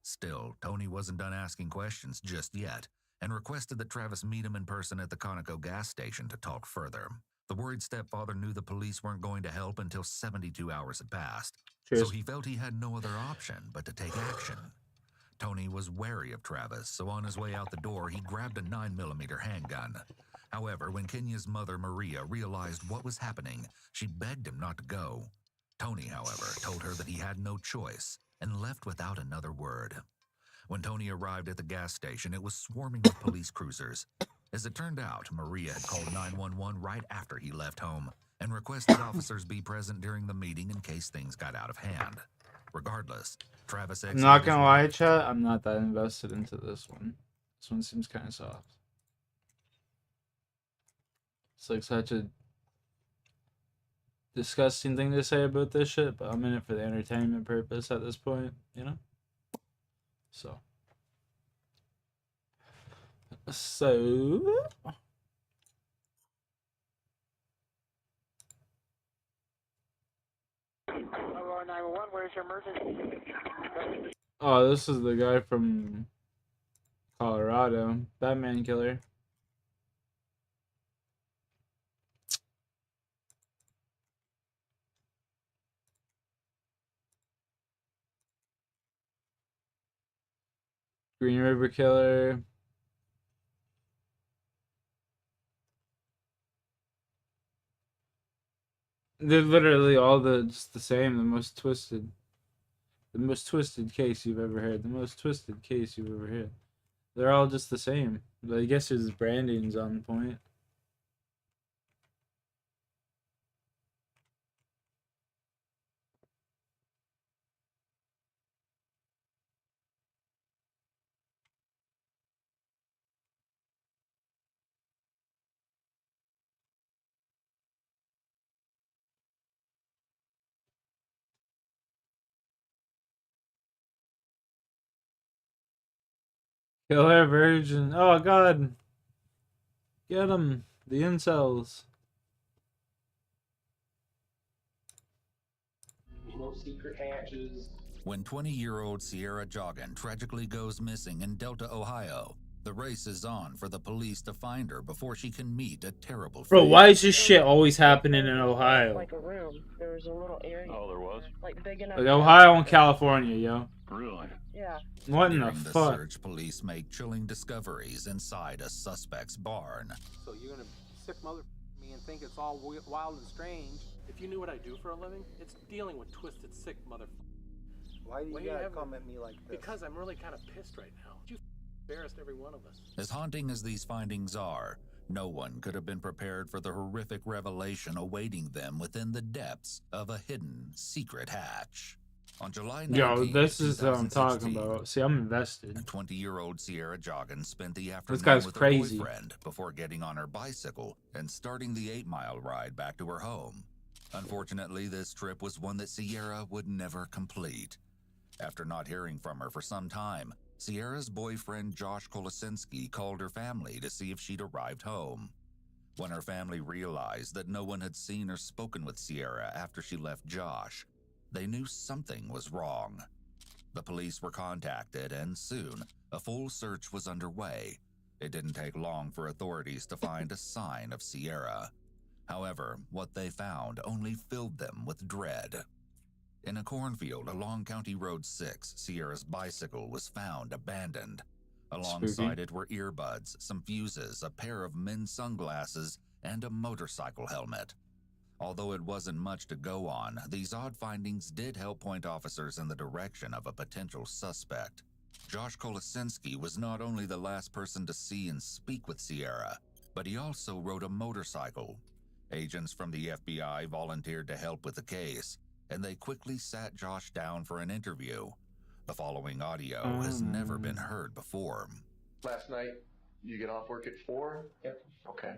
Still, Tony wasn't done asking questions just yet, and requested that Travis meet him in person at the Conoco gas station to talk further. The worried stepfather knew the police weren't going to help until 72 hours had passed, Cheers. so he felt he had no other option but to take action. Tony was wary of Travis, so on his way out the door, he grabbed a 9mm handgun. However, when Kenya's mother, Maria, realized what was happening, she begged him not to go. Tony, however, told her that he had no choice and left without another word. When Tony arrived at the gas station, it was swarming with police cruisers. As it turned out, Maria had called 911 right after he left home and requested officers be present during the meeting in case things got out of hand. Regardless, Travis I'm exited not his gonna lie, ride. chat. I'm not that invested into this one. This one seems kind of soft. It's like such a disgusting thing to say about this shit, but I'm in it for the entertainment purpose at this point, you know? So. Hello, 911, where's your emergency? Oh, this is the guy from Colorado. Batman killer. Green River killer. They're literally all just the same. The most twisted case you've ever heard. The most twisted case you've ever heard. They're all just the same. But I guess his branding's on point. Killer virgin. Oh god. Get them, the incels. There's no secret hatches. When 20-year-old Sierra Joggin tragically goes missing in Delta, Ohio, the race is on for the police to find her before she can meet a terrible fate. Bro, why is this shit always happening in Ohio? Like a room. There was a little area. Oh, there was? Like big enough. Like Ohio and California, yo. Really? Yeah. What in the During the fuck? search, police make chilling discoveries inside a suspect's barn. So you're gonna sick mother me and think it's all wild and strange. If you knew what I do for a living, it's dealing with twisted, sick mother. Why do you gotta come at me like this? Because I'm really kind of pissed right now. You embarrassed every one of us. As haunting as these findings are, no one could have been prepared for the horrific revelation awaiting them within the depths of a hidden secret hatch. On July 19, Yo, this is what I'm 2016, talking about. See, I'm invested. 20-year-old Sierra Joggin spent the This afternoon guy's with crazy. her boyfriend before getting on her bicycle and starting the 8-mile ride back to her home. Unfortunately, this trip was one that Sierra would never complete. After not hearing from her for some time, Sierra's boyfriend Josh Kolosinski called her family to see if she'd arrived home. When her family realized that no one had seen or spoken with Sierra after she left Josh, they knew something was wrong. The police were contacted, and soon, a full search was underway. It didn't take long for authorities to find a sign of Sierra. However, what they found only filled them with dread. In a cornfield along County Road 6, Sierra's bicycle was found abandoned. Alongside it were earbuds, some fuses, a pair of men's sunglasses, and a motorcycle helmet. Although it wasn't much to go on, these odd findings did help point officers in the direction of a potential suspect. Josh Kolosinski was not only the last person to see and speak with Sierra, but he also rode a motorcycle. Agents from the FBI volunteered to help with the case, and they quickly sat Josh down for an interview. The following audio has never been heard before. Last night, you get off work at 4? Yep. Okay.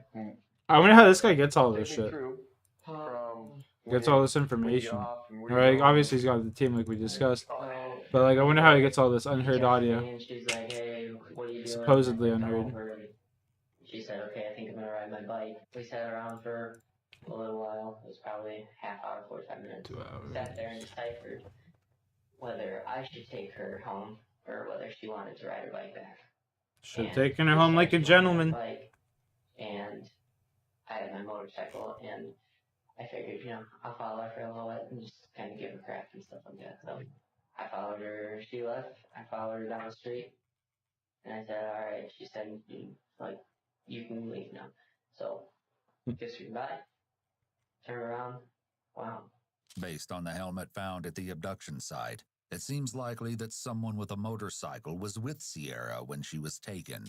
I wonder how this guy gets all this Take me shit. through from Gets when- all this when you get information. off and where Right? you're Obviously, going. he's got the team like we discussed. But like, I wonder how he gets all this unheard audio. And she's like, hey, what are you doing? Supposedly I come unheard. over, and she said, okay, I think I'm gonna ride my bike. We sat around for a little while. It was probably half hour, 45 minutes. 2 hours. Sat there and deciphered whether I should take her home or whether she wanted to ride her bike back. Should have And taken her home like a she wanted gentleman. my bike, and I had my motorcycle, and I figured, I'll follow her for a little bit and just kind of give her crap and stuff like that. So I followed her. She left. I followed her down the street, and I said, all right. She said, you can leave now. So kissed her goodbye. Turn around. Wow. Based on the helmet found at the abduction site, it seems likely that someone with a motorcycle was with Sierra when she was taken.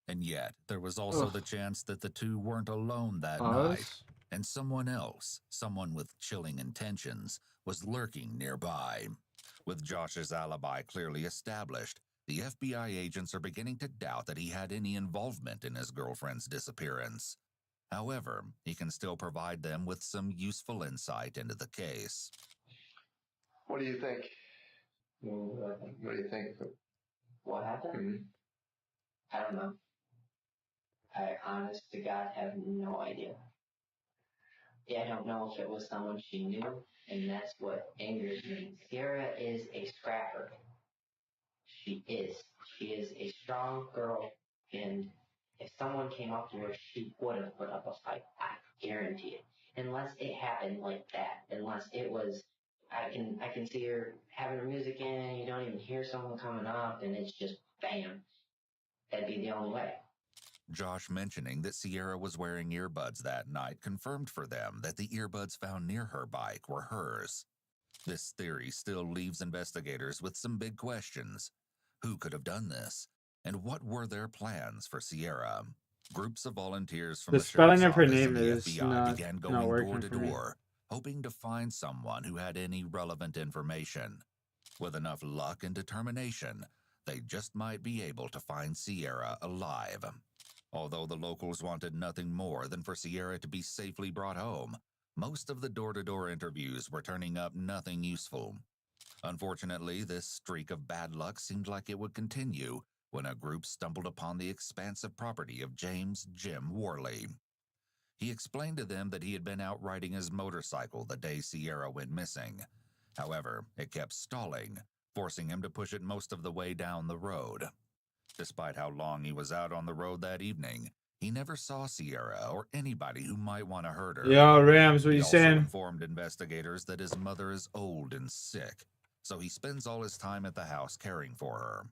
And yet, there was also the chance that the two weren't alone that night, and someone else, someone with chilling intentions, was lurking nearby. With Josh's alibi clearly established, the FBI agents are beginning to doubt that he had any involvement in his girlfriend's disappearance. However, he can still provide them with some useful insight into the case. What do you think? What do you think? What happened? I don't know. I honest to God have no idea. Yeah, I don't know if it was someone she knew, and that's what angers me. Sierra is a scrapper. She is. She is a strong girl, and if someone came up to her, she would have put up a fight. I guarantee it. Unless it happened like that. Unless it was, I can see her having her music in, you don't even hear someone coming up, and it's just bam. That'd be the only way. Josh mentioning that Sierra was wearing earbuds that night confirmed for them that the earbuds found near her bike were hers. This theory still leaves investigators with some big questions. Who could have done this? And what were their plans for Sierra? Groups of volunteers from The the spelling sheriff's of her office name and the is FBI began going not door working to for me. door, hoping to find someone who had any relevant information. With enough luck and determination, they just might be able to find Sierra alive. Although the locals wanted nothing more than for Sierra to be safely brought home, most of the door-to-door interviews were turning up nothing useful. Unfortunately, this streak of bad luck seemed like it would continue when a group stumbled upon the expansive property of James Jim Worley. He explained to them that he had been out riding his motorcycle the day Sierra went missing. However, it kept stalling, forcing him to push it most of the way down the road. Despite how long he was out on the road that evening, he never saw Sierra or anybody who might want to hurt her. Yo, Rams, what He you also saying? informed investigators that his mother is old and sick, so he spends all his time at the house caring for her.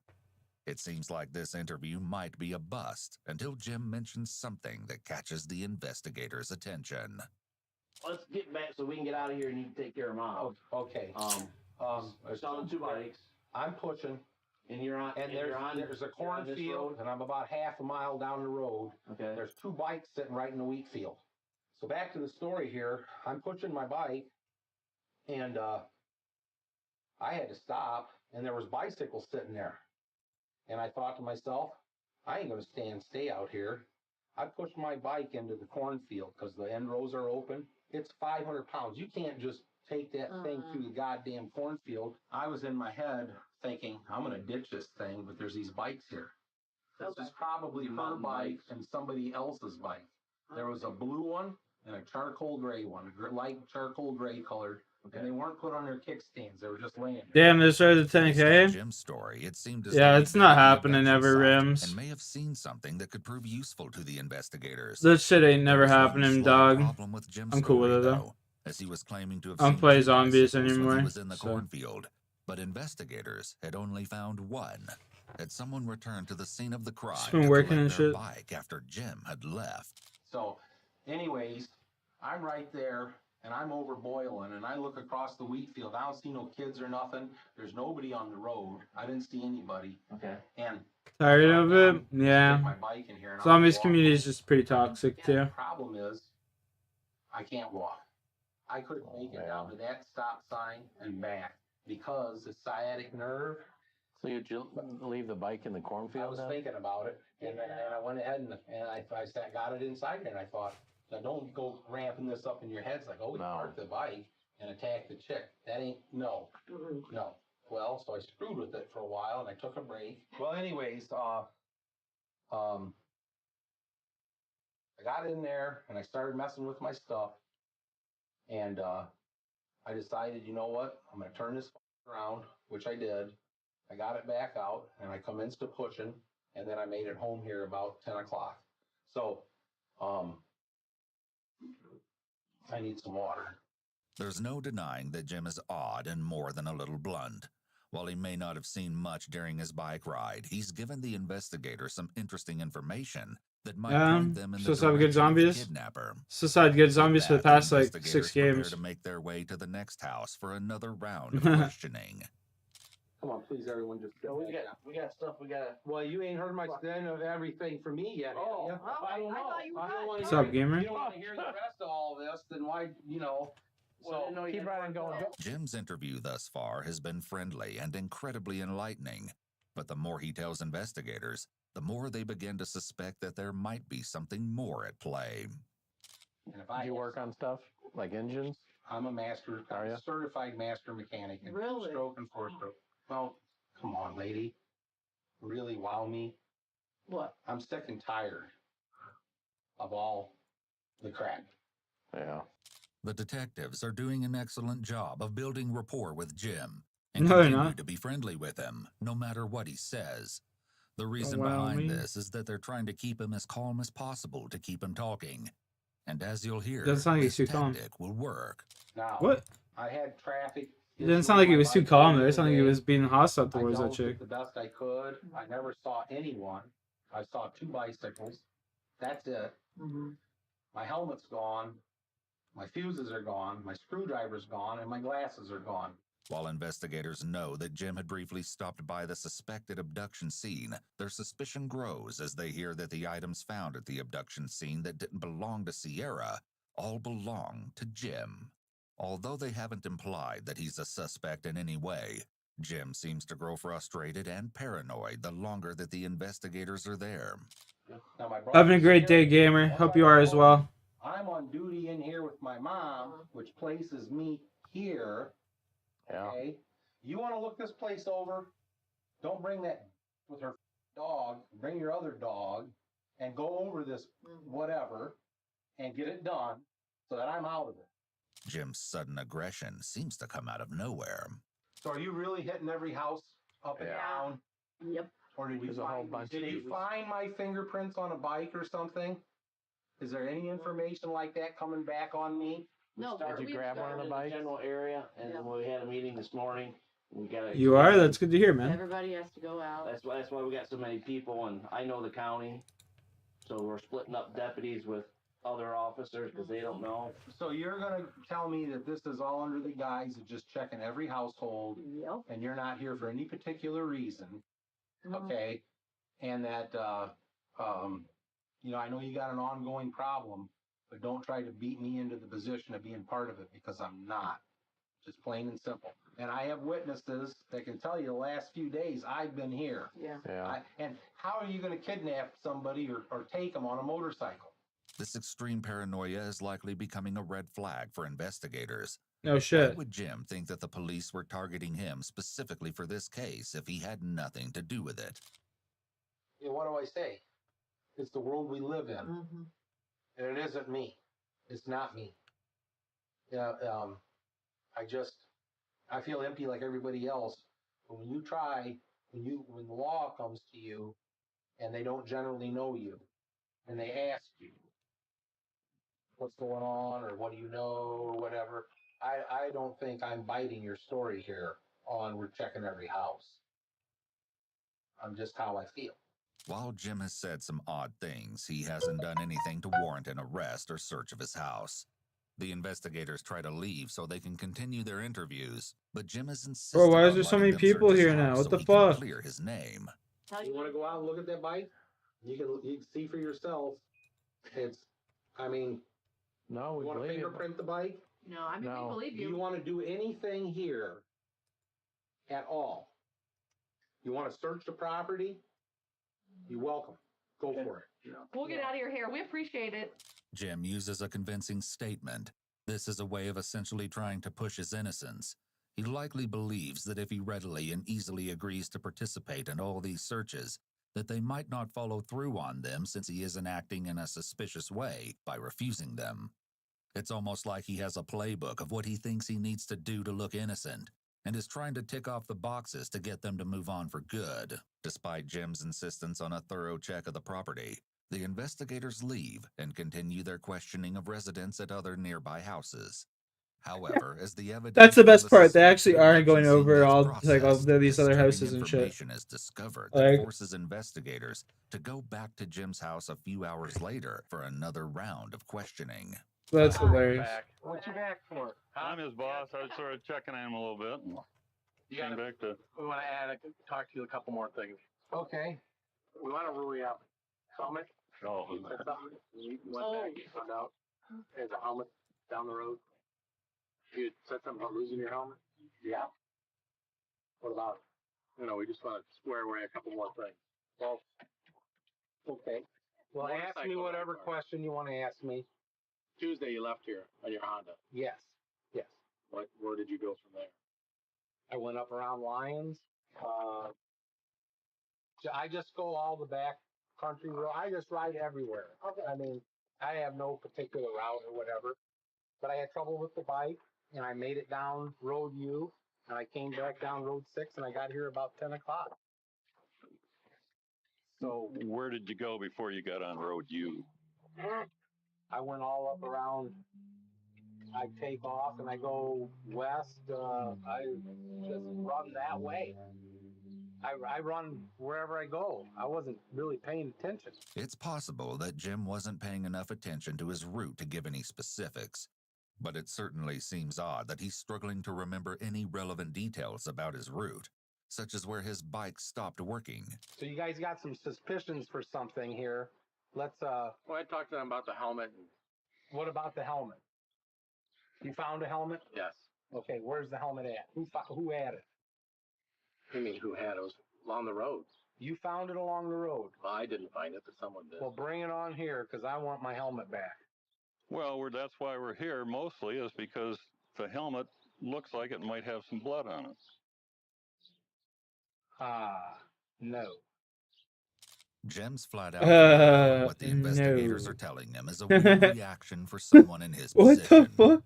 It seems like this interview might be a bust until Jim mentions something that catches the investigators' attention. Let's get back so we can get out of here and you can take care of Mom. Okay. There's on two bikes. I'm pushing. And you're on. And there's a cornfield, and I'm about half a mile down the road. Okay. There's two bikes sitting right in the wheat field. So back to the story here. I'm pushing my bike, and I had to stop, and there was bicycles sitting there. And I thought to myself, I ain't going to stay out here. I pushed my bike into the cornfield because the end rows are open. It's 500 pounds. You can't just take that thing through the goddamn cornfield. I was in my head thinking, I'm going to ditch this thing, but there's these bikes here. This is probably her bike and somebody else's bike. There was a blue one and a charcoal gray one, light charcoal gray colored. And they weren't put on their kickstands. They were just laying there. Damn, this started the 10K. Jim's story, it seemed as Yeah, though it's he'd not been at the happening abduction ever, site Rims. and may have seen something that could prove useful to the investigators. That shit ain't never There was one happening, slight dog. problem with Jim's I'm cool with story, it, though. as he was claiming to have I don't seen play two zombies bicycles when anymore, he was in the so. cornfield, but investigators had only found one. That someone returned to the scene of the crime Just been to working collect and their shit. bike after Jim had left. So, anyways, I'm right there, and I'm over boiling, and I look across the wheat field. I don't see no kids or nothing. There's nobody on the road. I didn't see anybody. Okay. And Tired of it? take Yeah. my bike in here and I'll Zombies walk. community is just pretty toxic, Yeah, too. the problem is, I can't walk. I couldn't make it down to that stop sign and back because the sciatic nerve. So you'd leave the bike in the cornfield? I was thinking about it, and then I went ahead and I got it inside there, and I thought, now don't go ramping this up in your head. It's like, oh, we park the bike and attack the chick. That ain't, no. Well, so I screwed with it for a while, and I took a break. Well, anyways, I got in there, and I started messing with my stuff, and I decided, you know what, I'm going to turn this around, which I did. I got it back out, and I commenced to pushing, and then I made it home here about 10 o'clock. So, I need some water. There's no denying that Jim is odd and more than a little blunt. While he may not have seen much during his bike ride, he's given the investigator some interesting information that might point them in the Supposed to have good direction of the zombies. kidnapper. Supposed to have good zombies for the past, like, 6 Investigators prepare games. to make their way to the next house for another round of questioning. Come on, please, everyone, just go. We got stuff we got. Well, you ain't heard much then of everything from me yet. Oh, have you? I don't know. I don't wanna What's hear up, it. gamer? If you don't want to hear the rest of all this, then why, So keep right on going. Jim's interview thus far has been friendly and incredibly enlightening, but the more he tells investigators, the more they begin to suspect that there might be something more at play. And if Do you work on stuff like engines? I'm a certified master mechanic in Really? 2-stroke and 4-stroke. Well, come on, lady. Really wow me. What? I'm sick and tired of all the crap. Yeah. The detectives are doing an excellent job of building rapport with Jim and No, they're continue not. to be friendly with him, no matter what he says. The reason wow behind me. this is that they're trying to keep him as calm as possible to keep him talking. And as you'll hear, Doesn't sound like this he's too calm. tactic will work. Now, What? I had traffic. It didn't sound like he was too calm there. It sounded like he was being hostile towards that I chick. dealt with the best I could. I never saw anyone. I saw 2 bicycles. That's it. My helmet's gone. My fuses are gone. My screwdriver's gone, and my glasses are gone. While investigators know that Jim had briefly stopped by the suspected abduction scene, their suspicion grows as they hear that the items found at the abduction scene that didn't belong to Sierra all belong to Jim. Although they haven't implied that he's a suspect in any way, Jim seems to grow frustrated and paranoid the longer that the investigators are there. Now, my Having a great day, brother's gamer. here. Hope you are as well. I'm on duty in here with my mom, which places me here. Yeah. Okay? You want to look this place over? Don't bring that with her dog, bring your other dog, and go over this whatever and get it done so that I'm out of it. Jim's sudden aggression seems to come out of nowhere. So are you really hitting every house up and down? Yep. Or did you find my fingerprints on a bike or something? Is there any information like that coming back on me? No, Did you grab one on the bike? General area, and then we had a meeting this morning. We got You are? That's good to hear, man. Everybody has to go out. That's why we got so many people, and I know the county, so we're splitting up deputies with other officers because they don't know. So you're gonna tell me that this is all under the guise of just checking every household, and you're not here for any particular reason, okay? And that, I know you got an ongoing problem, but don't try to beat me into the position of being part of it because I'm not. Just plain and simple. And I have witnesses that can tell you the last few days I've been here. Yeah. And how are you going to kidnap somebody or take them on a motorcycle? This extreme paranoia is likely becoming a red flag for investigators. No shit. Why would Jim think that the police were targeting him specifically for this case if he had nothing to do with it? Yeah, what do I say? It's the world we live in. And it isn't me. It's not me. Yeah, I feel empty like everybody else. But when the law comes to you and they don't generally know you and they ask you what's going on or what do you know or whatever, I don't think I'm biting your story here on we're checking every house. I'm just how I feel. While Jim has said some odd things, he hasn't done anything to warrant an arrest or search of his house. The investigators try to leave so they can continue their interviews, but Jim has insisted Bro, why is on there so letting many them people search his here now? house What so the he can fuck? clear his name. You want to go out and look at that bike? You can see for yourself. No, we you want to believe you. fingerprint the bike? No, I mean, No. we believe Do you you. want to do anything here at all? You want to search the property? You're welcome. Go for it. We'll get out of your hair. We appreciate it. Jim uses a convincing statement. This is a way of essentially trying to push his innocence. He likely believes that if he readily and easily agrees to participate in all these searches, that they might not follow through on them since he isn't acting in a suspicious way by refusing them. It's almost like he has a playbook of what he thinks he needs to do to look innocent, and is trying to tick off the boxes to get them to move on for good. Despite Jim's insistence on a thorough check of the property, the investigators leave and continue their questioning of residents at other nearby houses. However, as the evidence That's the for best part. They suspected actually are going emergency over gets all processed, these other disturbing houses and shit. information is discovered that Like, forces investigators to go back to Jim's house a few hours later for another round of questioning. that's hilarious. What you back for? I'm his boss. I was sort of checking on him a little bit. You Came back to. We want to talk to you a couple more things. Okay. We want to rule you out. Helmet? Oh, Said something. You went back and found out there's a helmet down the road. You said something about losing your helmet? Yeah. What about it? We just want to square away a couple more things. Well, okay. Well, ask me whatever question you want to ask me. Tuesday you left here on your Honda. Yes. Yes. Where did you go from there? I went up around Lyons. I just go all the back country road. I just ride everywhere. Okay. I have no particular route or whatever. But I had trouble with the bike, and I made it down Road U, and I came back down Road 6, and I got here about 10 o'clock. So where did you go before you got on Road U? I went all up around. I take off and I go west. I just run that way. I run wherever I go. I wasn't really paying attention. It's possible that Jim wasn't paying enough attention to his route to give any specifics, but it certainly seems odd that he's struggling to remember any relevant details about his route, such as where his bike stopped working. So you guys got some suspicions for something here. Let's Well, I talked to them about the helmet. What about the helmet? You found a helmet? Yes. Okay, where's the helmet at? Who had it? You mean who had it? It was along the road. You found it along the road. Well, I didn't find it, but someone did. Well, bring it on here, because I want my helmet back. Well, that's why we're here mostly, is because the helmet looks like it might have some blood on it. No. Jim's flat out denying what the investigators No. are telling him is a weird reaction for someone in his What position. the fuck?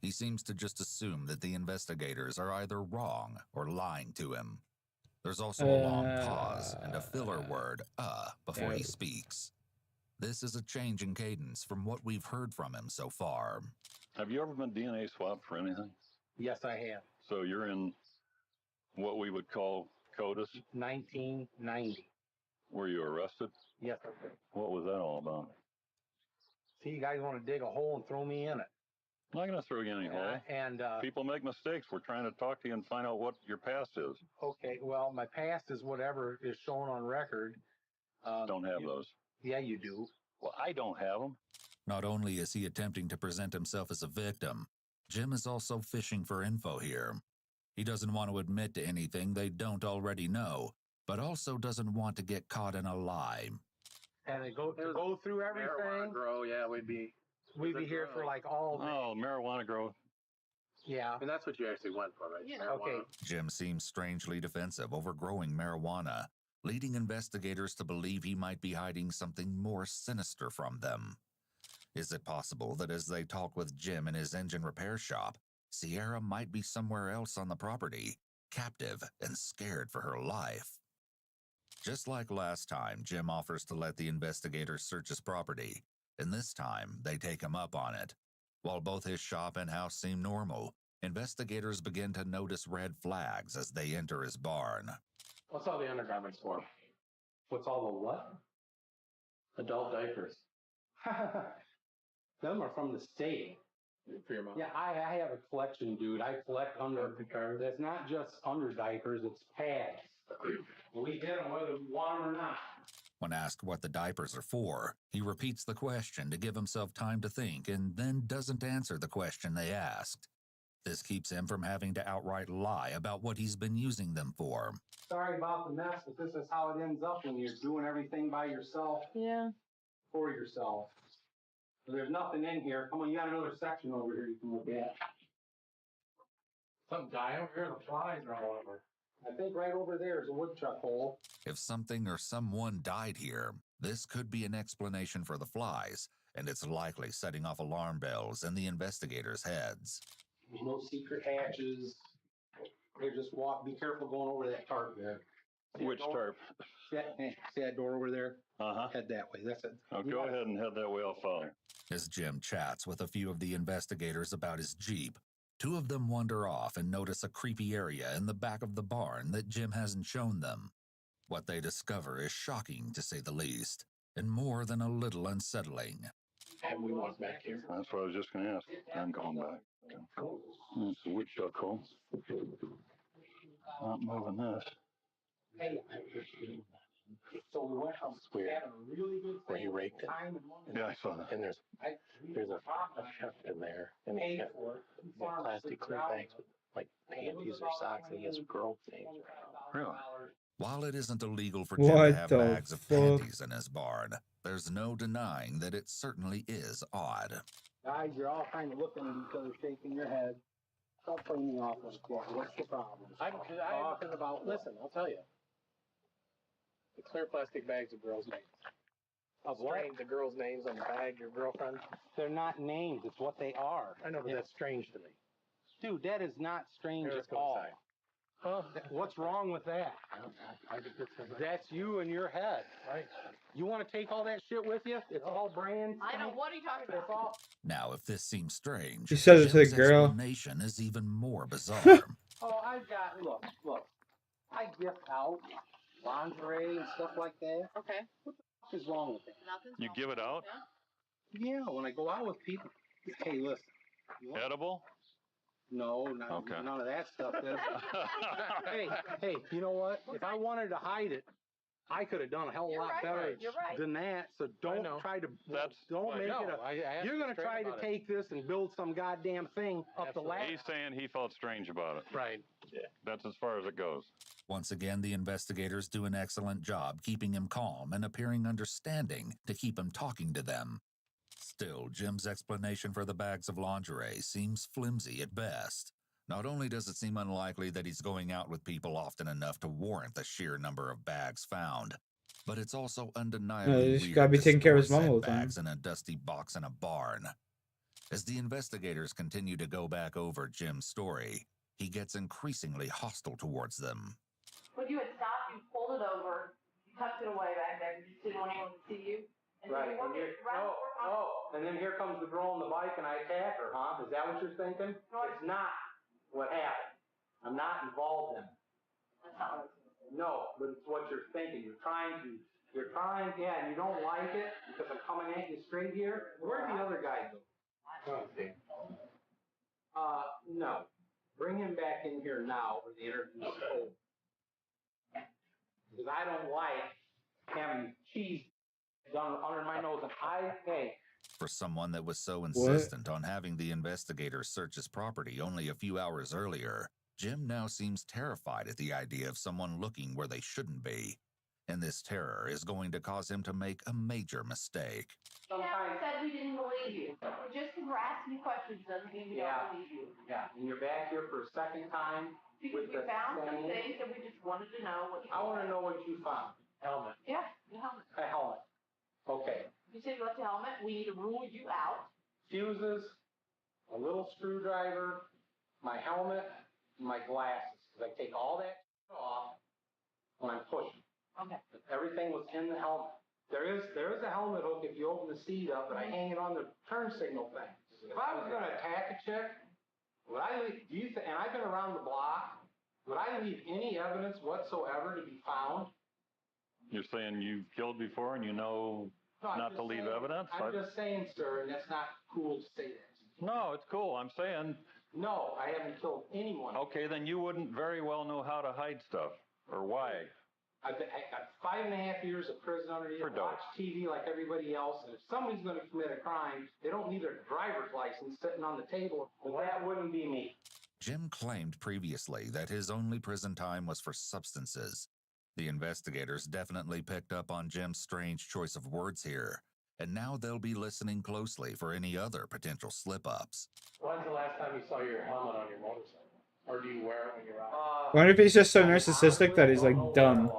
He seems to just assume that the investigators are either wrong or lying to him. There's also a long pause and a filler word, before he speaks. This is a change in cadence from what we've heard from him so far. Have you ever been DNA swabbed for anything? Yes, I have. So you're in what we would call CODIS? 1990. Were you arrested? Yes. What was that all about? See, you guys want to dig a hole and throw me in it. I'm not going to throw you in any hole. And people make mistakes. We're trying to talk to you and find out what your past is. Okay, well, my past is whatever is shown on record. Don't have those. Yeah, you do. Well, I don't have them. Not only is he attempting to present himself as a victim, Jim is also fishing for info here. He doesn't want to admit to anything they don't already know, but also doesn't want to get caught in a lie. And they go through everything. Marijuana grow, yeah, we'd be here for like all day. Oh, marijuana grow. Yeah. And that's what you actually went for, right? Yeah. Marijuana. Okay. Jim seems strangely defensive over growing marijuana, leading investigators to believe he might be hiding something more sinister from them. Is it possible that as they talk with Jim in his engine repair shop, Sierra might be somewhere else on the property, captive and scared for her life? Just like last time, Jim offers to let the investigators search his property, and this time they take him up on it. While both his shop and house seem normal, investigators begin to notice red flags as they enter his barn. What's all the undergarments for? What's all the what? Adult diapers. Them are from the state. For your mom? Yeah, I have a collection, dude. I collect under. That's not just under diapers, it's pads. We get them whether we want them or not. When asked what the diapers are for, he repeats the question to give himself time to think and then doesn't answer the question they asked. This keeps him from having to outright lie about what he's been using them for. Sorry about the mess, but this is how it ends up when you're doing everything by yourself. Yeah. For yourself. There's nothing in here. Come on, you got another section over here you can look at. Some guy over here, the flies are all over. I think right over there is a woodchuck hole. If something or someone died here, this could be an explanation for the flies, and it's likely setting off alarm bells in the investigators' heads. There's no secret hatches. They just walk. Be careful going over that tarp there. Which tarp? See that door over there? Uh-huh. Head that way. That's it. Oh, go ahead and head that way. I'll follow. As Jim chats with a few of the investigators about his Jeep, two of them wander off and notice a creepy area in the back of the barn that Jim hasn't shown them. What they discover is shocking, to say the least, and more than a little unsettling. And we walk back here. That's what I was just going to ask. I'm going back. It's a woodchuck hole. Not moving this. Hey, so we went from having a really good Where he raked it. Yeah, I saw that. And there's a chef in there, and he's got plastic clear bags with like panties or socks, and he has girl things. Really? While it isn't illegal for Jim to have bags of panties in his barn, there's no denying that it certainly is odd. Guys, you're all kind of looking at each other, shaking your head. Don't play me off this court. What's the problem? I'm talking about. Listen, I'll tell you. The clear plastic bags of girls' names. Of what? The girls' names on the bag, your girlfriend. They're not names. It's what they are. I know, but that's strange to me. Dude, that is not strange Here, let's at go all. inside. Huh? What's wrong with that? That's you in your head. Right. You want to take all that shit with you? It's all brand. I know. What are you talking about? It's all. Now, if this seems strange, She says it's a Jim's girl. explanation is even more bizarre. Oh, I've got. Look. I gift out lingerie and stuff like that. Okay. What the fuck is wrong with that? Nothing's You wrong give with it out? Yeah, when I go out with people. Hey, listen. Edible? No, none of that stuff. Hey, you know what? If I wanted to hide it, I could have done a hell of a lot better than that. So don't try to. Don't make it. You're going to try to take this and build some goddamn thing up the ladder. He's saying he felt strange about it. Right. Yeah. That's as far as it goes. Once again, the investigators do an excellent job keeping him calm and appearing understanding to keep him talking to them. Still, Jim's explanation for the bags of lingerie seems flimsy at best. Not only does it seem unlikely that he's going out with people often enough to warrant the sheer number of bags found, But it's also You undeniably just gotta weird be to taking care of store his mom all said the time. bags in a dusty box in a barn. As the investigators continue to go back over Jim's story, he gets increasingly hostile towards them. When you had stopped, you pulled it over, you tucked it away back there, you just didn't want anyone to see you. And Right. then you And worked it right and then here comes the girl on the bike and I attack her, huh? Is that what you're thinking? No, It's not what happened. I'm not involved in it. That's not what I was saying. No, but it's what you're thinking. You're trying, yeah, and you don't like it because I'm coming at you straight here. Where'd the other guy go? No. Bring him back in here now or the interview's over. Because I don't like having cheese done under my nose, and For someone that was so insistent on having the investigators search his property only a few hours earlier, Jim now seems terrified at the idea of someone looking where they shouldn't be. And this terror is going to cause him to make a major mistake. We never said we didn't believe you. Just because we're asking you questions doesn't mean we don't believe you. Yeah, and you're back here for a second time. Because we found some things and we just wanted to know what you I want to know what you found. Helmet. Yeah, the helmet. A helmet. Okay. You said you left the helmet. We need to rule you out. Fuses, a little screwdriver, my helmet, and my glasses. Because I take all that off when I'm pushing. Okay. Everything was in the helmet. There is a helmet hook if you open the seat up, but I hang it on the turn signal thing. If I was going to attack a chick, would I leave? And I've been around the block. Would I leave any evidence whatsoever to be found? You're saying you killed before and you know not to leave evidence? I'm just saying, sir, and that's not cool to say that. No, it's cool. I'm saying. No, I haven't killed anyone. Okay, then you wouldn't very well know how to hide stuff or why. I got 5.5 years of prison underneath. I watch TV like everybody else, and if somebody's going to commit a crime, they don't need their driver's license sitting on the table. But that wouldn't be me. Jim claimed previously that his only prison time was for substances. The investigators definitely picked up on Jim's strange choice of words here, and now they'll be listening closely for any other potential slip-ups. When's the last time you saw your helmet on your motorcycle? Or do you wear it when you ride? I wonder if he's just so narcissistic that he's like dumb.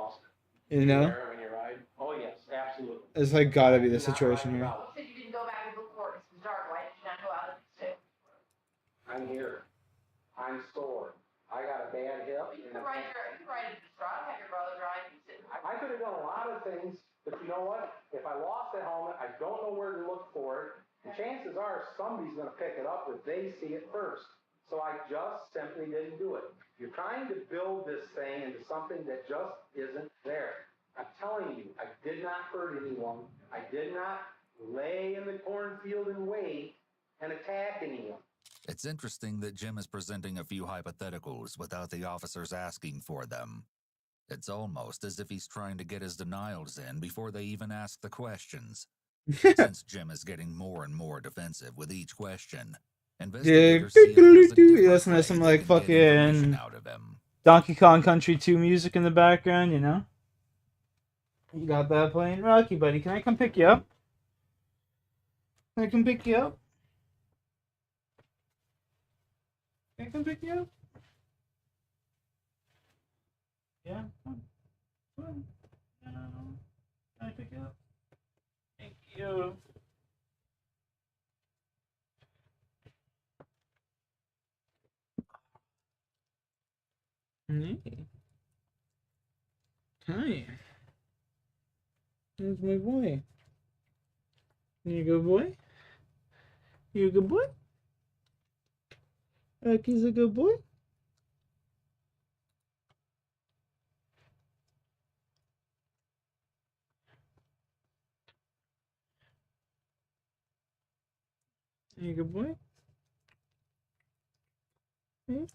You know? Wear it when you ride? Oh, yes, absolutely. It's like gotta be the situation here. You said you didn't go back and look for it. It's dark. Why did you not go out and sit? I'm here. I'm sore. I got a bad hip. You could ride a distraught, have your brother drive. You sit. I could have done a lot of things, but you know what? If I lost the helmet, I don't know where to look for it. And chances are somebody's going to pick it up if they see it first. So I just simply didn't do it. You're trying to build this thing into something that just isn't there. I'm telling you, I did not hurt anyone. I did not lay in the cornfield and wait and attack anyone. It's interesting that Jim is presenting a few hypotheticals without the officers asking for them. It's almost as if he's trying to get his denials in before they even ask the questions. Since Jim is getting more and more defensive with each question, investigators see if there's a You different listen to way some they like can get information fucking out of him. Donkey Kong Country 2 music in the background, you know? You got that playing? Rocky, buddy, can I come pick you up? Can I come pick you up? Can I come pick you up? Yeah? Come on. Can I pick you up? Thank you. Hey. Hi. There's my boy. You a good boy? You a good boy? Rocky's a good boy? You a good boy? Hey?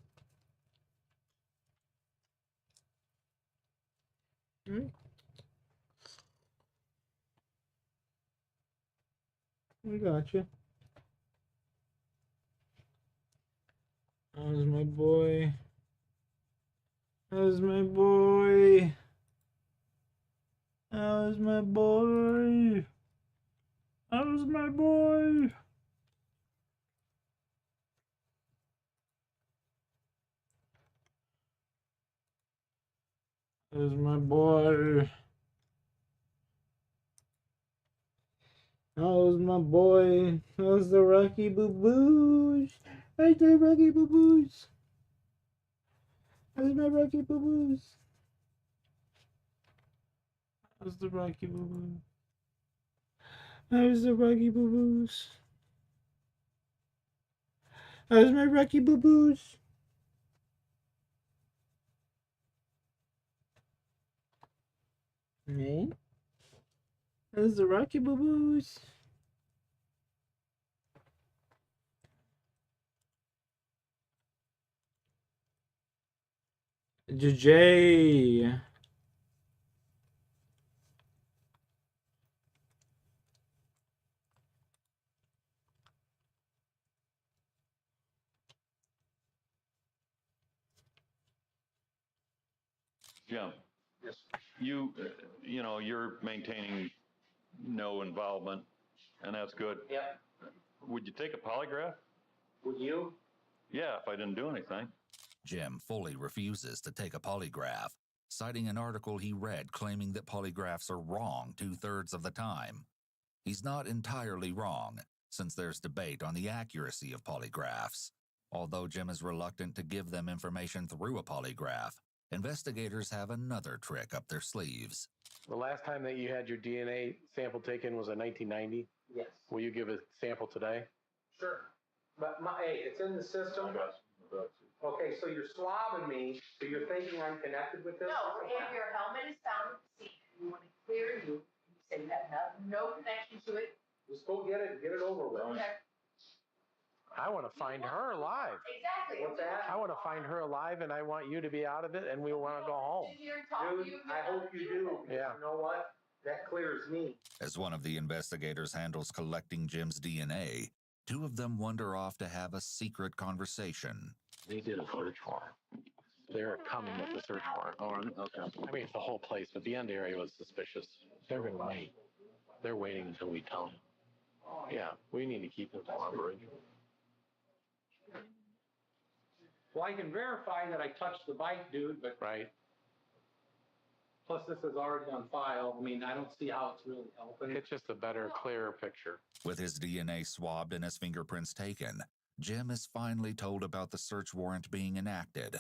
Alright. We got you. How's my boy? How's my boy? How's my boy? How's my boy? How's my boy? That was my boy. That was the Rocky Boo Boos. Right there, Rocky Boo Boos. That was my Rocky Boo Boos. That was the Rocky Boo Boos. That was the Rocky Boo Boos. That was my Rocky Boo Boos. Me? That was the Rocky Boo Boos. JJ. Jim. Yes. You know, you're maintaining no involvement, and that's good. Yep. Would you take a polygraph? Would you? Yeah, if I didn't do anything. Jim fully refuses to take a polygraph, citing an article he read claiming that polygraphs are wrong 2/3 of the time. He's not entirely wrong, since there's debate on the accuracy of polygraphs. Although Jim is reluctant to give them information through a polygraph, investigators have another trick up their sleeves. The last time that you had your DNA sample taken was in 1990. Yes. Will you give a sample today? Sure. But hey, it's in the system. Okay, so you're swabbing me, so you're thinking I'm connected with this? No, if your helmet is found at the scene, you want to clear you, you say you have no connection to it. Just go get it and get it over with. Okay. I want to find her alive. Exactly. What's that? I want to find her alive, and I want you to be out of it, and we want to go home. Dude, I hope you do. Yeah. You know what? That clears me. As one of the investigators handles collecting Jim's DNA, two of them wander off to have a secret conversation. They did a search warrant. They're coming with a search warrant. Oh, okay. I mean, it's the whole place, but the end area was suspicious. They're going to wait. They're waiting until we tell them. Yeah, we need to keep them cooperating. Well, I can verify that I touched the bike, dude, but right. Plus, this is already on file. I mean, I don't see how it's really helping. It's just a better, clearer picture. With his DNA swabbed and his fingerprints taken, Jim is finally told about the search warrant being enacted.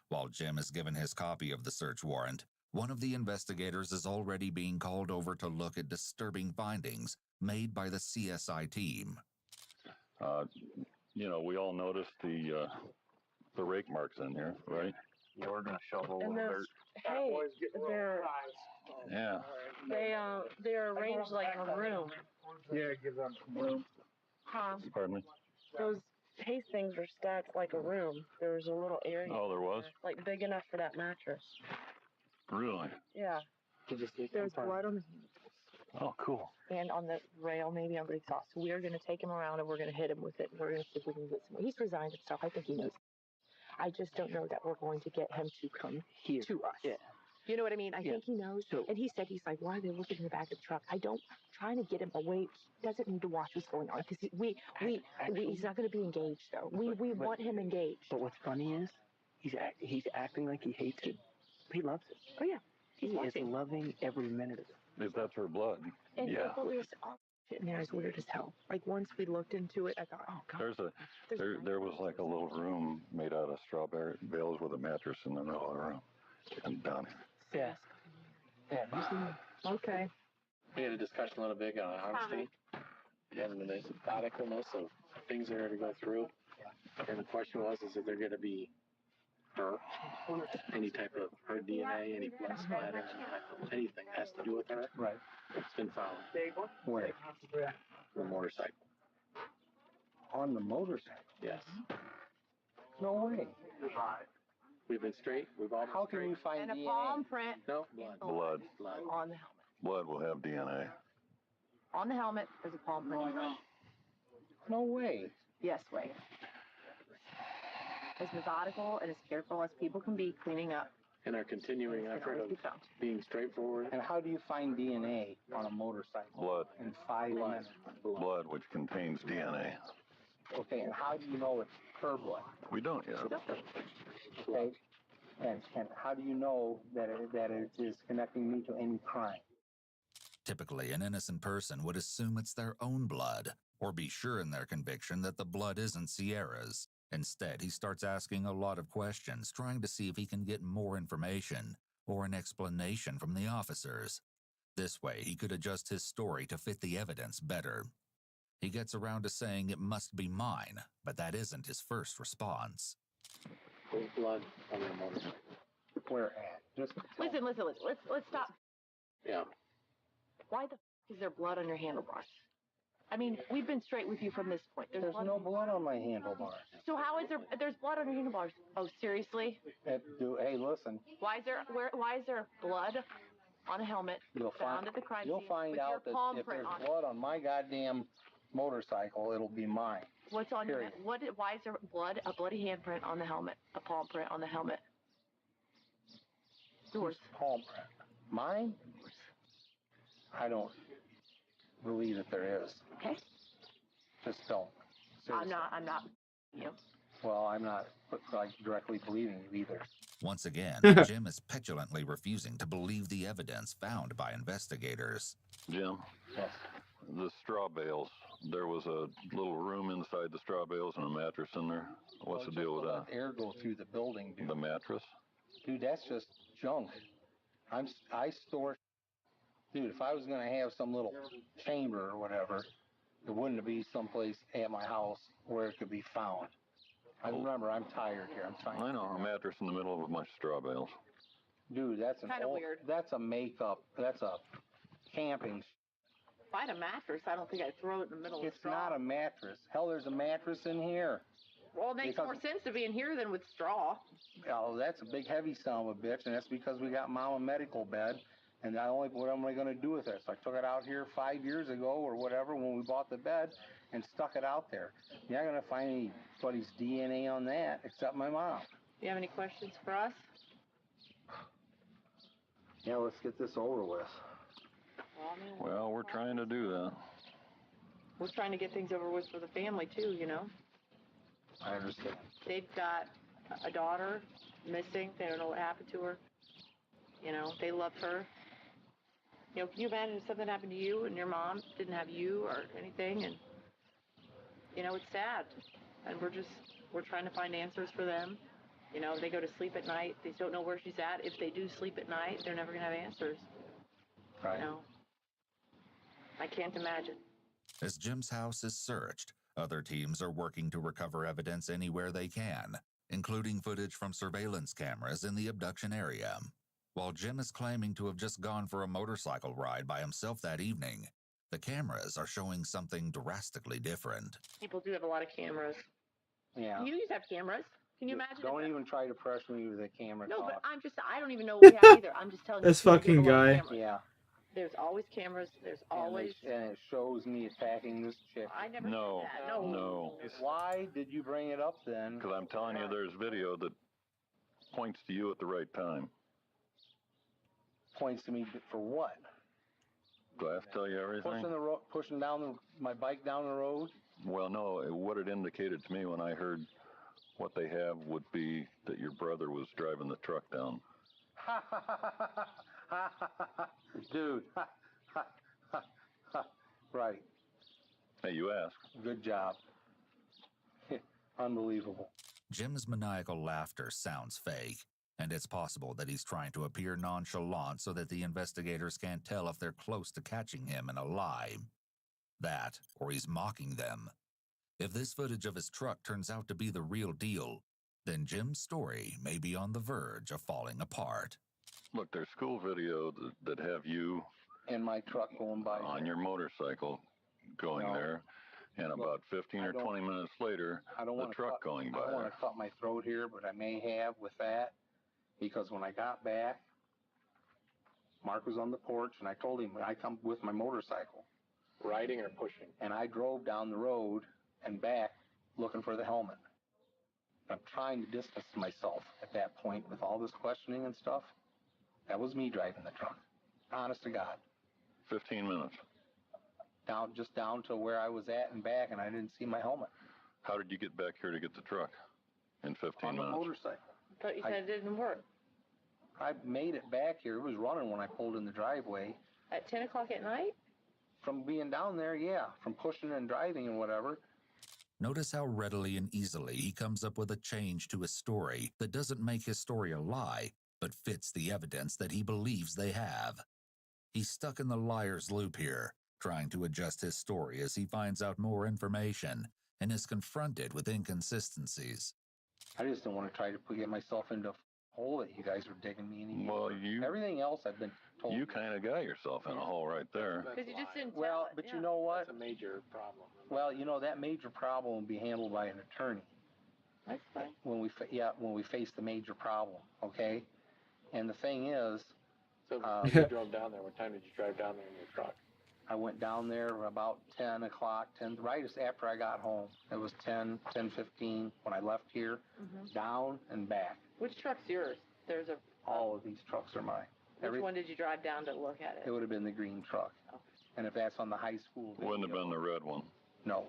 While Jim is given his copy of the search warrant, one of the investigators is already being called over to look at disturbing findings made by the CSI team. You know, we all noticed the rake marks in here, right? Yeah, we're gonna shovel And with those, dirt. hey, Yeah. they're arranged like a room. Yeah, give them some room. Huh? Pardon me? Those paste things are stacked like a room. There was a little area. Oh, there was? Like big enough for that mattress. Really? Yeah. There's blood on the Oh, cool. and on the rail, maybe on the exhaust. So we're going to take him around and we're going to hit him with it. And we're going to see if we can get some. He's resigned and stuff. I think he knows. I just don't know that we're going to get him to come here to us. Yeah. You know what I mean? I think he knows. And he said, he's like, why are they looking in the back of the truck? Trying to get him away. He doesn't need to watch what's going on because he's not going to be engaged though. We want him engaged. But what's funny is he's acting like he hates it. He loves it. Oh yeah. He is loving every minute of it. If that's her blood. And Yeah. but we were shit in there is weird as hell. Like once we looked into it, I thought, oh god. There was like a little room made out of strawberry bales with a mattress in the middle of the room. And down here. Yeah. Yeah. You see? Okay. We had a discussion a little bit on honesty and the methodicalness of things that are to go through. And the question was, is that they're going to be her, any type of her DNA, any blood splatter, anything has to do with her. Right. It's been found. Where? The motorcycle. On the motorcycle? Yes. No way. We've been straight. We've all been How can straight. we find And a DNA? palm print. No, blood. Blood. On the helmet. Blood will have DNA. On the helmet, there's a palm print. No way. Yes, way. As methodical and as careful as people can be cleaning up. In our continuing effort of being straightforward. And how do you find DNA on a motorcycle? Blood. In 5 minutes. Blood, which contains DNA. Okay, and how do you know it's her blood? We don't yet. Okay. And how do you know that it is connecting me to any crime? Typically, an innocent person would assume it's their own blood, or be sure in their conviction that the blood isn't Sierra's. Instead, he starts asking a lot of questions, trying to see if he can get more information or an explanation from the officers. This way, he could adjust his story to fit the evidence better. He gets around to saying it must be mine, but that isn't his first response. There's blood on your motorcycle. Where at? Just Listen. Let's stop. Yeah. Why the is there blood on your handlebars? I mean, we've been straight with you from this point. There's no blood on my handlebars. So how is there's blood on your handlebars? Oh, seriously? Hey, listen. Why is there blood on a helmet found at the crime scene? You'll find out that if there's blood on my goddamn motorcycle, it'll be mine. What's on your why is there blood, a bloody handprint on the helmet, a palm print on the helmet? Yours. Palm print. Mine? I don't believe that there is. Okay. Just don't. Seriously. I'm not you. Well, I'm not directly believing you either. Once again, Jim is petulantly refusing to believe the evidence found by investigators. Jim? Yes. The straw bales. There was a little room inside the straw bales and a mattress in there. What's the deal with that? Air go through the building, dude. The mattress? Dude, that's just junk. I store. Dude, if I was gonna have some little chamber or whatever, it wouldn't be someplace at my house where it could be found. Remember, I'm tired here. I'm trying. I know, a mattress in the middle of a bunch of straw bales. Dude, that's kind of weird. That's a makeup. That's a camping. If I had a mattress, I don't think I'd throw it in the middle of straw. It's not a mattress. Hell, there's a mattress in here. Well, it makes more sense to be in here than with straw. Oh, that's a big heavy son of a bitch, and that's because we got Mama medical bed. And what am I going to do with it? So I took it out here 5 years ago or whatever when we bought the bed and stuck it out there. You're not going to find anybody's DNA on that except my mom. Do you have any questions for us? Yeah, let's get this over with. Well, we're trying to do that. We're trying to get things over with for the family, too, you know? I understand. They've got a daughter missing. They don't know what happened to her. You know, they love her. You know, can you imagine if something happened to you and your mom didn't have you or anything? And, you know, it's sad. And we're trying to find answers for them. You know, they go to sleep at night. They don't know where she's at. If they do sleep at night, they're never going to have answers. Right. You know? I can't imagine. As Jim's house is searched, other teams are working to recover evidence anywhere they can, including footage from surveillance cameras in the abduction area. While Jim is claiming to have just gone for a motorcycle ride by himself that evening, the cameras are showing something drastically different. People do have a lot of cameras. Yeah. You used to have cameras. Can you imagine? Don't even try to pressure me with a camera. No, talk. but I don't even know what we have either. I'm just telling you. This fucking guy. Yeah. There's always cameras. There's always. And it shows me attacking this chick. I never No, said that. no. Why did you bring it up then? Because I'm telling you, there's video that points to you at the right time. Points to me for what? Do I have to tell you everything? Pushing down my bike down the road? Well, no. What it indicated to me when I heard what they have would be that your brother was driving the truck down. Dude. Right. Hey, you asked. Good job. Unbelievable. Jim's maniacal laughter sounds fake, and it's possible that he's trying to appear nonchalant so that the investigators can't tell if they're close to catching him in a lie. That, or he's mocking them. If this footage of his truck turns out to be the real deal, then Jim's story may be on the verge of falling apart. Look, there's school video that have you and my truck going by on your motorcycle going there, and about 15 or 20 minutes later, the truck going by. I don't want to cut my throat here, but I may have with that, because when I got back, Mark was on the porch, and I told him I come with my motorcycle. Riding or pushing? And I drove down the road and back looking for the helmet. I'm trying to distance myself at that point with all this questioning and stuff. That was me driving the truck. Honest to God. 15 minutes. Just down to where I was at and back, and I didn't see my helmet. How did you get back here to get the truck in 15 minutes? On the motorcycle. I thought you said it didn't work. I made it back here. It was running when I pulled in the driveway. At 10 o'clock at night? From being down there, yeah. From pushing and driving and whatever. Notice how readily and easily he comes up with a change to his story that doesn't make his story a lie, but fits the evidence that he believes they have. He's stuck in the liar's loop here, trying to adjust his story as he finds out more information and is confronted with inconsistencies. I just don't want to try to get myself into a hole that you guys were digging me in. Well, Everything else I've been told. You kind of got yourself in a hole right there. Because you just didn't tell Well, it, but yeah. you know what? That's a major problem. Well, you know, that major problem will be handled by an attorney. That's fine. When we face the major problem, okay? And the thing is, So when you drove down there, what time did you drive down there in your truck? I went down there about 10 o'clock, right after I got home. It was 10:15 when I left here, down and back. Which truck's yours? There's a. All of these trucks are mine. Which one did you drive down to look at It it? would have been the green truck. Okay. And if that's on the high school video, Wouldn't have been the red one. No.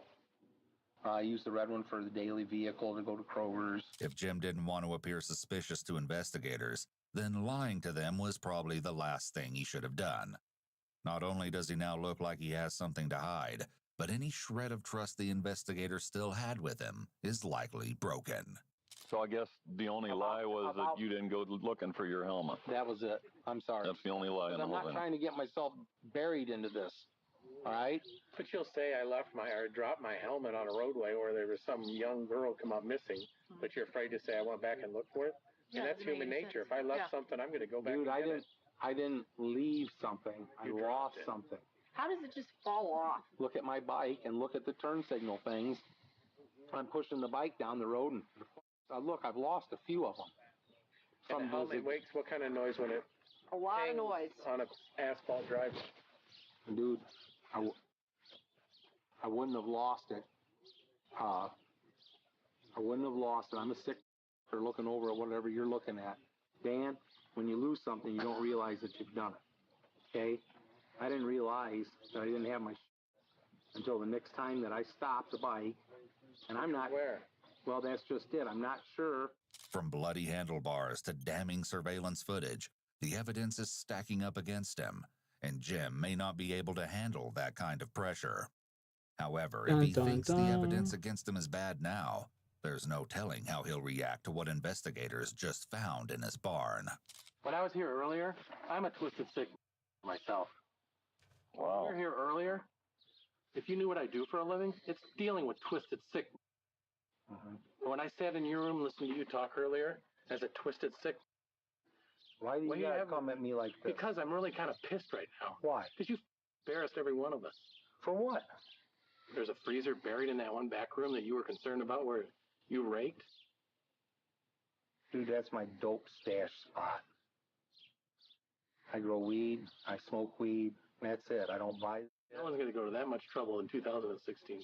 I used the red one for the daily vehicle to go to Kroger's. If Jim didn't want to appear suspicious to investigators, then lying to them was probably the last thing he should have done. Not only does he now look like he has something to hide, but any shred of trust the investigator still had with him is likely broken. So I guess the only lie was that you didn't go looking for your helmet. That was it. I'm sorry. That's the only lie in the I'm whole not thing. trying to get myself buried into this. All right? But you'll say I dropped my helmet on a roadway where there was some young girl come up missing, but you're afraid to say I went back and looked for it? Yeah, And that's it makes human nature. sense. If I left Yeah. something, I'm going to go back Dude, and get it. I didn't leave something. I You lost dropped it. something. How does it just fall off? Look at my bike and look at the turn signal things. I'm pushing the bike down the road and look, I've lost a few of them. And the helmet makes what kind of noise when it A lot of hangs noise. on an asphalt driveway? Dude, I wouldn't have lost it. I wouldn't have lost it. I'm a sick for looking over at whatever you're looking at. Dan, when you lose something, you don't realize that you've done it. Okay? I didn't realize that I didn't have my until the next time that I stopped the bike. And I'm not. Where? Well, that's just it. I'm not sure. From bloody handlebars to damning surveillance footage, the evidence is stacking up against him, and Jim may not be able to handle that kind of pressure. However, if he thinks the evidence against him is bad now, there's no telling how he'll react to what investigators just found in his barn. When I was here earlier, I'm a twisted sick myself. Wow. When you were here earlier, if you knew what I do for a living, it's dealing with twisted sick. When I sat in your room listening to you talk earlier as a twisted sick. Why do you gotta come at me like this? Because I'm really kind of pissed right now. Why? Because you embarrassed every one of us. For what? There's a freezer buried in that one back room that you were concerned about where you raked. Dude, that's my dope stash spot. I grow weed. I smoke weed. That's it. I don't buy. No one's going to go to that much trouble in 2016.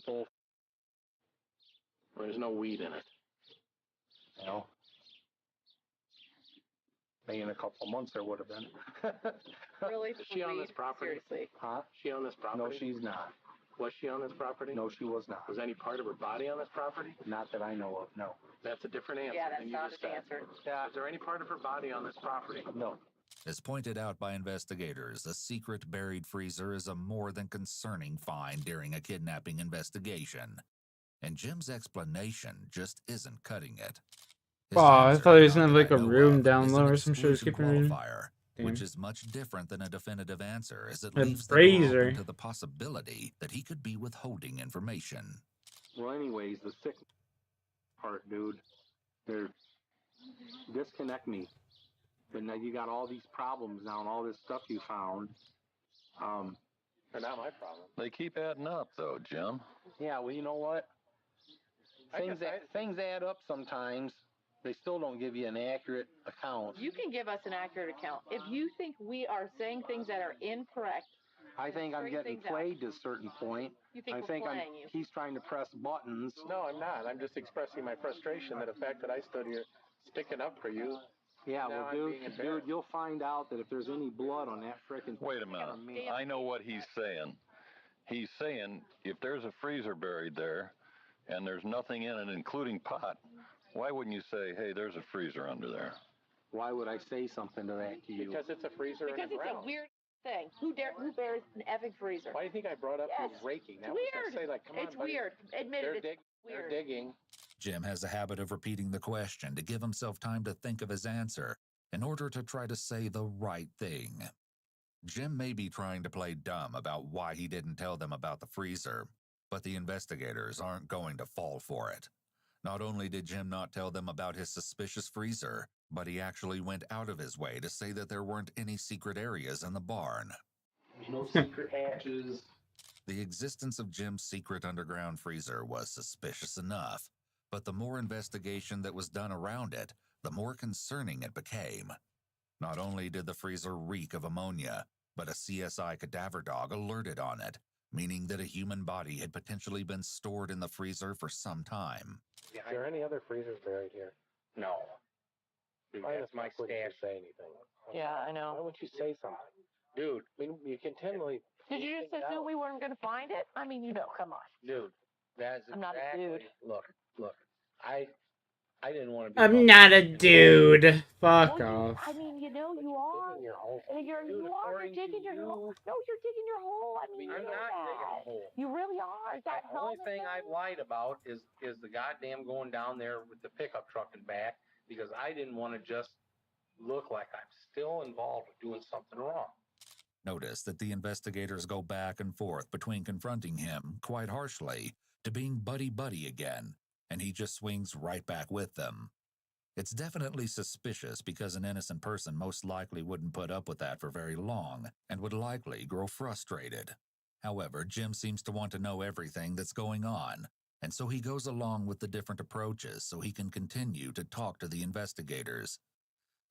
There's no weed in it. You know? Maybe in a couple of months there would have been. Really? Is she on this property? Seriously. Huh? She on this property? No, she's not. Was she on this property? No, she was not. Was any part of her body on this property? Not that I know of, no. That's a different answer Yeah, than that's you not just an said. answer. Yeah. Is there any part of her body on this property? No. As pointed out by investigators, a secret buried freezer is a more than concerning find during a kidnapping investigation. And Jim's explanation just isn't cutting it. His Oh, I answer, thought he was gonna not have like that a I know room of, down is low an or some shit. exclusion Skipping room. qualifier, Damn. which is much different than a definitive answer, as it A leaves the door brazier. open to the possibility that he could be withholding information. Well, anyways, the sick part, dude, they're disconnect me. But now you got all these problems now and all this stuff you found. They're not my problem. They keep adding up, though, Jim. Yeah, well, you know what? Things add up sometimes. They still don't give you an accurate account. You can give us an accurate account. If you think we are saying things that are incorrect, I think I'm getting played to a certain point. you think I we're think playing you. he's trying to press buttons. No, I'm not. I'm just expressing my frustration that the fact that I stood here sticking up for you. Yeah, Now well, I'm dude, being embarrassed. you'll find out that if there's any blood on that frickin' Wait a minute. I know what he's saying. He's saying if there's a freezer buried there and there's nothing in it, including pot, why wouldn't you say, hey, there's a freezer under there? Why would I say something to that to you? Because it's a freezer in Because the it's ground. a weird. thing. Who bears an effing freezer? Why do you think I brought up Yes. the raking? That It's was weird. to say, like, come on, It's buddy. weird. Admit it. It's They're weird. digging. Jim has a habit of repeating the question to give himself time to think of his answer in order to try to say the right thing. Jim may be trying to play dumb about why he didn't tell them about the freezer, but the investigators aren't going to fall for it. Not only did Jim not tell them about his suspicious freezer, but he actually went out of his way to say that there weren't any secret areas in the barn. There's no secret hatches. The existence of Jim's secret underground freezer was suspicious enough, but the more investigation that was done around it, the more concerning it became. Not only did the freezer reek of ammonia, but a CSI cadaver dog alerted on it, meaning that a human body had potentially been stored in the freezer for some time. Is there any other freezers buried here? No. That's my stash. Say anything. Yeah, I know. Why wouldn't you say something? Dude, I mean, you continually... Did you just assume we weren't going to find it? I mean, you know, come on. Dude, that's I'm not a dude. Look, I didn't want to be... I'm not a dude. Fuck Well, off. I mean, you know, you are. Digging your hole. You're digging your hole. No, you're digging your hole. I mean, I'm you know not that. digging a hole. You really are. Is that The only helmet thing thing? I've lied about is the goddamn going down there with the pickup truck and back, because I didn't want to just look like I'm still involved with doing something wrong. Notice that the investigators go back and forth between confronting him, quite harshly, to being buddy-buddy again, and he just swings right back with them. It's definitely suspicious because an innocent person most likely wouldn't put up with that for very long and would likely grow frustrated. However, Jim seems to want to know everything that's going on, and so he goes along with the different approaches so he can continue to talk to the investigators.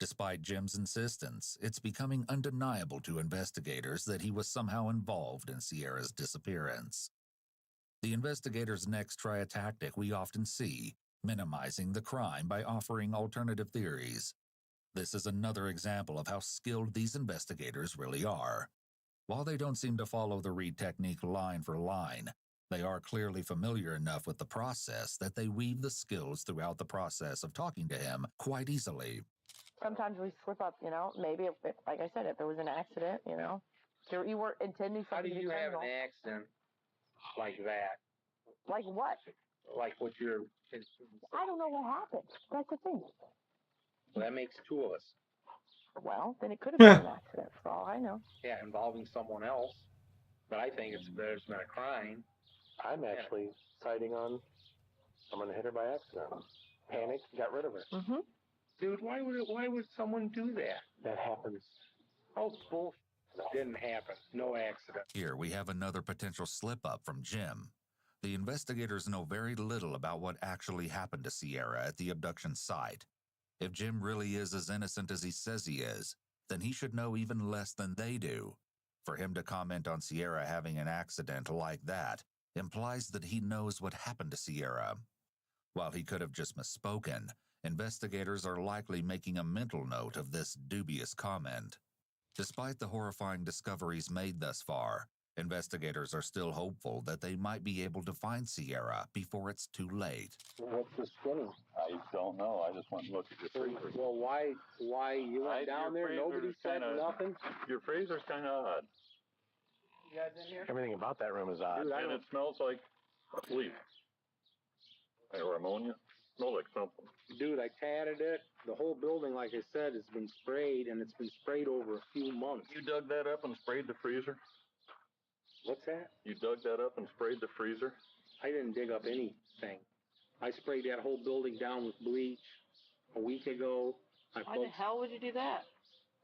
Despite Jim's insistence, it's becoming undeniable to investigators that he was somehow involved in Sierra's disappearance. The investigators next try a tactic we often see, minimizing the crime by offering alternative theories. This is another example of how skilled these investigators really are. While they don't seem to follow the Reed technique line for line, they are clearly familiar enough with the process that they weave the skills throughout the process of talking to him quite easily. Sometimes we slip up, you know. Maybe, if, like I said, if there was an accident, you know. You weren't intending How do something you to have criminal. an accident like that? Like what? Like what you're... I don't know what happened. That's the thing. Well, that makes two of us. Well, then it could have been an accident, for all I know. Yeah, involving someone else. But I think there's been a crime. I'm actually citing on someone hit her by accident. Panicked, got rid of her. Mm-hmm. Dude, why would someone do that? That happens. Oh, bullshit. Didn't happen. No accident. Here we have another potential slip-up from Jim. The investigators know very little about what actually happened to Sierra at the abduction site. If Jim really is as innocent as he says he is, then he should know even less than they do. For him to comment on Sierra having an accident like that implies that he knows what happened to Sierra. While he could have just misspoken, investigators are likely making a mental note of this dubious comment. Despite the horrifying discoveries made thus far, investigators are still hopeful that they might be able to find Sierra before it's too late. What's the spinning? I don't know. I just went and looked at your freezer. Well, why you went down there? Nobody said nothing? Your freezer's kind of odd. You guys in here? Everything about that room is odd. Dude, And it smells like bleach. Or ammonia. Smells like something. Dude, I tatted it. The whole building, like I said, has been sprayed, and it's been sprayed over a few months. You dug that up and sprayed the freezer? What's that? You dug that up and sprayed the freezer? I didn't dig up anything. I sprayed that whole building down with bleach a week ago. Why the hell would you do that?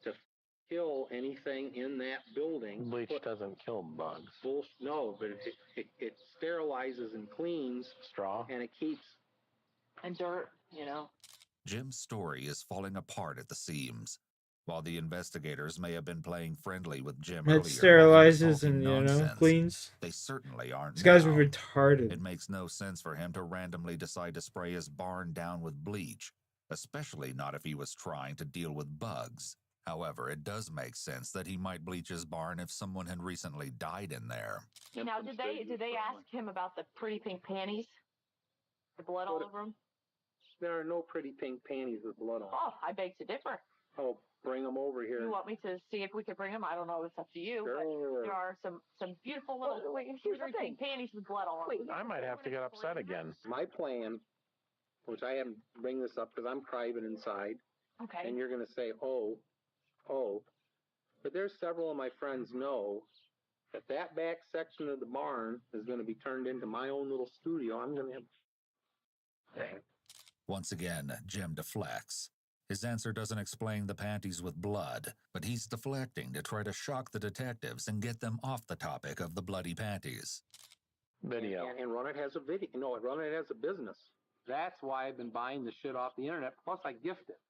To kill anything in that building. Bleach doesn't kill bugs. No, but it sterilizes and cleans. Straw? And it keeps... And dirt, you know. Jim's story is falling apart at the seams. While the investigators may have been playing friendly with Jim It earlier, sterilizes and, you know, nonsense, cleans. they certainly aren't These guys now. were retarded. It makes no sense for him to randomly decide to spray his barn down with bleach, especially not if he was trying to deal with bugs. However, it does make sense that he might bleach his barn if someone had recently died in there. Now, did they ask him about the pretty pink panties? The blood all over them? There are no pretty pink panties with blood on. Oh, I beg to differ. Oh, bring them over here. You want me to see if we can bring them? I don't know. It's up to you. But there are some beautiful little here's the thing. Panties with blood all over them. I might have to get upset again. My plan, which I haven't bring this up because I'm private inside, Okay. and you're going to say, oh, but there's several of my friends know that that back section of the barn is going to be turned into my own little studio. I'm going to have. Once again, Jim deflects. His answer doesn't explain the panties with blood, but he's deflecting to try to shock the detectives and get them off the topic of the bloody panties. Video. And Run It has a video. No, Run It has a business. That's why I've been buying the shit off the internet. Plus, I gift it.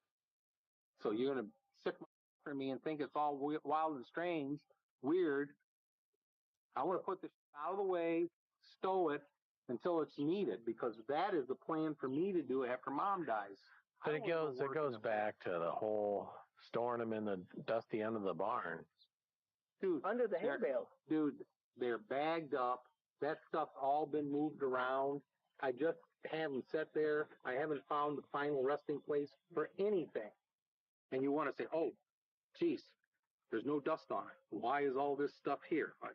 So you're going to sick for me and think it's all wild and strange, weird. I want to put this out of the way, stow it until it's needed, because that is the plan for me to do after Mom dies. But it goes back to the whole storing them in the dusty end of the barn. Dude, Under the hay bale. Dude, they're bagged up. That stuff's all been moved around. I just haven't sat there. I haven't found the final resting place for anything. And you want to say, oh, geez, there's no dust on it. Why is all this stuff here? I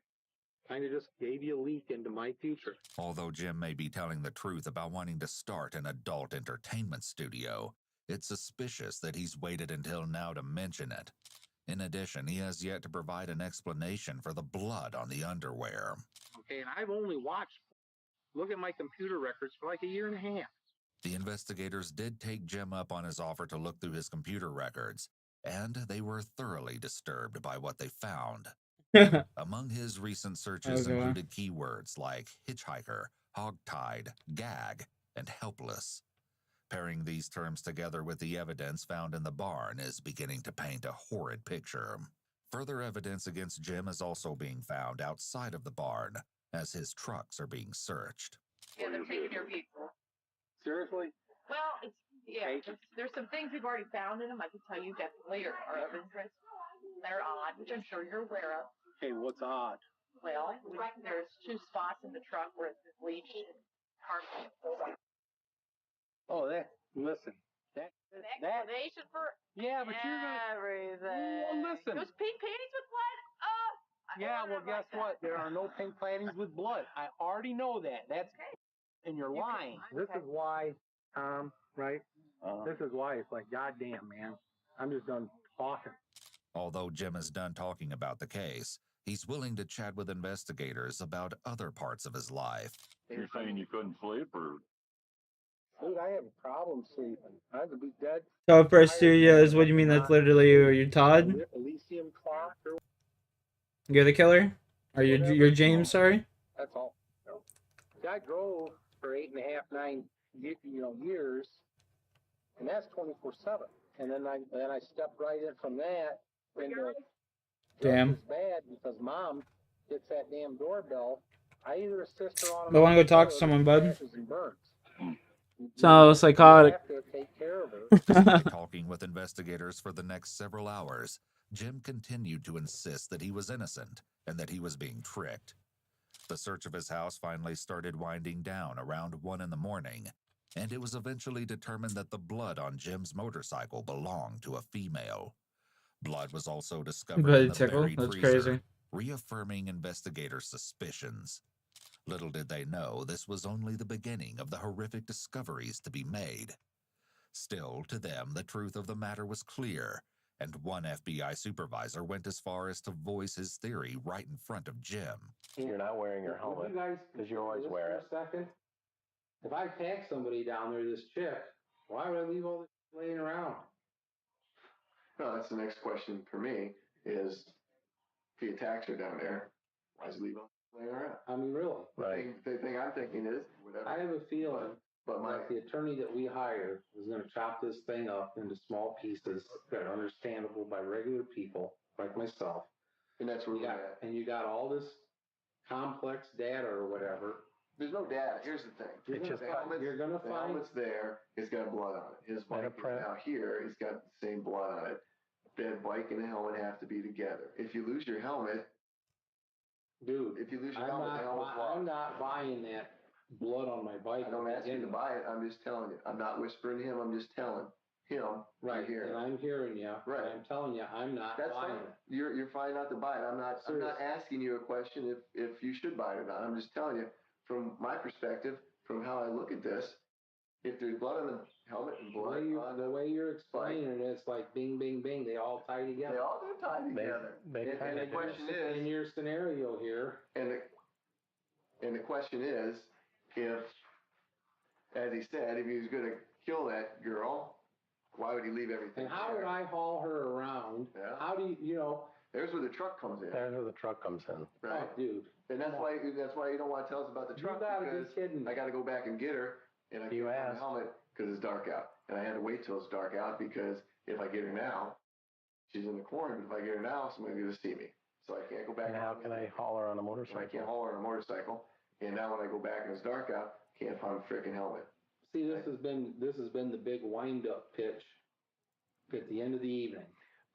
kind of just gave you a leak into my future. Although Jim may be telling the truth about wanting to start an adult entertainment studio, it's suspicious that he's waited until now to mention it. In addition, he has yet to provide an explanation for the blood on the underwear. Okay, and I've only look at my computer records for like a year and a half. The investigators did take Jim up on his offer to look through his computer records, and they were thoroughly disturbed by what they found. Among his recent searches included keywords like hitchhiker, hogtied, gag, and helpless. Pairing these terms together with the evidence found in the barn is beginning to paint a horrid picture. Further evidence against Jim is also being found outside of the barn, as his trucks are being searched. Yeah, they're taking your vehicle. Seriously? Well, there's some things we've already found in them. I can tell you definitely are of interest. They're odd, which I'm sure you're aware of. Hey, what's odd? Well, there's 2 spots in the truck where it's bleached and carbon. Oh, listen. That Explanation for yeah, but you're gonna everything. Well, listen. Those pink panties with blood? Oh! Yeah, well, guess what? There are no pink panties with blood. I already know that. That's okay. And you're lying. This is why, right? This is why it's like, goddamn, man. I'm just done talking. Although Jim is done talking about the case, he's willing to chat with investigators about other parts of his life. You're saying you couldn't sleep, or? Dude, I have a problem sleeping. I could be dead. Top First Studios, what do you mean that's literally you? Are you Todd? Elysium clock or You're the killer? Or you're James, sorry? that's all. I drove for 8.5, 9 years, and that's 24/7. And then I stepped right in from that into Damn. It's bad because Mom hits that damn doorbell. I either assist her on. I want to go talk to someone, bud. So psychotic. After talking with investigators for the next several hours, Jim continued to insist that he was innocent and that he was being tricked. The search of his house finally started winding down around 1 a.m, and it was eventually determined that the blood on Jim's motorcycle belonged to a female. Blood was also discovered in the buried That's freezer, crazy. reaffirming investigators' suspicions. Little did they know this was only the beginning of the horrific discoveries to be made. Still, to them, the truth of the matter was clear, and one FBI supervisor went as far as to voice his theory right in front of Jim. You're not wearing your helmet because you always wear it. Second, if I attack somebody down there, this chick, why would I leave all this laying around? No, that's the next question for me is if he attacks her down there, why does he leave them laying around? I mean, really. The thing I'm thinking is, whatever. I have a feeling that the attorney that we hire is going to chop this thing up into small pieces that are understandable by regular people like myself. And that's where we're at. And you got all this complex data or whatever. There's no data. Here's the thing. You're gonna the find helmet's there. It's got blood on it. His bike is now here. It's got the same blood on it. That bike and the helmet have to be together. If you lose your helmet, dude. If you lose your helmet, the helmet's lost. I'm not buying that blood on my bike. I don't ask you to buy it. I'm just telling you. I'm not whispering to him. I'm just telling. him Right, here. and I'm hearing you. Right. And I'm telling you, I'm not That's buying fine. it. You're fine not to buy it. I'm not asking you a question if you should buy it or not. I'm just telling you from my perspective, from how I look at this, if there's blood on the helmet and blood on The way you're explaining it, it's like bing, bing, bing. They all tie together. they all do tie together. And the question is, in your scenario here, and the question is, if, as he said, if he was going to kill that girl, why would he leave everything? and how would I haul her around? Yeah. How do you know? There's where the truck comes in. There's where the truck comes in. Right. Oh, dude. And that's why you don't want to tell us about the truck. You gotta because be kidding me. I got to go back and get her, and I can't find the helmet because it's dark out, and I had to wait till it's dark out because if I get her now, she's in the corner. But if I get her now, somebody's going to see me, so I can't go back. And how can I haul her on a motorcycle? I can't haul her on a motorcycle, and now when I go back and it's dark out, can't find a freaking helmet. See, this has been the big wind up pitch at the end of the evening.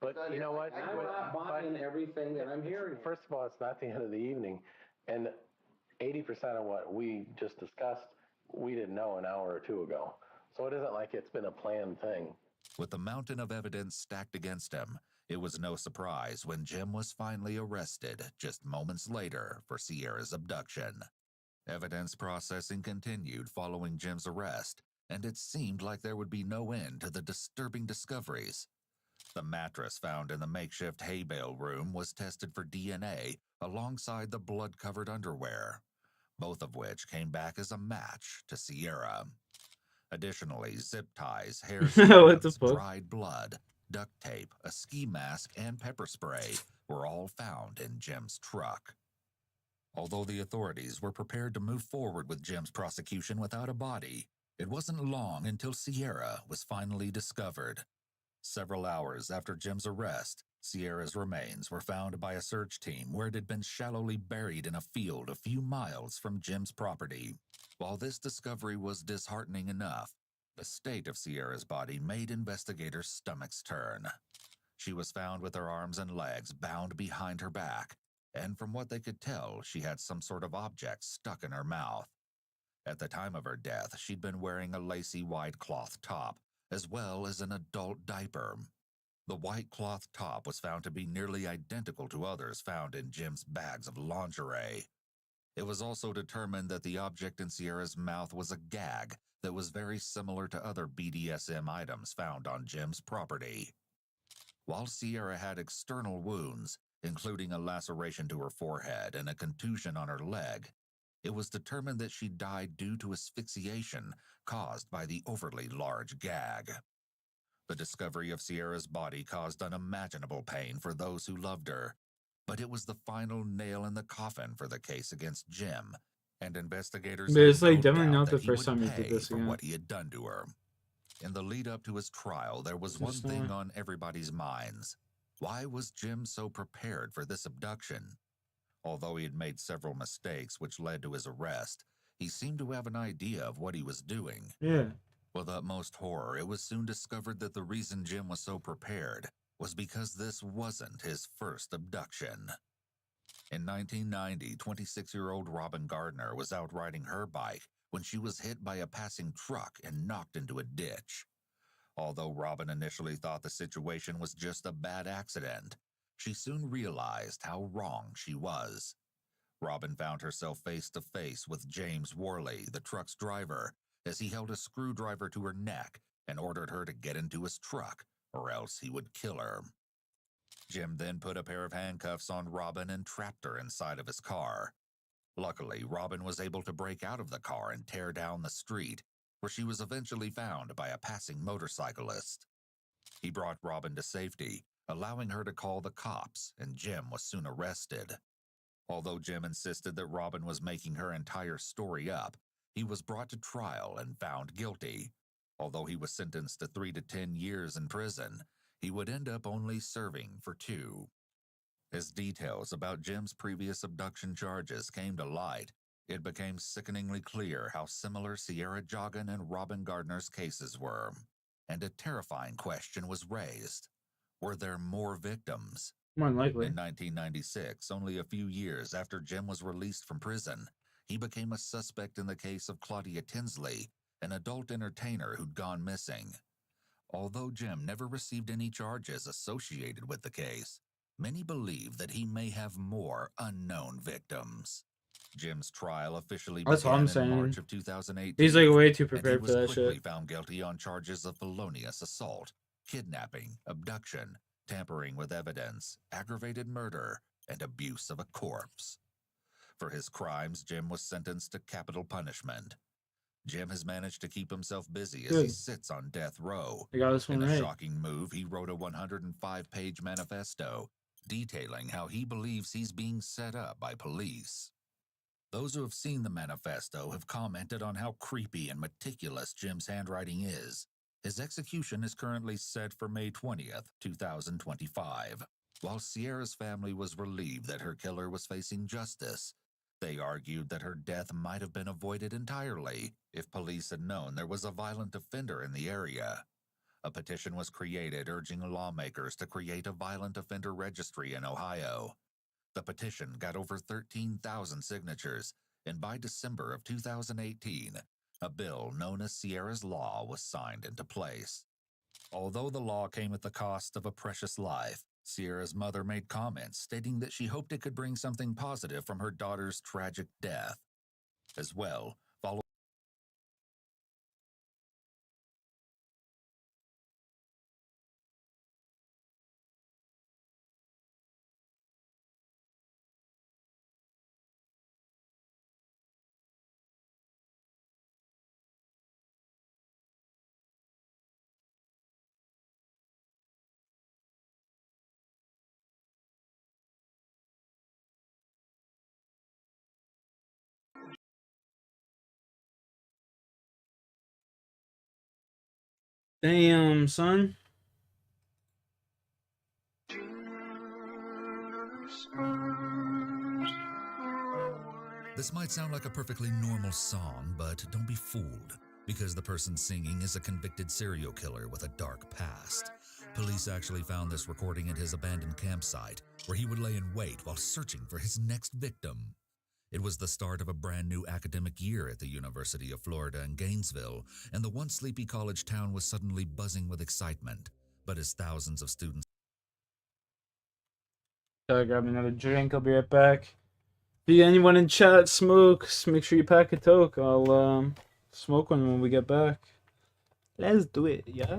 But you know what? I'm not buying everything that I'm hearing. First of all, it's not the end of the evening, and 80% of what we just discussed, we didn't know an hour or two ago. So it isn't like it's been a planned thing. With the mountain of evidence stacked against him, it was no surprise when Jim was finally arrested just moments later for Sierra's abduction. Evidence processing continued following Jim's arrest, and it seemed like there would be no end to the disturbing discoveries. The mattress found in the makeshift hay bale room was tested for DNA alongside the blood-covered underwear, both of which came back as a match to Sierra. Additionally, zip ties, hair What the strands, fuck? dried blood, duct tape, a ski mask, and pepper spray were all found in Jim's truck. Although the authorities were prepared to move forward with Jim's prosecution without a body, it wasn't long until Sierra was finally discovered. Several hours after Jim's arrest, Sierra's remains were found by a search team where it had been shallowly buried in a field a few miles from Jim's property. While this discovery was disheartening enough, the state of Sierra's body made investigators' stomachs turn. She was found with her arms and legs bound behind her back, and from what they could tell, she had some sort of object stuck in her mouth. At the time of her death, she'd been wearing a lacy white cloth top, as well as an adult diaper. The white cloth top was found to be nearly identical to others found in Jim's bags of lingerie. It was also determined that the object in Sierra's mouth was a gag that was very similar to other BDSM items found on Jim's property. While Sierra had external wounds, including a laceration to her forehead and a contusion on her leg, it was determined that she died due to asphyxiation caused by the overly large gag. The discovery of Sierra's body caused unimaginable pain for those who loved her, but it was the final nail in the coffin for the case against Jim, and investigators But it's had like no definitely doubt not the that he first would time he did pay this for again. what he had done to her. In the lead up to his trial, there was one thing on everybody's minds. Why was Jim so prepared for this abduction? Although he had made several mistakes which led to his arrest, he seemed to have an idea of what he was doing. Yeah. With utmost horror, it was soon discovered that the reason Jim was so prepared was because this wasn't his first abduction. In 1990, 26-year-old Robin Gardner was out riding her bike when she was hit by a passing truck and knocked into a ditch. Although Robin initially thought the situation was just a bad accident, she soon realized how wrong she was. Robin found herself face to face with James Worley, the truck's driver, as he held a screwdriver to her neck and ordered her to get into his truck, or else he would kill her. Jim then put a pair of handcuffs on Robin and trapped her inside of his car. Luckily, Robin was able to break out of the car and tear down the street, where she was eventually found by a passing motorcyclist. He brought Robin to safety, allowing her to call the cops, and Jim was soon arrested. Although Jim insisted that Robin was making her entire story up, he was brought to trial and found guilty. Although he was sentenced to 3 to 10 years in prison, he would end up only serving for 2. As details about Jim's previous abduction charges came to light, it became sickeningly clear how similar Sierra Joggin and Robin Gardner's cases were. And a terrifying question was raised. Were there more victims? More than likely. In 1996, only a few years after Jim was released from prison, he became a suspect in the case of Claudia Tinsley, an adult entertainer who'd gone missing. Although Jim never received any charges associated with the case, many believe that he may have more unknown victims. Jim's trial officially That's what began I'm in saying. March of 2018. He's like way too and he prepared was for that quickly shit. found guilty on charges of felonious assault, kidnapping, abduction, tampering with evidence, aggravated murder, and abuse of a corpse. For his crimes, Jim was sentenced to capital punishment. Jim has managed to keep himself busy as he Good. sits on death row. I got this one In a right. shocking move, he wrote a 105-page manifesto detailing how he believes he's being set up by police. Those who have seen the manifesto have commented on how creepy and meticulous Jim's handwriting is. His execution is currently set for May 20th, 2025. While Sierra's family was relieved that her killer was facing justice, they argued that her death might have been avoided entirely if police had known there was a violent offender in the area. A petition was created urging lawmakers to create a violent offender registry in Ohio. The petition got over 13,000 signatures, and by December of 2018, a bill known as Sierra's Law was signed into place. Although the law came at the cost of a precious life, Sierra's mother made comments stating that she hoped it could bring something positive from her daughter's tragic death. As well, following Damn, son. This might sound like a perfectly normal song, but don't be fooled, because the person singing is a convicted serial killer with a dark past. Police actually found this recording at his abandoned campsite, where he would lay in wait while searching for his next victim. It was the start of a brand new academic year at the University of Florida in Gainesville, and the once sleepy college town was suddenly buzzing with excitement. But as thousands of students Gotta grab another drink. I'll be right back. If you anyone in chat smokes, make sure you pack a toke. I'll smoke one when we get back. Let's do it, yeah.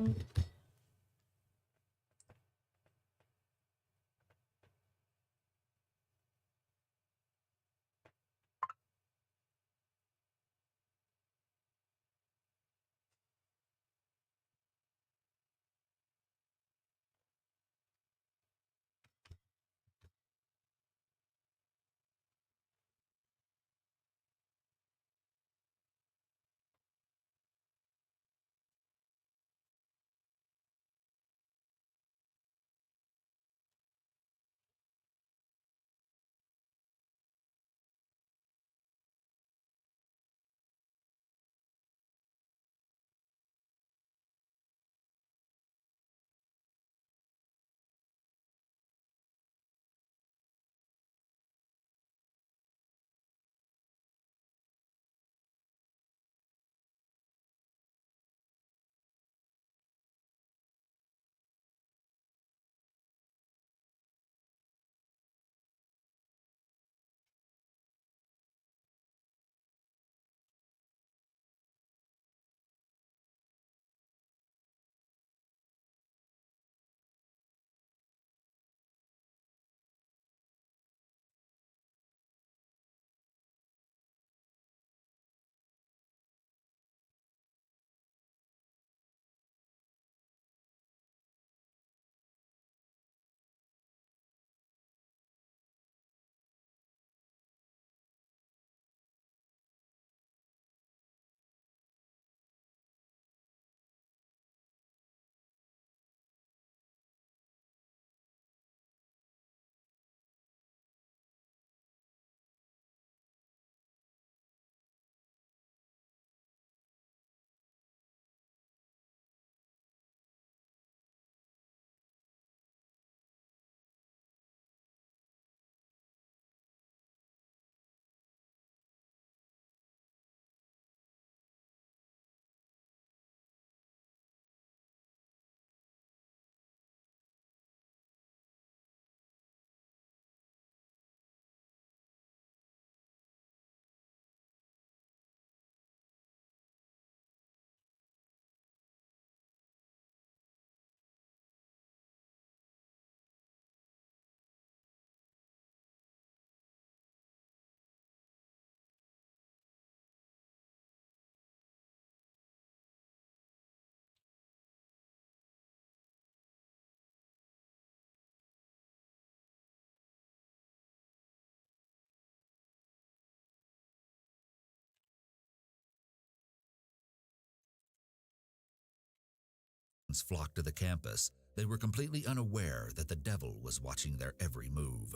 flocked to the campus, they were completely unaware that the devil was watching their every move.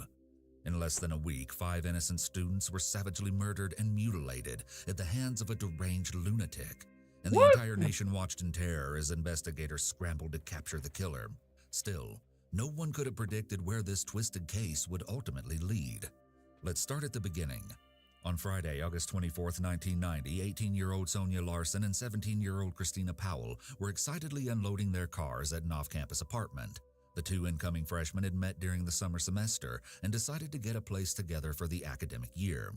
In less than a week, 5 innocent students were savagely murdered and mutilated at the hands of a deranged lunatic, and the entire nation watched in terror as investigators scrambled to capture the killer. Still, no one could have predicted where this twisted case would ultimately lead. Let's start at the beginning. On Friday, August 24, 1990, 18-year-old Sonia Larson and 17-year-old Christina Powell were excitedly unloading their cars at an off-campus apartment. The 2 incoming freshmen had met during the summer semester and decided to get a place together for the academic year.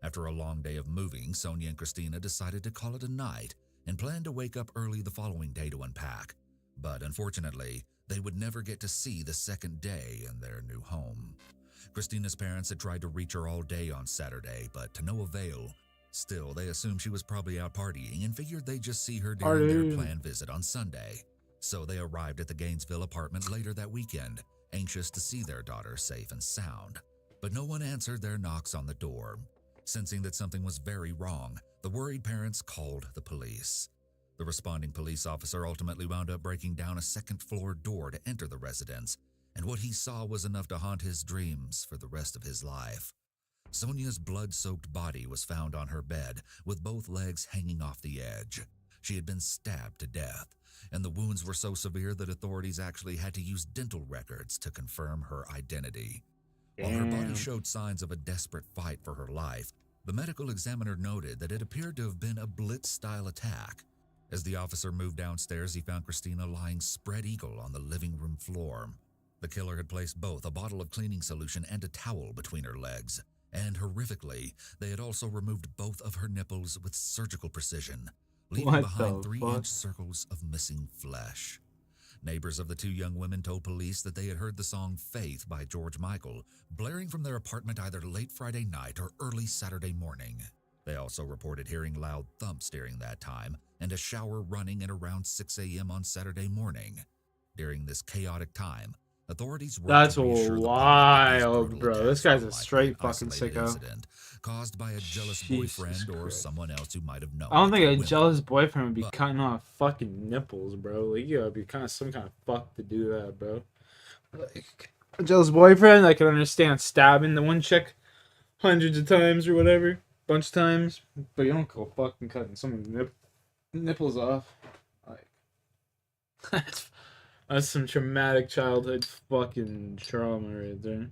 After a long day of moving, Sonia and Christina decided to call it a night and planned to wake up early the following day to unpack. But unfortunately, they would never get to see the second day in their new home. Christina's parents had tried to reach her all day on Saturday, but to no avail. Still, they assumed she was probably out partying and figured they'd just see her during their planned visit on Sunday. So they arrived at the Gainesville apartment later that weekend, anxious to see their daughter safe and sound. But no one answered their knocks on the door. Sensing that something was very wrong, the worried parents called the police. The responding police officer ultimately wound up breaking down a second-floor door to enter the residence, and what he saw was enough to haunt his dreams for the rest of his life. Sonia's blood-soaked body was found on her bed, with both legs hanging off the edge. She had been stabbed to death, and the wounds were so severe that authorities actually had to use dental records to confirm her identity. While her body showed signs of a desperate fight for her life, the medical examiner noted that it appeared to have been a blitz-style attack. As the officer moved downstairs, he found Christina lying spread eagle on the living room floor. The killer had placed both a bottle of cleaning solution and a towel between her legs, and horrifically, they had also removed both of her nipples with surgical precision, leaving behind 3-inch circles of missing flesh. Neighbors of the 2 young women told police that they had heard the song Faith by George Michael blaring from their apartment either late Friday night or early Saturday morning. They also reported hearing loud thumps during that time and a shower running at around 6 a.m. on Saturday morning. During this chaotic time, authorities were That's wild, bro. This guy's a straight fucking sicko. Caused by a jealous boyfriend or someone else who might have known. I don't think a jealous boyfriend would be cutting off fucking nipples, bro. Like, you gotta be kind of some kind of fuck to do that, bro. Like, a jealous boyfriend, I can understand stabbing the one chick hundreds of times or whatever, bunch of times, but you don't go fucking cutting someone's nipples off. Like, that's some traumatic childhood fucking trauma right there.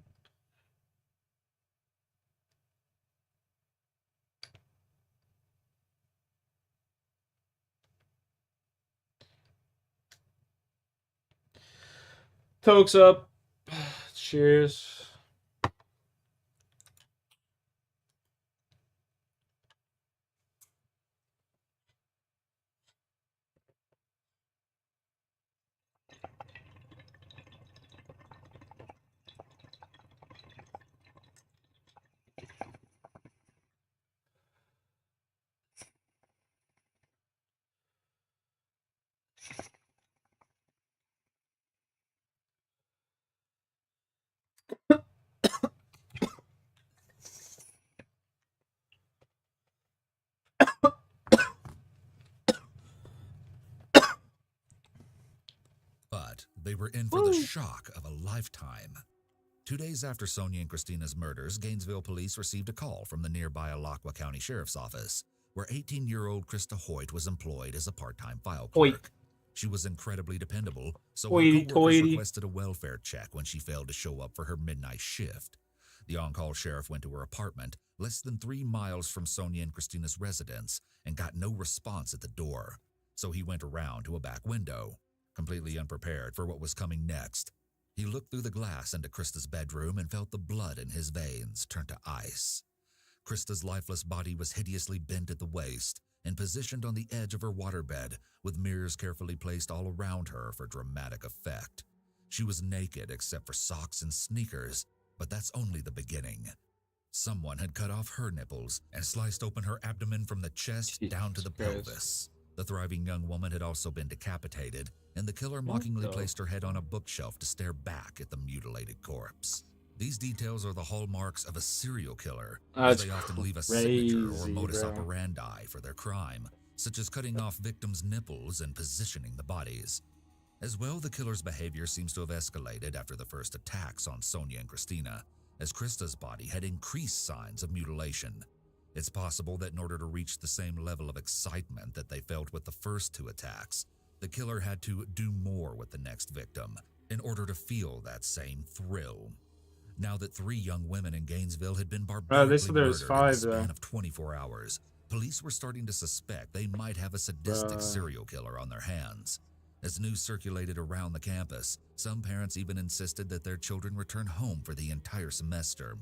Tokes up. Cheers. But they were in for the shock of a lifetime. 2 days after Sonia and Christina's murders, Gainesville police received a call from the nearby Alachua County Sheriff's Office, where 18-year-old Krista Hoyt was employed as a part-time file clerk. She was incredibly dependable, so her coworkers requested a welfare check when she failed to show up for her midnight shift. The on-call sheriff went to her apartment, less than 3 miles from Sonia and Christina's residence, and got no response at the door. So he went around to a back window, completely unprepared for what was coming next. He looked through the glass into Krista's bedroom and felt the blood in his veins turn to ice. Krista's lifeless body was hideously bent at the waist and positioned on the edge of her waterbed, with mirrors carefully placed all around her for dramatic effect. She was naked except for socks and sneakers, but that's only the beginning. Someone had cut off her nipples and sliced open her abdomen from the chest down to the pelvis. The thriving young woman had also been decapitated, and the killer mockingly placed her head on a bookshelf to stare back at the mutilated corpse. These details are the hallmarks of a serial killer, as they often leave a signature or modus operandi for their crime, such as cutting off victims' nipples and positioning the bodies. As well, the killer's behavior seems to have escalated after the first attacks on Sonia and Christina, as Krista's body had increased signs of mutilation. It's possible that in order to reach the same level of excitement that they felt with the first two attacks, the killer had to do more with the next victim in order to feel that same thrill. Now that 3 young women in Gainesville had been barbarically said there was murdered in the 5 though. span of 24 hours, police were starting to suspect they might have a sadistic serial killer on their hands. As news circulated around the campus, some parents even insisted that their children return home for the entire semester.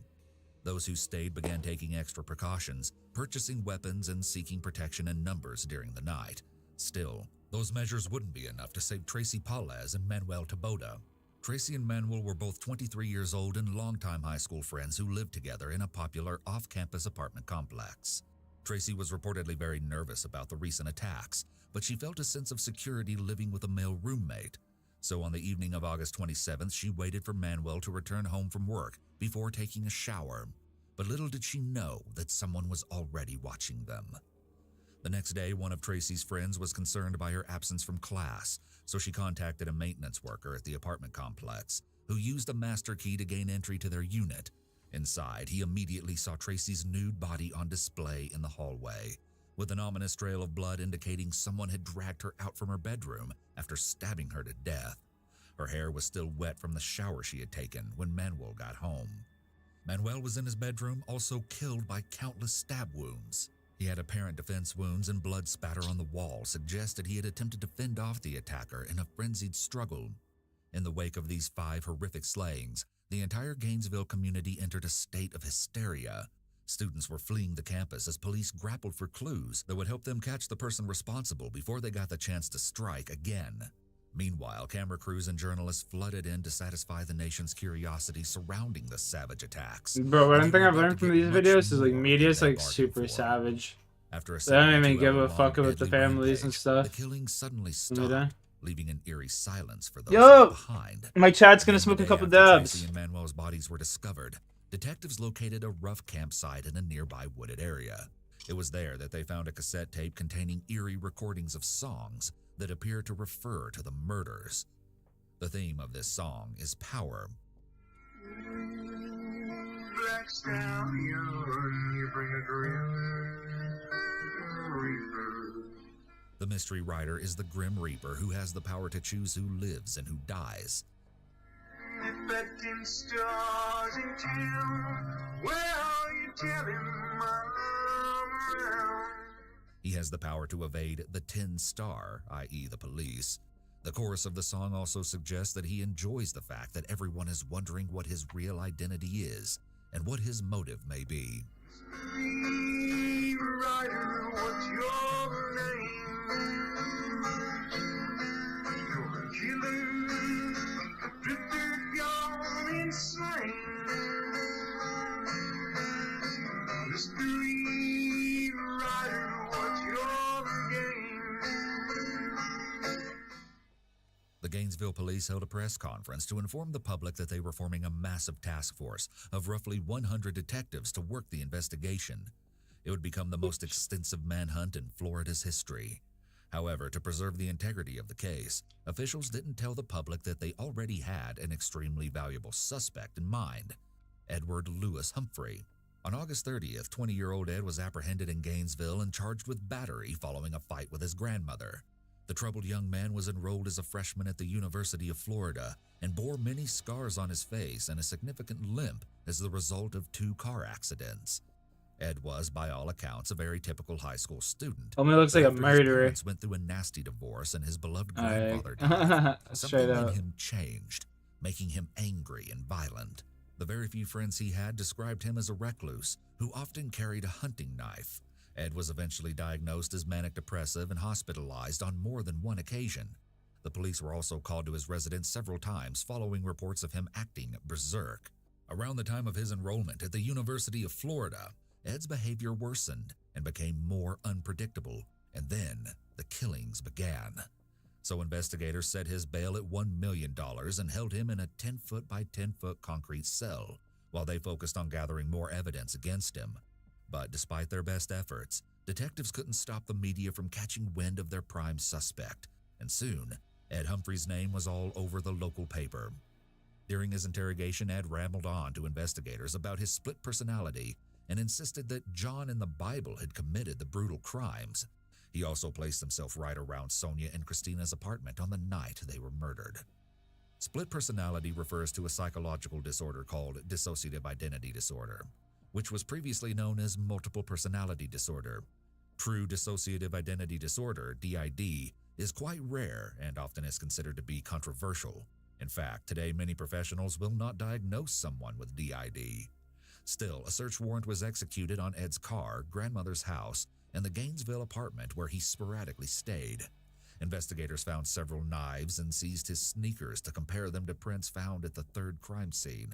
Those who stayed began taking extra precautions, purchasing weapons and seeking protection in numbers during the night. Still, those measures wouldn't be enough to save Tracy Paulez and Manuel Taboda. Tracy and Manuel were both 23 years old and longtime high school friends who lived together in a popular off-campus apartment complex. Tracy was reportedly very nervous about the recent attacks, but she felt a sense of security living with a male roommate. So on the evening of August 27th, she waited for Manuel to return home from work before taking a shower. But little did she know that someone was already watching them. The next day, one of Tracy's friends was concerned by her absence from class, so she contacted a maintenance worker at the apartment complex, who used a master key to gain entry to their unit. Inside, he immediately saw Tracy's nude body on display in the hallway, with an ominous trail of blood indicating someone had dragged her out from her bedroom after stabbing her to death. Her hair was still wet from the shower she had taken when Manuel got home. Manuel was in his bedroom, also killed by countless stab wounds. He had apparent defense wounds, and blood spatter on the wall suggested he had attempted to fend off the attacker in a frenzied struggle. In the wake of these 5 horrific slayings, the entire Gainesville community entered a state of hysteria. Students were fleeing the campus as police grappled for clues that would help them catch the person responsible before they got the chance to strike again. Meanwhile, camera crews and journalists flooded in to satisfy the nation's curiosity surrounding the savage attacks. Bro, one thing I've learned from these videos is like media's like super savage. After a They don't even give a 72-hour-long fuck about the deadly families and rampage, stuff. The killing suddenly You know? stopped, leaving an eerie silence for those Yo! left behind. My chat's gonna Then smoke the a day couple after dabs. Tracy and Manuel's bodies were discovered, detectives located a rough campsite in a nearby wooded area. It was there that they found a cassette tape containing eerie recordings of songs that appear to refer to the murders. The theme of this song is power. Black stallion, you bring a grim reaper. The mystery rider is the Grim Reaper, who has the power to choose who lives and who dies. Reflecting stars in town, where are you telling my love around? He has the power to evade the 10 star, i.e. the police. The chorus of the song also suggests that he enjoys the fact that everyone is wondering what his real identity is and what his motive may be. Mystery rider, what's your name? You're a killer, drifted, gone insane. Mystery rider, what's your game? The Gainesville police held a press conference to inform the public that they were forming a massive task force of roughly 100 detectives to work the investigation. It would become the most extensive manhunt in Florida's history. However, to preserve the integrity of the case, officials didn't tell the public that they already had an extremely valuable suspect in mind, Edward Lewis Humphrey. On August 30th, 20-year-old Ed was apprehended in Gainesville and charged with battery following a fight with his grandmother. The troubled young man was enrolled as a freshman at the University of Florida and bore many scars on his face and a significant limp as the result of 2 car accidents. Ed was, by all accounts, a very typical high school student. Only looks like a After his murderer. parents went through a nasty divorce and his beloved Alright. grandfather died, Straight something in up. him changed, making him angry and violent. The very few friends he had described him as a recluse who often carried a hunting knife. Ed was eventually diagnosed as manic depressive and hospitalized on more than one occasion. The police were also called to his residence several times following reports of him acting berserk. Around the time of his enrollment at the University of Florida, Ed's behavior worsened and became more unpredictable, and then the killings began. So investigators set his bail at $1 million and held him in a 10-foot by 10-foot concrete cell, while they focused on gathering more evidence against him. But despite their best efforts, detectives couldn't stop the media from catching wind of their prime suspect, and soon Ed Humphrey's name was all over the local paper. During his interrogation, Ed rambled on to investigators about his split personality and insisted that John in the Bible had committed the brutal crimes. He also placed himself right around Sonia and Christina's apartment on the night they were murdered. Split personality refers to a psychological disorder called dissociative identity disorder, which was previously known as multiple personality disorder. True dissociative identity disorder, DID, is quite rare and often is considered to be controversial. In fact, today many professionals will not diagnose someone with DID. Still, a search warrant was executed on Ed's car, grandmother's house, and the Gainesville apartment where he sporadically stayed. Investigators found several knives and seized his sneakers to compare them to prints found at the third crime scene.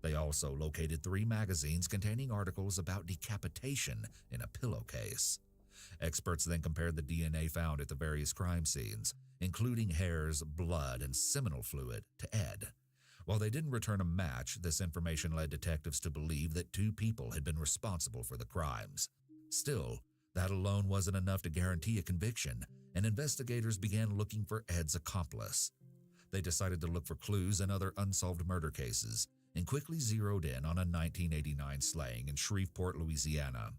They also located 3 magazines containing articles about decapitation in a pillowcase. Experts then compared the DNA found at the various crime scenes, including hairs, blood, and seminal fluid, to Ed. While they didn't return a match, this information led detectives to believe that 2 people had been responsible for the crimes. Still, that alone wasn't enough to guarantee a conviction, and investigators began looking for Ed's accomplice. They decided to look for clues in other unsolved murder cases and quickly zeroed in on a 1989 slaying in Shreveport, Louisiana.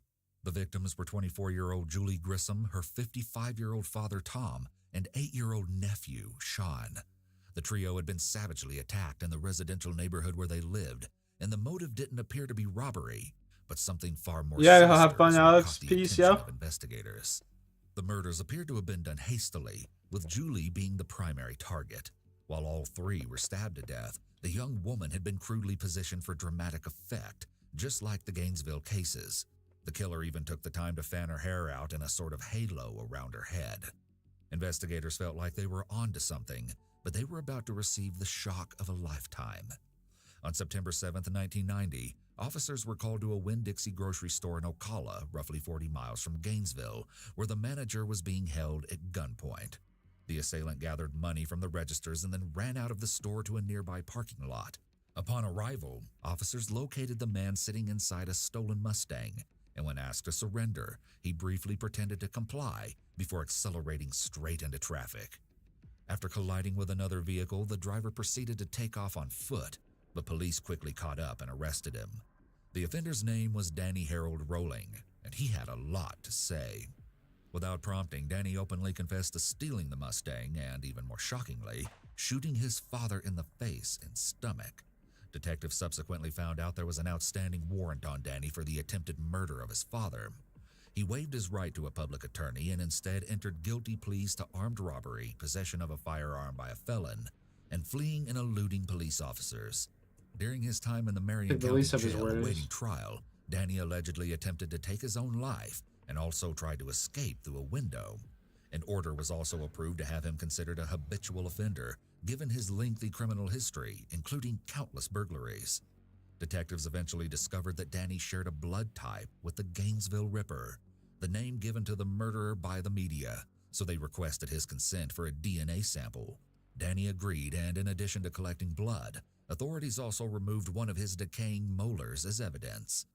The victims were 24-year-old Julie Grissom, her 55-year-old father Tom, and 8-year-old nephew Sean. The trio had been savagely attacked in the residential neighborhood where they lived, and the motive didn't appear to be robbery, but something far more Yeah, sinister have fun, is what Alex. caught the Peace, attention yo. of investigators. The murders appeared to have been done hastily, with Julie being the primary target. While all 3 were stabbed to death, the young woman had been crudely positioned for dramatic effect, just like the Gainesville cases. The killer even took the time to fan her hair out in a sort of halo around her head. Investigators felt like they were onto something, but they were about to receive the shock of a lifetime. On September 7, 1990, officers were called to a Winn-Dixie grocery store in Ocala, roughly 40 miles from Gainesville, where the manager was being held at gunpoint. The assailant gathered money from the registers and then ran out of the store to a nearby parking lot. Upon arrival, officers located the man sitting inside a stolen Mustang, and when asked to surrender, he briefly pretended to comply before accelerating straight into traffic. After colliding with another vehicle, the driver proceeded to take off on foot, but police quickly caught up and arrested him. The offender's name was Danny Harold Rowling, and he had a lot to say. Without prompting, Danny openly confessed to stealing the Mustang and, even more shockingly, shooting his father in the face and stomach. Detectives subsequently found out there was an outstanding warrant on Danny for the attempted murder of his father. He waived his right to a public attorney and instead entered guilty pleas to armed robbery, possession of a firearm by a felon, and fleeing and eluding police officers. During his time in the Marion County Jail awaiting trial, Danny allegedly attempted to take his own life and also tried to escape through a window. An order was also approved to have him considered a habitual offender, given his lengthy criminal history, including countless burglaries. Detectives eventually discovered that Danny shared a blood type with the Gainesville Ripper, the name given to the murderer by the media, so they requested his consent for a DNA sample. Danny agreed, and in addition to collecting blood, authorities also removed one of his decaying molars as evidence.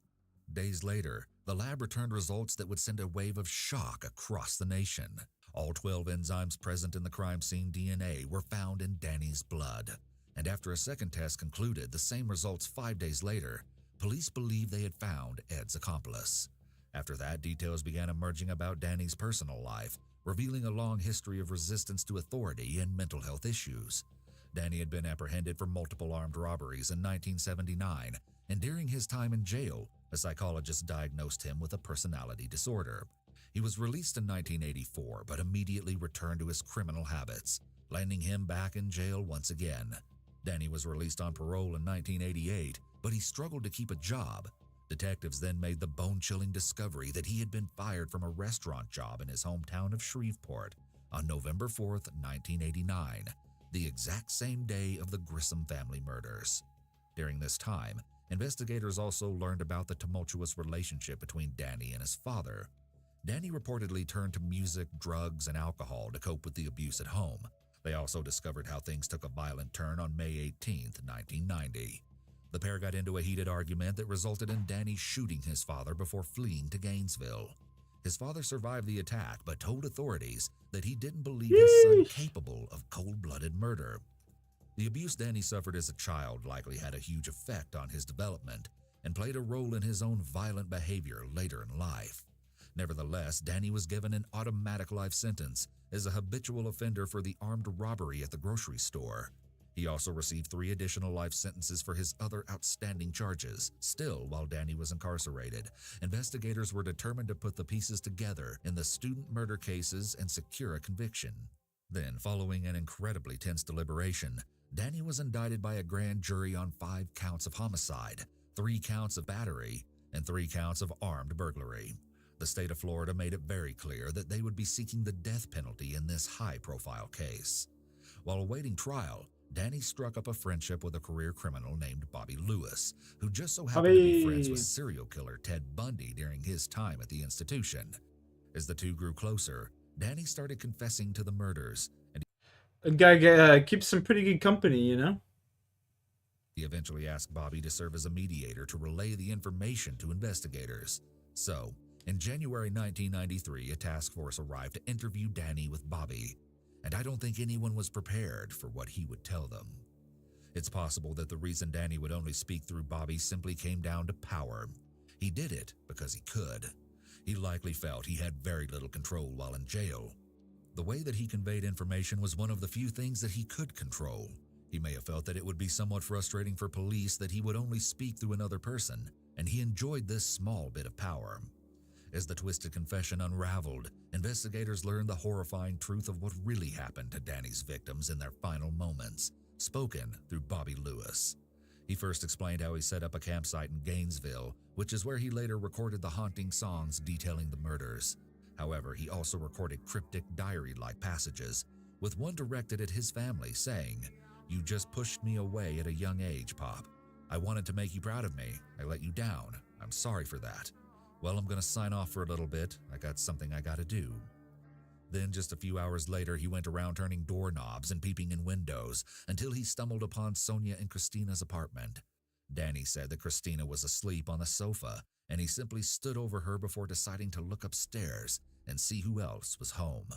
Days later, the lab returned results that would send a wave of shock across the nation. All 12 enzymes present in the crime scene DNA were found in Danny's blood, and after a second test concluded the same results 5 days later, police believed they had found Ed's accomplice. After that, details began emerging about Danny's personal life, revealing a long history of resistance to authority and mental health issues. Danny had been apprehended for multiple armed robberies in 1979, and during his time in jail, a psychologist diagnosed him with a personality disorder. He was released in 1984, but immediately returned to his criminal habits, landing him back in jail once again. Danny was released on parole in 1988, but he struggled to keep a job. Detectives then made the bone-chilling discovery that he had been fired from a restaurant job in his hometown of Shreveport on November 4th, 1989, the exact same day of the Grissom family murders. During this time, investigators also learned about the tumultuous relationship between Danny and his father. Danny reportedly turned to music, drugs, and alcohol to cope with the abuse at home. They also discovered how things took a violent turn on May 18, 1990. The pair got into a heated argument that resulted in Danny shooting his father before fleeing to Gainesville. His father survived the attack but told authorities that he didn't believe his son capable of cold-blooded murder. The abuse Danny suffered as a child likely had a huge effect on his development and played a role in his own violent behavior later in life. Nevertheless, Danny was given an automatic life sentence as a habitual offender for the armed robbery at the grocery store. He also received 3 additional life sentences for his other outstanding charges. Still, while Danny was incarcerated, investigators were determined to put the pieces together in the student murder cases and secure a conviction. Then, following an incredibly tense deliberation, Danny was indicted by a grand jury on 5 counts of homicide, 3 counts of battery, and 3 counts of armed burglary. The state of Florida made it very clear that they would be seeking the death penalty in this high-profile case. While awaiting trial, Danny struck up a friendship with a career criminal named Bobby Lewis, who just so happened to be friends with serial killer Ted Bundy during his time at the institution. As the two grew closer, Danny started confessing to the murders, and A guy keeps some pretty good company, you know? he eventually asked Bobby to serve as a mediator to relay the information to investigators. So, in January 1993, a task force arrived to interview Danny with Bobby, and I don't think anyone was prepared for what he would tell them. It's possible that the reason Danny would only speak through Bobby simply came down to power. He did it because he could. He likely felt he had very little control while in jail. The way that he conveyed information was one of the few things that he could control. He may have felt that it would be somewhat frustrating for police that he would only speak through another person, and he enjoyed this small bit of power. As the twisted confession unraveled, investigators learned the horrifying truth of what really happened to Danny's victims in their final moments, spoken through Bobby Lewis. He first explained how he set up a campsite in Gainesville, which is where he later recorded the haunting songs detailing the murders. However, he also recorded cryptic diary-like passages, with one directed at his family saying, "You just pushed me away at a young age, Pop. I wanted to make you proud of me. I let you down. I'm sorry for that. Well, I'm going to sign off for a little bit. I got something I got to do." Then just a few hours later, he went around turning doorknobs and peeping in windows until he stumbled upon Sonia and Christina's apartment. Danny said that Christina was asleep on the sofa, and he simply stood over her before deciding to look upstairs and see who else was home.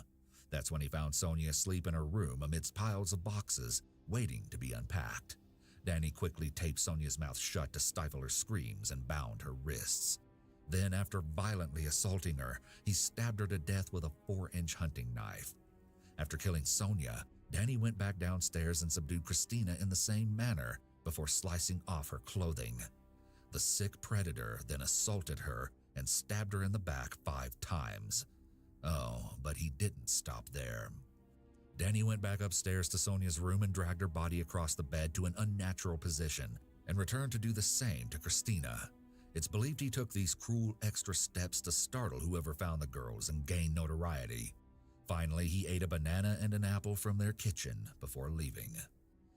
That's when he found Sonia asleep in her room amidst piles of boxes, waiting to be unpacked. Danny quickly taped Sonia's mouth shut to stifle her screams and bound her wrists. Then, after violently assaulting her, he stabbed her to death with a 4-inch hunting knife. After killing Sonia, Danny went back downstairs and subdued Christina in the same manner before slicing off her clothing. The sick predator then assaulted her and stabbed her in the back 5 times. Oh, but he didn't stop there. Danny went back upstairs to Sonia's room and dragged her body across the bed to an unnatural position and returned to do the same to Christina. It's believed he took these cruel extra steps to startle whoever found the girls and gain notoriety. Finally, he ate a banana and an apple from their kitchen before leaving.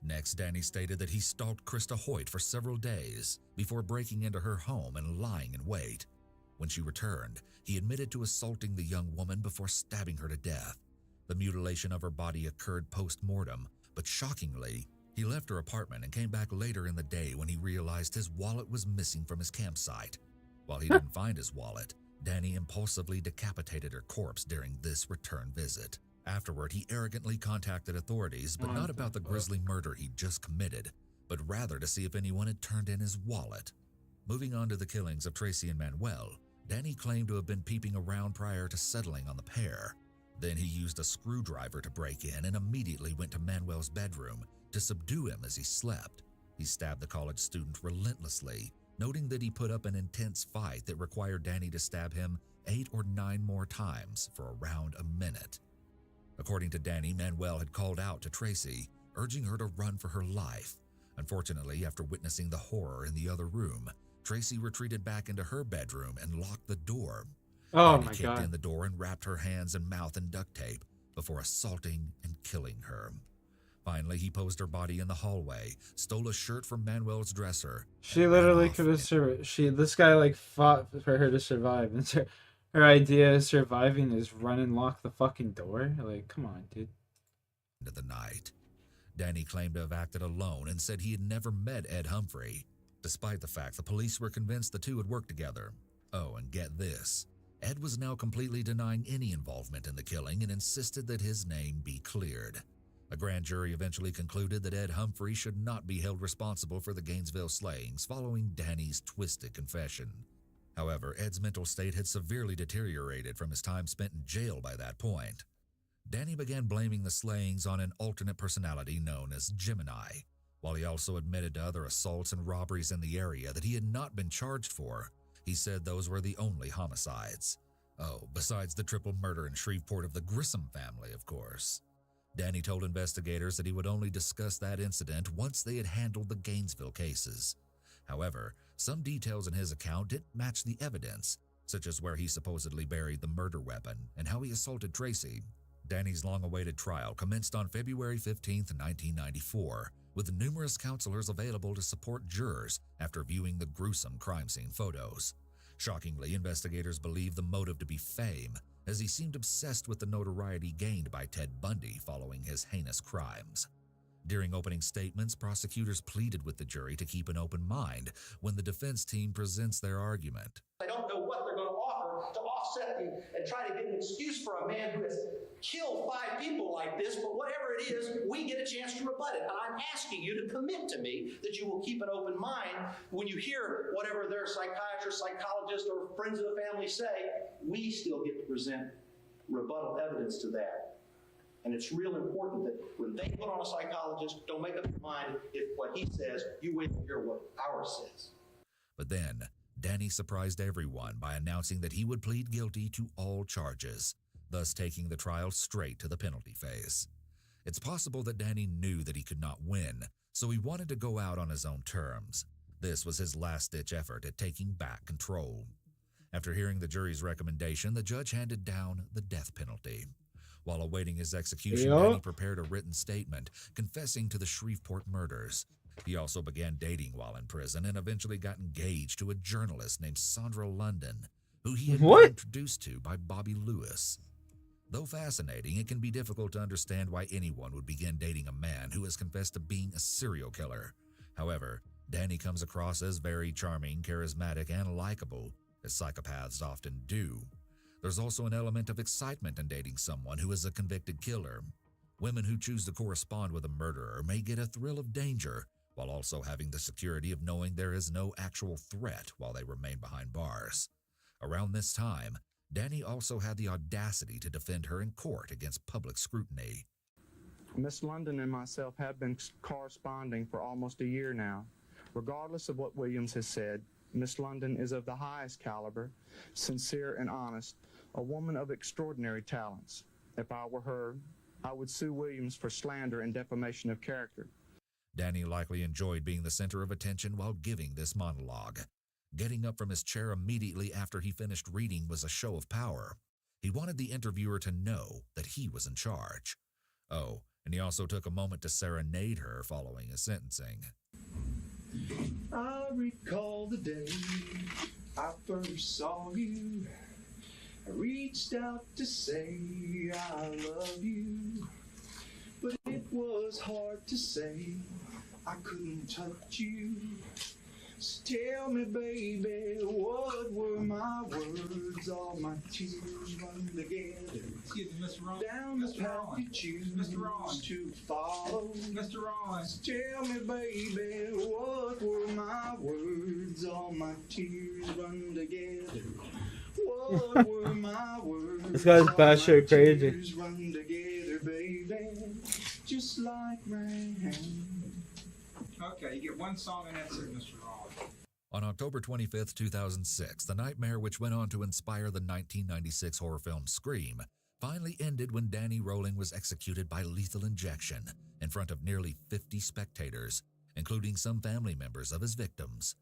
Next, Danny stated that he stalked Krista Hoyt for several days before breaking into her home and lying in wait. When she returned, he admitted to assaulting the young woman before stabbing her to death. The mutilation of her body occurred post-mortem, but shockingly, he left her apartment and came back later in the day when he realized his wallet was missing from his campsite. While he didn't find his wallet, Danny impulsively decapitated her corpse during this return visit. Afterward, he arrogantly contacted authorities, but not about the grisly murder he'd just committed, but rather to see if anyone had turned in his wallet. Moving on to the killings of Tracy and Manuel, Danny claimed to have been peeping around prior to settling on the pair. Then he used a screwdriver to break in and immediately went to Manuel's bedroom to subdue him as he slept. He stabbed the college student relentlessly, noting that he put up an intense fight that required Danny to stab him 8 or 9 more times for around a minute. According to Danny, Manuel had called out to Tracy, urging her to run for her life. Unfortunately, after witnessing the horror in the other room, Tracy retreated back into her bedroom and locked the door. Oh Danny my kicked God. in the door and wrapped her hands and mouth in duct tape before assaulting and killing her. Finally, he posed her body in the hallway, stole a shirt from Manuel's dresser. She literally could have survived. This guy like fought for her to survive, and her idea of surviving is run and lock the fucking door. Like, come on, dude. Into the night. Danny claimed to have acted alone and said he had never met Ed Humphrey, despite the fact the police were convinced the two had worked together. Oh, and get this. Ed was now completely denying any involvement in the killing and insisted that his name be cleared. A grand jury eventually concluded that Ed Humphrey should not be held responsible for the Gainesville slayings following Danny's twisted confession. However, Ed's mental state had severely deteriorated from his time spent in jail by that point. Danny began blaming the slayings on an alternate personality known as Gemini, while he also admitted to other assaults and robberies in the area that he had not been charged for. He said those were the only homicides. Oh, besides the triple murder in Shreveport of the Grissom family, of course. Danny told investigators that he would only discuss that incident once they had handled the Gainesville cases. However, some details in his account didn't match the evidence, such as where he supposedly buried the murder weapon and how he assaulted Tracy. Danny's long-awaited trial commenced on February 15, 1994, with numerous counselors available to support jurors after viewing the gruesome crime scene photos. Shockingly, investigators believe the motive to be fame, as he seemed obsessed with the notoriety gained by Ted Bundy following his heinous crimes. During opening statements, prosecutors pleaded with the jury to keep an open mind when the defense team presents their argument. I don't know what they're going to offer to offset and try to get an excuse for a man who has killed 5 people like this, but whatever it is, we get a chance to rebut it. And I'm asking you to commit to me that you will keep an open mind when you hear whatever their psychiatrist, psychologist, or friends of the family say. We still get to present rebuttal evidence to that. And it's real important that when they put on a psychologist, don't make up your mind if what he says, you wait to hear what ours says. But then, Danny surprised everyone by announcing that he would plead guilty to all charges, thus taking the trial straight to the penalty phase. It's possible that Danny knew that he could not win, so he wanted to go out on his own terms. This was his last-ditch effort at taking back control. After hearing the jury's recommendation, the judge handed down the death penalty. While awaiting his execution, Danny prepared a written statement confessing to the Shreveport murders. He also began dating while in prison and eventually got engaged to a journalist named Sandra London, who he had been introduced to by Bobby Lewis. Though fascinating, it can be difficult to understand why anyone would begin dating a man who has confessed to being a serial killer. However, Danny comes across as very charming, charismatic, and likable, as psychopaths often do. There's also an element of excitement in dating someone who is a convicted killer. Women who choose to correspond with a murderer may get a thrill of danger, while also having the security of knowing there is no actual threat while they remain behind bars. Around this time, Danny also had the audacity to defend her in court against public scrutiny. Miss London and myself have been corresponding for almost a year now. Regardless of what Williams has said, Miss London is of the highest caliber, sincere and honest, a woman of extraordinary talents. If I were her, I would sue Williams for slander and defamation of character. Danny likely enjoyed being the center of attention while giving this monologue. Getting up from his chair immediately after he finished reading was a show of power. He wanted the interviewer to know that he was in charge. Oh, and he also took a moment to serenade her following his sentencing. I recall the day I first saw you. I reached out to say I love you, but it was hard to say. I couldn't touch you. So tell me, baby, what were my words? All my tears run together. Excuse me, Mr. Ron. Down the path you choose to follow. Mr. Ron. So tell me, baby, what were my words? All my tears run together. What were my words? This guy's batshit crazy. Tears run together, baby, just like rain. Okay, you get one song and that's it, Mr. Ron. On October 25, 2006, the nightmare which went on to inspire the 1996 horror film Scream finally ended when Danny Rolling was executed by lethal injection in front of nearly 50 spectators, including some family members of his victims.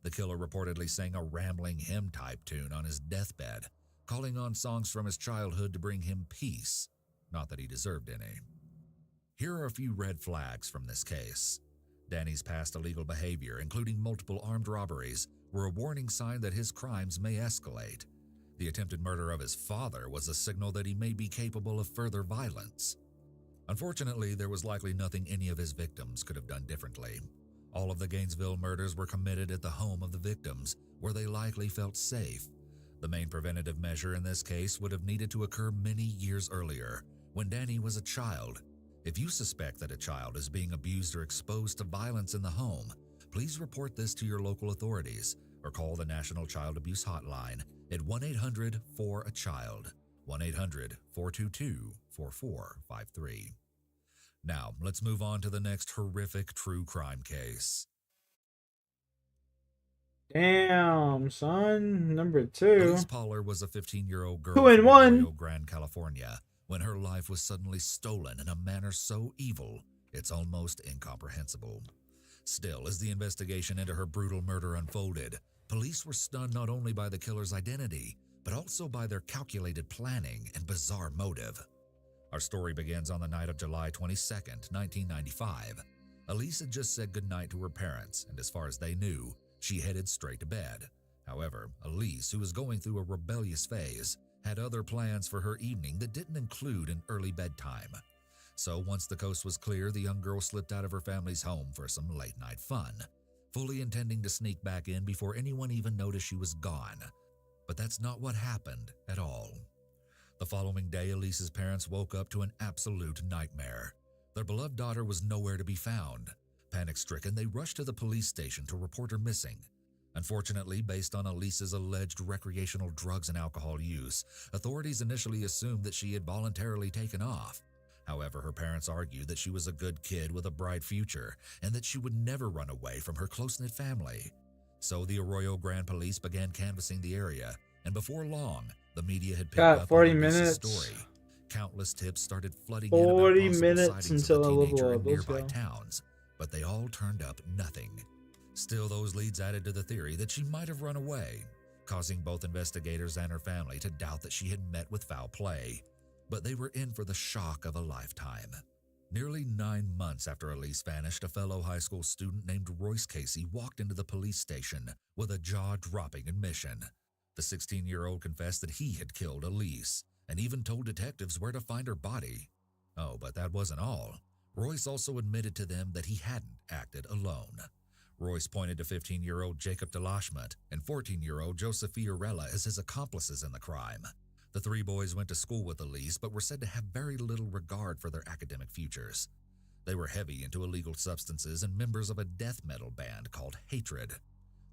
The killer reportedly sang a rambling hymn-type tune on his deathbed, calling on songs from his childhood to bring him peace. Not that he deserved any. Here are a few red flags from this case. Danny's past illegal behavior, including multiple armed robberies, were a warning sign that his crimes may escalate. The attempted murder of his father was a signal that he may be capable of further violence. Unfortunately, there was likely nothing any of his victims could have done differently. All of the Gainesville murders were committed at the home of the victims, where they likely felt safe. The main preventative measure in this case would have needed to occur many years earlier, when Danny was a child. If you suspect that a child is being abused or exposed to violence in the home, please report this to your local authorities or call the National Child Abuse Hotline at 1-800-4-A-CHILD, 1-800-422-4453. Now, let's move on to the next horrific true crime case. Damn, son. Number 2. Elise Poller was a 15-year-old girl 2 and from 1. Arroyo Grande, California, when her life was suddenly stolen in a manner so evil, it's almost incomprehensible. Still, as the investigation into her brutal murder unfolded, police were stunned not only by the killer's identity, but also by their calculated planning and bizarre motive. Our story begins on the night of July 22nd, 1995. Elise had just said goodnight to her parents, and as far as they knew, she headed straight to bed. However, Elise, who was going through a rebellious phase, had other plans for her evening that didn't include an early bedtime. So once the coast was clear, the young girl slipped out of her family's home for some late-night fun, fully intending to sneak back in before anyone even noticed she was gone. But that's not what happened at all. The following day, Elise's parents woke up to an absolute nightmare. Their beloved daughter was nowhere to be found. Panic-stricken, they rushed to the police station to report her missing. Unfortunately, based on Elise's alleged recreational drugs and alcohol use, authorities initially assumed that she had voluntarily taken off. However, her parents argued that she was a good kid with a bright future and that she would never run away from her close-knit family. So the Arroyo Grande police began canvassing the area, and before long, the media had picked up 40 on Elise's minutes. story. Countless tips started flooding 40 in about possible minutes sightings until of I the teenager level in up. Let's nearby go. towns, but they all turned up nothing. Still, those leads added to the theory that she might have run away, causing both investigators and her family to doubt that she had met with foul play. But they were in for the shock of a lifetime. Nearly 9 months after Elise vanished, a fellow high school student named Royce Casey walked into the police station with a jaw-dropping admission. The 16-year-old confessed that he had killed Elise, and even told detectives where to find her body. Oh, but that wasn't all. Royce also admitted to them that he hadn't acted alone. Royce pointed to 15-year-old Jacob DeLachement and 14-year-old Joseph Fiorella as his accomplices in the crime. The three boys went to school with Elise, but were said to have very little regard for their academic futures. They were heavy into illegal substances and members of a death metal band called Hatred.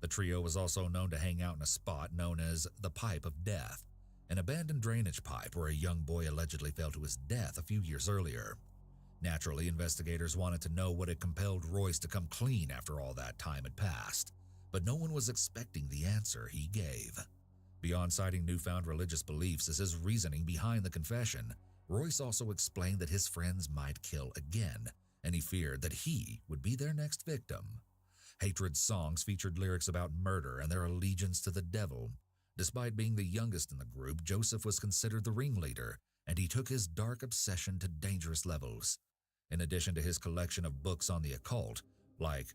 The trio was also known to hang out in a spot known as the Pipe of Death, an abandoned drainage pipe where a young boy allegedly fell to his death a few years earlier. Naturally, investigators wanted to know what had compelled Royce to come clean after all that time had passed, but no one was expecting the answer he gave. Beyond citing newfound religious beliefs as his reasoning behind the confession, Royce also explained that his friends might kill again, and he feared that he would be their next victim. Hatred's songs featured lyrics about murder and their allegiance to the devil. Despite being the youngest in the group, Joseph was considered the ringleader, and he took his dark obsession to dangerous levels. In addition to his collection of books on the occult,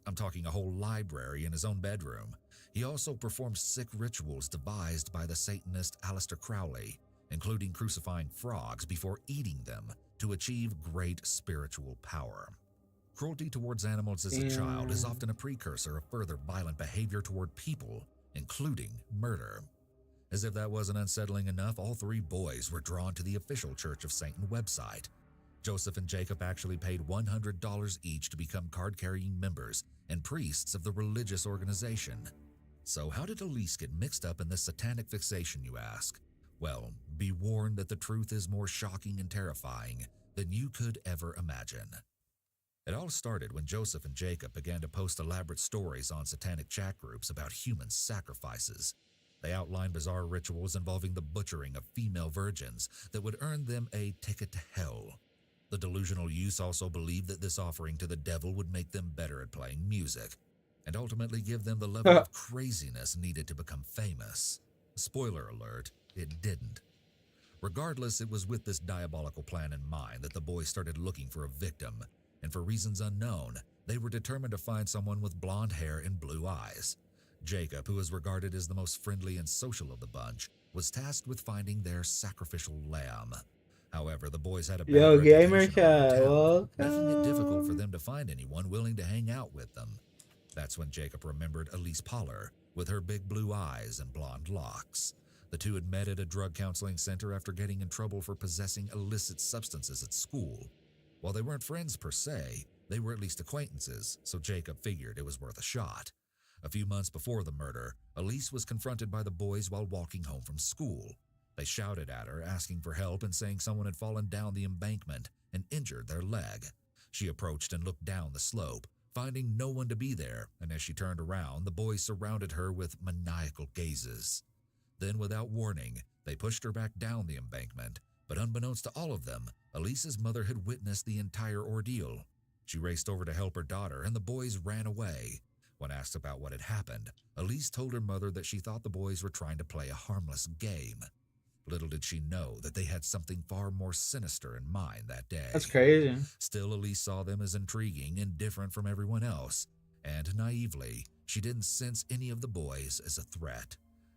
I'm talking a whole library in his own bedroom, he also performed sick rituals devised by the Satanist Aleister Crowley, including crucifying frogs before eating them to achieve great spiritual power. Cruelty towards animals as a child is often a precursor of further violent behavior toward people, including murder. As if that wasn't unsettling enough, all three boys were drawn to the official Church of Satan website. Joseph and Jacob actually paid $100 each to become card-carrying members and priests of the religious organization. So how did Elise get mixed up in this satanic fixation, you ask? Well, be warned that the truth is more shocking and terrifying than you could ever imagine. It all started when Joseph and Jacob began to post elaborate stories on satanic chat groups about human sacrifices. They outlined bizarre rituals involving the butchering of female virgins that would earn them a ticket to hell. The delusional youths also believed that this offering to the devil would make them better at playing music, and ultimately give them the level of craziness needed to become famous. Spoiler alert, it didn't. Regardless, it was with this diabolical plan in mind that the boys started looking for a victim, and for reasons unknown, they were determined to find someone with blonde hair and blue eyes. Jacob, who is regarded as the most friendly and social of the bunch, was tasked with finding their sacrificial lamb. However, the boys had a bad reputation around town, making it difficult for them to find anyone willing to hang out with them. That's when Jacob remembered Elise Poller, with her big blue eyes and blonde locks. The two had met at a drug counseling center after getting in trouble for possessing illicit substances at school. While they weren't friends per se, they were at least acquaintances, so Jacob figured it was worth a shot. A few months before the murder, Elise was confronted by the boys while walking home from school. They shouted at her, asking for help and saying someone had fallen down the embankment and injured their leg. She approached and looked down the slope, finding no one to be there, and as she turned around, the boys surrounded her with maniacal gazes. Then, without warning, they pushed her back down the embankment, but unbeknownst to all of them, Elise's mother had witnessed the entire ordeal. She raced over to help her daughter, and the boys ran away. When asked about what had happened, Elise told her mother that she thought the boys were trying to play a harmless game. Little did she know that they had something far more sinister in mind that day. That's crazy. Still, Elise saw them as intriguing and different from everyone else, and naively, she didn't sense any of the boys as a threat.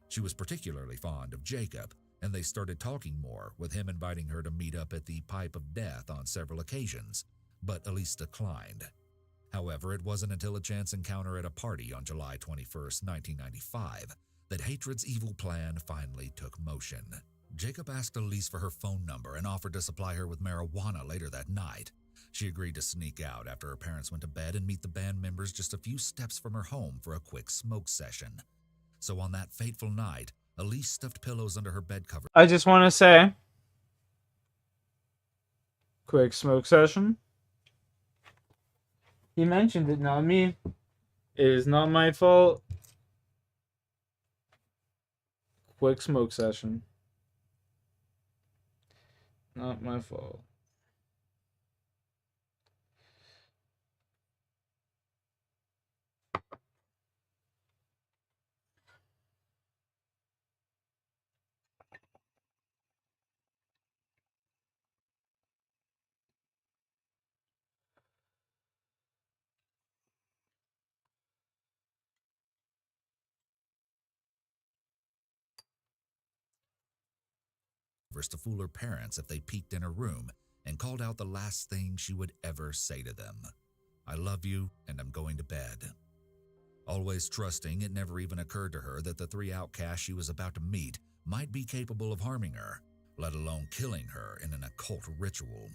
She was particularly fond of Jacob, and they started talking more, with him inviting her to meet up at the Pipe of Death on several occasions, but Elise declined. However, it wasn't until a chance encounter at a party on July 21st, 1995, that hatred's evil plan finally took motion. Jacob asked Elise for her phone number and offered to supply her with marijuana later that night. She agreed to sneak out after her parents went to bed and meet the band members just a few steps from her home for a quick smoke session. So on that fateful night, Elise stuffed pillows under her bed cover. I just want to say, quick smoke session. He mentioned it, not me. It is not my fault. Quick smoke session. Not my fault. To fool her parents if they peeked in her room and called out the last thing she would ever say to them. I love you and I'm going to bed. Always trusting, it never even occurred to her that the three outcasts she was about to meet might be capable of harming her, let alone killing her in an occult ritual.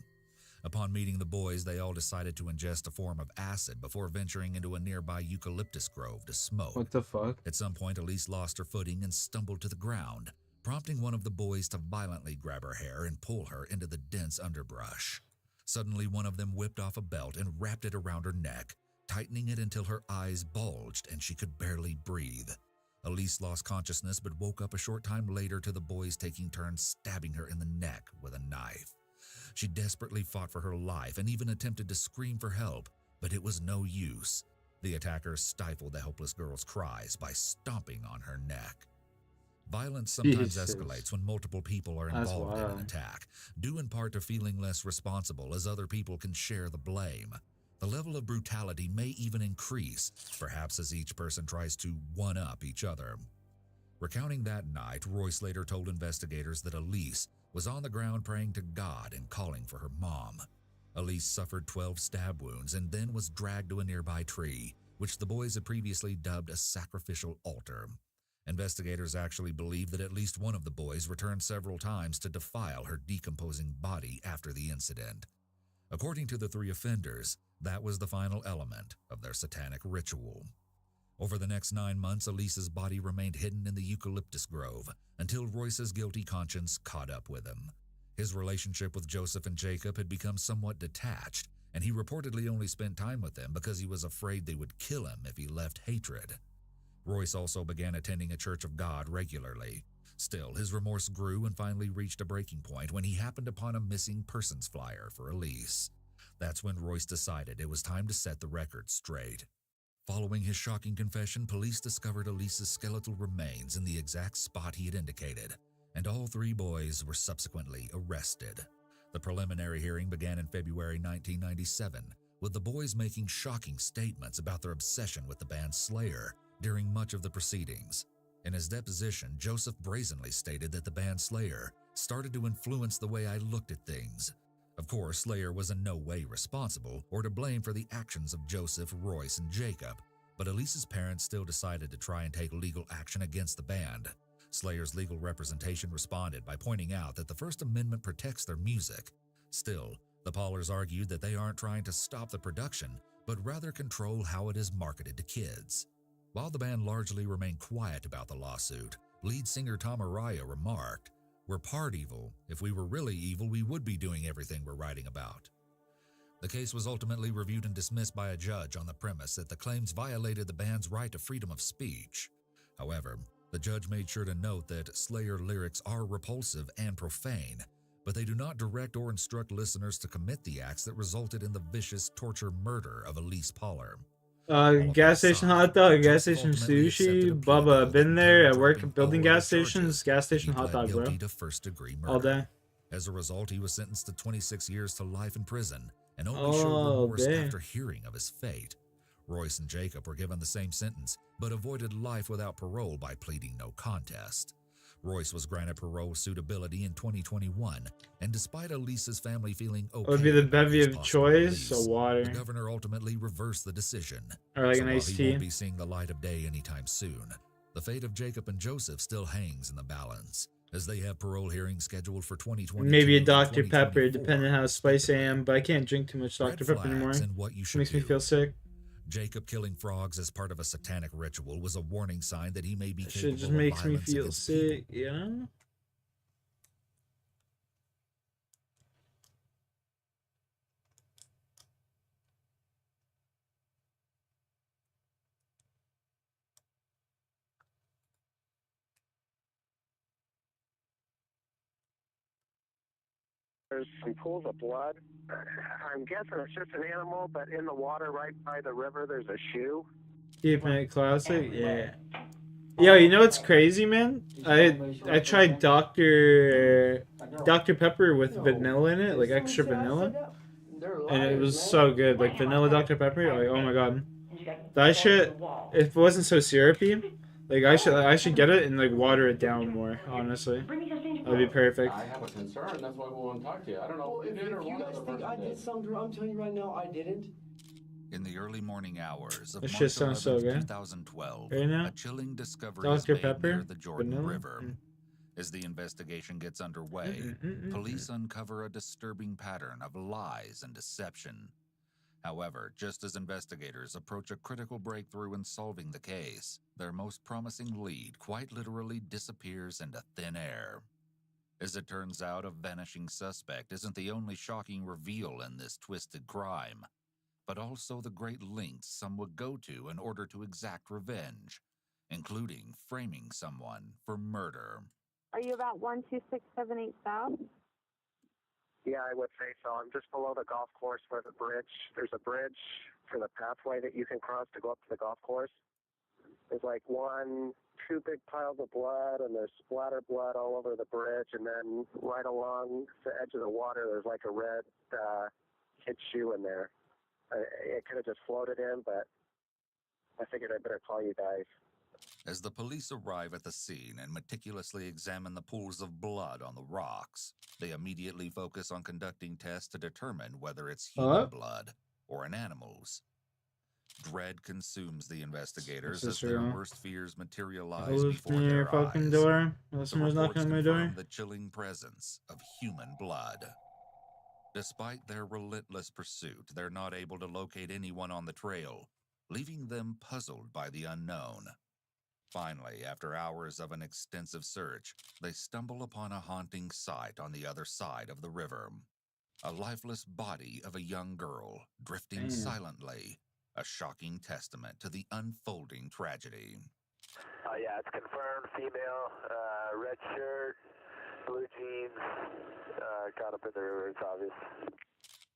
Upon meeting the boys, they all decided to ingest a form of acid before venturing into a nearby eucalyptus grove to smoke. What the fuck? At some point, Elise lost her footing and stumbled to the ground, prompting one of the boys to violently grab her hair and pull her into the dense underbrush. Suddenly, one of them whipped off a belt and wrapped it around her neck, tightening it until her eyes bulged and she could barely breathe. Elise lost consciousness but woke up a short time later to the boys taking turns stabbing her in the neck with a knife. She desperately fought for her life and even attempted to scream for help, but it was no use. The attackers stifled the helpless girl's cries by stomping on her neck. Violence sometimes escalates when multiple people are involved in an attack, due in part to feeling less responsible as other people can share the blame. The level of brutality may even increase, perhaps as each person tries to one-up each other. Recounting that night, Royce later told investigators that Elise was on the ground praying to God and calling for her mom. Elise suffered 12 stab wounds and then was dragged to a nearby tree, which the boys had previously dubbed a sacrificial altar. Investigators actually believe that at least one of the boys returned several times to defile her decomposing body after the incident. According to the three offenders, that was the final element of their satanic ritual. Over the next 9 months, Elise's body remained hidden in the eucalyptus grove until Royce's guilty conscience caught up with him. His relationship with Joseph and Jacob had become somewhat detached, and he reportedly only spent time with them because he was afraid they would kill him if he left hatred. Royce also began attending a Church of God regularly. Still, his remorse grew and finally reached a breaking point when he happened upon a missing persons flyer for Elise. That's when Royce decided it was time to set the record straight. Following his shocking confession, police discovered Elise's skeletal remains in the exact spot he had indicated, and all three boys were subsequently arrested. The preliminary hearing began in February 1997, with the boys making shocking statements about their obsession with the band Slayer during much of the proceedings. In his deposition, Joseph brazenly stated that the band Slayer started to influence the way I looked at things. Of course, Slayer was in no way responsible or to blame for the actions of Joseph, Royce, and Jacob, but Elise's parents still decided to try and take legal action against the band. Slayer's legal representation responded by pointing out that the First Amendment protects their music. Still, the Paulers argued that they aren't trying to stop the production, but rather control how it is marketed to kids. While the band largely remained quiet about the lawsuit, lead singer Tom Araya remarked, "We're part evil. If we were really evil, we would be doing everything we're writing about." The case was ultimately reviewed and dismissed by a judge on the premise that the claims violated the band's right to freedom of speech. However, the judge made sure to note that Slayer lyrics are repulsive and profane, but they do not direct or instruct listeners to commit the acts that resulted in the vicious torture murder of Elise Pauler. Gas station hot dog, gas station sushi, Bubba, been there at work building gas stations, gas station hot dog, bro. To first-degree murder. All day. As a result, he was sentenced to 26 years to life in prison and only showed remorse after hearing of his fate. Royce and Jacob were given the same sentence, but avoided life without parole by pleading no contest. Royce was granted parole suitability in 2021, and despite Elise's family feeling okay, What would be the bevy of choice? Release, So water. the governor ultimately reversed the decision. Or like so an while iced he tea. won't be seeing the light of day anytime soon, the fate of Jacob and Joseph still hangs in the balance, as they have parole hearings scheduled for 2022. Maybe a Dr. Pepper, depending on how spicy I am, but I can't drink too much Dr. Pepper anymore. And what you should Makes me do. feel sick. Jacob killing frogs as part of a satanic ritual was a warning sign that he may be That capable shit just of makes me violence feel against sick, people. you know? There's some pools of blood. I'm guessing it's just an animal, but in the water right by the river, there's a shoe. Deepening classic, yeah. Yo, you know what's crazy, man? I tried Dr. Pepper with vanilla in it, like extra vanilla, and it was so good. Like vanilla Dr. Pepper, like oh my god, that shit. If it wasn't so syrupy, like I should get it and like water it down more. Honestly, that'd be perfect. I have a concern. That's why we want to talk to you. I don't know if you did or one other person I did something, I'm telling you right now, I didn't. In the early morning hours of This shit March sounds so 11, good. 2012, Right now? a chilling discovery is Dr. made Pepper? near the Jordan Vanilla? River. As the investigation gets underway, police uncover a disturbing pattern of lies and deception. However, just as investigators approach a critical breakthrough in solving the case, their most promising lead quite literally disappears into thin air. As it turns out, a vanishing suspect isn't the only shocking reveal in this twisted crime, but also the great lengths some would go to in order to exact revenge, including framing someone for murder. Are you about 12678 South? Yeah, I would say so. I'm just below the golf course where the bridge. There's a bridge for the pathway that you can cross to go up to the golf course. There's like two big piles of blood, and there's splatter blood all over the bridge, and then right along the edge of the water, there's like a red kid shoe in there. It could have just floated in, but I figured I better call you guys. As the police arrive at the scene and meticulously examine the pools of blood on the rocks, they immediately focus on conducting tests to determine whether it's human blood or an animal's. Dread consumes the investigators as their worst fears materialize before their fucking eyes. door. The Someone's reports knocking on my confirm door. the chilling presence of human blood. Despite their relentless pursuit, they're not able to locate anyone on the trail, leaving them puzzled by the unknown. Finally, after hours of an extensive search, they stumble upon a haunting sight on the other side of the river. A lifeless body of a young girl drifting silently, a shocking testament to the unfolding tragedy. Yeah, it's confirmed. Female, red shirt, blue jeans, caught up in the river. It's obvious.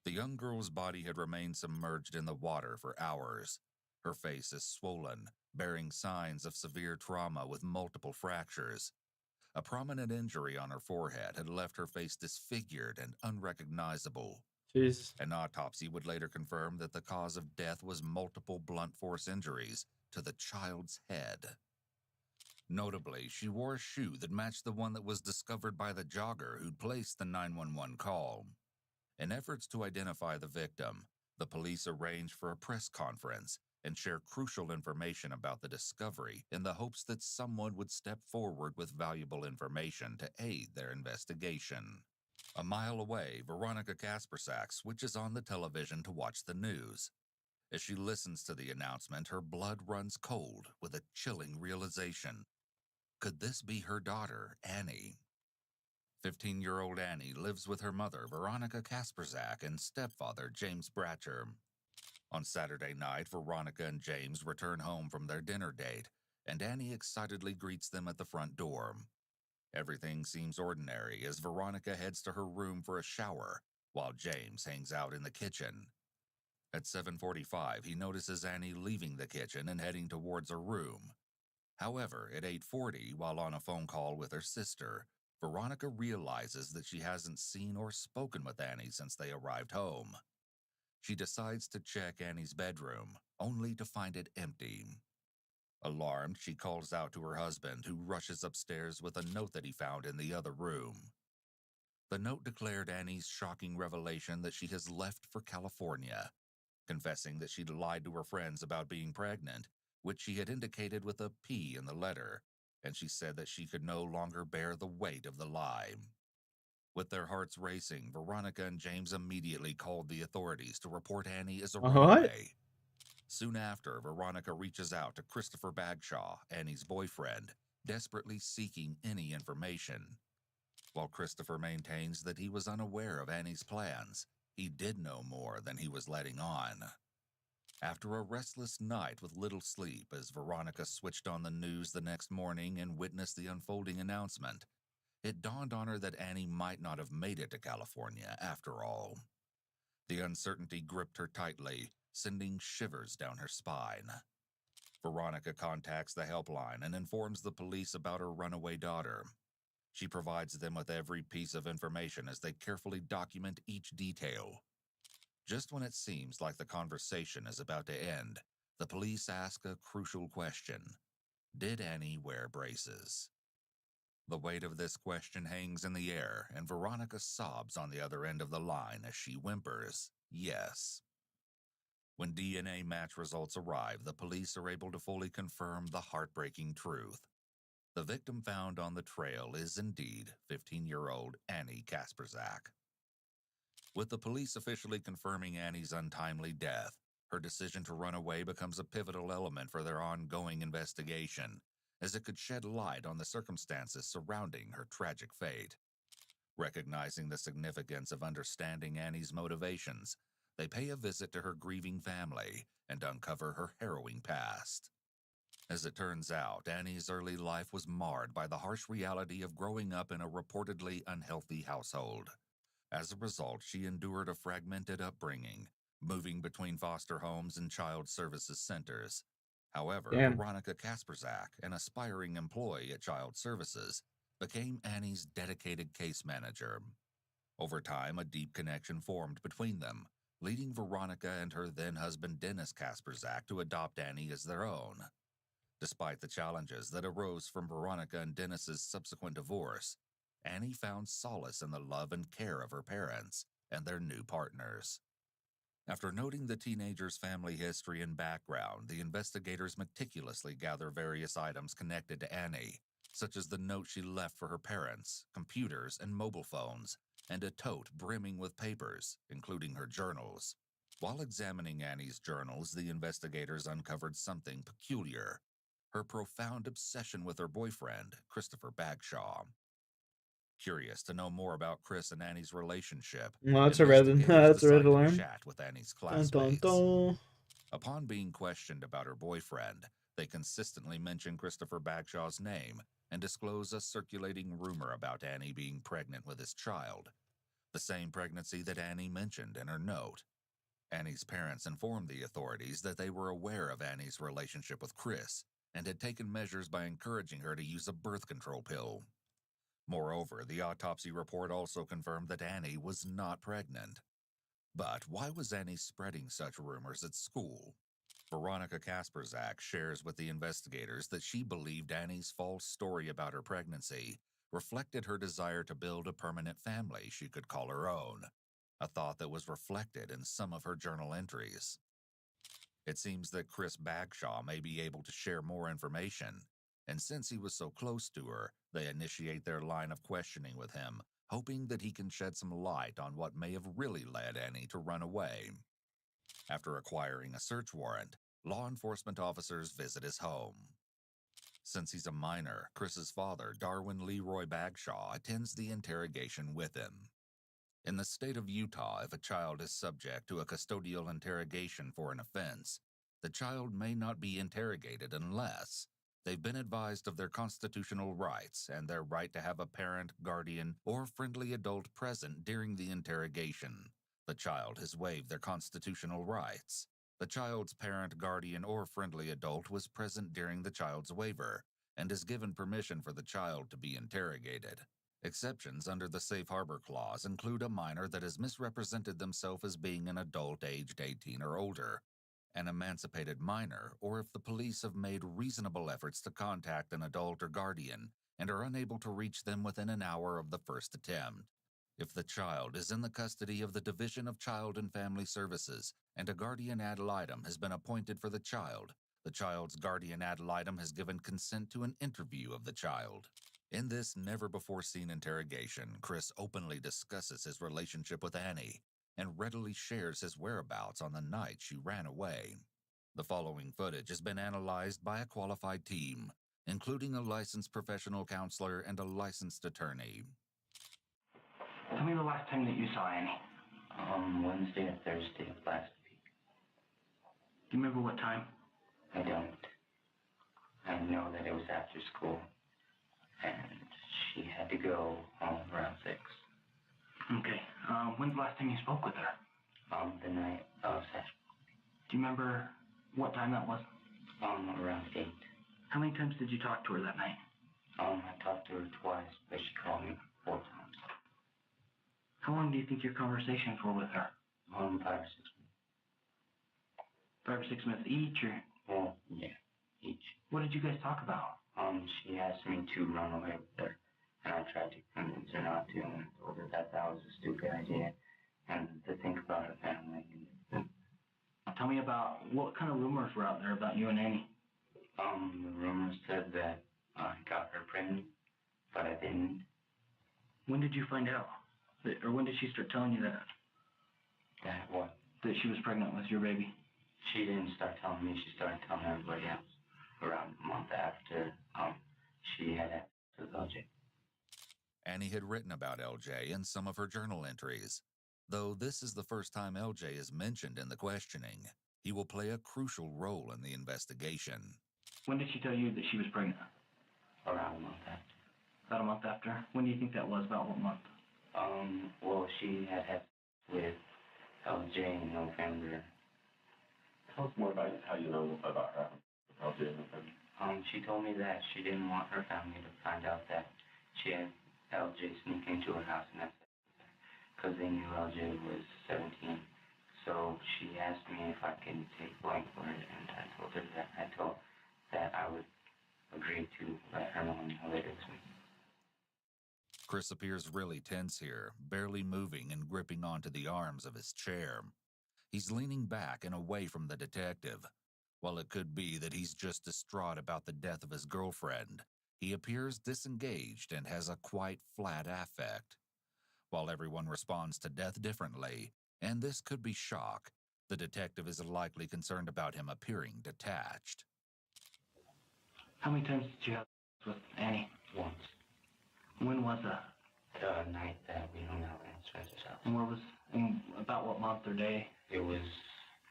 The young girl's body had remained submerged in the water for hours. Her face is swollen, bearing signs of severe trauma with multiple fractures. A prominent injury on her forehead had left her face disfigured and unrecognizable. Jesus. An autopsy would later confirm that the cause of death was multiple blunt force injuries to the child's head. Notably, she wore a shoe that matched the one that was discovered by the jogger who'd placed the 911 call. In efforts to identify the victim, the police arranged for a press conference and share crucial information about the discovery in the hopes that someone would step forward with valuable information to aid their investigation. A mile away, Veronica Kaspersak switches on the television to watch the news. As she listens to the announcement, her blood runs cold with a chilling realization. Could this be her daughter, Annie? 15-year-old Annie lives with her mother, Veronica Kaspersak, and stepfather, James Bratcher. On Saturday night, Veronica and James return home from their dinner date, and Annie excitedly greets them at the front door. Everything seems ordinary as Veronica heads to her room for a shower, while James hangs out in the kitchen. At 7:45, he notices Annie leaving the kitchen and heading towards her room. However, at 8:40, while on a phone call with her sister, Veronica realizes that she hasn't seen or spoken with Annie since they arrived home. She decides to check Annie's bedroom, only to find it empty. Alarmed, she calls out to her husband, who rushes upstairs with a note that he found in the other room. The note declared Annie's shocking revelation that she has left for California, confessing that she'd lied to her friends about being pregnant, which she had indicated with a P in the letter, and she said that she could no longer bear the weight of the lie. With their hearts racing, Veronica and James immediately called the authorities to report Annie as a What? runaway. Soon after, Veronica reaches out to Christopher Bagshaw, Annie's boyfriend, desperately seeking any information. While Christopher maintains that he was unaware of Annie's plans, he did know more than he was letting on. After a restless night with little sleep, as Veronica switched on the news the next morning and witnessed the unfolding announcement, it dawned on her that Annie might not have made it to California after all. The uncertainty gripped her tightly, sending shivers down her spine. Veronica contacts the helpline and informs the police about her runaway daughter. She provides them with every piece of information as they carefully document each detail. Just when it seems like the conversation is about to end, the police ask a crucial question. Did Annie wear braces? The weight of this question hangs in the air, and Veronica sobs on the other end of the line as she whimpers, yes. When DNA match results arrive, the police are able to fully confirm the heartbreaking truth. The victim found on the trail is indeed 15-year-old Annie Kaspersak. With the police officially confirming Annie's untimely death, her decision to run away becomes a pivotal element for their ongoing investigation, as it could shed light on the circumstances surrounding her tragic fate. Recognizing the significance of understanding Annie's motivations, they pay a visit to her grieving family and uncover her harrowing past. As it turns out, Annie's early life was marred by the harsh reality of growing up in a reportedly unhealthy household. As a result, she endured a fragmented upbringing, moving between foster homes and child services centers. However, Damn. Veronica Kaspersak, an aspiring employee at Child Services, became Annie's dedicated case manager. Over time, a deep connection formed between them, leading Veronica and her then-husband Dennis Kaspersak to adopt Annie as their own. Despite the challenges that arose from Veronica and Dennis's subsequent divorce, Annie found solace in the love and care of her parents and their new partners. After noting the teenager's family history and background, the investigators meticulously gather various items connected to Annie, such as the note she left for her parents, computers and mobile phones, and a tote brimming with papers, including her journals. While examining Annie's journals, the investigators uncovered something peculiar: her profound obsession with her boyfriend, Christopher Bagshaw. Curious to know more about Chris and Annie's relationship, Well, that's a red. investigators That's a red decide to alarm. chat with Annie's Dun, classmates. dun, dun. Upon being questioned about her boyfriend, they consistently mention Christopher Bagshaw's name and disclose a circulating rumor about Annie being pregnant with his child, the same pregnancy that Annie mentioned in her note. Annie's parents informed the authorities that they were aware of Annie's relationship with Chris and had taken measures by encouraging her to use a birth control pill. Moreover, the autopsy report also confirmed that Annie was not pregnant. But why was Annie spreading such rumors at school? Veronica Kaspersak shares with the investigators that she believed Annie's false story about her pregnancy reflected her desire to build a permanent family she could call her own, a thought that was reflected in some of her journal entries. It seems that Chris Bagshaw may be able to share more information, and since he was so close to her, they initiate their line of questioning with him, hoping that he can shed some light on what may have really led Annie to run away. After acquiring a search warrant, law enforcement officers visit his home. Since he's a minor, Chris's father, Darwin Leroy Bagshaw, attends the interrogation with him. In the state of Utah, if a child is subject to a custodial interrogation for an offense, the child may not be interrogated unless they've been advised of their constitutional rights and their right to have a parent, guardian, or friendly adult present during the interrogation. The child has waived their constitutional rights. The child's parent, guardian, or friendly adult was present during the child's waiver and has given permission for the child to be interrogated. Exceptions under the Safe Harbor Clause include a minor that has misrepresented themselves as being an adult aged 18 or older, an emancipated minor, or if the police have made reasonable efforts to contact an adult or guardian and are unable to reach them within an hour of the first attempt. If the child is in the custody of the Division of Child and Family Services and a guardian ad litem has been appointed for the child's guardian ad litem has given consent to an interview of the child. In this never-before-seen interrogation, Chris openly discusses his relationship with Annie and readily shares his whereabouts on the night she ran away. The following footage has been analyzed by a qualified team, including a licensed professional counselor and a licensed attorney. Tell me the last time that you saw Annie. Wednesday or Thursday of last week. Do you remember what time? I don't. I know that it was after school, and she had to go home around 6. Okay. When's the last time you spoke with her? The night of Saturday. Do you remember what time that was? Around 8. How many times did you talk to her that night? I talked to her twice, but she called me 4 times. How long do you think your conversations were with her? 5 or 6 minutes. 5 or 6 minutes each, or? Well, yeah, each. What did you guys talk about? She asked me to run away with her, and I tried to convince her not to, and I told her that that was a stupid idea, and to think about her family. Tell me about what kind of rumors were out there about you and Annie. The rumors said that I got her pregnant, but I didn't. When did you find out? Or when did she start telling you that? That what? That she was pregnant with your baby. She didn't start telling me, she started telling everybody else. Around a month after, she had sex with LJ. Annie had written about LJ in some of her journal entries. Though this is the first time LJ is mentioned in the questioning, he will play a crucial role in the investigation. When did she tell you that she was pregnant? Around a month after. About a month after? When do you think that was? About what month? Well, she had sex with LJ in November. Tell us more about how you know about her. LJ in November. She told me that she didn't want her family to find out that she had LJ sneak into her house, and that's because they knew LJ was 17. So she asked me if I can take blank for it, and I told her that I would agree to let her know how it is me. Chris appears really tense here, barely moving and gripping onto the arms of his chair. He's leaning back and away from the detective. While it could be that he's just distraught about the death of his girlfriend, he appears disengaged and has a quite flat affect. While everyone responds to death differently, and this could be shock, the detective is likely concerned about him appearing detached. How many times did you have sex with Annie? Once. When was that? The night that we hung out at Spencer's house. And about what month or day? It was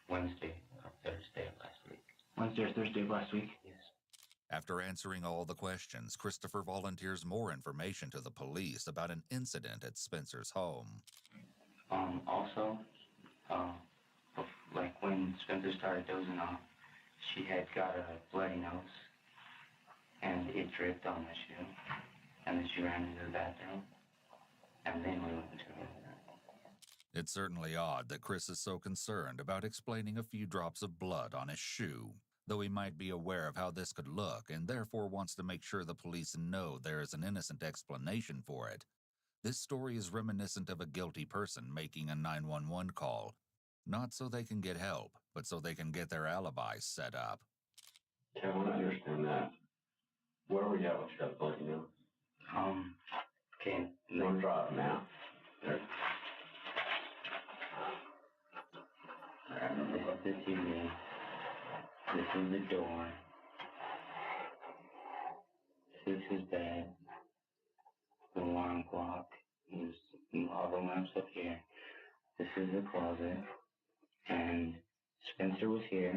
Wednesday or Thursday of last week. Wednesday or Thursday of last week? Yes. After answering all the questions, Christopher volunteers more information to the police about an incident at Spencer's home. Also, like when Spencer started dozing off, she had got a bloody nose, and it dripped on my shoe, and then she ran into the bathroom, and then we went into her room. It's certainly odd that Chris is so concerned about explaining a few drops of blood on his shoe, though he might be aware of how this could look and therefore wants to make sure the police know there is an innocent explanation for it. This story is reminiscent of a guilty person making a 911 call. Not so they can get help, but so they can get their alibis set up. Okay, I want to understand that. Where were you at with your blood, you know? Okay. You want to draw it now? There. This is the TV. This is the door. This is his bed. The alarm clock. There's all the lamps up here. This is the closet. And Spencer was here.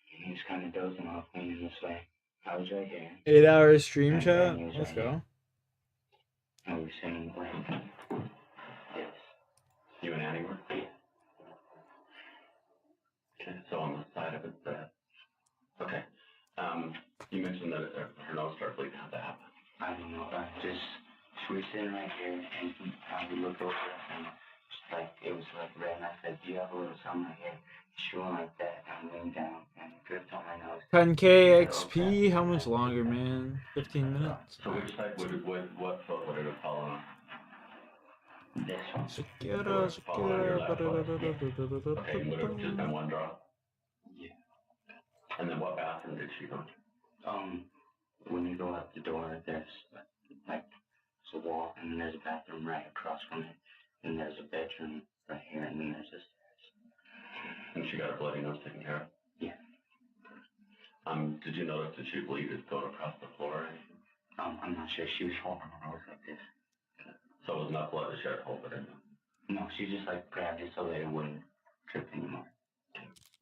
He was kind of dozing off leaning this way. I was right here. 8-hour stream And chat. Granny was Let's right go. here. And we were sitting playing. Yes. You and Annie were? Yeah. Okay, so on the side of it, that. Okay. You mentioned that her nose started bleeding. How'd that happen? I don't know. She was sitting right here, and I would look over, and just like it was like red. And I said, "Do you have a little something right here?" She went like that, and I leaned down and dripped on my nose. 10K XP. How much longer, man? 15 minutes. So which side what foot would it have fallen on? This one. Secura. Okay, and would it have just been one drop? Yeah. And then what bathroom did she go to? When you go out the door, there's like a wall, and then there's a bathroom right across from it, and there's a bedroom right here, and then there's a stairs. And she got her bloody nose taken care of? Yeah. Did you notice that she bleed it going across the floor or anything? I'm not sure. She was holding her nose like this. So it was enough blood to share hold it in? No, she just like grabbed it so that it wouldn't trip anymore.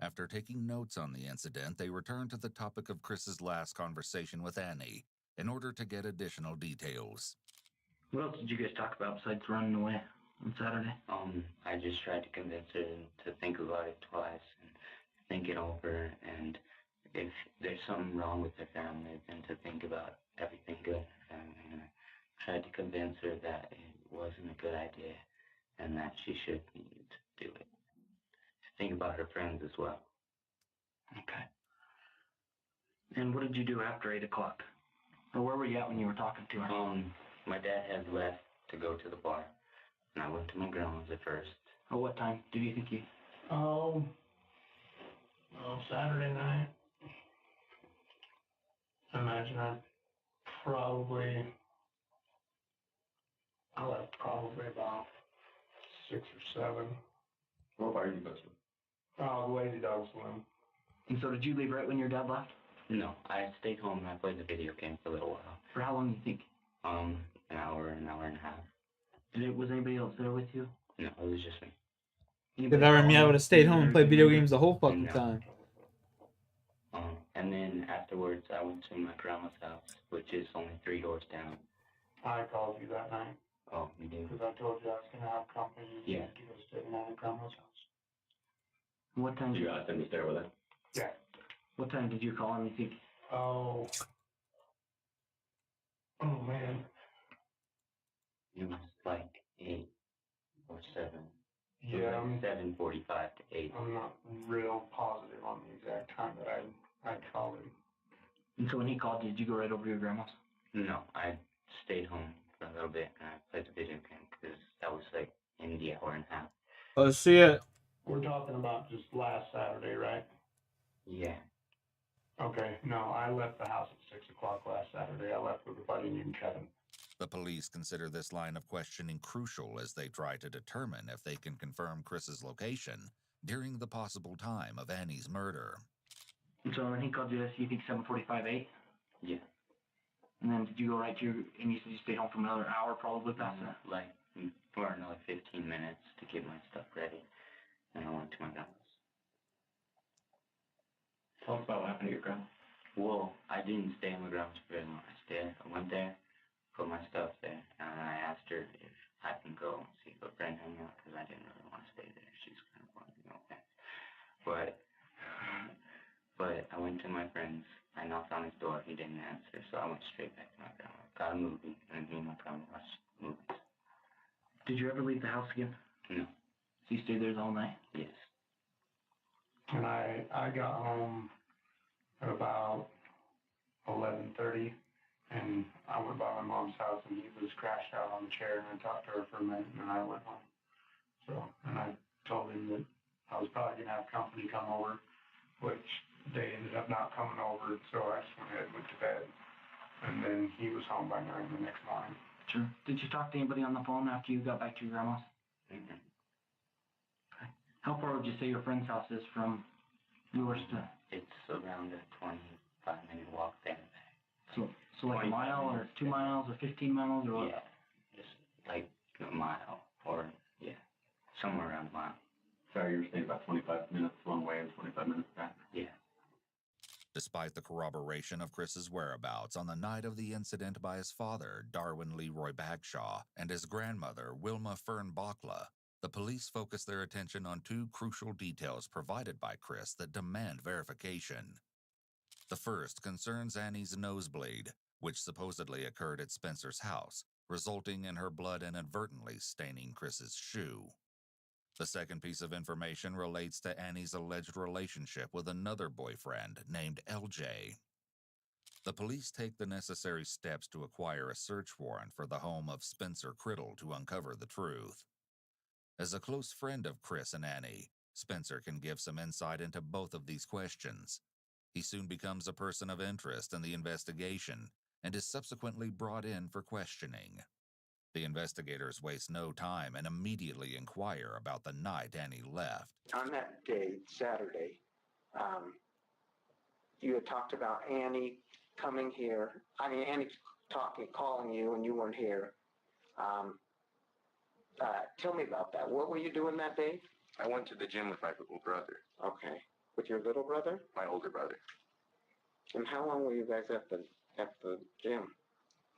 After taking notes on the incident, they returned to the topic of Chris's last conversation with Annie in order to get additional details. What else did you guys talk about besides running away on Saturday? I just tried to convince her to think about it twice and think it over, and if there's something wrong with her family, then to think about everything good in her family. And I tried to convince her that it wasn't a good idea and that she shouldn't do it. Think about her friends as well. Okay. And what did you do after 8 o'clock? Or where were you at when you were talking to her? My dad had left to go to the bar, and I went to my grandma's at first. Oh, what time do you think you? Saturday night. I imagine I left probably about 6 or 7. What bar did you go to? The Lazy Dog Saloon. And so did you leave right when your dad left? No, I stayed home and I played the video game for a little while. For how long do you think? An hour and a half. Was anybody else there with you? No, it was just me. If that were me, I would have stayed home and played video games the whole fucking time. And then afterwards, I went to my grandma's house, which is only 3 doors down. I called you that night. Oh, you did? Because I told you I was going to have company. Yeah. To go stay at my grandma's house. What time? You asked him to stay with her? Yeah. What time did you call him, you think? Oh, man. It was like 8 or 7. Yeah. Like 7:45 to 8. I'm not real positive on the exact time that I called him. And so when he called you, did you go right over to your grandma's? No, I stayed home for a little bit and I played the video game because that was like in the hour and a half. Let's see it. We're talking about just last Saturday, right? Yeah. Okay, no, I left the house at 6 o'clock last Saturday. I left with a buddy named Kevin. The police consider this line of questioning crucial as they try to determine if they can confirm Chris's location during the possible time of Annie's murder. And so when he called you, you think 7:45, 8? Yeah. And then did you go right to your, and you said you stayed home for another hour probably past that? Like, for another 15 minutes to get my stuff ready. And I went to my grandma's. Tell us about what happened to your grandma. Well, I didn't stay in my grandma's for very long. I went there, put my stuff there, and I asked her if I can go and see her friend hang out, because I didn't really want to stay there. She's kind of funny, no offense. But I went to my friend's. I knocked on his door. He didn't answer, so I went straight back to my grandma. Got a movie, and me and my grandma watched movies. Did you ever leave the house again? No. So you stayed there the whole night? Yes. And I got home at about 11:30, and I went by my mom's house, and he was crashed out on the chair, and I talked to her for a minute, and then I went home. So, and I told him that I was probably gonna have company come over, which they ended up not coming over, so I just went ahead and went to bed. And then he was home by 9 the next morning. Sure. Did you talk to anybody on the phone after you got back to your grandma's? Mhm. Okay. How far would you say your friend's house is from yours to? It's around a 25-minute walk there and back. So like a mile or 2 miles or 15 miles or what? Yeah, just like a mile or, yeah, somewhere around a mile. Sorry, you were saying about 25 minutes one way and 25 minutes back? Yeah. Despite the corroboration of Chris's whereabouts on the night of the incident by his father, Darwin Leroy Bagshaw, and his grandmother, Wilma Fern Bachla, the police focus their attention on two crucial details provided by Chris that demand verification. The first concerns Annie's nosebleed, which supposedly occurred at Spencer's house, resulting in her blood inadvertently staining Chris's shoe. The second piece of information relates to Annie's alleged relationship with another boyfriend named LJ. The police take the necessary steps to acquire a search warrant for the home of Spencer Criddle to uncover the truth. As a close friend of Chris and Annie, Spencer can give some insight into both of these questions. He soon becomes a person of interest in the investigation and is subsequently brought in for questioning. The investigators waste no time and immediately inquire about the night Annie left. On that day, Saturday, you had talked about Annie coming here. I mean, Annie calling you, and you weren't here. Tell me about that. What were you doing that day? I went to the gym with my little brother. Okay. With your little brother? My older brother. And how long were you guys at the gym?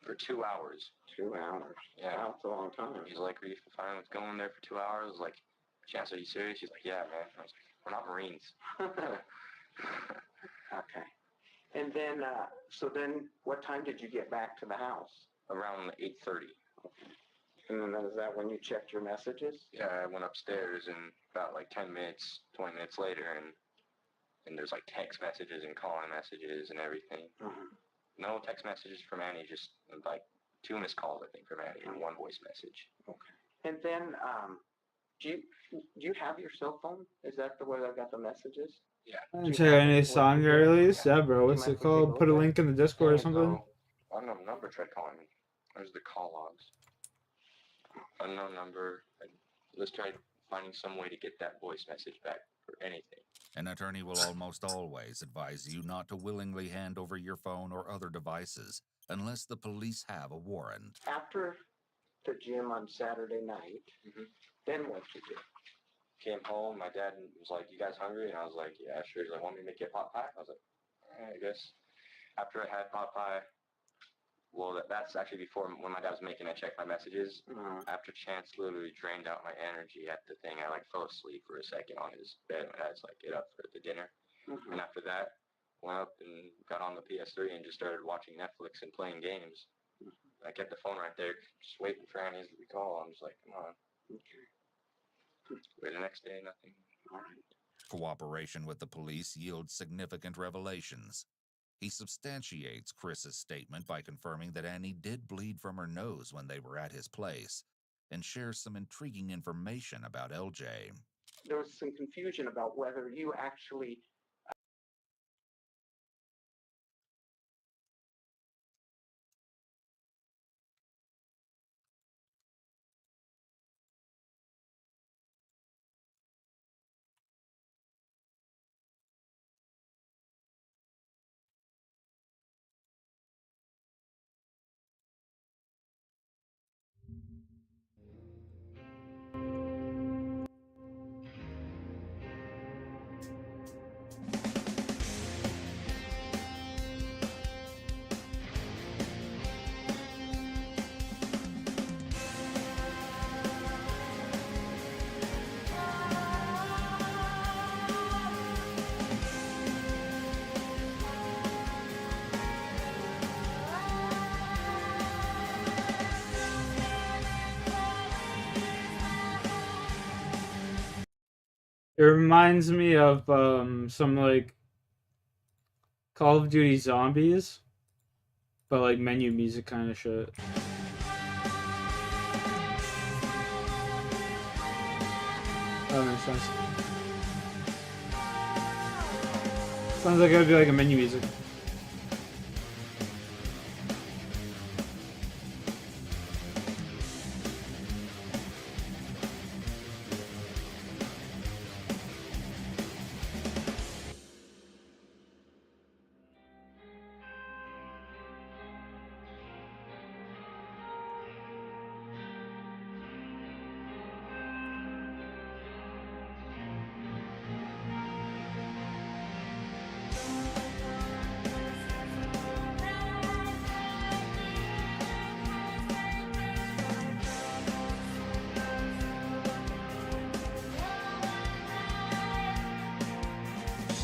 For 2 hours. 2 hours. Yeah. That's a long time. He's like, are you fine with going there for 2 hours? I was like, Chance, are you serious? He's like, yeah, man. I was like, we're not Marines. Okay. And then, so then what time did you get back to the house? Around 8:30. Okay. And then is that when you checked your messages? Yeah, I went upstairs and about like 10 minutes, 20 minutes later, and there's like text messages and calling messages and everything. Mm-hmm. No text messages from Annie, just like 2 missed calls, I think, from Annie, and 1 voice message. Okay. And then, do you have your cell phone? Is that the way I got the messages? Yeah. Check out any song you released? Yeah, bro. What's it called? Put a link in the Discord or something. Unknown number tried calling me. There's the call logs. Unknown number. Let's try finding some way to get that voice message back or anything. An attorney will almost always advise you not to willingly hand over your phone or other devices unless the police have a warrant. After the gym on Saturday night, then what you do? Came home, my dad was like, you guys hungry? And I was like, yeah, sure. He's like, want me to make you a pot pie? I was like, all right, I guess. After I had pot pie, well, that's actually before, when my dad was making, I checked my messages. After Chance literally drained out my energy at the thing, I like fell asleep for a second on his bed. My dad's like, get up for the dinner. And after that, went up and got on the PS3 and just started watching Netflix and playing games. I kept the phone right there, just waiting for Annie's to be called. I'm just like, come on. Wait, the next day, nothing. All right. Cooperation with the police yields significant revelations. He substantiates Chris's statement by confirming that Annie did bleed from her nose when they were at his place, and shares some intriguing information about LJ. There was some confusion about whether you actually It reminds me of some like Call of Duty Zombies, but like menu music kind of shit. That makes sense. Sounds like it would be like a menu music.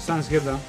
Sounds good though.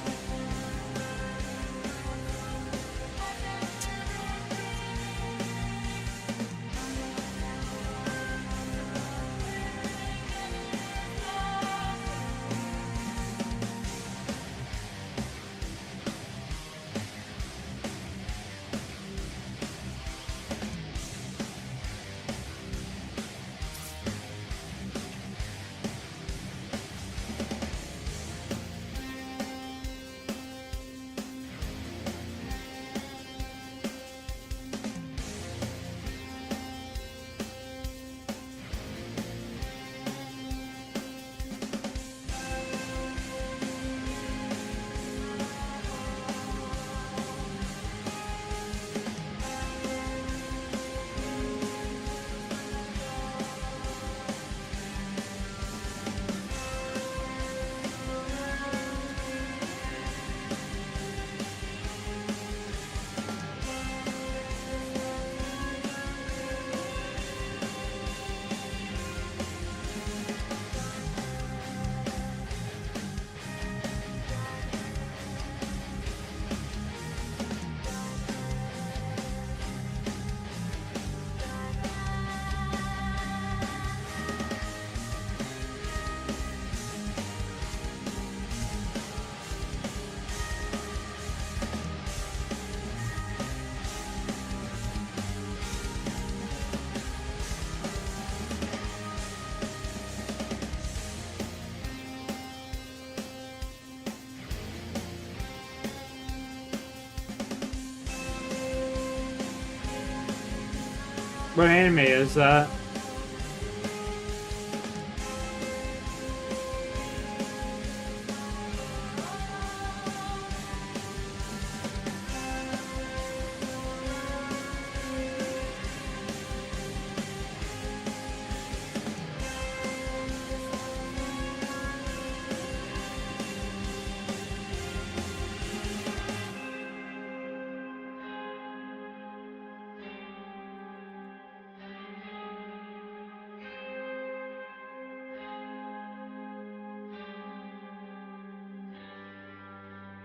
What anime is that?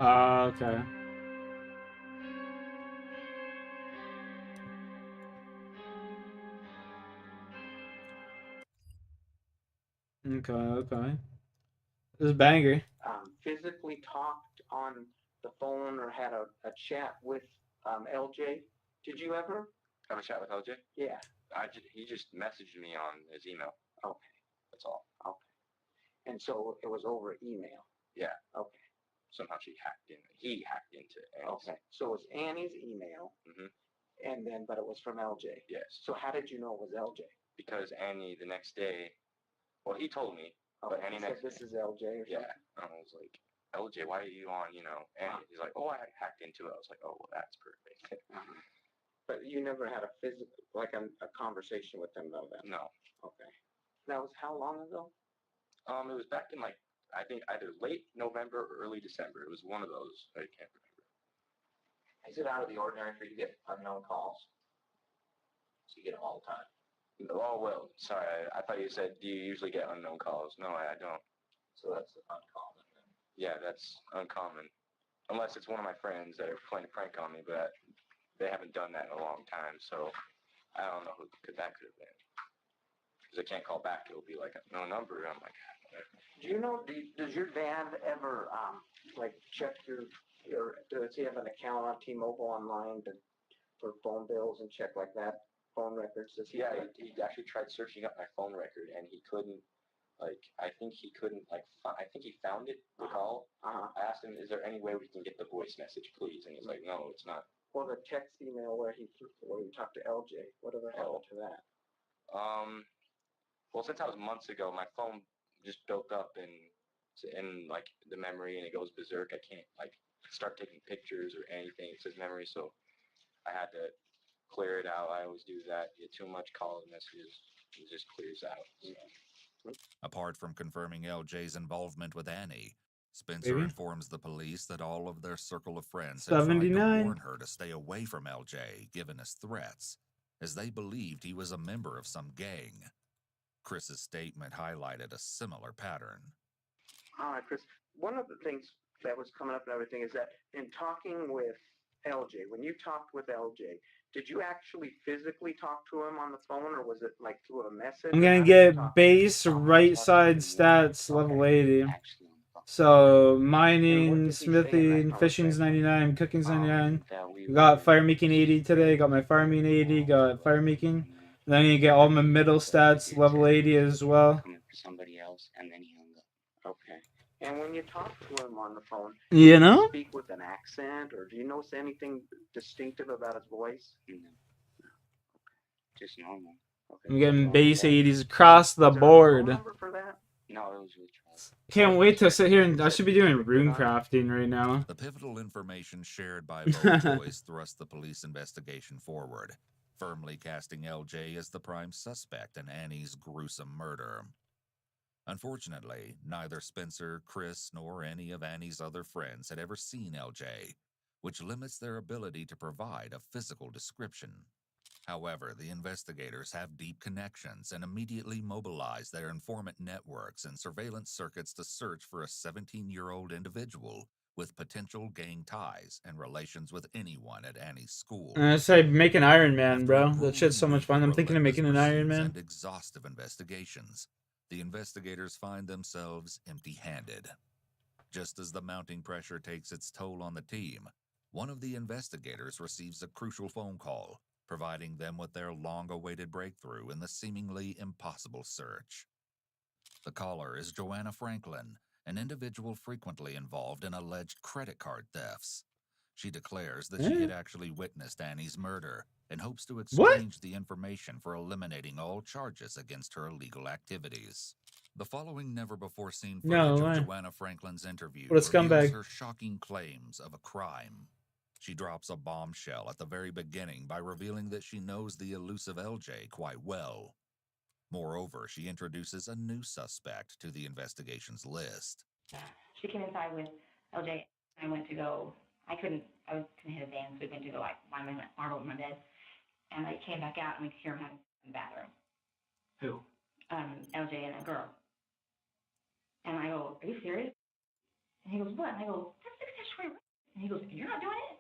Okay. Okay, okay. This is banger. Physically talked on the phone or had a chat with LJ? Did you ever? Have a chat with LJ? Yeah. He just messaged me on his email. Okay. That's all. Okay. And so it was over email. Yeah. Okay. Somehow he hacked into Annie's. Okay. So it was Annie's email. Mm-hmm. And then, but it was from LJ. Yes. So how did you know it was LJ? Because Annie the next day, well, he told me, but Annie He next said, this is LJ or something? Yeah. And I was like, LJ, why are you on, Annie? He's like, oh, I hacked into it. I was like, oh, well, that's perfect. But you never had a physical, like a conversation with them about that? No. Okay. That was how long ago? It was back in I think either late November or early December. It was one of those. I can't remember. Is it out of the ordinary for you to get unknown calls? So you get them all the time? Oh, well, sorry. I thought you said, do you usually get unknown calls? No, I don't. So that's uncommon then. Yeah, that's uncommon. Unless it's one of my friends that are playing a prank on me, but they haven't done that in a long time, so I don't know who that could have been. Because I can't call back. It'll be like no number. I'm like, do you know, does your dad ever, check does he have an account on T-Mobile online for phone bills and check like that, phone records? Yeah, he actually tried searching up my phone record, and he couldn't Like, I think he couldn't, like, I think he found it, the call. I asked him, is there any way we can get the voice message, please? And he's like, no, it's not. Well, the text email where he talked to LJ, whatever happened to that? Well, since that was months ago, my phone just built up in like the memory, and it goes berserk. I can't like start taking pictures or anything. It says memory, so I had to clear it out. I always do that. Get too much call messages, it just clears out. So. Apart from confirming LJ's involvement with Annie, Spencer Maybe. informs the police that all of their circle of friends had tried to 79. warn her to stay away from LJ, given his threats, as they believed he was a member of some gang. Chris's statement highlighted a similar pattern. All right, Chris. One of the things that was coming up and everything is that in talking with LJ, when you talked with LJ, did you actually physically talk to him on the phone, or was it like through a message? I'm gonna get base right side stats level 80. So mining, smithing, fishing's 99, cooking's 99. Got fire making 80 today. Got my fire making 80. Got fire making. Then you get all my middle stats level 80 as well. Coming for somebody else, and then he hung up. Okay. And when you talk to him on the phone, You does know? he speak with an accent, or do you notice anything distinctive about his voice? No. Just normal. Okay. I'm getting base 80s across the board. Number for that? No, it was really trying. Can't wait to sit here and I should be doing rune crafting right now. The pivotal information shared by both boys thrust the police investigation forward, firmly casting LJ as the prime suspect in Annie's gruesome murder. Unfortunately, neither Spencer, Chris, nor any of Annie's other friends had ever seen LJ, which limits their ability to provide a physical description. However, the investigators have deep connections and immediately mobilize their informant networks and surveillance circuits to search for a 17-year-old individual with potential gang ties and relations with anyone at Annie's school. I say make an Iron Man, bro. That shit's so much fun. I'm thinking of making an Iron Man. And exhaustive investigations, the investigators find themselves empty-handed. Just as the mounting pressure takes its toll on the team, one of the investigators receives a crucial phone call, providing them with their long-awaited breakthrough in the seemingly impossible search. The caller is Joanna Franklin, an individual frequently involved in alleged credit card thefts. She declares that she had actually witnessed Annie's murder and hopes to exchange the information for eliminating all charges against her illegal activities. The following never-before-seen footage of Joanna Franklin's interview reveals her shocking claims of a crime. She drops a bombshell at the very beginning by revealing that she knows the elusive LJ quite well. Moreover, she introduces a new suspect to the investigation's list. She came inside with LJ. I went to go. I couldn't hit a van, so we went to go like marble in my bed. And I came back out and we could hear him having in the bathroom. Who? LJ and a girl. And I go, are you serious? And he goes, what? And I go, that's statutory rape. And he goes, you're not doing it?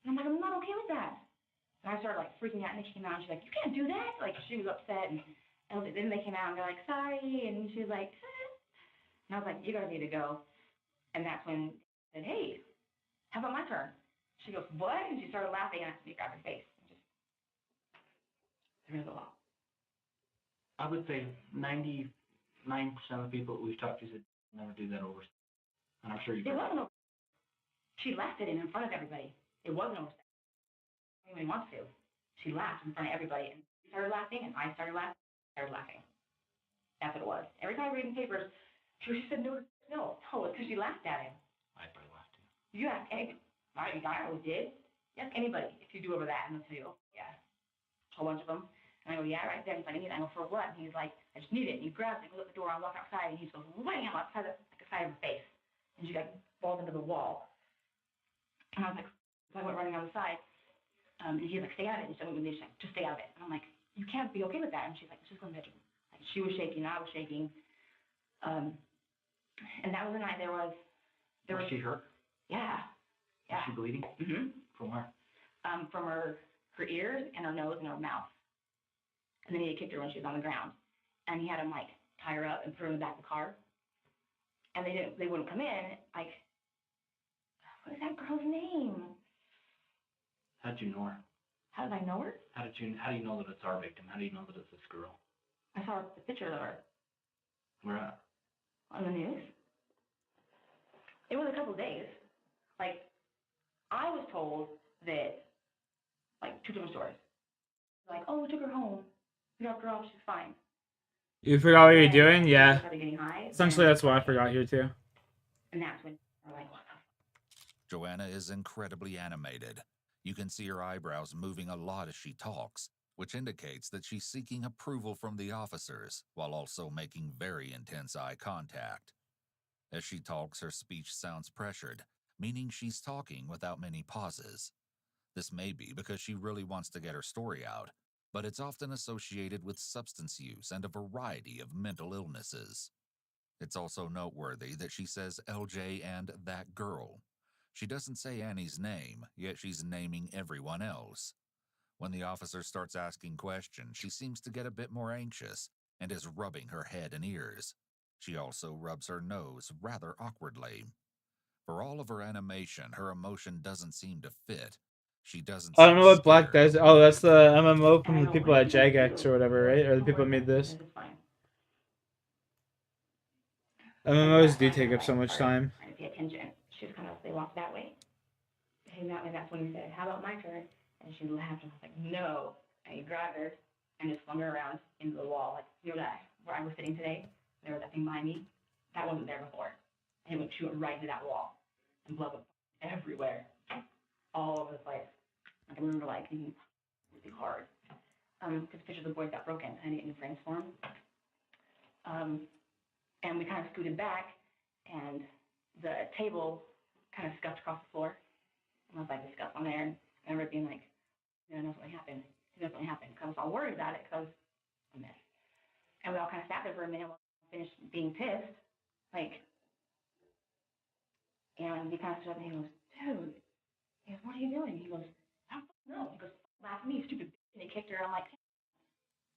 And I'm like, I'm not okay with that. And I started like freaking out, and then she came out and she's like, you can't do that. Like she was upset, and then they came out and they're like, sorry, and she was like, and I was like, you gotta need to go. And that's when I said, hey, how about my turn? She goes, what? And she started laughing, and I grabbed her face. And just, there's a lot. I would say 99% of the people that we've talked to said never do that over. And I'm sure you. It wasn't over. She laughed at it in front of everybody. It wasn't over. Anyone wants to. She laughed in front of everybody, and she started laughing, and I started laughing. That's what it was. Every time I read in papers, she said no, it's because she laughed at him. I probably laughed too. You ask any, I always did. You ask anybody if you do over that, and they'll tell you, oh, yeah, a whole bunch of them. And I go, yeah, right there. And he's like, I need it. I go, for what? And he's like, I just need it. And he grabs it, goes up the door, I walk outside, and he goes, wham, outside the side of her face. And she like falls into the wall. And I was like, so I went running on the side. And he's like, stay out of it. And so she's like, just stay out of it. And I'm like, you can't be okay with that. And she's like, let's just go in the bedroom. Like, she was shaking, I was shaking. And that was the night was she hurt? Yeah. Was she bleeding? Mm-hmm. From where? From her ears and her nose and her mouth. And then he kicked her when she was on the ground. And he had him like tie her up and put her in the back of the car. And they wouldn't come in. Like, what is that girl's name? How'd you know her? How did I know her? How do you know that it's our victim? How do you know that it's this girl? I saw the picture of her. Where at? On the news. It was a couple days. Like, I was told that, like, 2 different stories. Like, oh, we took her home. We dropped her off. She's fine. You forgot what you're Then doing? she Yeah. started getting high, Essentially, then- that's why I forgot here too. And that's when we're like, what the Joanna is incredibly animated. You can see her eyebrows moving a lot as she talks, which indicates that she's seeking approval from the officers while also making very intense eye contact. As she talks, her speech sounds pressured, meaning she's talking without many pauses. This may be because she really wants to get her story out, but it's often associated with substance use and a variety of mental illnesses. It's also noteworthy that she says LJ and that girl. She doesn't say Annie's name, yet she's naming everyone else. When the officer starts asking questions, she seems to get a bit more anxious and is rubbing her head and ears. She also rubs her nose rather awkwardly. For all of her animation, her emotion doesn't seem to fit. She doesn't I don't know seem what Black scared. does. Oh, that's the MMO from the people at Jagex or whatever, right? Or the people who made this. It's fine. MMOs do take up so much time. Trying to pay attention. She was kind of, they walked that way. And that's when he said, how about my turn? And she laughed, and I was like, no. And he grabbed her and just flung her around into the wall. Like, you know that, where I was sitting today? There was that thing behind me. That wasn't there before. And she went right into that wall. And blood was everywhere. All over the place. Like, I remember, like, thinking, really hard. Because pictures of the boys got broken. I had to get new frames for them. And we kind of scooted back, and the table kind of scuffed across the floor. And I was like, the scuff on there. And I remember being like, you know something happened. You know something happened. Because I was all worried about it, because I was a mess. And we all kind of sat there for a minute while I finished being pissed. Like, and he kind of stood up and he goes, dude. He goes, what are you doing? He goes, I don't know. He goes, laugh at me, you stupid bitch. And he kicked her. And I'm like,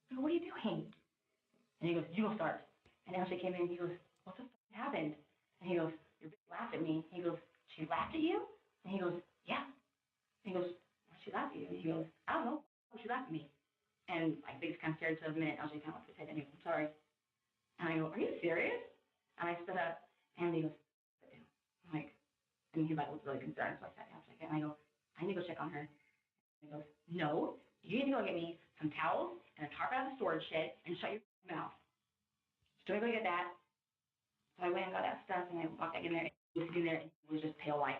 I go, what are you doing? And he goes, you go start. And Ashley came in and he goes, what the fuck happened? And he goes, your bitch laughed at me. He goes, she laughed at you? And he goes, yeah. And he goes, why she laughed at you? And he goes, I don't know. She laughed at me. And like they just kind of stared to a minute. Ashley kind of looked at his head and he goes, I'm sorry. And I go, are you serious? And I stood up and he goes, I'm like, and he like was really concerned. So I sat down and I go, I need to go check on her. And he goes, no, you need to go get me some towels and a tarp out of the storage shed and shut your mouth. So I go get that. So I went and got that stuff, and I walked back in there, and he was sitting there, and he was just pale white.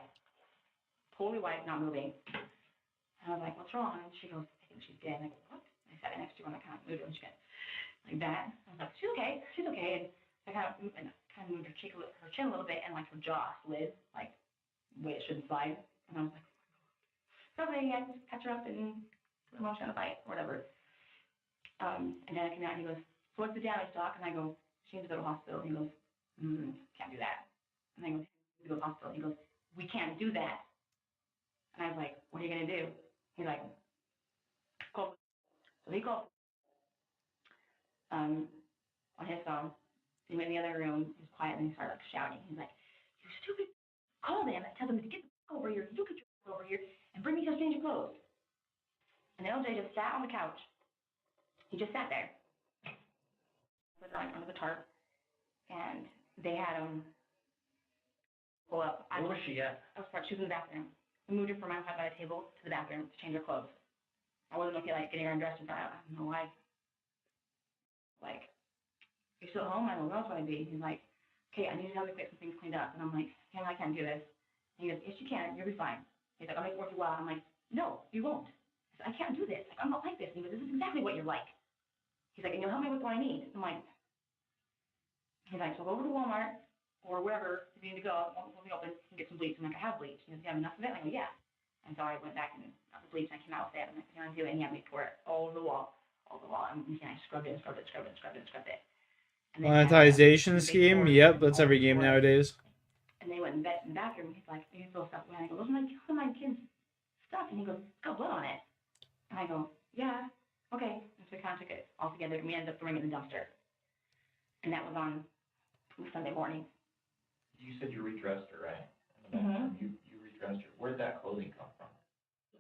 Totally white, not moving. And I was like, what's wrong? And she goes, I think she's dead. And I go, what? And I sat next to her, and I kind of moved her, and she went like that. I was like, she's okay. And I kind of moved her chin a little bit, and like her jaw slid, like the way it shouldn't slide. And I was like, something, I just catch her up and put her on trying to fight, or whatever. And then I came out, and he goes, so what's the damage, doc? And I go, she needs to go to the hospital. And he goes, can't do that. And I go, we go to the hospital. He goes, we can't do that. And I was like, what are you going to do? He's like, call. So he called on his phone. He went in the other room. He was quiet, and he started like shouting. He's like, you stupid, call them and tell them to get the fuck over here. You get your ass over here and bring me some change of clothes. And LJ just sat on the couch. He just sat there. Put her under the tarp. And they had him pull up. Where was she at? She was in the bathroom. We moved her from my side by the table to the bathroom to change her clothes. I wasn't okay, like, getting her undressed and I don't know why. Like, you're still at home? I don't know where else would I be? He's like, okay, I need to help you get some things cleaned up. And I'm like, I can't do this. And he goes, yes, you can. You'll be fine. He's like, I'll make it worth your while. I'm like, no, you won't. I said, I can't do this. Like, I'm not like this. And he goes, this is exactly what you're like. He's like, and you'll help me with what I need. I'm like, he's like, so go over to Walmart or wherever if you need to go, when we open, and get some bleach. I'm like, I have bleach. He goes, you have enough of it? And I go, yeah. And so I went back and got the bleach, and I came out with it. I'm like, what do you want to do? And he had me pour it all over the wall. And I scrubbed it. And then Monetization scheme? Yep, that's every game nowadays. And they went in the bathroom. He's like, you throw stuff away. And I go, those are my kids' stuff. And he goes, it's got blood on it. And I go, yeah, okay. And so we kind of took it all together, and we ended up throwing it in the dumpster. And that was on Sunday morning. You said you redressed her, right? In the bathroom. You redressed her. Where'd that clothing come from?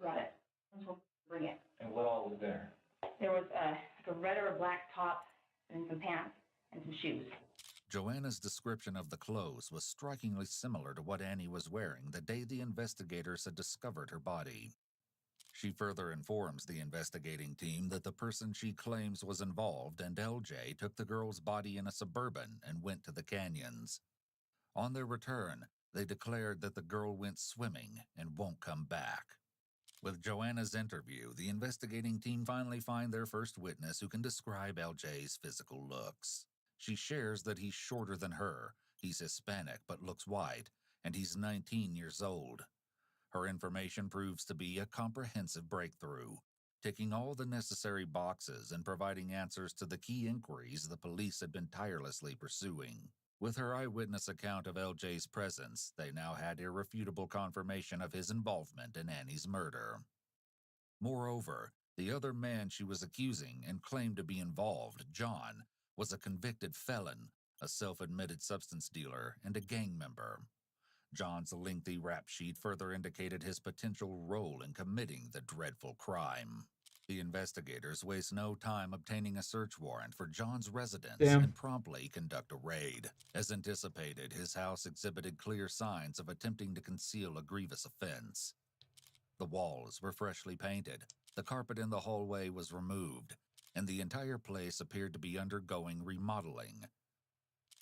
Brought it. Let's bring it. And what all was there? There was like a red or a black top and some pants and some shoes. Joanna's description of the clothes was strikingly similar to what Annie was wearing the day the investigators had discovered her body. She further informs the investigating team that the person she claims was involved and LJ took the girl's body in a Suburban and went to the canyons. On their return, they declared that the girl went swimming and won't come back. With Joanna's interview, the investigating team finally find their first witness who can describe LJ's physical looks. She shares that he's shorter than her, he's Hispanic but looks white, and he's 19 years old. Her information proves to be a comprehensive breakthrough, ticking all the necessary boxes and providing answers to the key inquiries the police had been tirelessly pursuing. With her eyewitness account of LJ's presence, they now had irrefutable confirmation of his involvement in Annie's murder. Moreover, the other man she was accusing and claimed to be involved, John, was a convicted felon, a self-admitted substance dealer, and a gang member. John's lengthy rap sheet further indicated his potential role in committing the dreadful crime. The investigators waste no time obtaining a search warrant for John's residence and promptly conduct a raid. As anticipated, his house exhibited clear signs of attempting to conceal a grievous offense. The walls were freshly painted, the carpet in the hallway was removed, and the entire place appeared to be undergoing remodeling.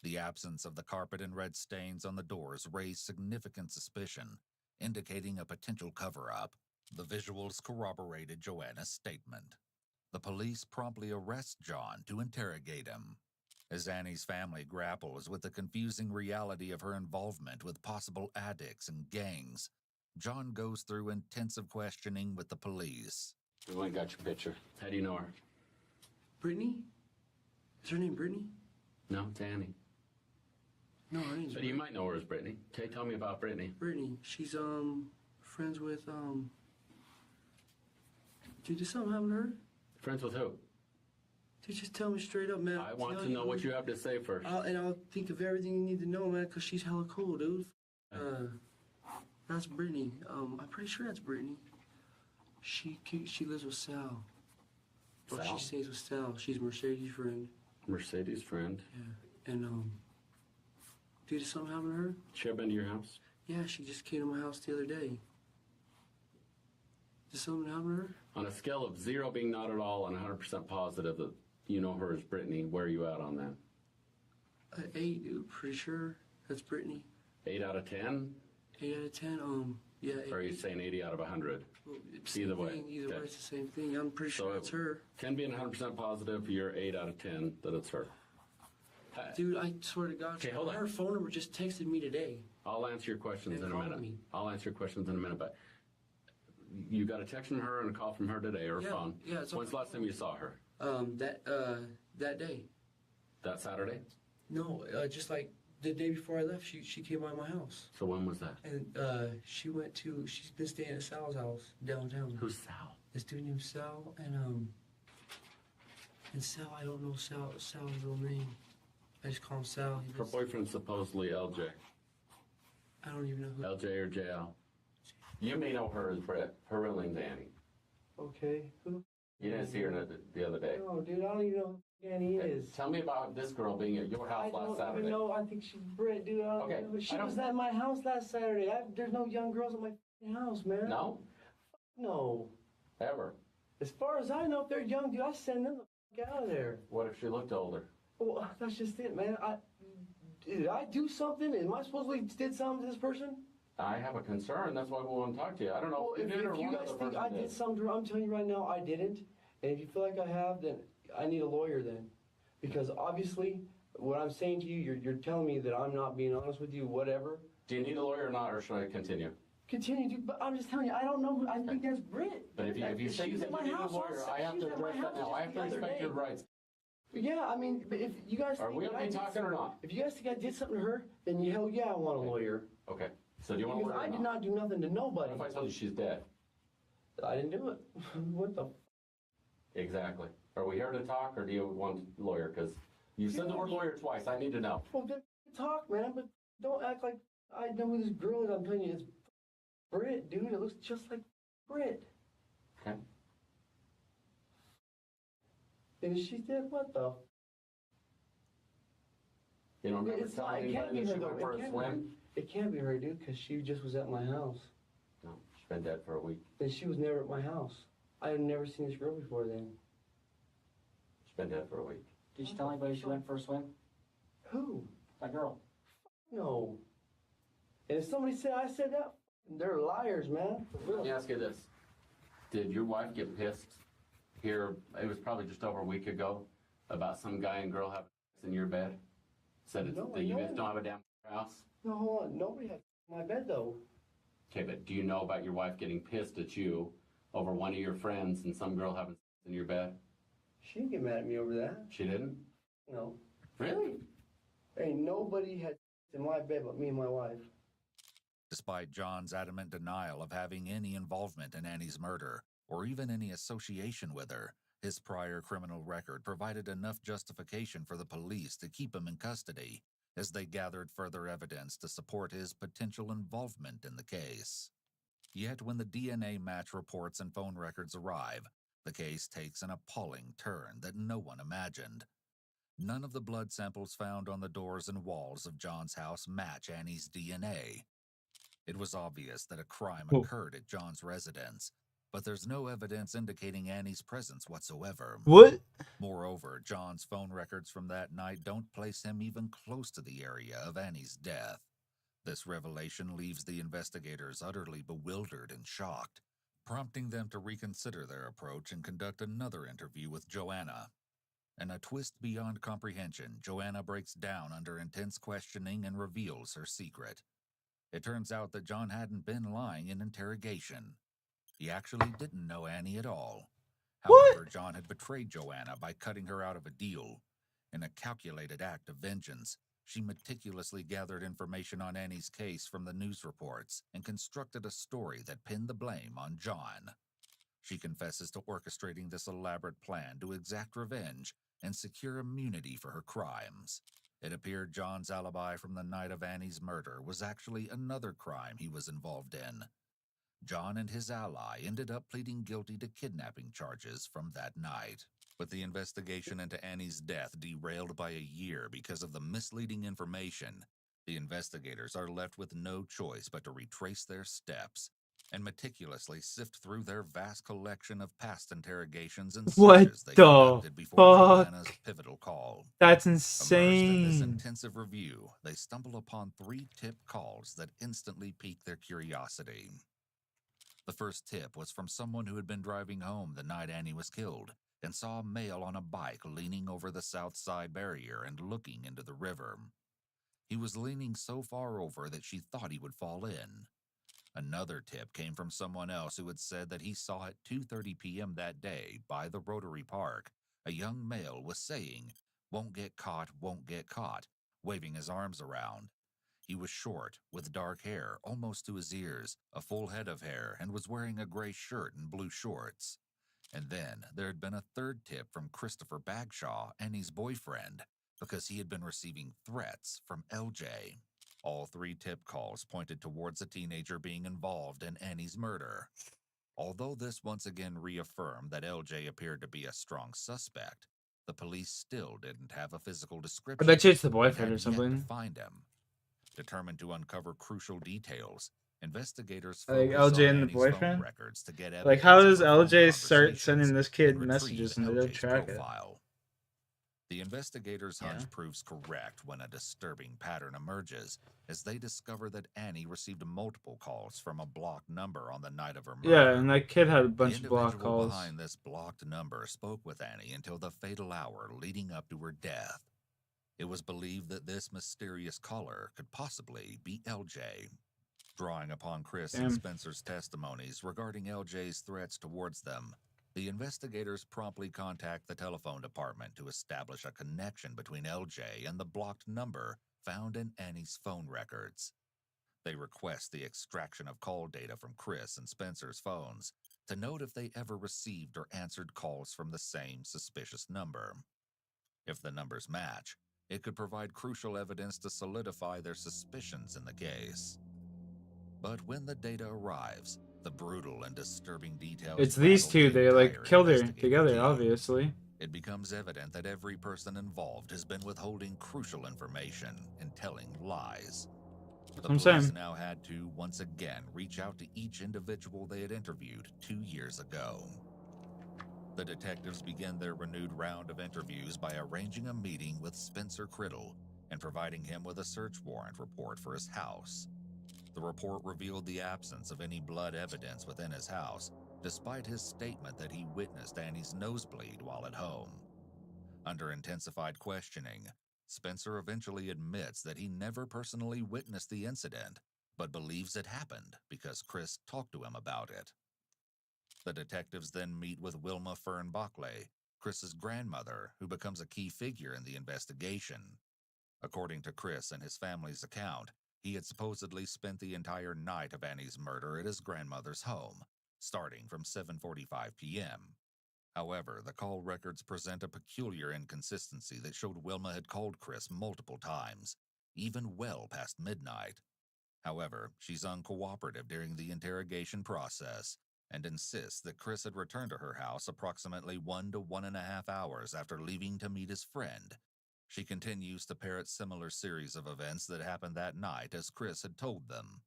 The absence of the carpet and red stains on the doors raised significant suspicion, indicating a potential cover-up. The visuals corroborated Joanna's statement. The police promptly arrest John to interrogate him. As Annie's family grapples with the confusing reality of her involvement with possible addicts and gangs, John goes through intensive questioning with the police. We went and got your picture. How do you know her? Brittany? Is her name Brittany? No, it's Annie. No, her name's But you might know her as Brittany. Okay, tell me about Brittany. Brittany. She's friends with Dude, did something happen to her? Friends with who? Dude, just tell me straight up, man. I want to know what you have to say first. And I'll think of everything you need to know, man, because she's hella cool, dude. That's Brittany. I'm pretty sure that's Brittany. She lives with Sal. Or Sal? she stays with Sal. She's Mercedes' friend. Mercedes' friend? Yeah. And, dude, did something happen to her? She ever been to your house? Yeah, she just came to my house the other day. Did something happen to her? On a scale of 0 being not at all and 100% positive that you know her as Brittany, where are you at on that? 8, dude. Pretty sure that's Brittany. 8 out of 10? 8 out of 10. Yeah. Or are you saying 80 out of 100? Well, Either way. Either way, it's the same thing. I'm pretty sure it's her. 10 being 100% positive, you're 8 out of 10 that it's her. Dude, I swear to God, Okay, hold on. her phone number just texted me today. I'll answer your questions They in a called minute. me. I'll answer your questions in a minute, but you got a text from her and a call from her today, or a phone. Yeah, it's on When's the last time you saw her? That day. That Saturday? No, just like the day before I left, she came by my house. So when was that? And she's been staying at Sal's house downtown. Who's Sal? This dude named Sal, and Sal, I don't know Sal's real name. I just call him Sal. Her boyfriend's supposedly LJ. I don't even know who. LJ or JL. You may know her as Britt. Her real name's Annie. Okay, who? You didn't see her the other day. No, dude, I don't even know who Annie is. Tell me about this girl being at your house last I don't Saturday. even know. I think she's Britt, dude. I don't Okay, know. She I don't- was at my house last Saturday. There's no young girls at my house, man. No? No. Ever. As far as I know, if they're young, dude, I send them the out of there. What if she looked older? Well, that's just it, man. Did I do something? Am I supposedly did something to this person? I have a concern. That's why we want to talk to you. I don't know Well, if you did or if you one guys other think person I did something, I'm telling you right now, I didn't. And if you feel like I have, then I need a lawyer then. Because obviously, what I'm saying to you, you're telling me that I'm not being honest with you, whatever. Do you need a lawyer or not, or should I continue? Continue, dude, but I'm just telling you, I don't know. I think that's Britt. But if you say you She's think at my you need a house lawyer, last- I have she to was at my address that house now. just I have the to other respect day. your rights. Yeah, I mean, but if you guys Are think we that I okay did talking or not? If you guys think I did something to her, then hell yeah, I want a lawyer. Okay. So do you want a Because lawyer I or did not? not do nothing to nobody. What if I told you she's dead? I didn't do it. What the? Exactly. Are we here to talk, or do you want a lawyer? Because you said the word lawyer twice. I need to know. Well, then talk, man, but don't act like I know who this girl is. I'm telling you, it's Britt, dude. It looks just like Britt. Okay. And she did what the? You don't remember It's not, telling it can't anybody be that her she though. went for a swim? It can't be her, dude, because she just was at my house. No, she's been dead for a week. And she was never at my house. I had never seen this girl before then. She's been dead for a week. Did you tell anybody she went for a swim? Who? That girl. No. And if somebody said I said that, they're liars, man. Let me ask you this. Did your wife get pissed here, it was probably just over a week ago, about some guy and girl having sex in your bed? Said it's, that you guys don't have a damn house? No, hold on. Nobody had my bed, though. Okay, but do you know about your wife getting pissed at you over one of your friends and some girl having sex in your bed? She didn't get mad at me over that. She didn't? No. Really? Ain't nobody had in my bed but me and my wife. Despite John's adamant denial of having any involvement in Annie's murder, or even any association with her, his prior criminal record provided enough justification for the police to keep him in custody as they gathered further evidence to support his potential involvement in the case. Yet when the DNA match reports and phone records arrive, the case takes an appalling turn that no one imagined. None of the blood samples found on the doors and walls of John's house match Annie's DNA. It was obvious that a crime occurred at John's residence, but there's no evidence indicating Annie's presence whatsoever. What? Moreover, John's phone records from that night don't place him even close to the area of Annie's death. This revelation leaves the investigators utterly bewildered and shocked, prompting them to reconsider their approach and conduct another interview with Joanna. In a twist beyond comprehension, Joanna breaks down under intense questioning and reveals her secret. It turns out that John hadn't been lying in interrogation. He actually didn't know Annie at all. However, John had betrayed Joanna by cutting her out of a deal. In a calculated act of vengeance, she meticulously gathered information on Annie's case from the news reports and constructed a story that pinned the blame on John. She confesses to orchestrating this elaborate plan to exact revenge and secure immunity for her crimes. It appeared John's alibi from the night of Annie's murder was actually another crime he was involved in. John and his ally ended up pleading guilty to kidnapping charges from that night. With the investigation into Annie's death derailed by a year because of the misleading information, the investigators are left with no choice but to retrace their steps and meticulously sift through their vast collection of past interrogations and searches they conducted before Joanna's pivotal call. That's Immersed in this insane. intensive review, they stumble upon 3 tip calls that instantly pique their curiosity. The first tip was from someone who had been driving home the night Annie was killed and saw a male on a bike leaning over the south side barrier and looking into the river. He was leaning so far over that she thought he would fall in. Another tip came from someone else who had said that he saw at 2:30 p.m. that day by the Rotary Park, a young male was saying, "Won't get caught, won't get caught," waving his arms around. He was short, with dark hair almost to his ears, a full head of hair, and was wearing a gray shirt and blue shorts. And then there had been a third tip from Christopher Bagshaw, Annie's boyfriend, because he had been receiving threats from LJ. All 3 tip calls pointed towards a teenager being involved in Annie's murder. Although this once again reaffirmed that LJ appeared to be a strong suspect, the police still didn't have a physical description. I bet you it's the and boyfriend had or yet something. to find him. Determined to uncover crucial details, investigators Like focused LJ on and the Annie's phone boyfriend? records to get Like, how evidence does of her phone LJ start conversations sending this kid and messages and retrieve they don't LJ's track it? profile. The investigators' hunch proves correct when a disturbing pattern emerges, as they discover that Annie received multiple calls from a blocked number on the night of her murder. Yeah, and that kid had a bunch The of block individual calls. behind this blocked number spoke with Annie until the fatal hour leading up to her death. It was believed that this mysterious caller could possibly be LJ. Drawing upon Chris and Damn. Spencer's testimonies regarding LJ's threats towards them, the investigators promptly contact the telephone department to establish a connection between LJ and the blocked number found in Annie's phone records. They request the extraction of call data from Chris and Spencer's phones to note if they ever received or answered calls from the same suspicious number. If the numbers match, it could provide crucial evidence to solidify their suspicions in the case. But when the data arrives, the brutal and disturbing details It's these rattle two. the They like entire killed her investigative together, team. obviously. It becomes evident that every person involved has been withholding crucial information and telling lies. That's The what I'm police saying. now had to, once again, reach out to each individual they had interviewed 2 years ago. The detectives began their renewed round of interviews by arranging a meeting with Spencer Criddle and providing him with a search warrant report for his house. The report revealed the absence of any blood evidence within his house, despite his statement that he witnessed Annie's nosebleed while at home. Under intensified questioning, Spencer eventually admits that he never personally witnessed the incident, but believes it happened because Chris talked to him about it. The detectives then meet with Wilma Fern Bockley, Chris's grandmother, who becomes a key figure in the investigation. According to Chris and his family's account, he had supposedly spent the entire night of Annie's murder at his grandmother's home, starting from 7:45 p.m. However, the call records present a peculiar inconsistency that showed Wilma had called Chris multiple times, even well past midnight. However, she's uncooperative during the interrogation process and insists that Chris had returned to her house approximately 1 to 1.5 hours after leaving to meet his friend. She continues to parrot similar series of events that happened that night as Chris had told them.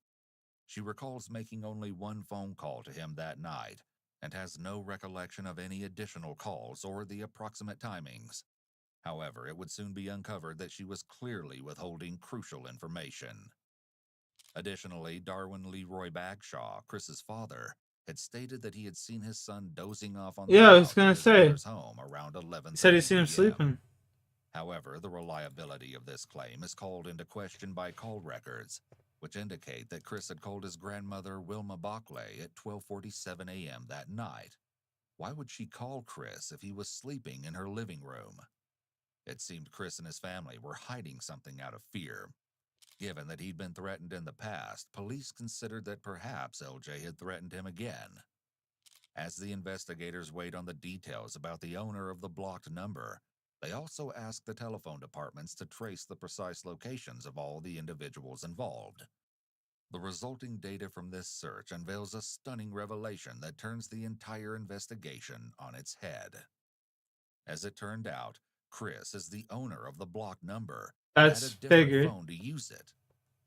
She recalls making only one phone call to him that night and has no recollection of any additional calls or the approximate timings. However, it would soon be uncovered that she was clearly withholding crucial information. Additionally, Darwin Leroy Bagshaw, Chris's father, had stated that he had seen his son dozing off on the Yeah, I was couch gonna at his say. mother's home around 11:30 He said he seen him p.m. sleeping. However, the reliability of this claim is called into question by call records, which indicate that Chris had called his grandmother Wilma Bockley at 12:47 a.m. that night. Why would she call Chris if he was sleeping in her living room? It seemed Chris and his family were hiding something out of fear. Given that he'd been threatened in the past, police considered that perhaps LJ had threatened him again. As the investigators weighed on the details about the owner of the blocked number, they also asked the telephone departments to trace the precise locations of all the individuals involved. The resulting data from this search unveils a stunning revelation that turns the entire investigation on its head. As it turned out, Chris is the owner of the blocked number and had That's a different figured. phone to use it.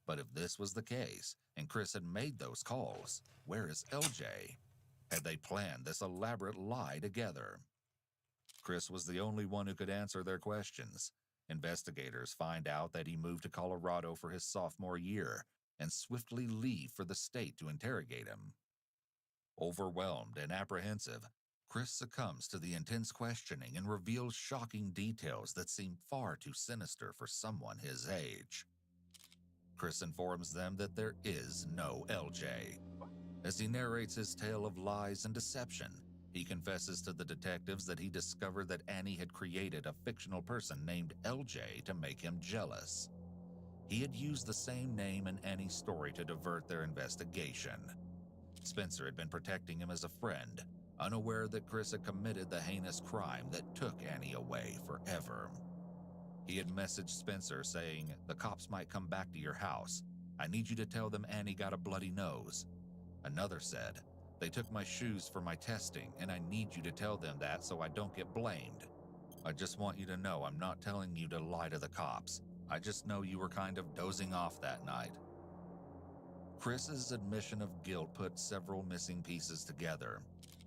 But if this was the case, and Chris had made those calls, where is LJ? Had they planned this elaborate lie together? Chris was the only one who could answer their questions. Investigators find out that he moved to Colorado for his sophomore year and swiftly leave for the state to interrogate him. Overwhelmed and apprehensive, Chris succumbs to the intense questioning and reveals shocking details that seem far too sinister for someone his age. Chris informs them that there is no LJ. As he narrates his tale of lies and deception, he confesses to the detectives that he discovered that Annie had created a fictional person named LJ to make him jealous. He had used the same name in Annie's story to divert their investigation. Spencer had been protecting him as a friend, unaware that Chris had committed the heinous crime that took Annie away forever. He had messaged Spencer saying, "The cops might come back to your house. I need you to tell them Annie got a bloody nose." Another said, "They took my shoes for my testing, and I need you to tell them that so I don't get blamed. I just want you to know I'm not telling you to lie to the cops. I just know you were kind of dozing off that night." Chris's admission of guilt put several missing pieces together.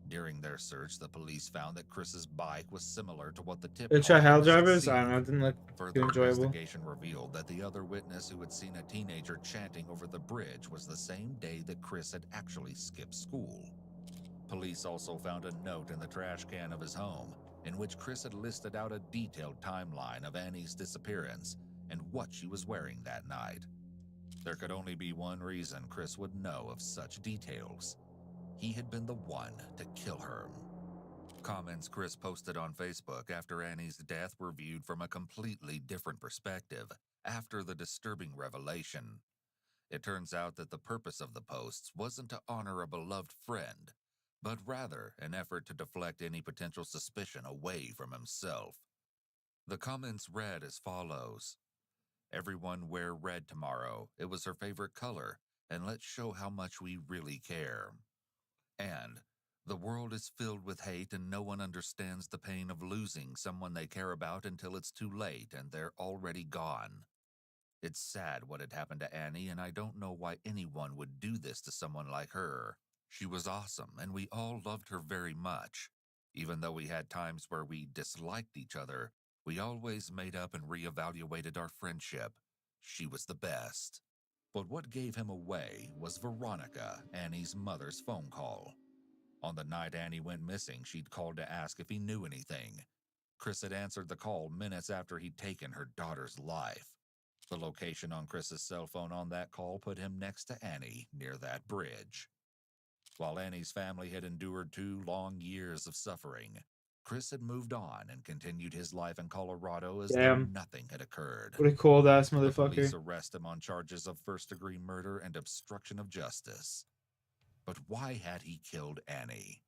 During their search, the police found that Chris's bike was similar to what the tip They try caller hell was at drivers. I don't scene. know. It didn't look Further too enjoyable. investigation revealed that the other witness who had seen a teenager chanting over the bridge was the same day that Chris had actually skipped school. Police also found a note in the trash can of his home in which Chris had listed out a detailed timeline of Annie's disappearance and what she was wearing that night. There could only be one reason Chris would know of such details. He had been the one to kill her. Comments Chris posted on Facebook after Annie's death were viewed from a completely different perspective after the disturbing revelation. It turns out that the purpose of the posts wasn't to honor a beloved friend, but rather an effort to deflect any potential suspicion away from himself. The comments read as follows: "Everyone wear red tomorrow. It was her favorite color, and let's show how much we really care." And The world is filled with hate and no one understands the pain of losing someone they care about until it's too late and they're already gone. It's sad what had happened to Annie, and I don't know why anyone would do this to someone like her. She was awesome, and we all loved her very much. Even though we had times where we disliked each other, we always made up and reevaluated our friendship. She was the best. But what gave him away was Veronica, Annie's mother's phone call. On the night Annie went missing, she'd called to ask if he knew anything. Chris had answered the call minutes after he'd taken her daughter's life. The location on Chris's cell phone on that call put him next to Annie near that bridge. While Annie's family had endured 2 long years of suffering, Chris had moved on and continued his life in Colorado as though nothing had occurred. What a cold ass The police motherfucker. arrest him on charges of first-degree murder and obstruction of justice. But why had he killed Annie?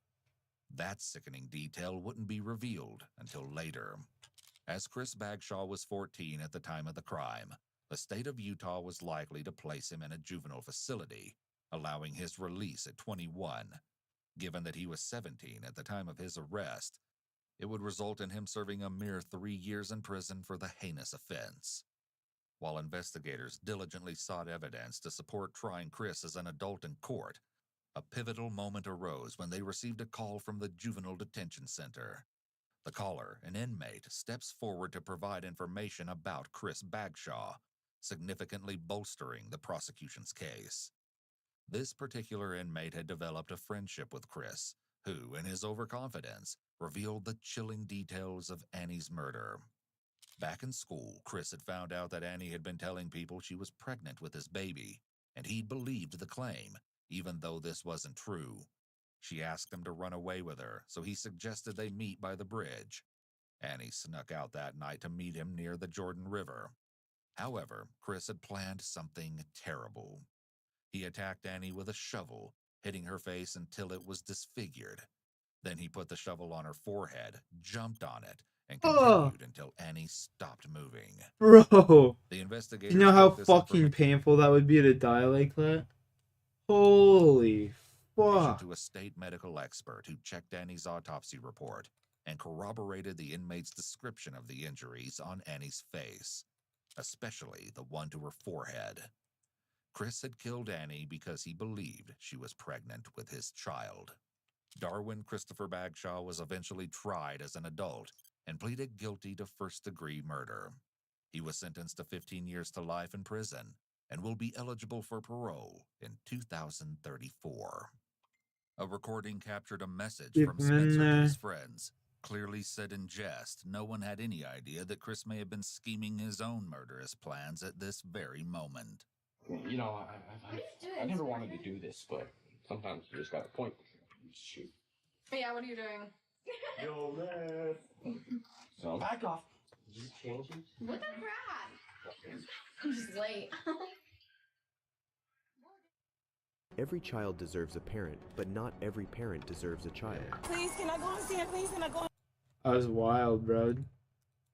That sickening detail wouldn't be revealed until later. As Chris Bagshaw was 14 at the time of the crime, the state of Utah was likely to place him in a juvenile facility, allowing his release at 21. Given that he was 17 at the time of his arrest, it would result in him serving a mere 3 years in prison for the heinous offense. While investigators diligently sought evidence to support trying Chris as an adult in court, a pivotal moment arose when they received a call from the Juvenile Detention Center. The caller, an inmate, steps forward to provide information about Chris Bagshaw, significantly bolstering the prosecution's case. This particular inmate had developed a friendship with Chris, who, in his overconfidence, revealed the chilling details of Annie's murder. Back in school, Chris had found out that Annie had been telling people she was pregnant with his baby, and he'd believed the claim, even though this wasn't true. She asked him to run away with her, so he suggested they meet by the bridge. Annie snuck out that night to meet him near the Jordan River. However, Chris had planned something terrible. He attacked Annie with a shovel, hitting her face until it was disfigured. Then he put the shovel on her forehead, jumped on it, and continued until Annie stopped moving. Bro, The you investigators know how took this fucking painful that would be to die like that? Holy fuck. to a state medical expert who checked Annie's autopsy report and corroborated the inmate's description of the injuries on Annie's face, especially the one to her forehead. Chris had killed Annie because he believed she was pregnant with his child. Darwin Christopher Bagshaw was eventually tried as an adult and pleaded guilty to first-degree murder. He was sentenced to 15 years to life in prison and will be eligible for parole in 2034. A recording captured a message Keep from him in Spencer to there. his friends, clearly said in jest. No one had any idea that Chris may have been scheming his own murderous plans at this very moment. You know, I never wanted to do this, but sometimes you just got a point. Shoot. Yeah, what are you doing? Yo, man. So back off. You changing? What the crap? I'm just late. Every child deserves a parent, but not every parent deserves a child. Please, can I go and see her? Please, can I go? That was wild, bro.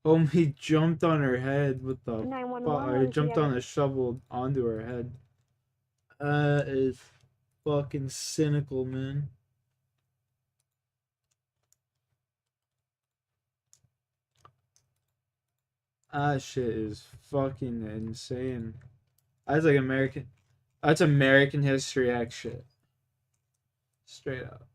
Oh, he jumped on her head with the fuck. 911, He jumped yeah. on a shovel onto her head. That is fucking cynical, man. That shit is fucking insane. That's like American. That's American History X shit. Straight up.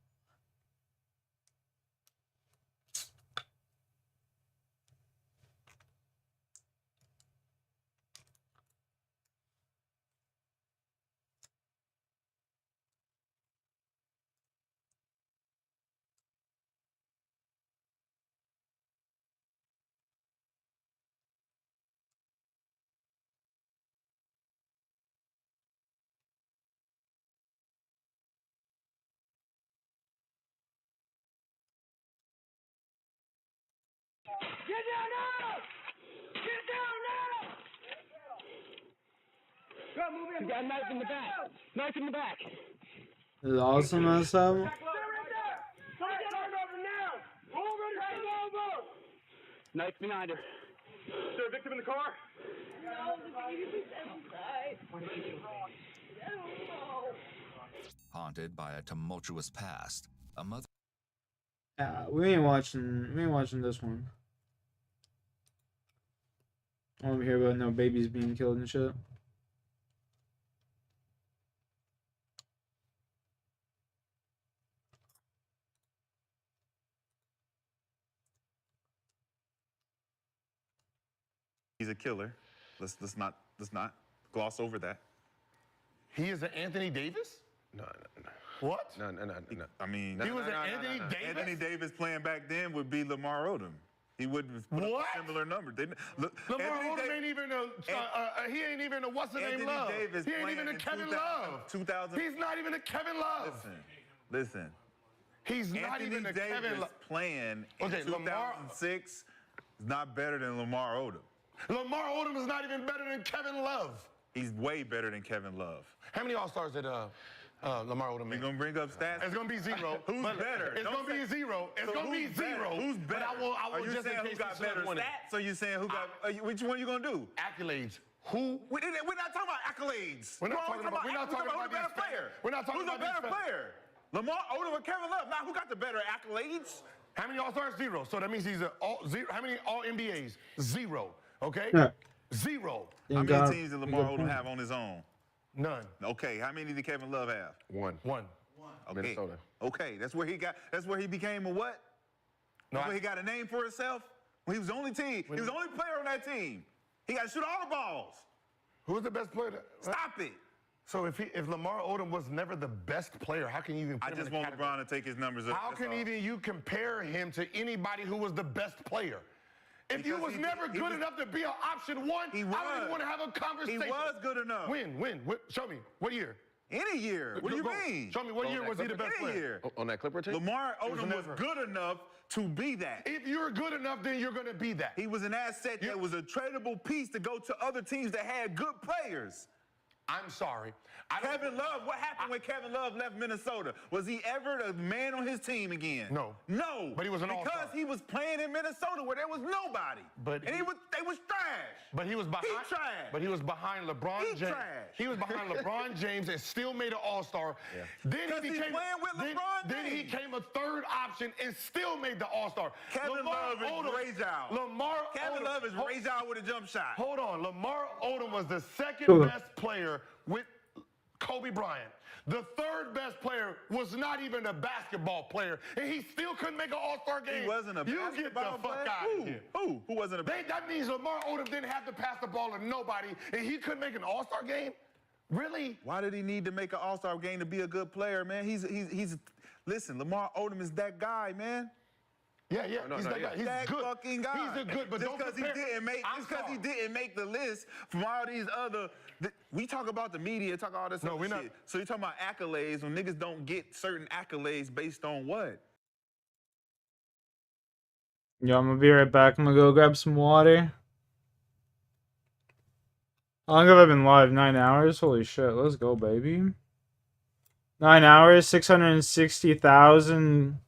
Get down now! Get down now! Go, move in. You got a knife in the back. Knife in the back. This is awesome as hell. Knife behind her. Is there a victim in the car? No, the baby's inside. I don't know. Haunted by a tumultuous past, a mother We ain't watching this one. I don't hear about no babies being killed and shit. He's a killer. Let's not gloss over that. He is an Anthony Davis? No. What? No. I mean, He was an Anthony Davis? Anthony Davis playing back then would be Lamar Odom. He wouldn't have put up a similar number. Lamar Odom ain't even he ain't even a what's the name Love. He ain't even a Kevin Love. 2000. He's not even a Kevin Love. Listen. He's not even a Kevin Love. Playing in 2006 is not better than Lamar Odom. Lamar Odom is not even better than Kevin Love. He's way better than Kevin Love. How many All-Stars did Lamar Odom make? You're going to bring up stats? It's going to be zero. Who's better? It's going to be zero. It's going to be zero. Who's better? But I will Are you just saying who got better stats? Or you saying who got... which one are you going to do? Accolades. Who? We're not talking about accolades. We're not talking about who's the better player. We're not talking about who's the better player? Lamar Odom or Kevin Love? Now, who got the better accolades? How many All-Stars? Zero. So that means he's zero. How many All-NBAs? Zero. Okay? Yeah. Zero. How many teams did Lamar Odom have on his own? None. Okay, how many did Kevin Love have? One. Okay. Minnesota. Okay, that's where he became a what? That's where he got a name for himself? Well, he was the only team. He was the only player on that team. He got to shoot all the balls. Who was the best player? Stop it. So if Lamar Odom was never the best player, how can you even put him in the category? I just want LeBron to take his numbers up. How can even you compare him to anybody who was the best player? If you was never good enough to be an option one, I don't even want to have a conversation. He was good enough. When? Show me. What year? Any year. What do you mean? Show me what year was he the best player? On that Clipper team? Lamar Odom was good enough to be that. If you're good enough, then you're going to be that. He was an asset that was a tradable piece to go to other teams that had good players. I'm sorry. Kevin Love, what happened when Kevin Love left Minnesota? Was he ever the man on his team again? No. No. But he was an all-star. Because he was playing in Minnesota where there was nobody. They was trash. But he was behind. He trash. But he was behind LeBron James. Trash. He was behind LeBron James and still made an All-Star. Yeah. Then he became playing with LeBron Then he came a third option and still made the All-Star. Kevin Love is Kevin Love is Ray J with a jump shot. Hold on. Lamar Odom was the second best player with Kobe Bryant. The third best player was not even a basketball player, and he still couldn't make an All-Star game. He wasn't a basketball player? You get the fuck out of here. Who wasn't a basketball That means Lamar Odom didn't have to pass the ball to nobody, and he couldn't make an All-Star game? Really? Why did he need to make an All-Star game to be a good player, man? Listen, Lamar Odom is that guy, man. Yeah, he's that guy. He's that good. fucking guy. He's a good, but just because he didn't make the list from all these other. We talk about the media, talk all this other shit. Not. So you're talking about accolades when niggas don't get certain accolades based on what? Yo, I'm gonna be right back. I'm gonna go grab some water. How long have I been live? 9 hours? Holy shit, let's go, baby. 9 hours, 660,000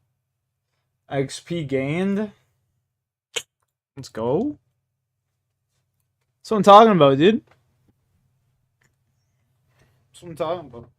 XP gained. Let's go. That's what I'm talking about, dude. That's what I'm talking about.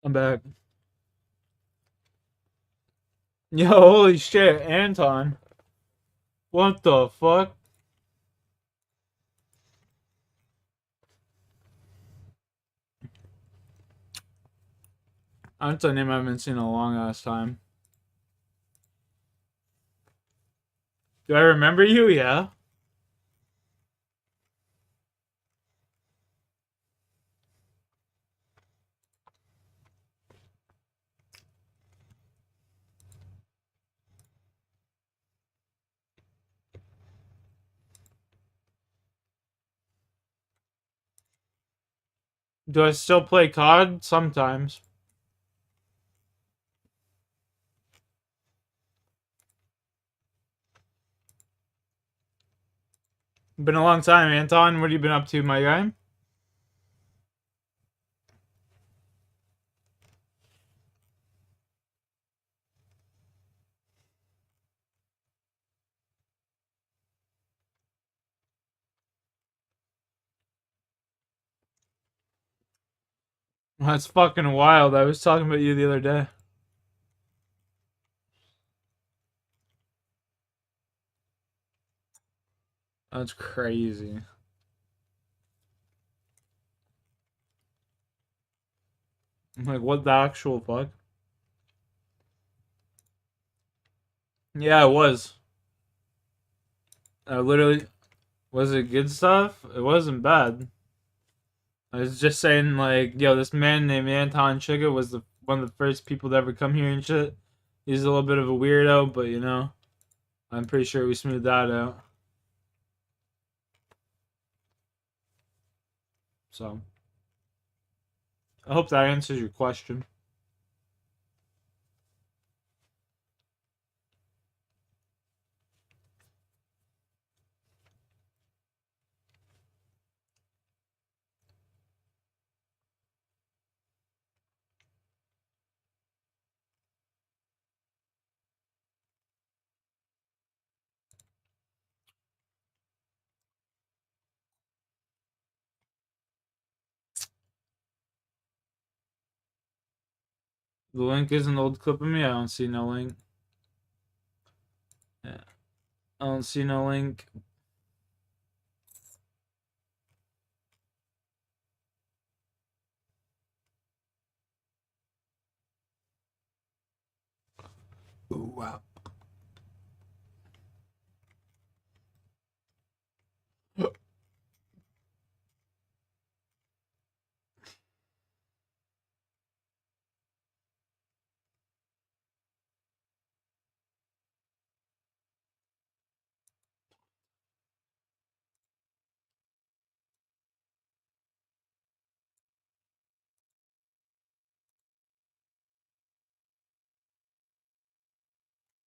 I'm back. Yo, holy shit, Anton. What the fuck? That's a name I haven't seen in a long ass time. Do I remember you? Yeah. Do I still play COD? Sometimes. Been a long time, Anton. What have you been up to, my guy? That's fucking wild. I was talking about you the other day. That's crazy. I'm like, what the actual fuck? Yeah, it was. I literally... Was it good stuff? It wasn't bad. I was just saying, like, yo, this man named Anton Sugar was one of the first people to ever come here and shit. He's a little bit of a weirdo, but, you know, I'm pretty sure we smoothed that out. So, I hope that answers your question. The link is an old clip of me. I don't see no link. Yeah. I don't see no link. Ooh, wow.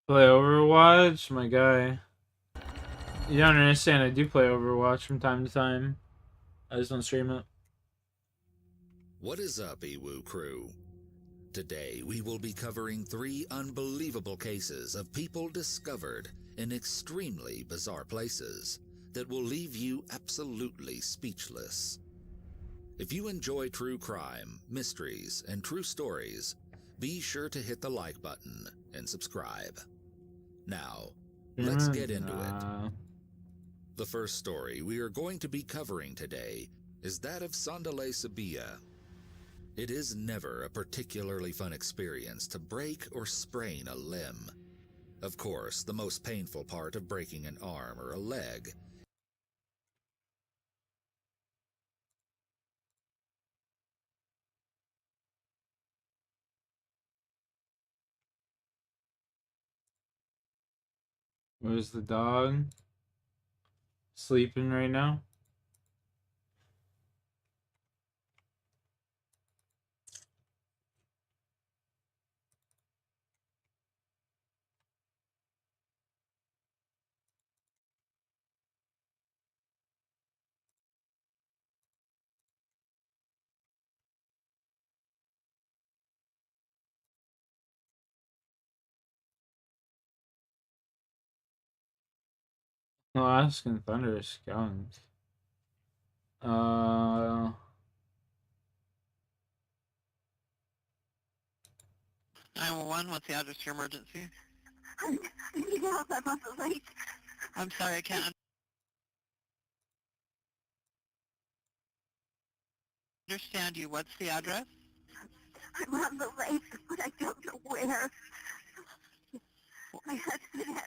Play Overwatch? My guy. You don't understand. I do play Overwatch from time to time. I just don't stream it. What is up, Ewu crew? Today we will be covering 3 unbelievable cases of people discovered in extremely bizarre places that will leave you absolutely speechless. If you enjoy true crime, mysteries, and true stories, be sure to hit the like button and subscribe. Now, let's get into it. The first story we are going to be covering today is that of Sandale Sabia. It is never a particularly fun experience to break or sprain a limb. Of course, the most painful part of breaking an arm or a leg Where's the dog? Sleeping right now? Alaskan Thunder Skunk. 911, what's the address to your emergency? I'm on the lake. I'm sorry, I can't understand you. What's the address? I'm on the lake, but I don't know where. My husband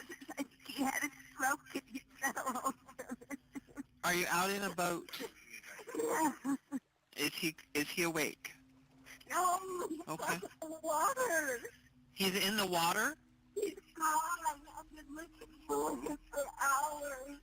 he had a stroke and he fell over. Are you out in a boat? Yeah. Is he awake? No, he's Okay. in the water. He's in the water? He's gone. I've been looking for him for hours.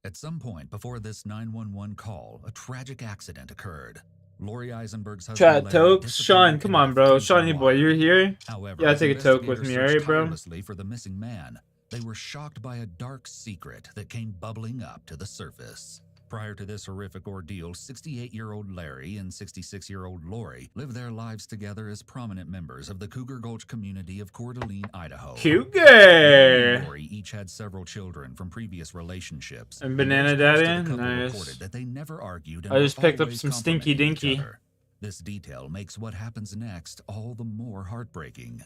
At some point before this 911 call, a tragic accident occurred. Lori Eisenberg's husband Chat Larry Tokes. disappeared Sean, come into on, the bro. freezing Shawnee boy, water. you're here? However, Yeah, I'll as take a toke with investigators me, searched alright, bro? tirelessly for the missing man, they were shocked by a dark secret that came bubbling up to the surface. Prior to this horrific ordeal, 68-year-old Larry and 66-year-old Lori lived their lives together as prominent members of the Cougar Gulch community of Coeur d'Alene, Idaho. Cougar! Larry and Lori each had several children from previous relationships. And Banana those close to Daddy? the couple Nice. reported that they never argued and I just were picked up always some Stinky complimenting each Dinky. other. This detail makes what happens next all the more heartbreaking.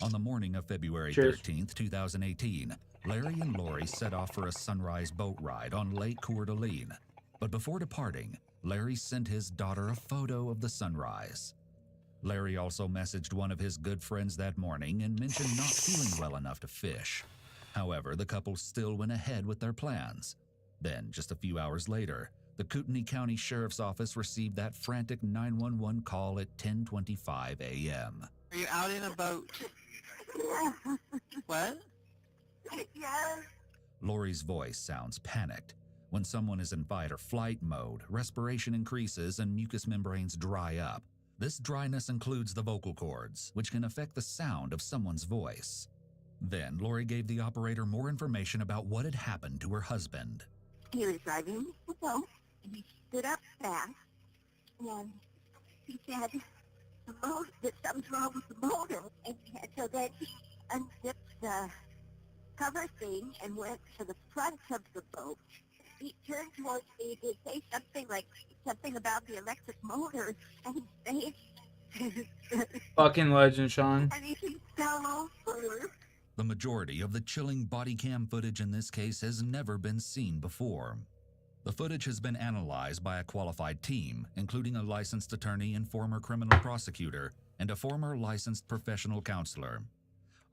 On the morning of February Cheers. 13th, 2018, Larry and Lori set off for a sunrise boat ride on Lake Coeur d'Alene. But before departing, Larry sent his daughter a photo of the sunrise. Larry also messaged one of his good friends that morning and mentioned not feeling well enough to fish. However, the couple still went ahead with their plans. Then, just a few hours later, the Kootenai County Sheriff's Office received that frantic 911 call at 10:25 a.m. Are you out in a boat? Yeah. What? Yes. Lori's voice sounds panicked. When someone is in fight or flight mode, respiration increases and mucous membranes dry up. This dryness includes the vocal cords, which can affect the sound of someone's voice. Then Lori gave the operator more information about what had happened to her husband. He was driving the boat, and he stood up fast, and he said, that something's wrong with the motor. And so then he unzipped the cover thing and went to the front of the boat. He turned towards me to say something about the electric motor, and he Fucking legend, Sean. and he fell over. The majority of the chilling body cam footage in this case has never been seen before. The footage has been analyzed by a qualified team, including a licensed attorney and former criminal prosecutor, and a former licensed professional counselor.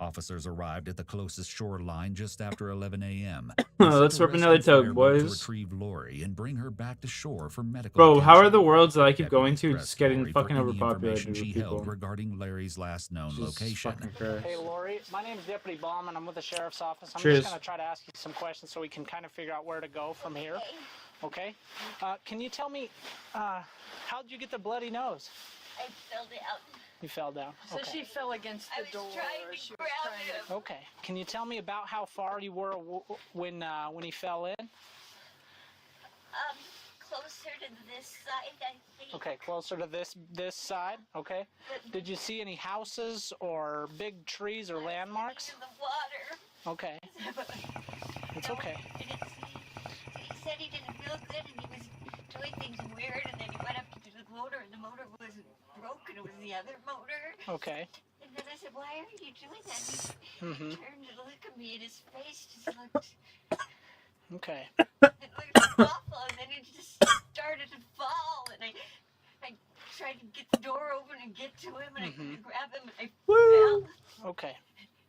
Officers arrived at the closest shoreline just after 11 a.m. Let's rip another toke, to boys. retrieve Lori and bring her back to shore for medical Bro, attention. how are the worlds that I keep going to Deputies just getting pressed Lori fucking for any overpopulated information with she people? held regarding Larry's last known Jesus location. fucking Christ. Hey, Lori. My name is Deputy Bauman. I'm with the Sheriff's Office. I'm Cheers. just going to try to ask you some questions so we can kind of figure out where to go from here. Okay? Can you tell me, how did you get the bloody nose? I fell down. You fell down. So Okay. she fell against the door. She was trying to. Okay. Can you tell me about how far you were when he fell in? Closer to this side, I think. Okay, closer to this side. Okay. Did you see any houses or big trees or landmarks? In the water. Okay. It's okay. He said he didn't feel good and he was doing things weird, and then he went up to the motor, and the motor wasn't broken, it was the other motor. Okay. And then I said, why are you doing that? And he turned to look at me, and his face just looked, Okay. it looked awful, and then it just started to fall, and I tried to get the door open and get to him, and I couldn't grab him, and I fell. Okay.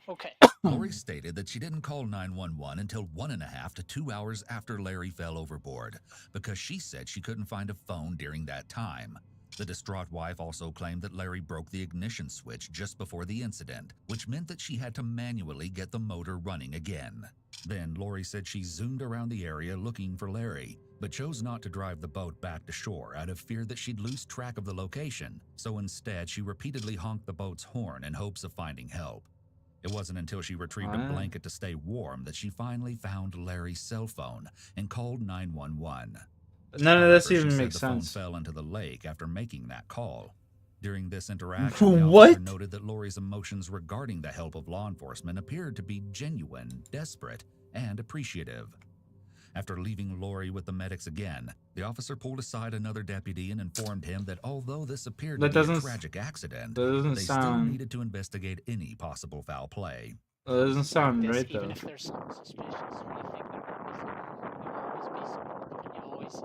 Okay. Lori stated that she didn't call 911 until 1.5 to 2 hours after Larry fell overboard, because she said she couldn't find a phone during that time. The distraught wife also claimed that Larry broke the ignition switch just before the incident, which meant that she had to manually get the motor running again. Then Lori said she zoomed around the area looking for Larry, but chose not to drive the boat back to shore out of fear that she'd lose track of the location, so instead she repeatedly honked the boat's horn in hopes of finding help. It wasn't until she retrieved a blanket to stay warm that she finally found Larry's cell phone and called 911. None of this However, even she makes said the sense. phone fell into the lake after making that call. During this interaction, the What? officer noted that Lori's emotions regarding the help of law enforcement appeared to be genuine, desperate, and appreciative. After leaving Lori with the medics again, the officer pulled aside another deputy and informed him that although this appeared to be a tragic accident, they still needed to investigate any possible foul play. That doesn't sound right, though. Even if there's some suspicious, or you think there always be some, you always,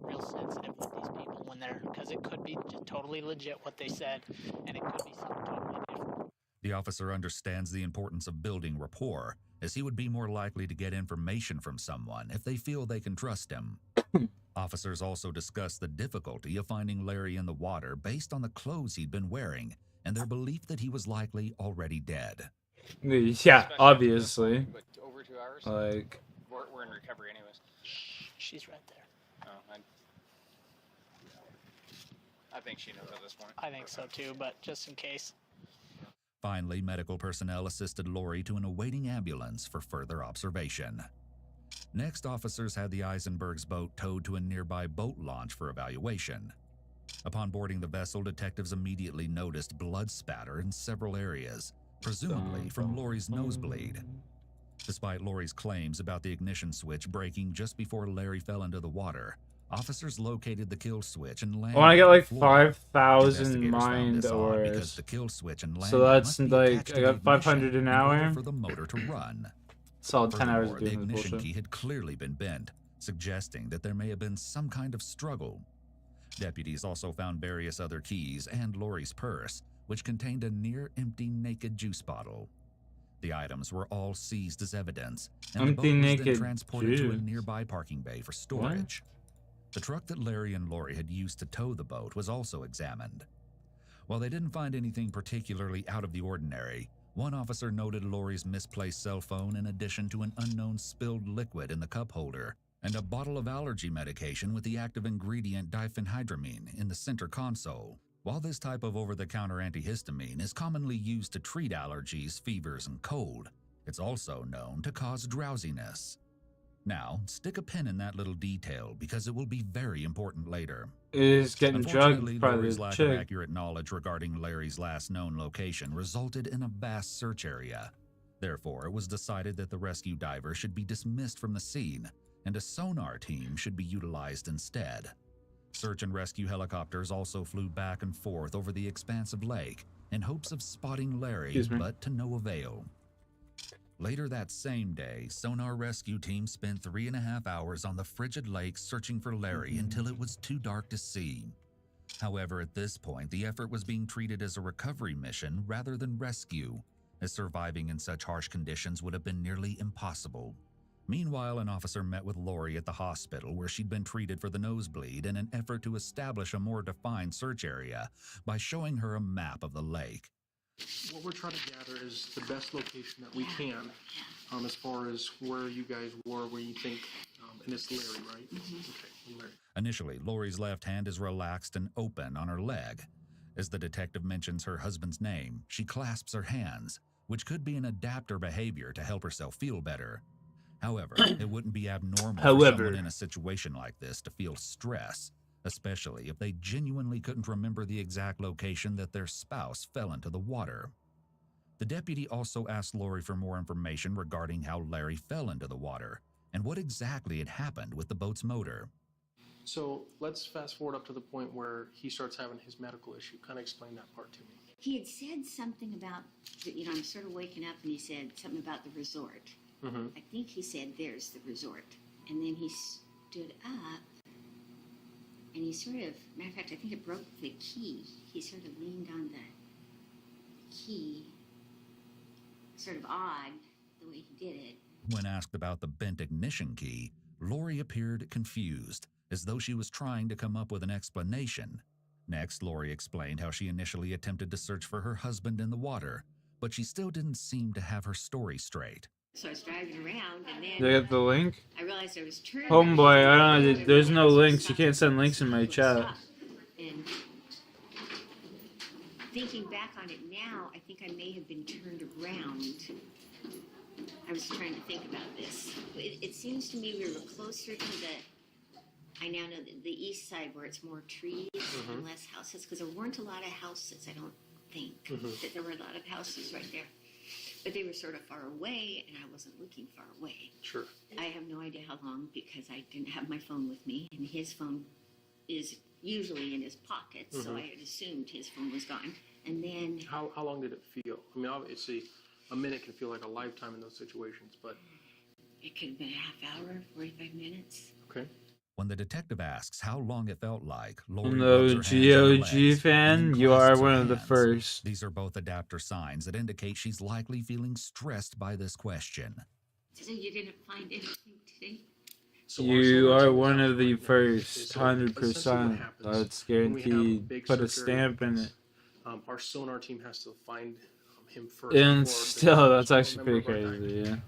real sensitive with these people when they're, because it could be just totally legit what they said, and it could be something totally different. The officer understands the importance of building rapport, as he would be more likely to get information from someone if they feel they can trust him. Officers also discuss the difficulty of finding Larry in the water based on the clothes he'd been wearing and their belief that he was likely already dead. Yeah, obviously. But over 2 hours? Like, we're in recovery anyways. She's right there. Oh, I think she knows at this point. I think so too, but just in case. Finally, medical personnel assisted Lori to an awaiting ambulance for further observation. Next, officers had the Eisenberg's boat towed to a nearby boat launch for evaluation. Upon boarding the vessel, detectives immediately noticed blood spatter in several areas, presumably from Lori's nosebleed. Despite Lori's claims about the ignition switch breaking just before Larry fell into the water, officers located the kill switch and landed. I want to get like on the floor. 5,000 mind ores. The kill switch and So that's like, I got 500 an hour. For the motor to run. Solid 10 hours of The doing this ignition bullshit. key had clearly been bent, suggesting that there may have been some kind of struggle. Deputies also found various other keys and Lori's purse, which contained a near-empty naked juice bottle. The items were all seized as evidence, and the boat was then transported to a nearby parking bay for storage. The truck that Larry and Lori had used to tow the boat was also examined. While they didn't find anything particularly out of the ordinary, one officer noted Lori's misplaced cell phone in addition to an unknown spilled liquid in the cup holder and a bottle of allergy medication with the active ingredient diphenhydramine in the center console. While this type of over-the-counter antihistamine is commonly used to treat allergies, fevers, and cold, it's also known to cause drowsiness. Now, stick a pin in that little detail because it will be very important later. Is getting drugged by Lori's the lack of chick. accurate knowledge regarding Larry's last known location resulted in a vast search area. Therefore, it was decided that the rescue diver should be dismissed from the scene, and a sonar team should be utilized instead. Search and rescue helicopters also flew back and forth over the expansive lake in hopes of spotting Larry, but to no avail. Later that same day, sonar rescue team spent 3.5 hours on the frigid lake searching for Larry until it was too dark to see. However, at this point, the effort was being treated as a recovery mission rather than rescue, as surviving in such harsh conditions would have been nearly impossible. Meanwhile, an officer met with Lori at the hospital where she'd been treated for the nosebleed in an effort to establish a more defined search area by showing her a map of the lake. What we're trying to gather is the best location that we can, as far as where you guys were, where you think, and it's Larry, right? Okay, Larry. Initially, Lori's left hand is relaxed and open on her leg. As the detective mentions her husband's name, she clasps her hands, which could be an adapter behavior to help herself feel better. However, it wouldn't be abnormal for someone in a situation like this to feel stress, especially if they genuinely couldn't remember the exact location that their spouse fell into the water. The deputy also asked Lori for more information regarding how Larry fell into the water and what exactly had happened with the boat's motor. So let's fast forward up to the point where he starts having his medical issue. Kind of explain that part to me. He had said something about, I'm sort of waking up, and he said something about the resort. I think he said, "There's the resort." And then he stood up, and he sort of, matter of fact, I think it broke the key. He sort of leaned on the key, sort of odd the way he did it. When asked about the bent ignition key, Lori appeared confused, as though she was trying to come up with an explanation. Next, Lori explained how she initially attempted to search for her husband in the water, but she still didn't seem to have her story straight. So I was driving around, and then Did I get the link? I realized I was turning. Homeboy, I don't know. There's no links. You can't send links in my chat. And thinking back on it now, I think I may have been turned around. I was trying to think about this. It seems to me we were closer to I now know the east side where it's more trees and less houses, because there weren't a lot of houses, I don't think. That there were a lot of houses right there. but they were sort of far away, and I wasn't looking far away. Sure. I have no idea how long because I didn't have my phone with me, and his phone is usually in his pocket, so I had assumed his phone was gone. And then How long did it feel? I mean, obviously, a minute can feel like a lifetime in those situations, but it could have been a half hour, 45 minutes. okay. When the detective asks how long it felt like, Lori No rubs her hands on her GOG legs fan, and then you are clasps her one of the hands. first. These are both adapter signs that indicate she's likely feeling stressed by this question. So you didn't find anything today? So You our sonar are team is one out of the there right now. first, So essentially what 100%. happens That's when we have a guaranteed. big Put a search area stamp like in this, it. Our sonar team has to find him first. And before the still, that's next actually member pretty of our crazy, dive yeah. team.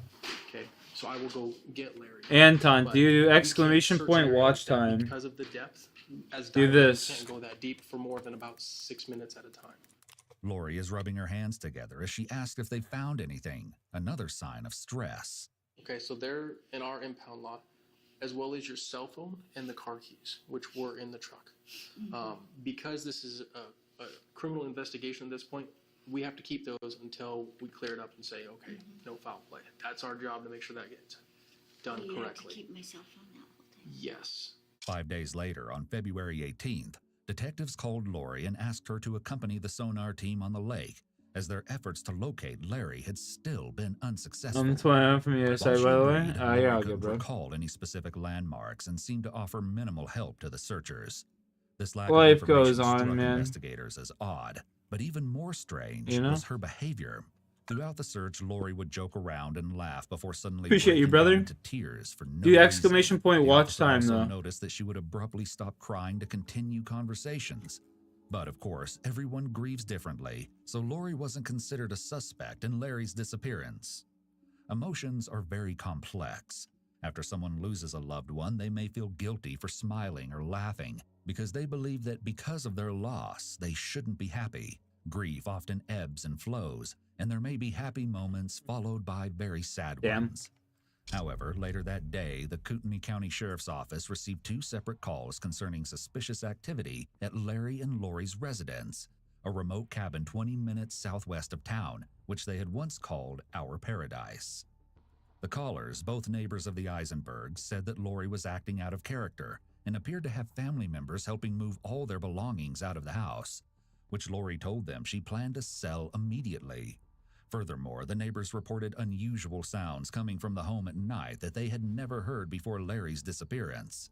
Okay, so I will go get Larry. Anton, But do we exclamation can't search point an area watch like that time. because of the depth. As Do divers, this. we can't go that deep for more than about 6 minutes at a time. Lori is rubbing her hands together as she asks if they found anything, another sign of stress. Okay, so they're in our impound lot, as well as your cell phone and the car keys, which were in the truck. Because this is a criminal investigation at this point, we have to keep those until we clear it up and say, okay, no foul play. That's our job to make sure that gets done You have to correctly. keep my cell phone that whole time. Yes. 5 days later, on February 18th, detectives called Lori and asked her to accompany the sonar team on the lake, as their efforts to locate Larry had still been unsuccessful. I'm 21 from your While side, she by the way. agreed, Yeah, Lori I'll go, couldn't bro. recall any specific landmarks and seemed to offer minimal help to the searchers. This lack Life of goes information on, struck man. investigators as odd, but even more strange You know? was her behavior. Throughout the search, Lori would joke around and laugh before suddenly Appreciate you, breaking down brother. into tears for no Do exclamation reason. point The watch officer time, also though. noticed that she would abruptly stop crying to continue conversations. But of course, everyone grieves differently, so Lori wasn't considered a suspect in Larry's disappearance. Emotions are very complex. After someone loses a loved one, they may feel guilty for smiling or laughing because they believe that because of their loss, they shouldn't be happy. Grief often ebbs and flows, and there may be happy moments followed by very sad ones. However, later that day, the Kootenai County Sheriff's Office received 2 separate calls concerning suspicious activity at Larry and Lori's residence, a remote cabin 20 minutes southwest of town, which they had once called Our Paradise. The callers, both neighbors of the Eisenbergs, said that Lori was acting out of character and appeared to have family members helping move all their belongings out of the house, which Lori told them she planned to sell immediately. Furthermore, the neighbors reported unusual sounds coming from the home at night that they had never heard before Larry's disappearance.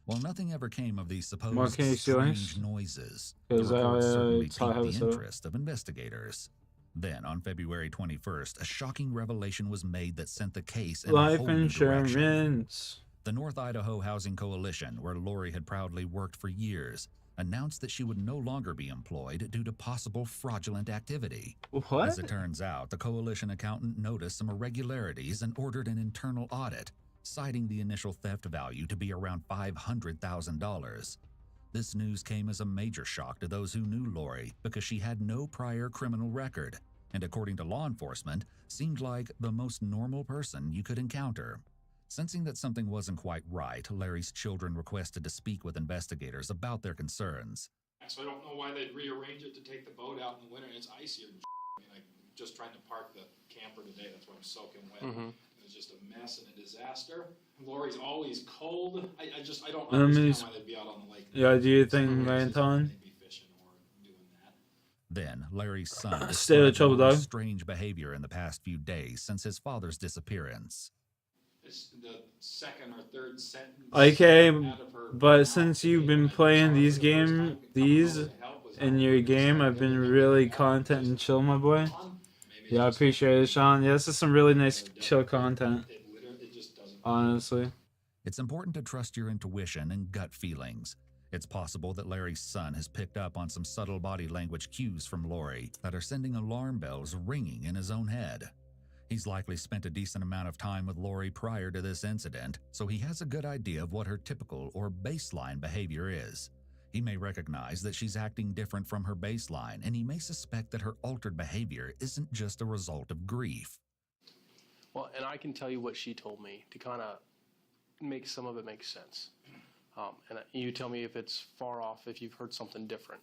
While nothing ever came of these supposed strange noises, the reports certainly piqued the interest of investigators. Then, on February 21st, a shocking revelation was made that sent the case in a Life whole new direction. insurance. The North Idaho Housing Coalition, where Lori had proudly worked for years, announced that she would no longer be employed due to possible fraudulent activity. What? As it turns out, the coalition accountant noticed some irregularities and ordered an internal audit, citing the initial theft value to be around $500,000. This news came as a major shock to those who knew Lori because she had no prior criminal record, and according to law enforcement, seemed like the most normal person you could encounter. Sensing that something wasn't quite right, Larry's children requested to speak with investigators about their concerns. So I don't know why they'd rearrange it to take the boat out in the winter. It's icier and I mean, I'm just trying to park the camper today. That's why I'm soaking wet. It was just a mess and a disaster. Lori's always cold. I don't understand why they'd be out on the lake. Yeah, do you think, Anton? Then, Larry's son Stay out of described trouble, Lori's dog. strange behavior in the past few days since his father's disappearance. It's the second or third sentence. Okay, out of her but mouth. since you've been playing these in your game, I've been really content and chill, my boy. Yeah, I appreciate it, Sean. Yeah, this is some really nice chill content. Honestly. It's important to trust your intuition and gut feelings. It's possible that Larry's son has picked up on some subtle body language cues from Lori that are sending alarm bells ringing in his own head. He's likely spent a decent amount of time with Lori prior to this incident, so he has a good idea of what her typical or baseline behavior is. He may recognize that she's acting different from her baseline, and he may suspect that her altered behavior isn't just a result of grief. Well, and I can tell you what she told me to kind of make some of it make sense. And you tell me if it's far off, if you've heard something different.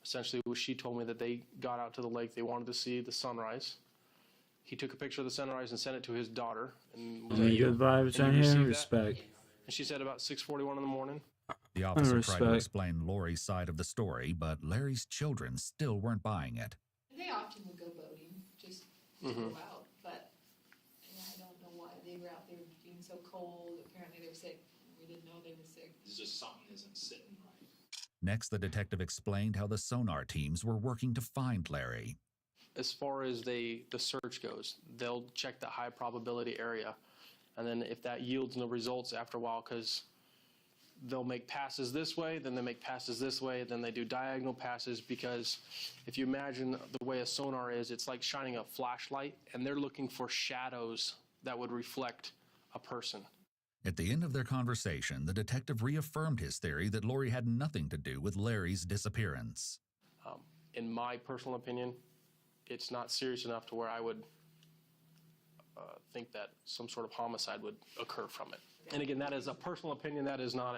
Essentially, she told me that they got out to the lake, they wanted to see the sunrise, He took a picture of the sunrise and sent it to his daughter. And was Yeah, like, "You- good vibes and on you here. received that?" Respect. And she said about 6:41 in the morning. The officer tried to Respect. explain Lori's side of the story, but Larry's children still weren't buying it. They often would go boating, just to go out, but I don't know why they were out there being so cold. Apparently they were sick. We didn't know they were sick. It's just something isn't sitting right. Next, the detective explained how the sonar teams were working to find Larry. As far as the search goes, they'll check the high probability area. And then if that yields no results after a while, because they'll make passes this way, then they make passes this way, then they do diagonal passes, because if you imagine the way a sonar is, it's like shining a flashlight, and they're looking for shadows that would reflect a person. At the end of their conversation, the detective reaffirmed his theory that Lori had nothing to do with Larry's disappearance. In my personal opinion, it's not serious enough to where I would think that some sort of homicide would occur from it. And again, that is a personal opinion. That is not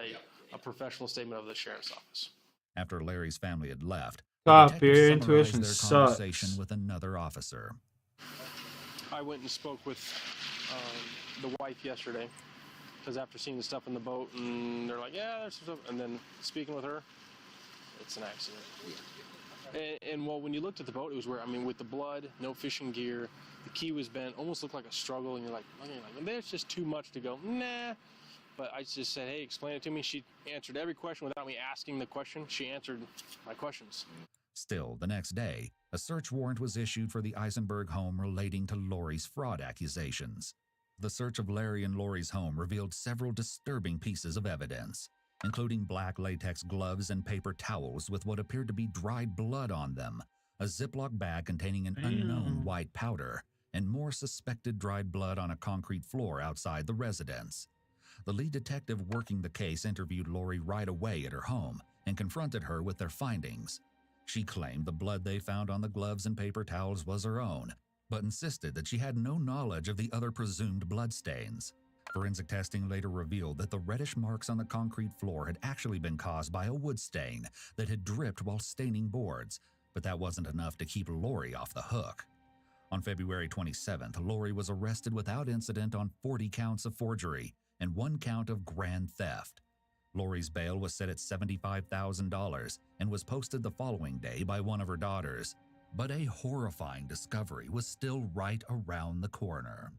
a professional statement of the sheriff's office. After Larry's family had left, Stop, the detective your summarized intuition their sucks. conversation with another officer. I went and spoke with the wife yesterday, because after seeing the stuff in the boat, and they're like, yeah, there's some stuff, and then speaking with her, it's an accident. And well, when you looked at the boat, it was where, I mean, with the blood, no fishing gear, the key was bent, almost looked like a struggle, and you're like, there's just too much to go, nah. But I just said, hey, explain it to me. She answered every question without me asking the question. She answered my questions. Still, the next day, a search warrant was issued for the Eisenberg home relating to Lori's fraud accusations. The search of Larry and Lori's home revealed several disturbing pieces of evidence, including black latex gloves and paper towels with what appeared to be dried blood on them, a Ziploc bag containing an unknown white powder, and more suspected dried blood on a concrete floor outside the residence. The lead detective working the case interviewed Lori right away at her home and confronted her with their findings. She claimed the blood they found on the gloves and paper towels was her own, but insisted that she had no knowledge of the other presumed bloodstains. Forensic testing later revealed that the reddish marks on the concrete floor had actually been caused by a wood stain that had dripped while staining boards, but that wasn't enough to keep Lori off the hook. On February 27th, Lori was arrested without incident on 40 counts of forgery and 1 count of grand theft. Lori's bail was set at $75,000 and was posted the following day by one of her daughters. But a horrifying discovery was still right around the corner.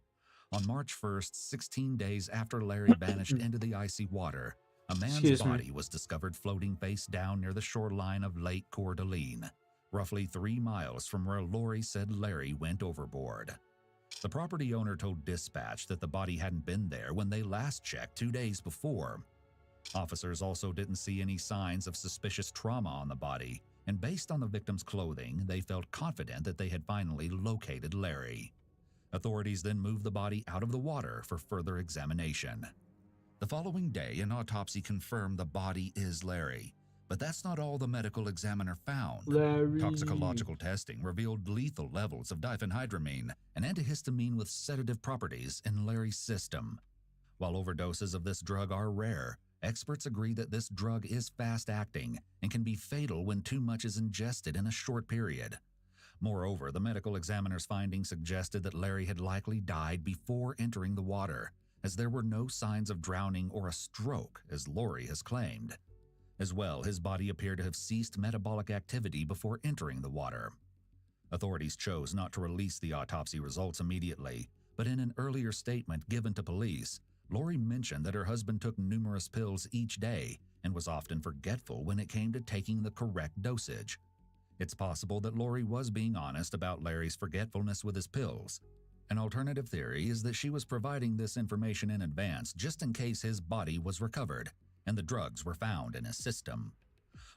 On March 1st, 16 days after Larry vanished into the icy water, a man's body was discovered floating face down near the shoreline of Lake Coeur d'Alene, roughly 3 miles from where Lori said Larry went overboard. The property owner told dispatch that the body hadn't been there when they last checked 2 days before. Officers also didn't see any signs of suspicious trauma on the body, and based on the victim's clothing, they felt confident that they had finally located Larry. Authorities then moved the body out of the water for further examination. The following day, an autopsy confirmed the body is Larry, but that's not all the medical examiner found. Larry. Toxicological testing revealed lethal levels of diphenhydramine, an antihistamine with sedative properties, in Larry's system. While overdoses of this drug are rare, experts agree that this drug is fast-acting and can be fatal when too much is ingested in a short period. Moreover, the medical examiner's findings suggested that Larry had likely died before entering the water, as there were no signs of drowning or a stroke, as Lori has claimed. As well, his body appeared to have ceased metabolic activity before entering the water. Authorities chose not to release the autopsy results immediately, but in an earlier statement given to police, Lori mentioned that her husband took numerous pills each day and was often forgetful when it came to taking the correct dosage. It's possible that Lori was being honest about Larry's forgetfulness with his pills. An alternative theory is that she was providing this information in advance just in case his body was recovered and the drugs were found in his system.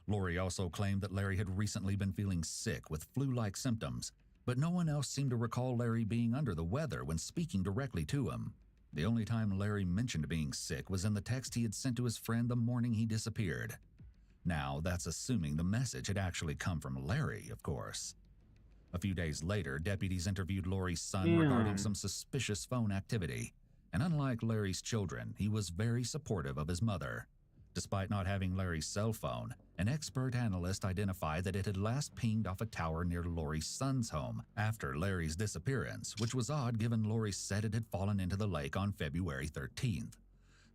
Lori also claimed that Larry had recently been feeling sick with flu-like symptoms, but no one else seemed to recall Larry being under the weather when speaking directly to him. The only time Larry mentioned being sick was in the text he had sent to his friend the morning he disappeared. Now, that's assuming the message had actually come from Larry, of course. A few days later, deputies interviewed Lori's son regarding some suspicious phone activity, and unlike Larry's children, he was very supportive of his mother. Despite not having Larry's cell phone, an expert analyst identified that it had last pinged off a tower near Lori's son's home after Larry's disappearance, which was odd given Lori said it had fallen into the lake on February 13th.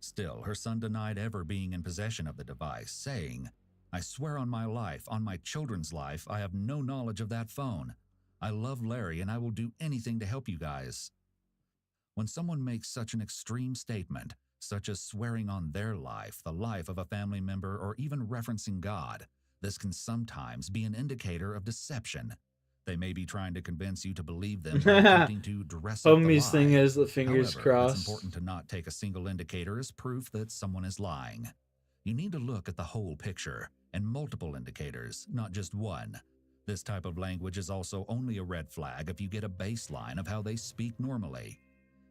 Still, her son denied ever being in possession of the device, saying, "I swear on my life, on my children's life, I have no knowledge of that phone. I love Larry and I will do anything to help you guys." When someone makes such an extreme statement, such as swearing on their life, the life of a family member, or even referencing God, this can sometimes be an indicator of deception. They may be trying to convince you to believe them by attempting to dress up the Homie's lie. thing is the fingers However, crossed. it's important to not take a single indicator as proof that someone is lying. You need to look at the whole picture and multiple indicators, not just one. This type of language is also only a red flag if you get a baseline of how they speak normally.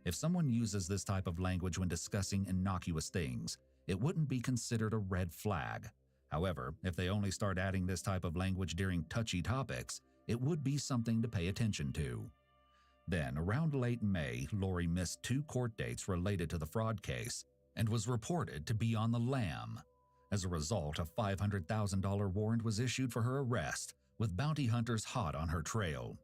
If someone uses this type of language when discussing innocuous things, it wouldn't be considered a red flag. However, if they only start adding this type of language during touchy topics, it would be something to pay attention to. Then, around late May, Lori missed 2 court dates related to the fraud case and was reported to be on the lam. As a result, a $500,000 warrant was issued for her arrest, with bounty hunters hot on her trail.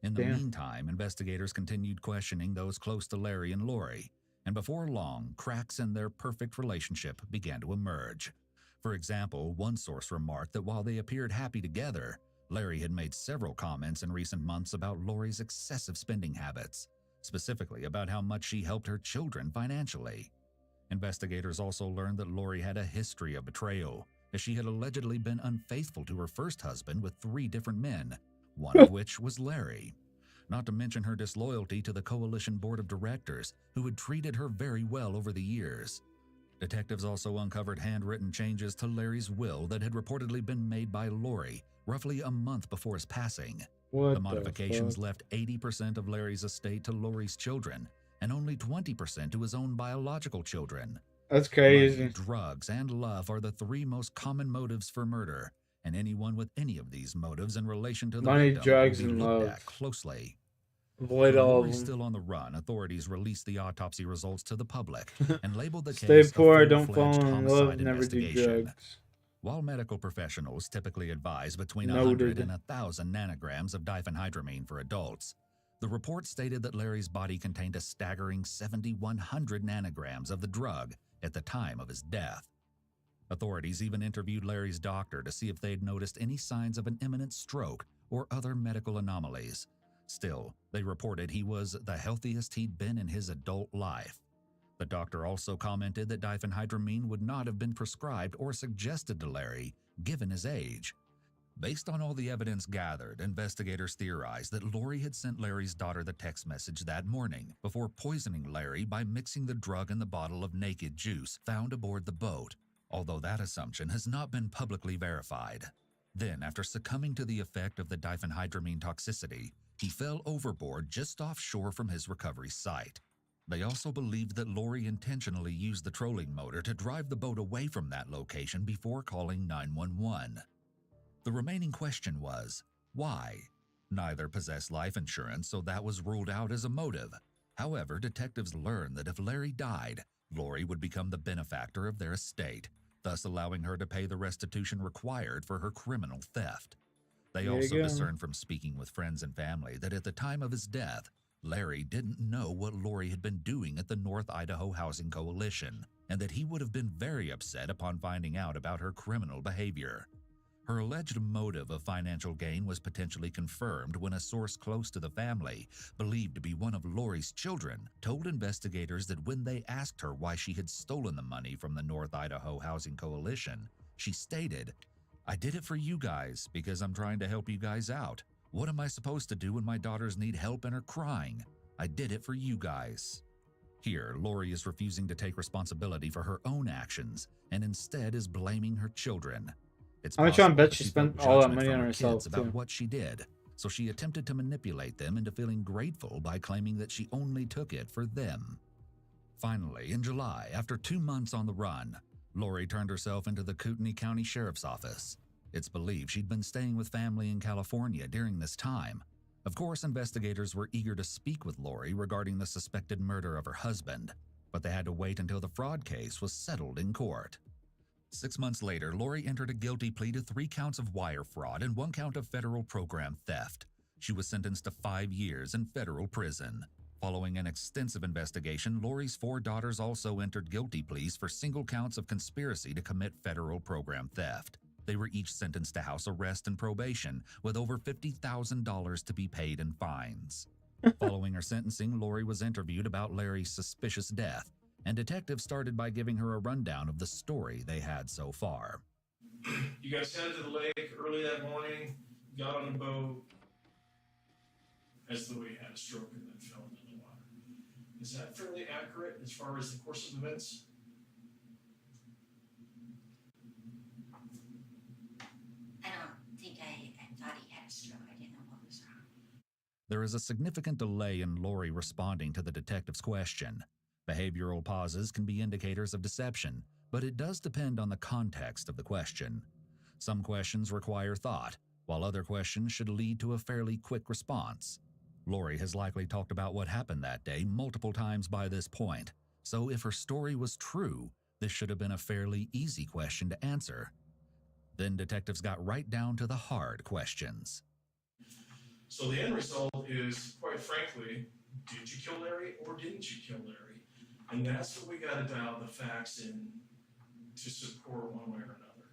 In the meantime, investigators continued questioning those close to Larry and Lori, and before long, cracks in their perfect relationship began to emerge. For example, one source remarked that while they appeared happy together, Larry had made several comments in recent months about Lori's excessive spending habits, specifically about how much she helped her children financially. Investigators also learned that Lori had a history of betrayal, as she had allegedly been unfaithful to her first husband with 3 different men, one of which was Larry. Not to mention her disloyalty to the Coalition Board of Directors, who had treated her very well over the years. Detectives also uncovered handwritten changes to Larry's will that had reportedly been made by Lori roughly a month before his passing. The modifications left 80% of Larry's estate to Lori's children, and only 20% to his own biological children. That's crazy. Money, drugs, and love are the 3 most common motives for murder, and anyone with any of these motives in relation to the Money, victim drugs, will be and looked love. at closely. Avoid With all of Lori's them. still on the run, authorities released the autopsy results to the public and labeled the Stay case poor, a don't fall full-fledged in love, homicide never do investigation. drugs. While medical professionals typically advise between Noted. 100 and 1,000 nanograms of diphenhydramine for adults, the report stated that Larry's body contained a staggering 7,100 nanograms of the drug at the time of his death. Authorities even interviewed Larry's doctor to see if they'd noticed any signs of an imminent stroke or other medical anomalies. Still, they reported he was the healthiest he'd been in his adult life. The doctor also commented that diphenhydramine would not have been prescribed or suggested to Larry, given his age. Based on all the evidence gathered, investigators theorized that Lori had sent Larry's daughter the text message that morning before poisoning Larry by mixing the drug in the bottle of naked juice found aboard the boat, although that assumption has not been publicly verified. Then, after succumbing to the effect of the diphenhydramine toxicity, he fell overboard just offshore from his recovery site. They also believed that Lori intentionally used the trolling motor to drive the boat away from that location before calling 911. The remaining question was, why? Neither possessed life insurance, so that was ruled out as a motive. However, detectives learned that if Larry died, Lori would become the benefactor of their estate, thus allowing her to pay the restitution required for her criminal theft. They There you also go. discerned from speaking with friends and family that at the time of his death, Larry didn't know what Lori had been doing at the North Idaho Housing Coalition, and that he would have been very upset upon finding out about her criminal behavior. Her alleged motive of financial gain was potentially confirmed when a source close to the family, believed to be one of Lori's children, told investigators that when they asked her why she had stolen the money from the North Idaho Housing Coalition, she stated, "I did it for you guys because I'm trying to help you guys out. What am I supposed to do when my daughters need help and are crying? I did it for you guys." Here, Lori is refusing to take responsibility for her own actions and instead is blaming her children. It's I'm trying to possible bet that she felt spent all that judgment money from on her herself, kids about too. what she did, so she attempted to manipulate them into feeling grateful by claiming that she only took it for them. Finally, in July, after 2 months on the run, Lori turned herself into the Kootenai County Sheriff's Office. It's believed she'd been staying with family in California during this time. Of course, investigators were eager to speak with Lori regarding the suspected murder of her husband, but they had to wait until the fraud case was settled in court. 6 months later, Lori entered a guilty plea to 3 counts of wire fraud and 1 count of federal program theft. She was sentenced to 5 years in federal prison. Following an extensive investigation, Lori's 4 daughters also entered guilty pleas for single counts of conspiracy to commit federal program theft. They were each sentenced to house arrest and probation, with over $50,000 to be paid in fines. Following her sentencing, Lori was interviewed about Larry's suspicious death, and detectives started by giving her a rundown of the story they had so far. You guys headed to the lake early that morning, got on the boat, as though he had a stroke and then fell into the water. Is that fairly accurate as far as the course of events? I don't think I thought he had a stroke. I didn't know what was wrong. There is a significant delay in Lori responding to the detective's question. Behavioral pauses can be indicators of deception, but it does depend on the context of the question. Some questions require thought, while other questions should lead to a fairly quick response. Lori has likely talked about what happened that day multiple times by this point, so if her story was true, this should have been a fairly easy question to answer. Then detectives got right down to the hard questions. So the end result is, quite frankly, did you kill Larry or didn't you kill Larry? And that's what we got to dial the facts in to support one way or another.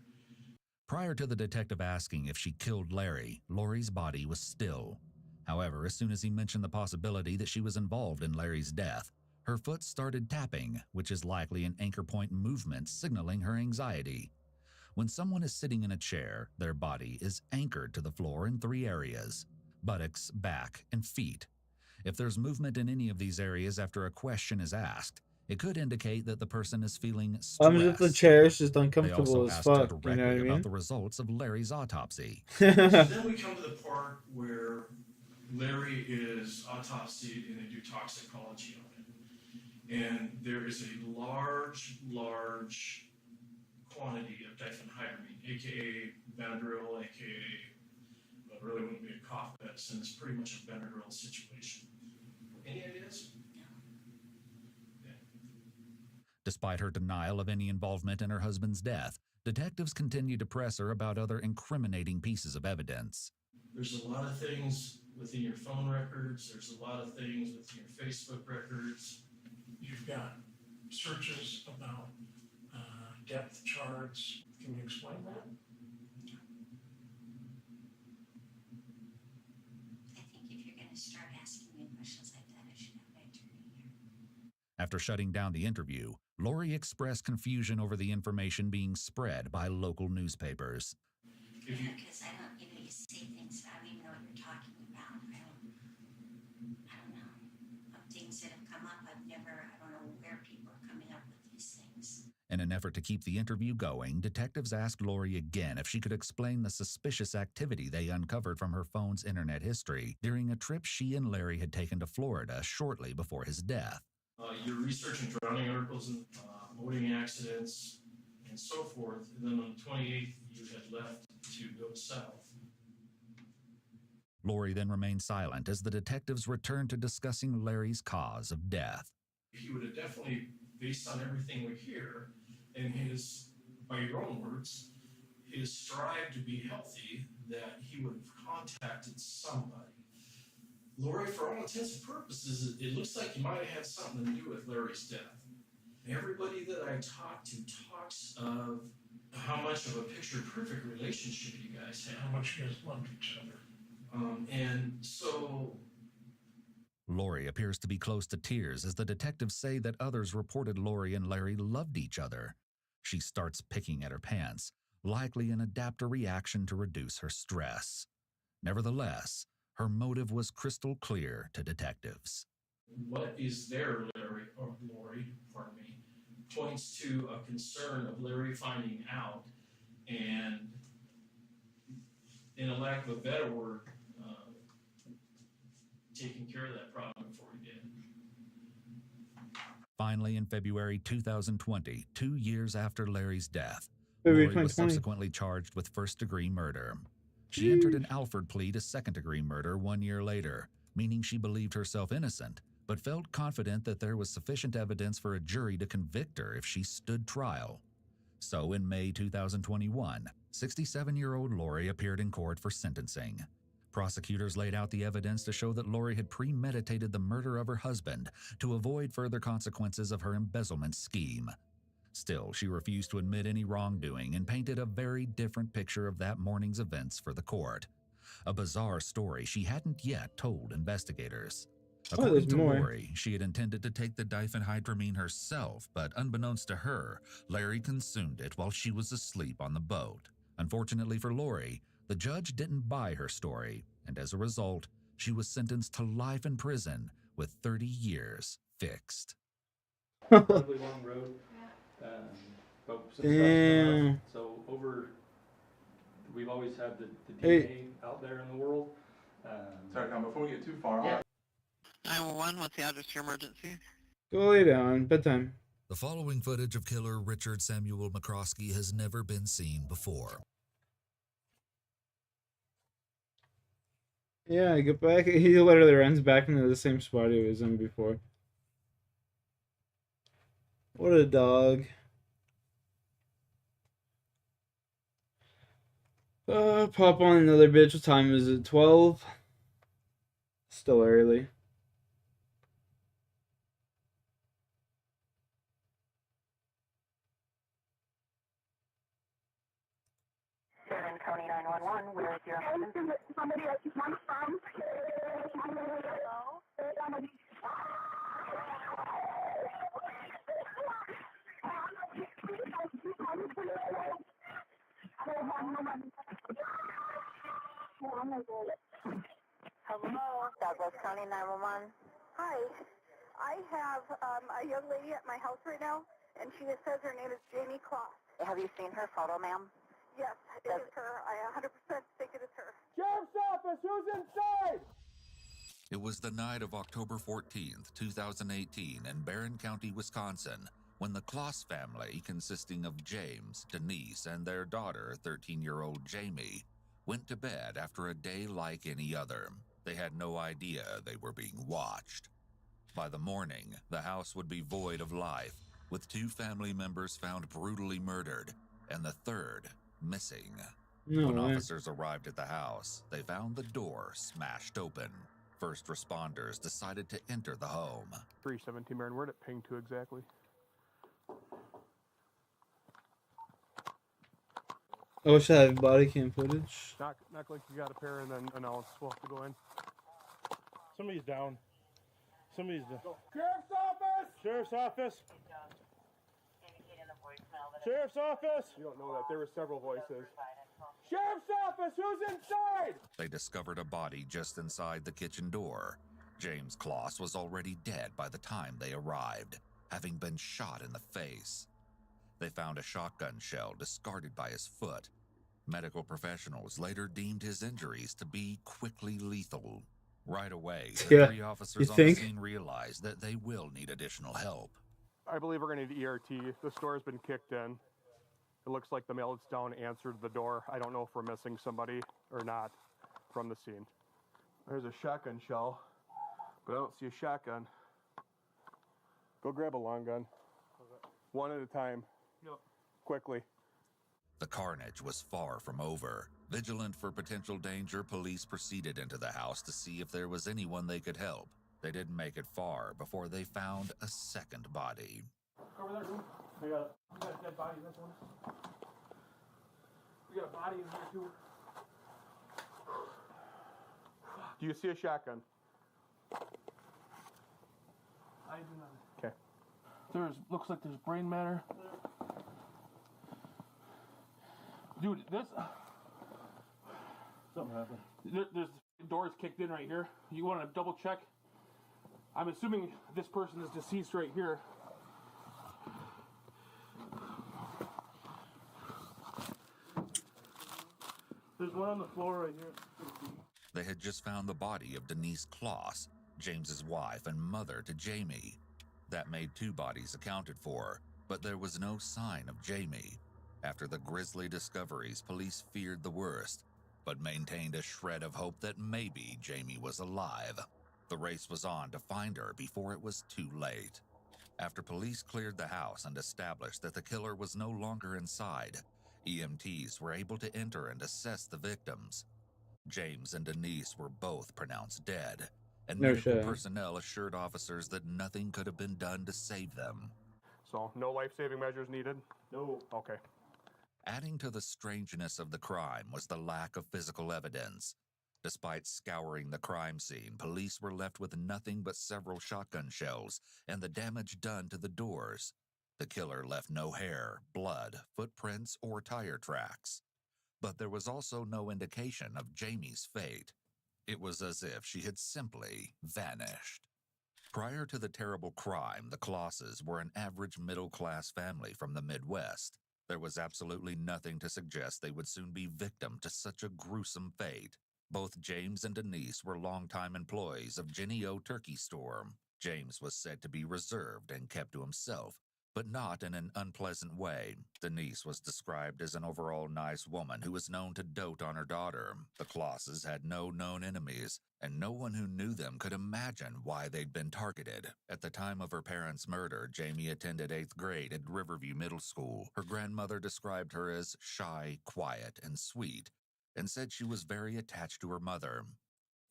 Prior to the detective asking if she killed Larry, Lori's body was still. However, as soon as he mentioned the possibility that she was involved in Larry's death, her foot started tapping, which is likely an anchor point movement signaling her anxiety. When someone is sitting in a chair, their body is anchored to the floor in 3 areas: buttocks, back, and feet. If there's movement in any of these areas after a question is asked, it could indicate that the person is feeling stressed. Just the chair is just They uncomfortable also as asked her fuck. directly You know what I about mean? the results of Larry's autopsy. So then we come to the part where Larry is autopsied and they do toxicology on it. And there is a large quantity of diphenhydramine, aka Benadryl, aka, well, it really wouldn't be a cough medicine, it's pretty much a Benadryl situation. Any ideas? Despite her denial of any involvement in her husband's death, detectives continue to press her about other incriminating pieces of evidence. There's a lot of things within your phone records, there's a lot of things within your Facebook records. You've got searches about depth charts. Can you explain that? I think if you're going to start asking me questions like that, I should have my attorney here. After shutting down the interview, Lori expressed confusion over the information being spread by local newspapers. Because I don't, you say things, I don't even know what you're talking about. I don't know. Things that have come up, I don't know where people are coming up with these things. In an effort to keep the interview going, detectives asked Lori again if she could explain the suspicious activity they uncovered from her phone's internet history during a trip she and Larry had taken to Florida shortly before his death. You're researching drowning articles and boating accidents and so forth. And then on the 28th, you had left to go south. Lori then remained silent as the detectives returned to discussing Larry's cause of death. He would have definitely, based on everything we hear, and his, by your own words, his strive to be healthy, that he would have contacted somebody. Lori, for all intents and purposes, it looks like you might have had something to do with Larry's death. Everybody that I talk to talks of how much of a picture-perfect relationship you guys had. How much you guys loved each other. And so... Lori appears to be close to tears as the detectives say that others reported Lori and Larry loved each other. She starts picking at her pants, likely an adapter reaction to reduce her stress. Nevertheless, her motive was crystal clear to detectives. What is there, Larry, or Lori, pardon me, points to a concern of Larry finding out and, in a lack of a better word, taking care of that problem before he did. Finally, in February 2020, 2 years after Larry's death, February Lori was 2020. subsequently charged with first-degree murder. She entered an Alford plea to second-degree murder 1 year later, meaning she believed herself innocent, but felt confident that there was sufficient evidence for a jury to convict her if she stood trial. So in May 2021, 67-year-old Lori appeared in court for sentencing. Prosecutors laid out the evidence to show that Lori had premeditated the murder of her husband to avoid further consequences of her embezzlement scheme. Still, she refused to admit any wrongdoing and painted a very different picture of that morning's events for the court. A bizarre story she hadn't yet told investigators. According there's to more. Lori, she had intended to take the diphenhydramine herself, but unbeknownst to her, Larry consumed it while she was asleep on the boat. Unfortunately for Lori, the judge didn't buy her story, and as a result, she was sentenced to life in prison with 30 years fixed. Incredibly long road. But since Damn. so we've always had the Hey. DNA out there in the world. Sorry, Tom, before we get too far off. 911, what's the address to your emergency? Go lay down. Bedtime. The following footage of killer Richard Samuel McCroskey has never been seen before. Yeah, get back. He literally runs back into the same spot he was in before. What a dog. Pop on another bitch. What time is it? 12? Still early. County 911, where is your husband? Somebody that you want from? Hello? Hello, Douglas County 911. Hi. I have a young lady at my house right now, and she says her name is Jamie Kloss. Have you seen her photo, ma'am? Yes, it is her. I 100% think it is her. Sheriff's Office, who's inside? It was the night of October 14th, 2018 in Barron County, Wisconsin, when the Kloss family, consisting of James, Denise, and their daughter, 13-year-old Jamie, went to bed after a day like any other. They had no idea they were being watched. By the morning, the house would be void of life, with 2 family members found brutally murdered, and the third missing. No When way. officers arrived at the house, they found the door smashed open. First responders decided to enter the home. 317 Marin, where'd it ping to exactly? I wish I had body cam footage. Knock like you got a pair and then announce we'll have to go in. Somebody's down. Somebody's down. Sheriff's Office! Sheriff's Office! Sheriff's Office! You don't know that. There were several voices. Sheriff's Office, who's inside? They discovered a body just inside the kitchen door. James Kloss was already dead by the time they arrived, having been shot in the face. They found a shotgun shell discarded by his foot. Medical professionals later deemed his injuries to be quickly lethal. Right away, the Yeah, 3 you officers on think? the scene realized that they will need additional help. I believe we're going to need ERT. The store has been kicked in. It looks like the male that's down answered the door. I don't know if we're missing somebody or not from the scene. There's a shotgun shell, but I don't see a shotgun. Go grab a long gun. One at a time. Yep. Quickly. The carnage was far from over. Vigilant for potential danger, police proceeded into the house to see if there was anyone they could help. They didn't make it far before they found a second body. Over there, dude. We got a dead body in this one. We got a body in here, too. Do you see a shotgun? I do not. Okay. Looks like there's brain matter. Dude, this... Something happened. There's doors kicked in right here. You want to double check? I'm assuming this person is deceased right here. There's one on the floor right here. They had just found the body of Denise Kloss, James's wife and mother to Jamie. That made 2 bodies accounted for, but there was no sign of Jamie. After the grisly discoveries, police feared the worst, but maintained a shred of hope that maybe Jamie was alive. The race was on to find her before it was too late. After police cleared the house and established that the killer was no longer inside, EMTs were able to enter and assess the victims. James and Denise were both pronounced dead, and No medical shit. personnel assured officers that nothing could have been done to save them. So, no life-saving measures needed? No. Okay. Adding to the strangeness of the crime was the lack of physical evidence. Despite scouring the crime scene, police were left with nothing but several shotgun shells and the damage done to the doors. The killer left no hair, blood, footprints, or tire tracks. But there was also no indication of Jamie's fate. It was as if she had simply vanished. Prior to the terrible crime, the Klosses were an average middle-class family from the Midwest. There was absolutely nothing to suggest they would soon be victim to such a gruesome fate. Both James and Denise were longtime employees of Jenny O Turkey Store. James was said to be reserved and kept to himself, but not in an unpleasant way. Denise was described as an overall nice woman who was known to dote on her daughter. The Klosses had no known enemies, and no one who knew them could imagine why they'd been targeted. At the time of her parents' murder, Jamie attended 8th grade at Riverview Middle School. Her grandmother described her as shy, quiet, and sweet, and said she was very attached to her mother.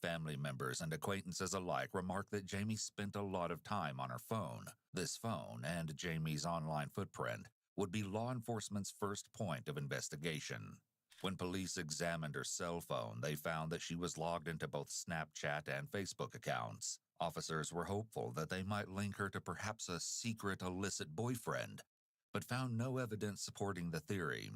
Family members and acquaintances alike remarked that Jamie spent a lot of time on her phone. This phone, and Jamie's online footprint, would be law enforcement's first point of investigation. When police examined her cell phone, they found that she was logged into both Snapchat and Facebook accounts. Officers were hopeful that they might link her to perhaps a secret illicit boyfriend, but found no evidence supporting the theory.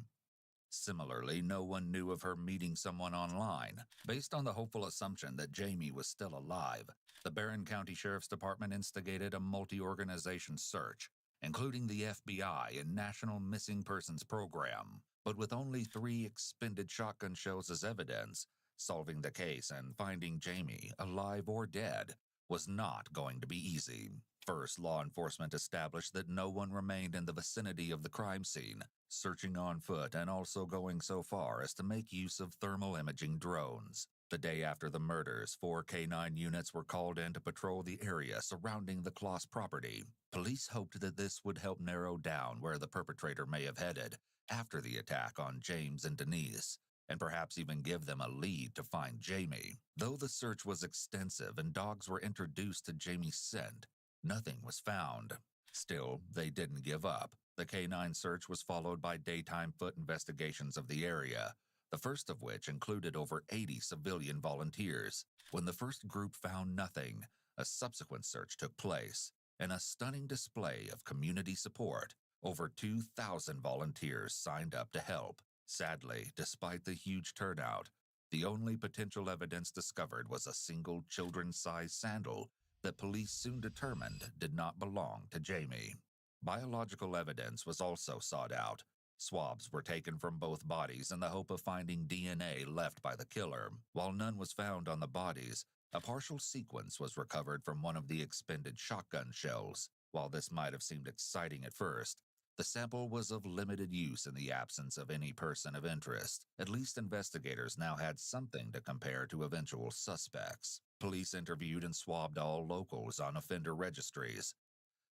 Similarly, no one knew of her meeting someone online. Based on the hopeful assumption that Jamie was still alive, the Barron County Sheriff's Department instigated a multi-organization search, including the FBI and National Missing Persons Program. But with only 3 expended shotgun shells as evidence, solving the case and finding Jamie, alive or dead, was not going to be easy. First, law enforcement established that no one remained in the vicinity of the crime scene, searching on foot and also going so far as to make use of thermal imaging drones. The day after the murders, 4 K-9 units were called in to patrol the area surrounding the Kloss property. Police hoped that this would help narrow down where the perpetrator may have headed after the attack on James and Denise, and perhaps even give them a lead to find Jamie. Though the search was extensive and dogs were introduced to Jamie's scent, nothing was found. Still, they didn't give up. The K-9 search was followed by daytime foot investigations of the area, the first of which included over 80 civilian volunteers. When the first group found nothing, a subsequent search took place. In a stunning display of community support, over 2,000 volunteers signed up to help. Sadly, despite the huge turnout, the only potential evidence discovered was a single children's-sized sandal that police soon determined did not belong to Jamie. Biological evidence was also sought out. Swabs were taken from both bodies in the hope of finding DNA left by the killer. While none was found on the bodies, a partial sequence was recovered from one of the expended shotgun shells. While this might have seemed exciting at first, the sample was of limited use in the absence of any person of interest. At least investigators now had something to compare to eventual suspects. Police interviewed and swabbed all locals on offender registries.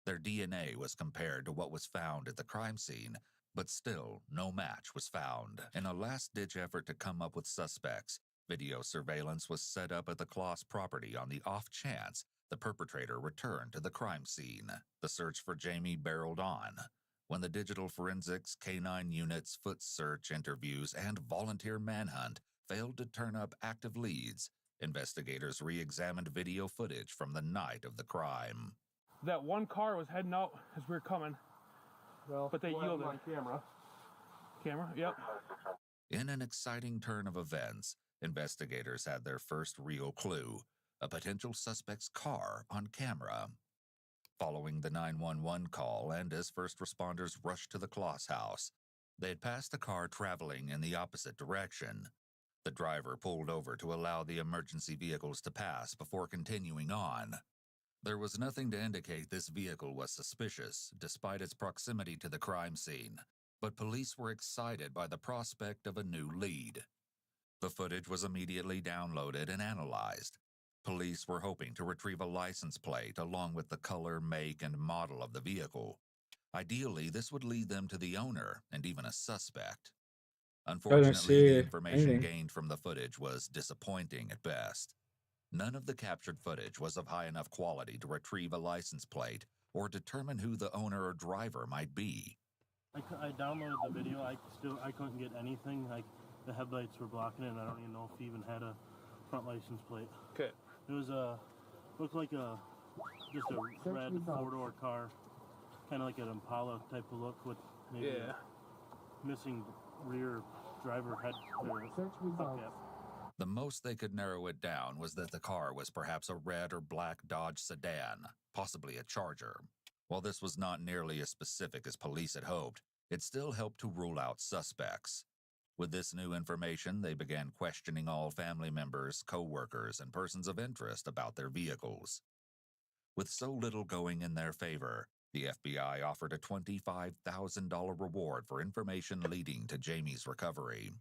Their DNA was compared to what was found at the crime scene, but still no match was found. In a last-ditch effort to come up with suspects, video surveillance was set up at the Kloss property on the off chance the perpetrator returned to the crime scene. The search for Jamie barreled on. When the digital forensics, K-9 units, foot search interviews, and volunteer manhunt failed to turn up active leads, investigators re-examined video footage from the night of the crime. That one car was heading out as we were coming, but they yielded. On camera. Camera, yep. In an exciting turn of events, investigators had their first real clue, a potential suspect's car on camera. Following the 911 call and as first responders rushed to the Kloss house, they had passed a car traveling in the opposite direction. The driver pulled over to allow the emergency vehicles to pass before continuing on. There was nothing to indicate this vehicle was suspicious, despite its proximity to the crime scene, but police were excited by the prospect of a new lead. The footage was immediately downloaded and analyzed. Police were hoping to retrieve a license plate along with the color, make, and model of the vehicle. Ideally, this would lead them to the owner and even a suspect. Unfortunately, the information gained from the footage was disappointing at best. None of the captured footage was of high enough quality to retrieve a license plate or determine who the owner or driver might be. I downloaded the video. I couldn't get anything. Like the headlights were blocking it, and I don't even know if he even had a front license plate. Okay. It was looked like just a red four-door car, kind of like an Impala type of look with maybe a missing rear driver head. The most they could narrow it down was that the car was perhaps a red or black Dodge sedan, possibly a Charger. While this was not nearly as specific as police had hoped, it still helped to rule out suspects. With this new information, they began questioning all family members, co-workers, and persons of interest about their vehicles. With so little going in their favor, the FBI offered a $25,000 reward for information leading to Jamie's recovery.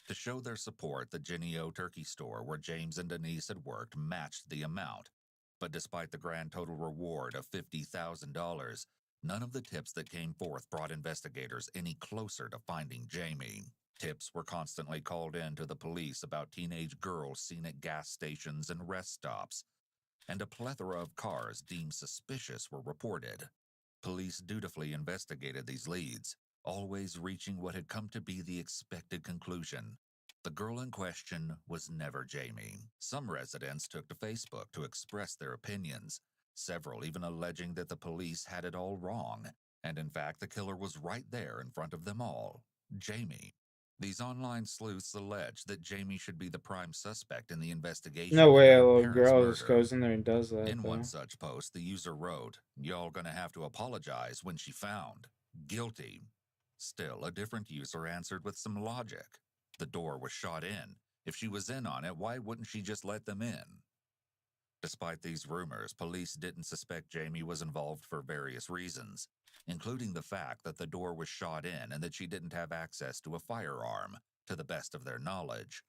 To show their support, the Jenny O Turkey store where James and Denise had worked matched the amount. But despite the grand total reward of $50,000, none of the tips that came forth brought investigators any closer to finding Jamie. Tips were constantly called in to the police about teenage girls seen at gas stations and rest stops, and a plethora of cars deemed suspicious were reported. Police dutifully investigated these leads, always reaching what had come to be the expected conclusion. The girl in question was never Jamie. Some residents took to Facebook to express their opinions, several even alleging that the police had it all wrong, and in fact the killer was right there in front of them all, Jamie. These online sleuths alleged that Jamie should be the prime suspect in the investigation. No way a little girl just goes in there and does that, In though. one such post, the user wrote, "Y'all gonna have to apologize when she found. Guilty." Still, a different user answered with some logic. The door was shot in. If she was in on it, why wouldn't she just let them in? Despite these rumors, police didn't suspect Jamie was involved for various reasons, including the fact that the door was shot in and that she didn't have access to a firearm, to the best of their knowledge.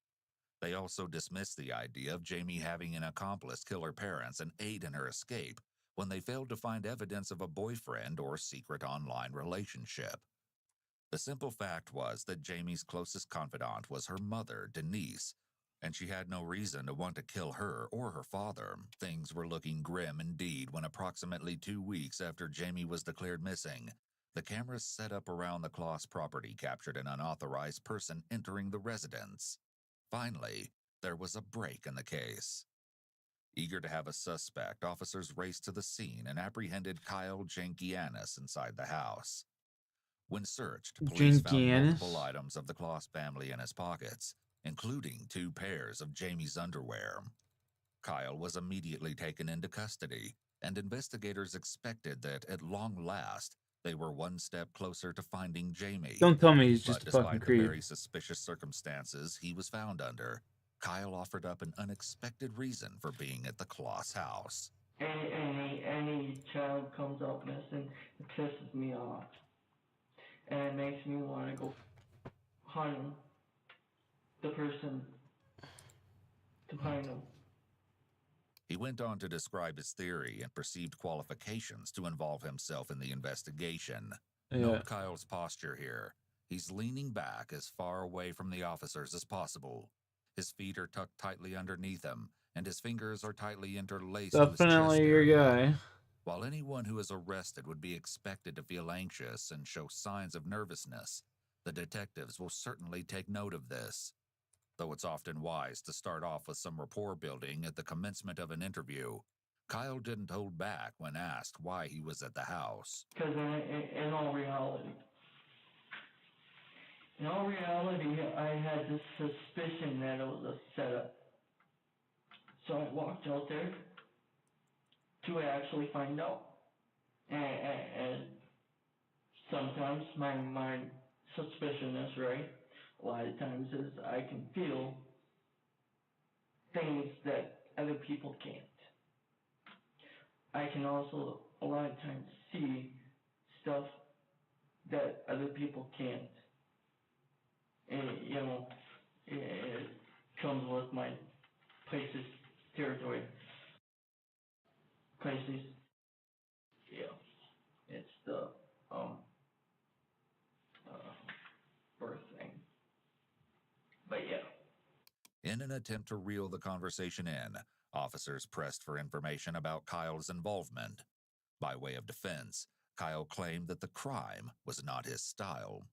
They also dismissed the idea of Jamie having an accomplice kill her parents and aid in her escape when they failed to find evidence of a boyfriend or secret online relationship. The simple fact was that Jamie's closest confidant was her mother, Denise, and she had no reason to want to kill her or her father. Things were looking grim indeed when approximately 2 weeks after Jamie was declared missing, the cameras set up around the Kloss property captured an unauthorized person entering the residence. Finally, there was a break in the case. Eager to have a suspect, officers raced to the scene and apprehended Kyle Jankianis inside the house. When searched, police found multiple items of the Kloss family in his pockets, including 2 pairs of Jamie's underwear. Kyle was immediately taken into custody, and investigators expected that, at long last, they were one step closer to finding Jamie. Don't tell me he's just but a fucking despite the creep. very suspicious circumstances he was found under, Kyle offered up an unexpected reason for being at the Kloss house. Any child comes up missing, it pisses me off. And it makes me want to go hunt the person to find them. He went on to describe his theory and perceived qualifications to involve himself in the investigation. Note Kyle's posture here. He's leaning back as far away from the officers as possible. His feet are tucked tightly underneath him, and his fingers are tightly interlaced to his chest Definitely your area. guy. While anyone who is arrested would be expected to feel anxious and show signs of nervousness, the detectives will certainly take note of this. Though it's often wise to start off with some rapport building at the commencement of an interview, Kyle didn't hold back when asked why he was at the house. Because in all reality, I had this suspicion that it was a setup. So I walked out there to actually find out. And sometimes my suspicion is right. A lot of times is I can feel things that other people can't. I can also a lot of times see stuff that other people can't. And, it comes with my places territory. Crisis. Yeah. It's the birth thing. But yeah. In an attempt to reel the conversation in, officers pressed for information about Kyle's involvement. By way of defense, Kyle claimed that the crime was not his style.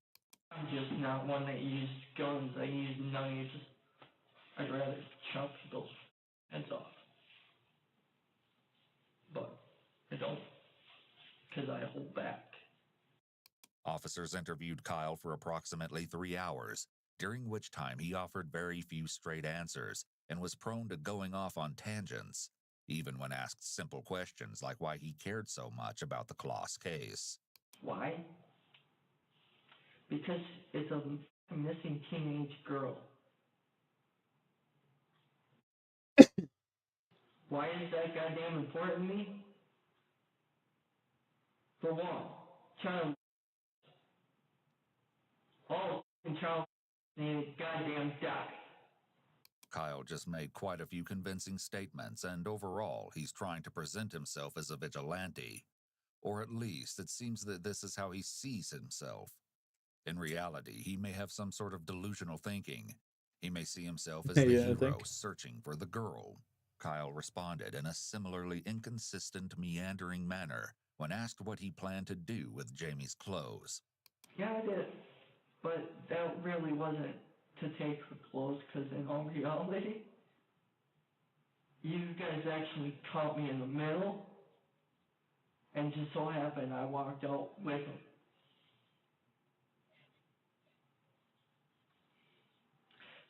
I'm just not one that used guns. I use knives. I'd rather chop people's heads off. But I don't, because I hold back. Officers interviewed Kyle for approximately 3 hours, during which time he offered very few straight answers and was prone to going off on tangents, even when asked simple questions like why he cared so much about the Kloss case. Why? Because it's a missing teenage girl. Why is that goddamn important to me? For one, child. All child need to goddamn die. Kyle just made quite a few convincing statements, and overall, he's trying to present himself as a vigilante. Or at least, it seems that this is how he sees himself. In reality, he may have some sort of delusional thinking. He may see himself as the hero searching for the girl. Kyle responded in a similarly inconsistent, meandering manner when asked what he planned to do with Jamie's clothes. Yeah, I did. But that really wasn't to take her clothes, because in all reality, you guys actually caught me in the middle, and just so happened I walked out with him.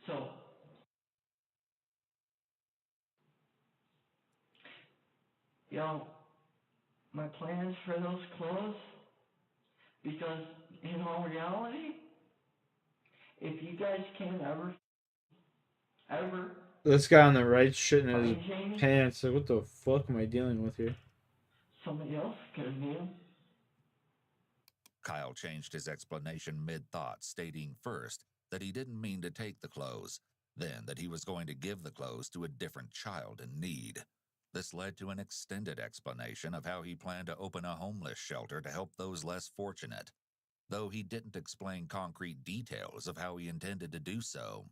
So, my plans for those clothes, because in all reality, if you guys can ever This guy on the right shit in his find Jamie, pants. Like, what the fuck am I dealing with here? somebody else could have been. Kyle changed his explanation mid-thought, stating first that he didn't mean to take the clothes, then that he was going to give the clothes to a different child in need. This led to an extended explanation of how he planned to open a homeless shelter to help those less fortunate, though he didn't explain concrete details of how he intended to do so.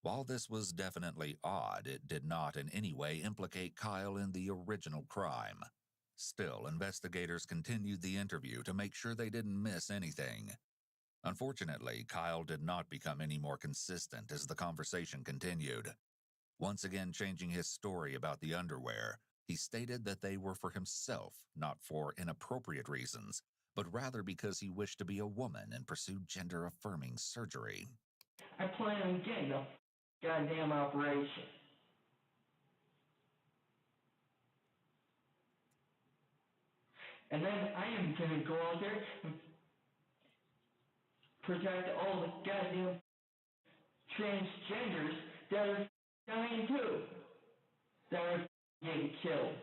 While this was definitely odd, it did not in any way implicate Kyle in the original crime. Still, investigators continued the interview to make sure they didn't miss anything. Unfortunately, Kyle did not become any more consistent as the conversation continued. Once again changing his story about the underwear, he stated that they were for himself, not for inappropriate reasons, but rather because he wished to be a woman and pursue gender-affirming surgery. I plan on getting a goddamn operation. And then I am gonna go out there and protect all the goddamn transgenders that are dying too, that are getting killed.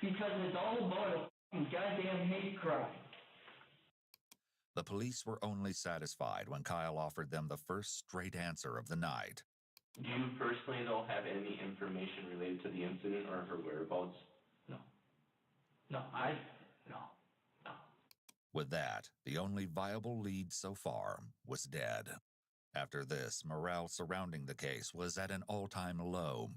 Because it's all about a goddamn hate crime. The police were only satisfied when Kyle offered them the first straight answer of the night. Do you personally, though, have any information related to the incident or her whereabouts? No. With that, the only viable lead so far was dead. After this, morale surrounding the case was at an all-time low.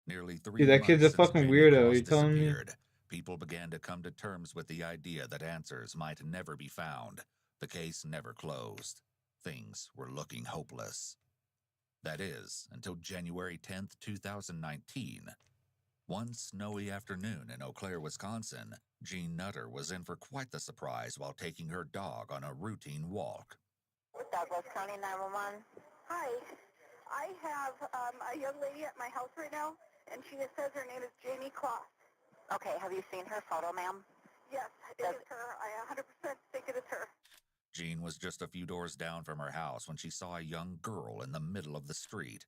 Nearly 3 Dude, that months kid's a since fucking Jamie weirdo. Kloss You telling me? disappeared, people began to come to terms with the idea that answers might never be found. The case never closed. Things were looking hopeless. That is, until January 10th, 2019. One snowy afternoon in Eau Claire, Wisconsin, Jean Nutter was in for quite the surprise while taking her dog on a routine walk. Douglas County 911. Hi. I have a young lady at my house right now, and she says her name is Jamie Kloss. Okay, have you seen her photo, ma'am? Yes, it is her. I 100% think it is her. Jean was just a few doors down from her house when she saw a young girl in the middle of the street.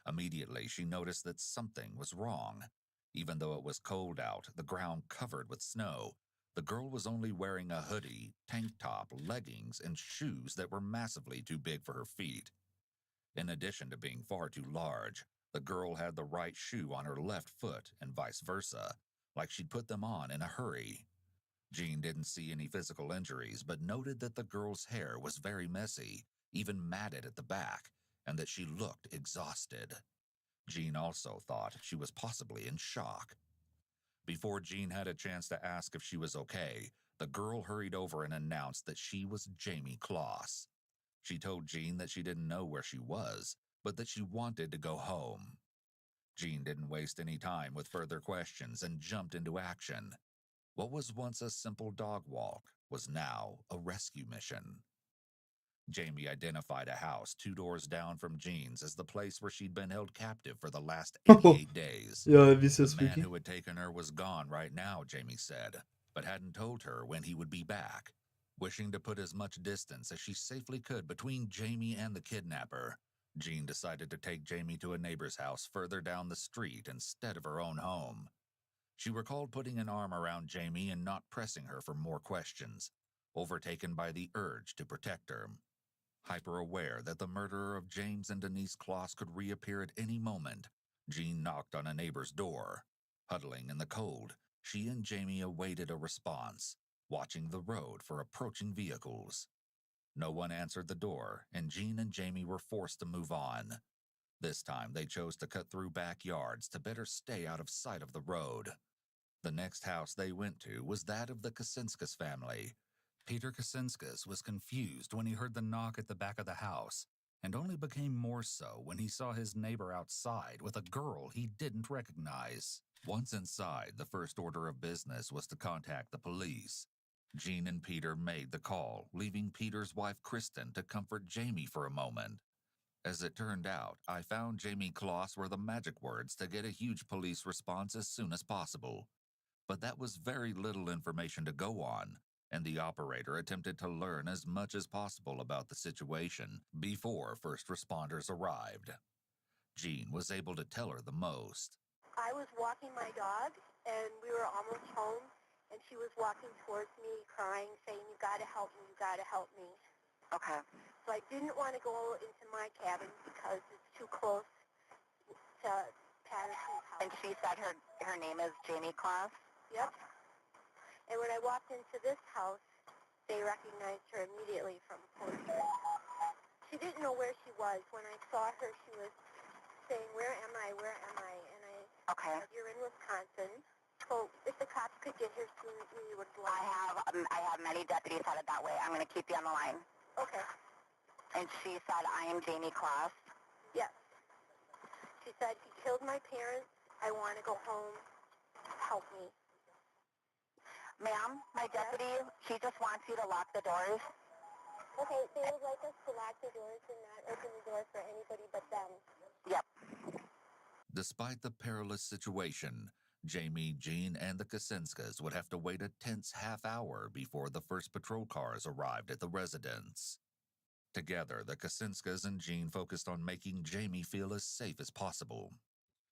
Immediately, she noticed that something was wrong. Even though it was cold out, the ground covered with snow, the girl was only wearing a hoodie, tank top, leggings, and shoes that were massively too big for her feet. In addition to being far too large, the girl had the right shoe on her left foot and vice versa, like she'd put them on in a hurry. Jean didn't see any physical injuries, but noted that the girl's hair was very messy, even matted at the back, and that she looked exhausted. Jean also thought she was possibly in shock. Before Jean had a chance to ask if she was okay, the girl hurried over and announced that she was Jamie Kloss. She told Jean that she didn't know where she was, but that she wanted to go home. Jean didn't waste any time with further questions and jumped into action. What was once a simple dog walk was now a rescue mission. Jamie identified a house 2 doors down from Jean's as the place where she'd been held captive for the last 88 days. Yeah, that'd be so The man spooky. who had taken her was gone right now, Jamie said, but hadn't told her when he would be back. Wishing to put as much distance as she safely could between Jamie and the kidnapper, Jean decided to take Jamie to a neighbor's house further down the street instead of her own home. She recalled putting an arm around Jamie and not pressing her for more questions, overtaken by the urge to protect her. Hyper-aware that the murderer of James and Denise Kloss could reappear at any moment, Jean knocked on a neighbor's door. Huddling in the cold, she and Jamie awaited a response, watching the road for approaching vehicles. No one answered the door, and Jean and Jamie were forced to move on. This time, they chose to cut through backyards to better stay out of sight of the road. The next house they went to was that of the Kacinskas family. Peter Kacinskas was confused when he heard the knock at the back of the house, and only became more so when he saw his neighbor outside with a girl he didn't recognize. Once inside, the first order of business was to contact the police. Jean and Peter made the call, leaving Peter's wife Kristen to comfort Jamie for a moment. As it turned out, I found Jamie Kloss were the magic words to get a huge police response as soon as possible. But that was very little information to go on, and the operator attempted to learn as much as possible about the situation before first responders arrived. Jean was able to tell her the most. I was walking my dog, and we were almost home, and she was walking towards me, crying, saying, "You gotta help me, you gotta help me." Okay. So I didn't want to go into my cabin because it's too close to Patterson's house. And she said her name is Jamie Kloss? Yep. And when I walked into this house, they recognized her immediately from posters. She didn't know where she was. When I saw her, she was saying, "Where am I? Where am I?" And I said, "You're in Wisconsin. So if the cops could get here soon, we would love I have many deputies headed that way. I'm going to keep you on the line. Okay. And she said, "I am Jamie Kloss." Yes. She said, "He killed my parents. I want to go home. Help me." Ma'am, my deputy, she just wants you to lock the doors. Okay, they would like us to lock the doors and not open the doors for anybody but them. Yep. Despite the perilous situation, Jamie, Jean, and the Kacinskas would have to wait a tense half hour before the first patrol cars arrived at the residence. Together, the Kacinskas and Jean focused on making Jamie feel as safe as possible.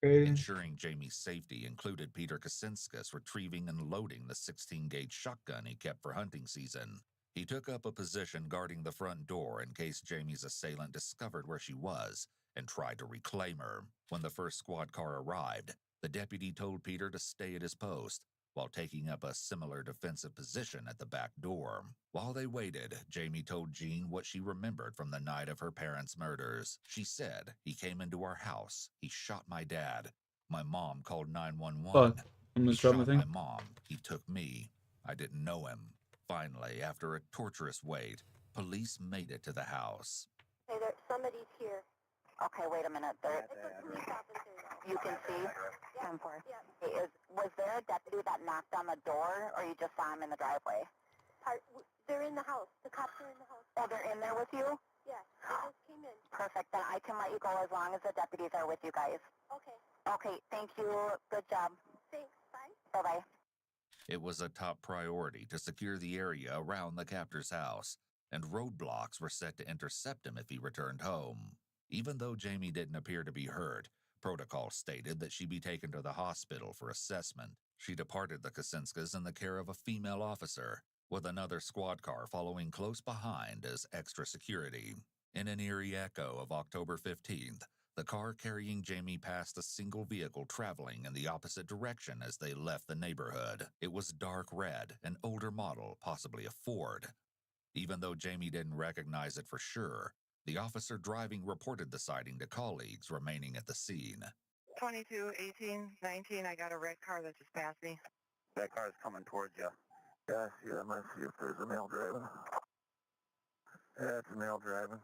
Ensuring Jamie's safety included Peter Kacinskas retrieving and loading the 16-gauge shotgun he kept for hunting season. He took up a position guarding the front door in case Jamie's assailant discovered where she was and tried to reclaim her. When the first squad car arrived, the deputy told Peter to stay at his post, while taking up a similar defensive position at the back door. While they waited, Jamie told Jean what she remembered from the night of her parents' murders. She said, "He came into our house. He shot my dad. My mom called 911. Fuck. I'm gonna He drop my shot thing. my mom. He took me. I didn't know him." Finally, after a torturous wait, police made it to the house. Hey, somebody's here. Okay, wait a minute. There, It's a police officer, though. you can see? Yep. 10-4. Yep. Hey, was there a deputy that knocked on the door, or you just saw him in the driveway? They're in the house. The cops are in the house. Oh, they're in there with you? Yeah, they just came in. Perfect. Then I can let you go as long as the deputies are with you guys. Okay. Okay, thank you. Good job. Thanks. Bye. Bye-bye. It was a top priority to secure the area around the captor's house, and roadblocks were set to intercept him if he returned home. Even though Jamie didn't appear to be hurt, protocol stated that she be taken to the hospital for assessment. She departed the Kacinskas in the care of a female officer, with another squad car following close behind as extra security. In an eerie echo of October 15th, the car carrying Jamie passed a single vehicle traveling in the opposite direction as they left the neighborhood. It was dark red, an older model, possibly a Ford. Even though Jamie didn't recognize it for sure, the officer driving reported the sighting to colleagues remaining at the scene. 22, 18, 19, I got a red car that just passed me. That car's coming towards you. Yeah, I see it. I'm going to see if there's a male driving. Yeah, it's a male driving.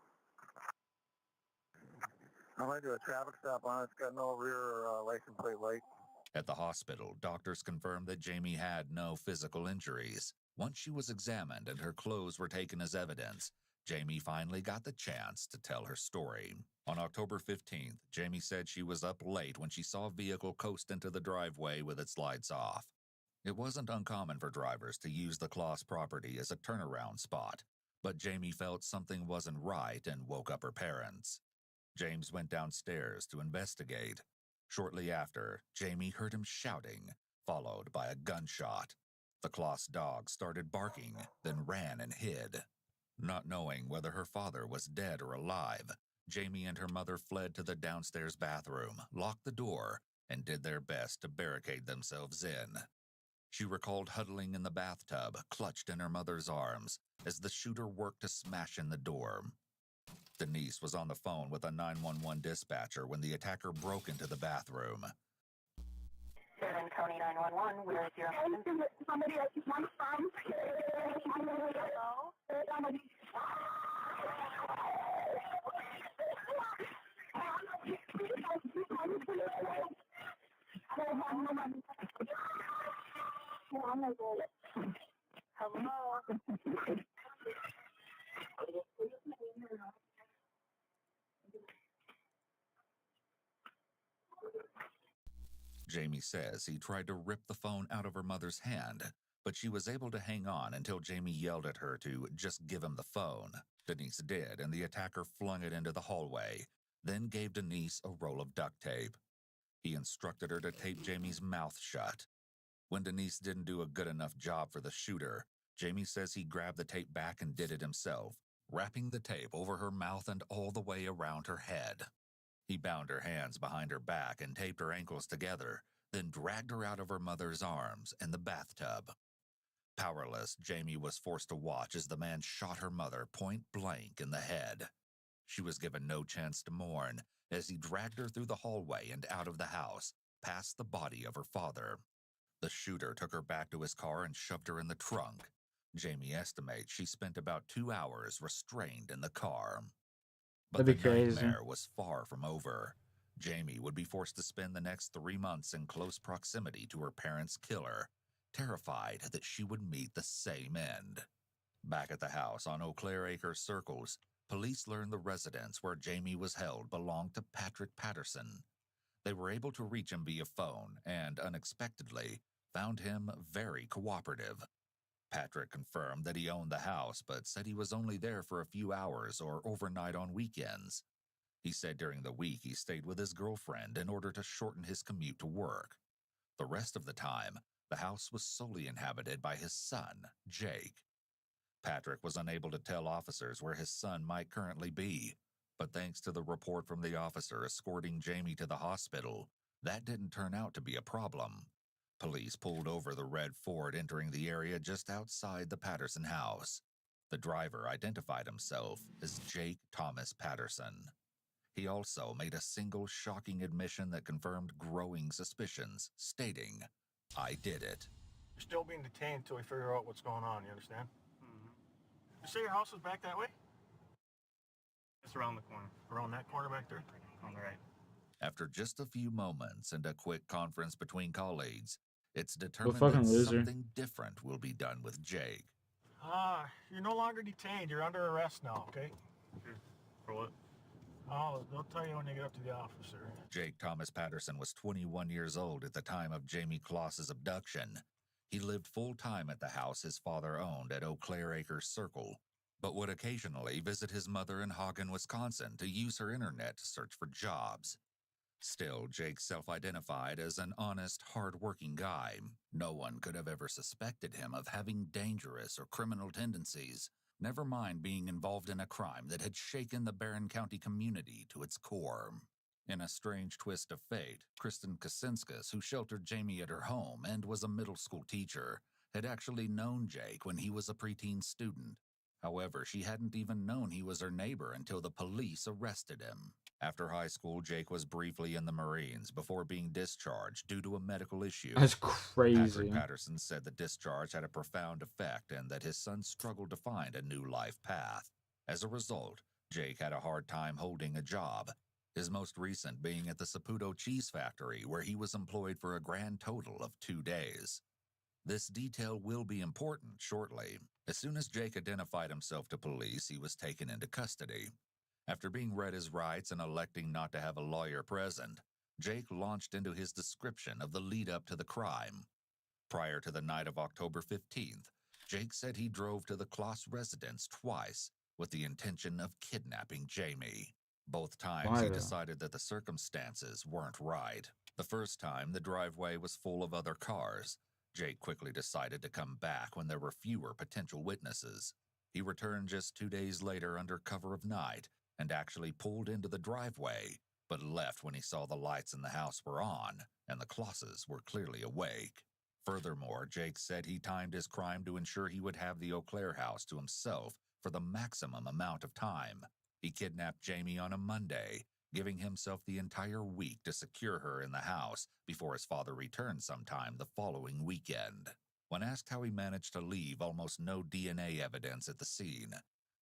I'm going to do a traffic stop on it. It's got no rear license plate light. At the hospital, doctors confirmed that Jamie had no physical injuries. Once she was examined and her clothes were taken as evidence, Jamie finally got the chance to tell her story. On October 15th, Jamie said she was up late when she saw a vehicle coast into the driveway with its lights off. It wasn't uncommon for drivers to use the Kloss property as a turnaround spot, but Jamie felt something wasn't right and woke up her parents. James went downstairs to investigate. Shortly after, Jamie heard him shouting, followed by a gunshot. The Kloss dog started barking, then ran and hid. Not knowing whether her father was dead or alive, Jamie and her mother fled to the downstairs bathroom, locked the door, and did their best to barricade themselves in. She recalled huddling in the bathtub, clutched in her mother's arms, as the shooter worked to smash in the door. Denise was on the phone with a 911 dispatcher when the attacker broke into the bathroom. 7 County 911, where is your husband? Somebody else is one from. Hello? Somebody. Hello? Jamie says he tried to rip the phone out of her mother's hand, but she was able to hang on until Jamie yelled at her to just give him the phone. Denise did, and the attacker flung it into the hallway, then gave Denise a roll of duct tape. He instructed her to tape Jamie's mouth shut. When Denise didn't do a good enough job for the shooter, Jamie says he grabbed the tape back and did it himself, wrapping the tape over her mouth and all the way around her head. He bound her hands behind her back and taped her ankles together, then dragged her out of her mother's arms and the bathtub. Powerless, Jamie was forced to watch as the man shot her mother point blank in the head. She was given no chance to mourn as he dragged her through the hallway and out of the house, past the body of her father. The shooter took her back to his car and shoved her in the trunk. Jamie estimates she spent about 2 hours restrained in the car. But That'd the be crazy. nightmare was far from over. Jamie would be forced to spend the next 3 months in close proximity to her parents' killer, terrified that she would meet the same end. Back at the house on Eau Claire Acres Circles, police learned the residence where Jamie was held belonged to Patrick Patterson. They were able to reach him via phone and, unexpectedly, found him very cooperative. Patrick confirmed that he owned the house, but said he was only there for a few hours or overnight on weekends. He said during the week he stayed with his girlfriend in order to shorten his commute to work. The rest of the time, the house was solely inhabited by his son, Jake. Patrick was unable to tell officers where his son might currently be, but thanks to the report from the officer escorting Jamie to the hospital, that didn't turn out to be a problem. Police pulled over the red Ford entering the area just outside the Patterson house. The driver identified himself as Jake Thomas Patterson. He also made a single shocking admission that confirmed growing suspicions, stating, "I did it." You're still being detained until we figure out what's going on, you understand? You say your house is back that way? It's around the corner. Around that corner back there? On the right. After just a few moments and a quick conference between colleagues, it's determined fucking that loser. something different will be done with Jake. You're no longer detained. You're under arrest now, okay? For what? Oh, they'll tell you when you get up to the officer. Jake Thomas Patterson was 21 years old at the time of Jamie Kloss's abduction. He lived full-time at the house his father owned at Eau Claire Acres Circle, but would occasionally visit his mother in Hagen, Wisconsin to use her internet to search for jobs. Still, Jake self-identified as an honest, hard-working guy. No one could have ever suspected him of having dangerous or criminal tendencies, never mind being involved in a crime that had shaken the Barron County community to its core. In a strange twist of fate, Kristen Kaczynskis, who sheltered Jamie at her home and was a middle school teacher, had actually known Jake when he was a preteen student. However, she hadn't even known he was her neighbor until the police arrested him. After high school, Jake was briefly in the Marines before being discharged due to a medical issue. That's crazy. Patrick Patterson said the discharge had a profound effect and that his son struggled to find a new life path. As a result, Jake had a hard time holding a job, his most recent being at the Saputo Cheese Factory, where he was employed for a grand total of 2 days. This detail will be important shortly. As soon as Jake identified himself to police, he was taken into custody. After being read his rights and electing not to have a lawyer present, Jake launched into his description of the lead-up to the crime. Prior to the night of October 15th, Jake said he drove to the Kloss residence twice with the intention of kidnapping Jamie. Both times he decided that the circumstances weren't right. The first time, the driveway was full of other cars. Jake quickly decided to come back when there were fewer potential witnesses. He returned just 2 days later under cover of night and actually pulled into the driveway, but left when he saw the lights in the house were on and the Klosses were clearly awake. Furthermore, Jake said he timed his crime to ensure he would have the Eau Claire house to himself for the maximum amount of time. He kidnapped Jamie on a Monday, giving himself the entire week to secure her in the house before his father returned sometime the following weekend. When asked how he managed to leave almost no DNA evidence at the scene,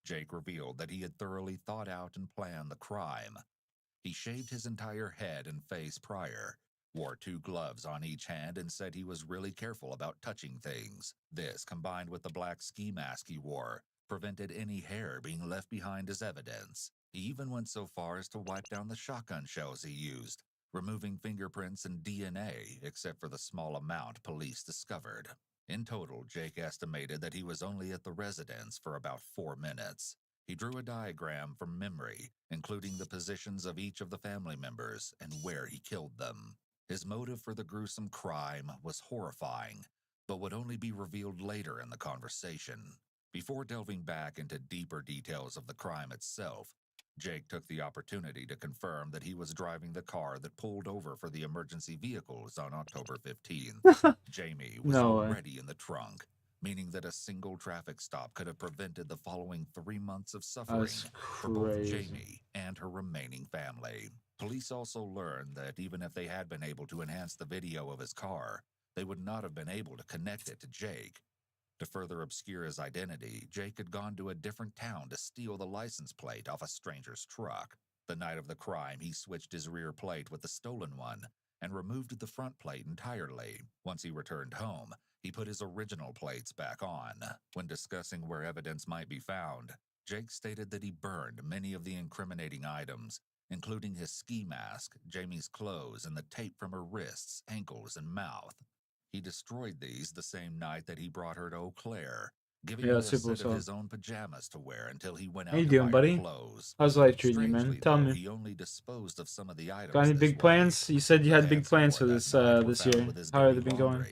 Jake revealed that he had thoroughly thought out and planned the crime. He shaved his entire head and face prior, wore 2 gloves on each hand, and said he was really careful about touching things. This, combined with the black ski mask he wore, prevented any hair being left behind as evidence. He even went so far as to wipe down the shotgun shells he used, removing fingerprints and DNA except for the small amount police discovered. In total, Jake estimated that he was only at the residence for about 4 minutes. He drew a diagram from memory, including the positions of each of the family members and where he killed them. His motive for the gruesome crime was horrifying, but would only be revealed later in the conversation. Before delving back into deeper details of the crime itself, Jake took the opportunity to confirm that he was driving the car that pulled over for the emergency vehicles on October 15th. Jamie was already in the trunk, meaning that a single traffic stop could have prevented the following 3 months of suffering for both Jamie and her remaining family. Police also learned that even if they had been able to enhance the video of his car, they would not have been able to connect it to Jake. To further obscure his identity, Jake had gone to a different town to steal the license plate off a stranger's truck. The night of the crime, he switched his rear plate with the stolen one and removed the front plate entirely. Once he returned home, he put his original plates back on. When discussing where evidence might be found, Jake stated that he burned many of the incriminating items, including his ski mask, Jamie's clothes, and the tape from her wrists, ankles, and mouth. He destroyed these the same night that he brought her to Eau Claire, giving her a set of his own pajamas to wear until he went out to buy her clothes. How's life treating you, man? Tell me. He only disposed of some of the items. Got any big plans? You said you had big plans for this this year. How have they been going?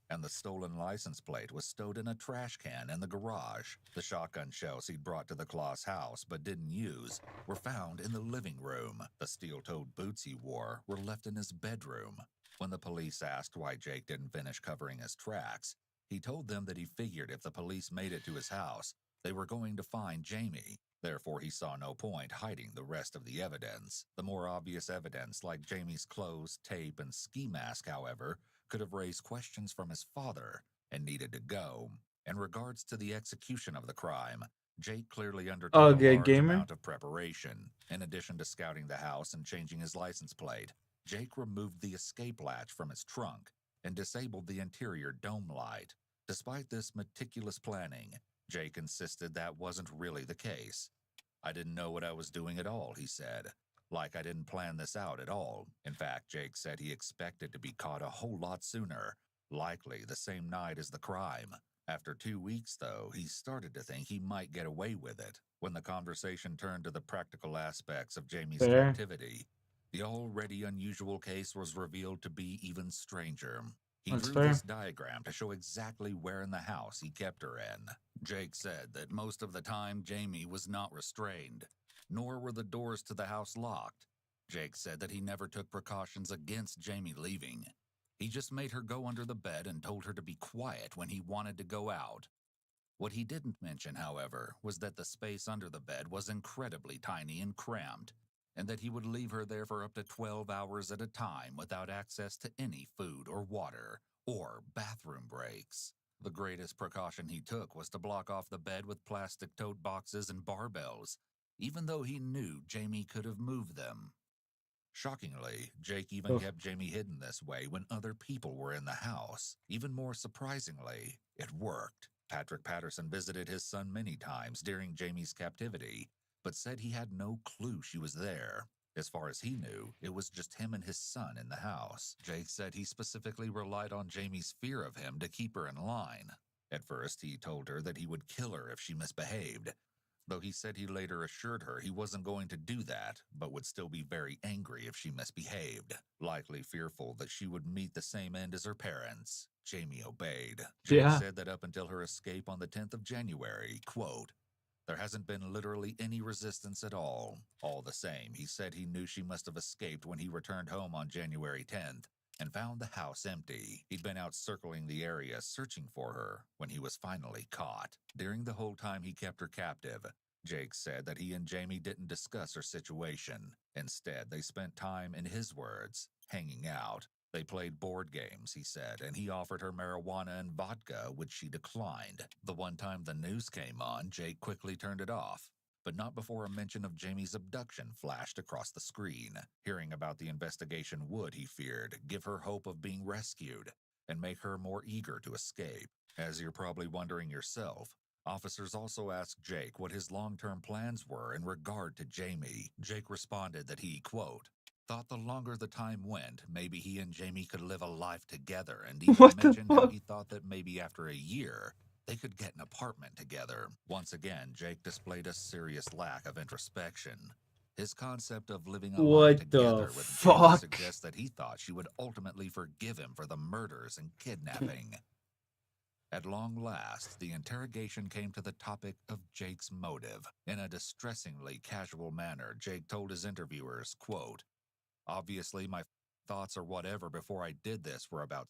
And the stolen license plate was stowed in a trash can in the garage. The shotgun shells he'd brought to the Kloss house but didn't use were found in the living room. The steel-toed boots he wore were left in his bedroom. When the police asked why Jake didn't finish covering his tracks, he told them that he figured if the police made it to his house, they were going to find Jamie. Therefore, he saw no point hiding the rest of the evidence. The more obvious evidence, like Jamie's clothes, tape, and ski mask, however, could have raised questions from his father and needed to go. In regards to the execution of the crime, Jake clearly undertook a large amount of preparation. In addition to scouting the house and changing his license plate, Jake removed the escape latch from his trunk and disabled the interior dome light. Despite this meticulous planning, Jake insisted that wasn't really the case. "I didn't know what I was doing at all," he said. "Like I didn't plan this out at all." In fact, Jake said he expected to be caught a whole lot sooner, likely the same night as the crime. After 2 weeks, though, he started to think he might get away with it. When the conversation turned to the practical aspects of Jamie's captivity, the already unusual case was revealed to be even stranger. He drew this diagram to show exactly where in the house he kept her in. Jake said that most of the time Jamie was not restrained, nor were the doors to the house locked. Jake said that he never took precautions against Jamie leaving. He just made her go under the bed and told her to be quiet when he wanted to go out. What he didn't mention, however, was that the space under the bed was incredibly tiny and cramped, and that he would leave her there for up to 12 hours at a time without access to any food or water or bathroom breaks. The greatest precaution he took was to block off the bed with plastic tote boxes and barbells, even though he knew Jamie could have moved them. Shockingly, Jake even kept Jamie hidden this way when other people were in the house. Even more surprisingly, it worked. Patrick Patterson visited his son many times during Jamie's captivity, but said he had no clue she was there. As far as he knew, it was just him and his son in the house. Jake said he specifically relied on Jamie's fear of him to keep her in line. At first, he told her that he would kill her if she misbehaved, though he said he later assured her he wasn't going to do that, but would still be very angry if she misbehaved. Likely fearful that she would meet the same end as her parents, Jamie obeyed. Jake said that up until her escape on the 10th of January, quote, "There hasn't been literally any resistance at all. All the same, he said he knew she must have escaped when he returned home on January 10th and found the house empty. He'd been out circling the area searching for her when he was finally caught. During the whole time he kept her captive, Jake said that he and Jamie didn't discuss her situation. Instead, they spent time, in his words, hanging out. They played board games, he said, and he offered her marijuana and vodka, which she declined. The one time the news came on, Jake quickly turned it off, but not before a mention of Jamie's abduction flashed across the screen. Hearing about the investigation would, he feared, give her hope of being rescued and make her more eager to escape. As you're probably wondering yourself, officers also asked Jake what his long-term plans were in regard to Jamie. Jake responded that he, quote, "thought the longer the time went, maybe he and Jamie could live a life together, and even mentioned how he thought that maybe after a year, they could get an apartment together." Once again, Jake displayed a serious lack of introspection. His concept of living a life together with Jamie suggests that he thought she would ultimately forgive him for the murders and kidnapping. At long last, the interrogation came to the topic of Jake's motive. In a distressingly casual manner, Jake told his interviewers, quote, "Obviously, my thoughts or whatever before I did this were about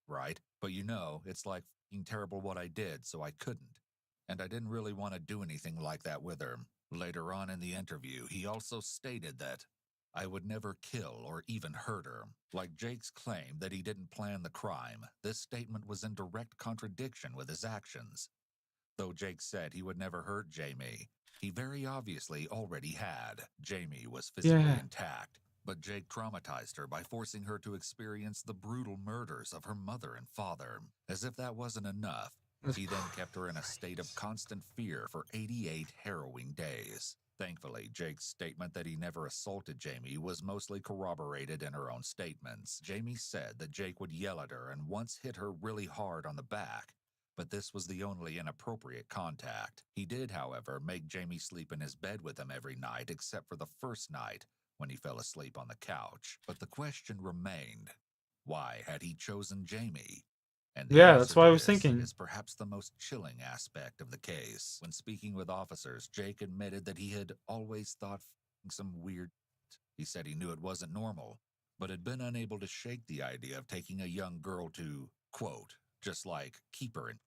right, but you know, it's like f***ing terrible what I did, so I couldn't. And I didn't really want to do anything like that with her." Later on in the interview, he also stated that I would never kill or even hurt her. Like Jake's claim that he didn't plan the crime, this statement was in direct contradiction with his actions. Though Jake said he would never hurt Jamie, he very obviously already had. Jamie was physically intact, but Jake traumatized her by forcing her to experience the brutal murders of her mother and father. As if that wasn't enough, he then kept her in a state of constant fear for 88 harrowing days. Thankfully, Jake's statement that he never assaulted Jamie was mostly corroborated in her own statements. Jamie said that Jake would yell at her and once hit her really hard on the back, but this was the only inappropriate contact. He did, however, make Jamie sleep in his bed with him every night except for the first night when he fell asleep on the couch. But the question remained, why had he chosen Jamie? And the answer that's what to I was this thinking. is perhaps the most chilling aspect of the case. When speaking with officers, Jake admitted that he had always thought some weird shit. He said he knew it wasn't normal, but had been unable to shake the idea of taking a young girl to, quote, just like keep her in,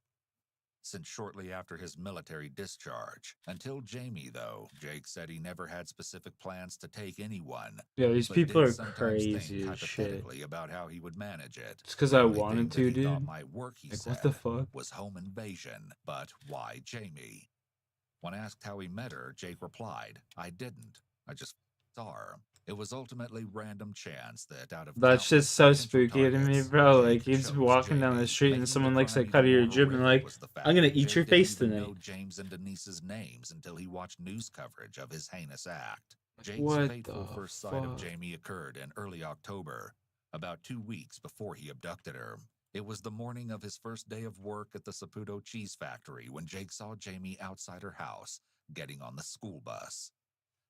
since shortly after his military discharge. Until Jamie, though, Jake said he never had specific plans to take anyone. Yeah, these but people did are sometimes crazy think as shit. hypothetically about how he would manage it. Just 'cause The I only wanted thing to, that he thought dude. might work, he Like, said, what the fuck? was home invasion. But why Jamie? When asked how he met her, Jake replied, "I didn't. I just saw her." It was ultimately random chance that out of That's countless just so potential spooky to me, targets, bro. Jake Like, you just be chose walking down the Jamie. street and Making someone the looks crime like cut of even your more drip and horrific like, was the fact I'm gonna that eat Jake your didn't face even tonight. know James and Denise's names until he watched news coverage of his heinous act. Jake's What fateful the first sight of fuck? Jamie occurred in early October, about 2 weeks before he abducted her. It was the morning of his first day of work at the Saputo cheese factory when Jake saw Jamie outside her house, getting on the school bus.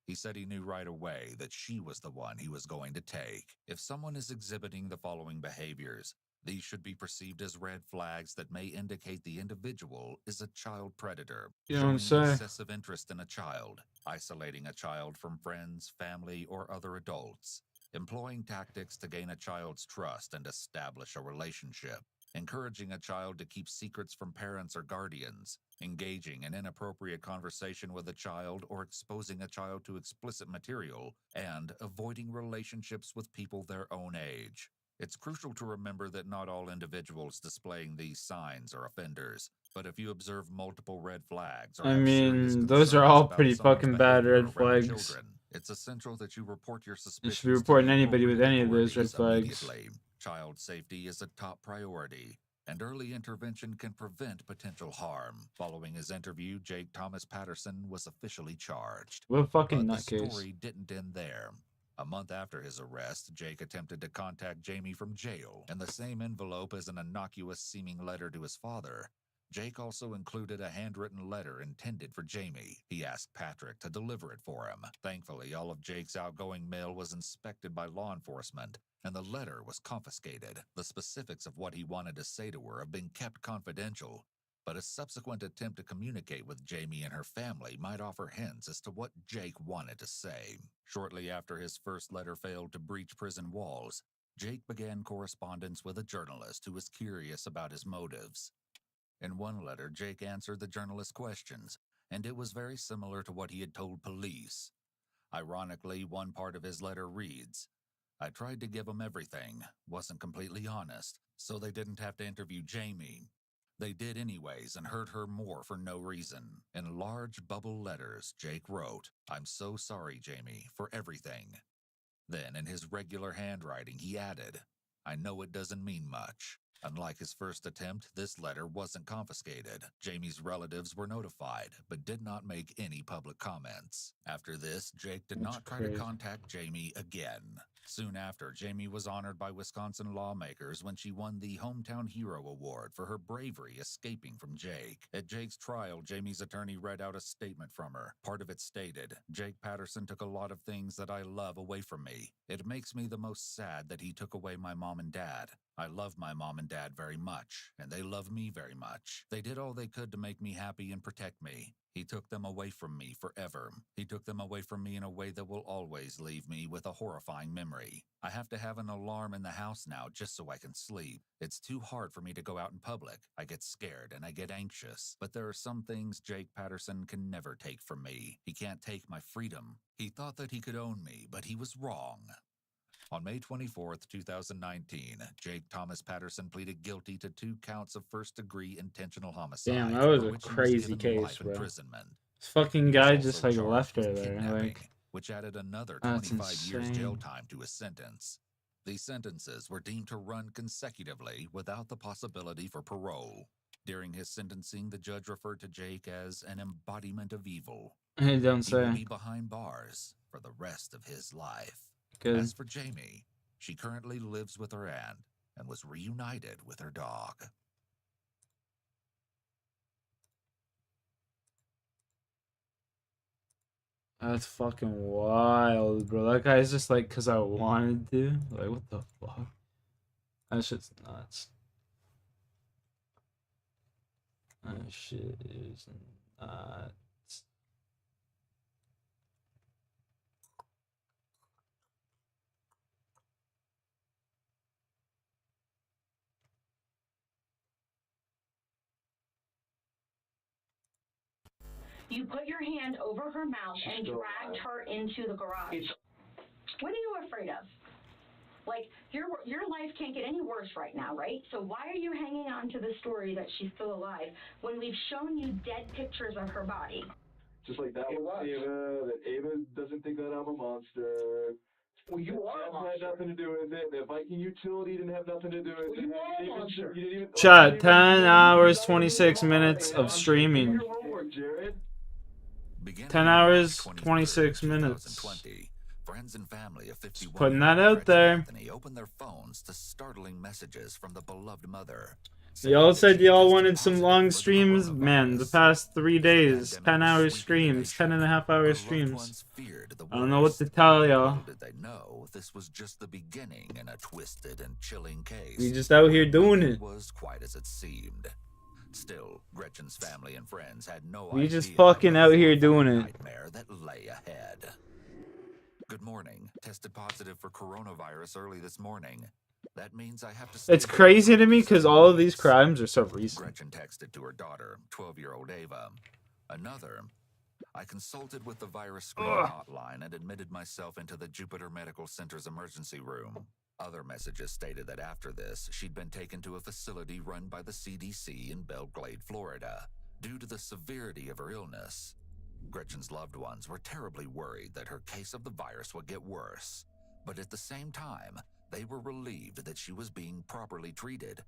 He said he knew right away that she was the one he was going to take. If someone is exhibiting the following behaviors, these should be perceived as red flags that may indicate the individual is a child predator, You don't showing say. excessive interest in a child, isolating a child from friends, family, or other adults, employing tactics to gain a child's trust and establish a relationship, encouraging a child to keep secrets from parents or guardians, engaging in inappropriate conversation with a child or exposing a child to explicit material, and avoiding relationships with people their own age. It's crucial to remember that not all individuals displaying these signs are offenders, but if you observe multiple red flags or I have serious mean, those are concerns all about pretty someone's fucking bad behavior red around flags. children, it's essential that you report your You suspicions should be reporting to the anybody with appropriate any of those red authorities flags. immediately. Child safety is a top priority, and early intervention can prevent potential harm. Following his interview, Jake Thomas Patterson was officially charged. What a fucking But the nutcase. story didn't end there. A month after his arrest, Jake attempted to contact Jamie from jail. In the same envelope as an innocuous-seeming letter to his father, Jake also included a handwritten letter intended for Jamie. He asked Patrick to deliver it for him. Thankfully, all of Jake's outgoing mail was inspected by law enforcement, and the letter was confiscated. The specifics of what he wanted to say to her have been kept confidential, but a subsequent attempt to communicate with Jamie and her family might offer hints as to what Jake wanted to say. Shortly after his first letter failed to breach prison walls, Jake began correspondence with a journalist who was curious about his motives. In one letter, Jake answered the journalist's questions, and it was very similar to what he had told police. Ironically, one part of his letter reads, "I tried to give them everything, wasn't completely honest, so they didn't have to interview Jamie. They did anyways and hurt her more for no reason." In large bubble letters, Jake wrote, "I'm so sorry, Jamie, for everything." Then, in his regular handwriting, he added, "I know it doesn't mean much." Unlike his first attempt, this letter wasn't confiscated. Jamie's relatives were notified, but did not make any public comments. After this, Jake did not try to contact Jamie again. Soon after, Jamie was honored by Wisconsin lawmakers when she won the Hometown Hero Award for her bravery escaping from Jake. At Jake's trial, Jamie's attorney read out a statement from her. Part of it stated, "Jake Patterson took a lot of things that I love away from me. It makes me the most sad that he took away my mom and dad. I love my mom and dad very much, and they love me very much. They did all they could to make me happy and protect me. He took them away from me forever. He took them away from me in a way that will always leave me with a horrifying memory. I have to have an alarm in the house now just so I can sleep. It's too hard for me to go out in public. I get scared and I get anxious. But there are some things Jake Patterson can never take from me. He can't take my freedom. He thought that he could own me, but he was wrong." On May 24th, 2019, Jake Thomas Patterson pleaded guilty to 2 counts of first-degree intentional homicide. Damn, that was for a which he crazy given case, life bro. imprisonment. This fucking He was guy also just like charged left her with there. kidnapping, Like, which added another that's 25 years insane. jail time to his sentence. These sentences were deemed to run consecutively without the possibility for parole. During his sentencing, the judge referred to Jake as an embodiment of evil. He don't He will say. be behind bars for the rest of his life. Good. As for Jamie, she currently lives with her aunt and was reunited with her dog. That's fucking wild, bro. That guy's just like, "'cause I wanted to." Like, what the fuck? That shit's nuts. That shit is nuts. You put your hand over her mouth and dragged her into the garage. What are you afraid of? Like, your life can't get any worse right now, right? So why are you hanging on to the story that she's still alive when we've shown you dead pictures of her body? Just like that with Ava, that Ava doesn't think that I'm a monster. Well, you are a monster. Had nothing to do with it. The Viking utility didn't have nothing to do with it. You are a monster. You didn't even, Chat, 10 hours, 26 minutes of streaming. 10 hours, 26 minutes. Friends and family of 51 Putting that out there. Anthony opened their phones to startling messages from the beloved mother. Y'all said y'all wanted some long streams. Man, the past 3 days, 10-hour streams, 10.5-hour streams. I don't know what to tell y'all. Little did they know this was just the beginning in a twisted and chilling case. We just out here doing it. Was quite as it seemed. Still, Gretchen's family and friends had no We idea just fucking out here doing it. nightmare that lay ahead. Good morning. Tested positive for coronavirus early this morning. That means I have to stay It's crazy to me because all of these crimes are so recent. Gretchen texted to her daughter, 12-year-old Ava. Another. I consulted with the virus screening hotline and admitted myself into the Jupiter Medical Center's emergency room. Other messages stated that after this, she'd been taken to a facility run by the CDC in Belle Glade, Florida. Due to the severity of her illness, Gretchen's loved ones were terribly worried that her case of the virus would get worse. But at the same time, they were relieved that she was being properly treated.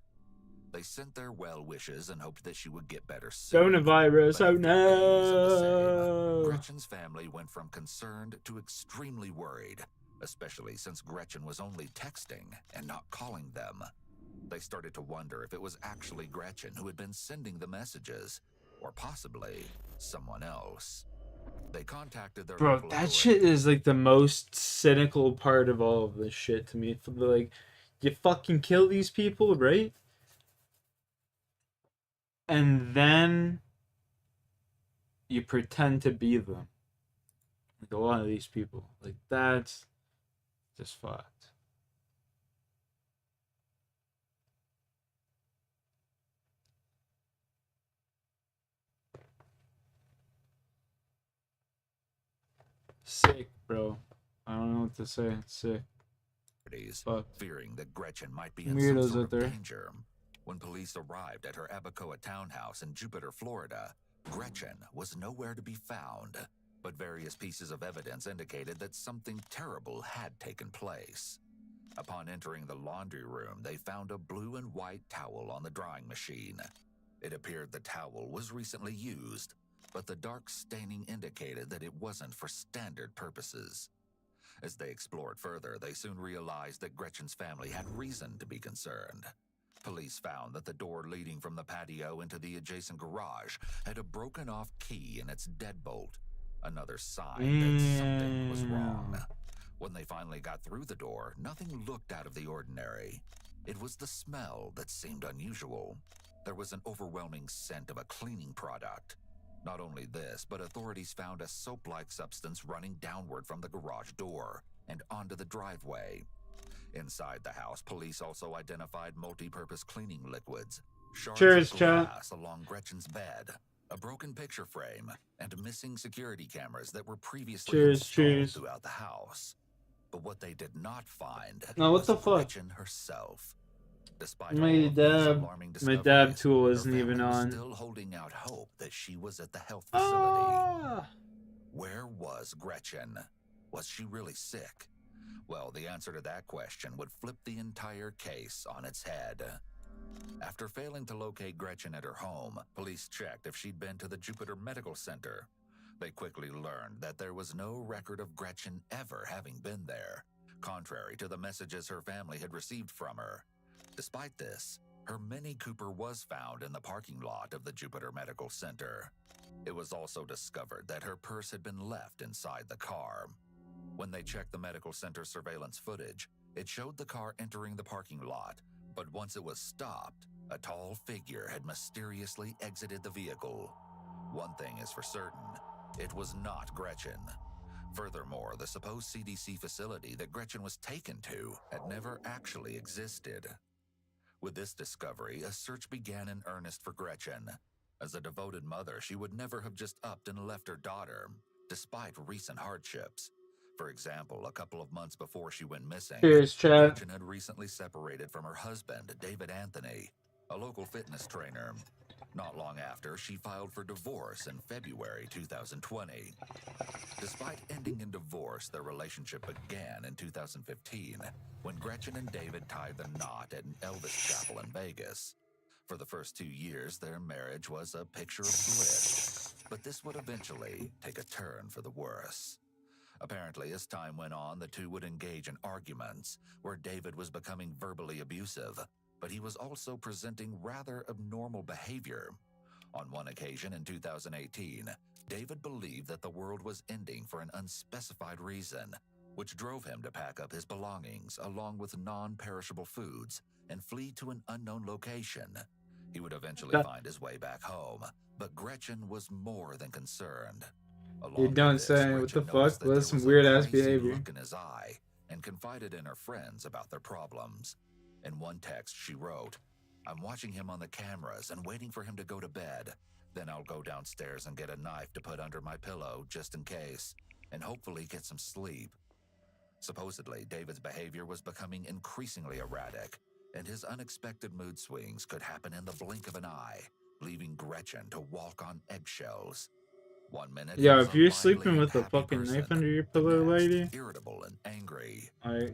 They sent their well wishes and hoped that she would get better soon. Coronavirus, oh no! Gretchen's family went from concerned to extremely worried, especially since Gretchen was only texting and not calling them. They started to wonder if it was actually Gretchen who had been sending the messages, or possibly someone else. They contacted their Bro, local that shit is like the most cynical part of all of this shit to me. Like, you fucking kill these people, right? And then you pretend to be them. Like a lot of these people. Like, that's just fucked. Sick, bro. I don't know what to say. It's sick. Fuck. Fearing that Gretchen might be in Weirdos some sort out of there. danger. When police arrived at her Abacoa townhouse in Jupiter, Florida, Gretchen was nowhere to be found. But various pieces of evidence indicated that something terrible had taken place. Upon entering the laundry room, they found a blue and white towel on the drying machine. It appeared the towel was recently used, but the dark staining indicated that it wasn't for standard purposes. As they explored further, they soon realized that Gretchen's family had reason to be concerned. Police found that the door leading from the patio into the adjacent garage had a broken off key in its deadbolt, another sign that something was wrong. When they finally got through the door, nothing looked out of the ordinary. It was the smell that seemed unusual. There was an overwhelming scent of a cleaning product. Not only this, but authorities found a soap-like substance running downward from the garage door and onto the driveway. Inside the house, police also identified multi-purpose cleaning liquids, shards of glass along Gretchen's bed, a broken picture frame, and missing security cameras that were previously installed throughout the house. But what they did not find was Gretchen herself. Despite My dab tool isn't even on. Still holding out hope that she was at the health facility. Where was Gretchen? Was she really sick? Well, the answer to that question would flip the entire case on its head. After failing to locate Gretchen at her home, police checked if she'd been to the Jupiter Medical Center. They quickly learned that there was no record of Gretchen ever having been there, contrary to the messages her family had received from her. Despite this, her Mini Cooper was found in the parking lot of the Jupiter Medical Center. It was also discovered that her purse had been left inside the car. When they checked the medical center surveillance footage, it showed the car entering the parking lot, but once it was stopped, a tall figure had mysteriously exited the vehicle. One thing is for certain, it was not Gretchen. Furthermore, the supposed CDC facility that Gretchen was taken to had never actually existed. With this discovery, a search began in earnest for Gretchen. As a devoted mother, she would never have just upped and left her daughter, despite recent hardships. For example, a couple of months before she went missing, Gretchen had recently separated from her husband, David Anthony, a local fitness trainer. Not long after, she filed for divorce in February 2020. Despite ending in divorce, their relationship began in 2015, when Gretchen and David tied the knot at an Elvis chapel in Vegas. For the first 2 years, their marriage was a picture of bliss, but this would eventually take a turn for the worse. Apparently, as time went on, the two would engage in arguments, where David was becoming verbally abusive, but he was also presenting rather abnormal behavior. On one occasion in 2018, David believed that the world was ending for an unspecified reason, which drove him to pack up his belongings along with non-perishable foods and flee to an unknown location. He would eventually find his way back home, but Gretchen was more than concerned. You don't say. What the fuck? Well, that's some weird ass behavior. Look in his eye and confided in her friends about their problems. In one text, she wrote, "I'm watching him on the cameras and waiting for him to go to bed. Then I'll go downstairs and get a knife to put under my pillow just in case, and hopefully get some sleep." Supposedly, David's behavior was becoming increasingly erratic, and his unexpected mood swings could happen in the blink of an eye, leaving Gretchen to walk on eggshells. 1 minute, Yo, if you're sleeping with a fucking knife under your pillow, lady, irritable and angry.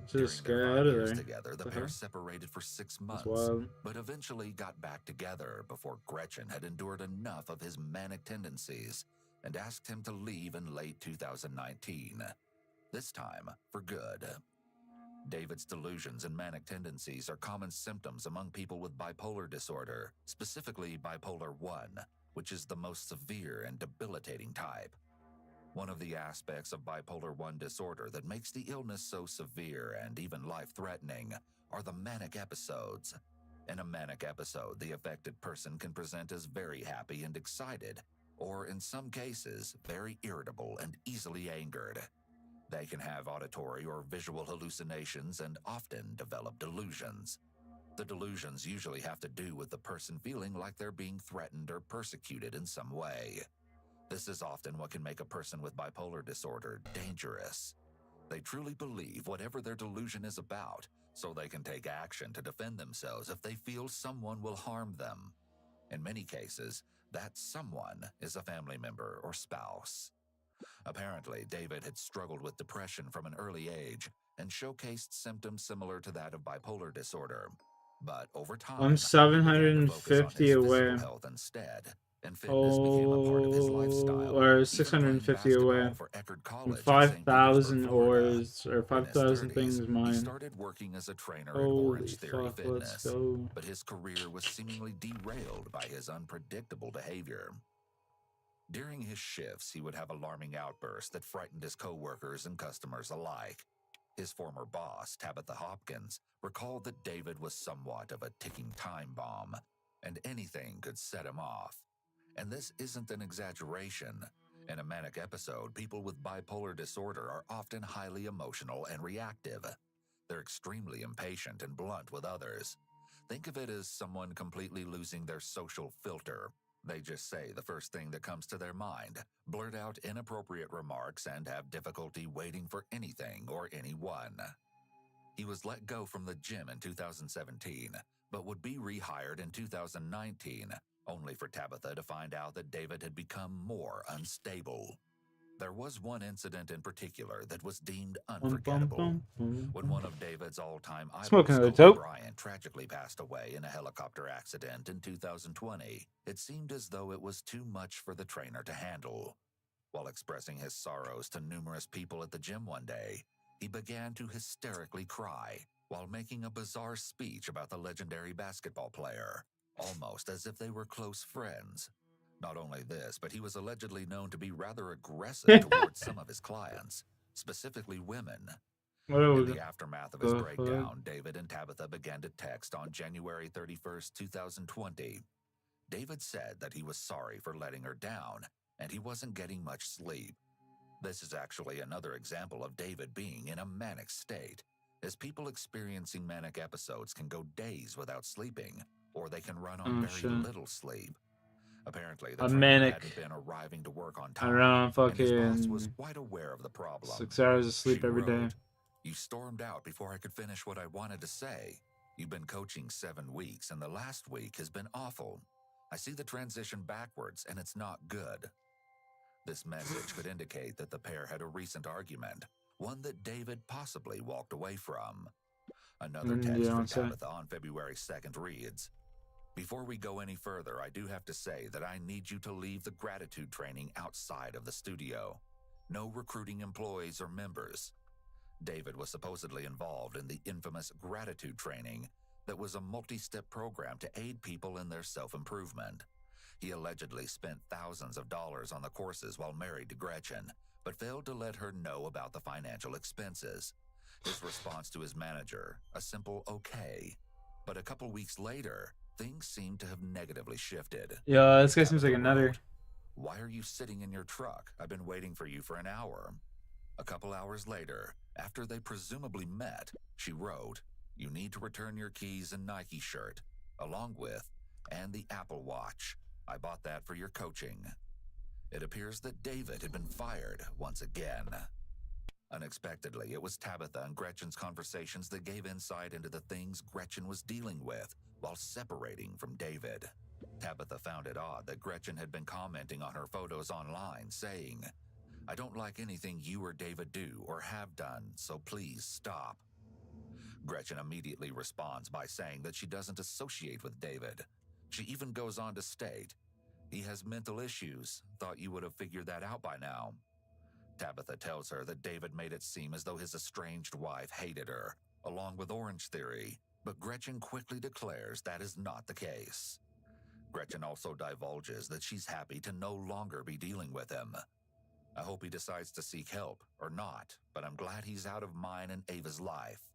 just get out of there. Together, the pair separated for 6 months, but eventually got back together before Gretchen had endured enough of his manic tendencies and asked him to leave in late 2019. This time for good. David's delusions and manic tendencies are common symptoms among people with bipolar disorder, specifically bipolar 1, which is the most severe and debilitating type. One of the aspects of bipolar 1 disorder that makes the illness so severe and even life-threatening are the manic episodes. In a manic episode, the affected person can present as very happy and excited, or in some cases, very irritable and easily angered. They can have auditory or visual hallucinations and often develop delusions. The delusions usually have to do with the person feeling like they're being threatened or persecuted in some way. This is often what can make a person with bipolar disorder dangerous. They truly believe whatever their delusion is about, so they can take action to defend themselves if they feel someone will harm them. In many cases, that someone is a family member or spouse. Apparently, David had struggled with depression from an early age and showcased symptoms similar to that of bipolar disorder. But over time, I'm 750 away. health instead, and fitness became a part of his lifestyle. Or 650 away. And 5,000 ores, or 5,000 things mine. He started working as a trainer at Orange Theory fuck, Fitness, let's go. but his career was seemingly derailed by his unpredictable behavior. During his shifts, he would have alarming outbursts that frightened his coworkers and customers alike. His former boss, Tabitha Hopkins, recalled that David was somewhat of a ticking time bomb, and anything could set him off. And this isn't an exaggeration. In a manic episode, people with bipolar disorder are often highly emotional and reactive. They're extremely impatient and blunt with others. Think of it as someone completely losing their social filter. They just say the first thing that comes to their mind, blurt out inappropriate remarks, and have difficulty waiting for anything or anyone. He was let go from the gym in 2017, but would be rehired in 2019, only for Tabitha to find out that David had become more unstable. There was one incident in particular that was deemed unforgettable. When one of David's all-time idols, Brian, tragically passed away in a helicopter accident in 2020, it seemed as though it was too much for the trainer to handle. While expressing his sorrows to numerous people at the gym one day, he began to hysterically cry while making a bizarre speech about the legendary basketball player, almost as if they were close friends. Not only this, but he was allegedly known to be rather aggressive towards some of his clients, specifically women. In the aftermath of his breakdown, David and Tabitha began to text on January 31st, 2020. David said that he was sorry for letting her down, and he wasn't getting much sleep. This is actually another example of David being in a manic state, as people experiencing manic episodes can go days without sleeping, or they can run on very little sleep. Apparently, the trainer hadn't been arriving to work on time, and his boss was quite aware of the problem. 6 hours of sleep every day. "You stormed out before I could finish what I wanted to say. You've been coaching 7 weeks, and the last week has been awful. I see the transition backwards, and it's not good." This message could indicate that the pair had a recent argument, one that David possibly walked away from. Another text from Tabitha on February 2nd reads, "Before we go any further, I do have to say that I need you to leave the gratitude training outside of the studio. No recruiting employees or members." David was supposedly involved in the infamous gratitude training that was a multi-step program to aid people in their self-improvement. He allegedly spent thousands of dollars on the courses while married to Gretchen, but failed to let her know about the financial expenses. His response to his manager, a simple okay. But a couple weeks later, things seemed to have negatively shifted. Yeah, this guy seems like Tabitha another. wrote, "Why are you sitting in your truck? I've been waiting for you for an hour." A couple hours later, after they presumably met, she wrote, "You need to return your keys and Nike shirt, along with, and the Apple Watch. I bought that for your coaching." It appears that David had been fired once again. Unexpectedly, it was Tabitha and Gretchen's conversations that gave insight into the things Gretchen was dealing with while separating from David. Tabitha found it odd that Gretchen had been commenting on her photos online, saying, "I don't like anything you or David do or have done, so please stop." Gretchen immediately responds by saying that she doesn't associate with David. She even goes on to state, "He has mental issues. Thought you would have figured that out by now." Tabitha tells her that David made it seem as though his estranged wife hated her, along with Orange Theory, but Gretchen quickly declares that is not the case. Gretchen also divulges that she's happy to no longer be dealing with him. "I hope he decides to seek help, or not, but I'm glad he's out of mine and Ava's life.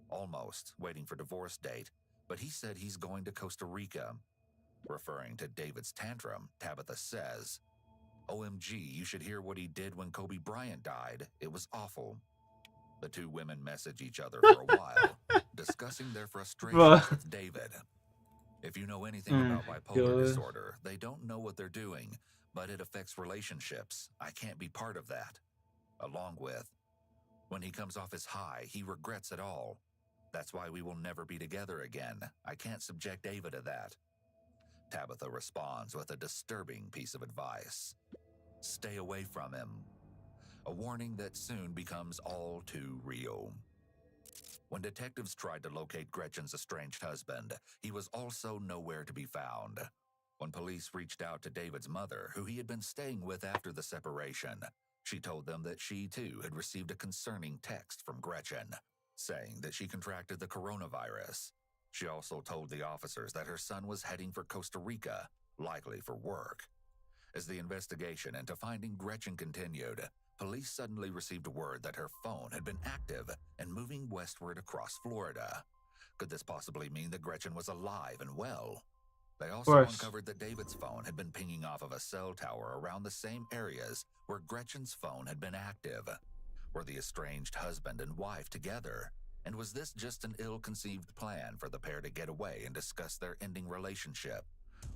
Almost waiting for divorce date, but he said he's going to Costa Rica." Referring to David's tantrum, Tabitha says, "OMG, you should hear what he did when Kobe Bryant died. It was awful." The two women message each other for a while, discussing their frustrations with David. If you know anything about bipolar disorder, they don't know what they're doing, but it affects relationships. I can't be part of that. Along with, "When he comes off his high, he regrets it all. That's why we will never be together again. I can't subject Ava to that." Tabitha responds with a disturbing piece of advice. "Stay away from him." A warning that soon becomes all too real. When detectives tried to locate Gretchen's estranged husband, he was also nowhere to be found. When police reached out to David's mother, who he had been staying with after the separation, she told them that she too had received a concerning text from Gretchen, saying that she contracted the coronavirus. She also told the officers that her son was heading for Costa Rica, likely for work. As the investigation into finding Gretchen continued, police suddenly received word that her phone had been active and moving westward across Florida. Could this possibly mean that Gretchen was alive and well? They also uncovered that David's phone had been pinging off of a cell tower around the same areas where Gretchen's phone had been active. Were the estranged husband and wife together? And was this just an ill-conceived plan for the pair to get away and discuss their ending relationship?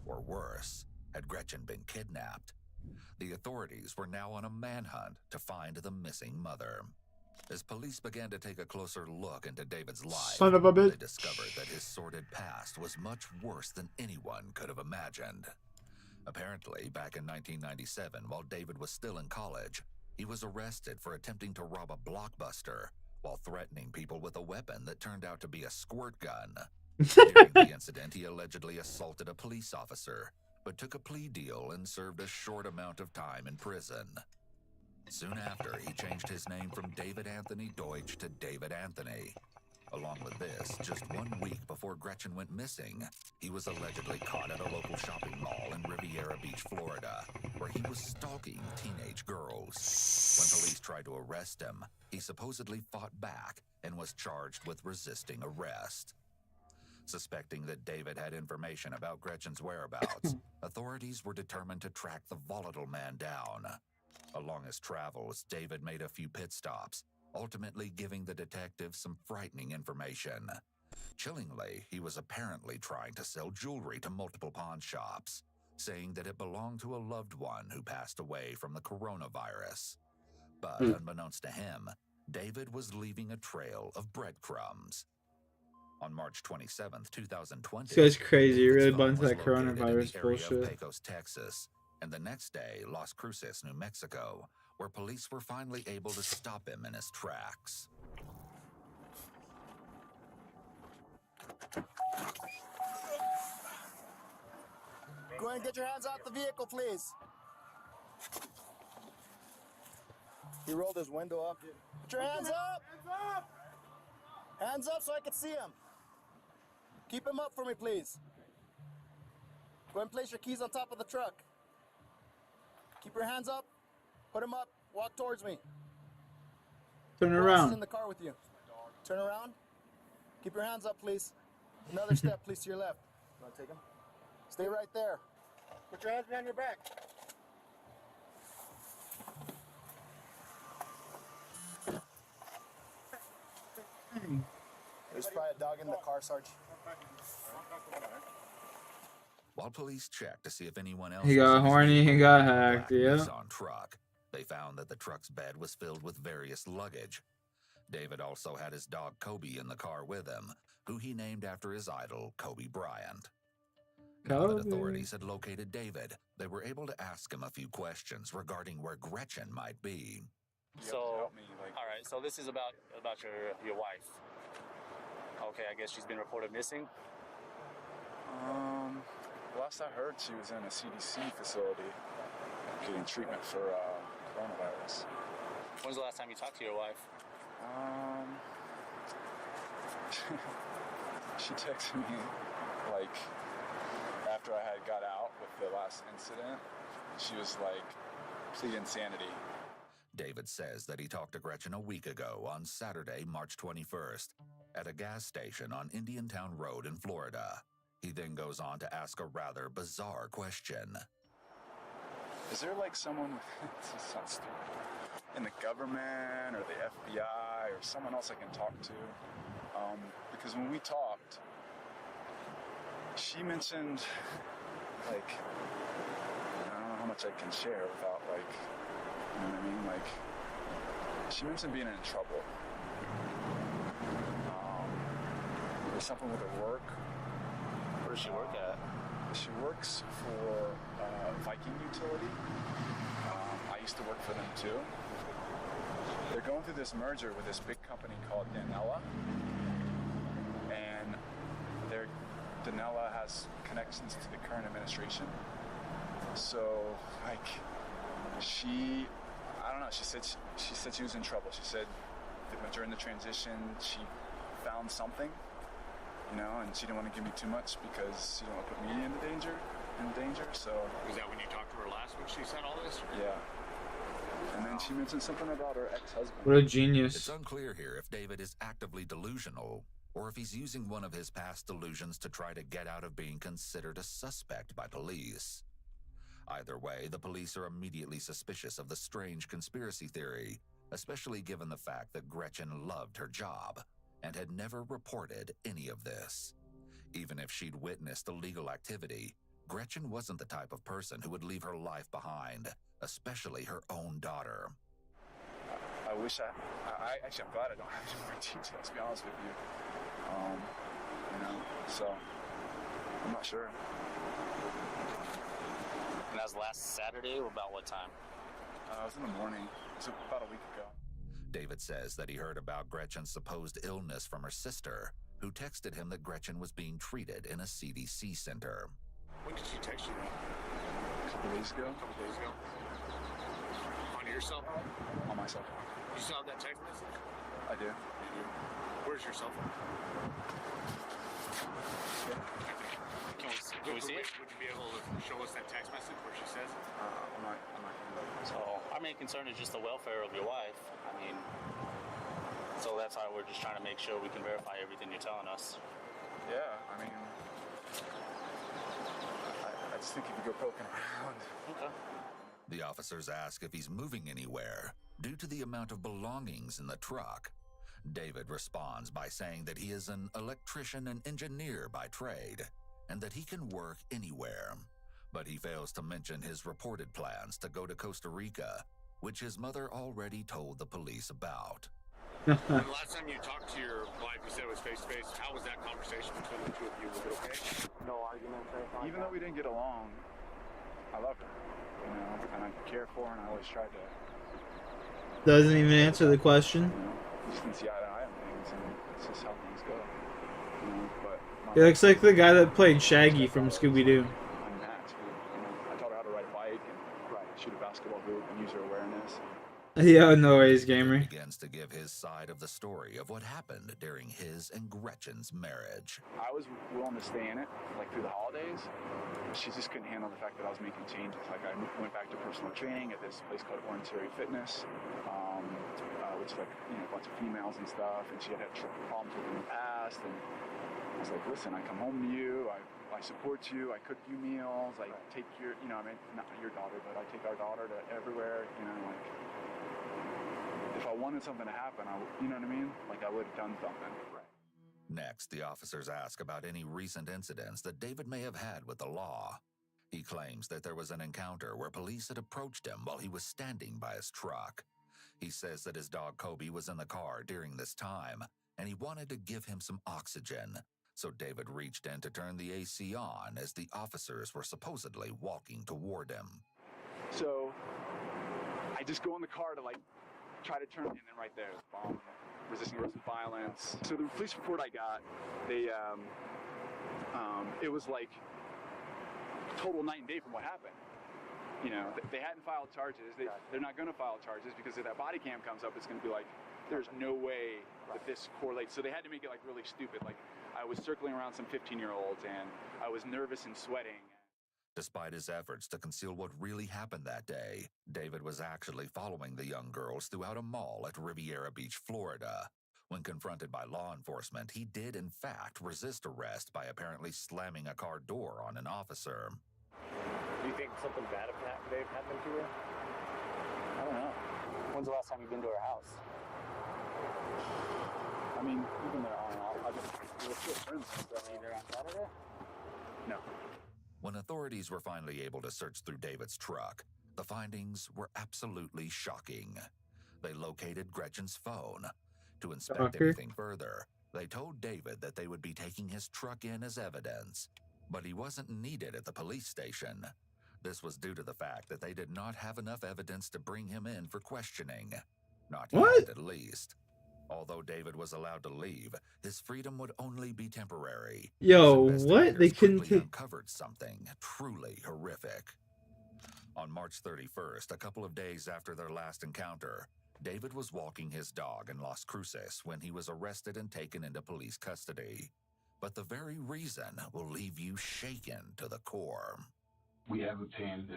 Or worse, had Gretchen been kidnapped? The authorities were now on a manhunt to find the missing mother. As police began to take a closer look into David's life, Son of a bitch. they discovered that his sordid past was much worse than anyone could have imagined. Apparently, back in 1997, while David was still in college, he was arrested for attempting to rob a Blockbuster while threatening people with a weapon that turned out to be a squirt gun. During the incident, he allegedly assaulted a police officer, but took a plea deal and served a short amount of time in prison. Soon after, he changed his name from David Anthony Deutsch to David Anthony. Along with this, just 1 week before Gretchen went missing, he was allegedly caught at a local shopping mall in Riviera Beach, Florida, where he was stalking teenage girls. When police tried to arrest him, he supposedly fought back and was charged with resisting arrest. Suspecting that David had information about Gretchen's whereabouts, authorities were determined to track the volatile man down. Along his travels, David made a few pit stops, ultimately giving the detectives some frightening information. Chillingly, he was apparently trying to sell jewelry to multiple pawn shops, saying that it belonged to a loved one who passed away from the coronavirus. But unbeknownst to him, David was leaving a trail of breadcrumbs. On March 27th, 2020, This guy's crazy. He really David's bought phone into was that located in coronavirus the area of bullshit. Pecos, Texas, and the next day, Las Cruces, New Mexico, where police were finally able to stop him in his tracks. Go ahead and get your hands off the vehicle, please. He rolled his window up. Put your hands up! Hands up so I can see him. Keep him up for me, please. Go and place your keys on top of the truck. Keep your hands up. Put him up. Walk towards me. Turn Who else is around. in the car with you? Turn around. Keep your hands up, please. Another step, please, to your left. You want to take him? Stay right there. Put your hands behind your back. There's probably a dog in the car, Sarge. While police checked to see if anyone else He was got in his horny, he vehicle, got the hacked, black yeah. Nissan truck, they found that the truck's bed was filled with various luggage. David also had his dog Kobe in the car with him, who he named after his idol, Kobe Bryant. Now that authorities had located David, they were able to ask him a few questions regarding where Gretchen might be. So, all right. So this is about your wife. Okay, I guess she's been reported missing. Last I heard, she was in a CDC facility getting treatment for coronavirus. When's the last time you talked to your wife? She texted me like after I had got out with the last incident. She was like, plead insanity. David says that he talked to Gretchen a week ago on Saturday, March 21st, at a gas station on Indiantown Road in Florida. He then goes on to ask a rather bizarre question. Is there like someone this sounds stupid, in the government or the FBI or someone else I can talk to? Because when we talked, she mentioned, like, I don't know how much I can share without, like, you know what I mean? Like, she mentioned being in trouble. There's something with her work. Where does she work at? She works for Viking Utility. I used to work for them too. They're going through this merger with this big company called Danella. And Danella has connections to the current administration. So, like, I don't know, she said she was in trouble. She said that during the transition, she found something, you know, and she didn't want to give me too much because she didn't want to put me in danger, so. Was that when you talked to her last week she said all this? Yeah. And then she mentioned something about her ex-husband. What a genius. It's unclear here if David is actively delusional or if he's using one of his past delusions to try to get out of being considered a suspect by police. Either way, the police are immediately suspicious of the strange conspiracy theory, especially given the fact that Gretchen loved her job and had never reported any of this. Even if she'd witnessed illegal activity, Gretchen wasn't the type of person who would leave her life behind, especially her own daughter. I wish actually, I'm glad I don't have any more details, to be honest with you. You know, so, I'm not sure. And that was last Saturday, or about what time? It was in the morning. It was about a week ago. David says that he heard about Gretchen's supposed illness from her sister, who texted him that Gretchen was being treated in a CDC center. When did she text you that? A couple days ago. On your cell phone? On my cell phone. You still have that text message? I do. You do? Where's your cell phone? Can we see it? Would you be able to show us that text message where she says it? I'm not gonna do that. So our main concern is just the welfare of your wife. I mean, so that's why we're just trying to make sure we can verify everything you're telling us. Yeah, I mean, I just think if you go poking around. Okay. The officers ask if he's moving anywhere due to the amount of belongings in the truck. David responds by saying that he is an electrician and engineer by trade and that he can work anywhere. But he fails to mention his reported plans to go to Costa Rica, which his mother already told the police about. When the last time you talked to your wife, you said it was face-to-face. How was that conversation between the two of you? Was it okay? No arguments or anything? Even though we didn't get along, I love her, you know, and I care for her, and I always tried to. Doesn't even answer the question. You know, we just didn't see eye to eye on things, and it's just how things go. You know, but He looks like the guy that played Shaggy from Scooby-Doo. I taught her how to ride a bike and shoot a basketball hoop and use her awareness. Yo, no ways, gamer. Begins to give his side of the story of what happened during his and Gretchen's marriage. I was willing to stay in it, like through the holidays. She just couldn't handle the fact that I was making changes. Like I went back to personal training at this place called Orangetheory Fitness, which is like, you know, a bunch of females and stuff. And she had problems with it in the past. And I was like, listen, I come home to you. I support you. I cook you meals. I take your, you know, I mean, not your daughter, but I take our daughter to everywhere. You know, like if I wanted something to happen, you know what I mean? Like I would have done something. Next, the officers ask about any recent incidents that David may have had with the law. He claims that there was an encounter where police had approached him while he was standing by his truck. He says that his dog Kobe was in the car during this time, and he wanted to give him some oxygen. So David reached in to turn the AC on as the officers were supposedly walking toward him. So I just go in the car to like try to turn it, and then right there, bomb, resisting arrest with violence. So the police report I got, they, it was like total night and day from what happened. You know, they hadn't filed charges. They're not going to file charges because if that body cam comes up, it's going to be like, there's no way that this correlates. So they had to make it like really stupid. Like I was circling around some 15-year-olds and I was nervous and sweating. Despite his efforts to conceal what really happened that day, David was actually following the young girls throughout a mall at Riviera Beach, Florida. When confronted by law enforcement, he did in fact resist arrest by apparently slamming a car door on an officer. Do you think something bad may have happened to her? I don't know. When's the last time you've been to her house? I mean, you've been there on and off. We're still friends and stuff. Were you there on Saturday? No. When authorities were finally able to search through David's truck, the findings were absolutely shocking. They located Gretchen's phone. To inspect anything further, they told David that they would be taking his truck in as evidence, but he wasn't needed at the police station. This was due to the fact that they did not have enough evidence to bring him in for questioning. Not yet, at least. Although David was allowed to leave, his freedom would only be temporary. Yo, what? They couldn't uncovered something truly horrific. On March 31st, a couple of days after their last encounter, David was walking his dog in Las Cruces when he was arrested and taken into police custody. But the very reason will leave you shaken to the core. We have obtained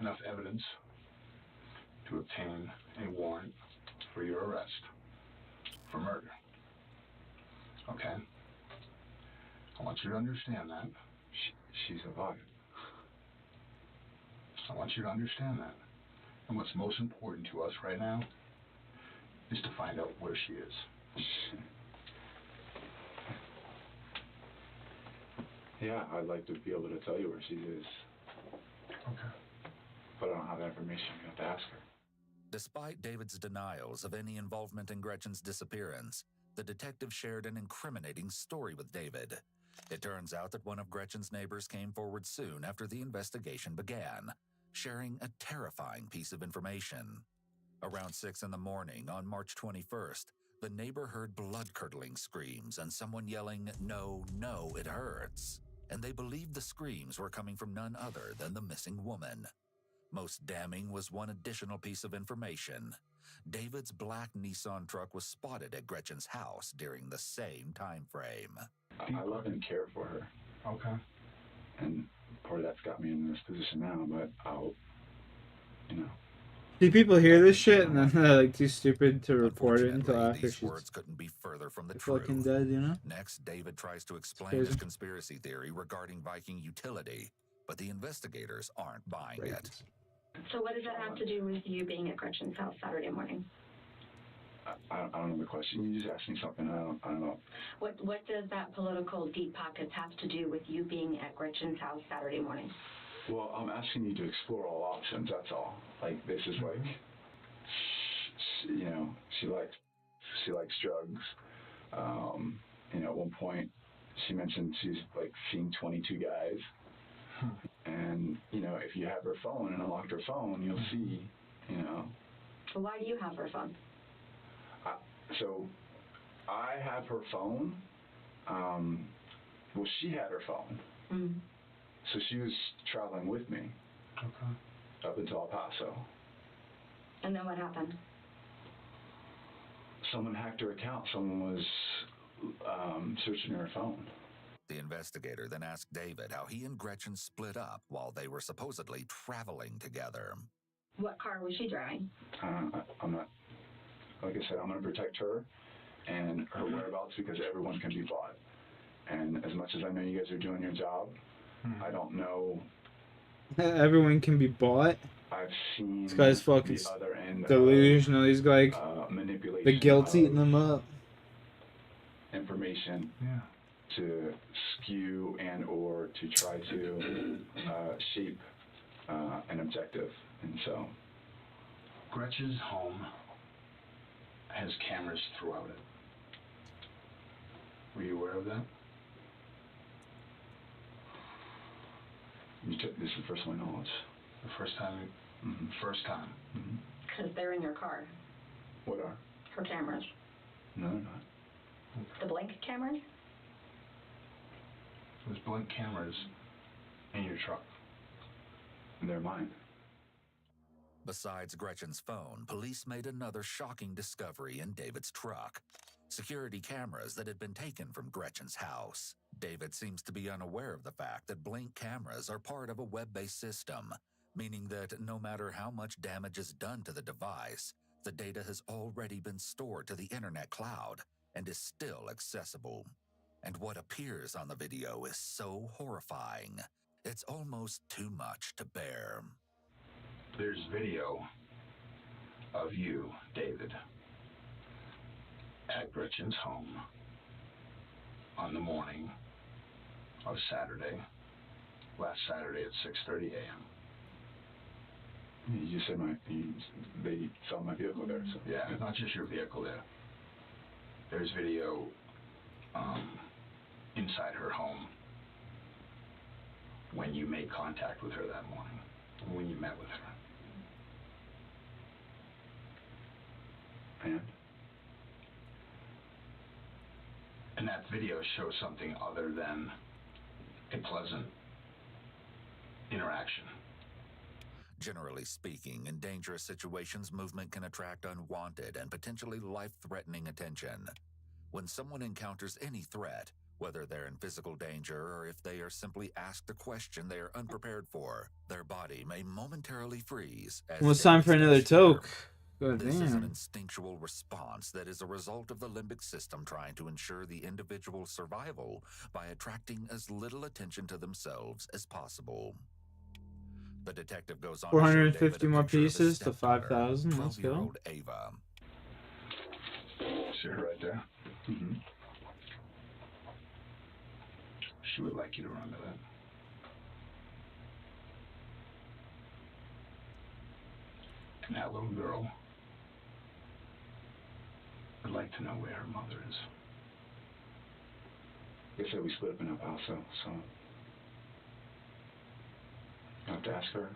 enough evidence to obtain a warrant for your arrest for murder. Okay? I want you to understand that. She's a bug. I want you to understand that. And what's most important to us right now is to find out where she is. Yeah, I'd like to be able to tell you where she is. Okay. But I don't have that information. You have to ask her. Despite David's denials of any involvement in Gretchen's disappearance, the detective shared an incriminating story with David. It turns out that one of Gretchen's neighbors came forward soon after the investigation began, sharing a terrifying piece of information. Around 6 in the morning on March 21st, the neighbor heard blood-curdling screams and someone yelling, "No, no, it hurts." And they believed the screams were coming from none other than the missing woman. Most damning was one additional piece of information. David's black Nissan truck was spotted at Gretchen's house during the same time frame. I love and care for her. Okay. And part of that's got me in this position now, but I'll, you know. See, people hear this shit and then they're like too stupid to report it until after These she's words couldn't be further from the fucking truth. dead, you know? Next, David tries to explain his conspiracy theory regarding Viking utility, but the investigators aren't buying it. So what does that have to do with you being at Gretchen's house Saturday morning? I don't know the question. You just asked me something. I don't know. What does that political deep pockets have to do with you being at Gretchen's house Saturday morning? Well, I'm asking you to explore all options, that's all. Like, this is like, you know, she likes drugs. You know, at one point, she mentioned she's, like, seen 22 guys. And, you know, if you have her phone and unlocked her phone, you'll see, you know. Well, why do you have her phone? So, I have her phone. Well, she had her phone. Mm. So she was traveling with me. Okay. Up until El Paso. And then what happened? Someone hacked her account. Someone was searching her phone. The investigator then asked David how he and Gretchen split up while they were supposedly traveling together. What car was she driving? I'm not, like I said, I'm going to protect her and her whereabouts because everyone can be bought. And as much as I know you guys are doing your job, I don't know. Everyone can be bought. I've seen This guy's fucking the other end delusional. He's like manipulation. the guilt's of eating them up. Information to skew and or to try to shape an objective. And so Gretchen's home has cameras throughout it. Were you aware of that? You took this is personal knowledge. The first time? Mm-hmm. First time. Because they're in your car. What are? Her cameras. No, they're not. The blank cameras? There's blank cameras in your truck. And they're mine. Besides Gretchen's phone, police made another shocking discovery in David's truck. Security cameras that had been taken from Gretchen's house. David seems to be unaware of the fact that blank cameras are part of a web-based system, meaning that no matter how much damage is done to the device, the data has already been stored to the internet cloud and is still accessible. And what appears on the video is so horrifying, it's almost too much to bear. There's video of you, David, at Gretchen's home on the morning of Saturday, last Saturday at 6:30 a.m. You just said they saw my vehicle there. So. Yeah, it's not just your vehicle there. There's video inside her home when you made contact with her that morning, when you met with her. And that video shows something other than a pleasant interaction. Generally speaking, in dangerous situations, movement can attract unwanted and potentially life-threatening attention. When someone encounters any threat, whether they're in physical danger or if they are simply asked a question they are unprepared for, their body may momentarily freeze. Well, it's time for another toke. God This is an damn. instinctual response that is a result of the limbic system trying to ensure the individual's survival by attracting as little attention to themselves as possible. The detective goes on to show 450 David a more picture of his pieces to stepdaughter, 5,000. Let's go. 12-year-old Ava. See her right there? Mm-hmm. She would like you to remember that. And that little girl would like to know where her mother is. Like I said, we split up in El Paso, so you have to ask her.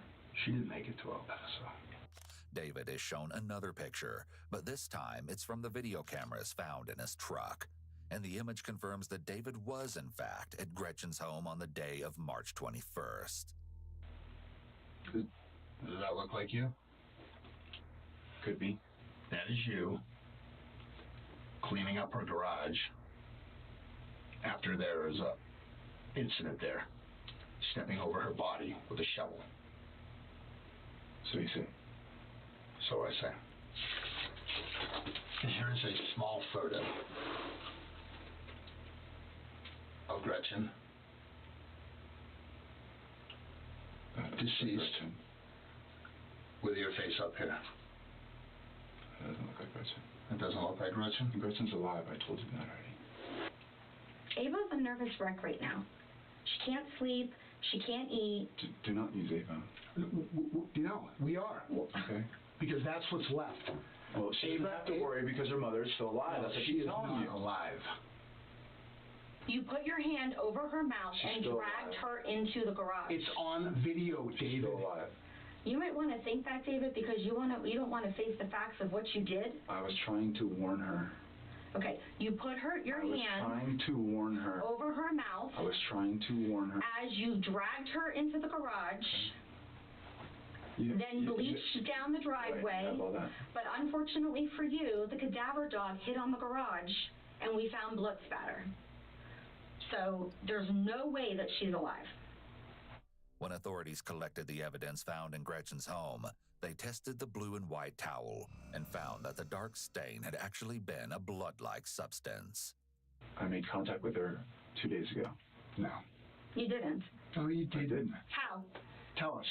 She didn't make it to El Paso. David is shown another picture, but this time it's from the video cameras found in his truck. And the image confirms that David was, in fact, at Gretchen's home on the day of March 21st. Does that look like you? Could be. That is you cleaning up her garage after there is a incident there, stepping over her body with a shovel. So you see. So I say. Here is a small photo of Gretchen, deceased, with your face up here. It doesn't look like Gretchen. It doesn't look like Gretchen? Gretchen's alive. I told you that already. Ava's a nervous wreck right now. She can't sleep. She can't eat. Do not use Ava. You know, we are. Okay. Because that's what's left. Well, she doesn't have to worry because her mother is still alive. That's what she's telling you. Alive. You put your hand over her mouth and dragged her into the garage. It's on video, David. She's still alive. You might want to think that, David, because you don't want to face the facts of what you did. I was trying to warn her. Okay, you put your hand trying to warn her. over her mouth. I was trying to warn her. As you dragged her into the garage. then bleached down the driveway. But unfortunately for you, the cadaver dog hid on the garage, and we found blood spatter. So there's no way that she's alive. When authorities collected the evidence found in Gretchen's home, they tested the blue and white towel and found that the dark stain had actually been a blood-like substance. I made contact with her 2 days ago. No. You didn't. No, you didn't. How? Tell us.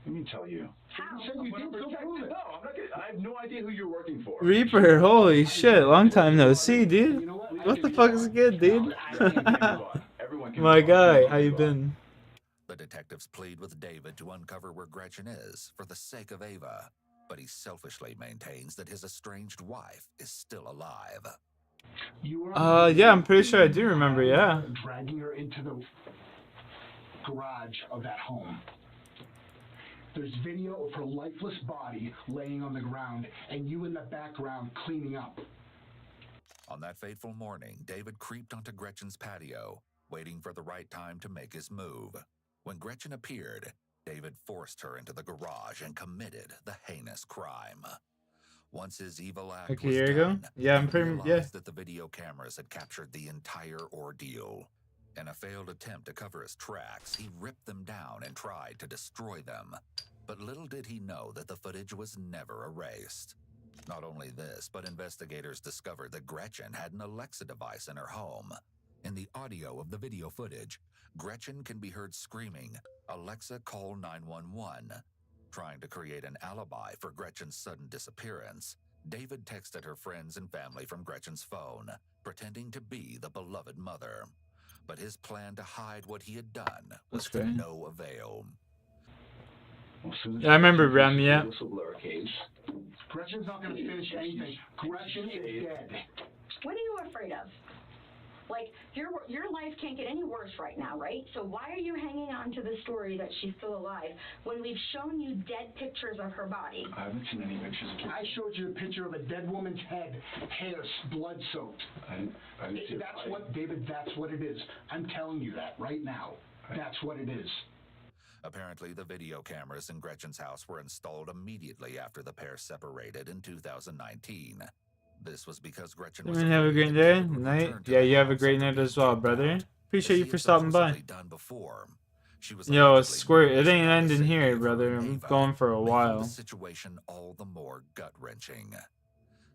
I mean, tell you. How? You said you did. Go prove it. No, I'm not gonna, I have no idea who you're working for. Reaper, holy shit, long time no see, dude. What the fuck is good, dude? My guy, how you been? The detectives plead with David to uncover where Gretchen is for the sake of Ava, but he selfishly maintains that his estranged wife is still alive. Yeah, I'm pretty sure I do remember, yeah. Dragging her into the garage of that home. There's video of her lifeless body laying on the ground, and you in the background cleaning up. On that fateful morning, David creeped onto Gretchen's patio, waiting for the right time to make his move. When Gretchen appeared, David forced her into the garage and committed the heinous crime. Once his evil act Like a was year ago? done, Yeah, I'm he pretty, realized that the video cameras had captured the entire ordeal. In a failed attempt to cover his tracks, he ripped them down and tried to destroy them. But little did he know that the footage was never erased. Not only this, but investigators discovered that Gretchen had an Alexa device in her home. In the audio of the video footage, Gretchen can be heard screaming, "Alexa, call 911." Trying to create an alibi for Gretchen's sudden disappearance, David texted her friends and family from Gretchen's phone, pretending to be the beloved mother. But his plan to hide what he had done was to great. no avail. Yeah, I remember Rem, yeah. Gretchen's not going to finish anything. Gretchen is dead. What are you afraid of? Like, your life can't get any worse right now, right? So why are you hanging on to the story that she's still alive when we've shown you dead pictures of her body? I haven't seen any pictures of her. I showed you a picture of a dead woman's head, hair blood-soaked. I didn't see that's what, David, that's what it is. I'm telling you that right now. That's what it is. Apparently, the video cameras in Gretchen's house were installed immediately after the pair separated in 2019. This was because Gretchen was Have a great day, night. Yeah, you have a great night as well, brother. Appreciate you for stopping by. Yo, Squirt, it ain't ending here, brother. I'm going for a while. The situation all the more gut-wrenching.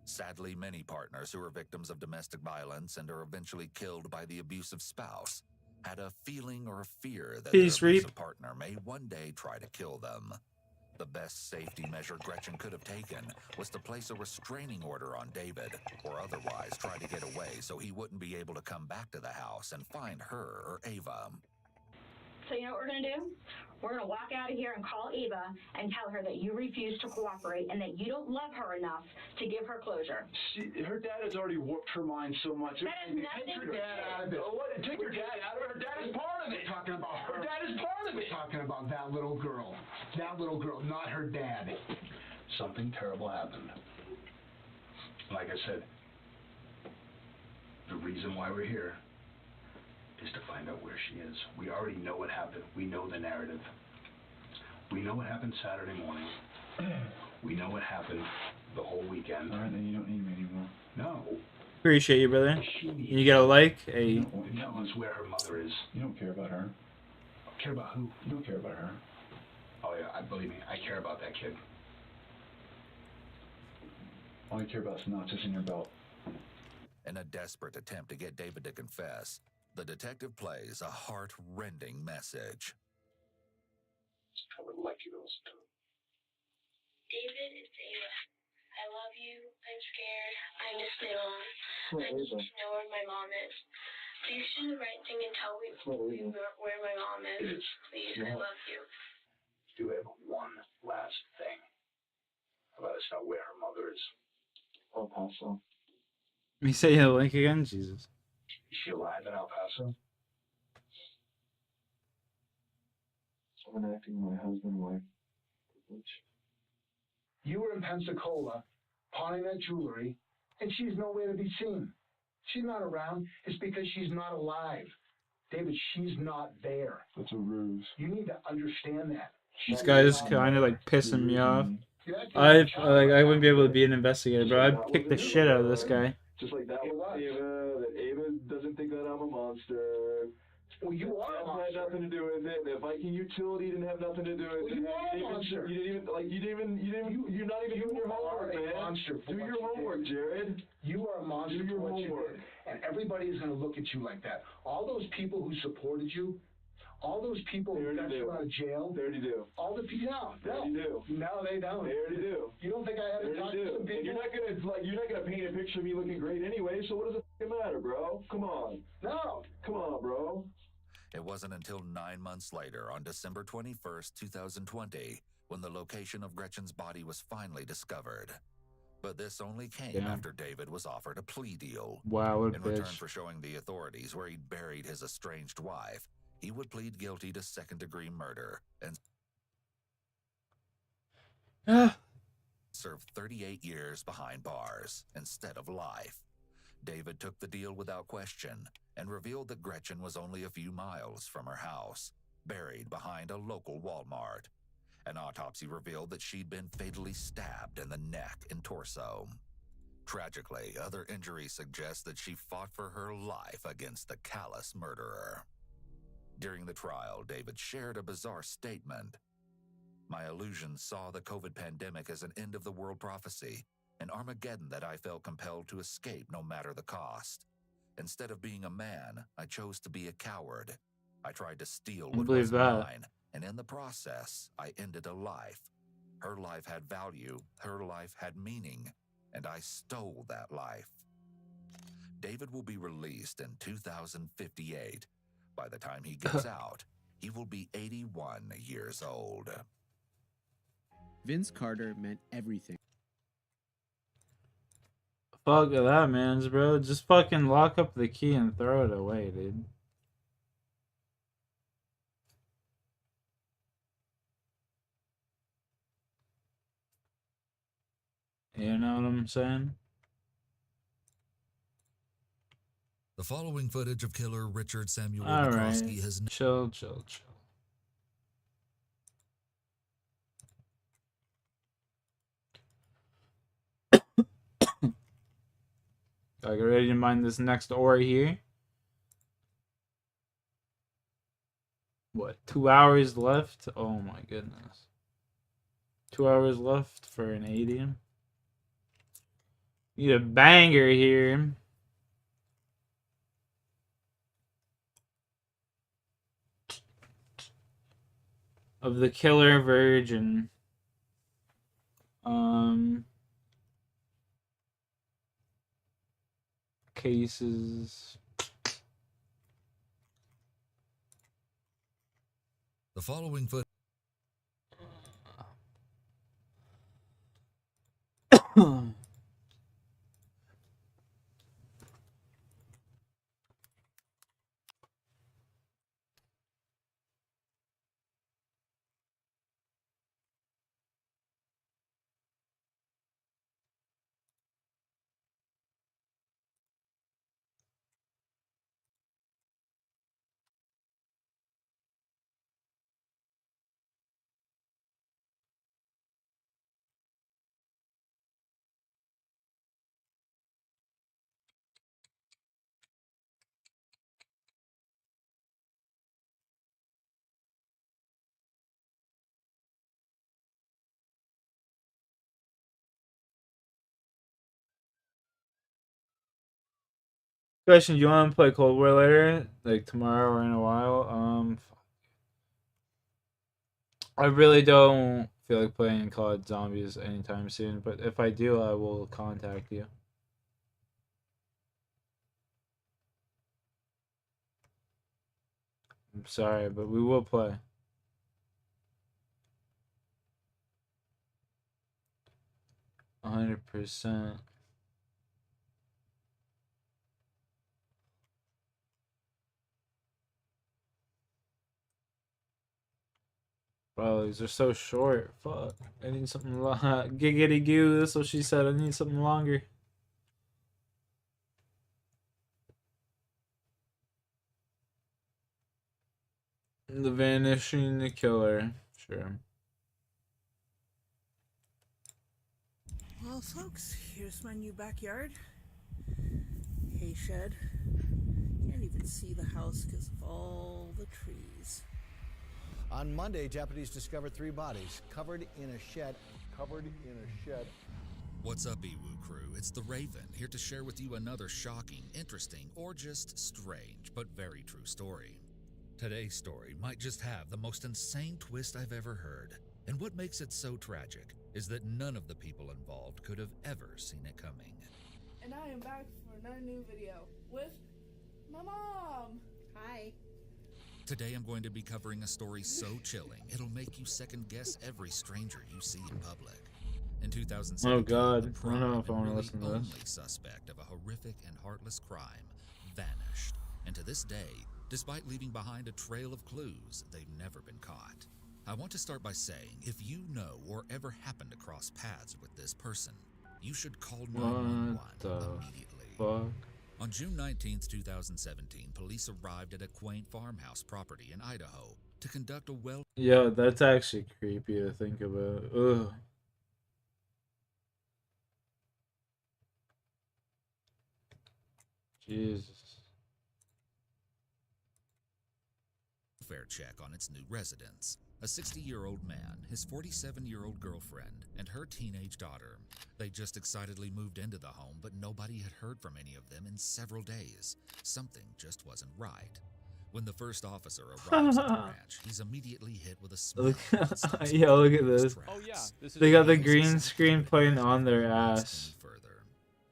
Sadly, many partners who are victims of domestic violence and are eventually killed by the abusive spouse had a feeling or a fear that their abusive partner may one day try to kill them. The best safety measure Gretchen could have taken was to place a restraining order on David, or otherwise try to get away so he wouldn't be able to come back to the house and find her or Ava. So you know what we're going to do? We're going to walk out of here and call Ava and tell her that you refuse to cooperate and that you don't love her enough to give her closure. Her dad has already warped her mind so much. That has nothing Take your dad out of it. Oh, what? Take your dad out of it. Her dad is part of it. We're talking about her. Her dad is part of it. We're talking about that little girl. That little girl, not her dad. Something terrible happened. Like I said, the reason why we're here is to find out where she is. We already know what happened. We know the narrative. We know what happened Saturday morning. We know what happened the whole weekend. All right, then you don't need me anymore. No. Appreciate you, brother. You get a like, a... Tell us where her mother is. You don't care about her. Care about who? You don't care about her. Oh yeah, believe me, I care about that kid. All I care about is notches in your belt. In a desperate attempt to get David to confess, the detective plays a heart-rending message. I would like you to listen to it. David, it's Ava. I love you. I'm scared. I miss my mom. I need to know where my mom is. Please do the right thing and tell me where my mom is. Please, I love you. Do have one last thing. Let us know where her mother is. El Paso. Let me say the link again? Jesus. Is she alive in El Paso? I'm acting my husband, wife. You were in Pensacola, pawning that jewelry, and she's nowhere to be seen. She's not around. It's because she's not alive. David, she's not there. That's a ruse. You need to understand that. This guy is kind of like pissing me off. I wouldn't be able to be an investigator, but I'd kick the shit out of this guy. Just like that with Ava, that Ava doesn't think that I'm a monster. Well, you are a monster. Had nothing to do with it. And the Viking utility didn't have nothing to do with it. You are a monster. You're not even doing your homework, man. Monster. Do your homework, Jared. You are a monster. Do your homework. And everybody is going to look at you like that. All those people who supported you, all those people who got you out of jail. They already do. All the people. No. They already do. No, they don't. They already do. You don't think I had to talk to some people? And you're not gonna paint a picture of me looking great anyway. So what does it matter, bro? Come on. No. Come on, bro. It wasn't until 9 months later, on December 21st, 2020, when the location of Gretchen's body was finally discovered. But this only came after David was offered a plea deal. Wow, what a In return bitch. for showing the authorities where he'd buried his estranged wife, he would plead guilty to second-degree murder and serve 38 years behind bars instead of life. David took the deal without question and revealed that Gretchen was only a few miles from her house, buried behind a local Walmart. An autopsy revealed that she'd been fatally stabbed in the neck and torso. Tragically, other injuries suggest that she fought for her life against the callous murderer. During the trial, David shared a bizarre statement. My illusions saw the COVID pandemic as an end-of-the-world prophecy, an Armageddon that I felt compelled to escape no matter the cost. Instead of being a man, I chose to be a coward. I tried to steal what believe wasn't that. mine, and in the process, I ended a life. Her life had value, her life had meaning, and I stole that life. David will be released in 2058. By the time he gets out, he will be 81 years old. Vince Carter meant everything. Fuck that, man, bro. Just fucking lock up the key and throw it away, dude. You know what I'm saying? The following footage of killer Richard Samuel All right. McCroskey has Chill. I get ready to mine this next ore here. What, 2 hours left? Oh my goodness. 2 hours left for an 80. Need a banger here. Of the killer virgin. Cases. The following footage. Question, do you want to play Cold War later? Like tomorrow or in a while? I really don't feel like playing COD Zombies anytime soon, but if I do, I will contact you. I'm sorry, but we will play. 100%. Bro, these are so short. Fuck. I need something giggity goo. That's what she said. I need something longer. The Vanishing the Killer. Sure. Well, folks, here's my new backyard. Hay shed. Can't even see the house because of all the trees. On Monday, deputies discovered 3 bodies covered in a shed. What's up, Iwu crew? It's the Raven, here to share with you another shocking, interesting, or just strange, but very true story. Today's story might just have the most insane twist I've ever heard. And what makes it so tragic is that none of the people involved could have ever seen it coming. And I am back for another new video with my mom. Hi. Today I'm going to be covering a story so chilling, it'll make you second guess every stranger you see in public. In 2017, Oh God, the I don't prime know if I and want to really listen to only this. suspect of a horrific and heartless crime vanished. And to this day, despite leaving behind a trail of clues, they've never been caught. I want to start by saying, if you know or ever happened to cross paths with this person, you should call 911 What the immediately. fuck? On June 19th, 2017, police arrived at a quaint farmhouse property in Idaho to conduct a well. Yo, that's actually creepy to think about. Ugh. Jesus. Welfare check on its new residents. A 60-year-old man, his 47-year-old girlfriend, and her teenage daughter. They just excitedly moved into the home, but nobody had heard from any of them in several days. Something just wasn't right. When the first officer arrives at the ranch, he's immediately hit with a smell. Yo, look at this. Oh, yeah, this is They got the really green screen playing on their ass.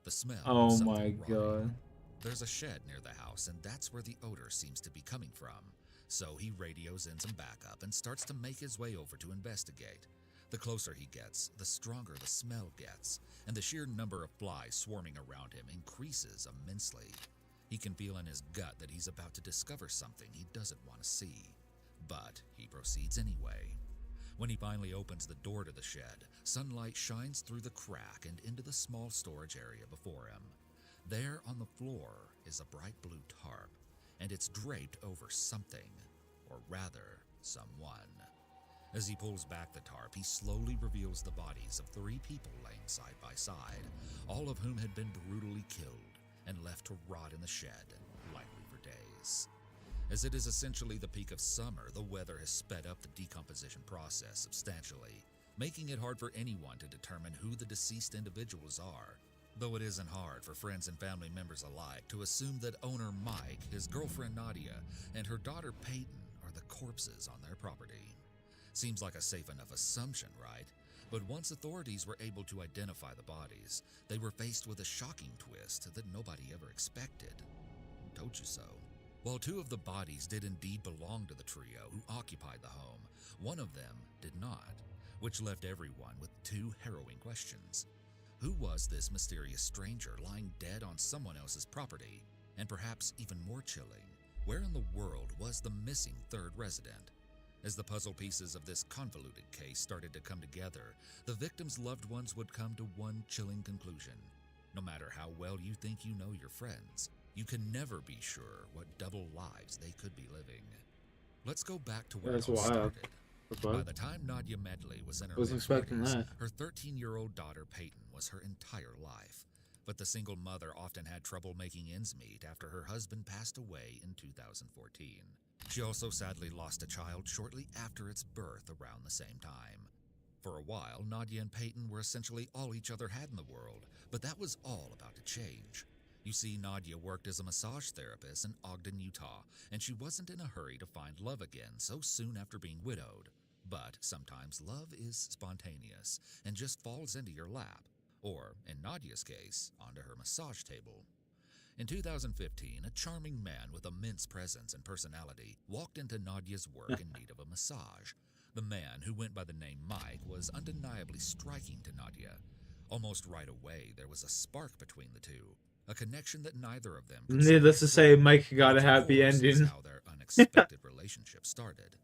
The smell of Oh something my rotting. God. There's a shed near the house, and that's where the odor seems to be coming from. So he radios in some backup and starts to make his way over to investigate. The closer he gets, the stronger the smell gets, and the sheer number of flies swarming around him increases immensely. He can feel in his gut that he's about to discover something he doesn't want to see. But he proceeds anyway. When he finally opens the door to the shed, sunlight shines through the crack and into the small storage area before him. There on the floor is a bright blue tarp, and it's draped over something, or rather, someone. As he pulls back the tarp, he slowly reveals the bodies of 3 people laying side by side, all of whom had been brutally killed and left to rot in the shed, likely for days. As it is essentially the peak of summer, the weather has sped up the decomposition process substantially, making it hard for anyone to determine who the deceased individuals are. Though it isn't hard for friends and family members alike to assume that owner Mike, his girlfriend Nadia, and her daughter Peyton are the corpses on their property. Seems like a safe enough assumption, right? But once authorities were able to identify the bodies, they were faced with a shocking twist that nobody ever expected. Told you so. While 2 of the bodies did indeed belong to the trio who occupied the home, one of them did not, which left everyone with 2 harrowing questions. Who was this mysterious stranger lying dead on someone else's property? And perhaps even more chilling, where in the world was the missing 3rd resident? As the puzzle pieces of this convoluted case started to come together, the victims' loved ones would come to one chilling conclusion. No matter how well you think you know your friends, you can never be sure what double lives they could be living. Let's go back to where That's it all wild. started. What? By the time Nadia Medley was in her Wasn't expecting mid-20s, that. her 13-year-old daughter Peyton was her entire life. But the single mother often had trouble making ends meet after her husband passed away in 2014. She also sadly lost a child shortly after its birth around the same time. For a while, Nadia and Peyton were essentially all each other had in the world, but that was all about to change. You see, Nadia worked as a massage therapist in Ogden, Utah, and she wasn't in a hurry to find love again so soon after being widowed. But sometimes love is spontaneous and just falls into your lap, or, in Nadia's case, onto her massage table. In 2015, a charming man with immense presence and personality walked into Nadia's work in need of a massage. The man, who went by the name Mike, was undeniably striking to Nadia. Almost right away, there was a spark between the two, a connection that neither of them could Needless to say, Mike got a Which, of happy course, is ending. how their unexpected relationship started.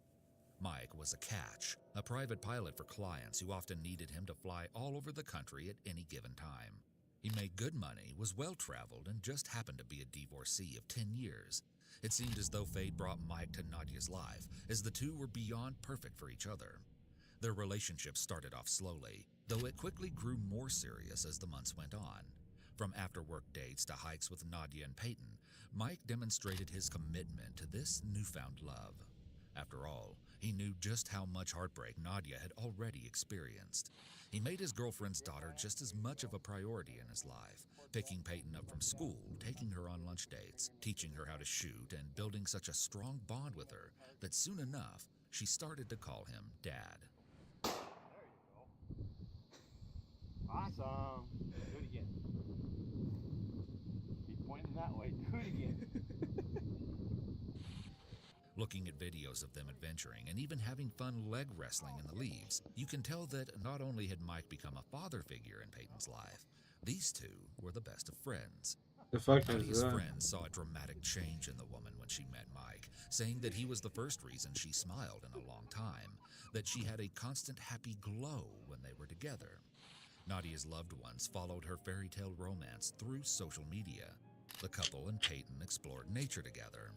Mike was a catch, a private pilot for clients who often needed him to fly all over the country at any given time. He made good money, was well-traveled, and just happened to be a divorcee of 10 years. It seemed as though fate brought Mike to Nadia's life, as the two were beyond perfect for each other. Their relationship started off slowly, though it quickly grew more serious as the months went on. From after-work dates to hikes with Nadia and Peyton, Mike demonstrated his commitment to this newfound love. After all, he knew just how much heartbreak Nadia had already experienced. He made his girlfriend's daughter just as much of a priority in his life, picking Peyton up from school, taking her on lunch dates, teaching her how to shoot, and building such a strong bond with her that soon enough, she started to call him Dad. Awesome. Do it again. Keep pointing that way. Do it again. Looking at videos of them adventuring and even having fun leg wrestling in the leaves, you can tell that not only had Mike become a father figure in Peyton's life, these two were the best of friends. The fuck is Nadia's that? friends saw a dramatic change in the woman when she met Mike, saying that he was the first reason she smiled in a long time, that she had a constant happy glow when they were together. Nadia's loved ones followed her fairy tale romance through social media. The couple and Peyton explored nature together.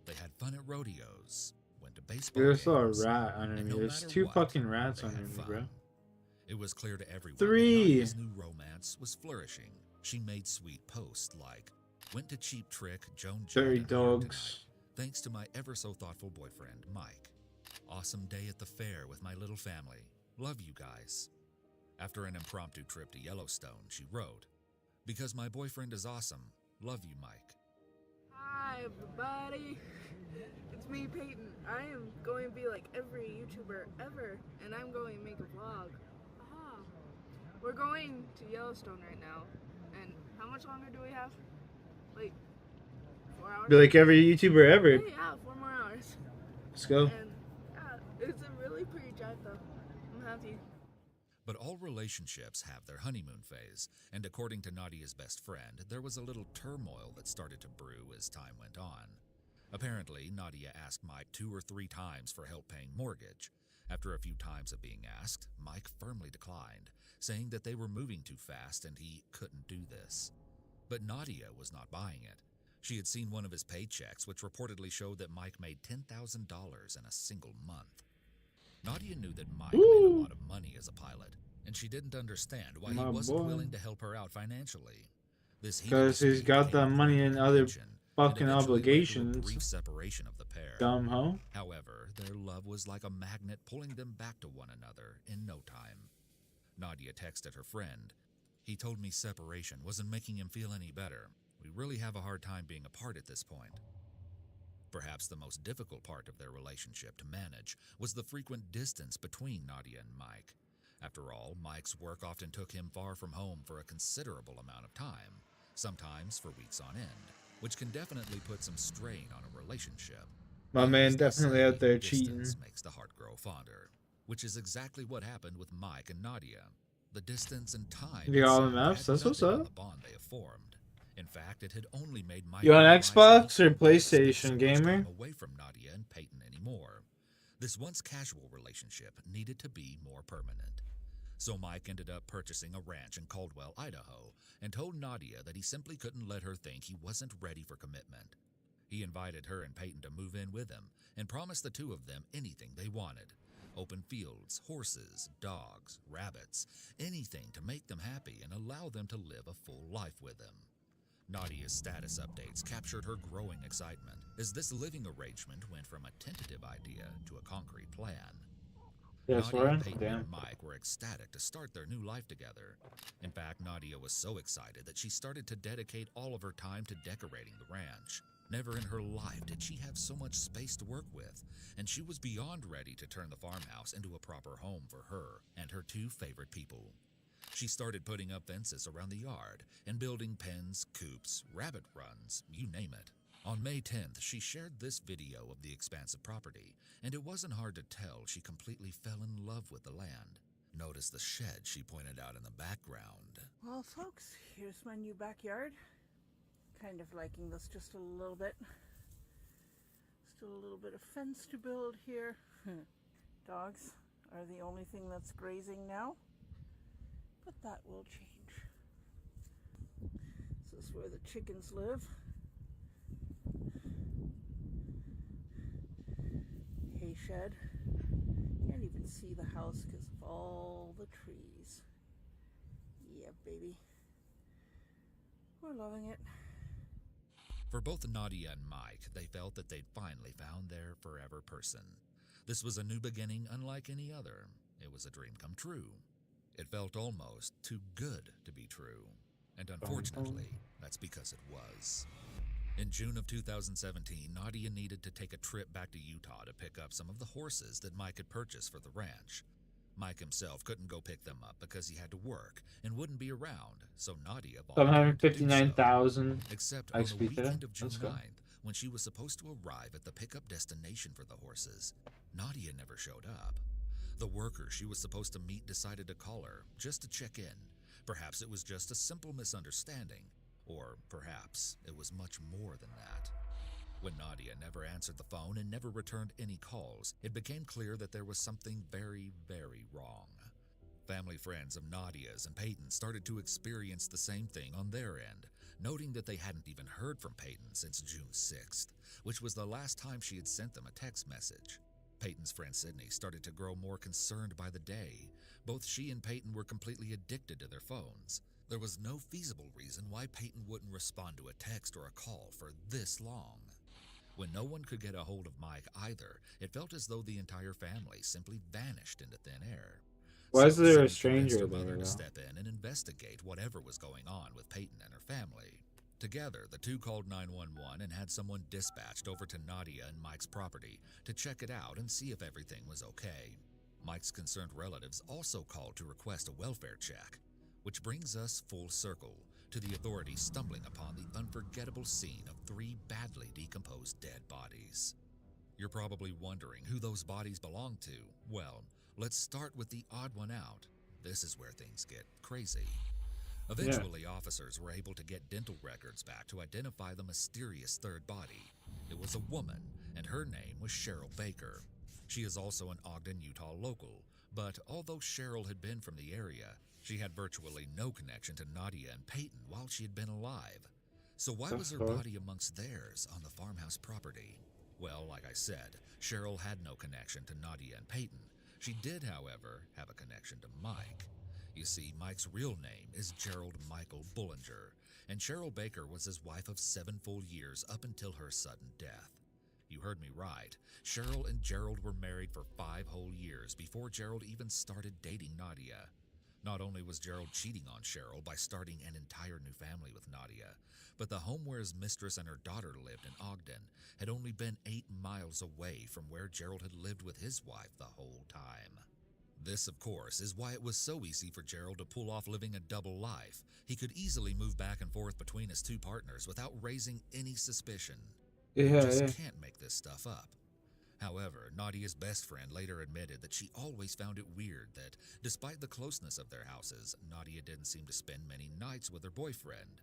They had fun at rodeos, went to baseball There's a games, rat under and me. no There's matter two what, fucking rats they under had me, fun. bro. It was clear to everyone 3. that Nadia's new romance was flourishing. She made sweet posts like, "Went to Cheap Trick, Joan Dirty Jordan dogs. thanks to my ever so thoughtful boyfriend, Mike. Awesome day at the fair with my little family. Love you guys." After an impromptu trip to Yellowstone, she wrote, "Because my boyfriend is awesome. Love you, Mike." Hi everybody, it's me Peyton. I am going to be like every YouTuber ever, and I'm going to make a vlog. Aha. We're going to Yellowstone right now, and how much longer do we have? Like 4 hours? Be like every YouTuber ever. Yeah, 4 more hours. Let's go. And yeah, it's a really pretty drive though. I'm happy. But all relationships have their honeymoon phase, and according to Nadia's best friend, there was a little turmoil that started to brew as time went on. Apparently, Nadia asked Mike 2 or 3 times for help paying mortgage. After a few times of being asked, Mike firmly declined, saying that they were moving too fast and he couldn't do this. But Nadia was not buying it. She had seen one of his paychecks, which reportedly showed that Mike made $10,000 in a single month. Nadia knew that Mike made a lot of money as a pilot, and she didn't understand why he wasn't willing to help her out financially. Because he's got that money in other fucking obligations. Brief separation of the pair. Dumb hoe. However, their love was like a magnet pulling them back to one another in no time. Nadia texted her friend, "He told me separation wasn't making him feel any better. We really have a hard time being apart at this point." Perhaps the most difficult part of their relationship to manage was the frequent distance between Nadia and Mike. After all, Mike's work often took him far from home for a considerable amount of time, sometimes for weeks on end, which can definitely put some strain on a relationship. My man definitely out there Distance cheating. makes the heart grow fonder, which is exactly what happened with Mike and Nadia. The distance and time You got all the itself maps? had That's what's nothing on up. the bond they have formed. In fact, it had only made Mike You on realize Xbox that he or couldn't spend so PlayStation, much gamer? time away from Nadia and Peyton anymore. This once casual relationship needed to be more permanent. So Mike ended up purchasing a ranch in Caldwell, Idaho, and told Nadia that he simply couldn't let her think he wasn't ready for commitment. He invited her and Peyton to move in with him and promised the two of them anything they wanted. Open fields, horses, dogs, rabbits, anything to make them happy and allow them to live a full life with him. Nadia's status updates captured her growing excitement as this living arrangement went from a tentative idea to a concrete plan. Yes, Nadia, right? Peyton, Damn. and Mike were ecstatic to start their new life together. In fact, Nadia was so excited that she started to dedicate all of her time to decorating the ranch. Never in her life did she have so much space to work with, and she was beyond ready to turn the farmhouse into a proper home for her and her 2 favorite people. She started putting up fences around the yard and building pens, coops, rabbit runs, you name it. On May 10th, she shared this video of the expansive property, and it wasn't hard to tell she completely fell in love with the land. Notice the shed she pointed out in the background. Well, folks, here's my new backyard. Kind of liking this just a little bit. Still a little bit of fence to build here. Dogs are the only thing that's grazing now, but that will change. This is where the chickens live. Hay shed. Can't even even see the house because of all the trees. Yeah, baby. We're loving it. For both Nadia and Mike, they felt that they'd finally found their forever person. This was a new beginning unlike any other. It was a dream come true. It felt almost too good to be true. And unfortunately, that's because it was. In June of 2017, Nadia needed to take a trip back to Utah to pick up some of the horses that Mike had purchased for the ranch. Mike himself couldn't go pick them up because he had to work and wouldn't be around, so Nadia volunteered to do so. 759,000 Except on the XP today. weekend of June Let's go. 9th, when she was supposed to arrive at the pickup destination for the horses, Nadia never showed up. The worker she was supposed to meet decided to call her just to check in. Perhaps it was just a simple misunderstanding, or perhaps it was much more than that. When Nadia never answered the phone and never returned any calls, it became clear that there was something very, very wrong. Family friends of Nadia's and Peyton's started to experience the same thing on their end, noting that they hadn't even heard from Peyton since June 6th, which was the last time she had sent them a text message. Peyton's friend Sydney started to grow more concerned by the day. Both she and Peyton were completely addicted to their phones. There was no feasible reason why Peyton wouldn't respond to a text or a call for this long. When no one could get a hold of Mike either, it felt as though the entire family simply vanished into thin air. Why is there a Sydney stranger convinced her there, mother to though? step in and investigate whatever was going on with Peyton and her family. Together, the two called 911 and had someone dispatched over to Nadia and Mike's property to check it out and see if everything was okay. Mike's concerned relatives also called to request a welfare check, which brings us full circle to the authorities stumbling upon the unforgettable scene of 3 badly decomposed dead bodies. You're probably wondering who those bodies belong to. Well, let's start with the odd one out. This is where things get crazy. Eventually, officers were able to get dental records back to identify the mysterious third body. It was a woman, and her name was Cheryl Baker. She is also an Ogden, Utah local, but although Cheryl had been from the area, she had virtually no connection to Nadia and Peyton while she had been alive. So why was her body amongst theirs on the farmhouse property? Well, like I said, Cheryl had no connection to Nadia and Peyton. She did, however, have a connection to Mike. You see, Mike's real name is Gerald Michael Bullinger, and Cheryl Baker was his wife of 7 full years up until her sudden death. You heard me right. Cheryl and Gerald were married for 5 whole years before Gerald even started dating Nadia. Not only was Gerald cheating on Cheryl by starting an entire new family with Nadia, but the home where his mistress and her daughter lived in Ogden had only been 8 miles away from where Gerald had lived with his wife the whole time. This, of course, is why it was so easy for Gerald to pull off living a double life. He could easily move back and forth between his 2 partners without raising any suspicion. You just can't make this stuff up. However, Nadia's best friend later admitted that she always found it weird that, despite the closeness of their houses, Nadia didn't seem to spend many nights with her boyfriend.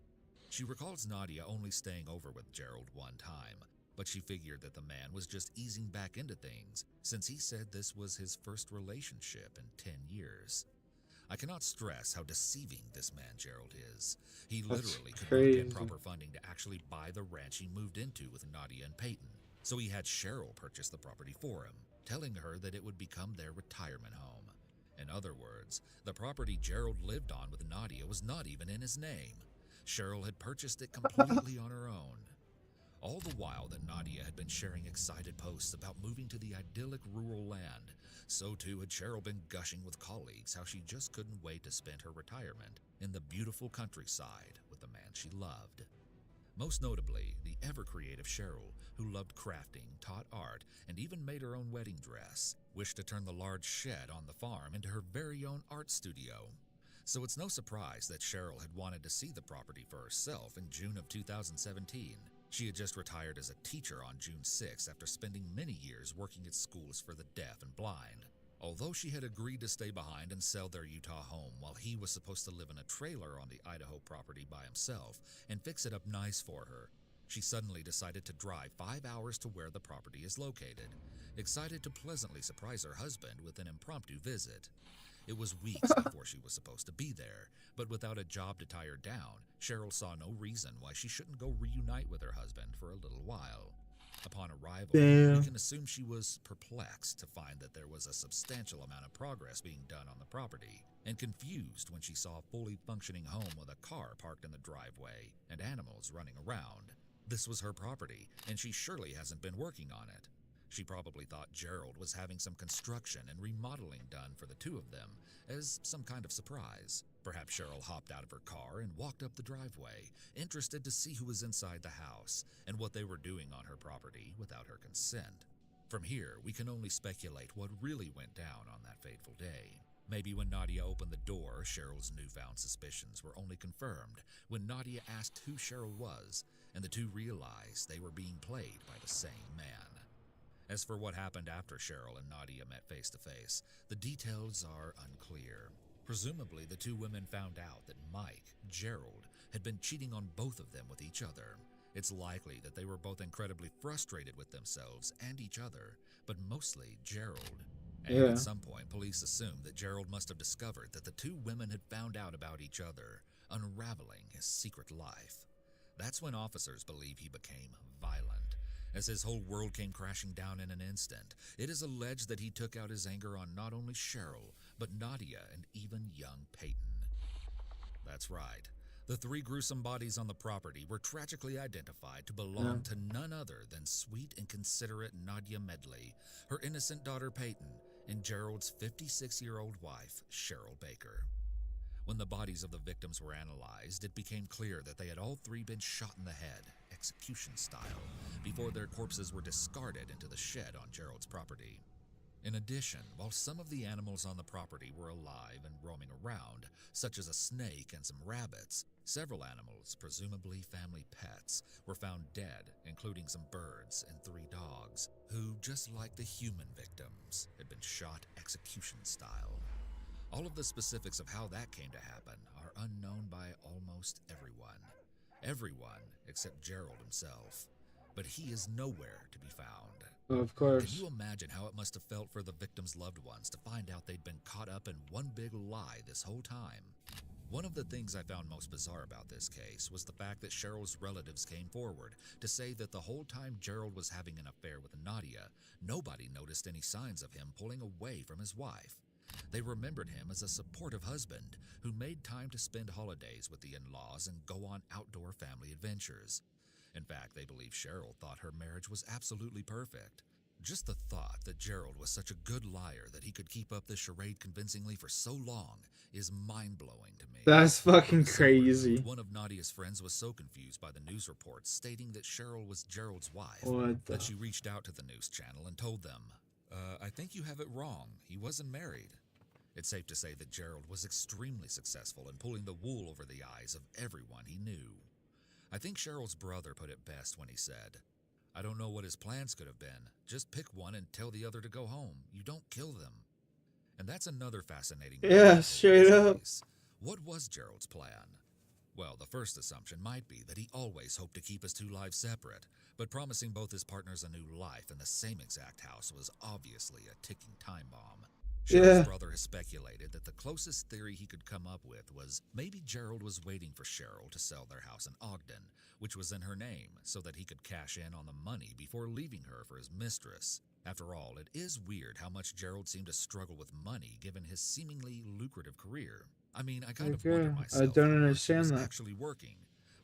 She recalls Nadia only staying over with Gerald one time, but she figured that the man was just easing back into things, since he said this was his first relationship in 10 years. I cannot stress how deceiving this man Gerald is. He literally could not get proper funding to actually buy the ranch he moved into with Nadia and Peyton. So he had Cheryl purchase the property for him, telling her that it would become their retirement home. In other words, the property Gerald lived on with Nadia was not even in his name. Cheryl had purchased it completely on her own. All the while that Nadia had been sharing excited posts about moving to the idyllic rural land, so too had Cheryl been gushing with colleagues how she just couldn't wait to spend her retirement in the beautiful countryside with the man she loved. Most notably, the ever-creative Cheryl, who loved crafting, taught art, and even made her own wedding dress, wished to turn the large shed on the farm into her very own art studio. So it's no surprise that Cheryl had wanted to see the property for herself in June of 2017. She had just retired as a teacher on June 6 after spending many years working at schools for the deaf and blind. Although she had agreed to stay behind and sell their Utah home while he was supposed to live in a trailer on the Idaho property by himself and fix it up nice for her, she suddenly decided to drive 5 hours to where the property is located, excited to pleasantly surprise her husband with an impromptu visit. It was weeks before she was supposed to be there, but without a job to tie her down, Cheryl saw no reason why she shouldn't go reunite with her husband for a little while. Upon arrival, Damn. we can assume she was perplexed to find that there was a substantial amount of progress being done on the property, and confused when she saw a fully functioning home with a car parked in the driveway and animals running around. This was her property, and she surely hasn't been working on it. She probably thought Gerald was having some construction and remodeling done for the two of them as some kind of surprise. Perhaps Cheryl hopped out of her car and walked up the driveway, interested to see who was inside the house and what they were doing on her property without her consent. From here, we can only speculate what really went down on that fateful day. Maybe when Nadia opened the door, Cheryl's newfound suspicions were only confirmed when Nadia asked who Cheryl was, and the two realized they were being played by the same man. As for what happened after Cheryl and Nadia met face to face, the details are unclear. Presumably, the two women found out that Mike, Gerald, had been cheating on both of them with each other. It's likely that they were both incredibly frustrated with themselves and each other, but mostly Gerald. And at some point, police assumed that Gerald must have discovered that the two women had found out about each other, unraveling his secret life. That's when officers believe he became violent. As his whole world came crashing down in an instant, it is alleged that he took out his anger on not only Cheryl, but Nadia and even young Peyton. That's right. The three gruesome bodies on the property were tragically identified to belong to none other than sweet and considerate Nadia Medley, her innocent daughter Peyton, and Gerald's 56-year-old wife, Cheryl Baker. When the bodies of the victims were analyzed, it became clear that they had all three been shot in the head, execution style, before their corpses were discarded into the shed on Gerald's property. In addition, while some of the animals on the property were alive and roaming around, such as a snake and some rabbits, several animals, presumably family pets, were found dead, including some birds and 3 dogs, who, just like the human victims, had been shot execution style. All of the specifics of how that came to happen are unknown by almost everyone. Everyone except Gerald himself. But he is nowhere to be found. Of course. Can you imagine how it must have felt for the victims' loved ones to find out they'd been caught up in one big lie this whole time? One of the things I found most bizarre about this case was the fact that Cheryl's relatives came forward to say that the whole time Gerald was having an affair with Nadia, nobody noticed any signs of him pulling away from his wife. They remembered him as a supportive husband who made time to spend holidays with the in-laws and go on outdoor family adventures. In fact, they believe Cheryl thought her marriage was absolutely perfect. Just the thought that Gerald was such a good liar that he could keep up this charade convincingly for so long is mind-blowing to me. That's fucking crazy. One of Nadia's friends was so confused by the news reports stating that Cheryl was Gerald's wife that she reached out to the news channel and told them, I think you have it wrong. He wasn't married. It's safe to say that Gerald was extremely successful in pulling the wool over the eyes of everyone he knew. I think Cheryl's brother put it best when he said, I don't know what his plans could have been. Just pick one and tell the other to go home. You don't kill them. And that's another fascinating straight up. What was Gerald's plan? Well, the first assumption might be that he always hoped to keep his two lives separate, but promising both his partners a new life in the same exact house was obviously a ticking time bomb. Cheryl's brother has speculated that the closest theory he could come up with was maybe Gerald was waiting for Cheryl to sell their house in Ogden, which was in her name, so that he could cash in on the money before leaving her for his mistress. After all, it is weird how much Gerald seemed to struggle with money given his seemingly lucrative career. I mean, I kind of wonder myself I don't how much he understand was that. actually working.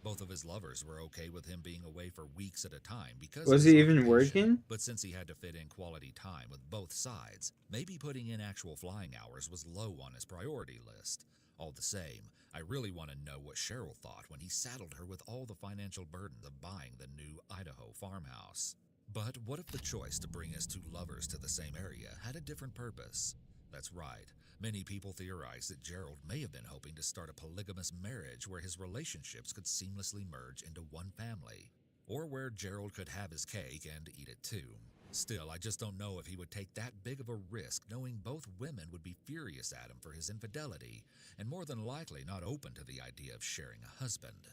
Both of his lovers were okay with him being away for weeks at a time because Was of his he even occupation, working? But since he had to fit in quality time with both sides, maybe putting in actual flying hours was low on his priority list. All the same, I really want to know what Cheryl thought when he saddled her with all the financial burdens of buying the new Idaho farmhouse. But what if the choice to bring his two lovers to the same area had a different purpose? That's right. Many people theorize that Gerald may have been hoping to start a polygamous marriage where his relationships could seamlessly merge into one family, or where Gerald could have his cake and eat it too. Still, I just don't know if he would take that big of a risk knowing both women would be furious at him for his infidelity, and more than likely not open to the idea of sharing a husband.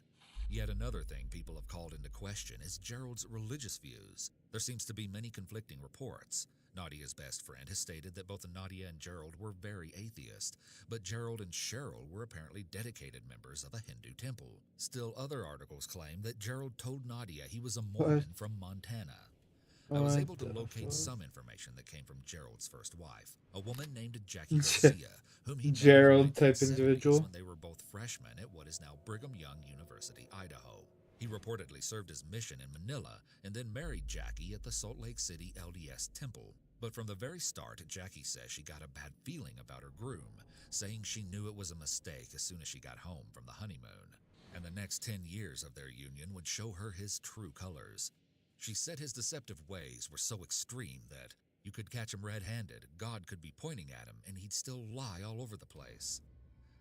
Yet another thing people have called into question is Gerald's religious views. There seems to be many conflicting reports. Nadia's best friend has stated that both Nadia and Gerald were very atheist, but Gerald and Cheryl were apparently dedicated members of a Hindu temple. Still, other articles claim that Gerald told Nadia he was a Mormon from Montana. I was What able to the locate fuck? some information that came from Gerald's first wife, a woman named Jackie Garcia, whom he met in the Gerald type 1970s individual. when they were both freshmen at what is now Brigham Young University, Idaho. He reportedly served his mission in Manila and then married Jackie at the Salt Lake City LDS Temple. But from the very start, Jackie says she got a bad feeling about her groom, saying she knew it was a mistake as soon as she got home from the honeymoon. And the next 10 years of their union would show her his true colors. She said his deceptive ways were so extreme that you could catch him red-handed, God could be pointing at him, and he'd still lie all over the place.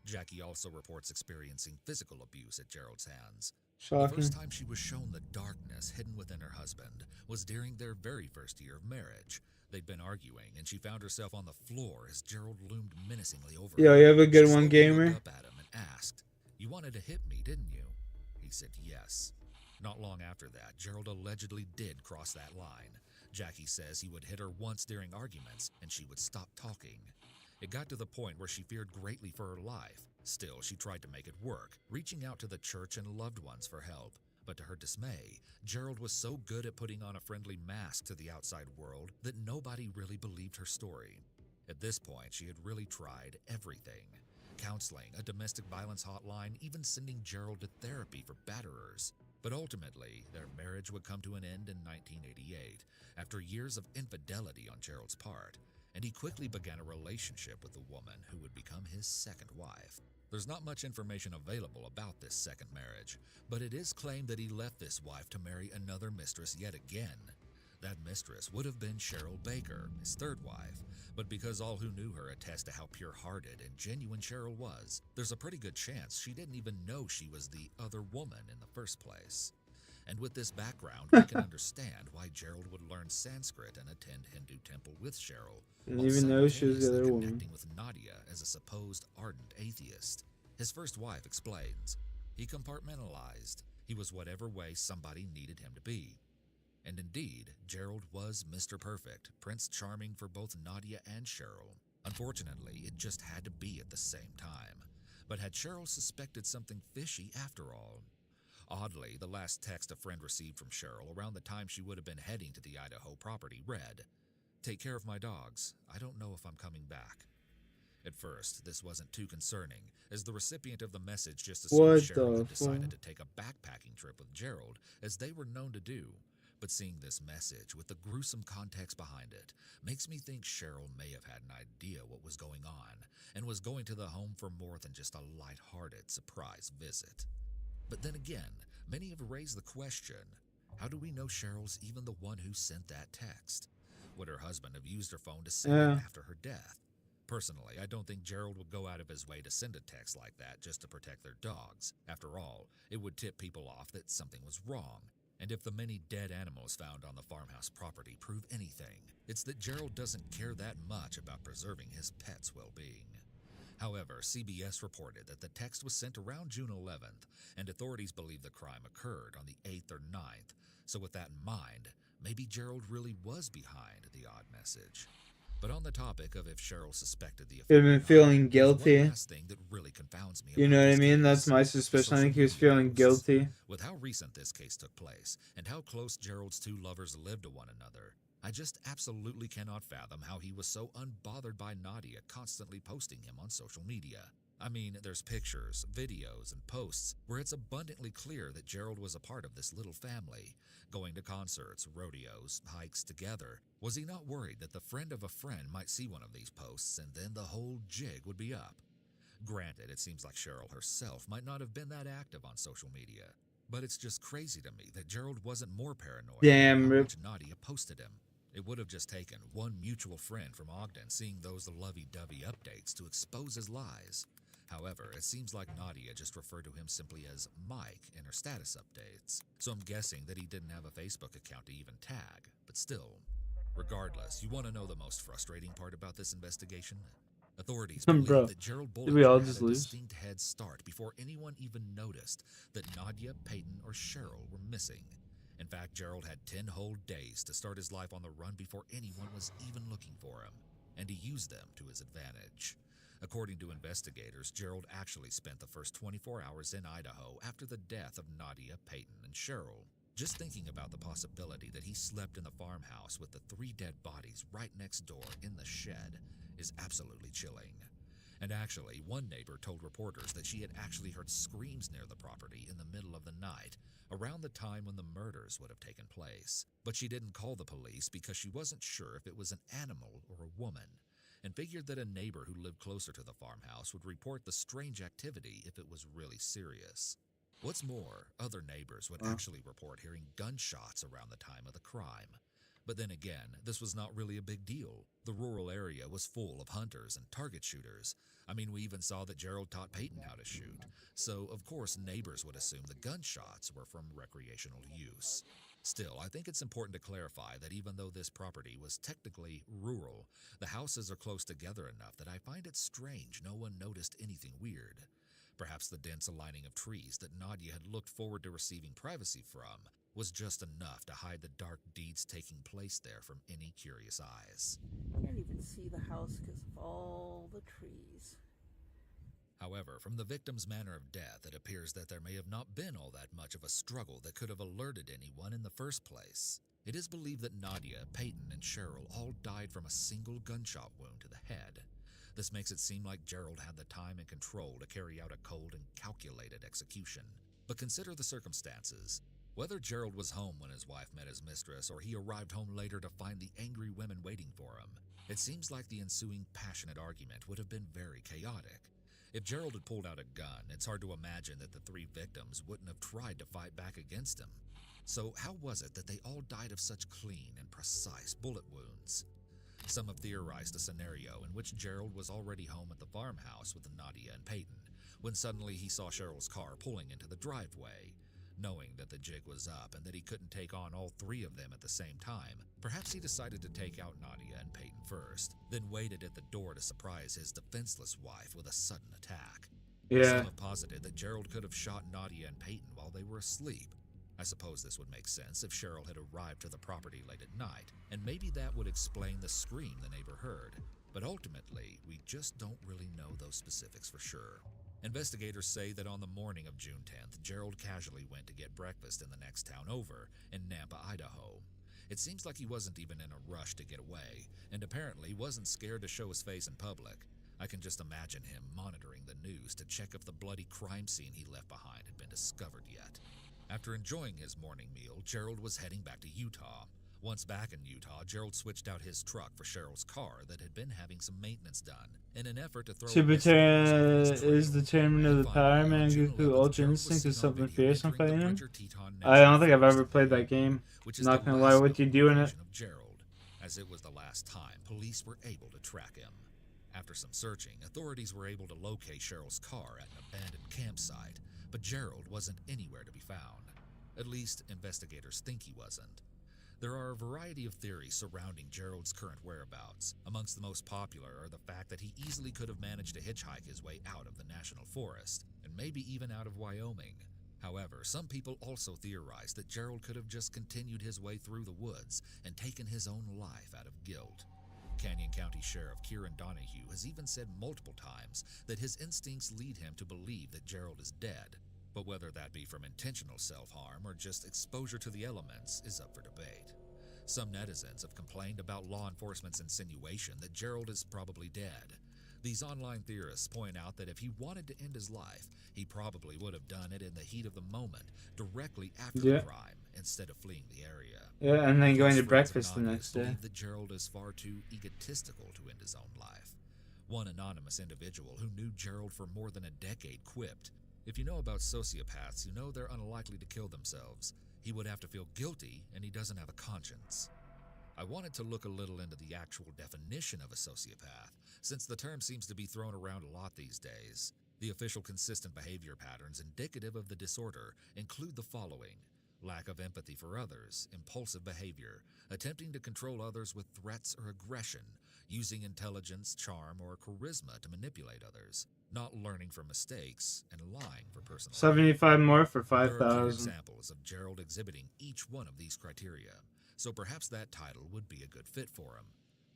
Jackie also reports experiencing physical abuse at Gerald's hands. The Shocking. first time she was shown the darkness hidden within her husband was during their very first year of marriage. They'd been arguing, and she found herself on the floor as Gerald loomed menacingly over Yo, her. you have a good She one, slowly gamer. looked up at him and asked, "You wanted to hit me, didn't you?" He said yes. Not long after that, Gerald allegedly did cross that line. Jackie says he would hit her once during arguments, and she would stop talking. It got to the point where she feared greatly for her life. Still, she tried to make it work, reaching out to the church and loved ones for help. But to her dismay, Gerald was so good at putting on a friendly mask to the outside world that nobody really believed her story. At this point, she had really tried everything. Counseling, a domestic violence hotline, even sending Gerald to therapy for batterers. But ultimately, their marriage would come to an end in 1988, after years of infidelity on Gerald's part, and he quickly began a relationship with the woman who would become his second wife. There's not much information available about this second marriage, but it is claimed that he left this wife to marry another mistress yet again. That mistress would have been Cheryl Baker, his third wife, but because all who knew her attest to how pure-hearted and genuine Cheryl was, there's a pretty good chance she didn't even know she was the other woman in the first place. And with this background, we can understand why Gerald would learn Sanskrit and attend Hindu temple with Cheryl, Didn't while even know she was the simultaneously other woman. connecting with Nadia as a supposed ardent atheist. His first wife explains, he compartmentalized. He was whatever way somebody needed him to be. And indeed, Gerald was Mr. Perfect, Prince Charming for both Nadia and Cheryl. Unfortunately, it just had to be at the same time. But had Cheryl suspected something fishy after all? Oddly, the last text a friend received from Cheryl around the time she would have been heading to the Idaho property read, "Take care of my dogs. I don't know if I'm coming back." At first, this wasn't too concerning, as the recipient of the message just assumed What Cheryl the had decided fuck? to take a backpacking trip with Gerald, as they were known to do. But seeing this message with the gruesome context behind it makes me think Cheryl may have had an idea what was going on and was going to the home for more than just a light-hearted surprise visit. But then again, many have raised the question, how do we know Cheryl's even the one who sent that text? Would her husband have used her phone to send it after her death? Personally, I don't think Gerald would go out of his way to send a text like that just to protect their dogs. After all, it would tip people off that something was wrong. And if the many dead animals found on the farmhouse property prove anything, it's that Gerald doesn't care that much about preserving his pet's well-being. However, CBS reported that the text was sent around June 11th, and authorities believe the crime occurred on the 8th or 9th. So with that in mind, maybe Gerald really was behind the odd message. But on the topic of if Cheryl suspected the He'd been feeling there's one guilty. last thing that really confounds me You about know what I this mean? case. That's my The suspicion. I social think he was media feeling posts. guilty. With how recent this case took place, and how close Gerald's two lovers lived to one another, I just absolutely cannot fathom how he was so unbothered by Nadia constantly posting him on social media. I mean, there's pictures, videos, and posts where it's abundantly clear that Gerald was a part of this little family, going to concerts, rodeos, hikes together. Was he not worried that the friend of a friend might see one of these posts and then the whole jig would be up? Granted, it seems like Cheryl herself might not have been that active on social media, but it's just crazy to me that Gerald wasn't more paranoid Damn, about how Rip. much Nadia posted him. It would have just taken one mutual friend from Ogden seeing those lovey-dovey updates to expose his lies. However, it seems like Nadia just referred to him simply as Mike in her status updates, so I'm guessing that he didn't have a Facebook account to even tag, but still. Regardless, you want to know the most frustrating part about this investigation? Authorities believe Bro, that Gerald did we all Bollinger just had a lose? distinct head start before anyone even noticed that Nadia, Peyton, or Cheryl were missing. In fact, Gerald had 10 whole days to start his life on the run before anyone was even looking for him, and he used them to his advantage. According to investigators, Gerald actually spent the first 24 hours in Idaho after the death of Nadia, Peyton, and Cheryl. Just thinking about the possibility that he slept in the farmhouse with the 3 dead bodies right next door in the shed is absolutely chilling. And actually, one neighbor told reporters that she had actually heard screams near the property in the middle of the night, around the time when the murders would have taken place. But she didn't call the police because she wasn't sure if it was an animal or a woman, and figured that a neighbor who lived closer to the farmhouse would report the strange activity if it was really serious. What's more, other neighbors would actually report hearing gunshots around the time of the crime. But then again, this was not really a big deal. The rural area was full of hunters and target shooters. I mean, we even saw that Gerald taught Peyton how to shoot. So, of course, neighbors would assume the gunshots were from recreational use. Still, I think it's important to clarify that even though this property was technically rural, the houses are close together enough that I find it strange no one noticed anything weird. Perhaps the dense aligning of trees that Nadia had looked forward to receiving privacy from was just enough to hide the dark deeds taking place there from any curious eyes. Can't even see the house because of all the trees. However, from the victim's manner of death, it appears that there may have not been all that much of a struggle that could have alerted anyone in the first place. It is believed that Nadia, Peyton, and Cheryl all died from a single gunshot wound to the head. This makes it seem like Gerald had the time and control to carry out a cold and calculated execution. But consider the circumstances. Whether Gerald was home when his wife met his mistress or he arrived home later to find the angry women waiting for him, it seems like the ensuing passionate argument would have been very chaotic. If Gerald had pulled out a gun, it's hard to imagine that the 3 victims wouldn't have tried to fight back against him. So how was it that they all died of such clean and precise bullet wounds? Some have theorized a scenario in which Gerald was already home at the farmhouse with Nadia and Peyton, when suddenly he saw Cheryl's car pulling into the driveway. Knowing that the jig was up and that he couldn't take on all 3 of them at the same time, perhaps he decided to take out Nadia and Peyton first, then waited at the door to surprise his defenseless wife with a sudden attack. Some have posited that Gerald could have shot Nadia and Peyton while they were asleep. I suppose this would make sense if Cheryl had arrived to the property late at night, and maybe that would explain the scream the neighbor heard. But ultimately, we just don't really know those specifics for sure. Investigators say that on the morning of June 10th, Gerald casually went to get breakfast in the next town over, in Nampa, Idaho. It seems like he wasn't even in a rush to get away, and apparently wasn't scared to show his face in public. I can just imagine him monitoring the news to check if the bloody crime scene he left behind had been discovered yet. After enjoying his morning meal, Gerald was heading back to Utah. Once back in Utah, Gerald switched out his truck for Cheryl's car that had been having some maintenance done, in an effort to throw Superterra is the chairman of the Power Man Goku Ultra Instinct is something fierce I'm playing him. I don't think I've ever played that game. Not gonna lie with you doing it. Gerald, as it was the last time police were able to track him. After some searching, authorities were able to locate Cheryl's car at an abandoned campsite, but Gerald wasn't anywhere to be found. At least, investigators think he wasn't. There are a variety of theories surrounding Gerald's current whereabouts. Amongst the most popular are the fact that he easily could have managed to hitchhike his way out of the national forest, and maybe even out of Wyoming. However, some people also theorize that Gerald could have just continued his way through the woods and taken his own life out of guilt. Canyon County Sheriff Kieran Donahue has even said multiple times that his instincts lead him to believe that Gerald is dead. But whether that be from intentional self-harm or just exposure to the elements is up for debate. Some netizens have complained about law enforcement's insinuation that Gerald is probably dead. These online theorists point out that if he wanted to end his life, he probably would have done it in the heat of the moment, directly after the crime, instead of fleeing the area. Yeah, and then going to breakfast the next day. That Gerald is far too egotistical to end his own life. One anonymous individual who knew Gerald for more than a decade quipped, "If you know about sociopaths, you know they're unlikely to kill themselves. He would have to feel guilty, and he doesn't have a conscience." I wanted to look a little into the actual definition of a sociopath, since the term seems to be thrown around a lot these days. The official consistent behavior patterns indicative of the disorder include the following: lack of empathy for others, impulsive behavior, attempting to control others with threats or aggression, using intelligence, charm, or charisma to manipulate others, not learning from mistakes, and lying for personal 75 more for There are clear 5,000. examples of Gerald exhibiting each one of these criteria, so perhaps that title would be a good fit for him.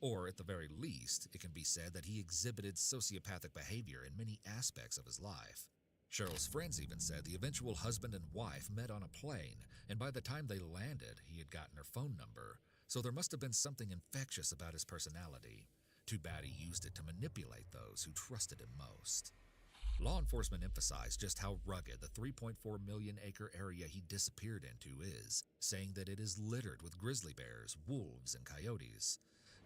Or, at the very least, it can be said that he exhibited sociopathic behavior in many aspects of his life. Cheryl's friends even said the eventual husband and wife met on a plane, and by the time they landed, he had gotten her phone number, so there must have been something infectious about his personality. Too bad he used it to manipulate those who trusted him most. Law enforcement emphasized just how rugged the 3.4 million acre area he disappeared into is, saying that it is littered with grizzly bears, wolves, and coyotes.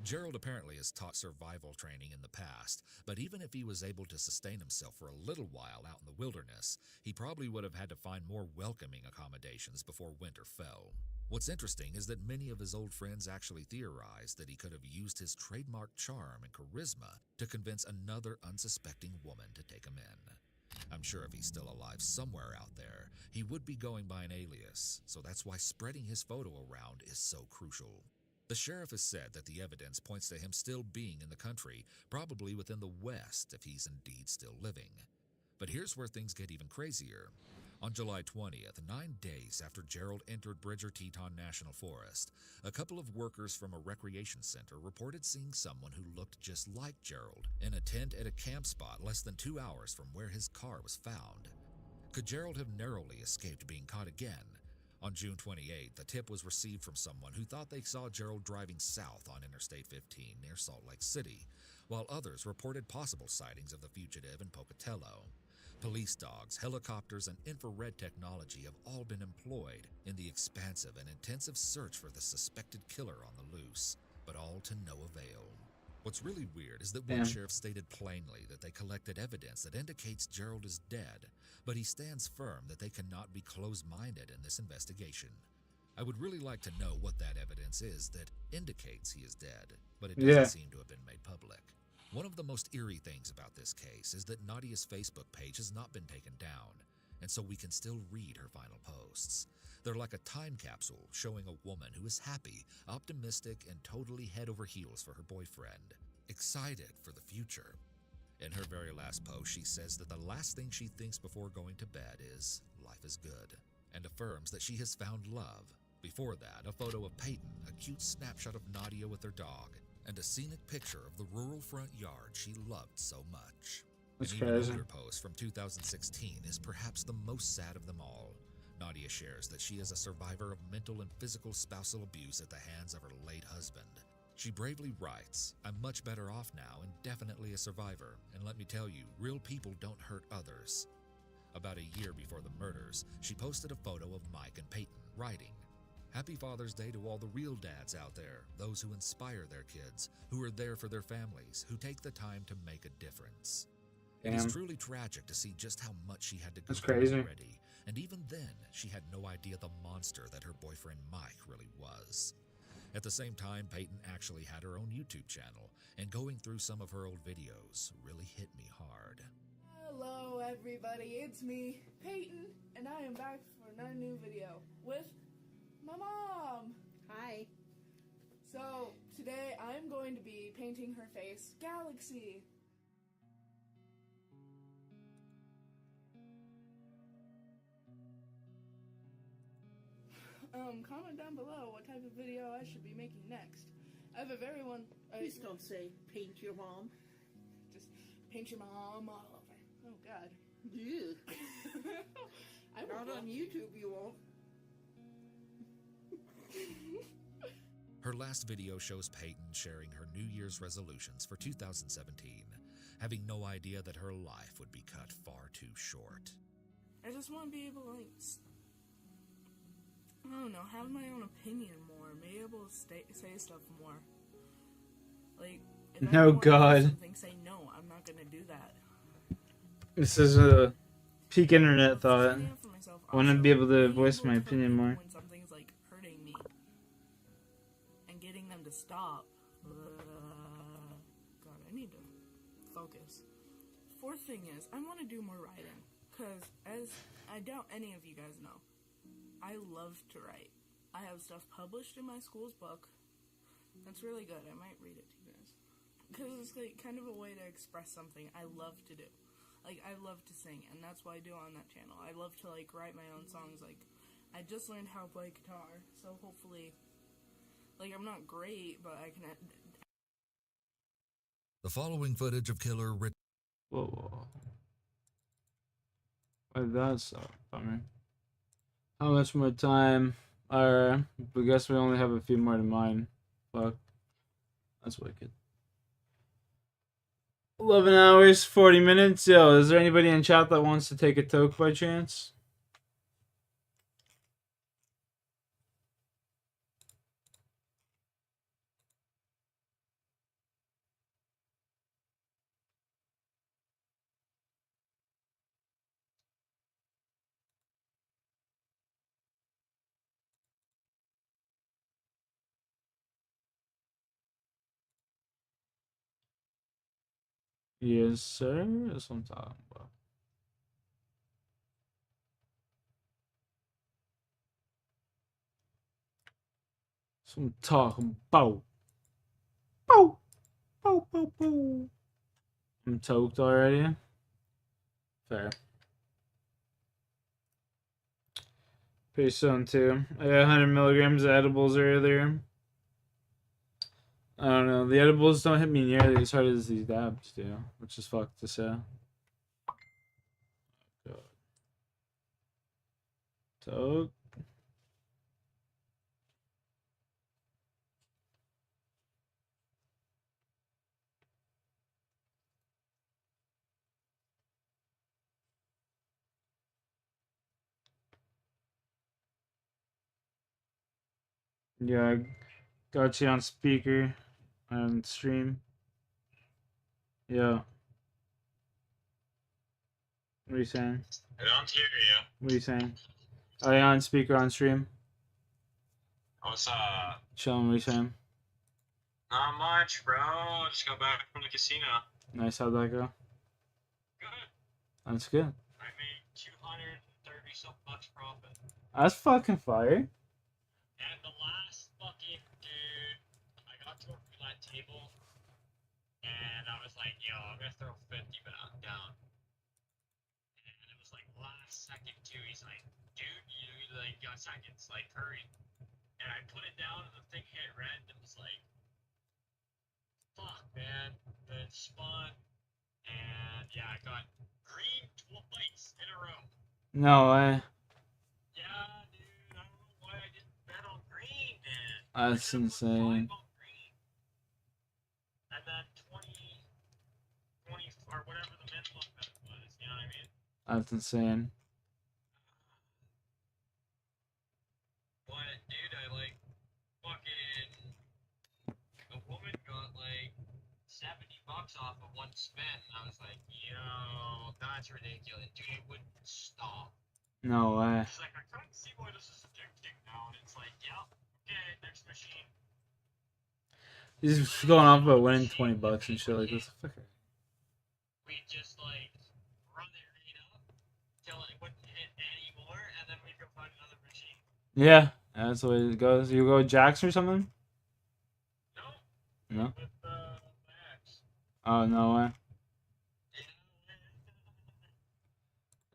Gerald apparently has taught survival training in the past, but even if he was able to sustain himself for a little while out in the wilderness, he probably would have had to find more welcoming accommodations before winter fell. What's interesting is that many of his old friends actually theorized that he could have used his trademark charm and charisma to convince another unsuspecting woman to take him in. I'm sure if he's still alive somewhere out there, he would be going by an alias, so that's why spreading his photo around is so crucial. The sheriff has said that the evidence points to him still being in the country, probably within the West if he's indeed still living. But here's where things get even crazier. On July 20th, 9 days after Gerald entered Bridger Teton National Forest, a couple of workers from a recreation center reported seeing someone who looked just like Gerald in a tent at a camp spot less than 2 hours from where his car was found. Could Gerald have narrowly escaped being caught again? On June 28th, the tip was received from someone who thought they saw Gerald driving south on Interstate 15 near Salt Lake City, while others reported possible sightings of the fugitive in Pocatello. Police dogs, helicopters, and infrared technology have all been employed in the expansive and intensive search for the suspected killer on the loose, but all to no avail. What's really weird is that one sheriff stated plainly that they collected evidence that indicates Gerald is dead, but he stands firm that they cannot be closed-minded in this investigation. I would really like to know what that evidence is that indicates he is dead, but it doesn't seem to have been made public. One of the most eerie things about this case is that Nadia's Facebook page has not been taken down, and so we can still read her final posts. They're like a time capsule showing a woman who is happy, optimistic, and totally head over heels for her boyfriend, excited for the future. In her very last post, she says that the last thing she thinks before going to bed is, life is good, and affirms that she has found love. Before that, a photo of Peyton, a cute snapshot of Nadia with her dog, and a scenic picture of the rural front yard she loved so much. That's An crazy. even older post from 2016 is perhaps the most sad of them all. Nadia shares that she is a survivor of mental and physical spousal abuse at the hands of her late husband. She bravely writes, "I'm much better off now and definitely a survivor, and let me tell you, real people don't hurt others." About a year before the murders, she posted a photo of Mike and Peyton, writing, "Happy Father's Day to all the real dads out there, those who inspire their kids, who are there for their families, who take the time to make a difference." It is truly tragic to see just how much she had to go through already, and even then, she had no idea the monster that her boyfriend Mike really was. At the same time, Peyton actually had her own YouTube channel, and going through some of her old videos really hit me hard. Hello everybody, it's me, Peyton, and I am back for another new video with my mom. Hi. So, today I'm going to be painting her face Galaxy. Comment down below what type of video I should be making next. I have a very one... Please don't say paint your mom. Just paint your mom all over. Oh god. Yeah. I Not on YouTube, you won't. Her last video shows Peyton sharing her New Year's resolutions for 2017, having no idea that her life would be cut far too short. I just want to be able to, like, I don't know, have my own opinion more, be able to say stuff more. Like, if I No, want to do God. something, say no, I'm not gonna do that. This is a peak internet thought. I want to be able to voice my opinion more. When something's, like, hurting me and getting them to stop. God, I need to focus. Fourth thing is, I want to do more writing, because as I doubt any of you guys know, I love to write. I have stuff published in my school's book. That's really good. I might read it to you guys. Because it's like kind of a way to express something I love to do. Like, I love to sing, and that's what I do on that channel. I love to, like, write my own songs. Like, I just learned how to play guitar, so hopefully, like, I'm not great, but I can... The following footage of Killer Whoa. Why that's so bummer. How much more time? Alright, I guess we only have a few more to mine. Fuck. That's wicked. 11 hours, 40 minutes. Yo, is there anybody in chat that wants to take a toke by chance? Yes, sir. That's what I'm talking about. That's what I'm talking about. Bow. Bow, bow, bow. I'm toked already. Fair. Pretty soon, too. I got 100 milligrams of edibles earlier. I don't know. The edibles don't hit me nearly as hard as these dabs do, which is fucked to say. God. Toke. Yeah, I got you on speaker on stream. Yeah. What are you saying? I don't hear you. What are you saying? Are you on speaker on stream? What's up? Chilling, what are you saying? Not much, bro. Just got back from the casino. Nice, how'd that go? Good. That's good. I made 230 some bucks profit. That's fucking fire. And the last fucking dude, I got to work for that table, and I was like, yo, I'm gonna throw 50, but I'm down. And it was like last second too. He's like, dude, you like got seconds, like hurry. And I put it down, and the thing hit red, and it was like, fuck, man. Then it spun, and yeah, I got green twice in a row. No way. Yeah, dude, I don't know why I didn't bet on green, man. That's insane. And then 20, or whatever the minimum bet was, you know what I mean? That's insane. But, dude, I like, fucking, a woman got like 70 bucks off of one spin, and I was like, yo, that's ridiculous. Dude, it wouldn't stop. No way. She's like, I can't see why this is addicting now, and it's like, yeah, okay, next machine. He's just going off about winning 20 bucks and shit like this. Fuck. We just like run it right up till it wouldn't hit anymore, and then we'd go find another machine. Yeah, that's the way it goes. You go Jackson or something? No. No? With Max. Oh, no way.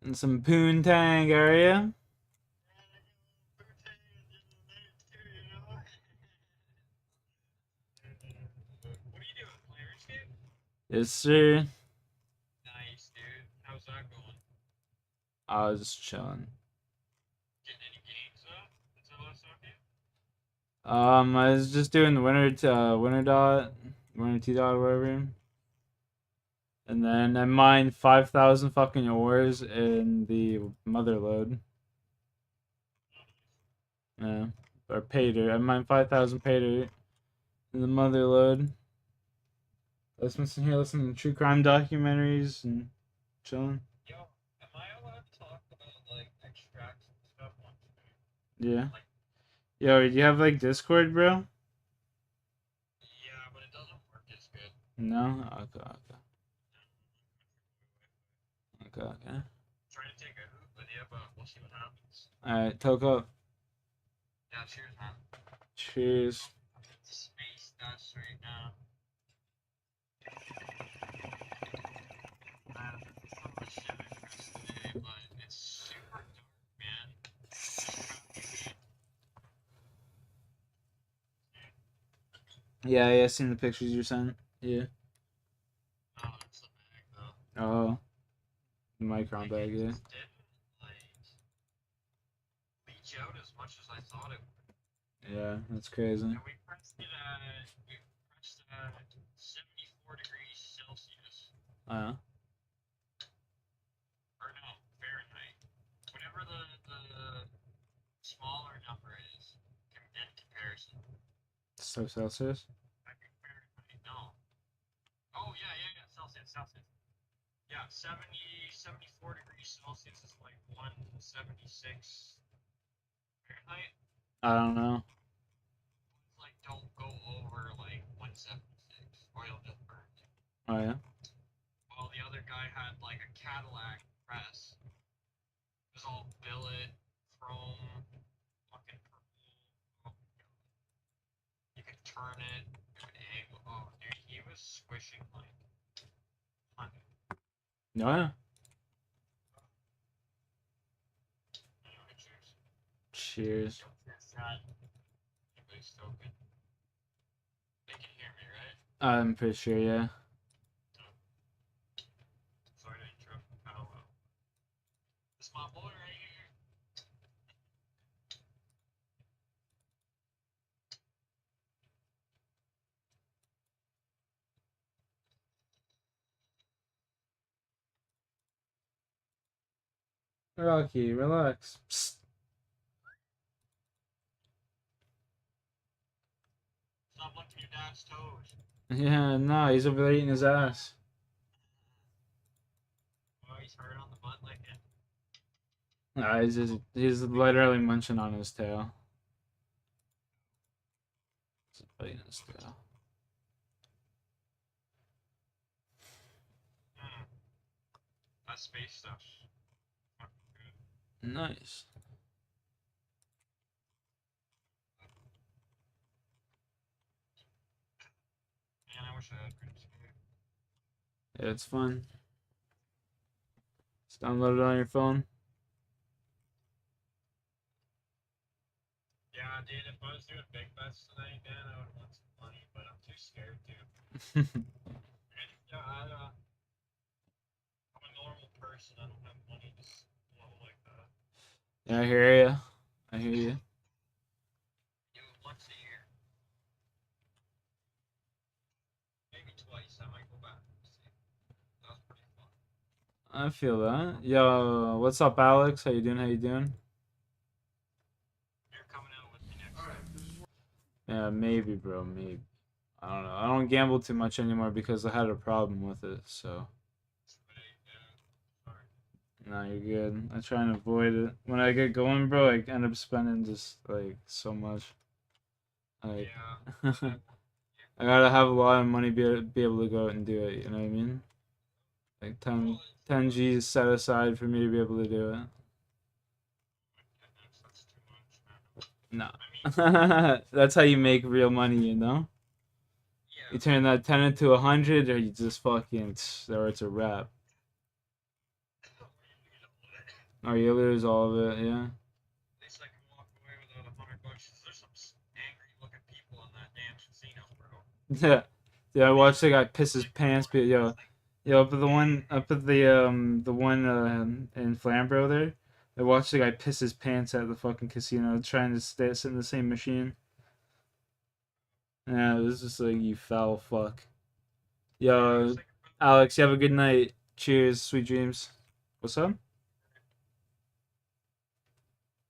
And some poontang area. What are you doing? Playing Runescape? Yes, sir. Nice, dude. How's that going? I was just chilling. Getting any games up? Until I saw you? I was just doing the winter dot, winter T dot, whatever. And then I mined 5,000 fucking ores in the mother load. Yeah, or paydirt. I mined 5,000 paydirt in the mother load. I was listening here, listening to true crime documentaries and chilling. Yo, am I allowed to talk about like extracts and stuff on stream? Yeah. Yo, do you have like Discord, bro? Yeah, but it doesn't work as good. No? Okay. Okay. Trying to take a hoop with you, but we'll see what happens. Alright, toke up. Yeah, cheers, man. Cheers. Space dust right now. I have so much shit I pressed today, but it's super dark, man. Yeah, I seen the pictures you sent. Yeah. Oh, that's the bag, though. Oh. The micron bag, yeah. glitch out as much as I thought it would. Yeah, that's crazy. And we pressed it at 74 degrees Celsius. Or no, Fahrenheit. Whatever the smaller number is in comparison. So Celsius? I think Fahrenheit, no. Oh, yeah, Celsius. Yeah, 74 degrees Celsius is like 176 Fahrenheit. I don't know. It's like, don't go over like 176 or you'll just burn. Oh, yeah? Well, the other guy had like a Cadillac press. It was all billet, chrome, fucking purple. Oh my god. You could turn it, it would angle. Oh, dude, he was squishing like honey. Oh, yeah. Anyway, cheers. Cheers. Anybody's stoking. They can hear me, right? I'm pretty sure, yeah. Sorry to interrupt the powwow. This is my boy right here. Rocky, relax. Psst. Stop licking your dad's toes. Yeah, no, he's over there eating his ass. Oh, he's hard on the butt licking. Nah, he's literally munching on his tail. He's biting his tail. That space stuff's fucking good. Nice. Man, I wish I had Runescape. Yeah, it's fun. Just download it on your phone. Yeah, dude, if I was doing big bets tonight, man, I would want some money, but I'm too scared to. Yeah, I'm a normal person. I don't have money to blow like that. Yeah, I hear ya. I hear you. Do it once a year. Maybe twice. I might go back and see. That was pretty fun. I feel that. Yo, what's up, Alex? How you doing? You're coming out with me next time. Yeah, maybe, bro. Maybe. I don't know. I don't gamble too much anymore because I had a problem with it, so. No, you're good. I try and avoid it. When I get going, bro, I end up spending just, like, so much. Like, I gotta have a lot of money be able to go out and do it, you know what I mean? Like 10 G's set aside for me to be able to do it. No. That's how you make real money, you know? You turn that 10 into 100, or you just fucking, or it's a wrap. Or you lose all of it, yeah. At least I can walk away without $100. There's some angry looking people in that damn casino, bro. Yeah. Yeah, I watched the guy piss his pants, but yo, up at the one in Flamborough there, I watched the guy piss his pants at the fucking casino trying to sit in the same machine. Yeah, it was just like, you foul fuck. Yo, Alex, you have a good night. Cheers, sweet dreams. What's up?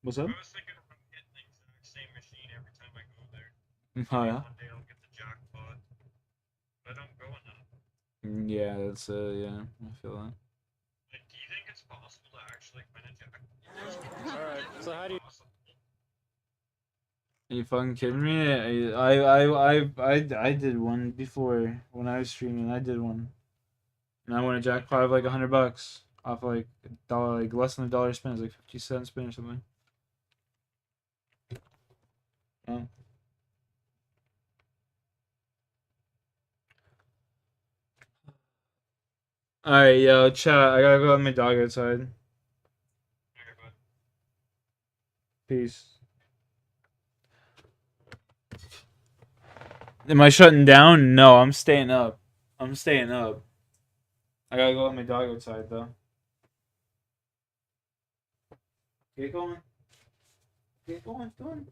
What's up? I was thinking about hitting the exact same machine every time I go there. Oh, yeah? One day I'll get the jackpot. But I don't go enough. Yeah, that's yeah, I feel that. Like, do you think it's possible to actually win a jackpot? Alright, so how do you... Are you fucking kidding me? I did one before when I was streaming. I did one, and I won a jackpot of like $100 off like $1, like less than $1 spin. It was like 50-cent spin or something. Yeah. Alright, yo, chat. I gotta go let my dog outside. Peace. Am I shutting down? No, I'm staying up. I gotta go let my dog outside though. Get going. Okay, go on, go on.